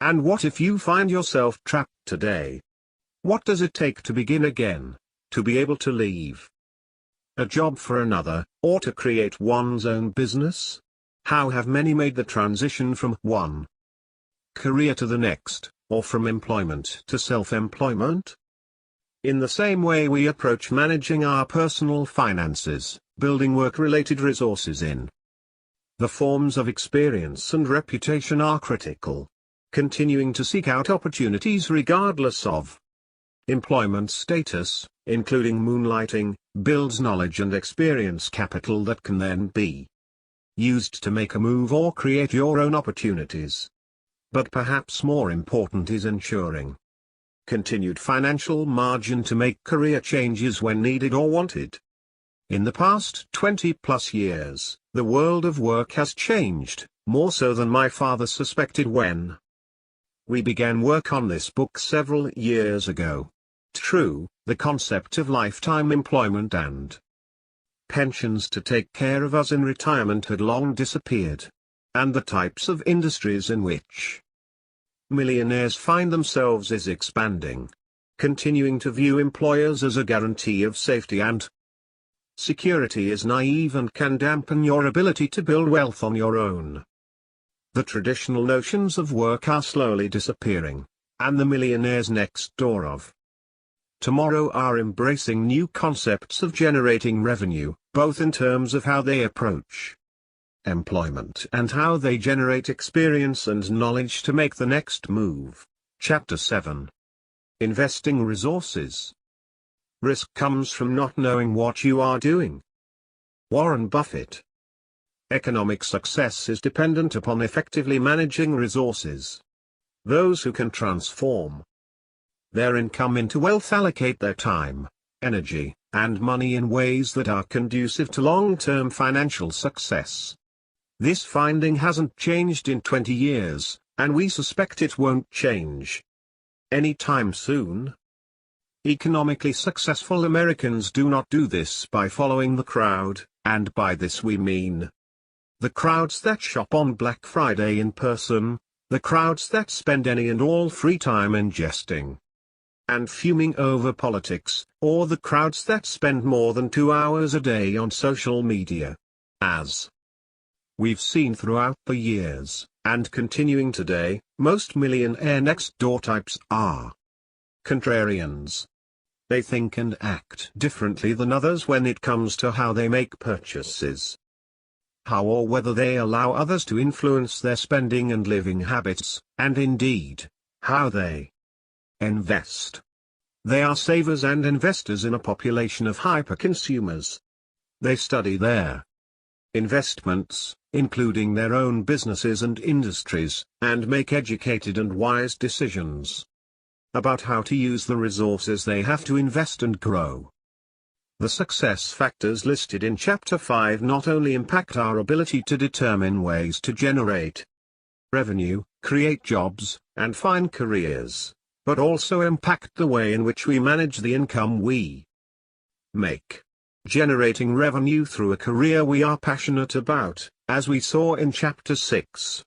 And what if you find yourself trapped today? What does it take to begin again, to be able to leave a job for another, or to create one's own business? How have many made the transition from one career to the next, or from employment to self-employment? In the same way we approach managing our personal finances, building work-related resources in the forms of experience and reputation are critical. Continuing to seek out opportunities regardless of Employment status, including moonlighting, builds knowledge and experience capital that can then be used to make a move or create your own opportunities. But perhaps more important is ensuring continued financial margin to make career changes when needed or wanted. In the past 20+ years, the world of work has changed, more so than my father suspected when we began work on this book several years ago. True, the concept of lifetime employment and pensions to take care of us in retirement had long disappeared. And the types of industries in which millionaires find themselves is expanding, continuing to view employers as a guarantee of safety and security is naive and can dampen your ability to build wealth on your own. The traditional notions of work are slowly disappearing, and the millionaires next door of tomorrow are embracing new concepts of generating revenue, both in terms of how they approach employment and how they generate experience and knowledge to make the next move. Chapter 7. Investing resources. Risk comes from not knowing what you are doing. Warren Buffett. Economic success is dependent upon effectively managing resources. Those who can transform their income into wealth allocate their time, energy, and money in ways that are conducive to long-term financial success. This finding hasn't changed in 20 years, and we suspect it won't change anytime soon. Economically successful Americans do not do this by following the crowd, and by this we mean the crowds that shop on Black Friday in person, the crowds that spend any and all free time ingesting and fuming over politics, or the crowds that spend more than 2 hours a day on social media. As we've seen throughout the years, and continuing today, most millionaire next-door types are contrarians. They think and act differently than others when it comes to how they make purchases, how or whether they allow others to influence their spending and living habits, and indeed, how they invest. They are savers and investors in a population of hyper-consumers. They study their investments, including their own businesses and industries, and make educated and wise decisions about how to use the resources they have to invest and grow. The success factors listed in Chapter 5 not only impact our ability to determine ways to generate revenue, create jobs, and find careers, but also impact the way in which we manage the income we make. Generating revenue through a career we are passionate about, as we saw in Chapter 6,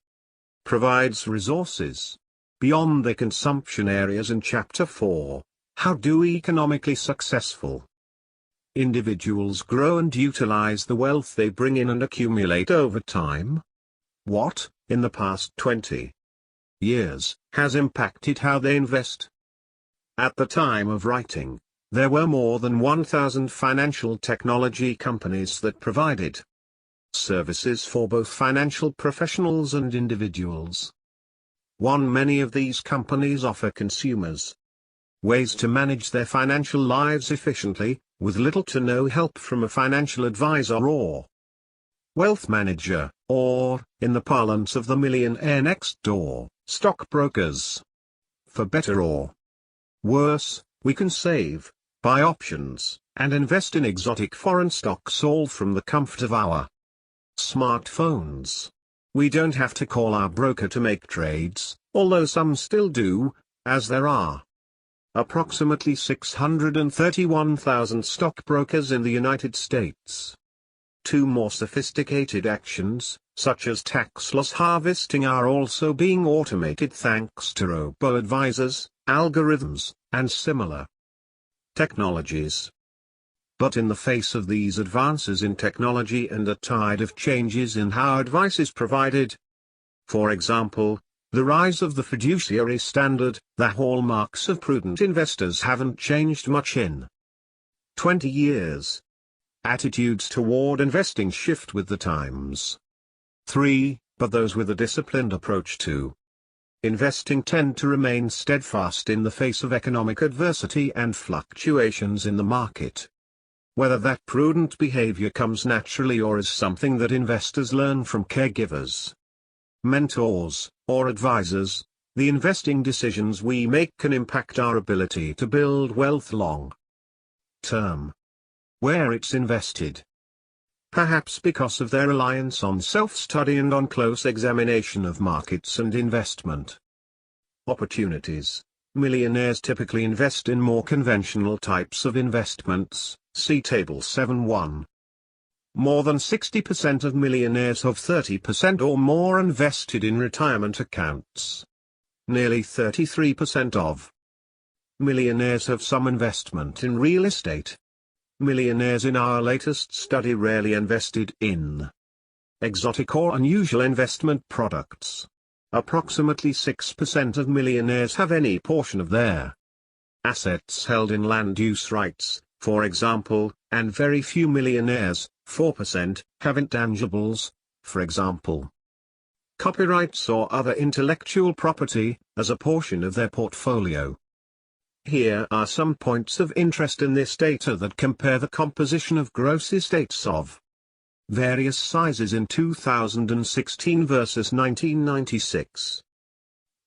provides resources beyond the consumption areas in Chapter 4. How do economically successful individuals grow and utilize the wealth they bring in and accumulate over time? What, in the past 20 years, has impacted how they invest? At the time of writing, there were more than 1,000 financial technology companies that provided services for both financial professionals and individuals. Many of these companies offer consumers ways to manage their financial lives efficiently, with little to no help from a financial advisor or wealth manager, or, in the parlance of the millionaire next door, stockbrokers. For better or worse, we can save, buy options, and invest in exotic foreign stocks all from the comfort of our smartphones. We don't have to call our broker to make trades, although some still do, as there are approximately 631,000 stockbrokers in the United States. Two more sophisticated actions, such as tax loss harvesting, are also being automated thanks to robo-advisors, algorithms, and similar technologies. But in the face of these advances in technology and a tide of changes in how advice is provided, for example, the rise of the fiduciary standard, the hallmarks of prudent investors haven't changed much in 20 years. Attitudes toward investing shift with the times. 3. But those with a disciplined approach to investing tend to remain steadfast in the face of economic adversity and fluctuations in the market. Whether that prudent behavior comes naturally or is something that investors learn from caregivers, mentors, or advisors, the investing decisions we make can impact our ability to build wealth long term. Where it's invested. Perhaps because of their reliance on self-study and on close examination of markets and investment opportunities, millionaires typically invest in more conventional types of investments, see Table 7.1. More than 60% of millionaires have 30% or more invested in retirement accounts. Nearly 33% of millionaires have some investment in real estate. Millionaires in our latest study rarely invested in exotic or unusual investment products. Approximately 6% of millionaires have any portion of their assets held in land use rights, for example, and very few millionaires, 4%, have intangibles, for example, copyrights or other intellectual property, as a portion of their portfolio. Here are some points of interest in this data that compare the composition of gross estates of various sizes in 2016 versus 1996.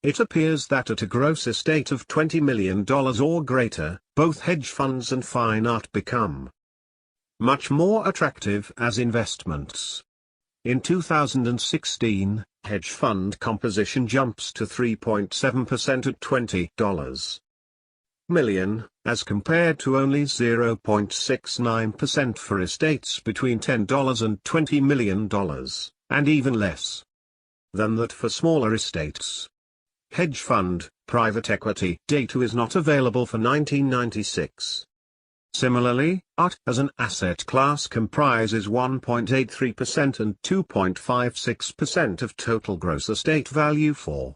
It appears that at a gross estate of $20 million or greater, both hedge funds and fine art become much more attractive as investments. In 2016, hedge fund composition jumps to 3.7% at $20 million, as compared to only 0.69% for estates between $10 and $20 million, and even less than that for smaller estates. Hedge fund, private equity data is not available for 1996. Similarly, art as an asset class comprises 1.83% and 2.56% of total gross estate value for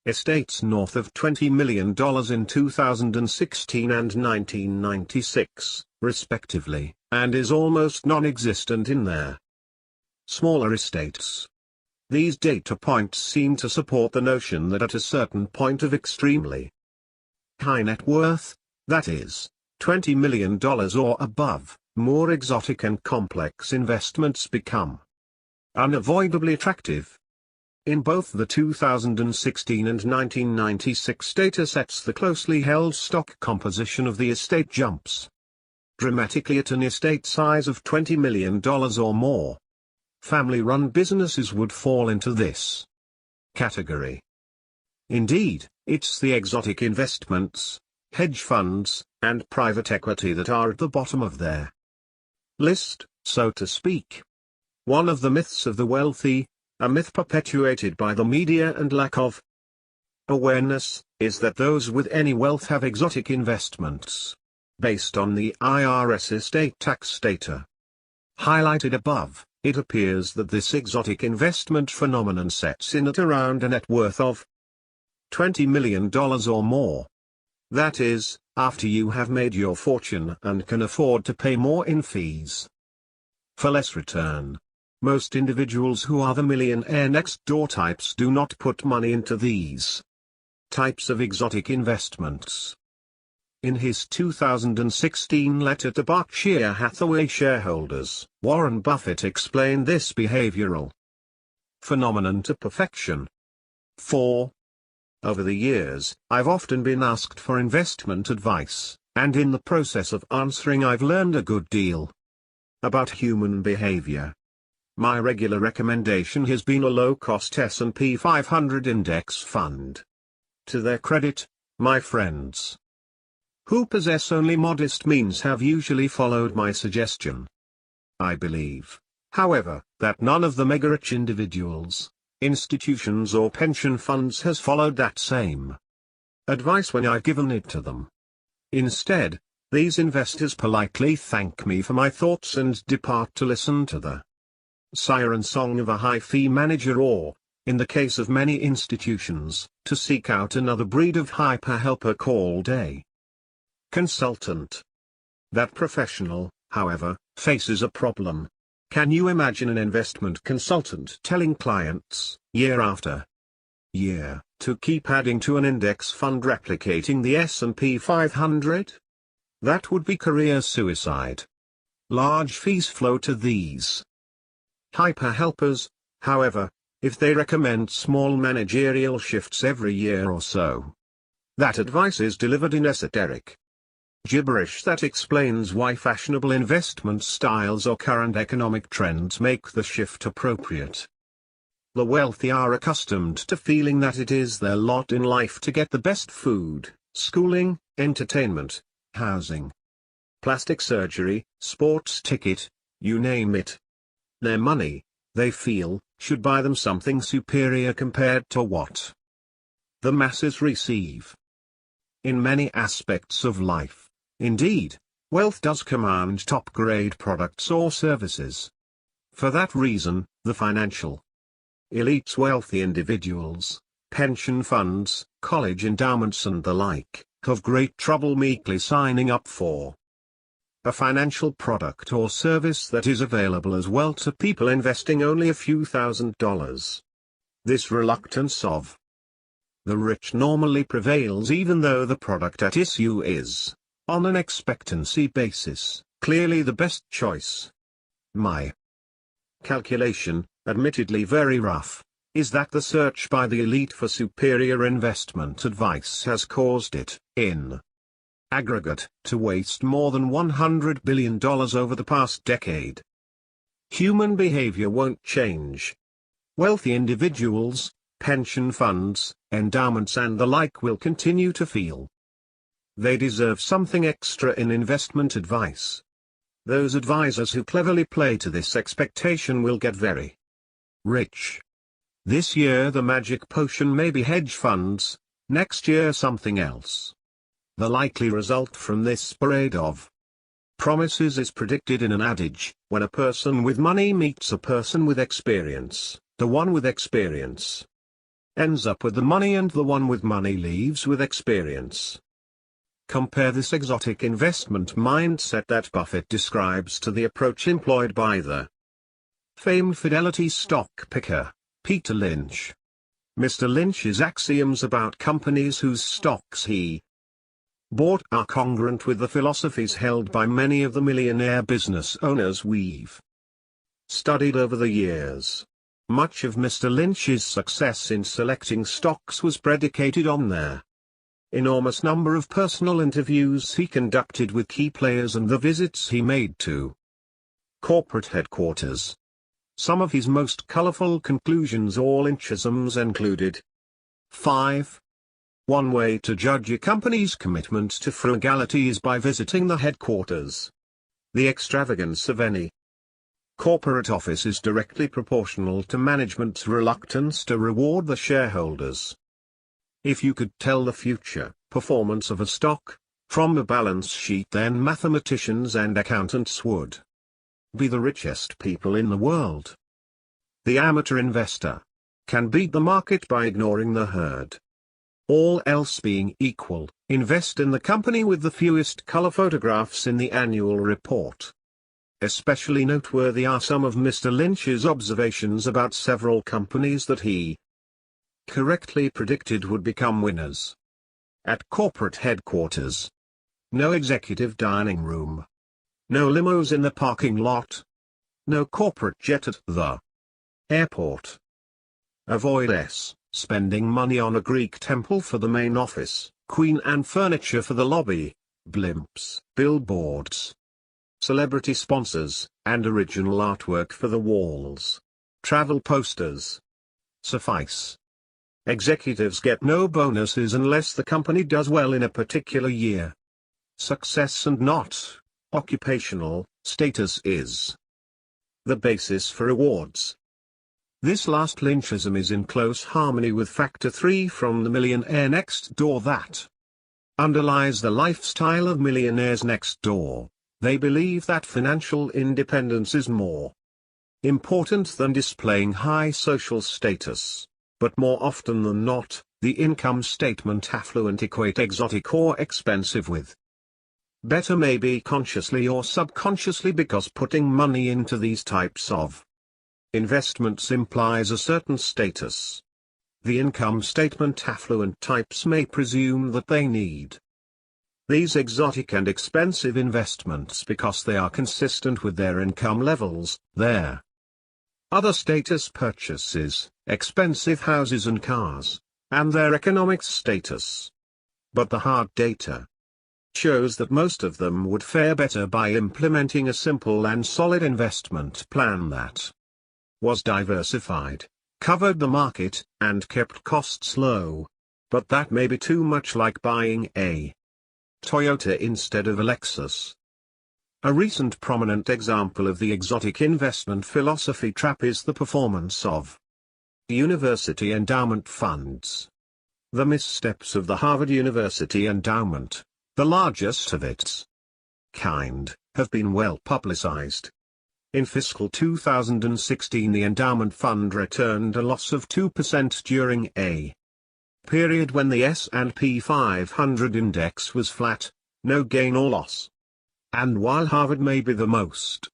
estates north of $20 million in 2016 and 1996, respectively, and is almost non-existent in their smaller estates. These data points seem to support the notion that at a certain point of extremely high net worth, that is, $20 million or above, more exotic and complex investments become unavoidably attractive. In both the 2016 and 1996 datasets, the closely held stock composition of the estate jumps dramatically at an estate size of $20 million or more. Family-run businesses would fall into this category. Indeed, it's the exotic investments, hedge funds, and private equity that are at the bottom of their list, so to speak. One of the myths of the wealthy, a myth perpetuated by the media and lack of awareness, is that those with any wealth have exotic investments. Based on the IRS estate tax data highlighted above, it appears that this exotic investment phenomenon sets in at around a net worth of $20 million or more. That is, after you have made your fortune and can afford to pay more in fees for less return. Most individuals who are the millionaire next door types do not put money into these types of exotic investments. In his 2016 letter to Berkshire Hathaway shareholders, Warren Buffett explained this behavioral phenomenon to perfection. 4. Over the years, I've often been asked for investment advice, and in the process of answering I've learned a good deal about human behavior. My regular recommendation has been a low-cost S&P 500 index fund. To their credit, my friends who possess only modest means have usually followed my suggestion. I believe, however, that none of the mega-rich individuals, institutions or pension funds has followed that same advice when I've given it to them. Instead, these investors politely thank me for my thoughts and depart to listen to the siren song of a high-fee manager or, in the case of many institutions, to seek out another breed of hyper-helper called a consultant. That professional, however, faces a problem. Can you imagine an investment consultant telling clients, year after year, to keep adding to an index fund replicating the S&P 500? That would be career suicide. Large fees flow to these hyper-helpers, however, if they recommend small managerial shifts every year or so. That advice is delivered in esoteric gibberish that explains why fashionable investment styles or current economic trends make the shift appropriate. The wealthy are accustomed to feeling that it is their lot in life to get the best food, schooling, entertainment, housing, plastic surgery, sports ticket, you name it. Their money, they feel, should buy them something superior compared to what the masses receive. In many aspects of life, indeed, wealth does command top-grade products or services. For that reason, the financial elites, wealthy individuals, pension funds, college endowments and the like, have great trouble meekly signing up for a financial product or service that is available as well to people investing only a few $1,000s. This reluctance of the rich normally prevails even though the product at issue is, on an expectancy basis, clearly the best choice. My calculation, admittedly very rough, is that the search by the elite for superior investment advice has caused it, in aggregate, to waste more than $100 billion over the past decade. Human behavior won't change. Wealthy individuals, pension funds, endowments and the like will continue to feel they deserve something extra in investment advice. Those advisors who cleverly play to this expectation will get very rich. This year the magic potion may be hedge funds, next year something else. The likely result from this parade of promises is predicted in an adage: when a person with money meets a person with experience, the one with experience ends up with the money and the one with money leaves with experience. Compare this exotic investment mindset that Buffett describes to the approach employed by the famed Fidelity stock picker, Peter Lynch. Mr. Lynch's axioms about companies whose stocks he bought are congruent with the philosophies held by many of the millionaire business owners we've studied over the years. Much of Mr. Lynch's success in selecting stocks was predicated on their enormous number of personal interviews he conducted with key players and the visits he made to corporate headquarters. Some of his most colorful conclusions or Lynchisms included: 5. One way to judge a company's commitment to frugality is by visiting the headquarters. The extravagance of any corporate office is directly proportional to management's reluctance to reward the shareholders. If you could tell the future performance of a stock from a balance sheet, then mathematicians and accountants would be the richest people in the world. The amateur investor can beat the market by ignoring the herd. All else being equal, invest in the company with the fewest color photographs in the annual report. Especially noteworthy are some of Mr. Lynch's observations about several companies that he correctly predicted would become winners. At corporate headquarters, no executive dining room, no limos in the parking lot, no corporate jet at the airport. Avoid spending money on a Greek temple for the main office, Queen Anne furniture for the lobby, blimps, billboards, celebrity sponsors, and original artwork for the walls. Travel posters suffice. Executives get no bonuses unless the company does well in a particular year. Success and not occupational status is the basis for awards. This last Lynchism is in close harmony with Factor 3 from the Millionaire Next Door that underlies the lifestyle of millionaires next door. They believe that financial independence is more important than displaying high social status. But more often than not, the income statement affluent equate exotic or expensive with better, maybe consciously or subconsciously, because putting money into these types of investments implies a certain status. the income statement affluent types may presume that they need these exotic and expensive investments because they are consistent with their income levels, their other status purchases, expensive houses and cars, and their economic status. But the hard data shows that most of them would fare better by implementing a simple and solid investment plan that was diversified, covered the market, and kept costs low. But that may be too much like buying a Toyota instead of a Lexus. A recent prominent example of the exotic investment philosophy trap is the performance of university endowment funds. The missteps of the Harvard University Endowment, the largest of its kind, have been well publicized. In fiscal 2016, the endowment fund returned a loss of 2% during a period when the S&P 500 index was flat, no gain or loss. And while Harvard may be the most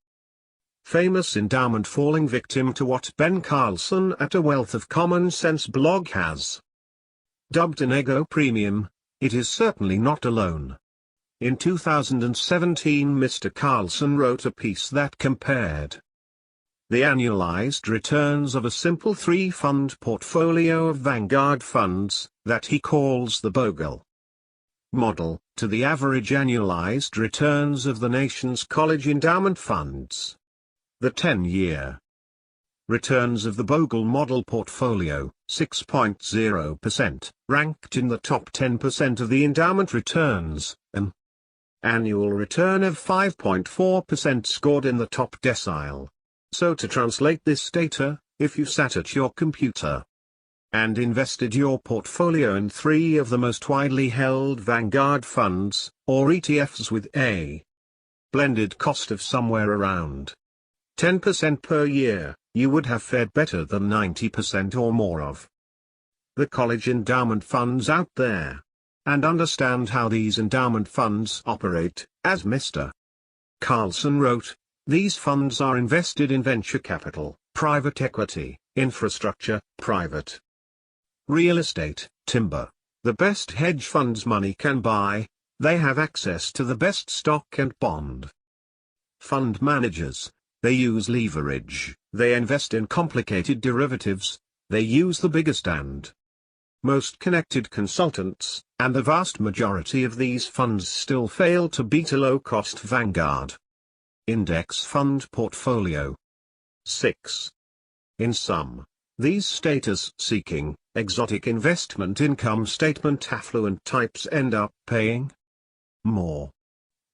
famous endowment falling victim to what Ben Carlson at A Wealth of Common Sense blog has dubbed an ego premium, it is certainly not alone. In 2017, Mr. Carlson wrote a piece that compared the annualized returns of a simple three-fund portfolio of Vanguard funds, that he calls the Bogle model, to the average annualized returns of the nation's college endowment funds. The 10-year returns of the Bogle model portfolio, 6.0%, ranked in the top 10% of the endowment returns, an annual return of 5.4% scored in the top decile. So to translate this data, if you sat at your computer and invested your portfolio in 3 of the most widely held Vanguard funds, or ETFs with a blended cost of somewhere around 10% per year, you would have fared better than 90% or more of the college endowment funds out there. And understand how these endowment funds operate. As Mr. Carlson wrote, these funds are invested in venture capital, private equity, infrastructure, private real estate, timber, the best hedge funds money can buy. They have access to the best stock and bond fund managers. They use leverage, they invest in complicated derivatives, they use the biggest and most connected consultants, and the vast majority of these funds still fail to beat a low-cost Vanguard index fund portfolio. 6. In sum, these status-seeking, exotic investment income statement affluent types end up paying more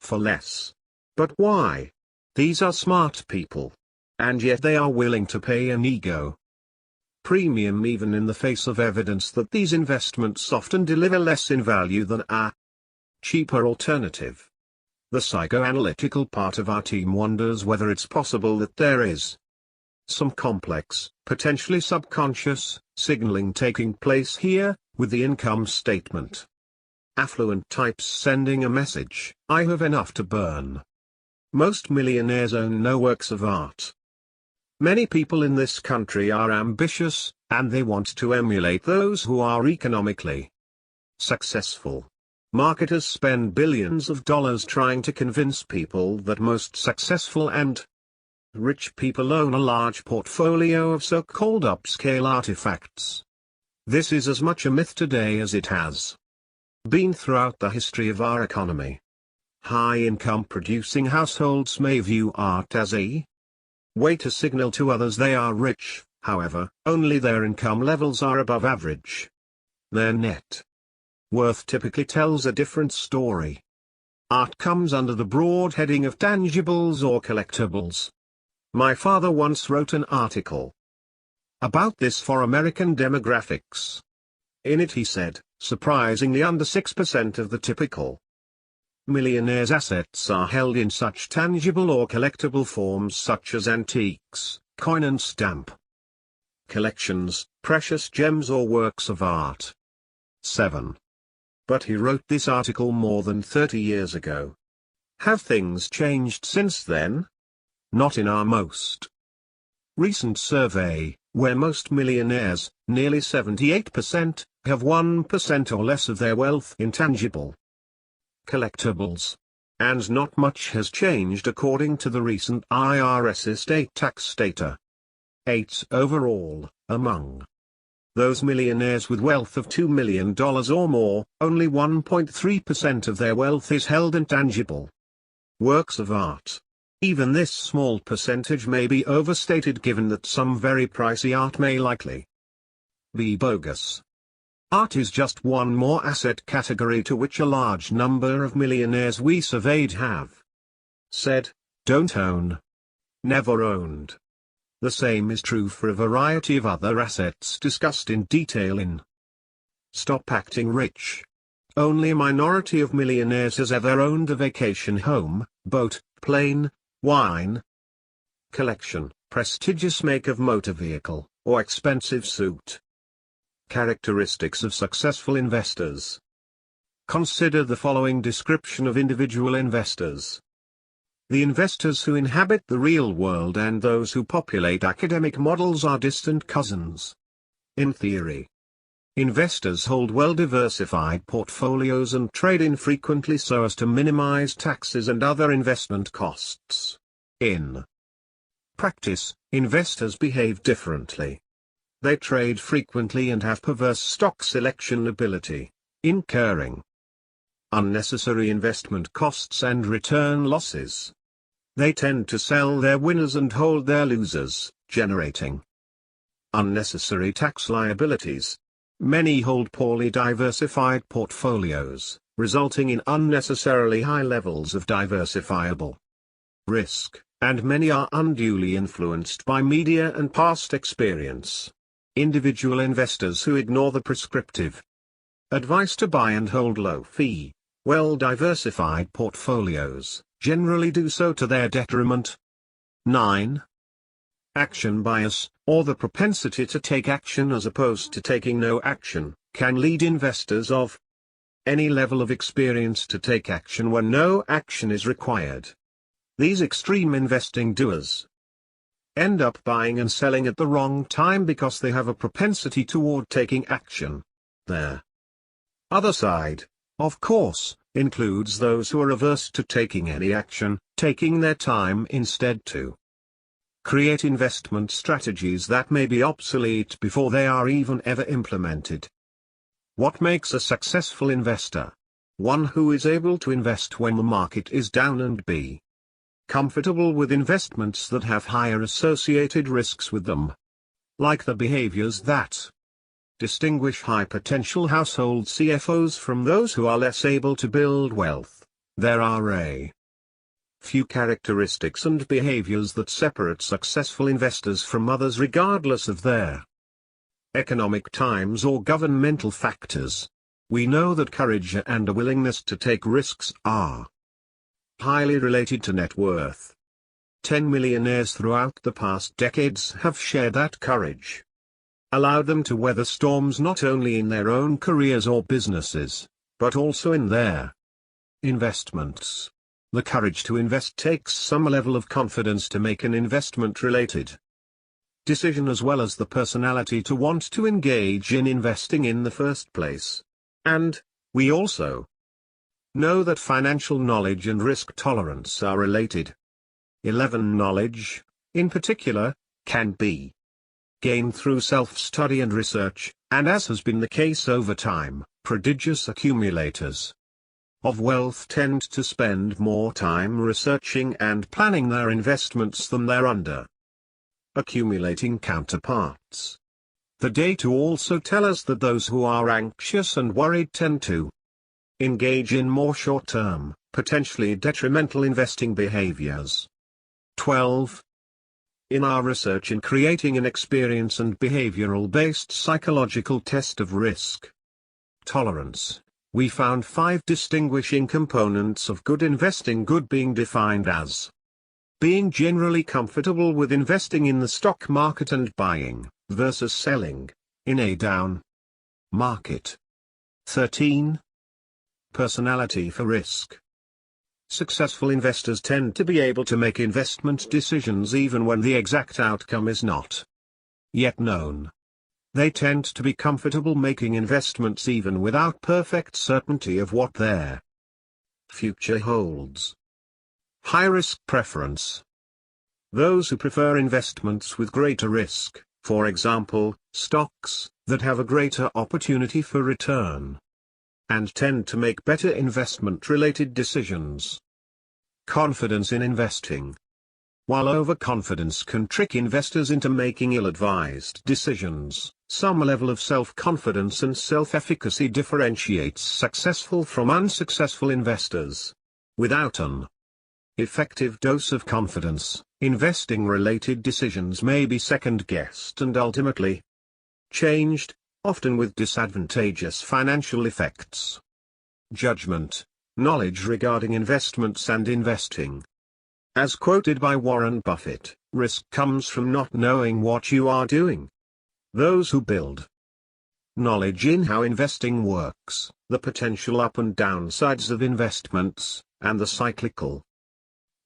for less. But why? These are smart people. And yet they are willing to pay an ego premium even in the face of evidence that these investments often deliver less in value than a cheaper alternative. The psychoanalytical part of our team wonders whether it's possible that there is some complex, potentially subconscious, signaling taking place here, with the income statement affluent types sending a message, I have enough to burn. Most millionaires own no works of art. Many people in this country are ambitious, and they want to emulate those who are economically successful. Marketers spend billions of dollars trying to convince people that most successful and rich people own a large portfolio of so-called upscale artifacts. This is as much a myth today as it has been throughout the history of our economy. High-income producing households may view art as a way to signal to others they are rich, however, only their income levels are above average. Their net worth typically tells a different story. Art comes under the broad heading of tangibles or collectibles. My father once wrote an article about this for American Demographics. In it he said, surprisingly under 6% of the typical millionaire's assets are held in such tangible or collectible forms such as antiques, coin and stamp collections, precious gems or works of art. 7. But he wrote this article more than 30 years ago. Have things changed since then? Not in our most recent survey, where most millionaires, nearly 78%, have 1% or less of their wealth in tangible collectibles. And not much has changed according to the recent IRS estate tax data. 8. Overall, among those millionaires with wealth of $2 million or more, only 1.3% of their wealth is held in tangible works of art. Even this small percentage may be overstated given that some very pricey art may likely be bogus. Art is just one more asset category to which a large number of millionaires we surveyed have said, don't own. Never owned. The same is true for a variety of other assets discussed in detail in Stop Acting Rich. Only a minority of millionaires has ever owned a vacation home, boat, plane, wine collection, prestigious make of motor vehicle, or expensive suit. Characteristics of successful investors. Consider the following description of individual investors. The investors who inhabit the real world and those who populate academic models are distant cousins. In theory, investors hold well-diversified portfolios and trade infrequently so as to minimize taxes and other investment costs. In practice, investors behave differently. They trade frequently and have perverse stock selection ability, incurring unnecessary investment costs and return losses. They tend to sell their winners and hold their losers, generating unnecessary tax liabilities. Many hold poorly diversified portfolios, resulting in unnecessarily high levels of diversifiable risk, and many are unduly influenced by media and past experience. Individual investors who ignore the prescriptive advice to buy and hold low-fee, well-diversified portfolios, generally do so to their detriment. 9. Action bias, or the propensity to take action as opposed to taking no action, can lead investors of any level of experience to take action when no action is required. These extreme investing doers end up buying and selling at the wrong time because they have a propensity toward taking action. Their other side, of course, includes those who are averse to taking any action, taking their time instead to create investment strategies that may be obsolete before they are even ever implemented. What makes a successful investor? One who is able to invest when the market is down and be comfortable with investments that have higher associated risks with them. Like the behaviors that distinguish high-potential household CFOs from those who are less able to build wealth, there are a few characteristics and behaviors that separate successful investors from others regardless of their economic times or governmental factors. We know that courage and a willingness to take risks are highly related to net worth. 10 millionaires throughout the past decades have shared that courage allowed them to weather storms not only in their own careers or businesses, but also in their investments. The courage to invest takes some level of confidence to make an investment-related decision as well as the personality to want to engage in investing in the first place. And we also know that financial knowledge and risk tolerance are related. 11. Knowledge, in particular, can be gained through self-study and research, and as has been the case over time, prodigious accumulators of wealth tend to spend more time researching and planning their investments than their accumulating counterparts. The data also tell us that those who are anxious and worried tend to engage in more short-term, potentially detrimental investing behaviors. 12. In our research in creating an experience and behavioral-based psychological test of risk tolerance, we found 5 distinguishing components of good investing, good being defined as being generally comfortable with investing in the stock market and buying, versus selling, in a down market. 13. Personality for risk. Successful investors tend to be able to make investment decisions even when the exact outcome is not yet known. They tend to be comfortable making investments even without perfect certainty of what their future holds. High-risk preference. Those who prefer investments with greater risk, for example, stocks, that have a greater opportunity for return, and tend to make better investment-related decisions. Confidence in investing. While overconfidence can trick investors into making ill-advised decisions, some level of self-confidence and self-efficacy differentiates successful from unsuccessful investors. Without an effective dose of confidence, investing-related decisions may be second-guessed and ultimately changed, often with disadvantageous financial effects. Judgment, knowledge regarding investments and investing. As quoted by Warren Buffett, risk comes from not knowing what you are doing. Those who build knowledge in how investing works, the potential up and downsides of investments, and the cyclical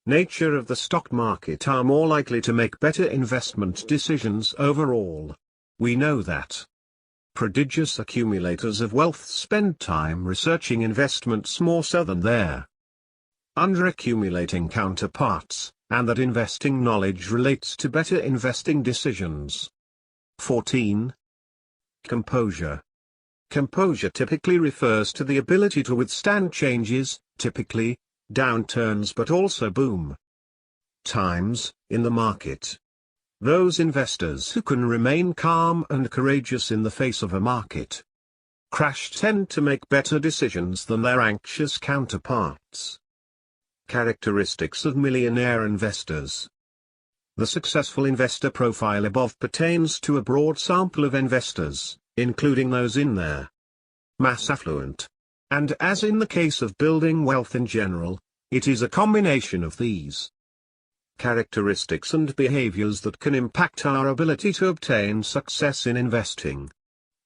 nature of the stock market are more likely to make better investment decisions overall. We know that prodigious accumulators of wealth spend time researching investments more so than their underaccumulating counterparts, and that investing knowledge relates to better investing decisions. 14. Composure. Composure typically refers to the ability to withstand changes, typically downturns but also boom times, in the market. Those investors who can remain calm and courageous in the face of a market crash tend to make better decisions than their anxious counterparts. Characteristics of millionaire investors. The successful investor profile above pertains to a broad sample of investors, including those in their mass affluent. And as in the case of building wealth in general, it is a combination of these characteristics and behaviors that can impact our ability to obtain success in investing.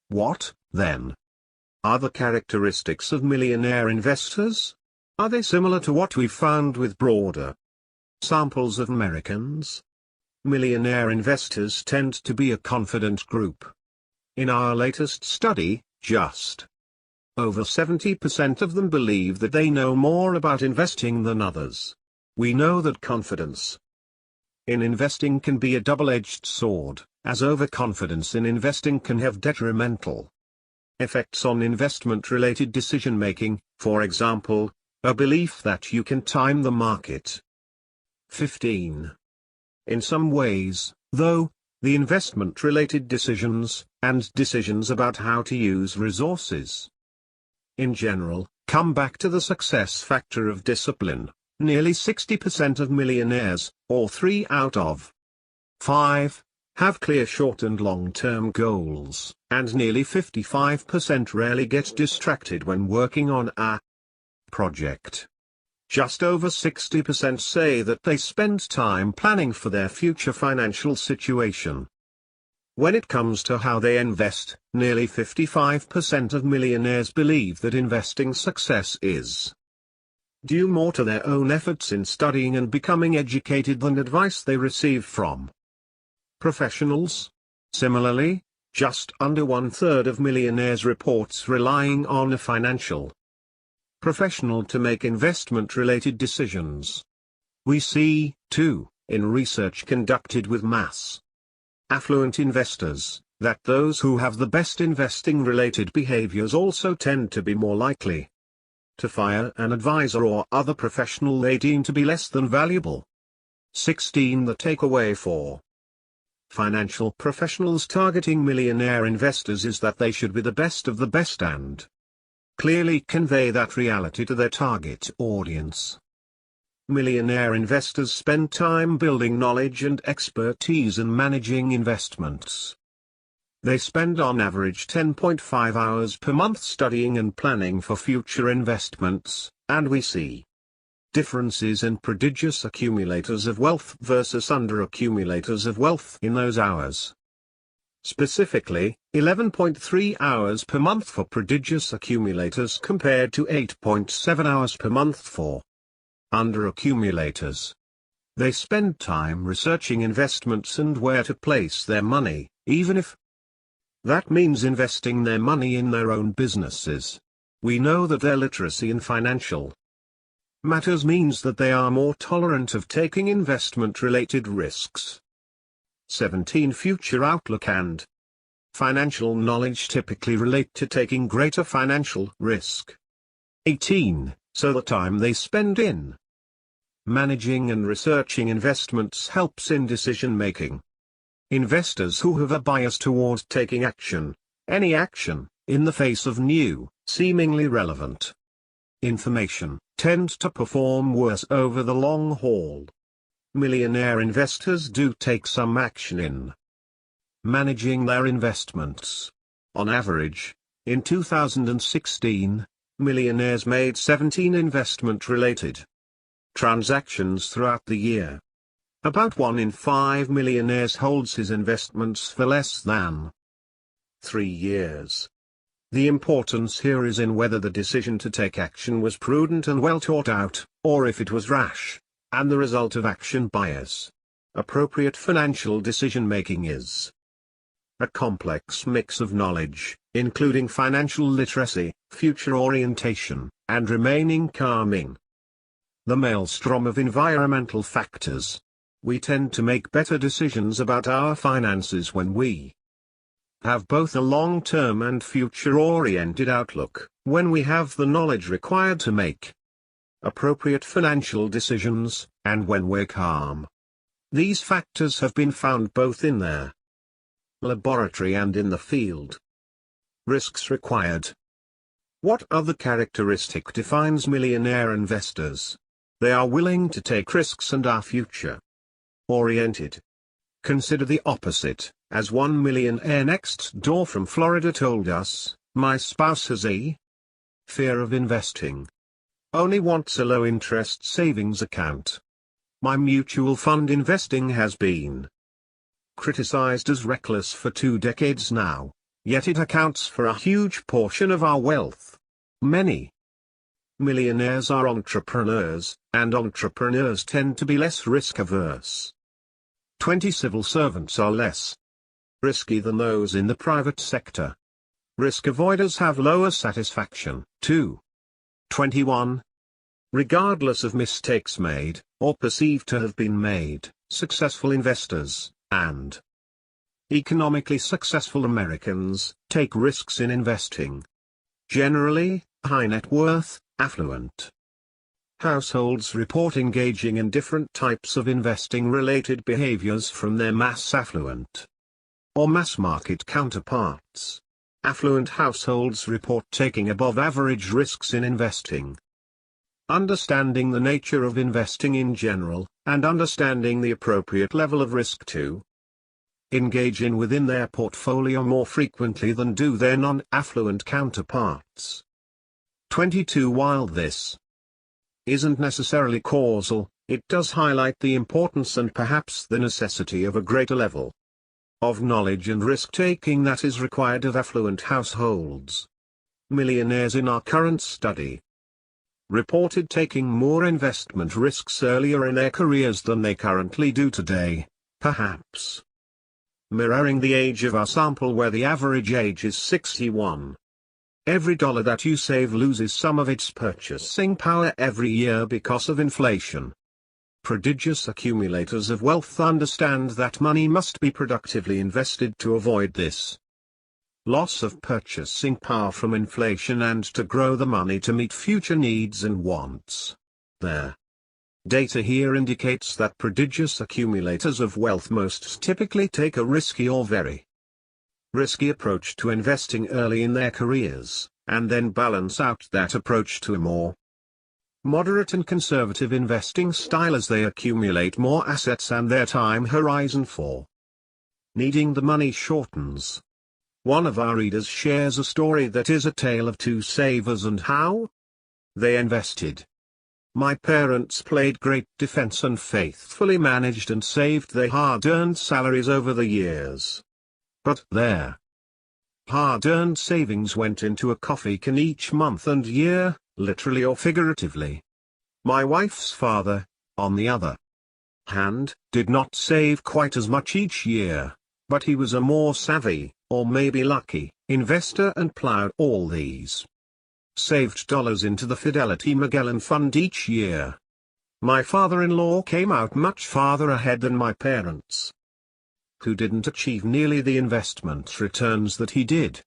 What, then, are the characteristics of millionaire investors? Are they similar to what we found with broader samples of Americans? Millionaire investors tend to be a confident group. In our latest study, just over 70% of them believe that they know more about investing than others. We know that confidence in investing can be a double-edged sword, as overconfidence in investing can have detrimental effects on investment-related decision-making, for example, a belief that you can time the market. 15. In some ways, though, the investment-related decisions, and decisions about how to use resources in general, come back to the success factor of discipline. Nearly 60% of millionaires, or 3 out of 5, have clear short and long-term goals, and nearly 55% rarely get distracted when working on a project. Just over 60% say that they spend time planning for their future financial situation. When it comes to how they invest, nearly 55% of millionaires believe that investing success is due more to their own efforts in studying and becoming educated than advice they receive from professionals. Similarly, just under 1/3 of millionaires reports relying on a financial professional to make investment-related decisions. We see, too, in research conducted with mass affluent investors, that those who have the best investing-related behaviors also tend to be more likely to fire an advisor or other professional they deem to be less than valuable. 16. The takeaway for financial professionals targeting millionaire investors is that they should be the best of the best and clearly convey that reality to their target audience. Millionaire investors spend time building knowledge and expertise in managing investments. They spend on average 10.5 hours per month studying and planning for future investments, and we see differences in prodigious accumulators of wealth versus under-accumulators of wealth in those hours. Specifically, 11.3 hours per month for prodigious accumulators compared to 8.7 hours per month for under-accumulators. They spend time researching investments and where to place their money, even if that means investing their money in their own businesses. We know that their literacy in financial matters means that they are more tolerant of taking investment-related risks. 17. Future outlook and financial knowledge typically relate to taking greater financial risk. 18. So the time they spend in managing and researching investments helps in decision-making. Investors who have a bias towards taking action, any action, in the face of new, seemingly relevant information, tend to perform worse over the long haul. Millionaire investors do take some action in managing their investments. On average, in 2016, millionaires made 17 investment-related transactions throughout the year. About 1 in 5 millionaires holds his investments for less than 3 years. The importance here is in whether the decision to take action was prudent and well thought out, or if it was rash, and the result of action bias. Appropriate financial decision-making is a complex mix of knowledge, including financial literacy, future orientation, and remaining calming the maelstrom of environmental factors. We tend to make better decisions about our finances when we have both a long-term and future-oriented outlook, when we have the knowledge required to make appropriate financial decisions, and when we're calm. These factors have been found both in their laboratory and in the field. Risks required. What other characteristic defines millionaire investors? They are willing to take risks and are future-oriented. Consider the opposite, as one millionaire next door from Florida told us, "My spouse has a fear of investing. Only wants a low-interest savings account. My mutual fund investing has been criticized as reckless for 2 decades now, yet it accounts for a huge portion of our wealth." Many millionaires are entrepreneurs, and entrepreneurs tend to be less risk-averse. 20. Civil servants are less risky than those in the private sector. Risk avoiders have lower satisfaction. 2. 21. Regardless of mistakes made, or perceived to have been made, successful investors, and economically successful Americans, take risks in investing. Generally, high net worth, affluent households report engaging in different types of investing-related behaviors from their mass affluent or mass market counterparts. Affluent households report taking above-average risks in investing. Understanding the nature of investing in general, and understanding the appropriate level of risk to engage in within their portfolio more frequently than do their non-affluent counterparts. 22. While this isn't necessarily causal, it does highlight the importance and perhaps the necessity of a greater level of knowledge and risk-taking that is required of affluent households. Millionaires in our current study reported taking more investment risks earlier in their careers than they currently do today, perhaps mirroring the age of our sample where the average age is 61. Every dollar that you save loses some of its purchasing power every year because of inflation. Prodigious accumulators of wealth understand that money must be productively invested to avoid this loss of purchasing power from inflation and to grow the money to meet future needs and wants. Their data here indicates that prodigious accumulators of wealth most typically take a risky or very risky approach to investing early in their careers, and then balance out that approach to a more moderate and conservative investing style as they accumulate more assets and their time horizon for needing the money shortens. One of our readers shares a story that is a tale of 2 savers and how they invested. My parents played great defense and faithfully managed and saved their hard-earned salaries over the years. But their hard-earned savings went into a coffee can each month and year, literally or figuratively. My wife's father, on the other hand, did not save quite as much each year. but he was a more savvy, or maybe lucky, investor and plowed all these saved dollars into the Fidelity Magellan Fund each year. My father-in-law came out much farther ahead than my parents, who didn't achieve nearly the investment returns that he did.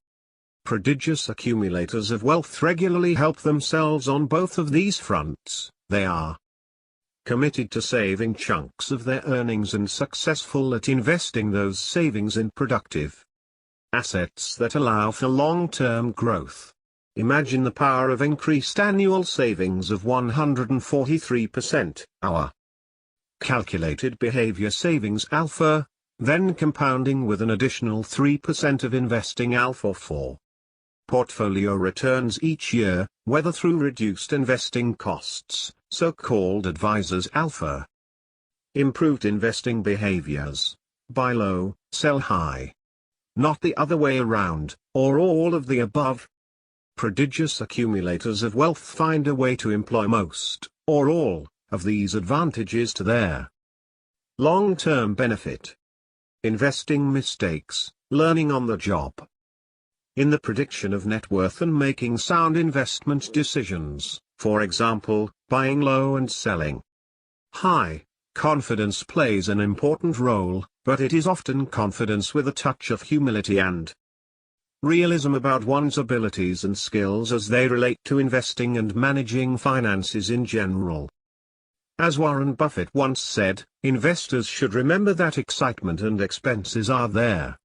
Prodigious accumulators of wealth regularly help themselves on both of these fronts. They are committed to saving chunks of their earnings and successful at investing those savings in productive assets that allow for long-term growth. Imagine the power of increased annual savings of 143%, our calculated behavior savings alpha, then compounding with an additional 3% of investing alpha for portfolio returns each year, whether through reduced investing costs, so-called advisors alpha. Improved investing behaviors: buy low, sell high. Not the other way around, or all of the above. Prodigious accumulators of wealth find a way to employ most, or all, of these advantages to their long-term benefit. Investing mistakes: learning on the job. In the prediction of net worth and making sound investment decisions, for example, buying low and selling high, confidence plays an important role, but it is often confidence with a touch of humility and realism about one's abilities and skills as they relate to investing and managing finances in general. As Warren Buffett once said, investors should remember that excitement and expenses are their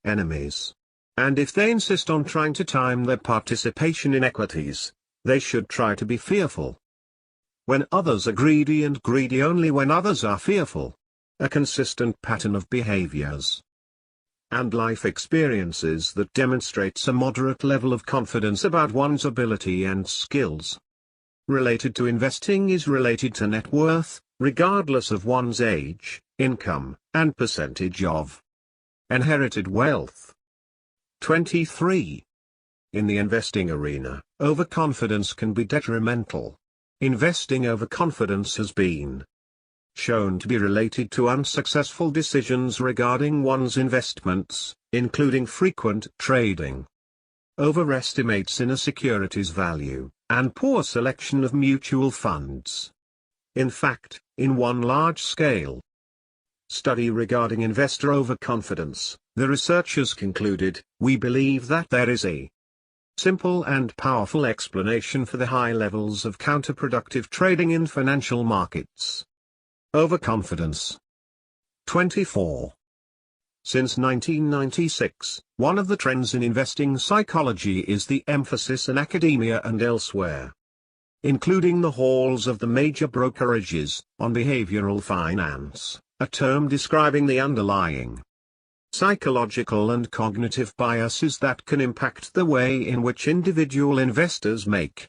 enemies. And if they insist on trying to time their participation in equities, they should try to be fearful when others are greedy and greedy only when others are fearful. A consistent pattern of behaviors and life experiences that demonstrates a moderate level of confidence about one's ability and skills related to investing is related to net worth, regardless of one's age, income, and percentage of inherited wealth. 23. In the investing arena, overconfidence can be detrimental. Investing overconfidence has been shown to be related to unsuccessful decisions regarding one's investments, including frequent trading, overestimates in a security's value, and poor selection of mutual funds. In fact, in one large-scale study regarding investor overconfidence, the researchers concluded, "We believe that there is a simple and powerful explanation for the high levels of counterproductive trading in financial markets. Overconfidence." 24. Since 1996, one of the trends in investing psychology is the emphasis in academia and elsewhere, including the halls of the major brokerages, on behavioral finance, a term describing the underlying psychological and cognitive biases that can impact the way in which individual investors make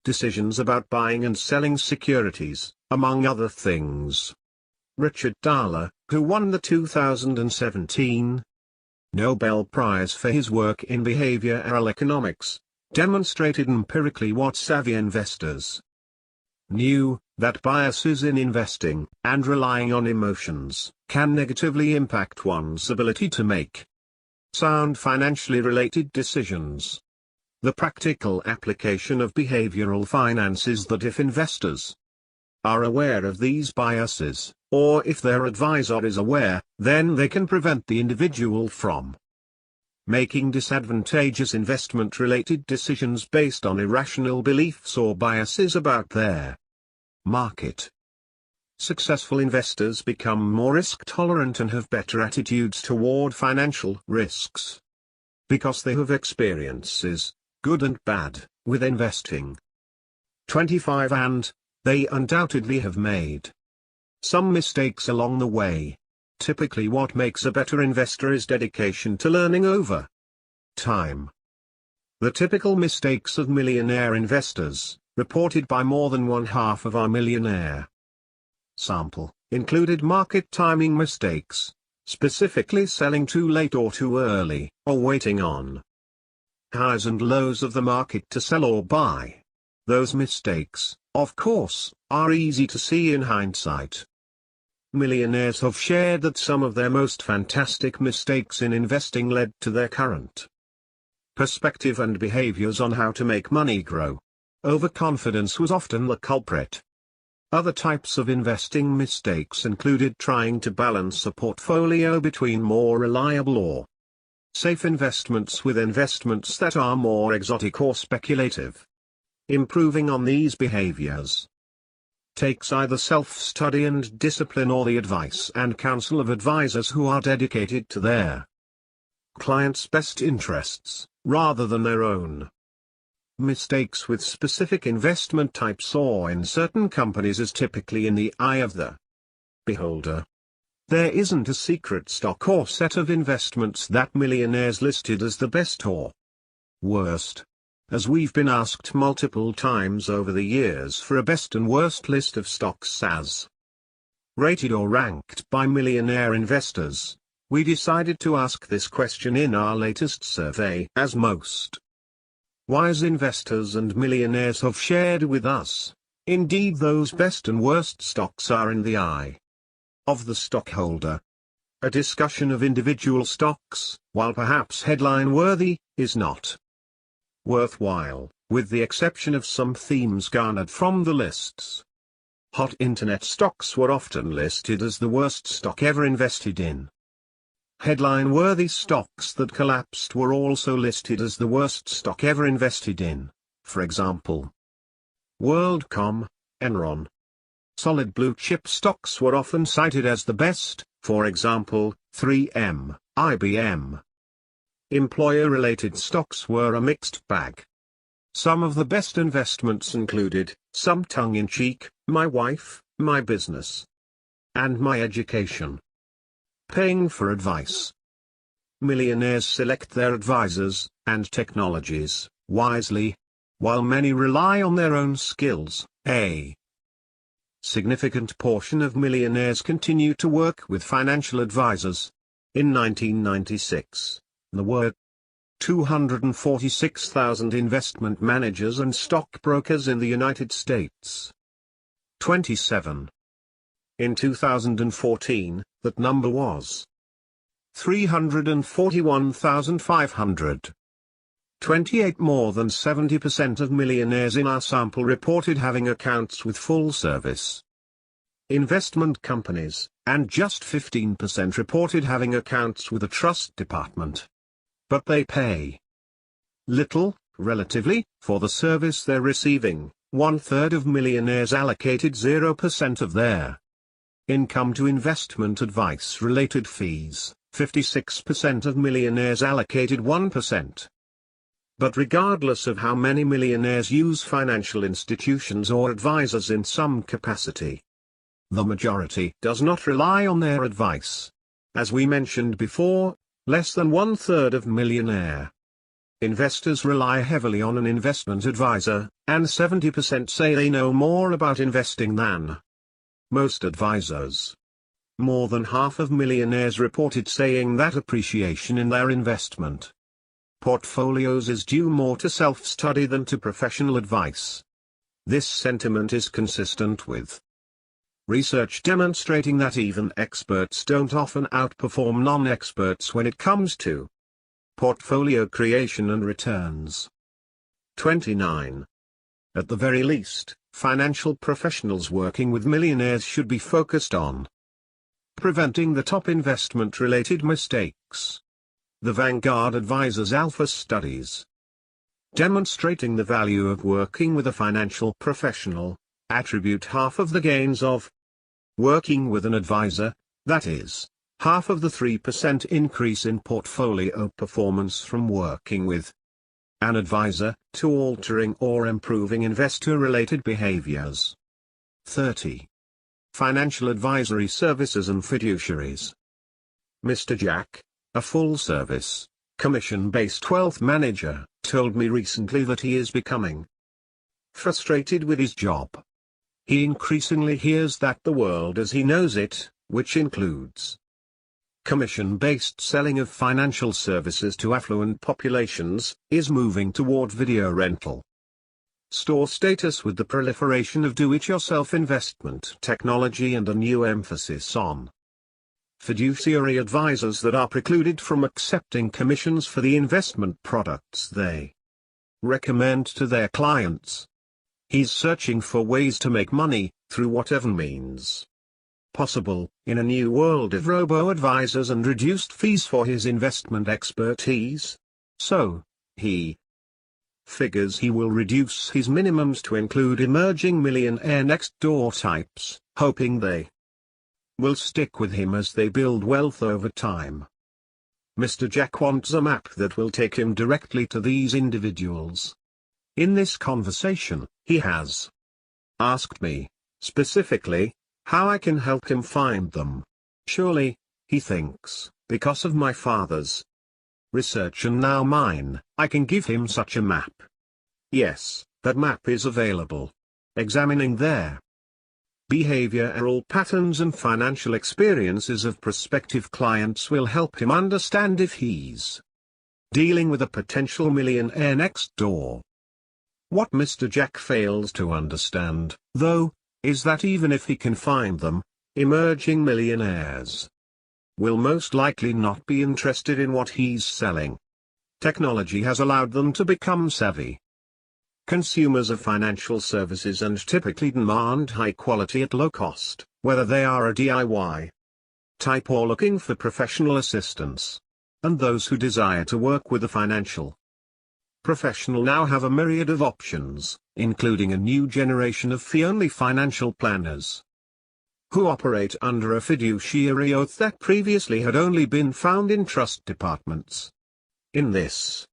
decisions about buying and selling securities, among other things. Richard Thaler, who won the 2017 Nobel Prize for his work in behavioral economics, demonstrated empirically what savvy investors knew, that biases in investing, and relying on emotions, can negatively impact one's ability to make sound financially related decisions. The practical application of behavioral finance is that if investors are aware of these biases, or if their advisor is aware, then they can prevent the individual from making disadvantageous investment-related decisions based on irrational beliefs or biases about their market. Successful investors become more risk-tolerant and have better attitudes toward financial risks, because they have experiences, good and bad, with investing. 25. And they undoubtedly have made some mistakes along the way. Typically what makes a better investor is dedication to learning over time. The typical mistakes of millionaire investors, reported by more than one half of our Millionaire sample, included market timing mistakes, specifically selling too late or too early, or waiting on highs and lows of the market to sell or buy. Those mistakes, of course, are easy to see in hindsight. millionaires have shared that some of their most fantastic mistakes in investing led to their current perspective and behaviors on how to make money grow. Overconfidence was often the culprit. Other types of investing mistakes included trying to balance a portfolio between more reliable or safe investments with investments that are more exotic or speculative. Improving on these behaviors takes either self-study and discipline or the advice and counsel of advisors who are dedicated to their clients' best interests, rather than their own. Mistakes with specific investment types or in certain companies is typically in the eye of the beholder. There isn't a secret stock or set of investments that millionaires listed as the best or worst. As we've been asked multiple times over the years for a best and worst list of stocks as rated or ranked by millionaire investors, we decided to ask this question in our latest survey, as most wise investors and millionaires have shared with us. Indeed, those best and worst stocks are in the eye of the stockholder. A discussion of individual stocks, while perhaps headline-worthy, is not worthwhile, with the exception of some themes garnered from the lists. Hot internet stocks were often listed as the worst stock ever invested in. Headline-worthy stocks that collapsed were also listed as the worst stock ever invested in, for example, WorldCom, Enron. Solid blue-chip stocks were often cited as the best, for example, 3M, IBM. Employer-related stocks were a mixed bag. Some of the best investments included, some tongue-in-cheek, my wife, my business, and my education. Paying for advice. Millionaires select their advisors and technologies wisely. While many rely on their own skills, a significant portion of millionaires continue to work with financial advisors. In 1996, there were 246,000 investment managers and stockbrokers in the United States. 27. In 2014, that number was 341,500. 28. More than 70% of millionaires in our sample reported having accounts with full-service investment companies, and just 15% reported having accounts with a trust department. But they pay little, relatively, for the service they're receiving. 1/3 of millionaires allocated 0% of their income to investment advice-related fees. 56% of millionaires allocated 1%. But regardless of how many millionaires use financial institutions or advisors in some capacity, the majority does not rely on their advice. As we mentioned before, less than 1/3 of millionaire investors rely heavily on an investment advisor, and 70% say they know more about investing than most advisors. More than half of millionaires reported saying that appreciation in their investment portfolios is due more to self-study than to professional advice. This sentiment is consistent with research demonstrating that even experts don't often outperform non-experts when it comes to portfolio creation and returns. 29. At the very least, financial professionals working with millionaires should be focused on preventing the top investment-related mistakes. The Vanguard Advisors Alpha Studies demonstrating the value of working with a financial professional attribute half of the gains of working with an advisor, that is, half of the 3% increase in portfolio performance from working with an advisor, to altering or improving investor-related behaviors. 30. Financial advisory services and fiduciaries. Mr. Jack, a full-service, commission-based wealth manager, told me recently that he is becoming frustrated with his job. He increasingly hears that the world as he knows it, which includes commission-based selling of financial services to affluent populations, is moving toward video rental. store status with the proliferation of do-it-yourself investment technology and a new emphasis on fiduciary advisors that are precluded from accepting commissions for the investment products they recommend to their clients. He's searching for ways to make money, through whatever means possible, in a new world of robo-advisors and reduced fees for his investment expertise. So, he figures he will reduce his minimums to include emerging millionaire next-door types, hoping they will stick with him as they build wealth over time. Mr. Jack wants a map that will take him directly to these individuals. In this conversation, he has asked me, specifically, how I can help him find them. Surely, he thinks, because of my father's research and now mine, I can give him such a map. Yes, that map is available. Examining their behavioral patterns and financial experiences of prospective clients will help him understand if he's dealing with a potential millionaire next door. What Mr. Jack fails to understand, though, is that even if he can find them, emerging millionaires will most likely not be interested in what he's selling. Technology has allowed them to become savvy consumers of financial services and typically demand high quality at low cost, whether they are a DIY type or looking for professional assistance. And those who desire to work with a financial professional now have a myriad of options, including a new generation of fee-only financial planners who operate under a fiduciary oath that previously had only been found in trust departments. In this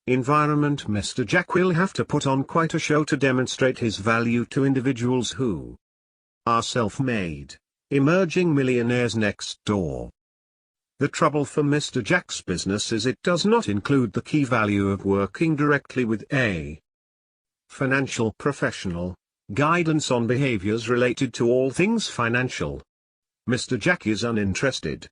environment, Mr. Jack will have to put on quite a show to demonstrate his value to individuals who are self-made, emerging millionaires next door. The trouble for Mr. Jack's business is it does not include the key value of working directly with a financial professional, guidance on behaviors related to all things financial. Mr. Jack is uninterested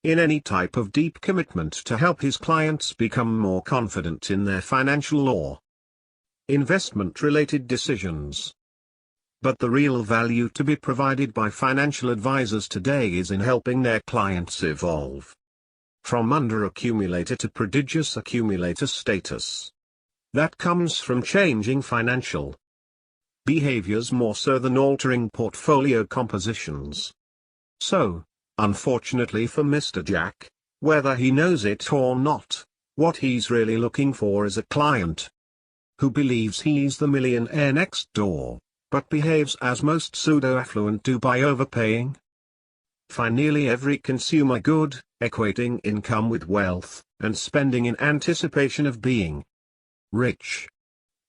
in any type of deep commitment to help his clients become more confident in their financial or investment-related decisions. But the real value to be provided by financial advisors today is in helping their clients evolve from under-accumulator to prodigious accumulator status. That comes from changing financial behaviors more so than altering portfolio compositions. So, unfortunately for Mr. Jack, whether he knows it or not, what he's really looking for is a client who believes he's the millionaire next door, but behaves as most pseudo-affluent do by overpaying for nearly every consumer good, equating income with wealth, and spending in anticipation of being rich.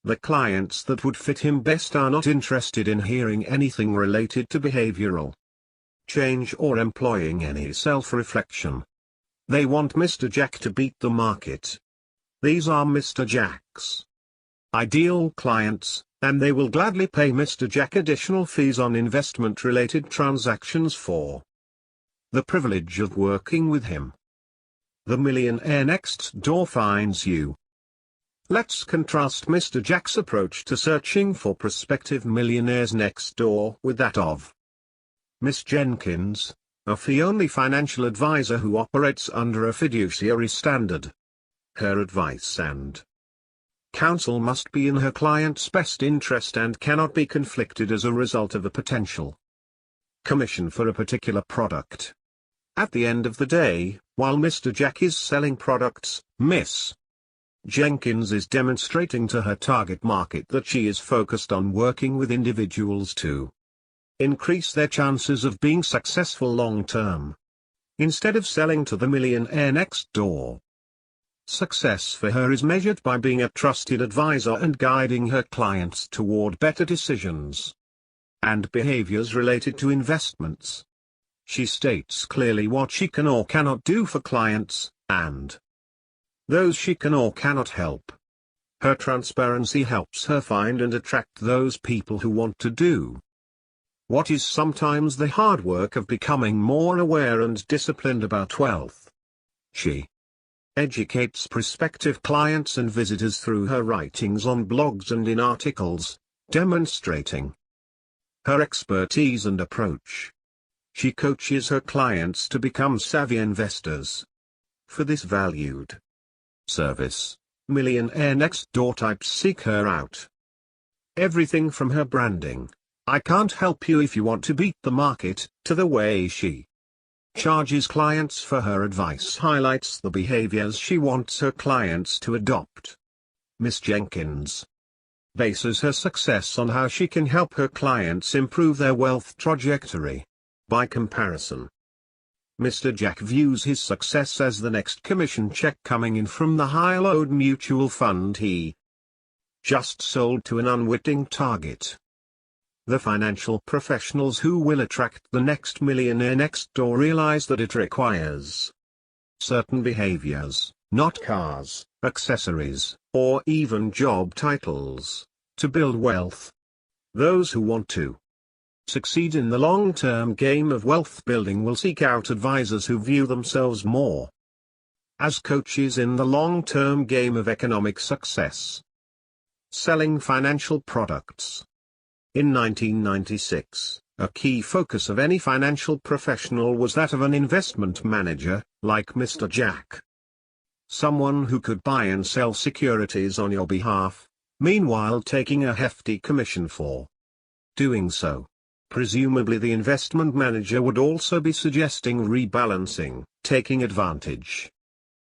The clients that would fit him best are not interested in hearing anything related to behavioral change or employing any self-reflection. They want Mr. Jack to beat the market. These are Mr. Jack's ideal clients, and they will gladly pay Mr. Jack additional fees on investment-related transactions for the privilege of working with him. The millionaire next door finds you. Let's contrast Mr. Jack's approach to searching for prospective millionaires next door with that of Miss Jenkins, a fee-only financial advisor who operates under a fiduciary standard. Her advice and counsel must be in her client's best interest and cannot be conflicted as a result of a potential commission for a particular product. At the end of the day, while Mr. Jack is selling products, Miss Jenkins is demonstrating to her target market that she is focused on working with individuals to increase their chances of being successful long-term. Instead of selling to the millionaire next door, success for her is measured by being a trusted advisor and guiding her clients toward better decisions and behaviors related to investments. She states clearly what she can or cannot do for clients, and those she can or cannot help. Her transparency helps her find and attract those people who want to do what is sometimes the hard work of becoming more aware and disciplined about wealth. She educates prospective clients and visitors through her writings on blogs and in articles, demonstrating her expertise and approach. She coaches her clients to become savvy investors. For this valued service, Millionaire Next Door types seek her out. Everything from her branding, "I can't help you if you want to beat the market," to the way she charges clients for her advice highlights the behaviors she wants her clients to adopt. Miss Jenkins bases her success on how she can help her clients improve their wealth trajectory. By comparison, Mr. Jack views his success as the next commission check coming in from the high-load mutual fund he just sold to an unwitting target. The financial professionals who will attract the next millionaire next door realize that it requires certain behaviors, not cars, accessories, or even job titles, to build wealth. Those who want to succeed in the long-term game of wealth building will seek out advisors who view themselves more as coaches in the long-term game of economic success. Selling financial products. In 1996, a key focus of any financial professional was that of an investment manager, like Mr. Jack. Someone who could buy and sell securities on your behalf, meanwhile taking a hefty commission for doing so. Presumably the investment manager would also be suggesting rebalancing, taking advantage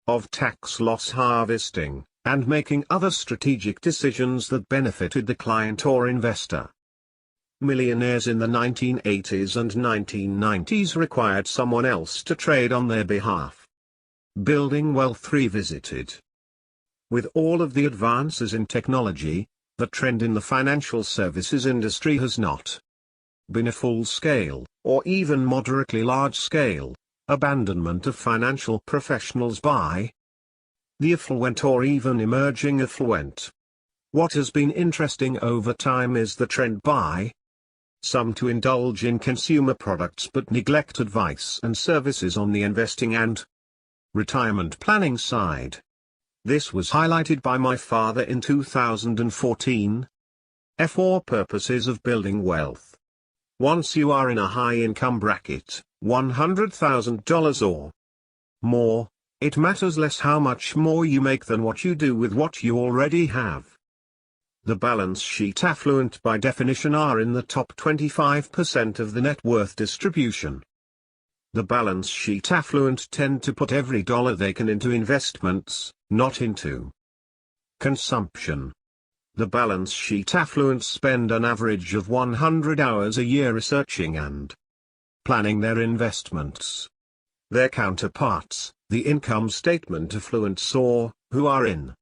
of tax loss harvesting, and making other strategic decisions that benefited the client or investor. Millionaires in the 1980s and 1990s required someone else to trade on their behalf. Building wealth revisited. With all of the advances in technology, the trend in the financial services industry has not been a full-scale, or even moderately large-scale, abandonment of financial professionals by the affluent or even emerging affluent. What has been interesting over time is the trend by some to indulge in consumer products but neglect advice and services on the investing and retirement planning side. This was highlighted by my father in 2014. For purposes of building wealth. Once you are in a high-income bracket, $100,000 or more, it matters less how much more you make than what you do with what you already have. The balance sheet affluent by definition are in the top 25% of the net worth distribution. The balance sheet affluent tend to put every dollar they can into investments, not into consumption. The balance sheet affluent spend an average of 100 hours a year researching and planning their investments. Their counterparts, the income statement affluents or, who are in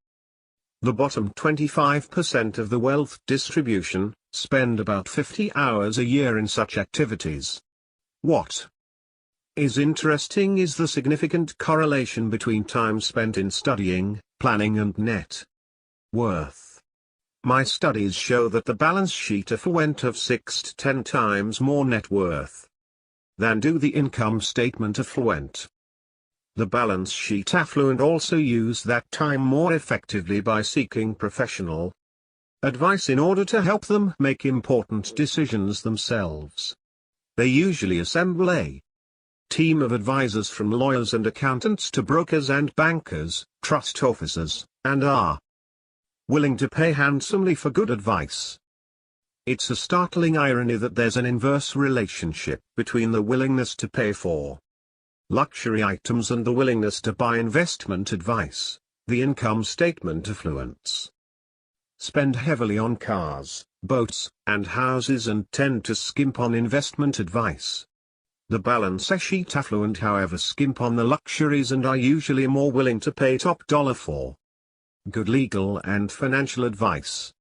the bottom 25% of the wealth distribution, spend about 50 hours a year in such activities. What is interesting is the significant correlation between time spent in studying, planning and net worth. My studies show that the balance sheet affluent have 6 to 10 times more net worth than do the income statement affluent. The balance sheet affluent also use that time more effectively by seeking professional advice in order to help them make important decisions themselves. They usually assemble a team of advisors from lawyers and accountants to brokers and bankers, trust officers, and are willing to pay handsomely for good advice. It's a startling irony that there's an inverse relationship between the willingness to pay for luxury items and the willingness to buy investment advice. The income statement affluents spend heavily on cars, boats, and houses and tend to skimp on investment advice. The balance sheet affluent however skimp on the luxuries and are usually more willing to pay top dollar for good legal and financial advice.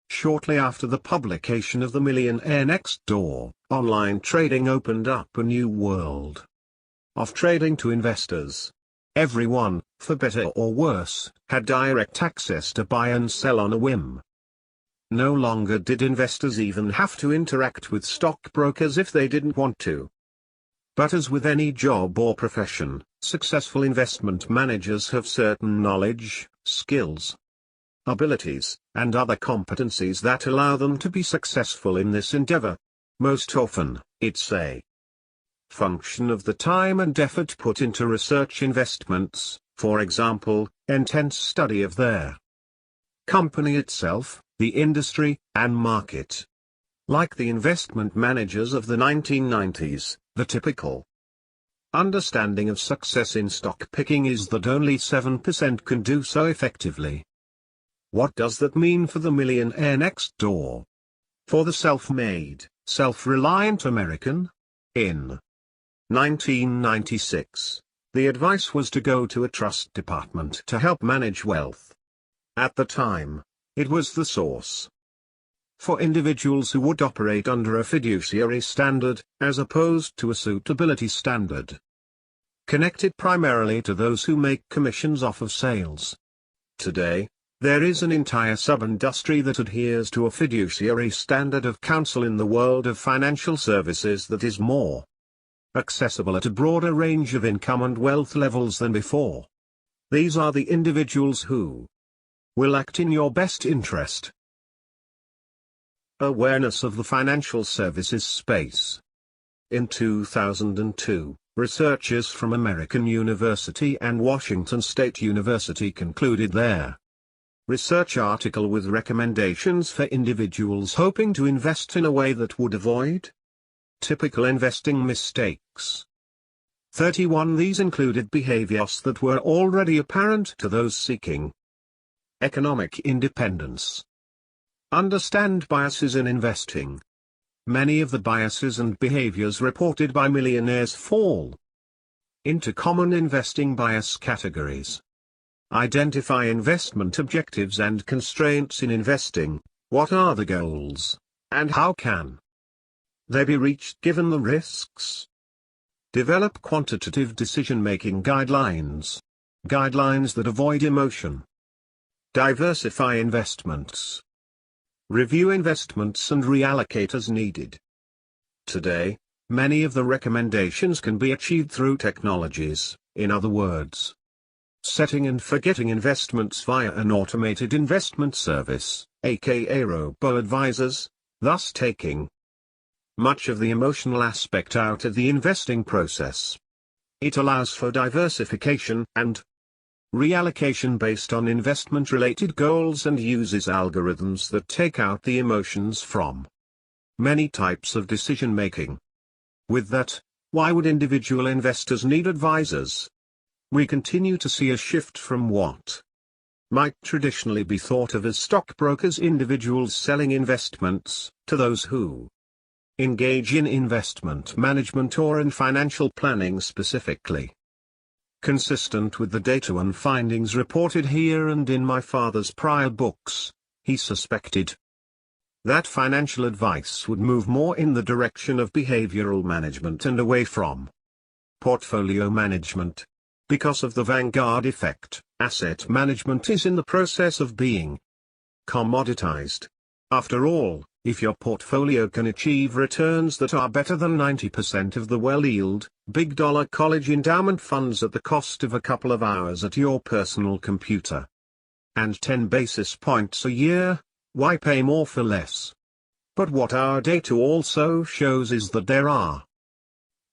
Shortly after the publication of The Millionaire Next Door, online trading opened up a new world of trading to investors. Everyone, for better or worse, had direct access to buy and sell on a whim. No longer did investors even have to interact with stockbrokers if they didn't want to. But as with any job or profession, Successful investment managers have certain knowledge, skills, abilities, and other competencies that allow them to be successful in this endeavor. Most often, it's a function of the time and effort put into research investments, for example, intense study of their company itself, the industry, and market. Like the investment managers of the 1990s, the typical understanding of success in stock picking is that only 7% can do so effectively. What does that mean for the millionaire next door? For the self-made, self-reliant American? In 1996, the advice was to go to a trust department to help manage wealth. At the time, it was the source for individuals who would operate under a fiduciary standard, as opposed to a suitability standard, connected primarily to those who make commissions off of sales. Today, there is an entire sub-industry that adheres to a fiduciary standard of counsel in the world of financial services that is more accessible at a broader range of income and wealth levels than before. These are the individuals who will act in your best interest. Awareness of the financial services space. In 2002, researchers from American University and Washington State University concluded their research article with recommendations for individuals hoping to invest in a way that would avoid typical investing mistakes. 31 these included behaviors that were already apparent to those seeking economic independence. Understand biases in investing. Many of the biases and behaviors reported by millionaires fall into common investing bias categories. Identify investment objectives and constraints in investing. What are the goals, and how can they be reached given the risks? Develop quantitative decision-making guidelines. Guidelines that avoid emotion. Diversify investments. Review investments and reallocate as needed. Today, many of the recommendations can be achieved through technologies, in other words, setting and forgetting investments via an automated investment service, aka robo-advisors, thus taking much of the emotional aspect out of the investing process. It allows for diversification and reallocation based on investment-related goals and uses algorithms that take out the emotions from many types of decision-making. With that, why would individual investors need advisors? We continue to see a shift from what might traditionally be thought of as stockbrokers, individuals selling investments, to those who engage in investment management or in financial planning specifically. Consistent with the data and findings reported here and in my father's prior books, he suspected that financial advice would move more in the direction of behavioral management and away from portfolio management. Because of the vanguard effect, asset management is in the process of being commoditized. After all, if your portfolio can achieve returns that are better than 90% of the well-yield, big-dollar college endowment funds at the cost of a couple of hours at your personal computer, and 10 basis points a year, why pay more for less? But what our data also shows is that there are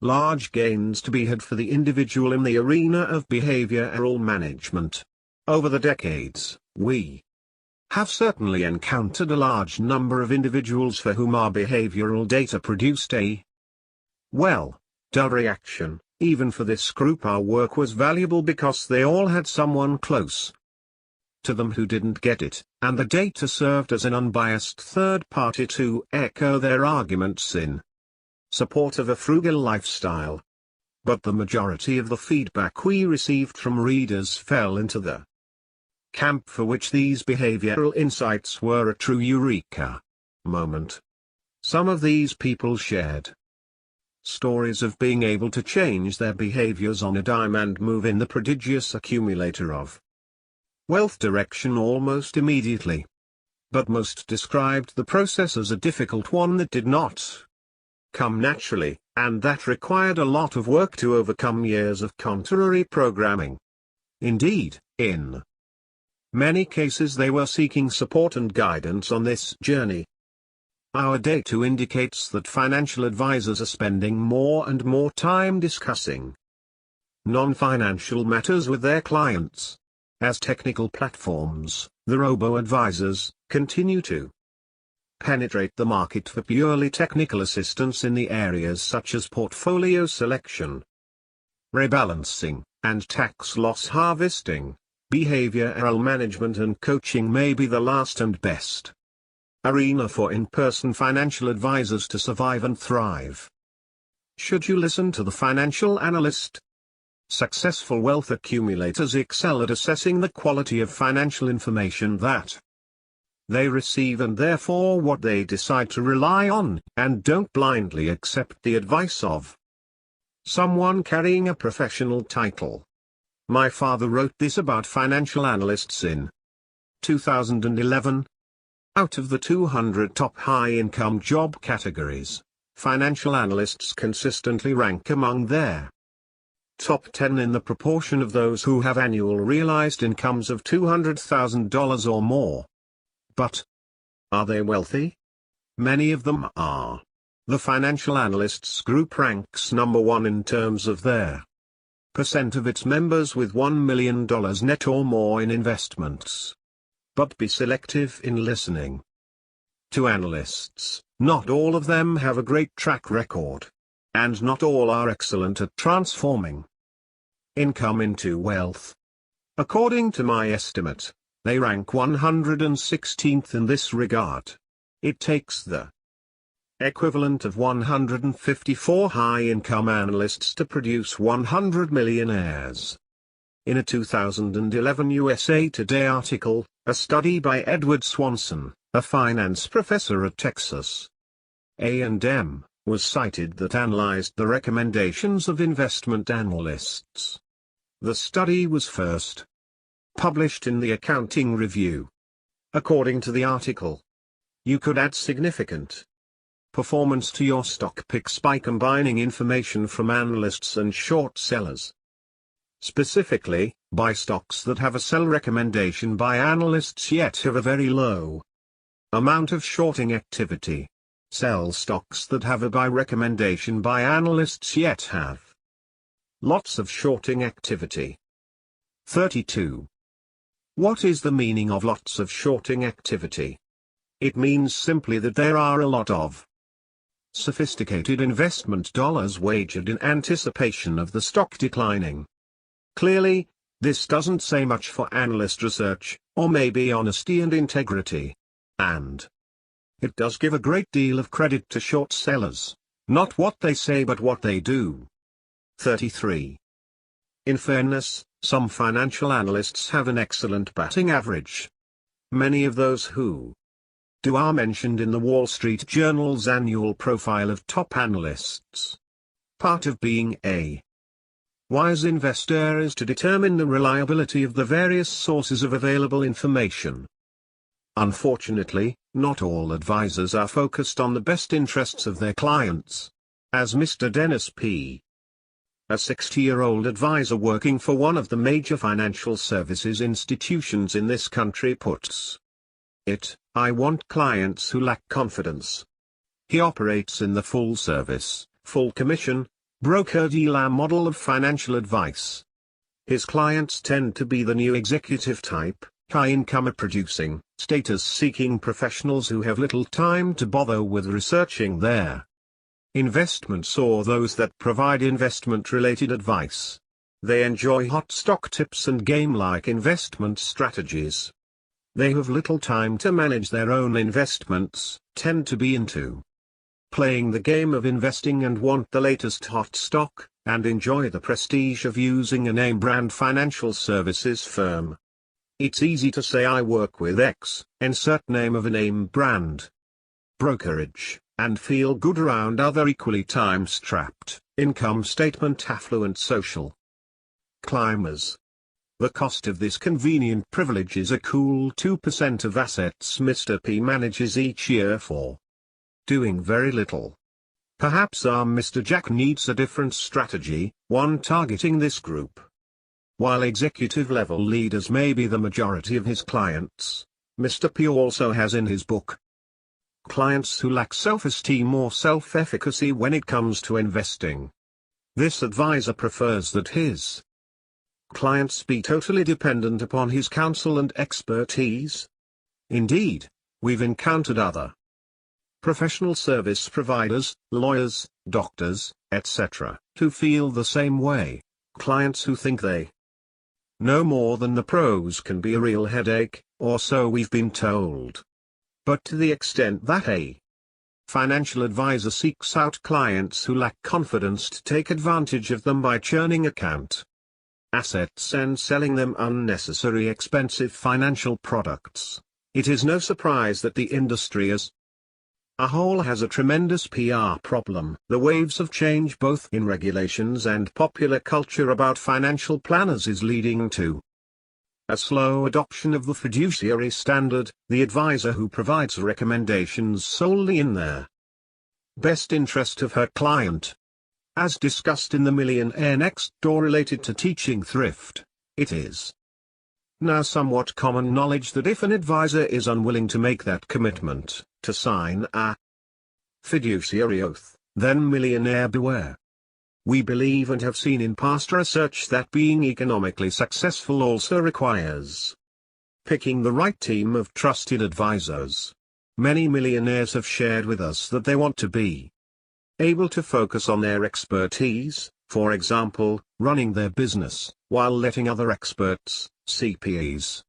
large gains to be had for the individual in the arena of behavioral management. Over the decades, we have certainly encountered a large number of individuals for whom our behavioral data produced a dull reaction. Even for this group our work was valuable because they all had someone close to them who didn't get it, and the data served as an unbiased third party to echo their arguments in support of a frugal lifestyle. But the majority of the feedback we received from readers fell into the camp for which these behavioral insights were a true eureka moment. Some of these people shared stories of being able to change their behaviors on a dime and move in the prodigious accumulator of wealth direction almost immediately. But most described the process as a difficult one that did not come naturally, and that required a lot of work to overcome years of contrary programming. Indeed, in many cases they were seeking support and guidance on this journey. Our data indicates that financial advisors are spending more and more time discussing non-financial matters with their clients. As technical platforms, the robo-advisors continue to penetrate the market for purely technical assistance in the areas such as portfolio selection, rebalancing, and tax loss harvesting. Behavioral management and coaching may be the last and best arena for in-person financial advisors to survive and thrive. Should you listen to the financial analyst? Successful wealth accumulators excel at assessing the quality of financial information that they receive and therefore what they decide to rely on, and don't blindly accept the advice of someone carrying a professional title. My father wrote this about financial analysts in 2011. Out of the 200 top high-income job categories, financial analysts consistently rank among their top 10 in the proportion of those who have annual realized incomes of $200,000 or more. But are they wealthy? Many of them are. The financial analysts group ranks number 1 in terms of their percent of its members with $1 million net or more in investments. But be selective in listening to analysts. Not all of them have a great track record. And not all are excellent at transforming income into wealth. According to my estimate, they rank 116th in this regard. It takes the equivalent of 154 high-income analysts to produce 100 millionaires. In a 2011 USA Today article, a study by Edward Swanson, a finance professor at Texas A&M, was cited that analyzed the recommendations of investment analysts. The study was first published in the Accounting Review. According to the article, you could add significant performance to your stock picks by combining information from analysts and short sellers. Specifically, buy stocks that have a sell recommendation by analysts yet have a very low amount of shorting activity. Sell stocks that have a buy recommendation by analysts yet have lots of shorting activity. 32. What is the meaning of lots of shorting activity? It means simply that there are a lot of sophisticated investment dollars wagered in anticipation of the stock declining. Clearly, this doesn't say much for analyst research, or maybe honesty and integrity. And it does give a great deal of credit to short sellers, not what they say but what they do. 33. In fairness, some financial analysts have an excellent batting average. Many of those who do are mentioned in the Wall Street Journal's annual profile of top analysts. Part of being a wise investor is to determine the reliability of the various sources of available information. Unfortunately, not all advisors are focused on the best interests of their clients. As Mr. Dennis P., a 60-year-old advisor working for one of the major financial services institutions in this country puts it, I want clients who lack confidence. He operates in the full service, full commission, broker-dealer model of financial advice. His clients tend to be the new executive type, high-income producing, status-seeking professionals who have little time to bother with researching their investments or those that provide investment-related advice. They enjoy hot stock tips and game-like investment strategies. They have little time to manage their own investments, tend to be into playing the game of investing and want the latest hot stock, and enjoy the prestige of using a name-brand financial services firm. It's easy to say I work with X, insert name of a name brand brokerage, and feel good around other equally time-strapped, income statement affluent social climbers. The cost of this convenient privilege is a cool 2% of assets Mr. P manages each year for doing very little. Perhaps our Mr. Jack needs a different strategy, one targeting this group. While executive-level leaders may be the majority of his clients, Mr. P also has in his book clients who lack self-esteem or self-efficacy when it comes to investing. This advisor prefers that his clients be totally dependent upon his counsel and expertise. Indeed, we've encountered other professional service providers, lawyers, doctors, etc., who feel the same way. Clients who think they know more than the pros can be a real headache, or so we've been told. But to the extent that a financial advisor seeks out clients who lack confidence to take advantage of them by churning account assets and selling them unnecessary expensive financial products, it is no surprise that the industry as a whole has a tremendous PR problem. The waves of change both in regulations and popular culture about financial planners is leading to a slow adoption of the fiduciary standard, the advisor who provides recommendations solely in their best interest of her client. As discussed in the Millionaire Next Door related to teaching thrift, it is now somewhat common knowledge that if an advisor is unwilling to make that commitment, to sign a fiduciary oath, then millionaire beware. We believe and have seen in past research that being economically successful also requires picking the right team of trusted advisors. Many millionaires have shared with us that they want to be able to focus on their expertise, for example, running their business, while letting other experts, CPAs,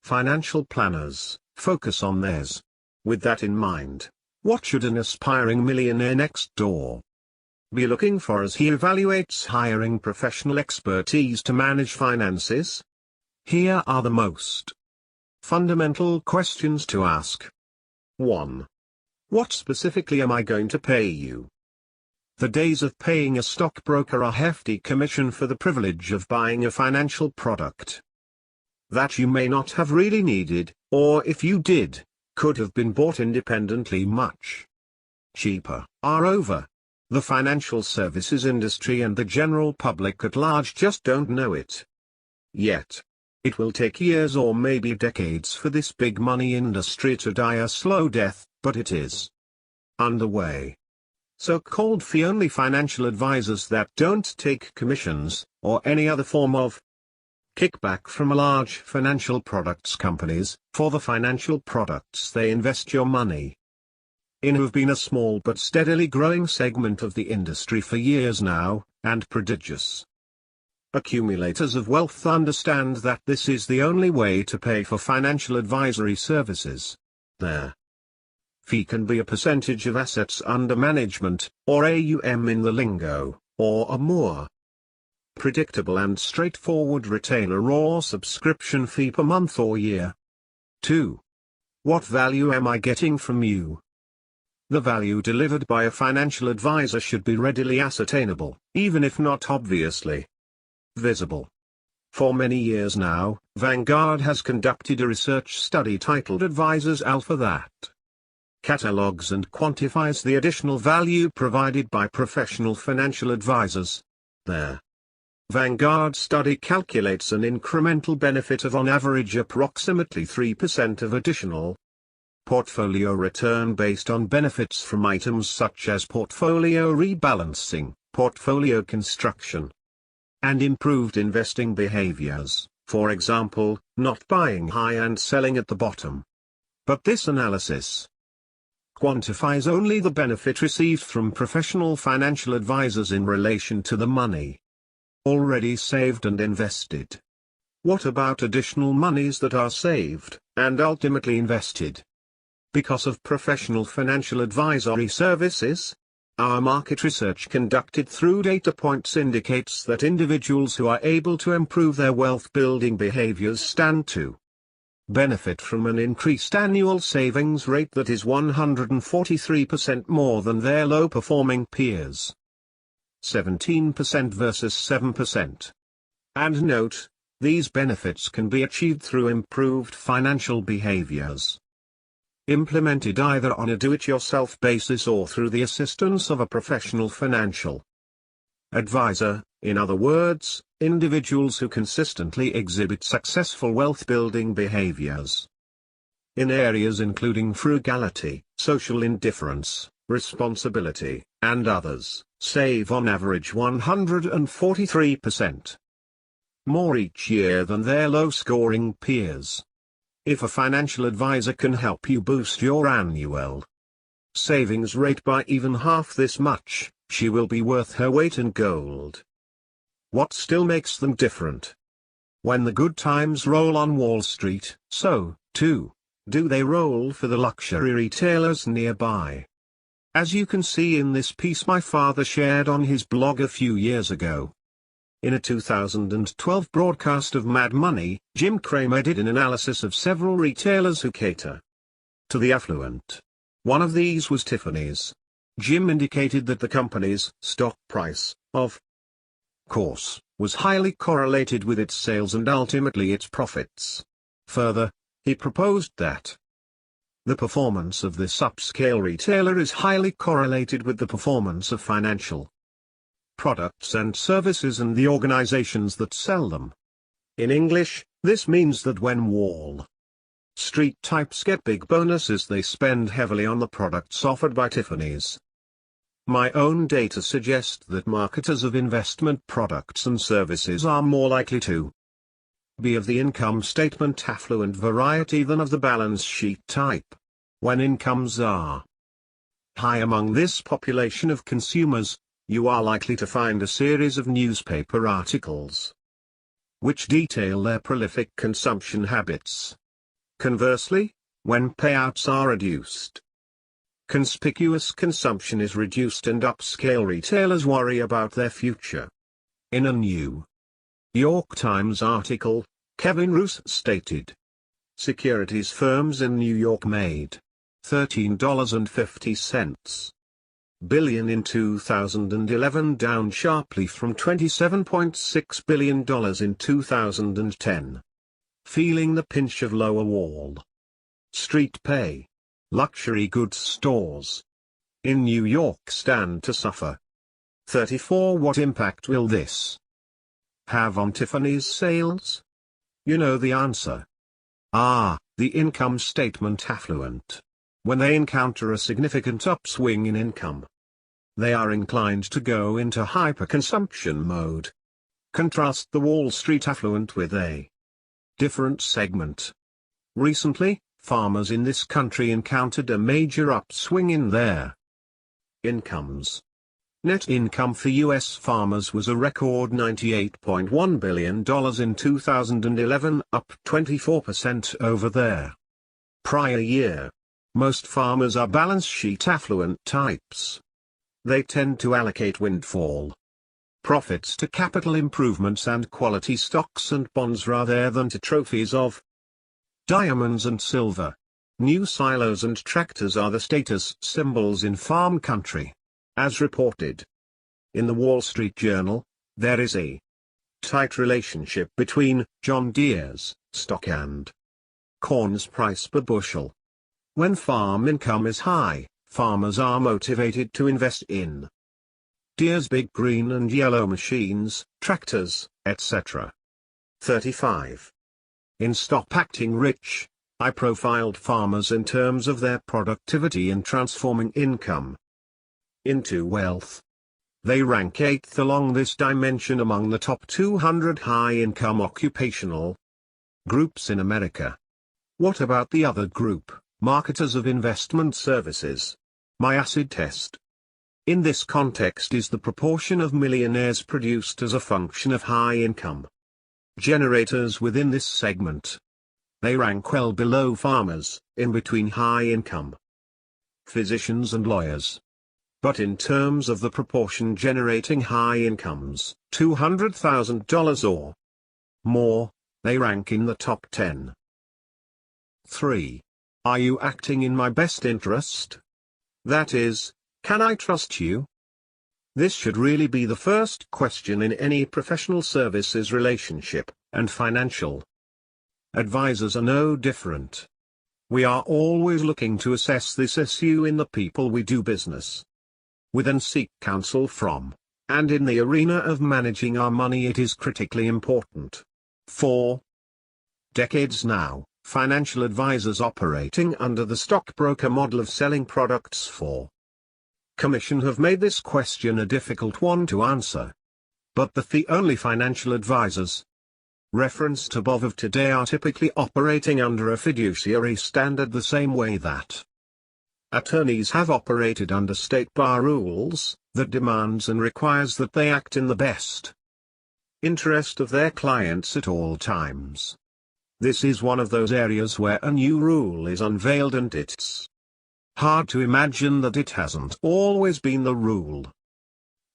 financial planners, focus on theirs. With that in mind, what should an aspiring millionaire next door be looking for as he evaluates hiring professional expertise to manage finances? Here are the most fundamental questions to ask. 1. What specifically am I going to pay you? The days of paying a stockbroker a hefty commission for the privilege of buying a financial product that you may not have really needed, or if you did, could have been bought independently much cheaper, are over. The financial services industry and the general public at large just don't know it yet. It will take years or maybe decades for this big money industry to die a slow death, but it is underway. So-called fee-only financial advisors that don't take commissions, or any other form of kickback from large financial products companies, for the financial products they invest your money in, have been a small but steadily growing segment of the industry for years now, and prodigious accumulators of wealth understand that this is the only way to pay for financial advisory services. Their fee can be a percentage of assets under management, or AUM in the lingo, or a more predictable and straightforward retainer or subscription fee per month or year. 2. What value am I getting from you? The value delivered by a financial advisor should be readily ascertainable, even if not obviously visible. For many years now, Vanguard has conducted a research study titled Advisors Alpha that catalogs and quantifies the additional value provided by professional financial advisors. Their Vanguard study calculates an incremental benefit of on average approximately 3% of additional portfolio return based on benefits from items such as portfolio rebalancing, portfolio construction, and improved investing behaviors, for example, not buying high and selling at the bottom. But this analysis quantifies only the benefit received from professional financial advisors in relation to the money already saved and invested. What about additional monies that are saved, and ultimately invested because of professional financial advisory services? Our market research conducted through data points indicates that individuals who are able to improve their wealth-building behaviors stand to benefit from an increased annual savings rate that is 143% more than their low-performing peers. 17% versus 7%. And note, these benefits can be achieved through improved financial behaviors. implemented either on a do-it-yourself basis or through the assistance of a professional financial advisor, in other words, individuals who consistently exhibit successful wealth-building behaviors in areas including frugality, social indifference, responsibility, and others, save on average 143% more each year than their low-scoring peers. If a financial advisor can help you boost your annual savings rate by even half this much, she will be worth her weight in gold. What still makes them different? When the good times roll on Wall Street, so, too, do they roll for the luxury retailers nearby. As you can see in this piece my father shared on his blog a few years ago. In a 2012 broadcast of Mad Money, Jim Cramer did an analysis of several retailers who cater to the affluent. One of these was Tiffany's. Jim indicated that the company's stock price, of course, was highly correlated with its sales and ultimately its profits. Further, he proposed that the performance of this upscale retailer is highly correlated with the performance of financial products and services and the organizations that sell them. In English, this means that when Wall Street types get big bonuses, they spend heavily on the products offered by Tiffany's. My own data suggest that marketers of investment products and services are more likely to be of the income statement affluent variety than of the balance sheet type. When incomes are high among this population of consumers, you are likely to find a series of newspaper articles which detail their prolific consumption habits. Conversely, when payouts are reduced, conspicuous consumption is reduced and upscale retailers worry about their future. In a New York Times article, Kevin Roose stated, securities firms in New York made $13.50 billion in 2011, down sharply from $27.6 billion in 2010. Feeling the pinch of lower Wall Street pay, luxury goods stores in New York stand to suffer. 34. What impact will this have on Tiffany's sales? You know the answer. The income statement affluent. When they encounter a significant upswing in income, they are inclined to go into hyperconsumption mode. Contrast the Wall Street affluent with a different segment. Recently, farmers in this country encountered a major upswing in their incomes. Net income for U.S. farmers was a record $98.1 billion in 2011, up 24% over their prior year. Most farmers are balance sheet affluent types. They tend to allocate windfall profits to capital improvements and quality stocks and bonds rather than to trophies of diamonds and silver. New silos and tractors are the status symbols in farm country. As reported in the Wall Street Journal, there is a tight relationship between John Deere's stock and corn's price per bushel. When farm income is high, farmers are motivated to invest in Deere's big green and yellow machines, tractors, etc. 35. In Stop Acting Rich, I profiled farmers in terms of their productivity in transforming income into wealth. They rank 8th along this dimension among the top 200 high-income occupational groups in America. What about the other group, marketers of investment services? My acid test in this context is the proportion of millionaires produced as a function of high income generators within this segment. They rank well below farmers, in between high income physicians and lawyers. But in terms of the proportion generating high incomes, $200,000 or more, they rank in the top 10. 3. Are you acting in my best interest? That is, can I trust you? This should really be the first question in any professional services relationship, and financial advisors are no different. We are always looking to assess this issue in the people we do business with and seek counsel from, and in the arena of managing our money it is critically important. 4 decades now, financial advisors operating under the stockbroker model of selling products for commission have made this question a difficult one to answer. But the fee-only financial advisors referenced above of today are typically operating under a fiduciary standard the same way that attorneys have operated under state bar rules, that demands and requires that they act in the best interest of their clients at all times. This is one of those areas where a new rule is unveiled and it's hard to imagine that it hasn't always been the rule.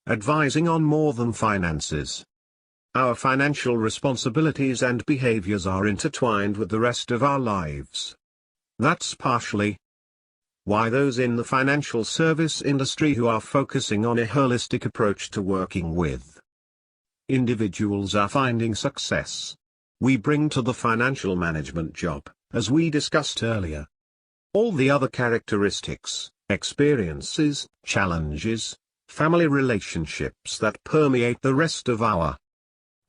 Advising on more than finances. Our financial responsibilities and behaviors are intertwined with the rest of our lives. That's partially why those in the financial service industry who are focusing on a holistic approach to working with individuals are finding success. We bring to the financial management job, as we discussed earlier, all the other characteristics, experiences, challenges, family relationships that permeate the rest of our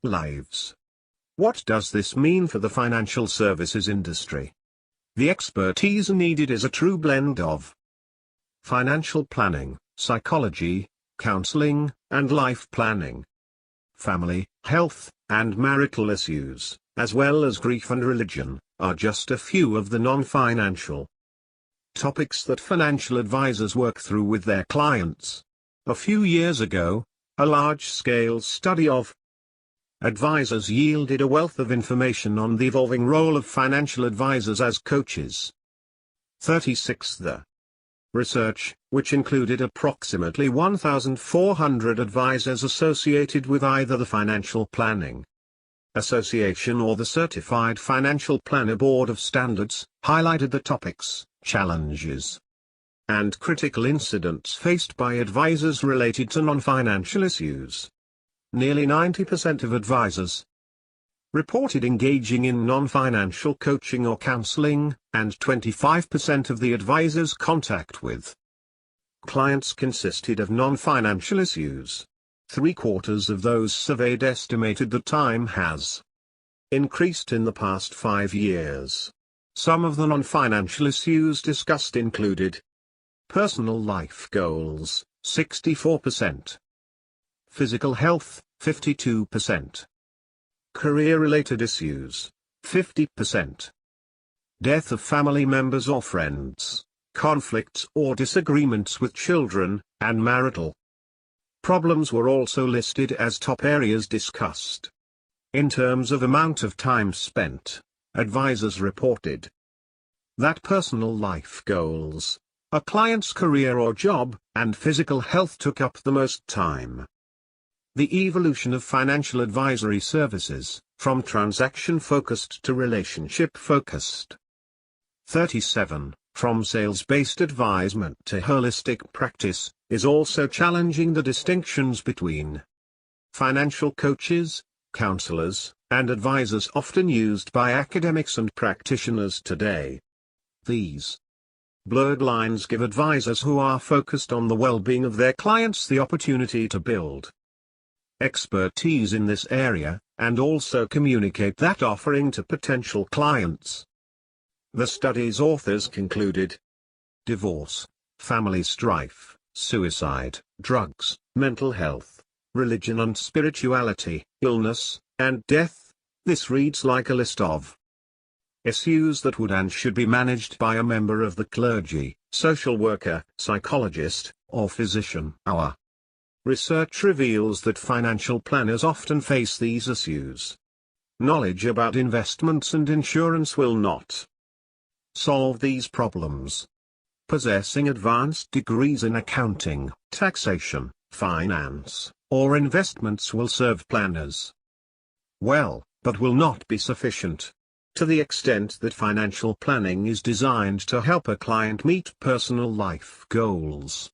lives. What does this mean for the financial services industry? The expertise needed is a true blend of financial planning, psychology, counseling, and life planning. Family, health, and marital issues, as well as grief and religion, are just a few of the non-financial topics that financial advisors work through with their clients. A few years ago, a large-scale study of advisors yielded a wealth of information on the evolving role of financial advisors as coaches. 36. The research, which included approximately 1,400 advisors associated with either the Financial Planning Association or the Certified Financial Planner Board of Standards, highlighted the topics, challenges, and critical incidents faced by advisors related to non-financial issues. Nearly 90% of advisors reported engaging in non-financial coaching or counseling, and 25% of the advisors' contact with clients consisted of non-financial issues. 3/4 of those surveyed estimated the time has increased in the past 5 years. Some of the non-financial issues discussed included personal life goals, 64%. Physical health, 52%. Career-related issues, 50%. Death of family members or friends, conflicts or disagreements with children, and marital problems were also listed as top areas discussed. In terms of amount of time spent, advisors reported that personal life goals, a client's career or job, and physical health took up the most time. The evolution of financial advisory services, from transaction-focused to relationship-focused. 37. From sales-based advisement to holistic practice, is also challenging the distinctions between financial coaches, counselors, and advisors often used by academics and practitioners today. These blurred lines give advisors who are focused on the well-being of their clients the opportunity to build expertise in this area, and also communicate that offering to potential clients. The study's authors concluded divorce, family strife, suicide, drugs, mental health, religion and spirituality, illness, and death. This reads like a list of issues that would and should be managed by a member of the clergy, social worker, psychologist, or physician. Our research reveals that financial planners often face these issues. Knowledge about investments and insurance will not solve these problems. Possessing advanced degrees in accounting, taxation, finance, or investments will serve planners well, but will not be sufficient. To the extent that financial planning is designed to help a client meet personal life goals,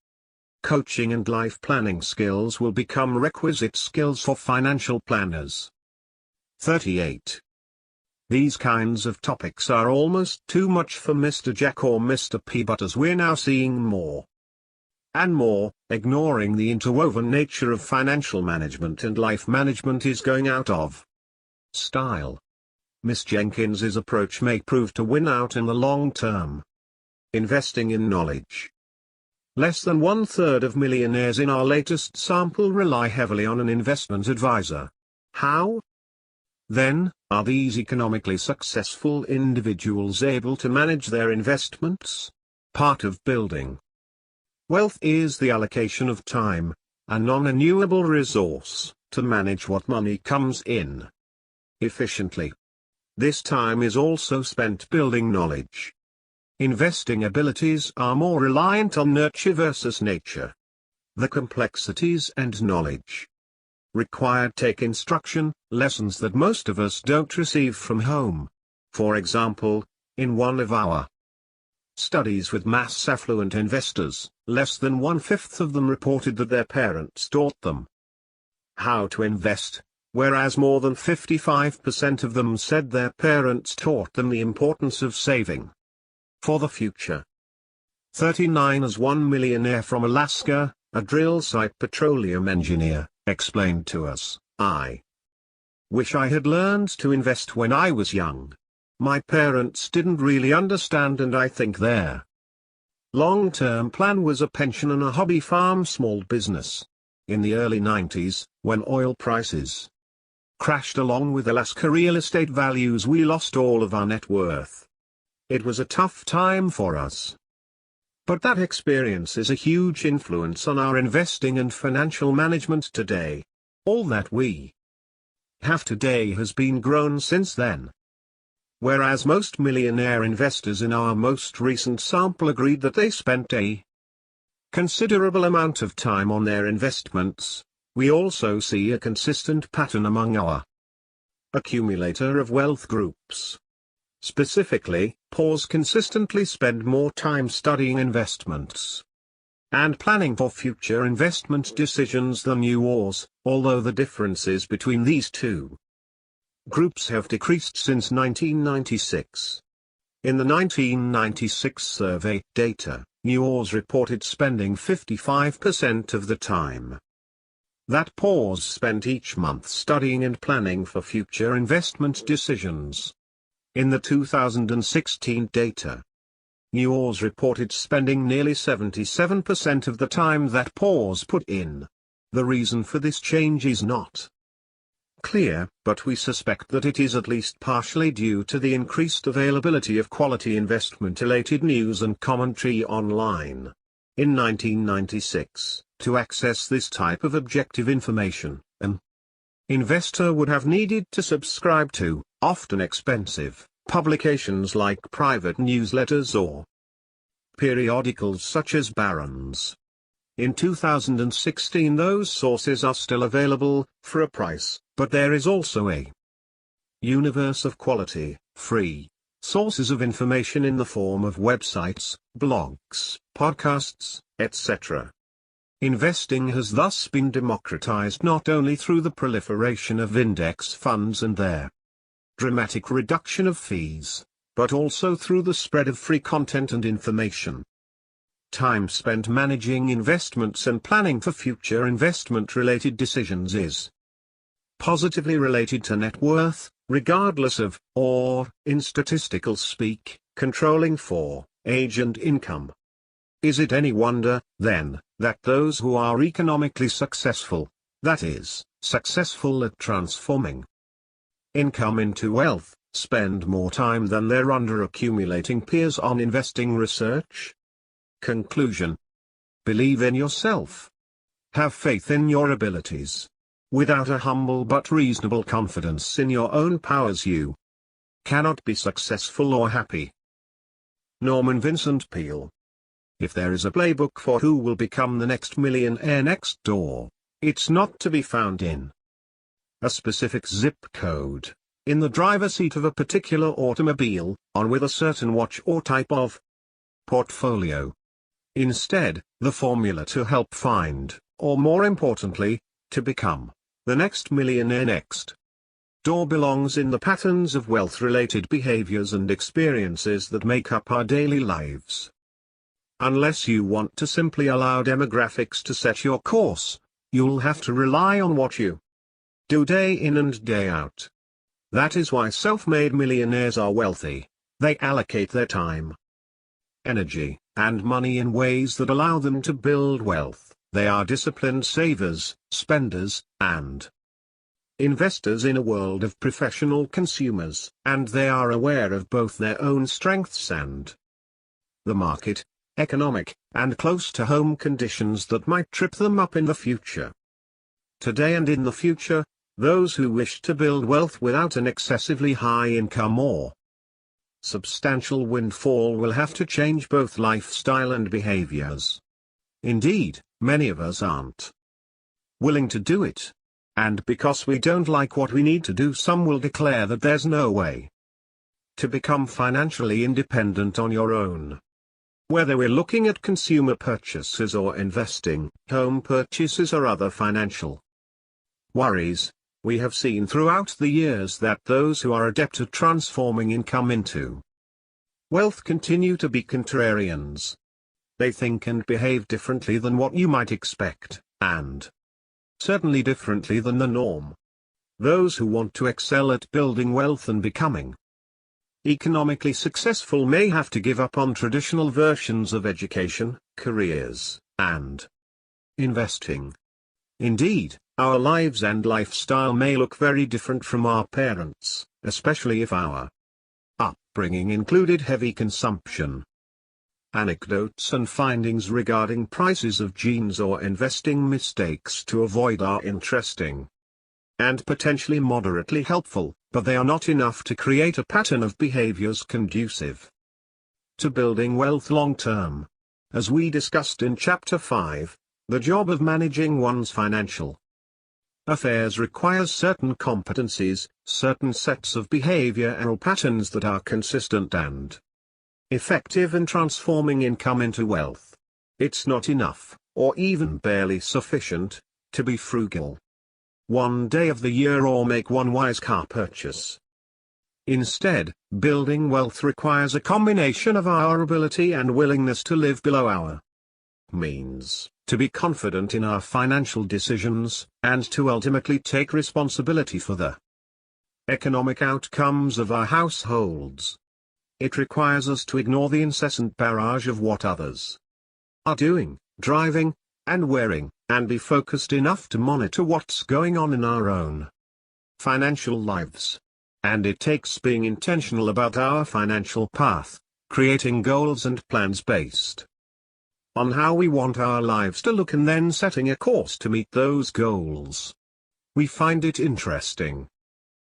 coaching and life planning skills will become requisite skills for financial planners. 38. These kinds of topics are almost too much for Mr. Jack or Mr. P, but as we're now seeing more and more, ignoring the interwoven nature of financial management and life management is going out of style. Miss Jenkins's approach may prove to win out in the long term. Investing in knowledge. Less than 1/3 of millionaires in our latest sample rely heavily on an investment advisor. How? Then, are these economically successful individuals able to manage their investments? Part of building wealth is the allocation of time, a non-renewable resource, to manage what money comes in efficiently. This time is also spent building knowledge. Investing abilities are more reliant on nurture versus nature. The complexities and knowledge required take instruction, lessons that most of us don't receive from home. For example, in one of our studies with mass affluent investors, less than 1/5 of them reported that their parents taught them how to invest, whereas more than 55% of them said their parents taught them the importance of saving for the future. 39 as one millionaire from Alaska, a drill site petroleum engineer, explained to us, "I wish I had learned to invest when I was young. My parents didn't really understand, and I think their long-term plan was a pension and a hobby farm small business." In the early 90s, when oil prices crashed along with Alaska real estate values, we lost all of our net worth. It was a tough time for us. But that experience is a huge influence on our investing and financial management today. All that we have today has been grown since then. Whereas most millionaire investors in our most recent sample agreed that they spent a considerable amount of time on their investments, we also see a consistent pattern among our accumulator of wealth groups. Specifically, Ps consistently spend more time studying investments and planning for future investment decisions than Ors, although the differences between these two groups have decreased since 1996. In the 1996 survey data, Ors reported spending 55% of the time that Ps spent each month studying and planning for future investment decisions. In the 2016 data, Ors reported spending nearly 77% of the time that Ps put in. The reason for this change is not clear, but we suspect that it is at least partially due to the increased availability of quality investment-related news and commentary online. In 1996, to access this type of objective information, an investor would have needed to subscribe to, often expensive, publications like private newsletters or periodicals such as Barron's. In 2016 those sources are still available, for a price, but there is also a universe of quality, free sources of information in the form of websites, blogs, podcasts, etc. Investing has thus been democratized not only through the proliferation of index funds and their dramatic reduction of fees, but also through the spread of free content and information. Time spent managing investments and planning for future investment-related decisions is positively related to net worth, regardless of, or, in statistical speak, controlling for, age and income. Is it any wonder, then, that those who are economically successful, that is, successful at transforming income into wealth, spend more time than their under-accumulating peers on investing research? Conclusion. Believe in yourself. Have faith in your abilities. Without a humble but reasonable confidence in your own powers, you cannot be successful or happy. Norman Vincent Peale. If there is a playbook for who will become the next millionaire next door, it's not to be found in a specific zip code, in the driver's seat of a particular automobile, on with a certain watch or type of portfolio. Instead, the formula to help find, or more importantly, to become, the next millionaire next or belongs in the patterns of wealth-related behaviors and experiences that make up our daily lives. Unless you want to simply allow demographics to set your course, you'll have to rely on what you do day in and day out. That is why self-made millionaires are wealthy. They allocate their time, energy, and money in ways that allow them to build wealth. They are disciplined savers, spenders, and investors in a world of professional consumers, and they are aware of both their own strengths and the market, economic, and close-to-home conditions that might trip them up in the future. Today and in the future, those who wish to build wealth without an excessively high income or substantial windfall will have to change both lifestyle and behaviors. Indeed, many of us aren't willing to do it. And because we don't like what we need to do, some will declare that there's no way to become financially independent on your own. Whether we're looking at consumer purchases or investing, home purchases or other financial worries, we have seen throughout the years that those who are adept at transforming income into wealth continue to be contrarians. They think and behave differently than what you might expect, and certainly differently than the norm. Those who want to excel at building wealth and becoming economically successful may have to give up on traditional versions of education, careers, and investing. Indeed, our lives and lifestyle may look very different from our parents', especially if our upbringing included heavy consumption. Anecdotes and findings regarding prices of jeans or investing mistakes to avoid are interesting and potentially moderately helpful, but they are not enough to create a pattern of behaviors conducive to building wealth long-term. As we discussed in Chapter 5, the job of managing one's financial affairs requires certain competencies, certain sets of behavioral patterns that are consistent and effective in transforming income into wealth. It's not enough, or even barely sufficient, to be frugal one day of the year or make one wise car purchase. Instead, building wealth requires a combination of our ability and willingness to live below our means, to be confident in our financial decisions, and to ultimately take responsibility for the economic outcomes of our households. It requires us to ignore the incessant barrage of what others are doing, driving, and wearing, and be focused enough to monitor what's going on in our own financial lives. And it takes being intentional about our financial path, creating goals and plans based on how we want our lives to look and then setting a course to meet those goals. We find it interesting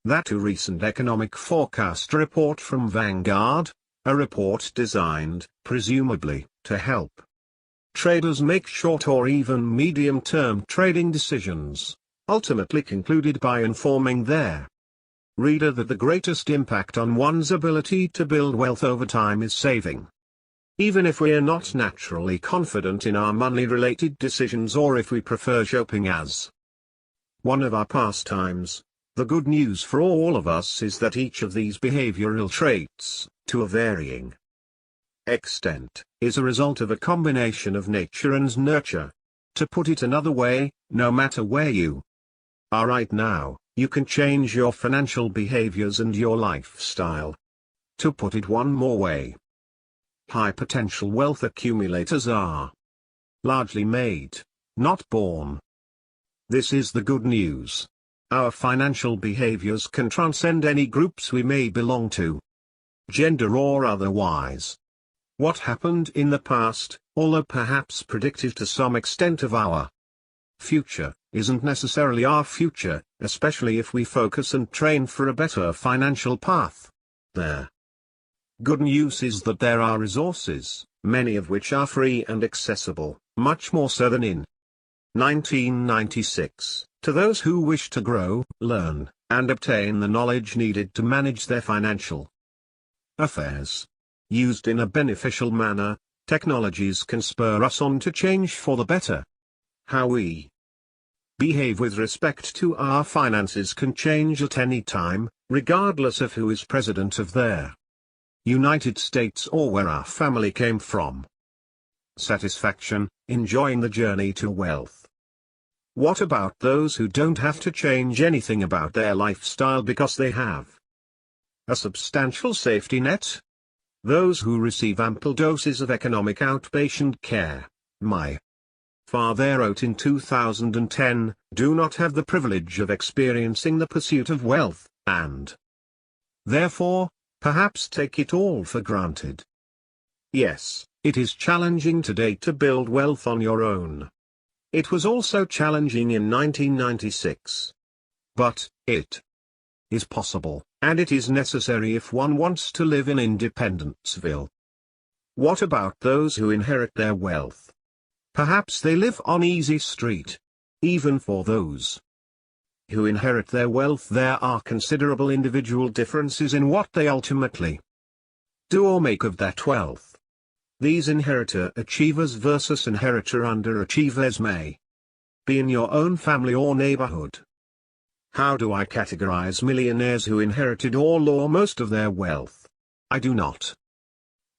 that a recent economic forecast report from Vanguard, a report designed, presumably, to help traders make short or even medium-term trading decisions, ultimately concluded by informing their reader that the greatest impact on one's ability to build wealth over time is saving. Even if we are not naturally confident in our money-related decisions, or if we prefer shopping as one of our pastimes, the good news for all of us is that each of these behavioral traits, to a varying extent, is a result of a combination of nature and nurture. To put it another way, no matter where you are right now, you can change your financial behaviors and your lifestyle. To put it one more way, high-potential wealth accumulators are largely made, not born. This is the good news. Our financial behaviors can transcend any groups we may belong to, gender or otherwise. What happened in the past, although perhaps predictive to some extent of our future, isn't necessarily our future, especially if we focus and train for a better financial path. The good news is that there are resources, many of which are free and accessible, much more so than in 1996, to those who wish to grow, learn, and obtain the knowledge needed to manage their financial affairs. Used in a beneficial manner, technologies can spur us on to change for the better. How we behave with respect to our finances can change at any time, regardless of who is president of their United States or where our family came from. Satisfaction, enjoying the journey to wealth. What about those who don't have to change anything about their lifestyle because they have a substantial safety net? Those who receive ample doses of economic outpatient care, my father wrote in 2010, do not have the privilege of experiencing the pursuit of wealth, and therefore, perhaps take it all for granted. Yes, it is challenging today to build wealth on your own. It was also challenging in 1996. But, it is possible, and it is necessary if one wants to live in Independenceville. What about those who inherit their wealth? Perhaps they live on easy street. Even for those who inherit their wealth, there are considerable individual differences in what they ultimately do or make of that wealth. These inheritor achievers versus inheritor underachievers may be in your own family or neighborhood. How do I categorize millionaires who inherited all or most of their wealth? I do not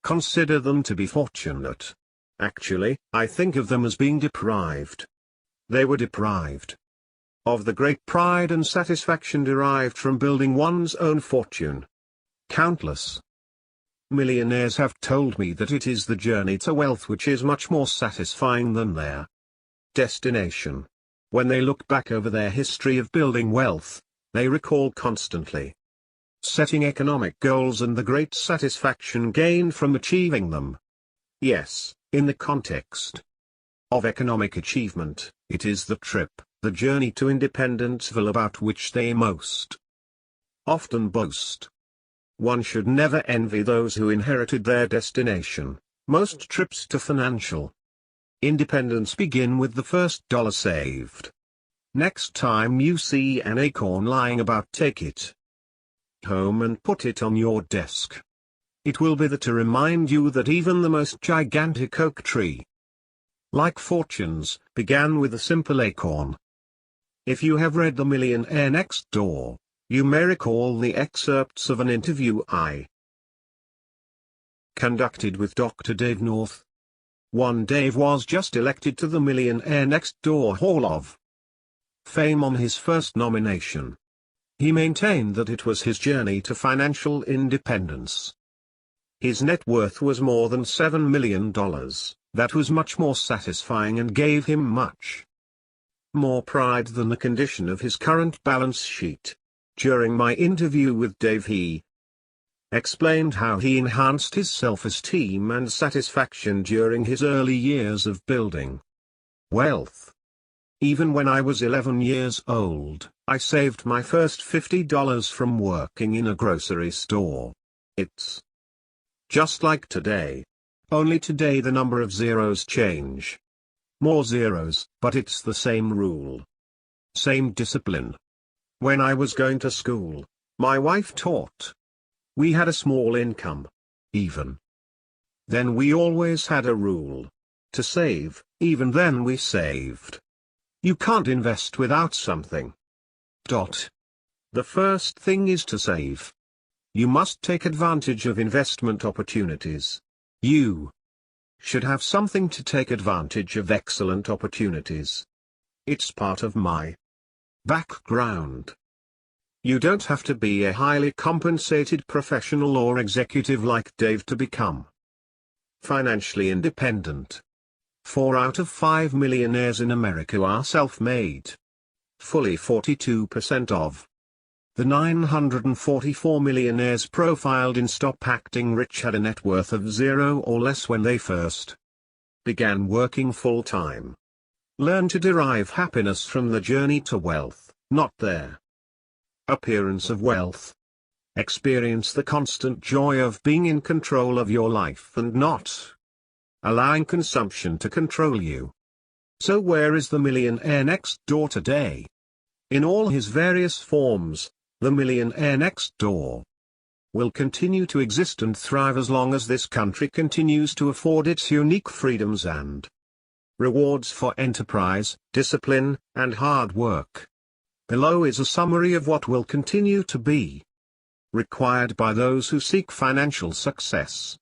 consider them to be fortunate. Actually, I think of them as being deprived. They were deprived of the great pride and satisfaction derived from building one's own fortune. Countless millionaires have told me that it is the journey to wealth which is much more satisfying than their destination. When they look back over their history of building wealth, they recall constantly setting economic goals and the great satisfaction gained from achieving them. Yes, in the context of economic achievement, it is the trip, the journey to Independenceville about which they most often boast. One should never envy those who inherited their destination. Most trips to financial independence begin with the first dollar saved. Next time you see an acorn lying about, take it home and put it on your desk. It will be there to remind you that even the most gigantic oak tree, like fortunes, began with a simple acorn. If you have read The Millionaire Next Door, you may recall the excerpts of an interview I conducted with Dr. Dave North. One Dave was just elected to the Millionaire Next Door Hall of Fame on his first nomination. He maintained that it was his journey to financial independence. His net worth was more than $7 million. That was much more satisfying and gave him much more pride than the condition of his current balance sheet. During my interview with Dave, he explained how he enhanced his self-esteem and satisfaction during his early years of building wealth. Even when I was 11 years old, I saved my first $50 from working in a grocery store. It's just like today. Only today the number of zeros change. More zeros, but it's the same rule. Same discipline. When I was going to school, my wife taught. We had a small income. Even then we always had a rule. To save, even then we saved. You can't invest without something. The first thing is to save. You must take advantage of investment opportunities. You should have something to take advantage of excellent opportunities. It's part of my background. You don't have to be a highly compensated professional or executive like Dave to become financially independent. 4 out of 5 millionaires in America are self-made. Fully 42% of the 944 millionaires profiled in Stop Acting Rich had a net worth of 0 or less when they first began working full-time. Learn to derive happiness from the journey to wealth, not their appearance of wealth. Experience the constant joy of being in control of your life and not allowing consumption to control you. So where is the Millionaire Next Door today? In all his various forms, the Millionaire Next Door will continue to exist and thrive as long as this country continues to afford its unique freedoms and rewards for enterprise, discipline, and hard work. Below is a summary of what will continue to be required by those who seek financial success.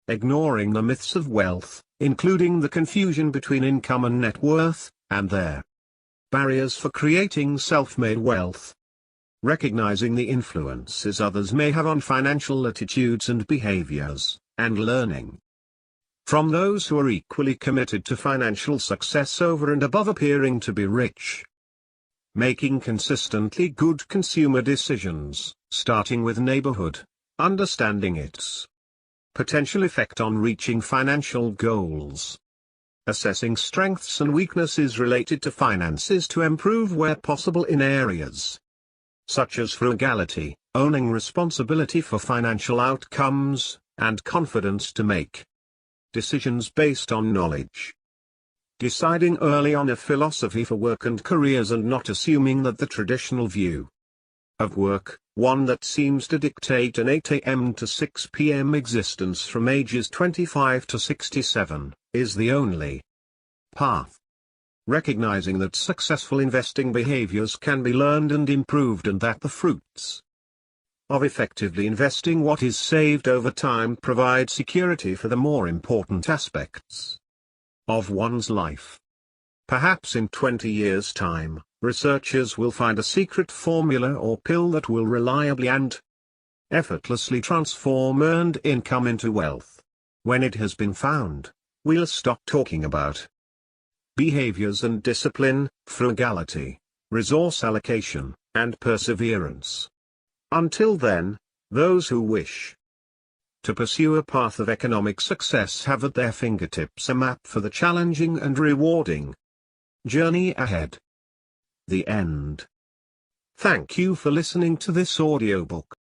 Ignoring the myths of wealth, including the confusion between income and net worth, and their barriers for creating self-made wealth. Recognizing the influences others may have on financial attitudes and behaviors, and learning from those who are equally committed to financial success over and above appearing to be rich. Making consistently good consumer decisions, starting with neighborhood, understanding its potential effect on reaching financial goals. Assessing strengths and weaknesses related to finances to improve where possible in areas such as frugality, owning responsibility for financial outcomes, and confidence to make decisions based on knowledge. Deciding early on a philosophy for work and careers and not assuming that the traditional view of work, one that seems to dictate an 8 a.m. to 6 p.m. existence from ages 25 to 67, is the only path. Recognizing that successful investing behaviors can be learned and improved and that the fruits of effectively investing what is saved over time provide security for the more important aspects of one's life. Perhaps in 20 years' time, researchers will find a secret formula or pill that will reliably and effortlessly transform earned income into wealth. When it has been found, we'll stop talking about behaviors and discipline, frugality, resource allocation, and perseverance. Until then, those who wish to pursue a path of economic success have at their fingertips a map for the challenging and rewarding journey ahead. The end. Thank you for listening to this audiobook.